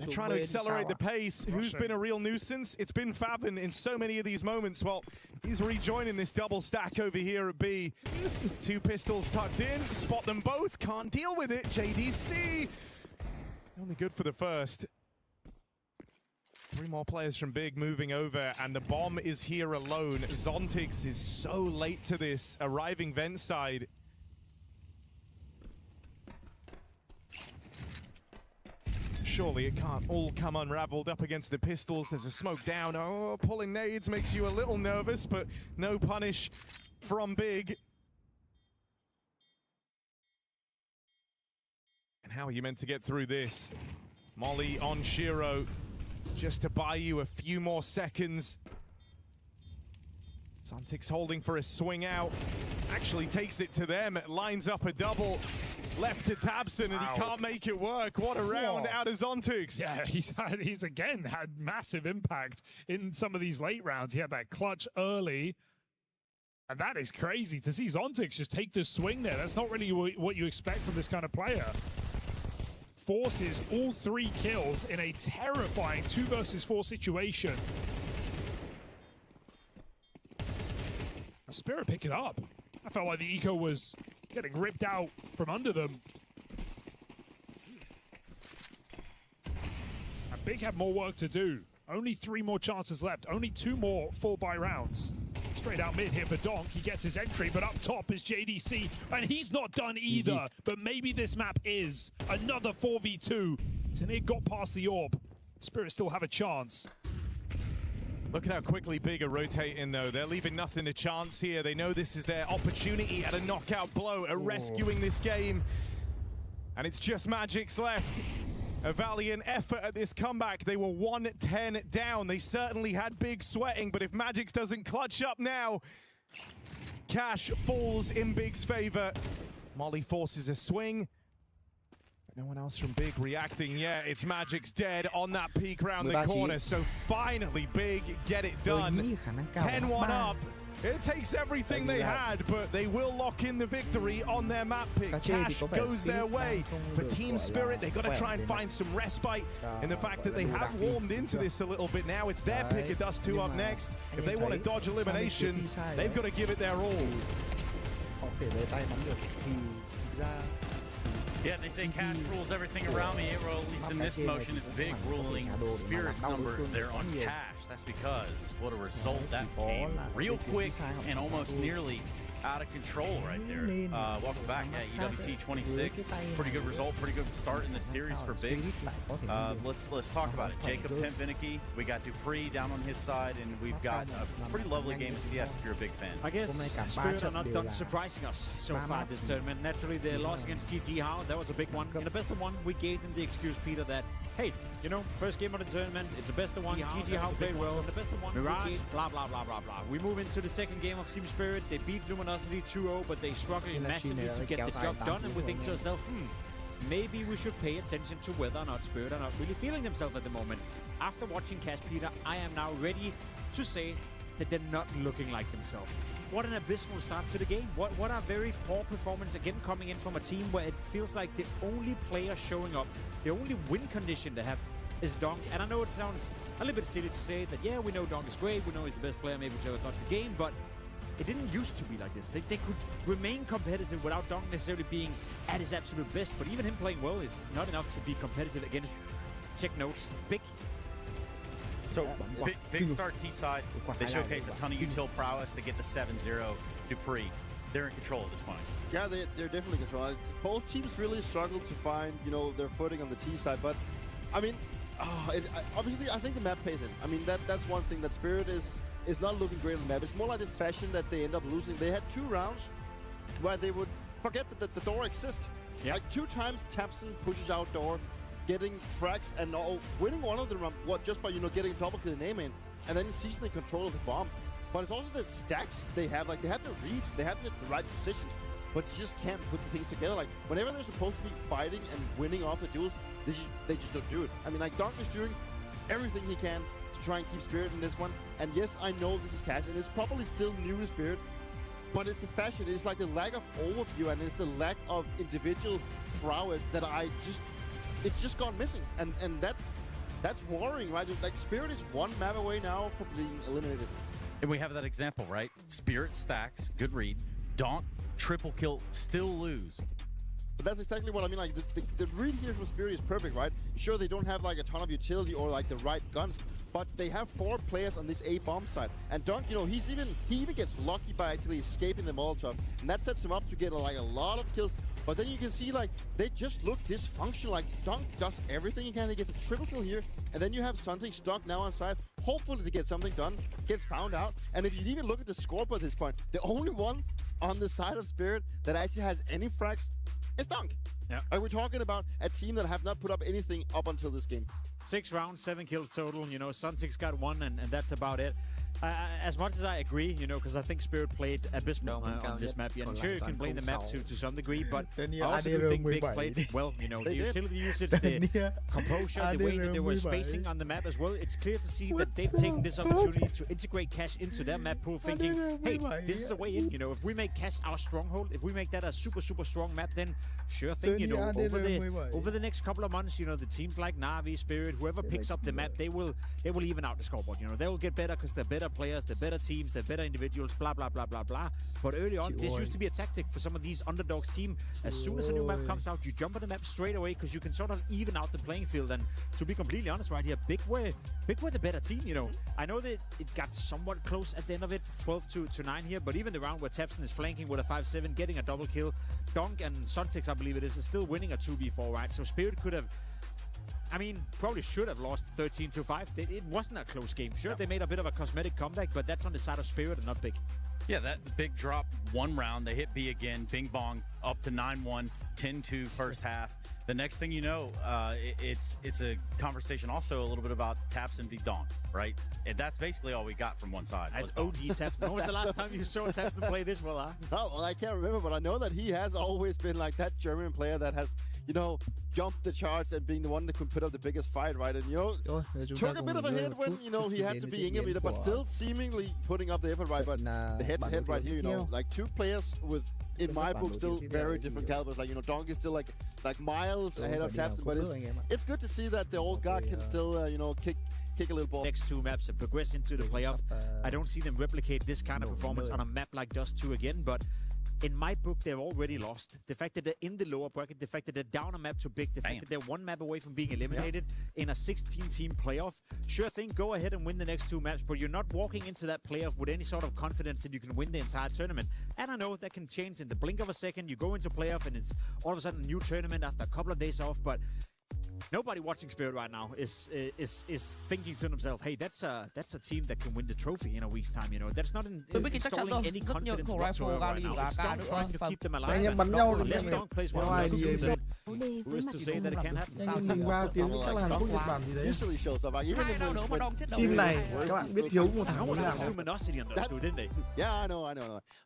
trying to accelerate the pace. Who's been a real nuisance? It's been Favid in so many of these moments. Well, he's rejoining this double stack over here at B. Two pistols tucked in, spot them both, can't deal with it. JDC, only good for the first. Three more players from Big moving over, and the bomb is here alone. Zontix is so late to this, arriving vent side. Surely it can't all come unraveled up against the pistols. There's a smoke down. Oh, pulling nades makes you a little nervous, but no punish from Big. And how are you meant to get through this? Molly on Shiro, just to buy you a few more seconds. Zontix holding for a swing out. Actually takes it to them. It lines up a double. Left to tabseN, and he can't make it work. What a round out of Zontix. Yeah, he's again had massive impact in some of these late rounds. He had that clutch early. And that is crazy to see Zontix just take this swing there. That's not really what you expect from this kind of player. Forces all 3 kills in a terrifying 2 versus 4 situation. Spirit pick it up. I felt like the eco was getting ripped out from under them. And Big had more work to do. Only 3 more chances left. Only 2 more 4-buy rounds. Straight out mid here for Donk. He gets his entry, but up top is JDC, and he's not done either. But maybe this map is another 4v2. Tanir got past the AWP. Spirit still have a chance. Look at how quickly Big are rotating, though. They're leaving nothing to chance here. They know this is their opportunity at a knockout blow, at rescuing this game. And it's just Magix left. A valiant effort at this comeback. They were 1-10 down. They certainly had Big sweating, but if Magix doesn't clutch up now, cash falls in Big's favor. Molly forces a swing. But no one else from Big reacting yet. It's Magix dead on that peek round the corner. So finally Big get it done. 10-1 up. It takes everything they had, but they will lock in the victory on their map pick. Cash goes their way. For Team Spirit, they've got to try and find some respite in the fact that they have warmed into this a little bit now. It's their pick of Dust 2 up next. If they want to dodge elimination, they've got to give it their all. Yeah, they say Cash rules everything around me. Well, at least in this motion, it's Big ruling Spirit's number there on Cash. That's because what a result that came. Real quick and almost nearly out of control right there. Welcome back. Yeah, EWC 26. Pretty good result. Pretty good start in the series for Big. Let's talk about it. Jacob Pimp-Vinicky. We got Dupree down on his side, and we've got a pretty lovely game of CS if you're a big fan. I guess Spirit are not done surprising us so far this tournament. Naturally, their loss against GT How, that was a big one. In the best of one, we gave them the excuse, Peter, that, hey, you know, first game of the tournament, it's a best of one. GT How played well. The best of one. Mirage, blah, blah, blah, blah, blah. We move into the second game of Team Spirit. They beat Luminosity 2-0, but they struggled massively to get the job done, and we think to ourselves, maybe we should pay attention to whether or not Spirit are not really feeling themselves at the moment. After watching Cash, Peter, I am now ready to say that they're not looking like themselves. What an abysmal start to the game. What a very poor performance, again, coming in from a team where it feels like the only player showing up, the only win condition they have is Donk. And I know it sounds a little bit silly to say that, yeah, we know Donk is great, we know he's the best player, maybe to ever touch the game, but it didn't used to be like this. They could remain competitive without Donk necessarily being at his absolute best, but even him playing well is not enough to be competitive against, check notes, Big. So, big start T-side. They showcase a ton of util prowess. They get the 7-0. Dupree, they're in control at this point. Yeah, they're definitely in control. Both teams really struggle to find, you know, their footing on the T side, but I mean, obviously, I think the map pays in. I mean, that's one thing, that Spirit is not looking great on the map. It's more like the fashion that they end up losing. They had 2 rounds where they would forget that the door exists. Yep. Like 2 times Tamsin pushes out door, getting frags, and winning one of them just by, you know, getting a double kill in A main, and then seasoning control of the bomb. But it's also the stacks they have. Like, they have the reads, they have the right positions, but you just can't put the things together. Like, whenever they're supposed to be fighting and winning off the duels, they just don't do it. I mean, like, Donk is doing everything he can to try and keep Spirit in this one. And yes, I know this is Cash, and it's probably still new to Spirit, but it's the fashion, it's like the lack of overview, and it's the lack of individual prowess that it's just gone missing. And that's worrying, right? Like, Spirit is 1 map away now from being eliminated. And we have that example, right? Spirit stacks, good read. Donk, triple kill, still lose. But that's exactly what I mean. Like, the read here from Spirit is perfect, right? Sure, they don't have like a ton of utility or like the right guns, but they have 4 players on this A bomb side. And Donk, you know, he even gets lucky by actually escaping the Molotov, and that sets him up to get like a lot of kills. But then you can see, like, they just look dysfunctional. Like, Donk does everything he can. He gets a triple kill here, and then you have something stuck now on side, hopefully to get something done, gets found out. And if you even look at the scoreboard at this point, the only one on the side of Spirit that actually has any frags is Donk. Yeah. Are we talking about a team that have not put up anything up until this game? 6 rounds, 7 kills total. You know, Suntix got 1, and that's about it. As much as I agree, you know, because I think Spirit played abysmal on this map. And sure, you can blame the map to some degree, but I also do think Big played well. You know, the utility usage, the composure, the way that they were spacing on the map as well. It's clear to see that they've taken this opportunity to integrate Cash into their map pool, thinking, hey, this is a way in. You know, if we make Cash our stronghold, if we make that a super, super strong map, then sure thing, you know, over the next couple of months, you know, the teams like NAVI, Spirit, whoever picks up the map, they will even out the scoreboard. You know, they will get better because they're better players, they're better teams, they're better individuals, blah, blah, blah, blah, blah. But early on, this used to be a tactic for some of these underdogs team. As soon as a new map comes out, you jump on the map straight away because you can sort of even out the playing field. And to be completely honest right here, Big were the better team, you know. I know that it got somewhat close at the end of it, 12-9 here, but even the round where Tapson is flanking with a 5-7, getting a double kill, Donk and Suntix, I believe it is still winning a 2v4, right? So Spirit could have, I mean, probably should have lost 13-5. It wasn't a close game. Sure, they made a bit of a cosmetic comeback, but that's on the side of Spirit and not Big. Yeah, that Big drop 1 round. They hit B again. Bing bong up to 9-1, 10-2 first half. The next thing you know, it's a conversation also a little bit about Tapson v Donk, right? And that's basically all we got from one side. That's OG Tapson. When was the last time you saw Tapson play this well, huh? Oh, well, I can't remember, but I know that he has always been like that German player that has, you know, jump the charts and being the one that could put up the biggest fight, right? And, you know, took a bit of a hit when, you know, he had to be Ingebrigtsen, but still seemingly putting up the effort, right? But the head-to-head right here, you know, like two players with, in my book, still very different calibers. Like, you know, Donkey's still like miles ahead of Tapson, but it's good to see that the old guy can still, you know, kick a little ball. Next two maps and progress into the playoff. I don't see them replicate this kind of performance on a map like Dust 2 again, but in my book, they've already lost. The fact that they're in the lower bracket, the fact that they're down a map to Big, the fact that they're one map away from being eliminated in a 16-team playoff. Sure thing, go ahead and win the next two maps, but you're not walking into that playoff with any sort of confidence that you can win the entire tournament. And I know that can change in the blink of a second. You go into playoff and it's all of a sudden a new tournament after a couple of days off, but nobody watching Spirit right now is thinking to themselves, hey, that's a team that can win the trophy in a week's time, you know. That's not installing any confidence whatsoever right now. It's Donk trying to keep them alive. Unless Donk plays one of the season, who is to say that it can't happen? Usually shows up. Even team này các bạn biết thiếu một thằng nào không? Luminosity on those two, didn't they? Yeah, I know.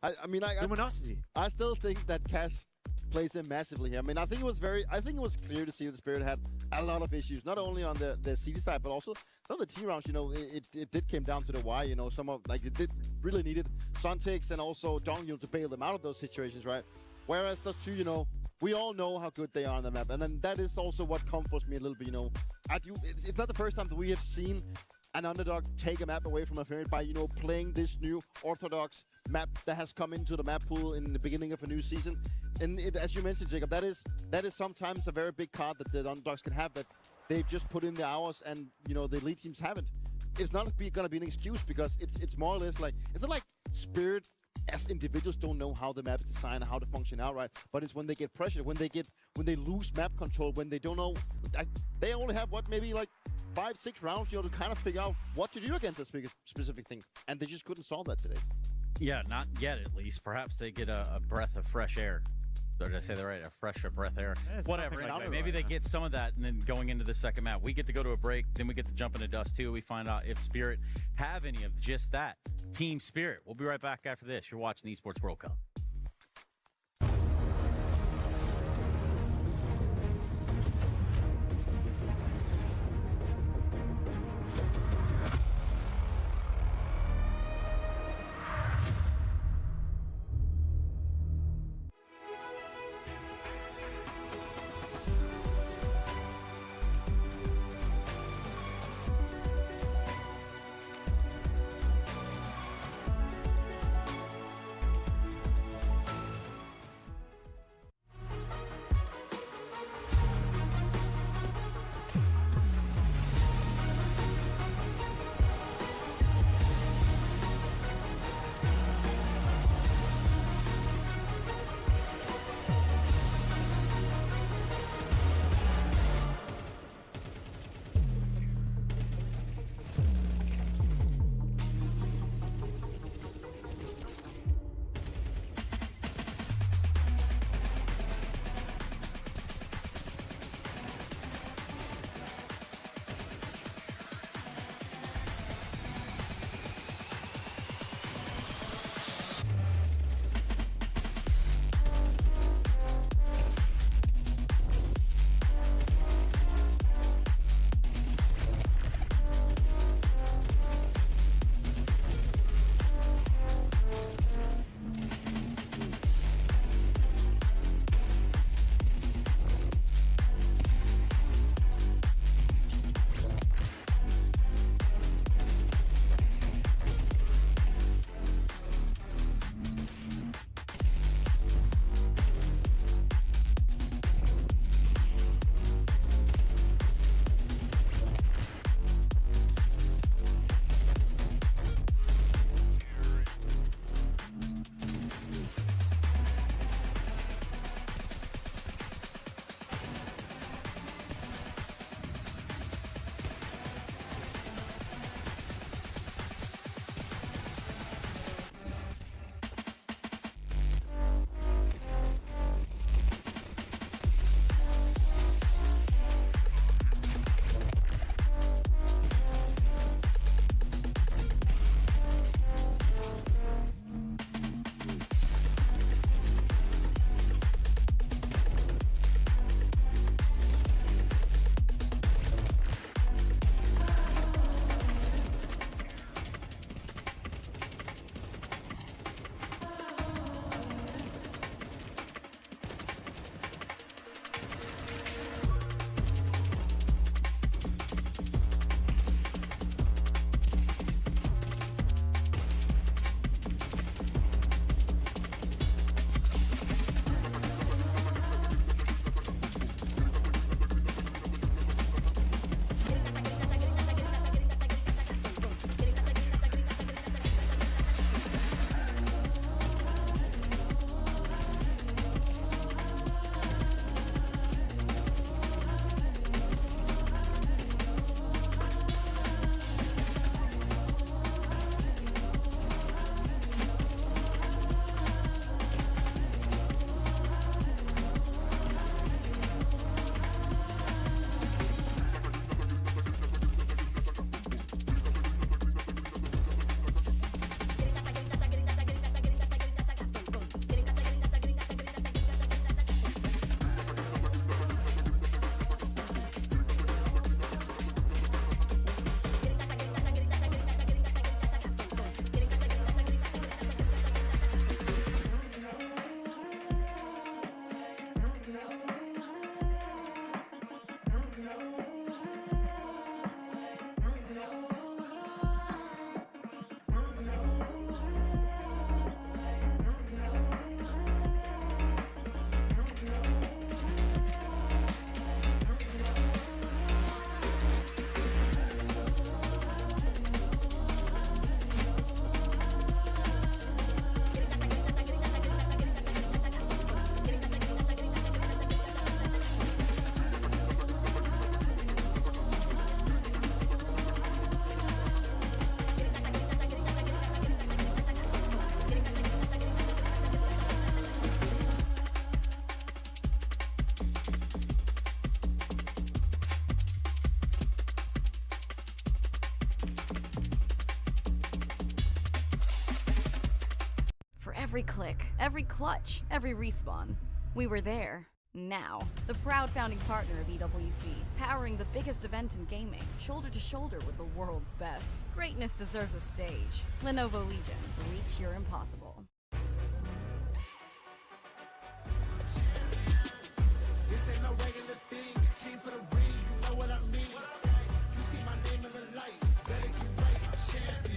I mean, Luminosity. I still think that Cash plays in massively here. I mean, I think it was clear to see that Spirit had a lot of issues, not only on the CD side, but also some of the team rounds. You know, it did came down to the wire. You know, some of like it did really needed Suntakes and also Dong, you know, to bail them out of those situations, right? Whereas those two, you know, we all know how good they are on the map, and then that is also what comforts me a little bit. You know, it's not the first time that we have seen an underdog take a map away from a favorite by, you know, playing this new orthodox map that has come into the map pool in the beginning of a new season. And as you mentioned, Jacob, that is sometimes a very big card that the underdogs can have, that they've just put in the hours and, you know, the elite teams haven't. It's not going to be an excuse, because it's more or less like, it's not like Spirit as individuals don't know how the map is designed, how to function out, right? But it's when they get pressured, when they lose map control, when they don't know, they only have maybe like 5-6 rounds, you know, to kind of figure out what to do against a specific thing, and they just couldn't solve that today. Yeah, not yet at least. Perhaps they get a breath of fresh air. Or did I say that right? A fresher breath of air. Whatever. Anyway, maybe they get some of that, and then going into the second map, we get to go to a break. Then we get to jump into Dust 2. We find out if Spirit have any of just that team spirit. We'll be right back after this. You're watching the Esports World Cup. every click, every clutch, every respawn. We were there. Now, the proud founding partner of EWC, powering the biggest event in gaming, shoulder to shoulder with the world's best. Greatness deserves a stage. Lenovo Legion, reach your impossible. This ain't no regular thing. I came for the ring, you know what I mean. You see my name in the lights, better get right, champion.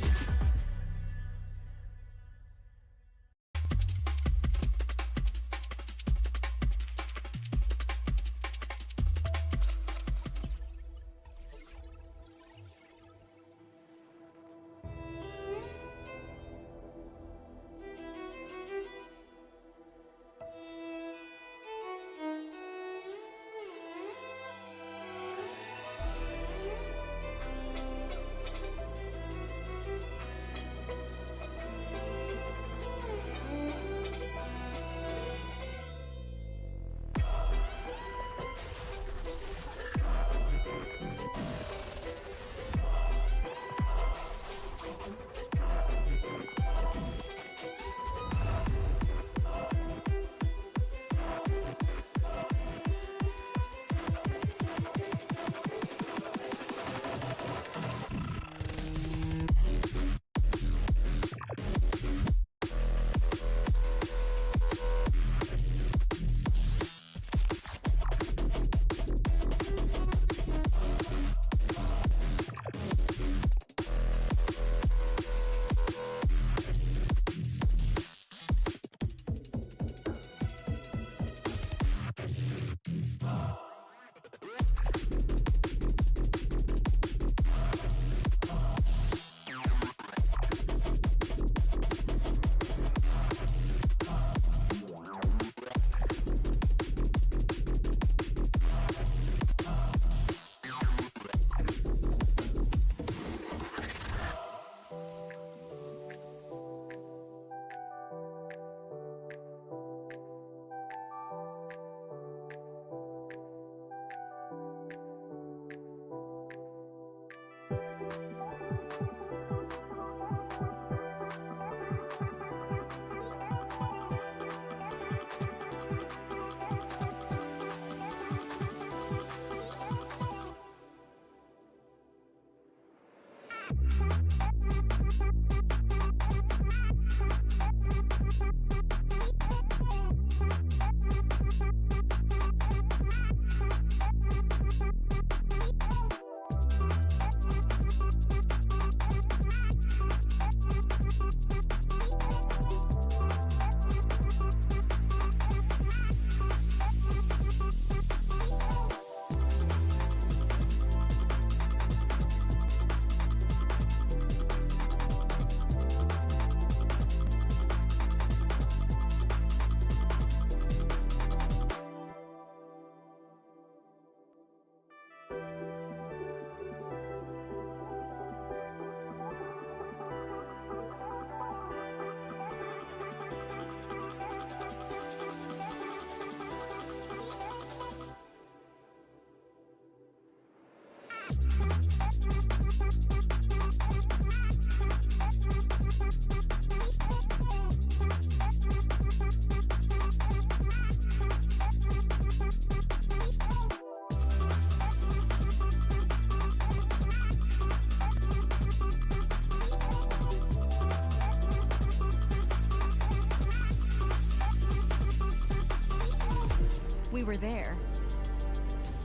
We were there.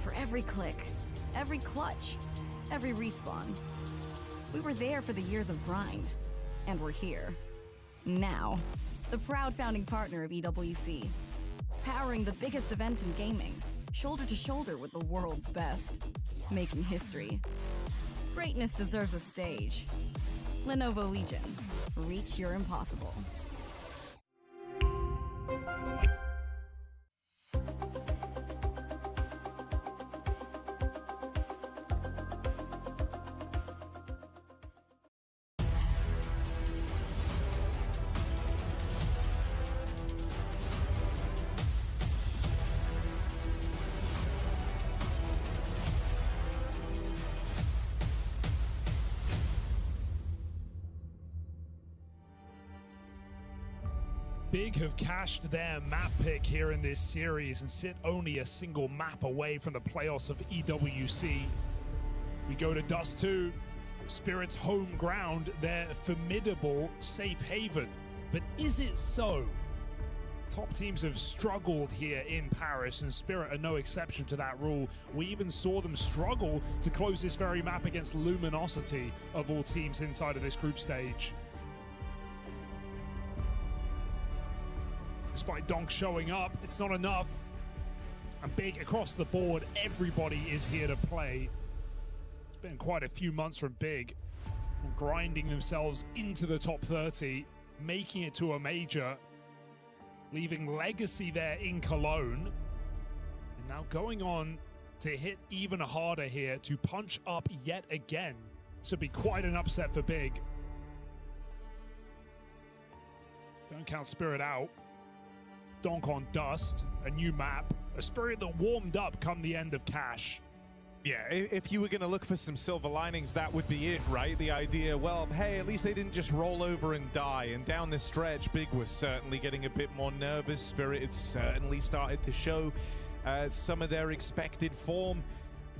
For every click, every clutch, every respawn. We were there for the years of grind. And we're here. Now. The proud founding partner of EWC. Powering the biggest event in gaming. Shoulder to shoulder with the world's best. Making history. Greatness deserves a stage. Lenovo Legion. Reach your impossible. Big have cashed their map pick here in this series and sit only a single map away from the playoffs of EWC. We go to Dust 2, Spirit's home ground, their formidable safe haven. But is it so? Top teams have struggled here in Paris, and Spirit are no exception to that rule. We even saw them struggle to close this very map against Luminosity, of all teams inside of this group stage. Despite Donk showing up, it's not enough. And Big across the board, everybody is here to play. It's been quite a few months from Big, grinding themselves into the top 30, making it to a major, leaving legacy there in Cologne, and now going on to hit even harder here to punch up yet again. This would be quite an upset for Big. Don't count Spirit out. Donk on Dust, a new map, a Spirit that warmed up come the end of Cash. Yeah, if you were going to look for some silver linings, that would be it, right? The idea, well, hey, at least they didn't just roll over and die. And down the stretch, Big was certainly getting a bit more nervous. Spirit had certainly started to show some of their expected form.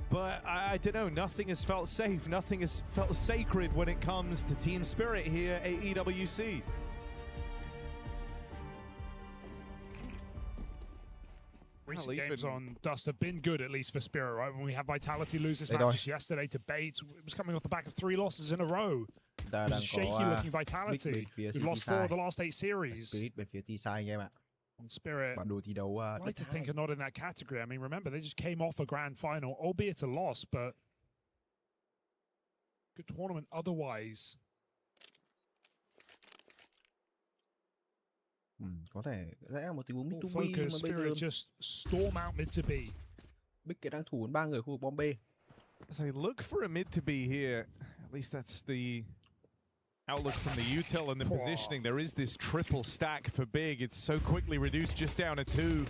But I don't know, nothing has felt safe. Nothing has felt sacred when it comes to Team Spirit here at EWC. Recent games on Dust have been good, at least for Spirit, right? When we had Vitality lose this match just yesterday to Bait, it was coming off the back of 3 losses in a row. It was a shaky-looking Vitality. We've lost 4 of the last 8 series. Spirit bên phía T-side anh em ạ. Spirit, Bản đồ thi đấu I'd like to think are not in that category. I mean, remember, they just came off a grand final, albeit a loss, but good tournament otherwise. Có thể sẽ một tình huống mid to B, Focus, mà bây giờ Spirit just storm out mid to B. Big đang thủ 3 người khu vực bom B. So look for a mid to be here. At least that's the outlook from the util and the positioning. There is this triple stack for Big. It's so quickly reduced just down to 2.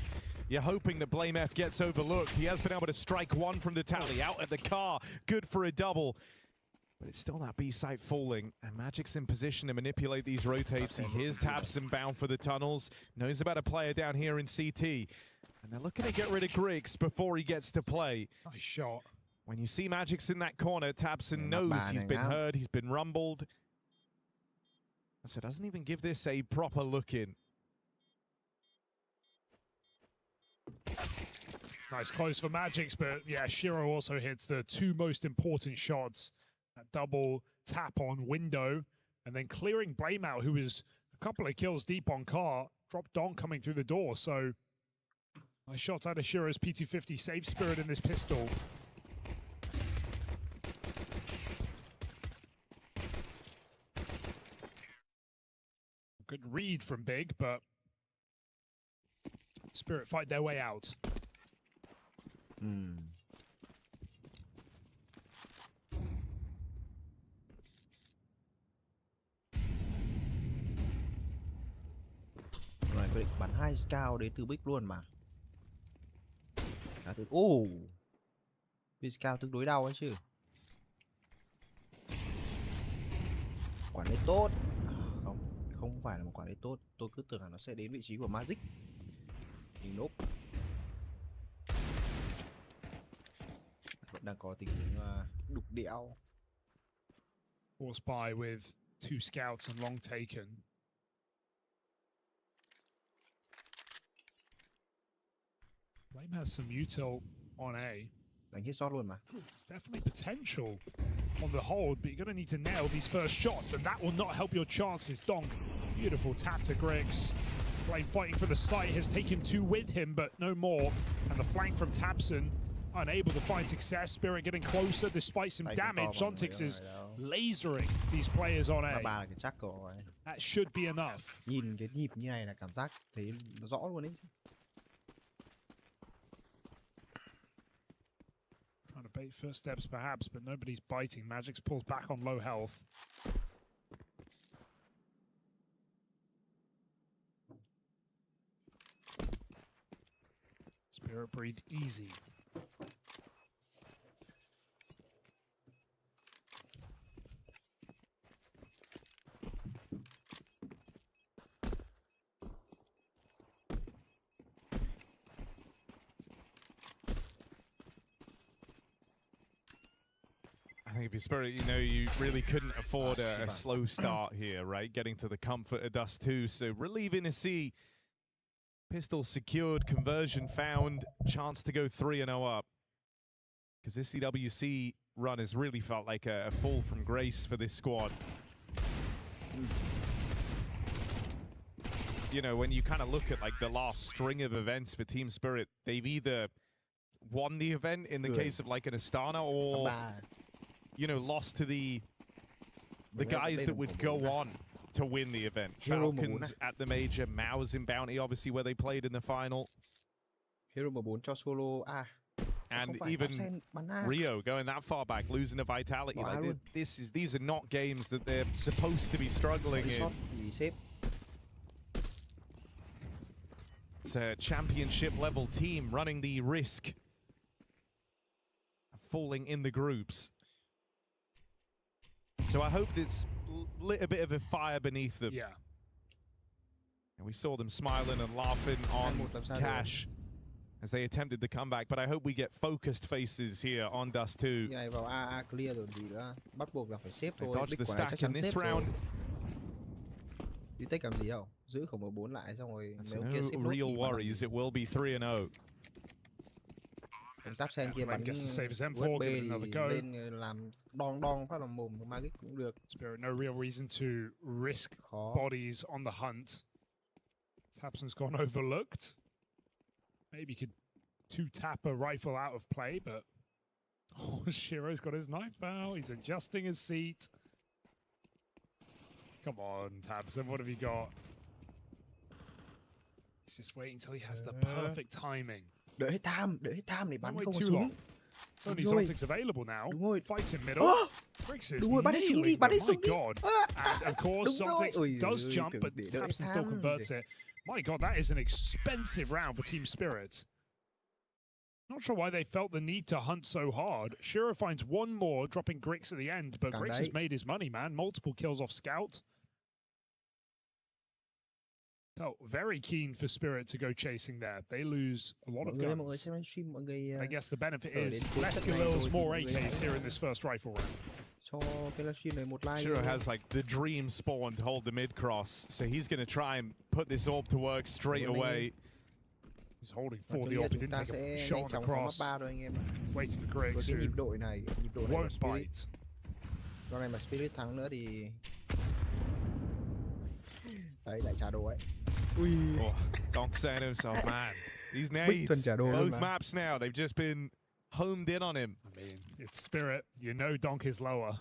You're hoping that Blame F gets overlooked. He has been able to strike 1 from the tally out at the car. Good for a double. But it's still that B site falling, and Magic's in position to manipulate these rotates. He hears Tabson bound for the tunnels, knows about a player down here in CT, and they're looking to get rid of Griggs before he gets to play. Nice shot. When you see Magic's in that corner, Tabson knows he's been heard, he's been rumbled. So doesn't even give this a proper look in. Nice close for Magix, but yeah, Shiro also hits the 2 most important shots. That double tap on window, and then clearing Blame out, who was a couple of kills deep on car. Dropped Don coming through the door, so nice shots out of Shiro's P250. Save Spirit in this pistol. Good read from Big, but Spirit fight their way out. Rồi quyết định bắn 2 scout đến từ Big luôn mà. Big scout tương đối đau ấy chứ. Quản lý tốt. Không phải là một quản lý tốt. Tôi cứ tưởng là nó sẽ đến vị trí của Magic. Nhưng nope. Vẫn đang có tình huống đục đẽo. Force by with 2 scouts and long taken. Blame has some util on A. Đánh hết shot luôn mà. It's definitely potential on the hold, but you're going to need to nail these first shots, and that will not help your chances. Donk, beautiful tap to Griggs. Blame fighting for the site, has taken 2 with him, but no more. And the flank from Tabson, unable to find success. Spirit getting closer despite some damage. Zontix is lasering these players on A. That should be enough. Nhìn cái nhịp như này là cảm giác thấy nó rõ luôn đấy. Trying to bait first steps perhaps, but nobody's biting. Magix pulls back on low health. Spirit breathe easy. think if Spirit, you know, you really couldn't afford a slow start here, right? Getting to the comfort of Dust 2, so relieving to see pistol secured, conversion found, chance to go 3-0 up. Because this EWC run has really felt like a fall from grace for this squad. You know, when you kind of look at like the last string of events for Team Spirit, they've either won the event in the case of like an Astana, or you know, lost to the guys that would go on to win the event. Falcons at the major, Mao's in Bounty, obviously where they played in the final. Hero 14 cho solo. And even Rio going that far back, losing the vitality. Like, these are not games that they're supposed to be struggling in. It's a championship level team running the risk of falling in the groups. So I hope it's lit a bit of a fire beneath them. Yeah. And we saw them smiling and laughing on Cash as they attempted the comeback, but I hope we get focused faces here on Dust 2. They dodged the stack in this round. That's no real worries, it will be 3-0. Gets to save his M4, give it another go. Spirit, no real reason to risk bodies on the hunt. Tapson's gone overlooked. Maybe could two-tap a rifle out of play, but Shiro's got his knife out. He's adjusting his seat. Come on, Tapson, what have you got? He's just waiting until he has the perfect timing. Đợi hết tham để bắn Wait không too có súng. long. It's only Zontic's available now. Fight in middle. Bricks is Bắn hết súng đi, bắn hết súng đi. God. And of course, Zontix does jump, but Tapson still converts it. My God, that is an expensive round for Team Spirit. Not sure why they felt the need to hunt so hard. Shiro finds one more, dropping Grix at the end, but Grix has made his money, man. Multiple kills off Scout. Felt very keen for Spirit to go chasing there. They lose a lot of guns. I guess the benefit is less Galils, more AKs here in this first rifle round. Shiro has like the dream spawn to hold the mid-cross, so he's going to try and put this orb to work straight away. He's holding for the orb, he didn't take a shot on the cross. Waiting for Grix, who won't bite. Con này mà Spirit thắng nữa thì đấy lại trả đồ ấy. Oh, Donk saying himself, man, these nades, both maps now, they've just been homed in on him. I mean, it's Spirit, you know Donk is lower.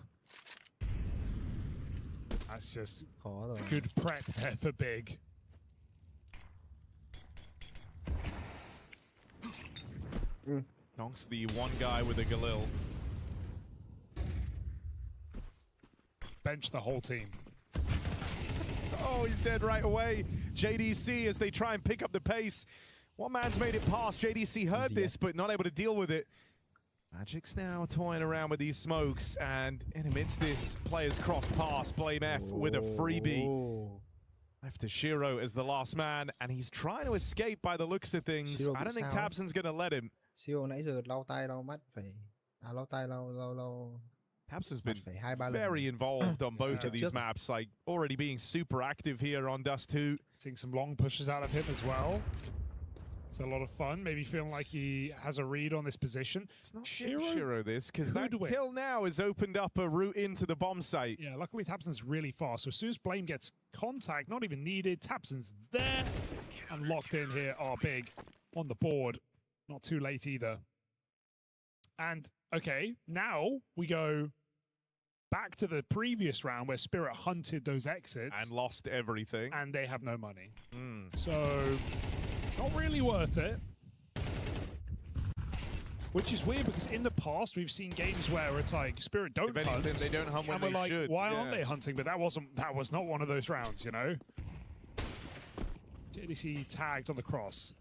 That's just good prep there for Big. Donk's the one guy with a Galil. Bench the whole team. Oh, he's dead right away. JDC as they try and pick up the pace. One man's made it past. JDC heard this, but not able to deal with it. Magic's now toying around with these smokes, and in amidst this, players crossed past Blame F with a freebie. Left to Shiro as the last man, and he's trying to escape by the looks of things. I don't think Tabson's going to let him. Shiro nãy giờ lau tay lau mắt phải lau tay lau Tabson's been very involved on both of these maps, like already being super active here on Dust 2. Seeing some long pushes out of him as well. It's a lot of fun, maybe feeling like he has a read on this position. It's not Shiro this, because that kill now has opened up a route into the bomb site. Yeah, luckily Tapson's really fast, so as soon as Blame gets contact, not even needed, Tapson's there and locked in here are Big on the board. Not too late either. And, okay, now we go back to the previous round where Spirit hunted those exits. And lost everything. And they have no money. So, not really worth it. Which is weird because in the past we've seen games where it's like Spirit don't hunt. They don't hunt when and we're like, should. Why aren't they hunting? But that was not one of those rounds, you know? JDC tagged on the cross.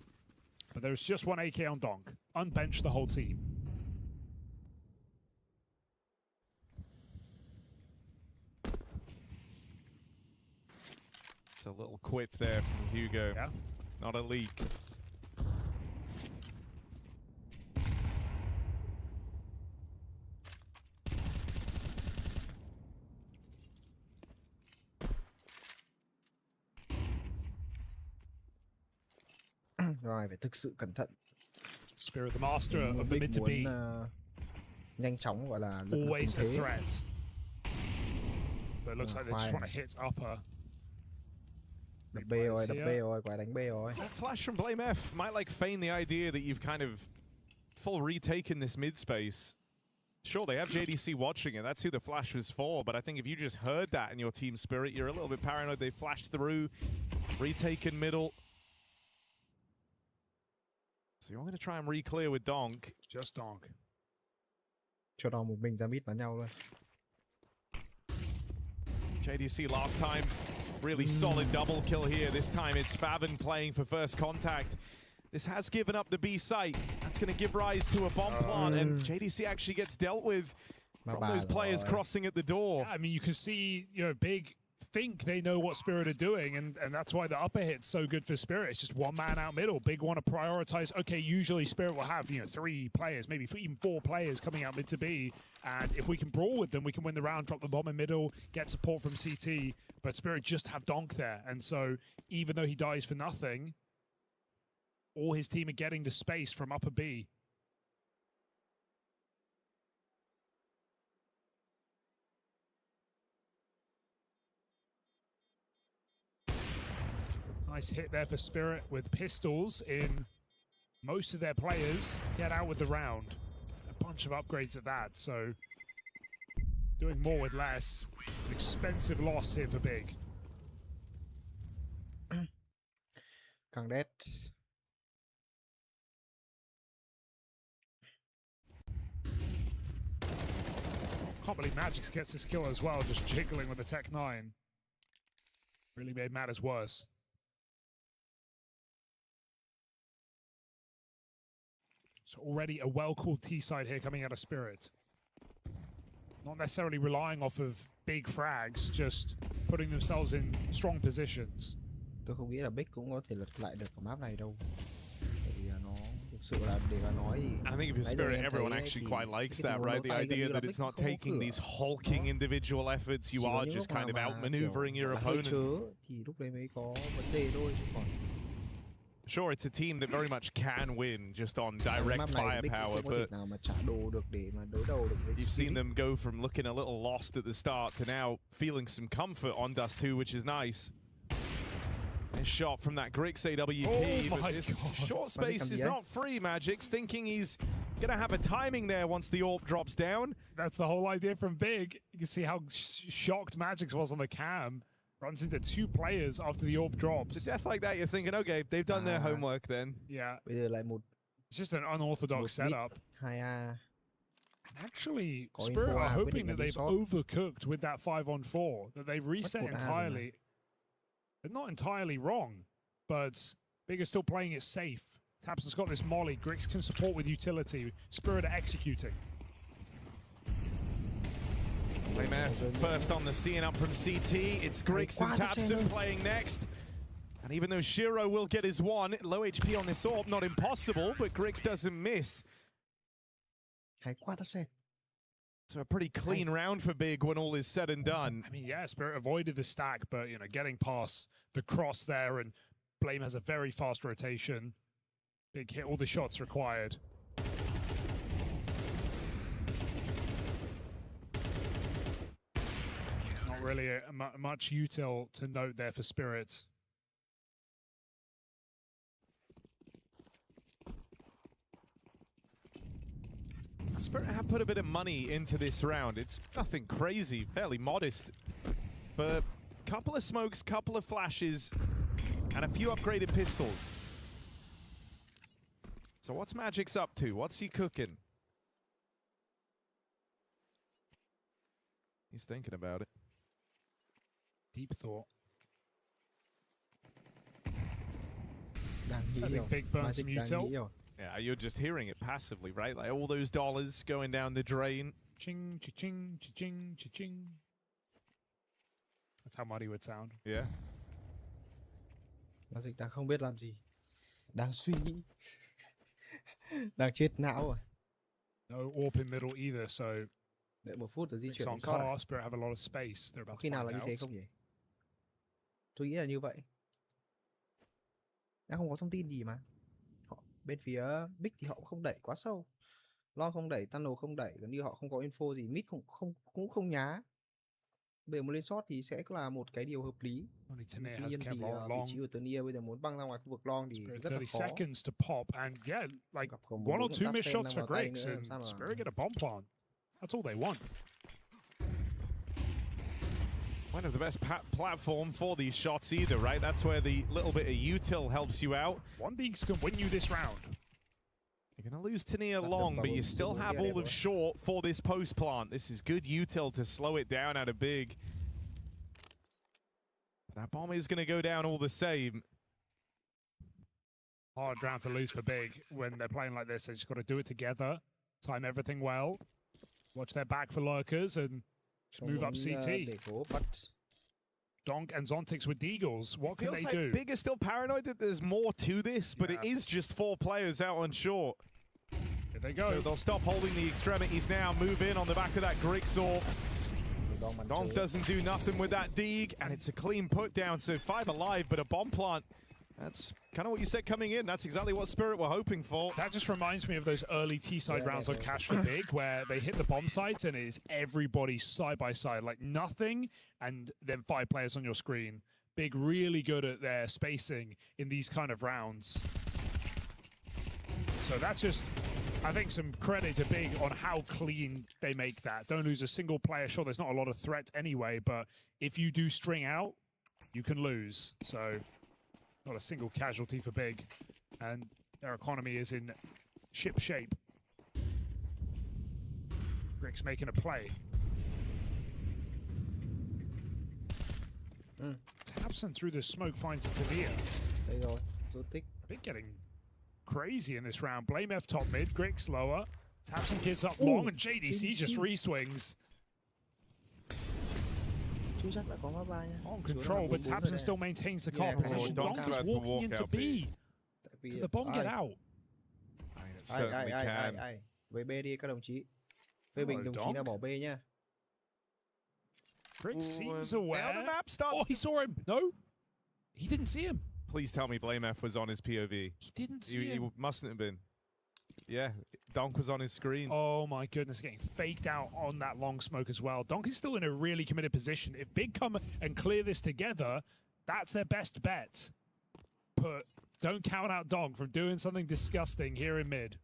But there's just one AK on Donk. Unbenched the whole team. It's a little quip there from Hugo. Yeah. Not a leak. Rồi phải thực sự cẩn thận. Spirit, the master of the mid to B. Nhanh chóng gọi là always a threat. But it looks like they just want to hit upper. Đập B rồi, quả đánh B rồi. That flash from Blame F might like feign the idea that you've kind of full retaken this mid space. Sure, they have JDC watching it. That's who the flash was for. But I think if you just heard that in your team spirit, you're a little bit paranoid. They flashed through, retaken middle. So you're going to try and re-clear with Donk. Just Donk. Cho Donk một mình ra mid bắn nhau luôn. JDC last time, really solid double kill here. This time it's Faven playing for first contact. This has given up the B site. That's going to give rise to a bomb plant, and JDC actually gets dealt with from those players crossing at the door. Yeah, I mean, you can see, you know, Big think they know what Spirit are doing, and that's why the upper hit's so good for Spirit. It's just one man out middle. Big want to prioritize. Okay, usually Spirit will have, you know, 3 players, maybe even 4 players coming out mid to B, and if we can brawl with them, we can win the round, drop the bomb in middle, get support from CT, but Spirit just have Donk there, and so even though he dies for nothing, all his team are getting the space from upper B. Nice hit there for Spirit with pistols in. Most of their players get out with the round. A bunch of upgrades at that, so doing more with less. An expensive loss here for Big. Càng dead. Can't believe Magix gets this kill as well, just jiggling with the Tech 9. Really made matters worse. So already a well-called T-side here coming out of Spirit. Not necessarily relying off of big frags, just putting themselves in strong positions. Tôi không nghĩ là Big cũng có thể lật lại được ở map này đâu. Bởi vì nó thực sự là để mà nói thì I think if you're Spirit, everyone actually quite likes that, right? The idea that it's not taking these hulking individual efforts, you are just kind of outmaneuvering your opponent. Thì lúc đấy mới có vấn đề thôi chứ còn. Sure, it's a team that very much can win just on direct firepower, but you've seen them go from looking a little lost at the start to now feeling some comfort on Dust 2, which is nice. Nice shot from that Grix AWP, but this short space is not free. Magic's thinking he's going to have a timing there once the AWP drops down. That's the whole idea from Big. You can see how shocked Magix was on the cam. Runs into 2 players after the AWP drops. To death like that, you're thinking, okay, they've done their homework then. Yeah. It's just an unorthodox setup. And actually, Spirit are hoping that they've overcooked with that 5-on-4, that they've reset entirely. They're not entirely wrong, but Big is still playing it safe. Tapson's got this molly. Grix can support with utility. Spirit are executing. First on the scene up from CT. It's Grix and Tapson playing next. And even though Shiro will get his 1, low HP on this AWP, not impossible, but Grix doesn't miss. So a pretty clean round for Big when all is said and done. I mean, yeah, Spirit avoided the stack, but, you know, getting past the cross there, and Blame has a very fast rotation. Big hit all the shots required. Not really much util to note there for Spirit. Spirit have put a bit of money into this round. It's nothing crazy, fairly modest. But a couple of smokes, couple of flashes, and a few upgraded pistols. So what's Magic's up to? What's he cooking? He's thinking about it. Deep thought. I think Big burns some util. Yeah, you're just hearing it passively, right? Like all those dollars going down the drain. Ching, cha-ching, cha-ching, cha-ching. That's how Muddy would sound. Yeah. Magic đang không biết làm gì. Đang suy nghĩ. Đang chết não rồi. No AWP in middle either, so... Đợi 1 phút rồi di chuyển on car, Spirit have a lot of space. They're about to khi nào là find như thế out. không nhỉ? Tôi nghĩ là như vậy. Đã không có thông tin gì mà. Bên phía Big thì họ cũng không đẩy quá sâu. Long không đẩy, Tunnel không đẩy, gần như họ không có info gì, mid cũng không nhá. Bây giờ muốn lên shot thì sẽ là một cái điều hợp lý. Tuy nhiên thì vị trí của Turnier bây giờ muốn băng ra ngoài khu vực long thì rất là khó. 30 seconds to pop and yeah, like one or two missed shots for Griggs and Spirit get a bomb plant. That's all they want. One of the best platform for these shots either, right? That's where the little bit of util helps you out. One thing can win you this round. You're going to lose Tania long, but you still have all of short for this post plant. This is good util to slow it down out of big. But that bomb is going to go down all the same. Hard round to lose for big when they're playing like this. They just got to do it together, time everything well, watch their back for lurkers, and just move up CT. Donk and Zontix with Deagles. What can they do? Big is still paranoid that there's more to this, but it is just 4 players out on short. Here they go. So they'll stop holding the extremities now, move in on the back of that Grigsaw. Donk doesn't do nothing with that Deeg, and it's a clean put down, so 5 alive, but a bomb plant. That's kind of what you said coming in. That's exactly what Spirit were hoping for. That just reminds me of those early T-side rounds on Cash for Big, where they hit the bomb sites and it is everybody side by side, like nothing, and then 5 players on your screen. Big really good at their spacing in these kind of rounds. So that's just, I think, some credit to Big on how clean they make that. Don't lose a single player. Sure, there's not a lot of threat anyway, but if you do string out, you can lose. So not a single casualty for Big, and their economy is in ship shape. Griggs making a play. Tabson through the smoke finds Tavia. Big getting crazy in this round. Blame F top mid, Griggs lower. Tabson gives up long, and JDC just re-swings. On control, but Tabson still maintains the car position. Donk is walking into B. Can the bomb get out? Ai. Với B đi các đồng chí. Phê bình đồng chí nào bỏ B nha. Griggs seems aware. Oh, he saw him. No, he didn't see him. Please tell me Blame F was on his POV. He didn't see him. He mustn't have been. Yeah, Donk was on his screen. Oh my goodness, getting faked out on that long smoke as well. Donk is still in a really committed position. If Big come and clear this together, that's their best bet. But don't count out Donk from doing something disgusting here in mid.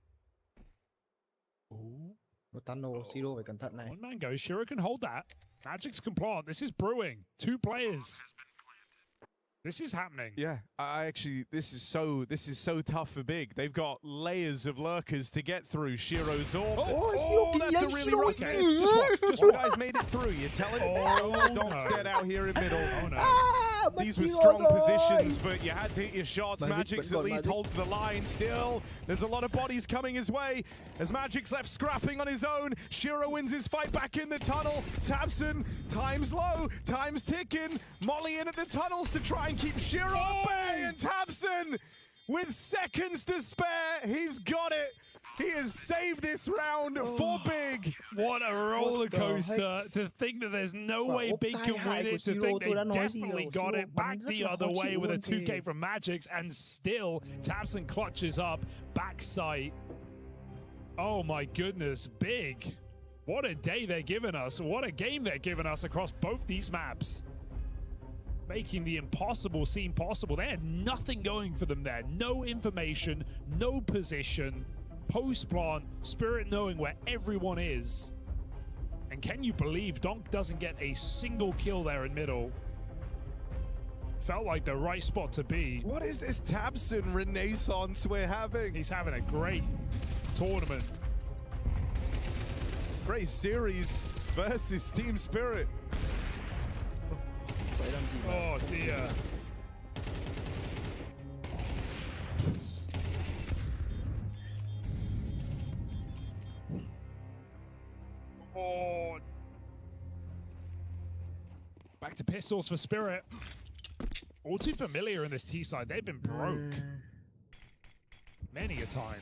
Ooh. One man goes, Shira can hold that. Magic's can plant. This is brewing. 2 players. This is happening. Yeah, I actually, this is so tough for Big. They've got layers of lurkers to get through. Shiro's orb. That's a really rough miss. Just one guy's made it through. You tell him. Donk's dead out here in middle. Oh no. These were strong positions, but you had to hit your shots. Magic's at least holds the line still. There's a lot of bodies coming his way. As Magic's left scrapping on his own, Shiro wins his fight back in the tunnel. Tabson, time's low, time's ticking. Molly in at the tunnels to try and keep Shiro at bay, and Tabson, with seconds to spare, he's got it. He has saved this round for Big. What a roller coaster to think that there's no way Big can win it, to think they definitely got it back the other way with a 2K from Magix, and still Tabson clutches up backside. Oh my goodness, Big. What a day they're giving us. What a game they're giving us across both these maps. Making the impossible seem possible. They had nothing going for them there. No information, no position. Post-plant, Spirit knowing where everyone is. And can you believe Donk doesn't get a single kill there in middle? Felt like the right spot to be. What is this Tabson renaissance we're having? He's having a great tournament. Great series versus Team Spirit. Oh dear. Oh. Back to pistols for Spirit. All too familiar in this T side. They've been broke many a time.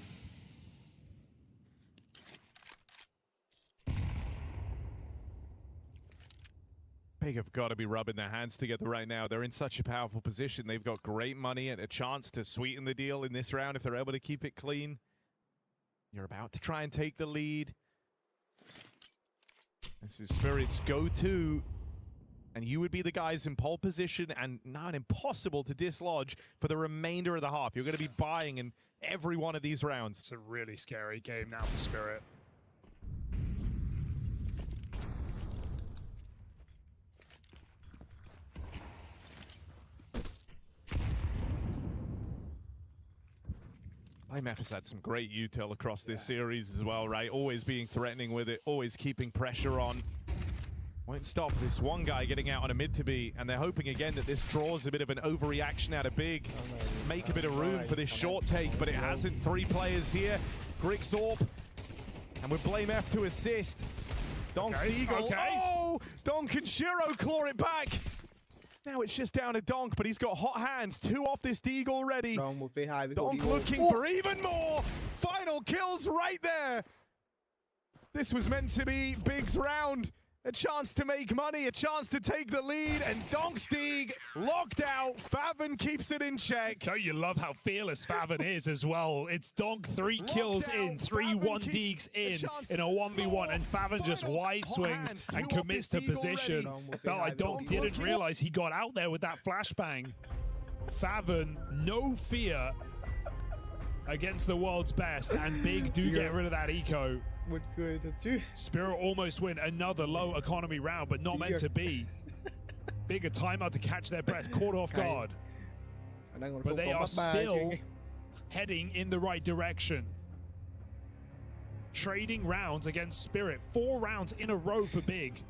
Big have got to be rubbing their hands together right now. They're in such a powerful position. They've got great money and a chance to sweeten the deal in this round if they're able to keep it clean. You're about to try and take the lead. This is Spirit's go-to. And you would be the guys in pole position and not impossible to dislodge for the remainder of the half. You're going to be buying in every one of these rounds. It's a really scary game now for Spirit. IMF has had some great util across this series as well, right? Always being threatening with it, always keeping pressure on. Won't stop this one guy getting out on a mid to be, and they're hoping again that this draws a bit of an overreaction out of Big. Make a bit of room for this short take, but it hasn't. 3 players here. Grixorp, and with Blame F to assist. Donk Stiegel. Oh! Donk and Shiro claw it back. Now it's just down to Donk, but he's got hot hands. 2 off this Deagle already. Donk looking for even more. Final kills right there. This was meant to be Big's round. A chance to make money, a chance to take the lead, and Donksteeg locked out. Favon keeps it in check. Don't you love how fearless Favon is as well? It's Donk 3 kills in, 3 1-deeks in a 1v1, and Favon just wide swings and commits to position. Felt like Donk didn't realize he got out there with that flashbang. Favon, no fear against the world's best, and Big do get rid of that eco. Spirit almost win another low economy round, but not meant to be. Big a timeout to catch their breath, caught off guard. But they are still heading in the right direction. Trading rounds against Spirit. 4 rounds in a row for Big.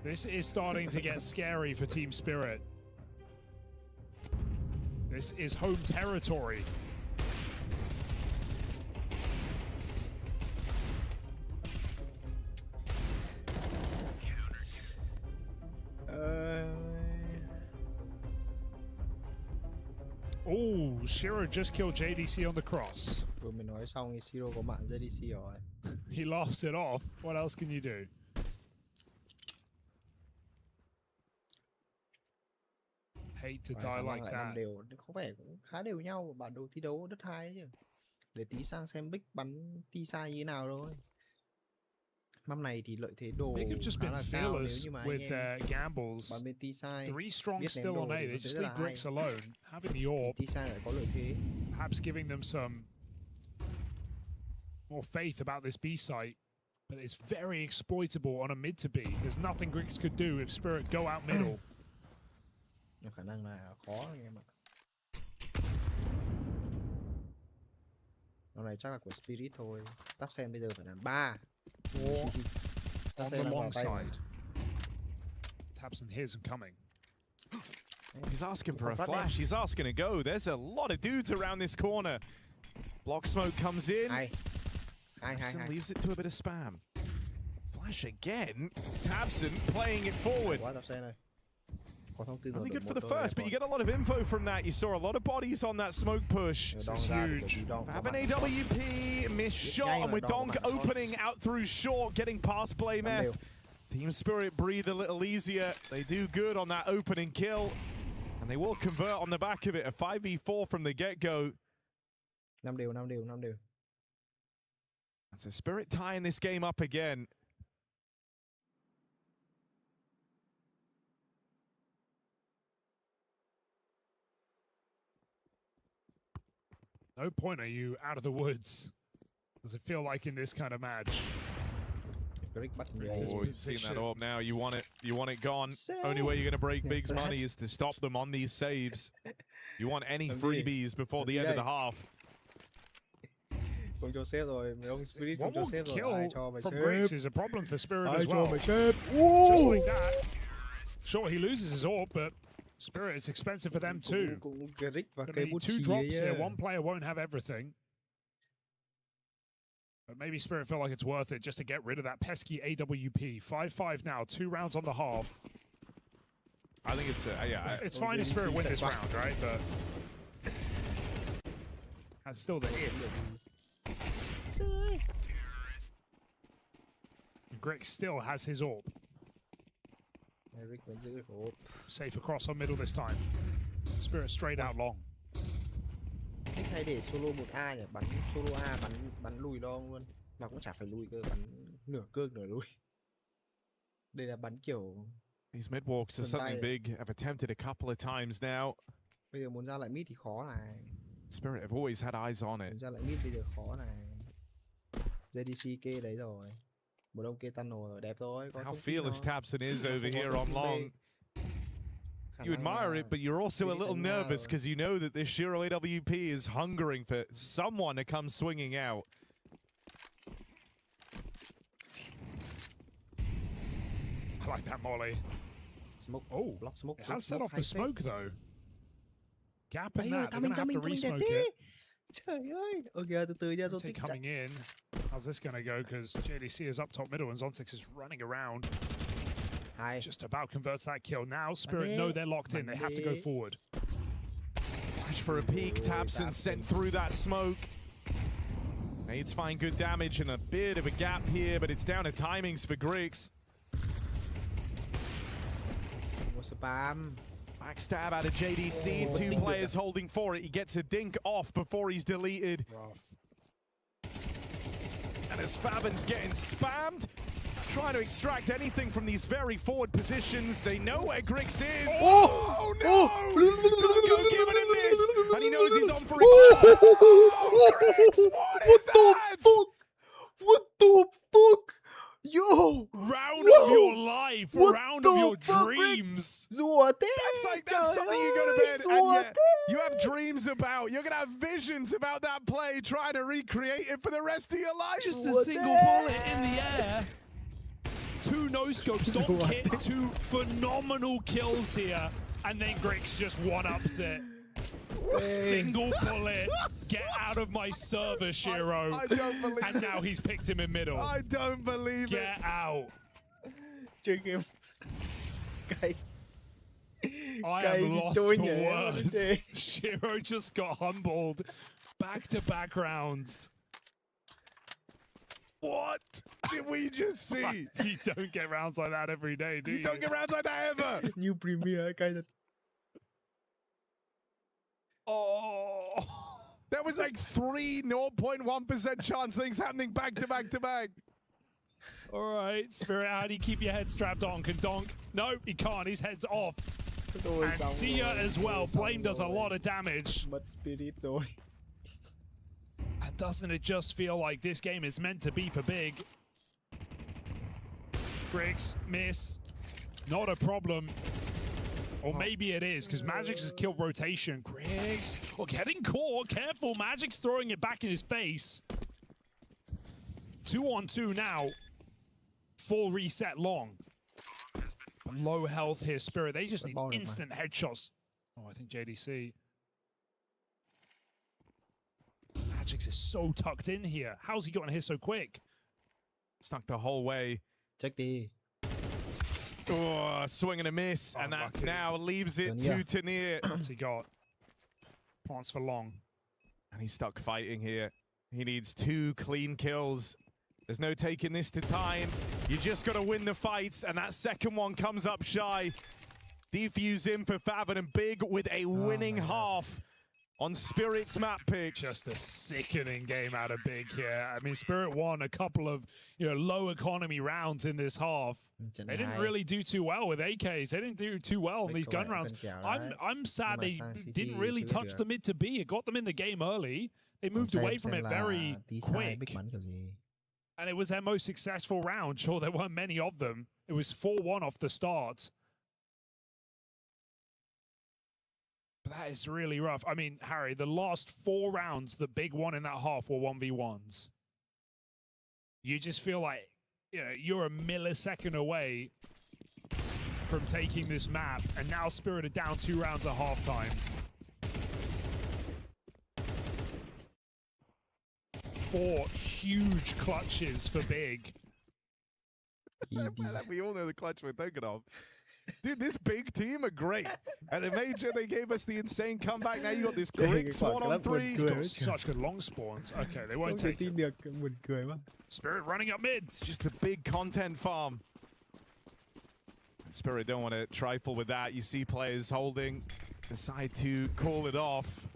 This is starting to get scary for Team Spirit. This is home territory. Oh, Shiro just killed JDC on the cross. He laughs it off. What else can you do? Hate to die like that. Có vẻ cũng khá đều nhau, bản đồ thi đấu rất hay chứ. Để tí sang xem Big bắn ti sai như thế nào thôi. Map này thì lợi thế đồ khá là cao nếu như mà anh em bắn bên ti sai. 3 strong still on A. They just leave Grix alone. Having the orb. Ti sai lại có lợi thế. Perhaps giving them some more faith about this B site. But it's very exploitable on a mid to B. There's nothing Grix could do if Spirit go out middle. Khả năng là khó anh em ạ. Con này chắc là của Spirit thôi. Tapsen bây giờ phải làm 3. On the long side. Tapsen hears him coming. He's asking for a flash. He's asking to go. There's a lot of dudes around this corner. Block smoke comes in. Tapsen leaves it to a bit of spam. Flash again. Tapsen playing it forward. Only good for the first, but you get a lot of info from that. You saw a lot of bodies on that smoke push. This is huge. Have an AWP, missed shot, and with Donk opening out through short, getting past Blame F. Team Spirit breathe a little easier. They do good on that opening kill, and they will convert on the back of it. A 5v4 from the get-go. 5 đều. That's a Spirit tying this game up again. No point are you out of the woods. Does it feel like in this kind of match? Oh, you've seen that orb now. You want it. You want it gone. Only way you're going to break Big's money is to stop them on these saves. You want any freebies before the end of the half. One more kill from Grix is a problem for Spirit as well. Just like that. Sure, he loses his orb, but Spirit, it's expensive for them too. 2 drops here. 1 player won't have everything. But maybe Spirit feel like it's worth it just to get rid of that pesky AWP. 5-5 now, 2 rounds on the half. I think it's yeah. It's fine if Spirit win this round, right? But that's still the if. Grix still has his orb. Eric vẫn giữ được orb. Safe across on middle this time. Spirit straight out long. Thích hay để solo 1A nhỉ, bắn solo A bắn lùi long luôn. Mà cũng chả phải lùi cơ, bắn nửa cương nửa lùi. Đây là bắn kiểu These mid walks are something big. I've attempted a couple of times now. Bây giờ muốn ra lại mid thì khó này. Spirit have always had eyes on it. Muốn ra lại mid bây giờ khó này. JDC kê đấy rồi. Một ông kê tunnel rồi, đẹp rồi. How fearless Tabson is over here on long. You admire it, but you're also a little nervous because you know that this Shiro AWP is hungering for someone to come swinging out. I like that molly. Smoke. Oh, block smoke. It has set off the smoke though. Gap in that. They're gonna have to re-smoke it. Trời ơi. Okay, từ từ nha, Zotic coming in. How's this gonna go? Because JDC is up top middle and Zontix is running around. Just about converts that kill. Now Spirit know they're locked in. They have to go forward. Flash for a peek. Tabson sent through that smoke. Needs to find good damage and a bit of a gap here, but it's down to timings for Grix. Spam. Backstab out of JDC. Two players holding for it. He gets a dink off before he's deleted. Rough. And as Fabin's getting spammed, trying to extract anything from these very forward positions. They know where Grix is. Oh no! Don't go giving him this! And he knows he's on for it. Oh, Grix, what is that? What the fuck? Yo! Round of your life, round of your dreams. That's something you go to bed and you have dreams about. You're gonna have visions about that play, trying to recreate it for the rest of your life. Just a single bullet in the air. Two no-scopes, don't kit, two phenomenal kills here. And then Grix just one-ups it. Single bullet. Get out of my server, Shiro. I don't believe it. And now he's picked him in middle. I don't believe it. Get out. Drink him. I am lost for words. Shiro just got humbled. Back-to-back rounds. What did we just see? You don't get rounds like that every day, do you? You don't get rounds like that ever. New Premier kind of. Oh, that was like 0.1% chance things happening back to back to back. All right, Spirit, how do you keep your head strapped on? Can Donk? No, he can't. His head's off. And Sia as well. Blame does a lot of damage. And doesn't it just feel like this game is meant to be for big? Grix, miss. Not a problem. Or maybe it is, because Magic's has killed rotation. Grix, getting caught. Careful, Magic's throwing it back in his face. 2-on-2 now. Full reset long. Low health here, Spirit. They just need instant headshots. Oh, I think JDC. Magic's is so tucked in here. How's he gotten here so quick? Snuck the whole way. Check the. Oh, swing and a miss, and that now leaves it to Tanir. What's he got? Plants for long. And he's stuck fighting here. He needs 2 clean kills. There's no taking this to time. You just got to win the fights, and that second one comes up shy. Defuse in for Fabin, and Big with a winning half on Spirit's map pick. Just a sickening game out of Big here. I mean, Spirit won a couple of low economy rounds in this half. They didn't really do too well with AKs. They didn't do too well on these gun rounds. I'm sad they didn't really touch the mid to B. It got them in the game early. They moved away from it very quick. And it was their most successful round. Sure, there weren't many of them. It was 4-1 off the start. But that is really rough. I mean, Harry, the last 4 rounds, the big one in that half were 1v1s. You just feel like, you're a millisecond away from taking this map, and now Spirit are down 2 rounds at halftime. 4 huge clutches for Big. We all know the clutch we're thinking of. Dude, this big team are great. At the major, they gave us the insane comeback. Now you got this Griggs 1-on-3. Got such good long spawns. Okay, they won't take it. Spirit running up mid. It's just a big content farm. And Spirit don't want to trifle with that. You see players holding, decide to call it off.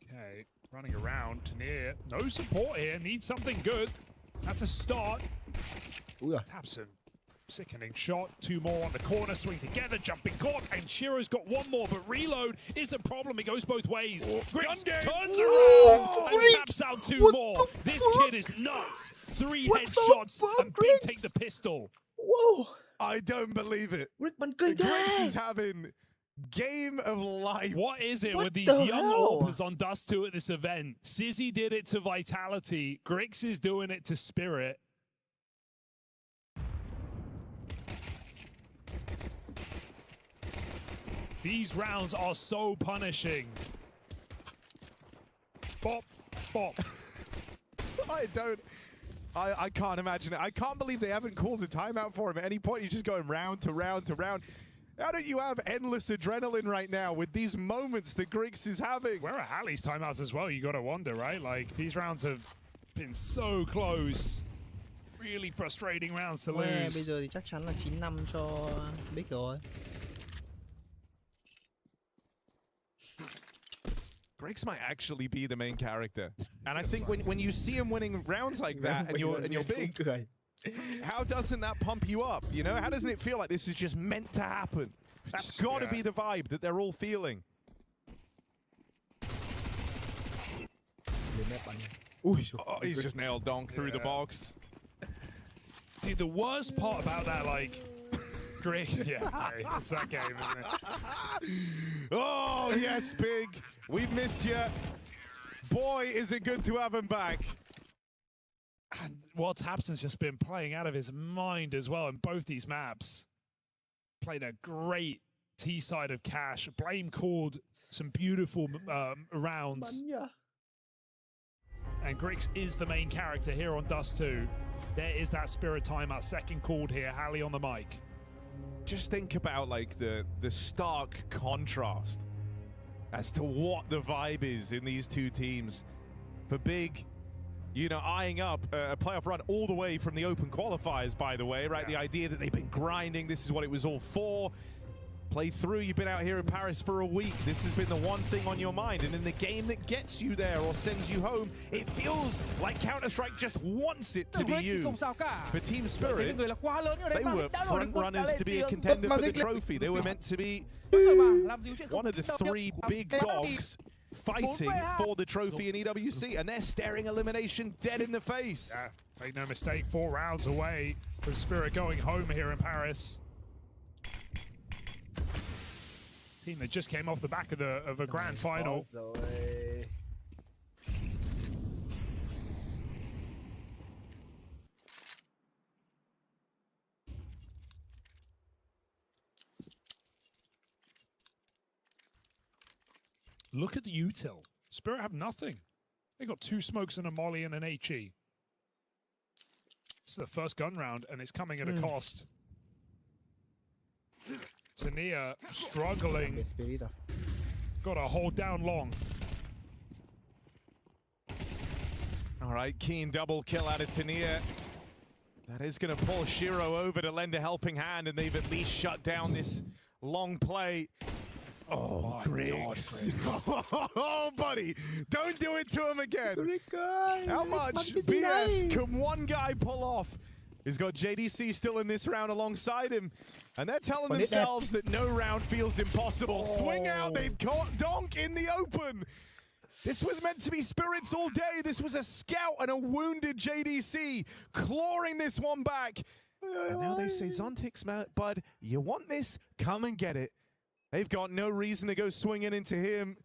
Okay, running around. Tania, no support here. Needs something good. That's a start. Tabson, sickening shot. 2 more on the corner, swing together, jumping cork, and Shiro's got 1 more, but reload is a problem. It goes both ways. Griggs turns around and taps out 2 more. This kid is nuts. 3 headshots, and Big take the pistol. Whoa! I don't believe it. Griggs is having game of life. What is it with these young AWPers on Dust 2 at this event? Sizzy did it to Vitality. Griggs is doing it to Spirit. These rounds are so punishing. Bop, bop. I can't imagine it. I can't believe they haven't called a timeout for him at any point. He's just going round to round to round. How don't you have endless adrenaline right now with these moments that Griggs is having? Where are Hallie's timeouts as well? You got to wonder, right? Like, these rounds have been so close. Really frustrating rounds to lose. Bây giờ thì chắc chắn là 9-5 cho Big rồi. Griggs might actually be the main character. And I think when you see him winning rounds like that and you're big, how doesn't that pump you up? You know, how doesn't it feel like this is just meant to happen? That's got to be the vibe that they're all feeling. Oh, he's just nailed Donk through the box. Dude, the worst part about that, like, Griggs, okay, it's that game, isn't it? Oh, yes, Big. We've missed you. Boy, is it good to have him back. And Walt Tabson's just been playing out of his mind as well in both these maps. Played a great T-side of Cash. Blame called some beautiful rounds. And Griggs is the main character here on Dust 2. There is that Spirit timeout. Second called here. Hallie on the mic. Just think about like the stark contrast as to what the vibe is in these two teams. For Big, you know, eyeing up a playoff run all the way from the open qualifiers, by the way, right? Yeah. The idea that they've been grinding, this is what it was all for. Play through, you've been out here in Paris for a week. This has been the one thing on your mind. And in the game that gets you there or sends you home, it feels like Counter-Strike just wants it to be you. For Team Spirit, they were front runners to be a contender for the trophy. They were meant to be one of the 3 big dogs fighting for the trophy in EWC, and they're staring elimination dead in the face. Yeah, make no mistake, 4 rounds away from Spirit going home here in Paris. Team that just came off the back of a grand final. Look at the util. Spirit have nothing. They got 2 smokes and a molly and an HE. This is the first gun round, and it's coming at a cost. Tania struggling. Got to hold down long. All right, keen double kill out of Tania. That is going to pull Shiro over to lend a helping hand, and they've at least shut down this long play. Oh, Griggs. Oh, buddy. Don't do it to him again. How much BS can one guy pull off? He's got JDC still in this round alongside him. And they're telling themselves that no round feels impossible. Swing out. They've caught Donk in the open. This was meant to be Spirits all day. This was a scout and a wounded JDC clawing this one back. And now they say, Zontix, bud, you want this? Come and get it. They've got no reason to go swinging into him.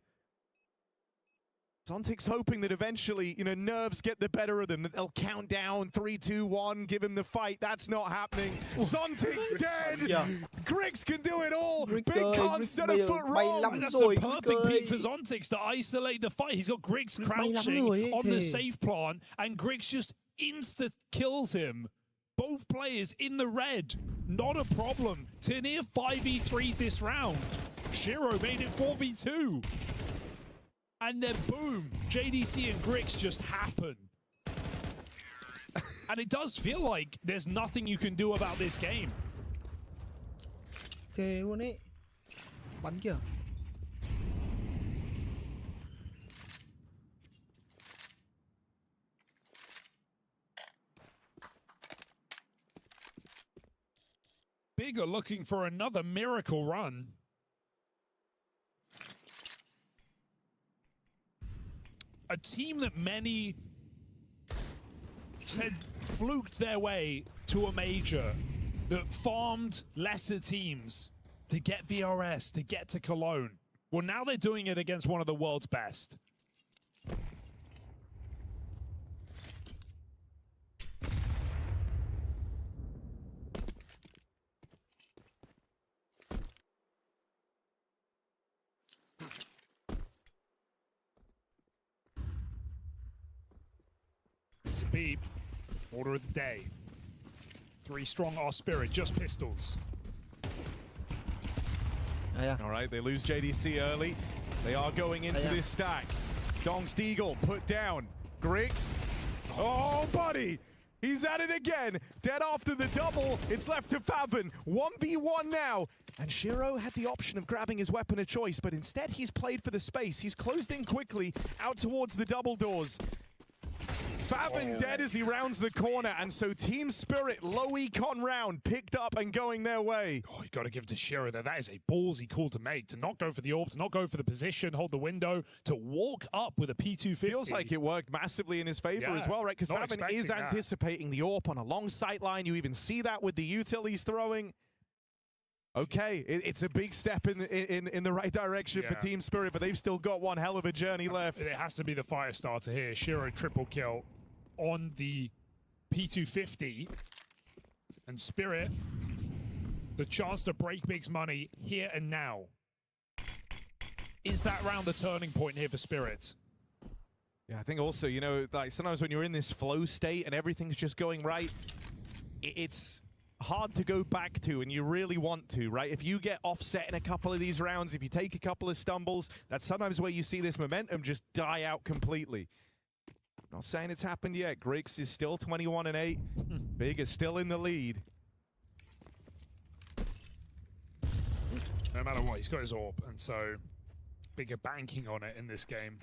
Zontix hoping that eventually, you know, nerves get the better of them, that they'll count down 3, 2, 1, give him the fight. That's not happening. Zontix dead. Yeah. Griggs can do it all. Big can't set a foot wrong. And that's a perfect pick for Zontix to isolate the fight. He's got Griggs crouching on the safe plant, and Griggs just insta kills him. Both players in the red. Not a problem. Tenier 5v3 this round. Shiro made it 4v2. And then boom, JDC and Grix just happen. And it does feel like there's nothing you can do about this game. Thế luôn ấy. Bắn kìa. Big are looking for another miracle run. A team that many said fluked their way to a major, that farmed lesser teams to get VRS, to get to Cologne. Well, now they're doing it against one of the world's best. To be order of the day. 3 strong our spirit, just pistols. All right, they lose JDC early. They are going into this stack. Dong's Deagle put down. Grix. Oh, buddy. He's at it again. Dead after the double. It's left to Faven. 1v1 now. And Shiro had the option of grabbing his weapon of choice, but instead he's played for the space. He's closed in quickly out towards the double doors. Faven dead as he rounds the corner, and so Team Spirit, low econ round, picked up and going their way. Oh, you got to give to Shiro that is a ballsy call to make, to not go for the AWP, to not go for the position, hold the window, to walk up with a P250. Feels like it worked massively in his favor as well, right? Because Faven is anticipating the AWP on a long sight line. You even see that with the util he's throwing. Okay, it's a big step in the right direction for Team Spirit, but they've still got one hell of a journey left. It has to be the fire starter here. Shiro triple kill on the P250, and Spirit, the chance to break Big's money here and now. Is that round the turning point here for Spirit? Yeah, I think also, you know, like sometimes when you're in this flow state and everything's just going right, it's hard to go back to, and you really want to, right? If you get offset in a couple of these rounds, if you take a couple of stumbles, that's sometimes where you see this momentum just die out completely. Not saying it's happened yet. Grix is still 21-8. Big is still in the lead. No matter what, he's got his AWP, and so Big are banking on it in this game.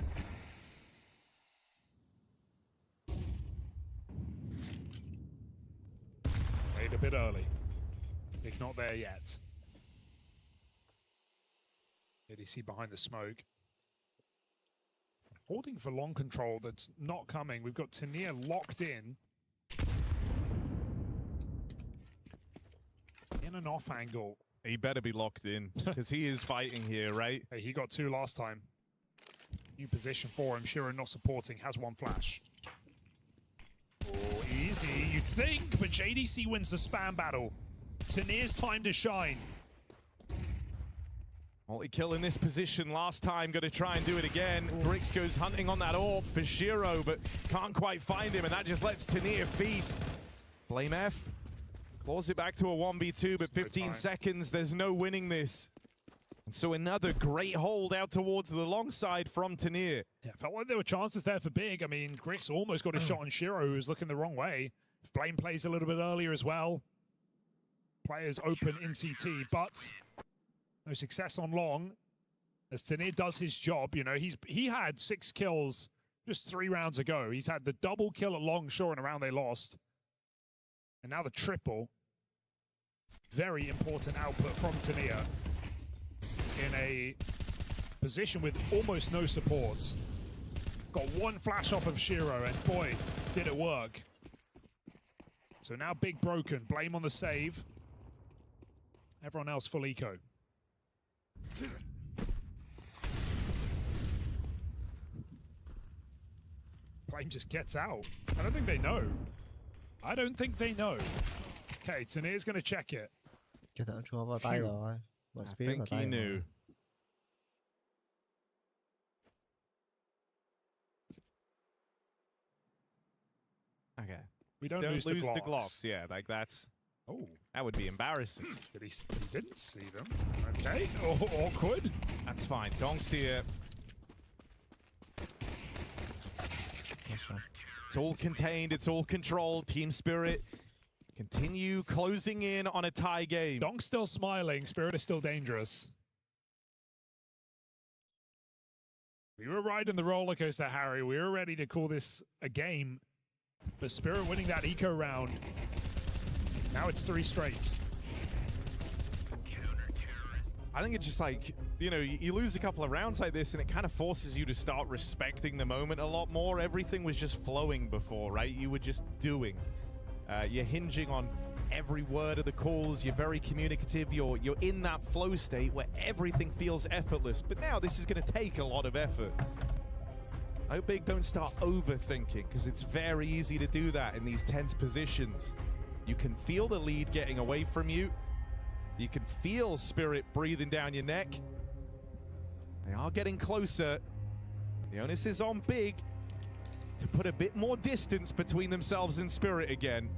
Made a bit early. Big not there yet. ADC behind the smoke. Holding for long control that's not coming. We've got Tenier locked in. In and off angle. He better be locked in, because he is fighting here, right? Hey, he got 2 last time. New position for him. Shiro not supporting, has 1 flash. Oh, easy, you'd think, but JDC wins the spam battle. Tenier's time to shine. Multi-kill in this position last time, going to try and do it again. Grix goes hunting on that AWP for Shiro, but can't quite find him, and that just lets Tenier feast. Blame F. Claws it back to a 1v2, but 15 seconds, there's no winning this. And so another great hold out towards the long side from Tenier. Yeah, felt like there were chances there for Big. I mean, Grix almost got a shot on Shiro, who was looking the wrong way. If Blame plays a little bit earlier as well. Players open in CT, but no success on long. As Tenier does his job, you know, he had 6 kills just 3 rounds ago. He's had the double kill at long, sure, in a round they lost. And now the triple. Very important output from Tenier in a position with almost no support. Got 1 flash off of Shiro, and boy, did it work. So now Big broken. Blame on the save. Everyone else full eco. Blame just gets out. I don't think they know. I don't think they know. Okay, Tenier's going to check it. I think he knew. Okay. We don't lose the Glocks. Yeah, like that's... Oh. That would be embarrassing. But he didn't see them. Okay. Oh, awkward. That's fine. Donk's here. It's all contained. It's all controlled. Team Spirit continue closing in on a tie game. Donk's still smiling. Spirit is still dangerous. We were riding the roller coaster, Harry. We were ready to call this a game. But Spirit winning that eco round. Now it's 3 straight. I think it's just like, you know, you lose a couple of rounds like this and it kind of forces you to start respecting the moment a lot more. Everything was just flowing before, right? You were just doing. You're hinging on every word of the calls. You're very communicative. You're in that flow state where everything feels effortless. But now this is going to take a lot of effort. I hope Big don't start overthinking, because it's very easy to do that in these tense positions. You can feel the lead getting away from you. You can feel Spirit breathing down your neck. They are getting closer. The onus is on Big to put a bit more distance between themselves and Spirit again.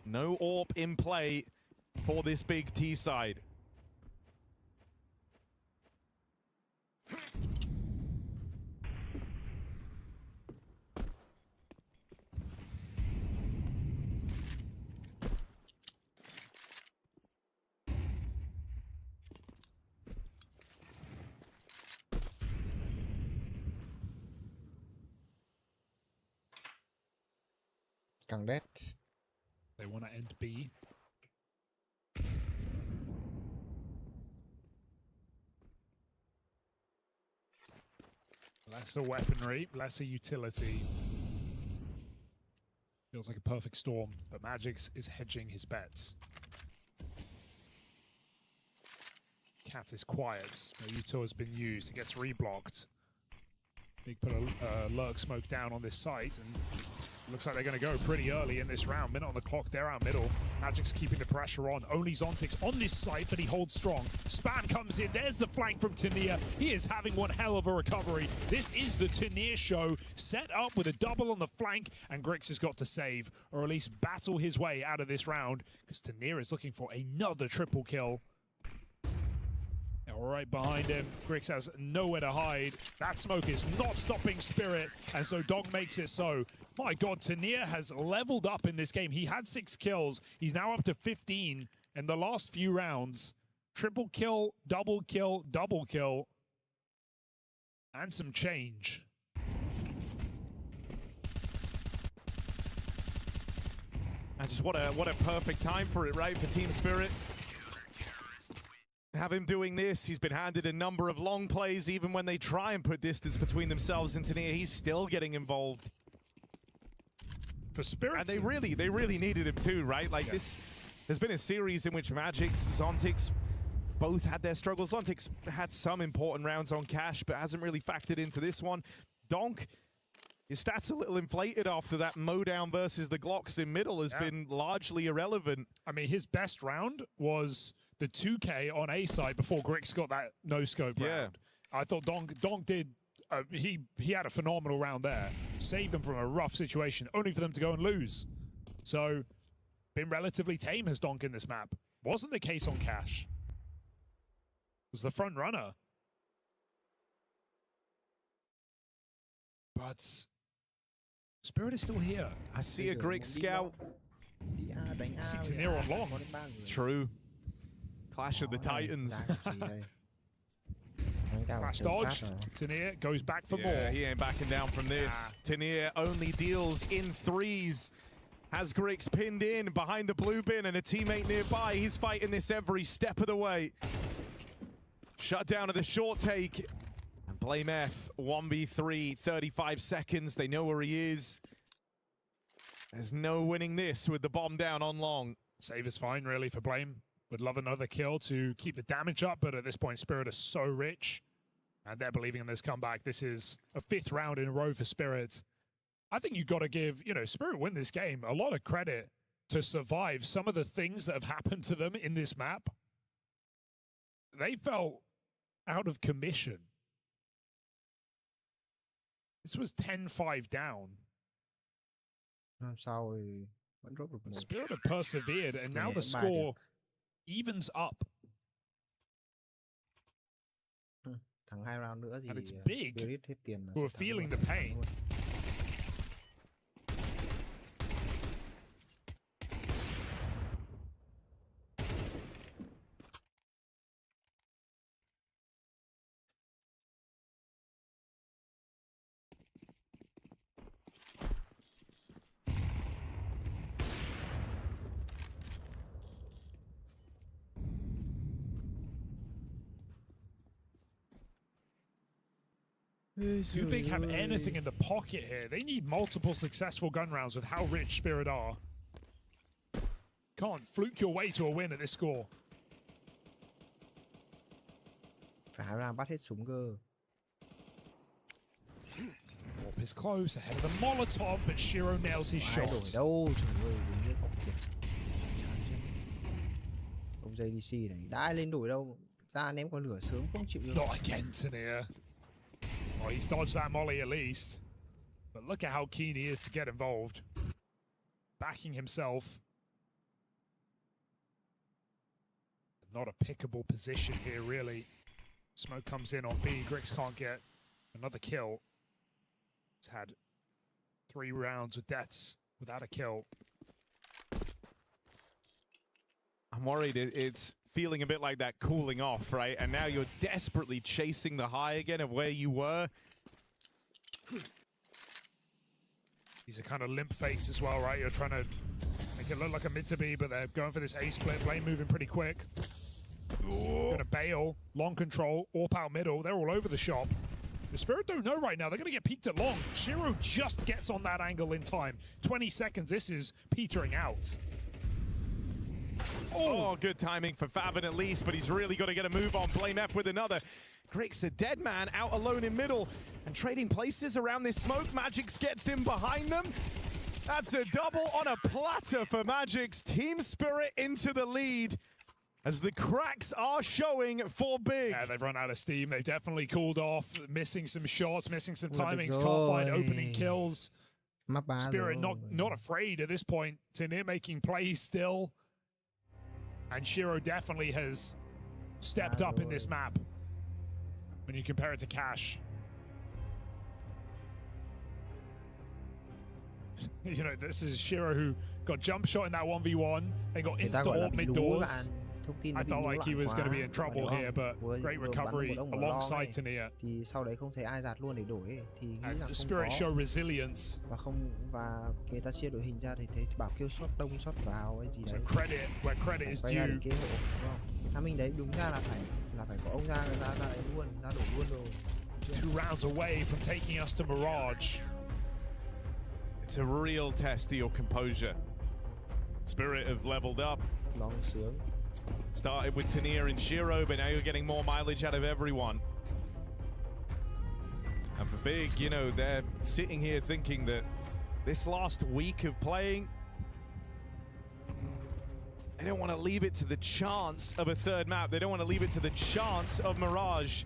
No AWP in play for this Big T side. Càng đét. They want to end B. Lesser weaponry, lesser utility. Feels like a perfect storm, but Magix is hedging his bets. Cat is quiet. No util has been used. It gets reblocked. Big put a lurk smoke down on this site, and looks like they're going to go pretty early in this round. Minute on the clock, they're out middle. Magic's keeping the pressure on. Only Zontix on this site, but he holds strong. Span comes in. There's the flank from Tania. He is having one hell of a recovery. This is the Tania show, set up with a double on the flank, and Grix has got to save, or at least battle his way out of this round, because Tania is looking for another triple kill. Right behind him, Grix has nowhere to hide. That smoke is not stopping Spirit, and so Dog makes it so. My God, Tania has leveled up in this game. He had 6 kills. He's now up to 15 in the last few rounds. Triple kill, double kill, and some change. And just what a perfect time for it, right, for Team Spirit. Have him doing this. He's been handed a number of long plays. Even when they try and put distance between themselves and Tania, he's still getting involved. For Spirit, and they really needed him too, right? Like this, there's been a series in which Magix, Zontix both had their struggles. Zontix had some important rounds on cash, but hasn't really factored into this one. Donk, his stats a little inflated after that mowdown versus the Glocks in middle has been largely irrelevant. I mean, his best round was the 2K on A side before Grix got that no-scope round. I thought Donk did, he had a phenomenal round there. Saved them from a rough situation, only for them to go and lose. So, been relatively tame as Donk in this map. Wasn't the case on Cash. Was the front runner. But Spirit is still here. I see a Grix scout. I see Tania on long. True. Clash of the Titans. Flash dodge. Tania goes back for more. He ain't backing down from this. Tania only deals in 3s. Has Grix pinned in behind the blue bin and a teammate nearby. He's fighting this every step of the way. Shut down at the short take. And Blame F, 1v3, 35 seconds. They know where he is. There's no winning this with the bomb down on long. Save is fine, really, for Blame. Would love another kill to keep the damage up, but at this point, Spirit is so rich. And they're believing in this comeback. This is a 5th round in a row for Spirit. I think you've got to give, Spirit win this game a lot of credit to survive some of the things that have happened to them in this map. They felt out of commission. This was 10-5 down. Làm sao rồi vẫn rút được một. Spirit have persevered, and now the score evens up. Thắng 2 round nữa thì and it's big. Spirit hết tiền là who are feeling the pain. Do Big have anything in the pocket here? They need multiple successful gun rounds with how rich Spirit are. Can't fluke your way to a win at this score. Phải 2 round bắt hết súng cơ. Warp is close ahead of the Molotov, but Shiro nails his shot. Đổi đâu, trời ơi, đứng dưới bọc kìa. Ông JDC này, đã ai lên đổi đâu. Ra ném con lửa sớm không chịu được. Not again, Tania. Well, he's dodged that molly at least. But look at how keen he is to get involved. Backing himself. Not a pickable position here, really. Smoke comes in on B. Grix can't get another kill. He's had 3 rounds with deaths without a kill. I'm worried it's feeling a bit like that cooling off, right? And now you're desperately chasing the high again of where you were. These are kind of limp fakes as well, right? You're trying to make it look like a mid to B, but they're going for this A split. Blame moving pretty quick. Gonna bail, long control, AWP out middle. They're all over the shop. The Spirit don't know right now. They're gonna get peeked at long. Shiro just gets on that angle in time. 20 seconds, this is petering out. Oh, good timing for Favin at least, but he's really got to get a move on. Blame F with another. Grix, a dead man, out alone in middle, and trading places around this smoke. Magix gets in behind them. That's a double on a platter for Magix. Team Spirit into the lead as the cracks are showing for Big. Yeah, they've run out of steam. They've definitely cooled off, missing some shots, missing some timings, can't find opening kills. Spirit not afraid at this point. Tania making plays still. And Shiro definitely has stepped up in this map when you compare it to Cash. You know, this is Shiro who got jump shot in that 1v1 and got insta-AWP mid-doors. I felt like he was going to be in trouble here, but great recovery alongside Tania. Thì sau đấy không thấy ai giạt luôn để đổi ấy. Thì nghĩ rằng không Spirit show resilience. Và người ta chia đội hình ra thì thấy bảo kêu shot đông shot vào hay gì đấy. Credit where credit is due. Kế hộ, đúng không? Cái thằng mình đấy đúng ra là phải có ông ra đấy luôn, ra đổi luôn rồi. 2 rounds away from taking us to Mirage. It's a real test to your composure. Spirit have leveled up. Long sướng. Started with Tania and Shiro, but now you're getting more mileage out of everyone. And for Big, you know, they're sitting here thinking that this last week of playing, they don't want to leave it to the chance of a third map. They don't want to leave it to the chance of Mirage.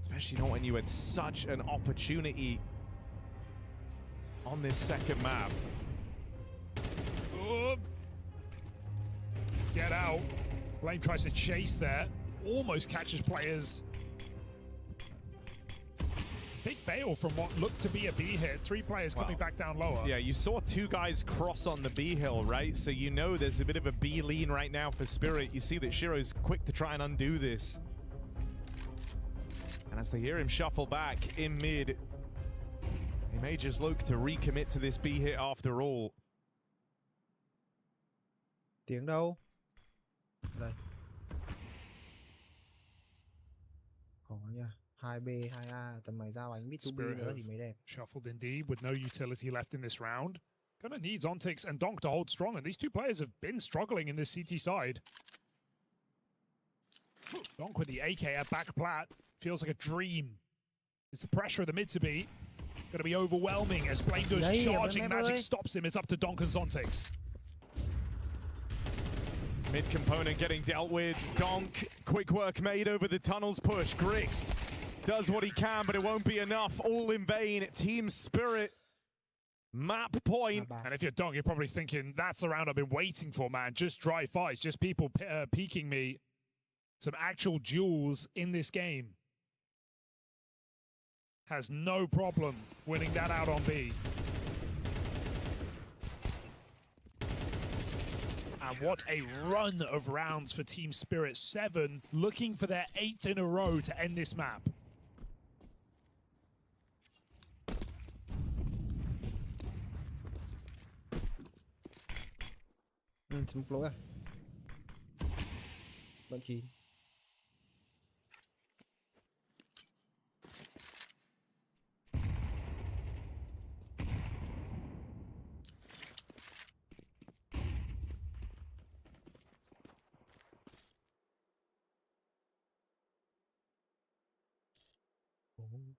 Especially not when you had such an opportunity on this second map. Get out. Blame tries to chase there. Almost catches players. Big bail from what looked to be a B hit. 3 players coming back down lower. Yeah, you saw 2 guys cross on the B hill, right? So you know there's a bit of a B lean right now for Spirit. You see that Shiro's quick to try and undo this. And as they hear him shuffle back in mid, they may just look to recommit to this B hit after all. Tiếng đâu? Đây. Có nha. 2B, 2A, tầm mày giao ánh B2B nữa thì mới đẹp. Shuffled indeed with no utility left in this round. Gonna need Zontix and Donk to hold strong, and these 2 players have been struggling in this CT side. Donk with the AK at back plat. Feels like a dream. It's the pressure of the mid to be. Gonna be overwhelming as Blame goes charging. Magic stops him. It's up to Donk and Zontix. Mid component getting dealt with. Donk, quick work made over the tunnels push. Grix does what he can, but it won't be enough. All in vain. Team Spirit. Map point. And if you're Donk, you're probably thinking, that's the round I've been waiting for, man. Just dry fights, just people peeking me. Some actual duels in this game. Has no problem winning that out on B. And what a run of rounds for Team Spirit. 7, looking for their 8th in a row to end this map. Smoke lỗi à? Vẫn kín.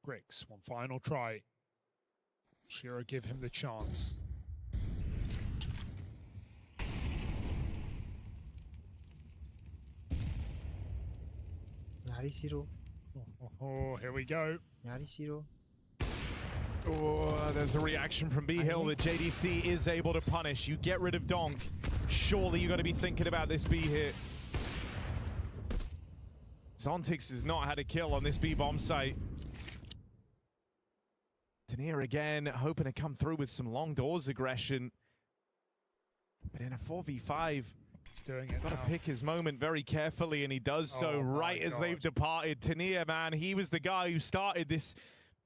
Grix, one final try. Shiro give him the chance. Oh, here we go. Oh, there's a reaction from B-Hill that JDC is able to punish. You get rid of Donk. Surely you got to be thinking about this B hit. Zontix has not had a kill on this B-bomb site. Tania again, hoping to come through with some long doors aggression. But in a 4v5, he's doing it. Got to pick his moment very carefully, and he does so right as they've departed. Tania, man, he was the guy who started this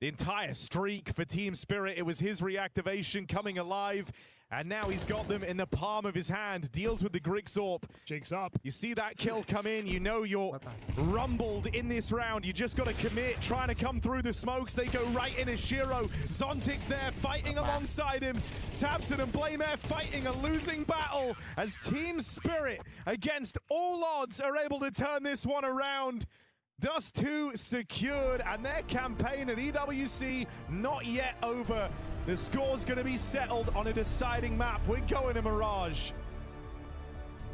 entire streak for Team Spirit. It was his reactivation coming alive, and now he's got them in the palm of his hand. Deals with the Grixorp. Jigs up. You see that kill come in, you know you're rumbled in this round. You just got to commit, trying to come through the smokes. They go right into Shiro. Zontix there fighting alongside him. Tabson and Blame Air fighting a losing battle as Team Spirit, against all odds, are able to turn this one around. Dust 2 secured, and their campaign at EWC not yet over. The score's going to be settled on a deciding map. We're going to Mirage.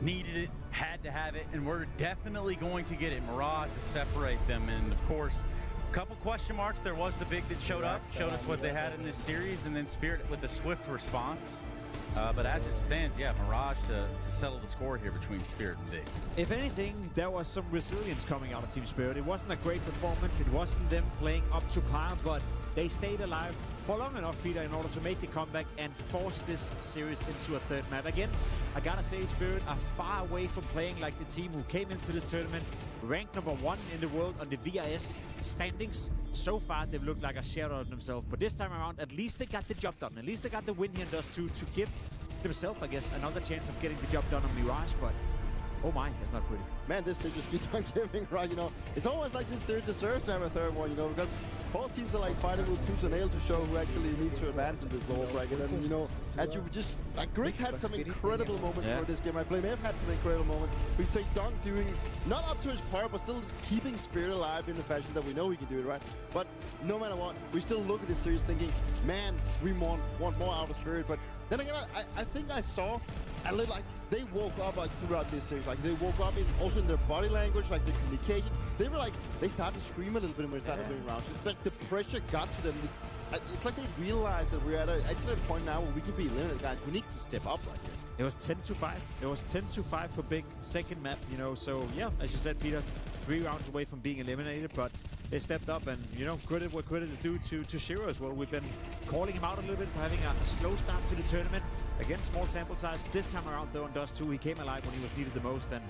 Needed it, had to have it, and we're definitely going to get it. Mirage to separate them, and of course, a couple question marks. There was the big that showed up, showed us what they had in this series, and then Spirit with the swift response. But as it stands, yeah, Mirage to settle the score here between Spirit and Big. If anything, there was some resilience coming out of Team Spirit. It wasn't a great performance. It wasn't them playing up to par, but they stayed alive for long enough, Peter, in order to make the comeback and force this series into a third map. Again, I gotta say, Spirit are far away from playing like the team who came into this tournament ranked #1 in the world on the VIS standings. So far, they've looked like a shadow of themselves. But this time around, at least they got the job done. At least they got the win here in Dust 2 to give themselves, I guess, another chance of getting the job done on Mirage. But oh my, that's not pretty. Man, this series just keeps on giving, right? You know, it's almost like this series deserves to have a third one, you know, because both teams are like fighting with tooth and nail to show who actually needs to advance in this lower bracket. And, you know, as you just, like, Grix had some incredible moments for this game, right? Blame had some incredible moments. We say Donk doing, not up to his part, but still keeping Spirit alive in the fashion that we know he can do it, right? But no matter what, we still look at this series thinking, man, we want more out of Spirit. But then again, I think I saw a little, like, they woke up like throughout this series. Like, they woke up also in their body language, like the communication. They were like, they started to scream a little bit when they started winning rounds. It's like the pressure got to them. It's like they realized that we're at a point now where we can be eliminated, guys. We need to step up right here. It was 10-5. It was 10-5 for Big, second map, you know. So, yeah, as you said, Peter, 3 rounds away from being eliminated, but they stepped up, and, you know, credit what credit is due to Shiro as well. We've been calling him out a little bit for having a slow start to the tournament. Again, small sample size. This time around, though, on Dust 2, he came alive when he was needed the most. And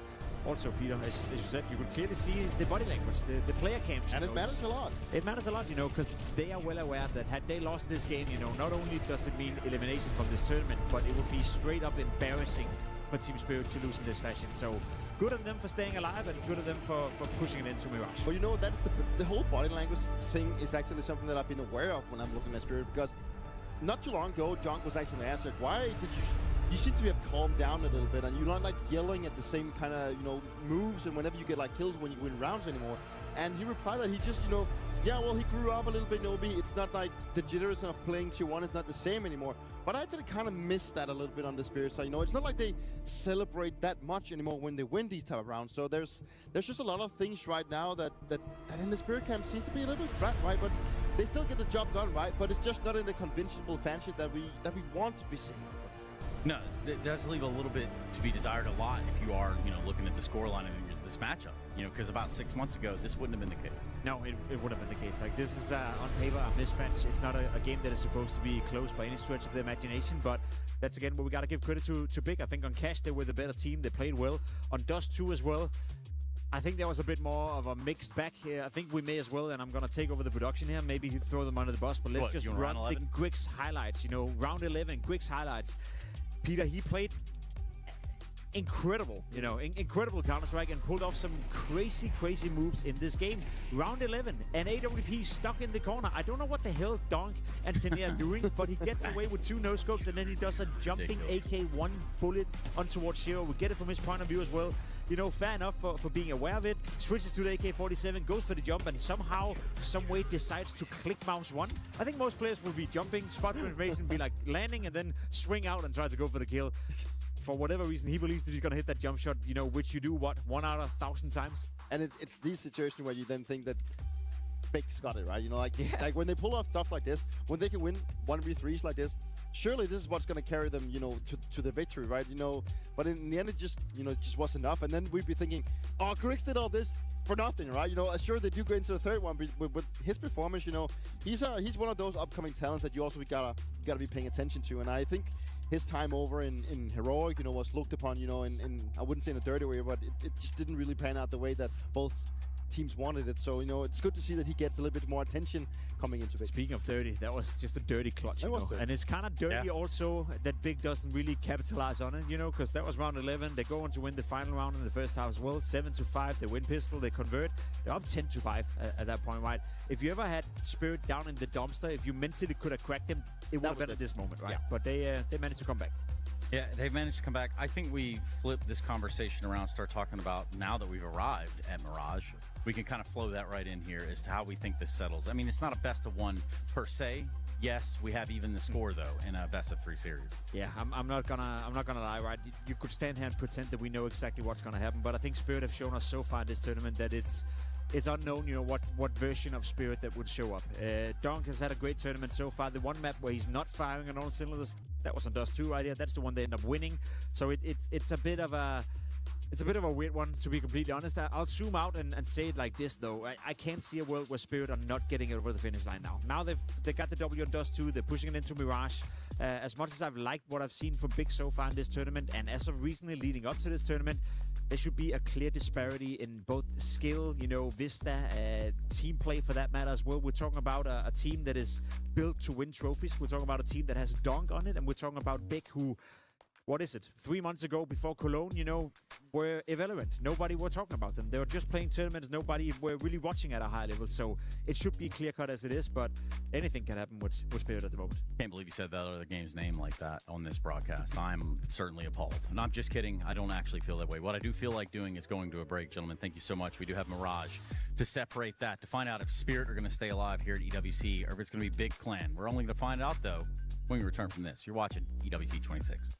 also, Peter, as you said, you could clearly see the body language, the player camps. And it matters a lot. It matters a lot, you know, because they are well aware that had they lost this game, you know, not only does it mean elimination from this tournament, but it would be straight up embarrassing for Team Spirit to lose in this fashion. So good on them for staying alive, and good on them for pushing it into Mirage. Well, you know, that's the whole body language thing is actually something that I've been aware of when I'm looking at Spirit, because not too long ago, Donk was actually asked, like, why did you seem to have calmed down a little bit, and you're not like yelling at the same kind of, you know, moves and whenever you get like kills when you win rounds anymore. And he replied that he just, you know, yeah, well, he grew up a little bit, Nobi. It's not like the jitters of playing Tier 1 is not the same anymore. But I actually kind of miss that a little bit on the Spirit side. You know, it's not like they celebrate that much anymore when they win these type of rounds. So there's just a lot of things right now that in the Spirit camp seems to be a little bit flat, right? But they still get the job done, right? But it's just not in the convincible fashion that we want to be seeing. No, it does leave a little bit to be desired a lot if you are, looking at the scoreline of this matchup. Because about 6 months ago, this wouldn't have been the case. No, it wouldn't have been the case. Like, this is on paper a mismatch. It's not a game that is supposed to be close by any stretch of the imagination, but that's again where we got to give credit to Big. I think on Cash, they were the better team. They played well. On Dust 2 as well, I think there was a bit more of a mixed bag here. I think we may as well, and I'm going to take over the production here, maybe throw them under the bus, but let's just run the Griggs highlights. Round 11, Griggs highlights. Peter, he played incredible, incredible Counter-Strike and pulled off some crazy moves in this game. Round 11, and AWP stuck in the corner. I don't know what the hell Donk and Tenia are doing, but he gets away with 2 no-scopes, and then he does a jumping AK-1 bullet on towards Shiro. We get it from his point of view as well. Fair enough for being aware of it. Switches to the AK-47, goes for the jump, and somehow, some way decides to click mouse 1. I think most players will be jumping, spot for information, be like landing, and then swing out and try to go for the kill. For whatever reason, he believes that he's going to hit that jump shot, which you do, 1 out of 1,000 times? And it's these situations where you then think that Big's got it, right? Like when they pull off stuff like this, when they can win 1v3s like this, surely this is what's going to carry them, to the victory, right? But in the end, it just wasn't enough. And then we'd be thinking, oh, Griggs did all this for nothing, right? Sure, they do go into the third one, but his performance, he's one of those upcoming talents that you also gotta be paying attention to. And I think his time over in Heroic, was looked upon, in I wouldn't say in a dirty way, but it just didn't really pan out the way that both teams wanted it. So, it's good to see that he gets a little bit more attention coming into it. Speaking of dirty, that was just a dirty clutch, and it's kind of dirty also that Big doesn't really capitalize on it, because that was round 11. They go on to win the final round in the first half as well, 7-5. They win pistol, they convert. They're up 10-5 at that point, right? If you ever had Spirit down in the dumpster, if you mentally could have cracked them, it would have been at this moment, right? Yeah. But they managed to come back. Yeah, they've managed to come back. I think we flip this conversation around, start talking about now that we've arrived at Mirage. We can kind of flow that right in here as to how we think this settles. I mean, it's not a best of 1 per se. Yes, we have even the score though in a best of 3 series. Yeah, I'm not gonna lie, right? You could stand here and pretend that we know exactly what's gonna happen, but I think Spirit have shown us so far in this tournament that it's unknown, what version of Spirit that would show up. Donk has had a great tournament so far. The one map where he's not firing on all cylinders, that was on Dust 2 right here. That's the one they end up winning. So it's a bit of a weird one, to be completely honest. I'll zoom out and say it like this, though. I can't see a world where Spirit are not getting it over the finish line now. Now they got the W on Dust 2. They're pushing it into Mirage. As much as I've liked what I've seen from Big so far in this tournament, and as of recently leading up to this tournament, there should be a clear disparity in both skill, Vista, team play for that matter as well. We're talking about a team that is built to win trophies. We're talking about a team that has Donk on it, and we're talking about Big, who... What is it? 3 months ago, before Cologne, were irrelevant. Nobody were talking about them. They were just playing tournaments. Nobody were really watching at a high level. So it should be clear-cut as it is, but anything can happen with Spirit at the moment. Can't believe you said that other game's name like that on this broadcast. I'm certainly appalled. And I'm just kidding. I don't actually feel that way. What I do feel like doing is going to a break, gentlemen. Thank you so much. We do have Mirage to separate that, to find out if Spirit are going to stay alive here at EWC or if it's going to be Big Clan. We're only going to find out, though, when we return from this. You're watching EWC 26.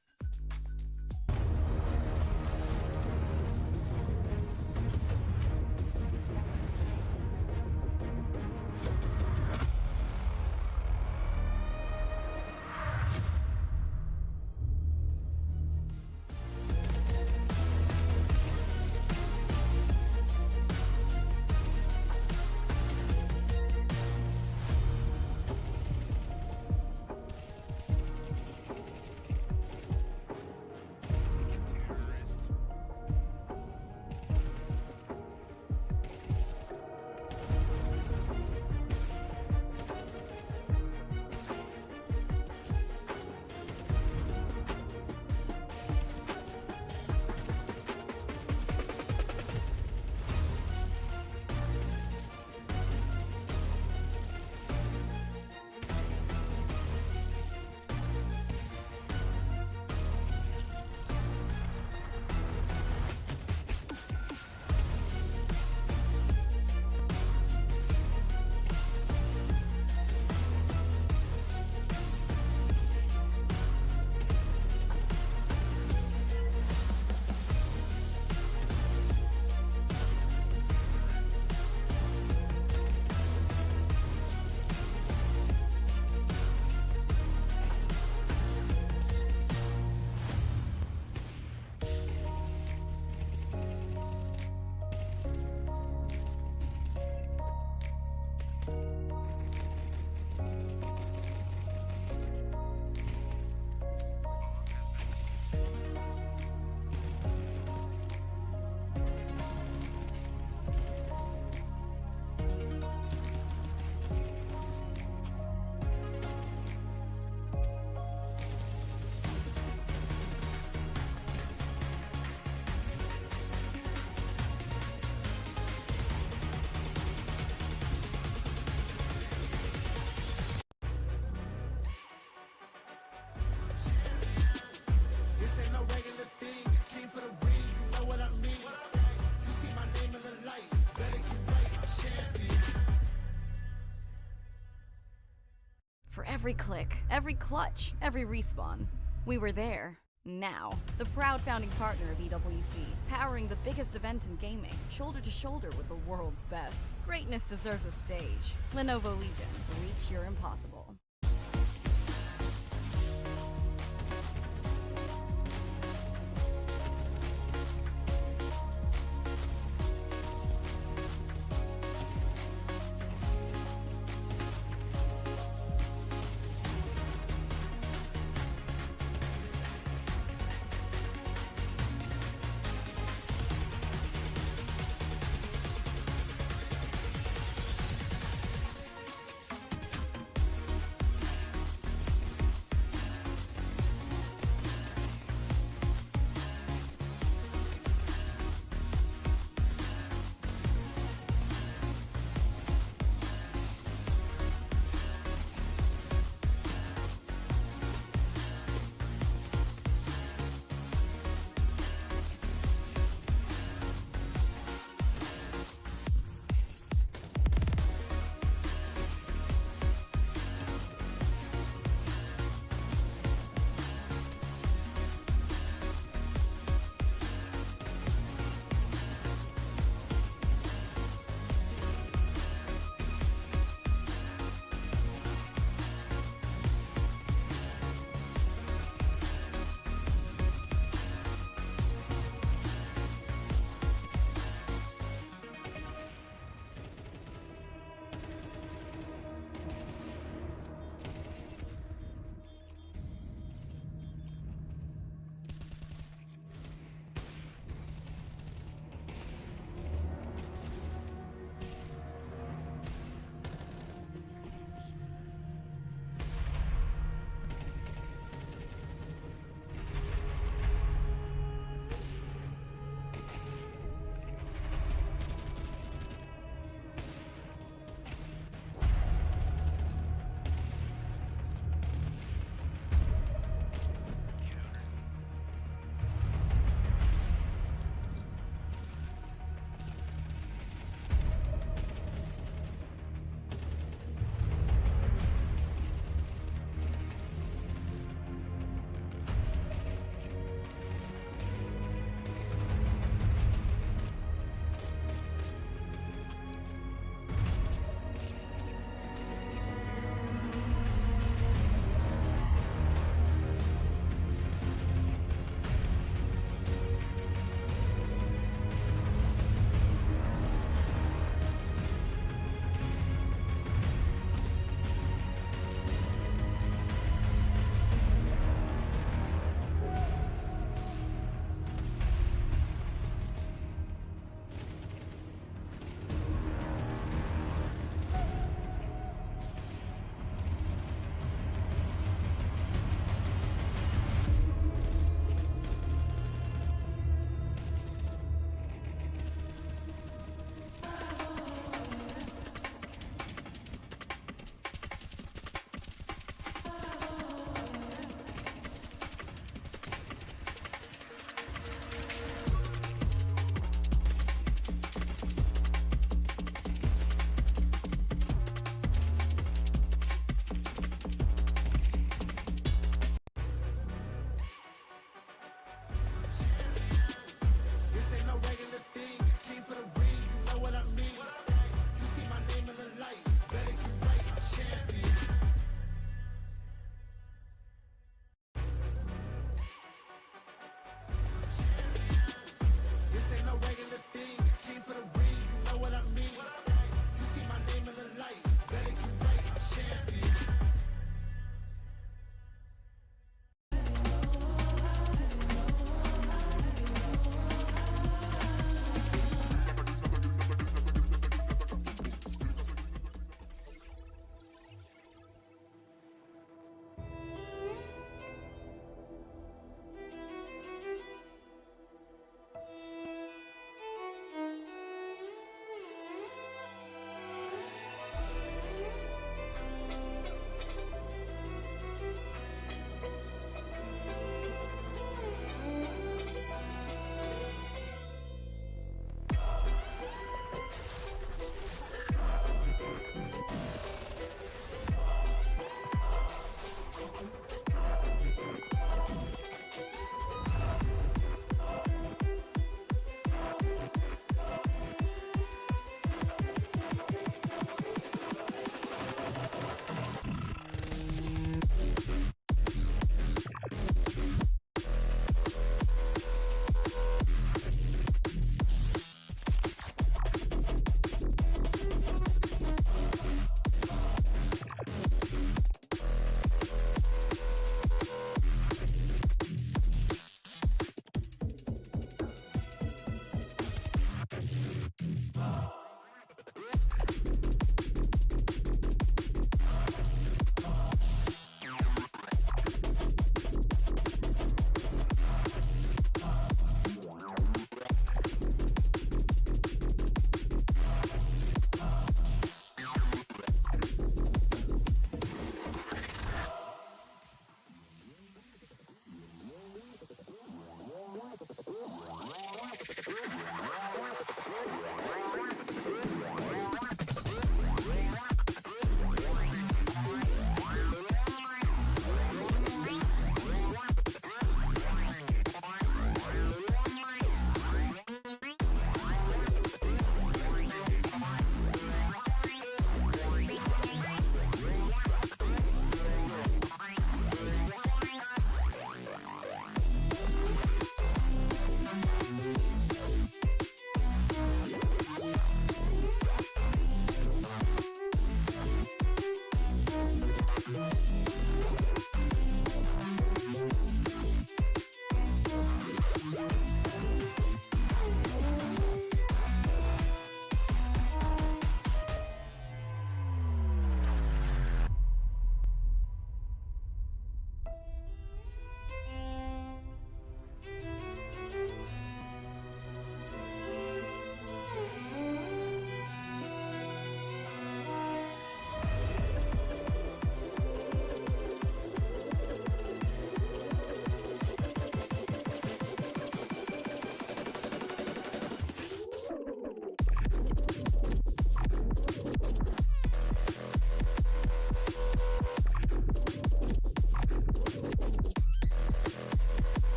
Every click, every clutch, every respawn. We were there. Now, the proud founding partner of EWC, powering the biggest event in gaming, shoulder to shoulder with the world's best. Greatness deserves a stage. Lenovo Legion, reach your impossible.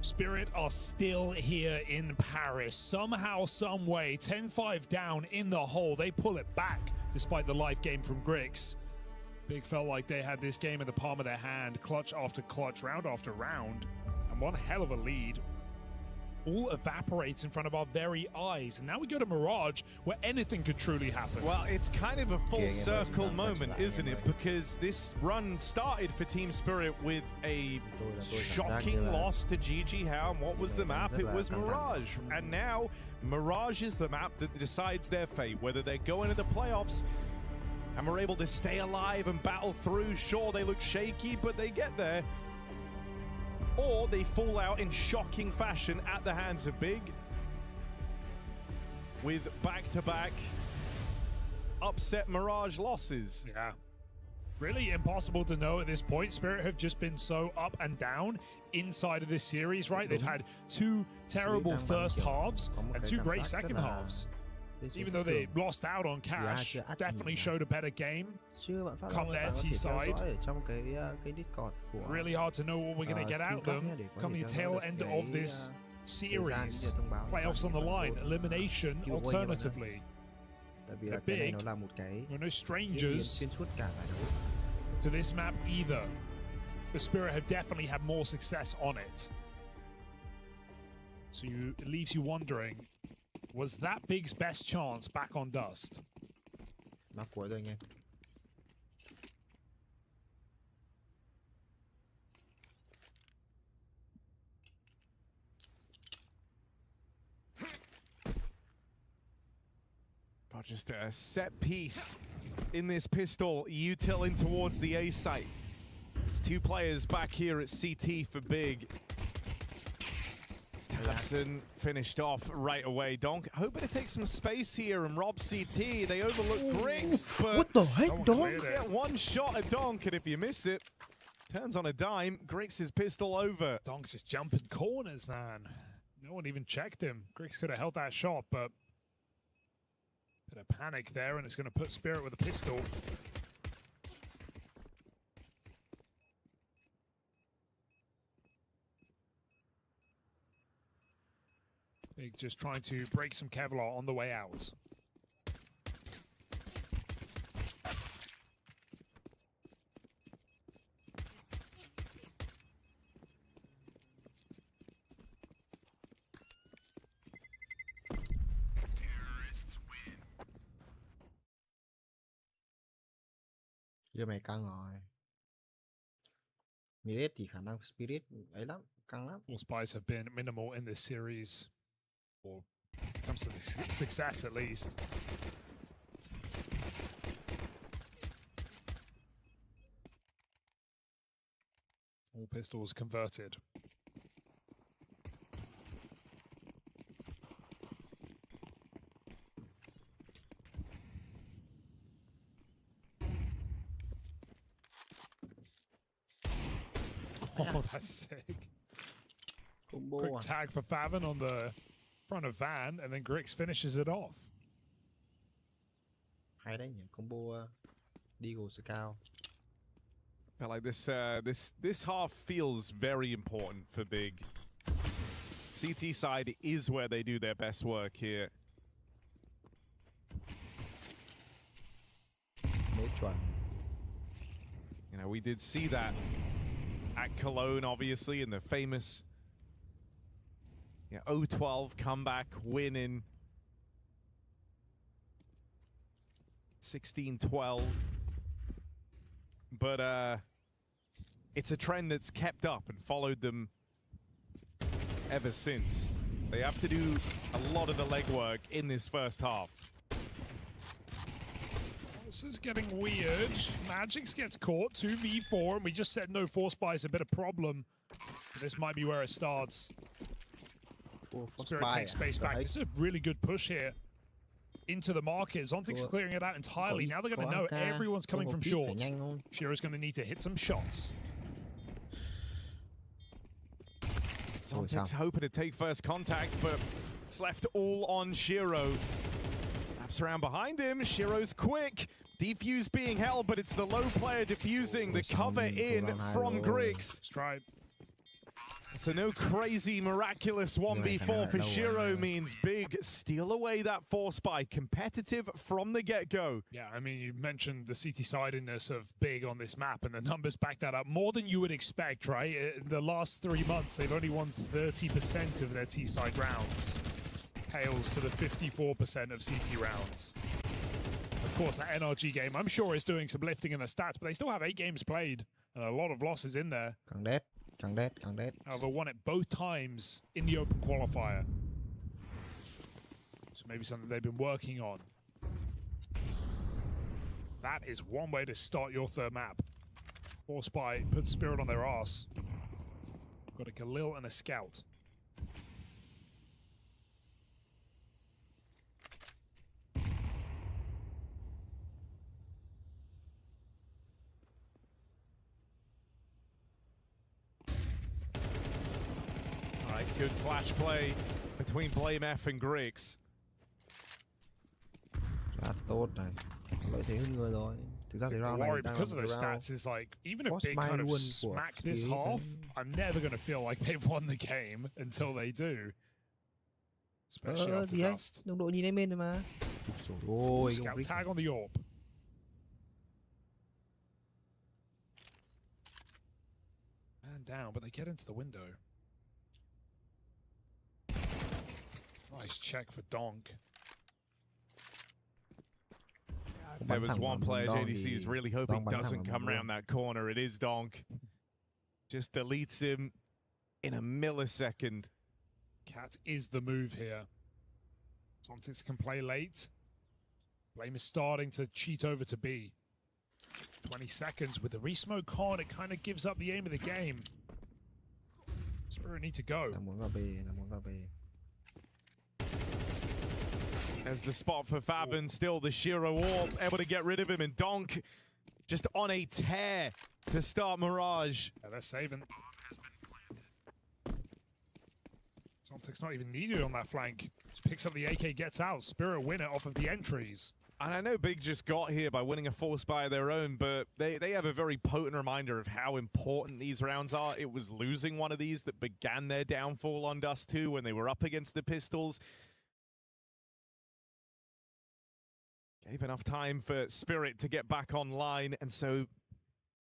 Spirit are still here in Paris. Somehow, some way, 10-5 down in the hole. They pull it back despite the life game from Grix. Big felt like they had this game in the palm of their hand, clutch after clutch, round after round, and one hell of a lead. All evaporates in front of our very eyes. And now we go to Mirage, where anything could truly happen. Well, it's kind of a full circle moment, isn't it? Because this run started for Team Spirit with a shocking loss to GG How. And what was the map? It was Mirage. And now Mirage is the map that decides their fate, whether they're going to the playoffs and we're able to stay alive and battle through. Sure, they look shaky, but they get there. Or they fall out in shocking fashion at the hands of Big with back-to-back upset Mirage losses. Yeah. Really impossible to know at this point. Spirit have just been so up and down inside of this series, right? They've had 2 terrible first halves and 2 great second halves. Even though they lost out on cash, definitely showed a better game. Come there, T-side. Really hard to know what we're going to get out of them. Come the tail end of this series. Playoffs on the line, elimination alternatively. They're big. We're no strangers to this map either. But Spirit have definitely had more success on it. So it leaves you wondering, was that Big's best chance back on Dust? Map cuối rồi anh em. Got just a set piece in this pistol, util in towards the A site. It's 2 players back here at CT for Big. Tabson finished off right away. Donk hoping to take some space here and rob CT. They overlook Grix, but what the heck, Donk? Get one shot at Donk, and if you miss it, turns on a dime. Grix's pistol over. Donk's just jumping corners, man. No one even checked him. Grix could have held that shot, but bit of panic there, and it's going to put Spirit with a pistol. Big just trying to break some Kevlar on the way out. Giờ mày căng rồi. Spirit thì khả năng Spirit ấy lắm, căng lắm. All spies have been minimal in this series, or comes to success at least. All pistols converted. Oh, that's sick. Quick tag for Favin on the front of Van, and then Grix finishes it off. Hay đấy nhỉ, combo Deagle Scout. Felt like this half feels very important for Big. CT side is where they do their best work here. You know, we did see that at Cologne, obviously, in the famous 0-12 comeback win in 16-12. But it's a trend that's kept up and followed them ever since. They have to do a lot of the legwork in this first half. This is getting weird. Magix gets caught, 2v4, and we just said no force buy is a bit of problem. This might be where it starts. Spirit takes space back. This is a really good push here into the market. Zontic's clearing it out entirely. Now they're going to know everyone's coming from short. Shiro's going to need to hit some shots. Zontic's hoping to take first contact, but it's left all on Shiro. Wraps around behind him. Shiro's quick. Defuse being held, but it's the low player defusing the cover in from Grix. Stripe. So no crazy, miraculous 1v4 for Shiro means big. Steal away that force by competitive from the get-go. Yeah, I mean, you mentioned the CT-sidedness of big on this map, and the numbers back that up more than you would expect, right? In the last 3 months, they've only won 30% of their T-side rounds. Pales to the 54% of CT rounds. Of course, that NRG game, I'm sure, is doing some lifting in the stats, but they still have 8 games played and a lot of losses in there. However, won it both times in the open qualifier. So maybe something they've been working on. That is one way to start your third map. Force by, put Spirit on their ass. Got a Khalil and a Scout. Good flash play between Blame F and Griggs. Worry because of those stats is like, even if Big kind of smack this half, I'm never going to feel like they've won the game until they do. Especially after Dust. Scout tag on the AWP. Man down, but they get into the window. Nice check for Donk. There was one player JDC is really hoping doesn't come around that corner. It is Donk. Just deletes him in a millisecond. Cat is the move here. Zontix can play late. Blame is starting to cheat over to B. 20 seconds with the resmoke con, it kind of gives up the aim of the game. Spirit need to go. As the spot for Fabian, still the Shiro Orb, able to get rid of him, and Donk just on a tear to start Mirage. Yeah, they're saving. Zontix not even needed on that flank. Just picks up the AK, gets out. Spirit win it off of the entries. And I know Big just got here by winning a force by their own, but they have a very potent reminder of how important these rounds are. It was losing one of these that began their downfall on Dust 2 when they were up against the Pistols. Gave enough time for Spirit to get back online, and so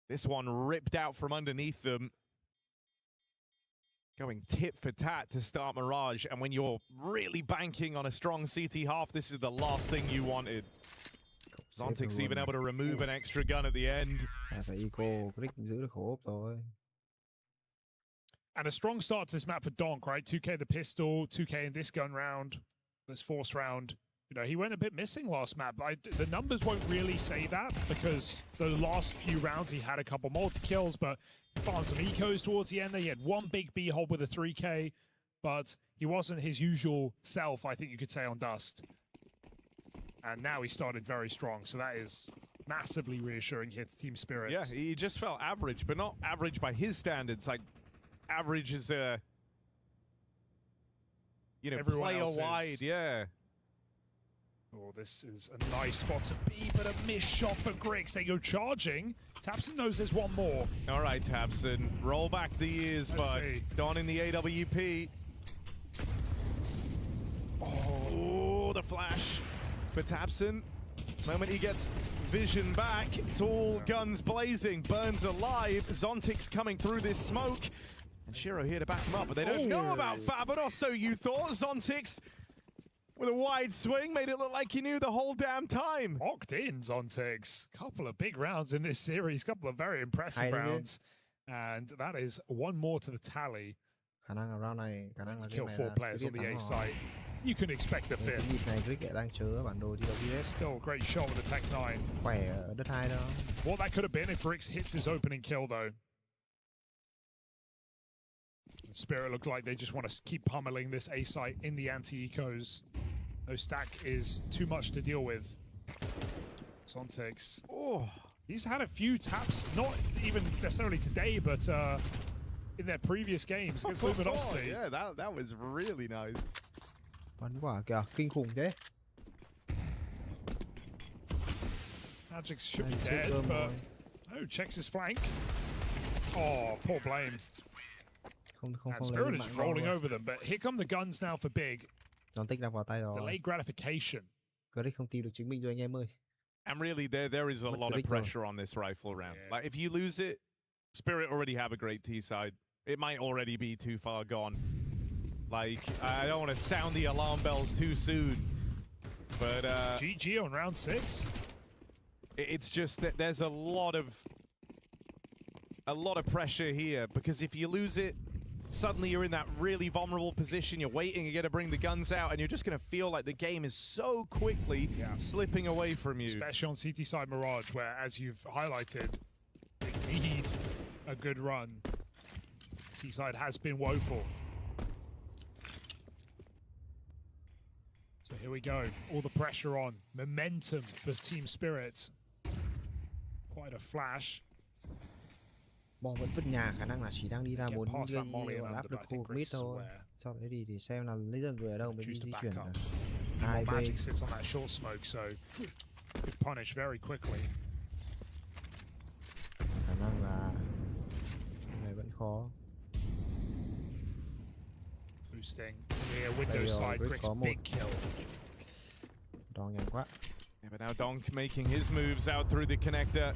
this one ripped out from underneath them. Going tit for tat to start Mirage, and when you're really banking on a strong CT half, this is the last thing you wanted. Zontix even able to remove an extra gun at the end. And a strong start to this map for Donk, right? 2K the pistol, 2K in this gun round, this forced round. You know, he went a bit missing last map. The numbers won't really say that because the last few rounds he had a couple multi-kills, but he found some ecos towards the end. He had one big B-hold with a 3K, but he wasn't his usual self, I think you could say, on Dust. And now he started very strong, so that is massively reassuring here to Team Spirit. Yeah, he just felt average, but not average by his standards. Like, average is a, you know, player-wide, yeah. Oh, this is a nice spot to be, but a missed shot for Griggs. They go charging. tabseN knows there's one more. All right, tabseN, roll back the years, but donning the AWP. Oh, the flash for tabseN. Moment he gets vision back, it's all guns blazing. Burns alive. Zontix coming through this smoke. And Shiro here to back him up, but they don't know about Fabian, so you thought. Zontix with a wide swing, made it look like he knew the whole damn time. Locked in, Zontix. Couple of big rounds in this series, couple of very impressive rounds. And that is one more to the tally. Kill 4 players on the A site. You can expect the 5th. Still a great shot with the Tech 9. What that could have been if Griggs hits his opening kill, though. Spirit looked like they just want to keep pummeling this A site in the anti-ecos. No stack is too much to deal with. Zontix. Oh, he's had a few taps, not even necessarily today, but in their previous games against Luminosity. Yeah, that was really nice. Magix should be dead, but no, checks his flank. Oh, poor Blame. And Spirit is just rolling over them, but here come the guns now for Big. Tích đang vào tay rồi. Delayed gratification. Credit không tìm được chứng minh rồi anh em ơi. And really, there is a lot of pressure on this rifle round. Like, if you lose it, Spirit already have a great T side. It might already be too far gone. Like, I don't want to sound the alarm bells too soon, but GG on round 6. It's just that there's a lot of pressure here, because if you lose it, suddenly you're in that really vulnerable position. You're waiting, you're going to bring the guns out, and you're just going to feel like the game is so quickly slipping away from you. Especially on CT side Mirage, where, as you've highlighted, they need a good run. T side has been woeful. So here we go. All the pressure on. Momentum for Team Spirit. Quite a flash. Bom vẫn vứt nhà, khả năng là chỉ đang đi ra muốn gây áp lực khu vực mid thôi. Sau đấy thì xem là lấy dần người ở đâu mới đi di chuyển. Hai B. Magic sits on that short smoke, so could punish very quickly. Khả năng là này vẫn khó. Boosting near window side, Brick's big kill. Donk nhanh quá. Yeah, but now Donk making his moves out through the connector.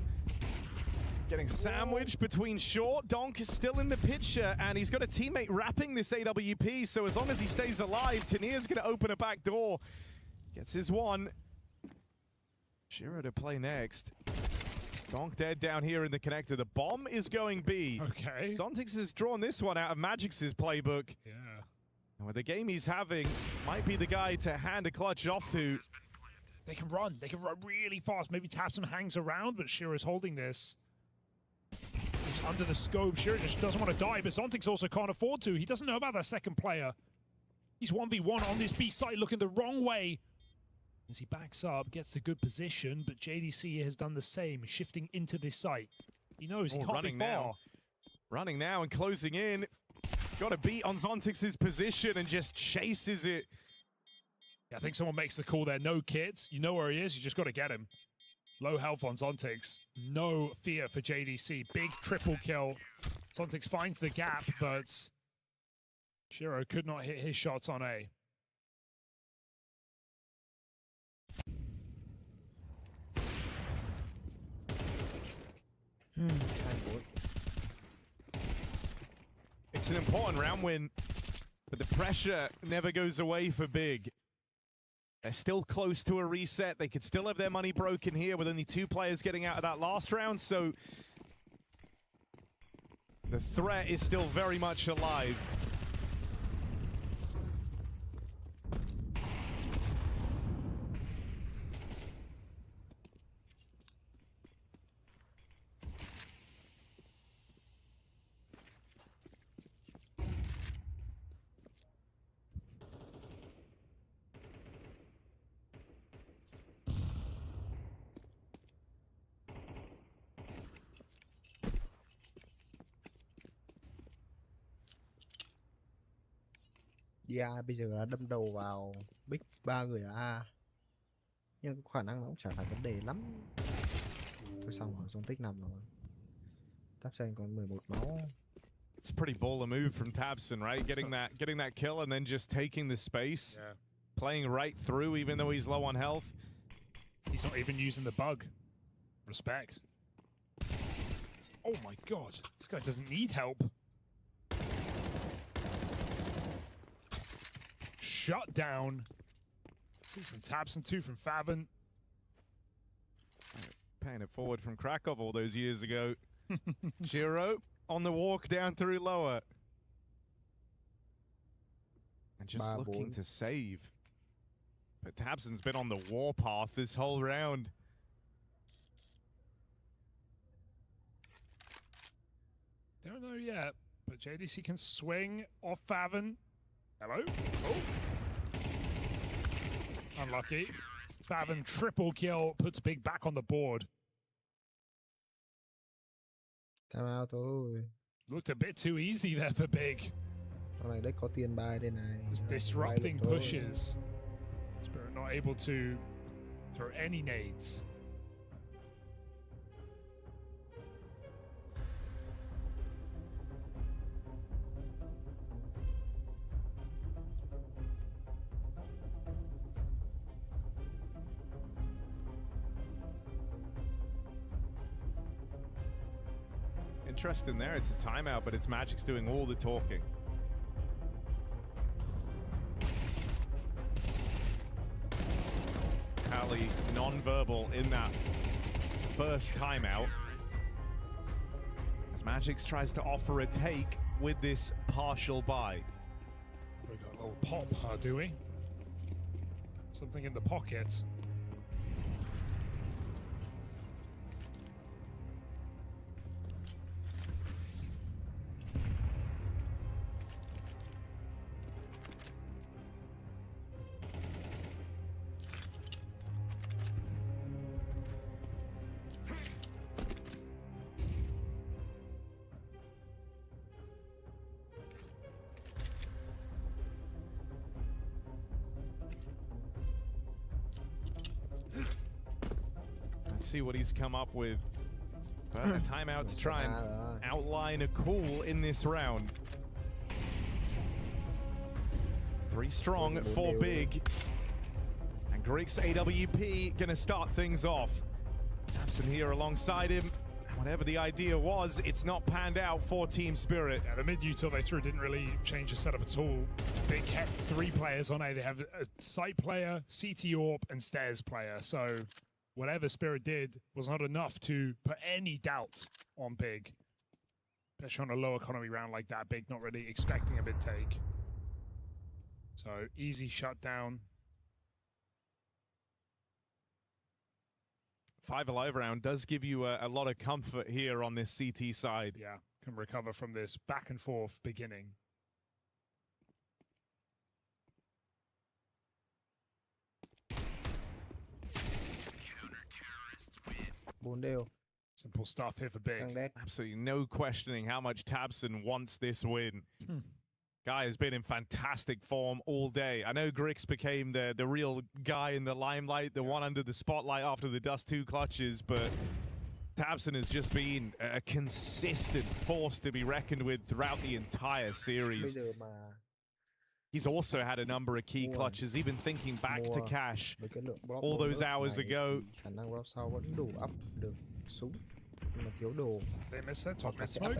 Getting sandwiched between short. Donk is still in the picture, and he's got a teammate wrapping this AWP, so as long as he stays alive, Tanir's going to open a back door. Gets his one. Shiro to play next. Donk dead down here in the connector. The bomb is going B. Okay. Zontix has drawn this one out of Magic's playbook. Yeah. And with the game he's having, might be the guy to hand a clutch off to. They can run really fast. Maybe Tapson hangs around, but Shiro's holding this. He's under the scope. Shiro just doesn't want to die, but Zontix also can't afford to. He doesn't know about that second player. He's 1v1 on this B site, looking the wrong way. As he backs up, gets a good position, but JDC has done the same, shifting into this site. He knows he can't be far. Now. Running now and closing in. Got a beat on Zontix's position and just chases it. Yeah, I think someone makes the call there. No kit. You know where he is. You just got to get him. Low health on Zontix. No fear for JDC. Big triple kill. Zontix finds the gap, but Shiro could not hit his shots on A. It's an important round win, but the pressure never goes away for Big. They're still close to a reset. They could still have their money broken here with only 2 players getting out of that last round, so the threat is still very much alive. A bây giờ là đâm đầu vào Big 3 người ở A, nhưng khả năng nó cũng chả phải vấn đề lắm. Thôi xong rồi, Zontix nằm rồi. Tapson còn 11 máu. It's a pretty baller move from Tapson, right? Getting that kill and then just taking the space. Yeah. Playing right through even though he's low on health. He's not even using the bug. Respect. Oh my god, this guy doesn't need help. Shut down. 2 from Tapson, 2 from Faven. Paying it forward from Krakow all those years ago. Shiro on the walk down through lower. And just looking to save. But Tapson's been on the warpath this whole round. Don't know yet, but JDC can swing off Faven. Hello? Oh. Unlucky. Faven triple kill, puts Big back on the board. Time out thôi. Looked a bit too easy there for Big. Con này đấy có tiền bài đây này. Just disrupting pushes. Spirit not able to throw any nades. Interesting there. It's a timeout, but it's Magic's doing all the talking. Kali non-verbal in that first timeout. As Magic's tries to offer a take with this partial buy. We got a little pop, do we? Something in the pocket. See what he's come up with. But a timeout to try and outline a call in this round. 3 strong, 4 big. And Griggs AWP gonna start things off. tabseN here alongside him. And whatever the idea was, it's not panned out for Team Spirit. Yeah, the mid-util they threw didn't really change the setup at all. They kept 3 players on A. They have a site player, CT AWP, and stairs player. So whatever Spirit did was not enough to put any doubt on Big. Especially on a low economy round like that, Big not really expecting a big take. So easy shutdown. 5 alive round does give you a lot of comfort here on this CT side. Yeah, can recover from this back and forth beginning. Simple stuff here for Big. Absolutely no questioning how much tabseN wants this win. Guy has been in fantastic form all day. I know Griggs became the real guy in the limelight, the one under the spotlight after the Dust 2 clutches, but tabseN has just been a consistent force to be reckoned with throughout the entire series. He's also had a number of key clutches, even thinking back to Cash all those hours ago. They missed that top mid smoke.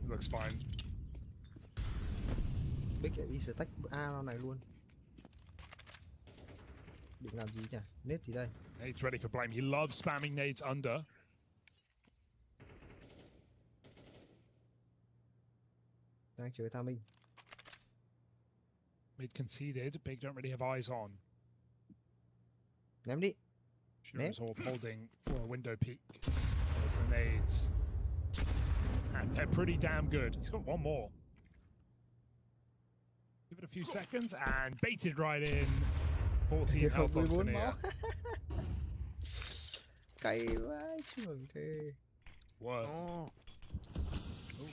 Looks fine. Big lại đi stack A round này luôn. Định làm gì nhỉ? Nade gì đây? Nade's ready for blame. He loves spamming nades under. Đang chơi timing. Mid conceded. Big don't really have eyes on. Ném đi. Shiro's all holding for a window peek. There's the nades. And they're pretty damn good. He's got one more. Give it a few seconds and baited right in. 14 health on Tania. Cày vãi trưởng thế. Worth. Oh.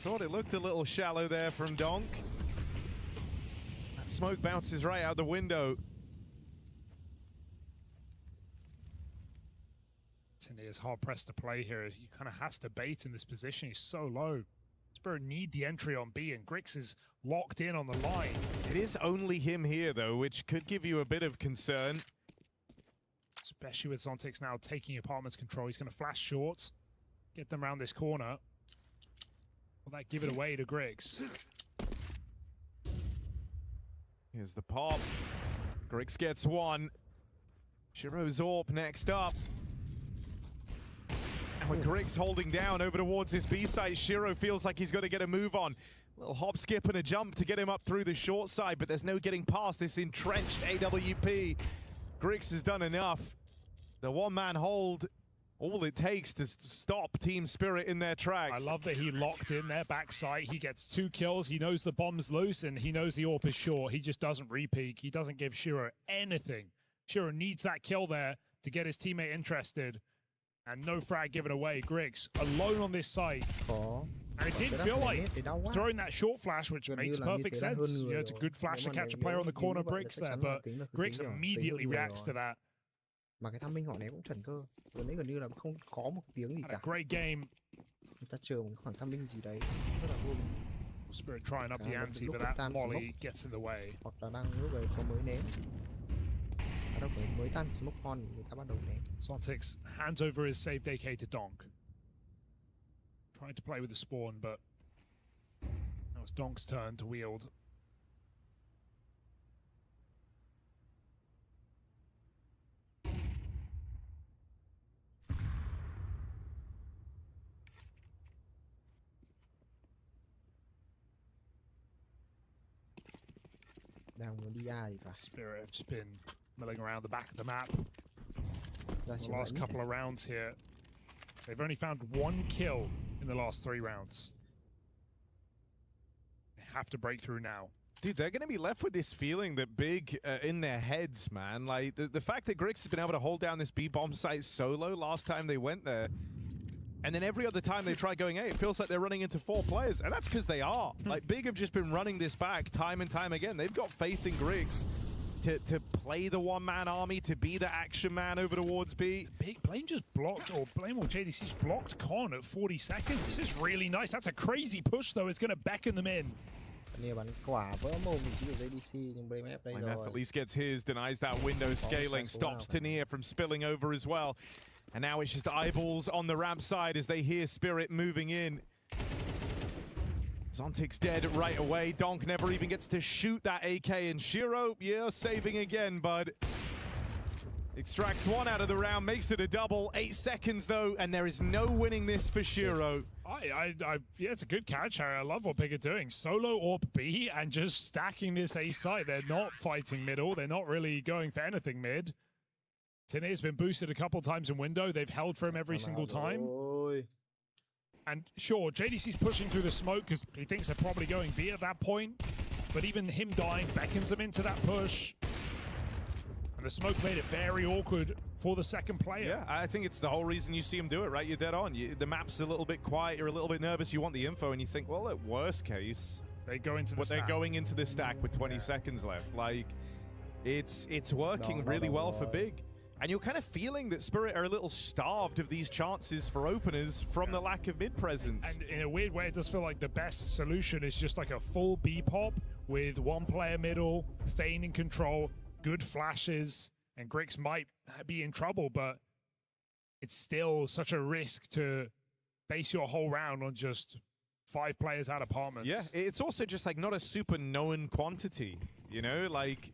Thought it looked a little shallow there from Donk. That smoke bounces right out the window. Tania's hard pressed to play here. He kind of has to bait in this position. He's so low. Spirit need the entry on B, and Griggs is locked in on the line. It is only him here, though, which could give you a bit of concern. Especially with Zontix now taking Apartment's control. He's going to flash short, get them around this corner. Will that give it away to Griggs? Here's the pop. Griggs gets one. Shiro's AWP next up. And with Griggs holding down over towards his B side, Shiro feels like he's got to get a move on. A little hop, skip, and a jump to get him up through the short side, but there's no getting past this entrenched AWP. Griggs has done enough. The one-man hold, all it takes to stop Team Spirit in their tracks. I love that he locked in their backside. He gets 2 kills. He knows the bomb's loose, and he knows the AWP is short. He just doesn't re-peek. He doesn't give Shiro anything. Shiro needs that kill there to get his teammate interested. And no frag given away. Griggs alone on this site. And it did feel like throwing that short flash, which makes perfect sense. You know, it's a good flash to catch a player on the corner bricks there, but Griggs immediately reacts to that. Mà cái timing họ ném cũng chuẩn cơ. Vừa nãy gần như là không có một tiếng gì cả. Great game. Người ta chờ một khoảng timing gì đấy rất là vui. Spirit trying up the ante, but that molly gets in the way. Hoặc là đang lúc đấy có mới ném. Đâu phải mới tan smoke on người ta bắt đầu ném. Zontix hands over his saved AK to Donk. Tried to play with the spawn, but that was Donk's turn to wield. Spirit have just been milling around the back of the map. The last couple of rounds here. They've only found 1 kill in the last 3 rounds. They have to break through now. Dude, they're going to be left with this feeling that Big in their heads, man. Like, the fact that Grix has been able to hold down this B-bomb site solo last time they went there, and then every other time they try going A, it feels like they're running into 4 players, and that's because they are. Like, Big have just been running this back time and time again. They've got faith in Grix to play the one-man army, to be the action man over towards B. Big Blame just blocked, or Blame or JDC's blocked Con at 40 seconds. This is really nice. That's a crazy push, though. It's going to beckon them in. Blame at least gets his, denies that window scaling, stops Tania from spilling over as well. And now it's just eyeballs on the ramp side as they hear Spirit moving in. Zontic's dead right away. Donk never even gets to shoot that AK, and Shiro, yeah, saving again, bud. Extracts 1 out of the round, makes it a double. 8 seconds though, and there is no winning this for Shiro. Yeah, it's a good catch, Harry. I love what Big are doing. Solo AWP B and just stacking this A site. They're not fighting middle. They're not really going for anything mid. Tina's been boosted a couple times in window. They've held for him every single time. And sure, JDC's pushing through the smoke because he thinks they're probably going B at that point. But even him dying beckons him into that push. And the smoke made it very awkward for the second player. Yeah, I think it's the whole reason you see him do it, right? You're dead on. The map's a little bit quiet. You're a little bit nervous. You want the info, and you think, well, at worst case, they go into the stack. They're going into the stack with 20 seconds left. Like, it's working really well for Big. And you're kind of feeling that Spirit are a little starved of these chances for openers from the lack of mid presence. And in a weird way, it does feel like the best solution is just like a full B pop with 1 player middle, feigning control, good flashes, and Grix might be in trouble, but it's still such a risk to base your whole round on just 5 players out apartments. Yeah, it's also just like not a super known quantity, you know, like...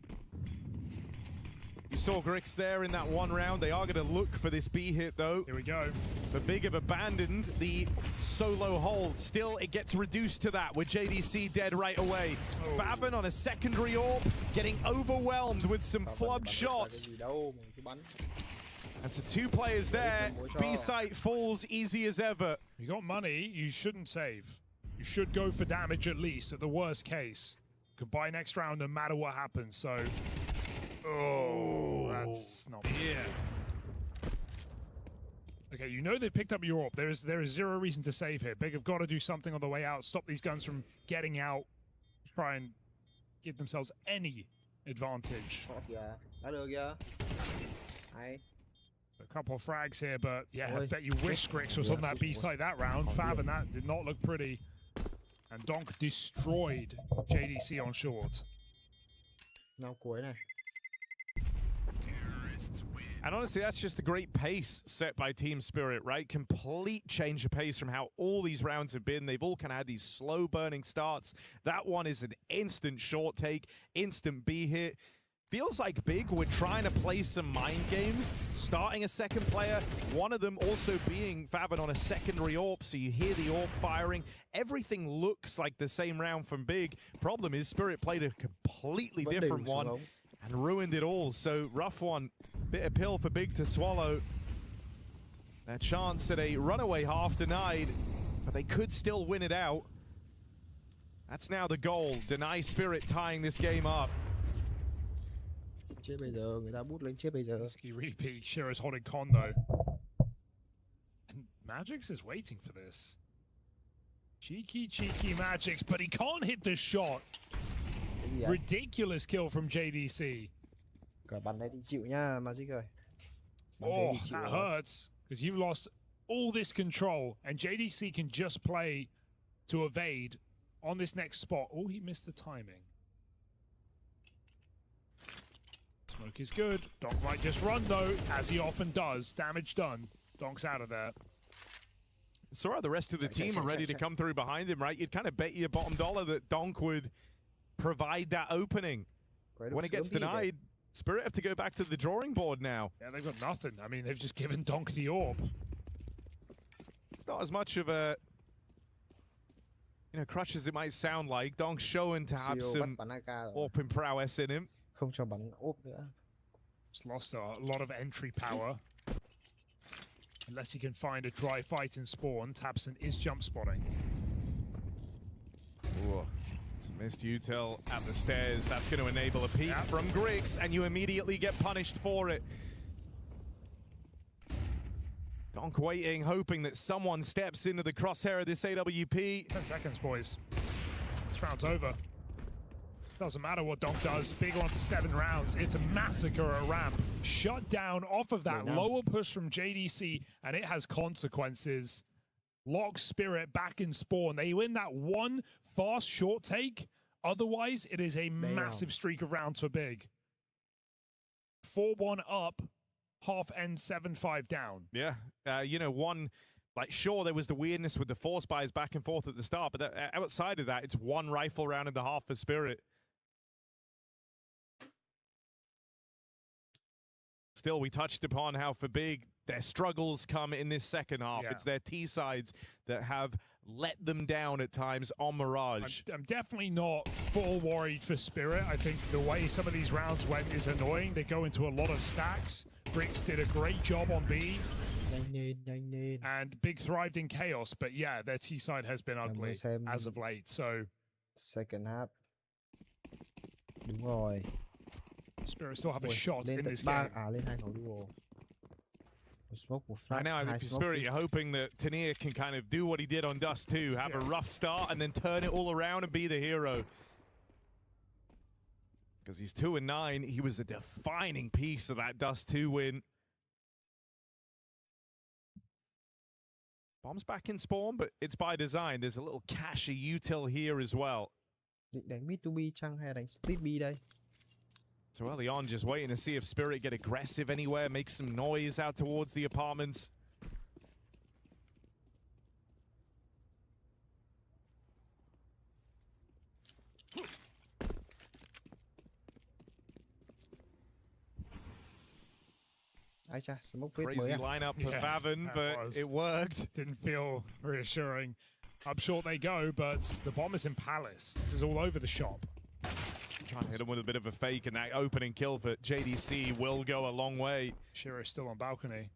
You saw Grix there in that 1 round. They are going to look for this B hit, though. Here we go. But Big have abandoned the solo hold. Still, it gets reduced to that with JDC dead right away. Faven on a secondary AWP, getting overwhelmed with some flubbed shots. And so 2 players there. B site falls easy as ever. You got money, you shouldn't save. You should go for damage at least, at the worst case. You could buy next round no matter what happens, so... Oh, that's not... Yeah. Okay, you know they've picked up your AWP. There is 0 reason to save here. Big have got to do something on the way out. Stop these guns from getting out. Try and give themselves any advantage. A couple of frags here, but yeah, I bet you wish Grix was on that B site that round. Fab and that did not look pretty. And Donk destroyed JDC on short. And honestly, that's just a great pace set by Team Spirit, right? Complete change of pace from how all these rounds have been. They've all kind of had these slow burning starts. That one is an instant short take, instant B hit. Feels like Big were trying to play some mind games, starting a second player, one of them also being Faven on a secondary AWP, so you hear the AWP firing. Everything looks like the same round from Big. Problem is Spirit played a completely different one and ruined it all. So rough one, bitter pill for Big to swallow. A chance at a runaway half denied, but they could still win it out. That's now the goal. Deny Spirit tying this game up. Ski really peak. Shiro's holding Con though. And Magix is waiting for this. Cheeky Magix, but he can't hit the shot. Ridiculous kill from JDC. Oh, that hurts. Because you've lost all this control, and JDC can just play to evade on this next spot. Oh, he missed the timing. Smoke is good. Donk might just run though, as he often does. Damage done. Donk's out of there. saw how the rest of the team are ready to come through behind him, right? You'd kind of bet your bottom dollar that Donk would provide that opening. When it gets denied, Spirit have to go back to the drawing board now. Yeah, they've got nothing. I mean, they've just given Donk the orb. It's not as much of a, crutch as it might sound like. Donk's showing to have some open prowess in him. He's lost a lot of entry power. Unless he can find a dry fight in spawn, Tabson is jump spotting. Ooh. It's a missed util at the stairs. That's going to enable a peek from Griggs, and you immediately get punished for it. Donk waiting, hoping that someone steps into the crosshair of this AWP. 10 seconds, boys. This round's over. Doesn't matter what Donk does. Big on to 7 rounds. It's a massacre at ramp. Shut down off of that lower push from JDC, and it has consequences. Lock Spirit back in spawn. They win that one fast short take. Otherwise, it is a massive streak of rounds for Big. 4-1 up, half end 7-5 down. Yeah, sure, there was the weirdness with the force buys back and forth at the start, but outside of that, it's 1 rifle round and a half for Spirit. Still, we touched upon how for Big, their struggles come in this second half. Yeah. It's their T-sides that have let them down at times on Mirage. I'm definitely not full worried for Spirit. I think the way some of these rounds went is annoying. They go into a lot of stacks. Bricks did a great job on B. And Big thrived in chaos. But yeah, their T-side has been ugly as of late. So second half. Đúng rồi. Spirit still have a shot in this game. Right now, I think for Spirit, you're hoping that Tania can kind of do what he did on Dust 2, have a rough start, and then turn it all around and be the hero. Because he's 2-9, he was a defining piece of that Dust 2 win. Bomb's back in spawn, but it's by design. There's a little cache of util here as well. Đánh B2B chăng hay đánh split B đây? So early on, just waiting to see if Spirit get aggressive anywhere, make some noise out towards the apartments. Crazy lineup for Faven, but it worked. Didn't feel reassuring. Up short they go, but the bomb is in Palace. This is all over the shop. Trying to hit him with a bit of a fake, and that opening kill for JDC will go a long way. Shiro still on balcony.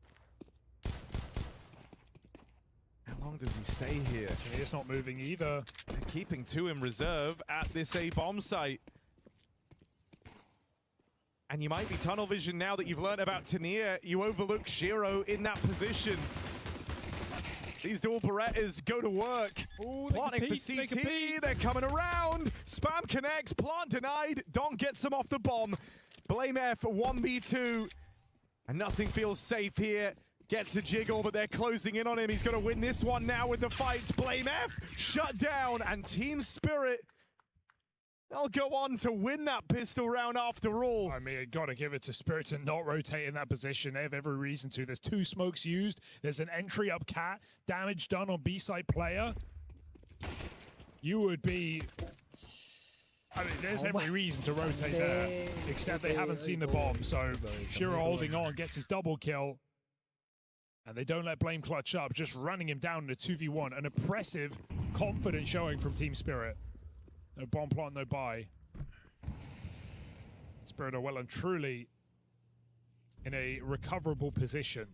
How long does he stay here? He's not moving either. They're keeping 2 in reserve at this A-bomb site. And you might be tunnel vision now that you've learned about Tania. You overlook Shiro in that position. These dual Berettas go to work. Ooh, planting for CT, they're coming around. Spam connects, plant denied. Donk gets him off the bomb. Blame F 1v2. And nothing feels safe here. Gets a jiggle, but they're closing in on him. He's going to win this one now with the fights. Blame F shut down, and Team Spirit, they'll go on to win that pistol round after all. I mean, got to give it to Spirit to not rotate in that position. They have every reason to. There's 2 smokes used. There's an entry up cat. Damage done on B-side player. You would be... I mean, there's every reason to rotate there. Except they haven't seen the bomb. So Shiro holding on, gets his double kill. And they don't let Blame clutch up. Just running him down in a 2v1. An oppressive, confident showing from Team Spirit. No bomb plot, no buy. Spirit are well and truly in a recoverable position.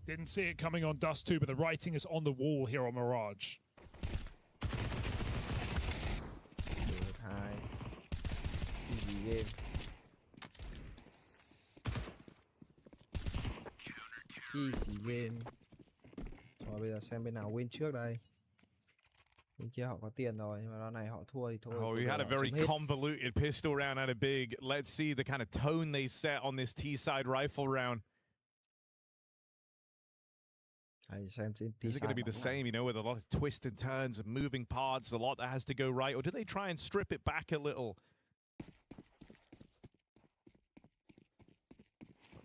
Didn't see it coming on Dust 2, but the writing is on the wall here on Mirage. Easy game. Easy game. Rồi bây giờ xem bên nào win trước đây. Bên kia họ có tiền rồi, nhưng mà đó này họ thua thì thôi. Oh, we had a very convoluted pistol round out of Big. Let's see the kind of tone they set on this T-side rifle round. Is it going to be the same, with a lot of twists and turns and moving parts, a lot that has to go right, or do they try and strip it back a little?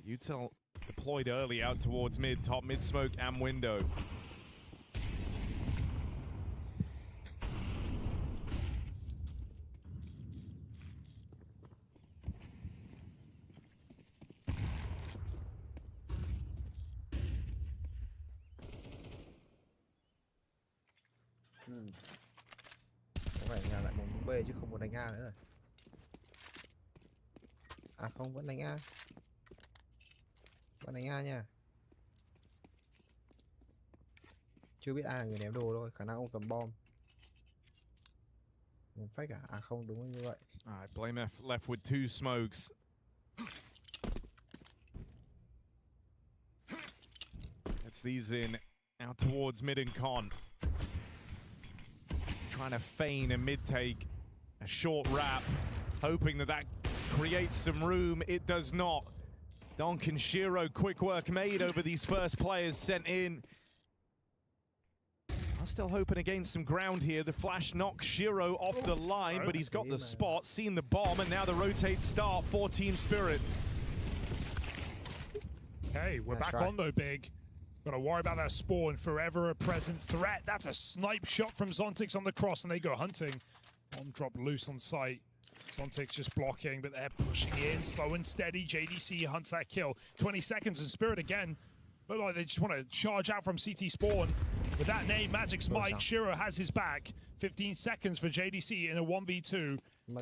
Util, the deployed early out towards mid, top mid smoke and window. Có vẻ là lại muốn B chứ không muốn đánh A nữa rồi. À không, vẫn đánh A. Vẫn đánh A nha. Chưa biết ai là người ném đồ thôi, khả năng ông cầm bom. Ném fake à? À không, đúng như vậy. Blame F left with 2 smokes. Gets these in out towards mid and con. Trying to feign a mid take, a short wrap, hoping that creates some room. It does not. Donk and Shiro, quick work made over these first players sent in. I'm still hoping to gain some ground here. The flash knocks Shiro off the line, but he's got the spot, seen the bomb, and now the rotate start for Team Spirit. Hey, we're back on though, Big. Gotta worry about that spawn, forever a present threat. That's a snipe shot from Zontix on the cross, and they go hunting. Bomb drop loose on sight. Zontix just blocking, but they're pushing in, slow and steady. JDC hunts that kill. 20 seconds, and Spirit again. Look like they just want to charge out from CT spawn. With that name, Magic's Might, Shiro has his back. 15 seconds for JDC in a 1v2.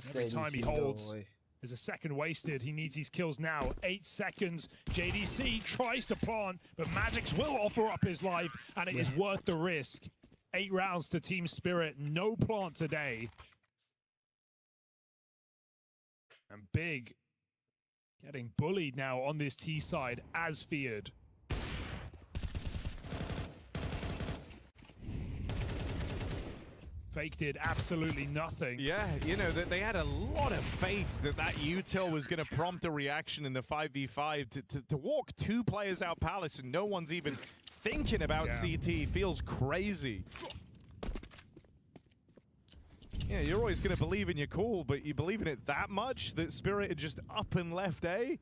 Every time he holds, there's a second wasted. He needs these kills now. 8 seconds. JDC tries to plant, but Magic's will offer up his life, and it is worth the risk. 8 rounds to Team Spirit. No plant today. And Big getting bullied now on this T side, as feared. Fake did absolutely nothing. Yeah, you know, they had a lot of faith that util was going to prompt a reaction in the 5v5. To walk 2 players out Palace and no one's even thinking about CT feels crazy. Yeah, you're always going to believe in your call, but you believe in it that much that Spirit had just up and left A?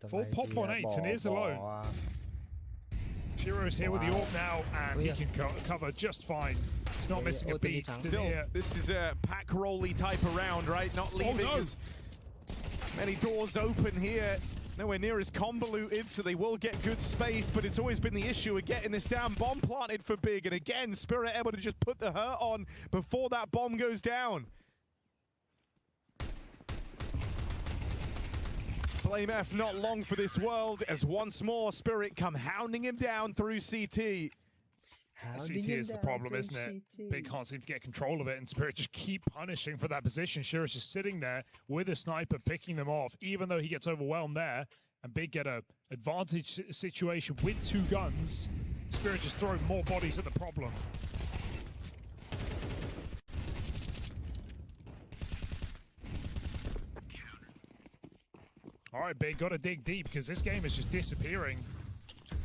Full pop on 8, and here's alone. Shiro's here with the AWP now, and he can cover just fine. He's not missing a beat. Still, this is a pack rolly type of round, right? Not leaving as many doors open here. Nowhere near as convoluted, so they will get good space, but it's always been the issue of getting this down. Bomb planted for Big, and again, Spirit able to just put the hurt on before that bomb goes down. Blame F not long for this world, as once more Spirit come hounding him down through CT. CT is the problem, isn't it? Big can't seem to get control of it, and Spirit just keep punishing for that position. Shiro's just sitting there with a sniper, picking them off, even though he gets overwhelmed there. And Big get a advantage situation with 2 guns. Spirit just throwing more bodies at the problem. All right, Big, got to dig deep, because this game is just disappearing.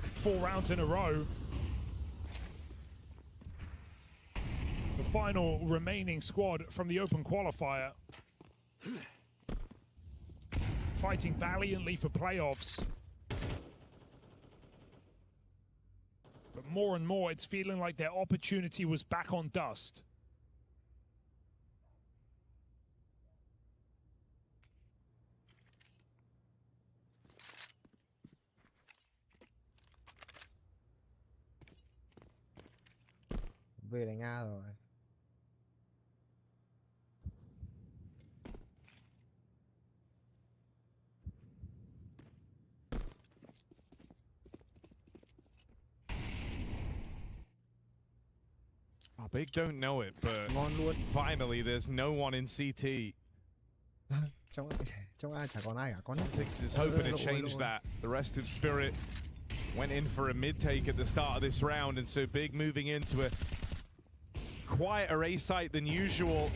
4 rounds in a row. The final remaining squad from the open qualifier. Fighting valiantly for playoffs. But more and more, it's feeling like their opportunity was back on dust. Về đánh A rồi. Big don't know it, but finally there's no one in CT. Trong A chả còn ai cả. Zontix is hoping to change that. The rest of Spirit went in for a mid take at the start of this round, and so Big moving into a quieter A site than usual.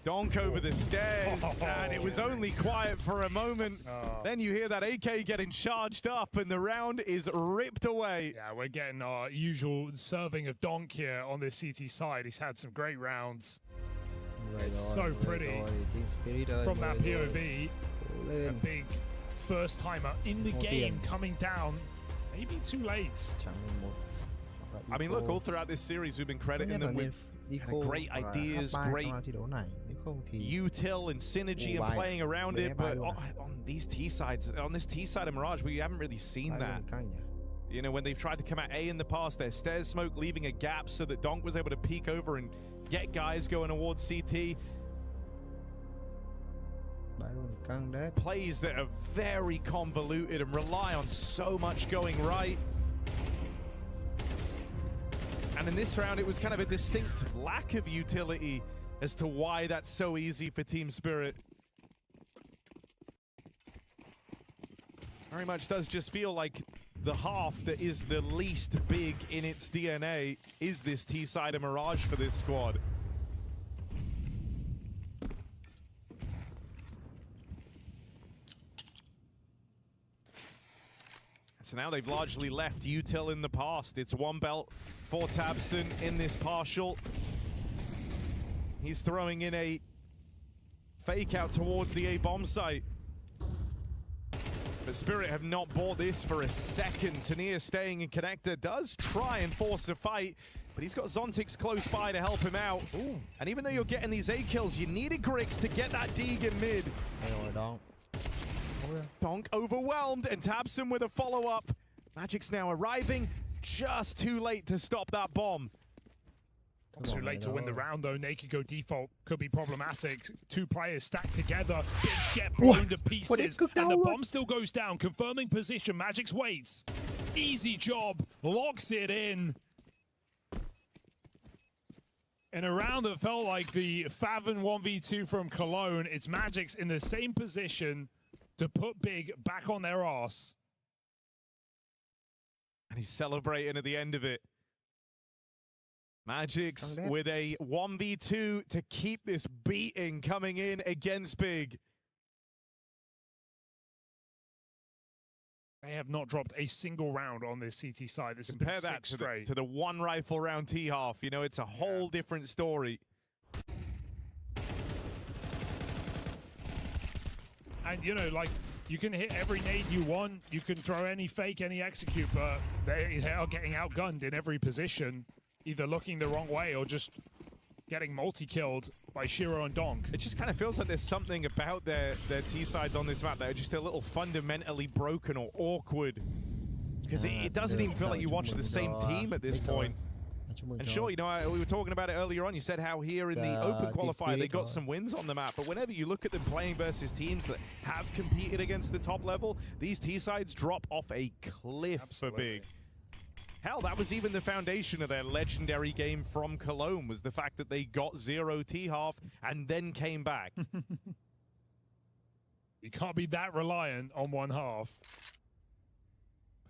Donk over the stairs, and it was only quiet for a moment. Then you hear that AK getting charged up, and the round is ripped away. Yeah, we're getting our usual serving of Donk here on this CT side. He's had some great rounds. It's so pretty. From that POV, a Big first timer in the game coming down. Maybe too late. I mean, look, all throughout this series, we've been crediting them with kind of great ideas, great util and synergy and playing around it. But on these T sides, on this T side of Mirage, we haven't really seen that. You know, when they've tried to come at A in the past, their stairs smoke leaving a gap so that Donk was able to peek over and get guys going towards CT. Plays that are very convoluted and rely on so much going right. And in this round, it was kind of a distinct lack of utility as to why that's so easy for Team Spirit. Very much does just feel like the half that is the least big in its DNA is this T-side of Mirage for this squad. So now they've largely left util in the past. It's one belt for tabseN in this partial. He's throwing in a fake out towards the A bomb site. But Spirit have not bought this for a second. Tania staying in connector, does try and force a fight, but he's got Zontix close by to help him out. Ooh. And even though you're getting these A kills, you needed Grix to get that Deeg in mid. Donk overwhelmed, and tabseN with a follow-up. Magic's now arriving, just too late to stop that bomb. Too late to win the round, though. Naked go default could be problematic. Two players stacked together, get blown to pieces, and the bomb still goes down, confirming position. Magic's waits. Easy job, locks it in. In a round that felt like the Faven 1v2 from Cologne, it's Magic's in the same position to put Big back on their arse. And he's celebrating at the end of it. Magic's with a 1v2 to keep this beating coming in against Big. They have not dropped a single round on this CT side. This Compare has been that six straight. to the one rifle round T-half. You know, it's a whole different story. And, you know, like, you can hit every nade you want, you can throw any fake, any execute, but they are getting outgunned in every position, either looking the wrong way or just getting multi-killed by Shiro and Donk. It just kind of feels like there's something about their T-sides on this map that are just a little fundamentally broken or awkward. Because it doesn't even feel like you watch the same team at this point. And sure, you know, we were talking about it earlier on. You said how here in the Open qualifier they got some wins on the map. But whenever you look at them playing versus teams that have competed against the top level, these T-sides drop off a cliff for Big. Hell, that was even the foundation of their legendary game from Cologne, was the fact that they got 0 T-half and then came back. You can't be that reliant on one half.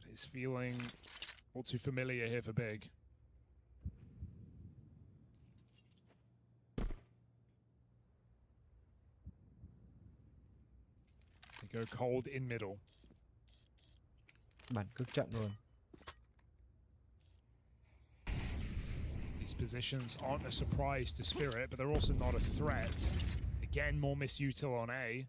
But it's feeling all too familiar here for Big. They go cold in middle. Bản cực trận luôn. These positions aren't a surprise to Spirit, but they're also not a threat. Again, more misutil on A.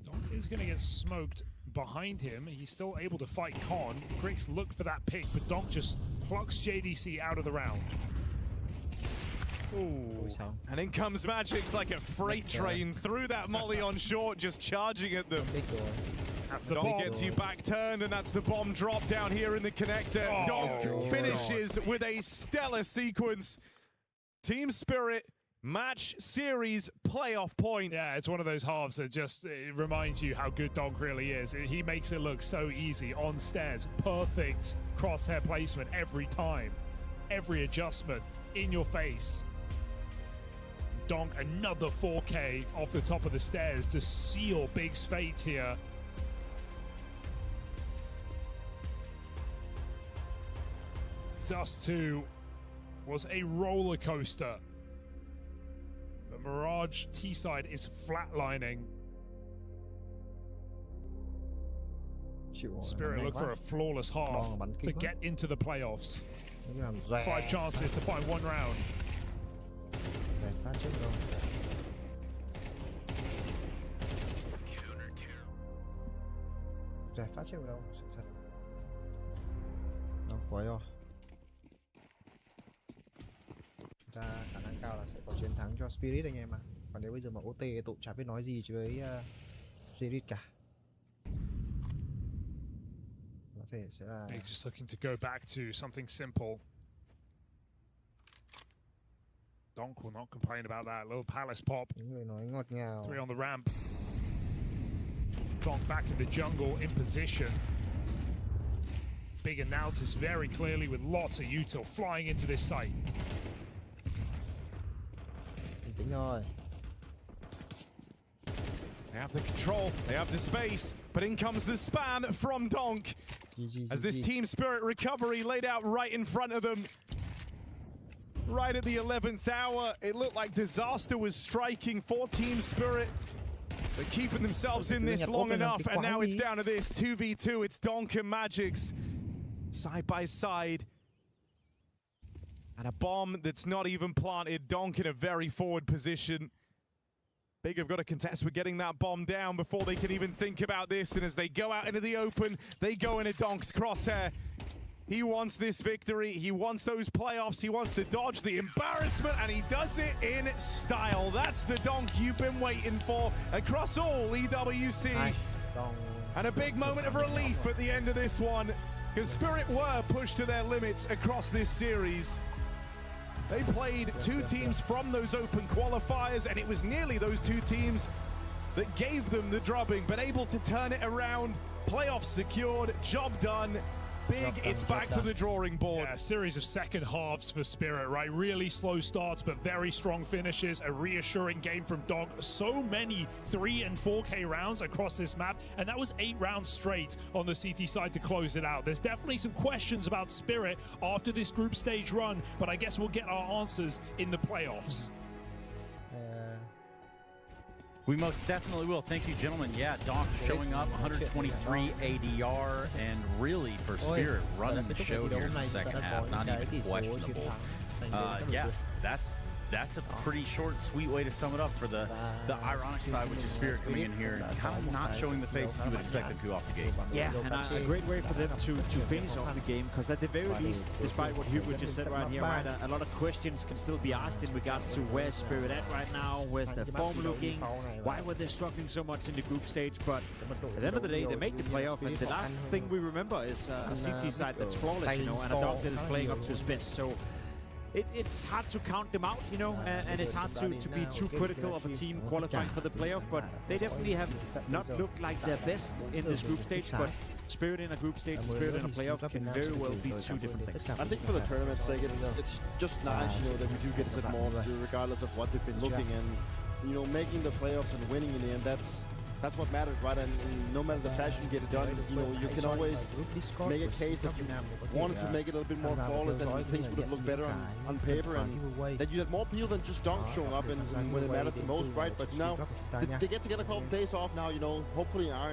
Donk is going to get smoked behind him. He's still able to fight Con. Grix looked for that pick, but Donk just plucks JDC out of the round. Ooh. And in comes Magic's like a freight train through that molly on short, just charging at them. That's the Donk bomb. gets you back turned, and that's the bomb drop down here in the connector. Donk finishes with a stellar sequence. Team Spirit match series playoff point. Yeah, it's one of those halves that just it reminds you how good Donk really is. He makes it look so easy on stairs. Perfect crosshair placement every time. Every adjustment in your face. Donk another 4K off the top of the stairs to seal Big's fate here. Dust 2 was a roller coaster. The Mirage T-side is flatlining. Spirit look for a flawless half to get into the playoffs. 5 chances to find one round. Giải phát chết ở đâu, sự thật. Nó quấy rồi. Chúng ta khả năng cao là sẽ có chiến thắng cho Spirit anh em ạ. Còn nếu bây giờ mà OT tôi cũng chả biết nói gì với Spirit cả. Có thể sẽ là He's just looking to go back to something simple. Donk will not complain about that. Little Palace pop. 3 on the ramp. Donk back in the jungle in position. Big announces very clearly with lots of util flying into this site. Tính rồi. They have the control, they have the space, but in comes the spam from Donk. As this team spirit recovery laid out right in front of them. Right at the 11th hour, it looked like disaster was striking for Team Spirit. They're keeping themselves in this long enough, and now it's down to this 2v2. It's Donk and Magix side by side. And a bomb that's not even planted. Donk in a very forward position. Big have got to contest with getting that bomb down before they can even think about this. And as they go out into the open, they go into Donk's crosshair. He wants this victory. He wants those playoffs. He wants to dodge the embarrassment, and he does it in style. That's the Donk you've been waiting for across all EWC. And a big moment of relief at the end of this one, because Spirit were pushed to their limits across this series. They played two teams from those open qualifiers, and it was nearly those two teams that gave them the drubbing, but able to turn it around. Playoffs secured, job done. Big, it's back to the drawing board. Yeah, a series of second halves for Spirit, right? Really slow starts, but very strong finishes. A reassuring game from Donk. So many 3 and 4K rounds across this map, and that was 8 rounds straight on the CT side to close it out. There's definitely some questions about Spirit after this group stage run, but I guess we'll get our answers in the playoffs. We most definitely will. Thank you, gentlemen. Yeah, Donk showing up, 123 ADR, and really for Spirit running the show here in the second half, not even questionable. Yeah, that's a pretty short, sweet way to sum it up for the ironic side, which is Spirit coming in here and kind of not showing the face you would expect them to off the gate. Yeah, and a great way for them to finish off the game, because at the very least, despite what Hugo just said right here, right, a lot of questions can still be asked in regards to where's Spirit at right now, where's their form looking, why were they struggling so much in the group stage, but at the end of the day, they made the playoff, and the last thing we remember is a CT side that's flawless, you know, and a Donk that is playing up to his best, so it's hard to count them out, you know, and it's hard to be too critical of a team qualifying for the playoff, but they definitely have not looked like their best in this group stage, but Spirit in a group stage, Spirit in a playoff can very well be two different things. I think for the tournament's sake, it's just nice, you know, that we do get to set more, regardless of what they've been looking, and, you know, making the playoffs and winning in the end, that's what matters, right? And no matter the fashion you get it done, you know, you can always make a case that you wanted to make it a little bit more flawless and things would have looked better on paper, and that you had more people than just Donk showing up and when it matters the most, right? But now they get to get a couple of days off now, you know, hopefully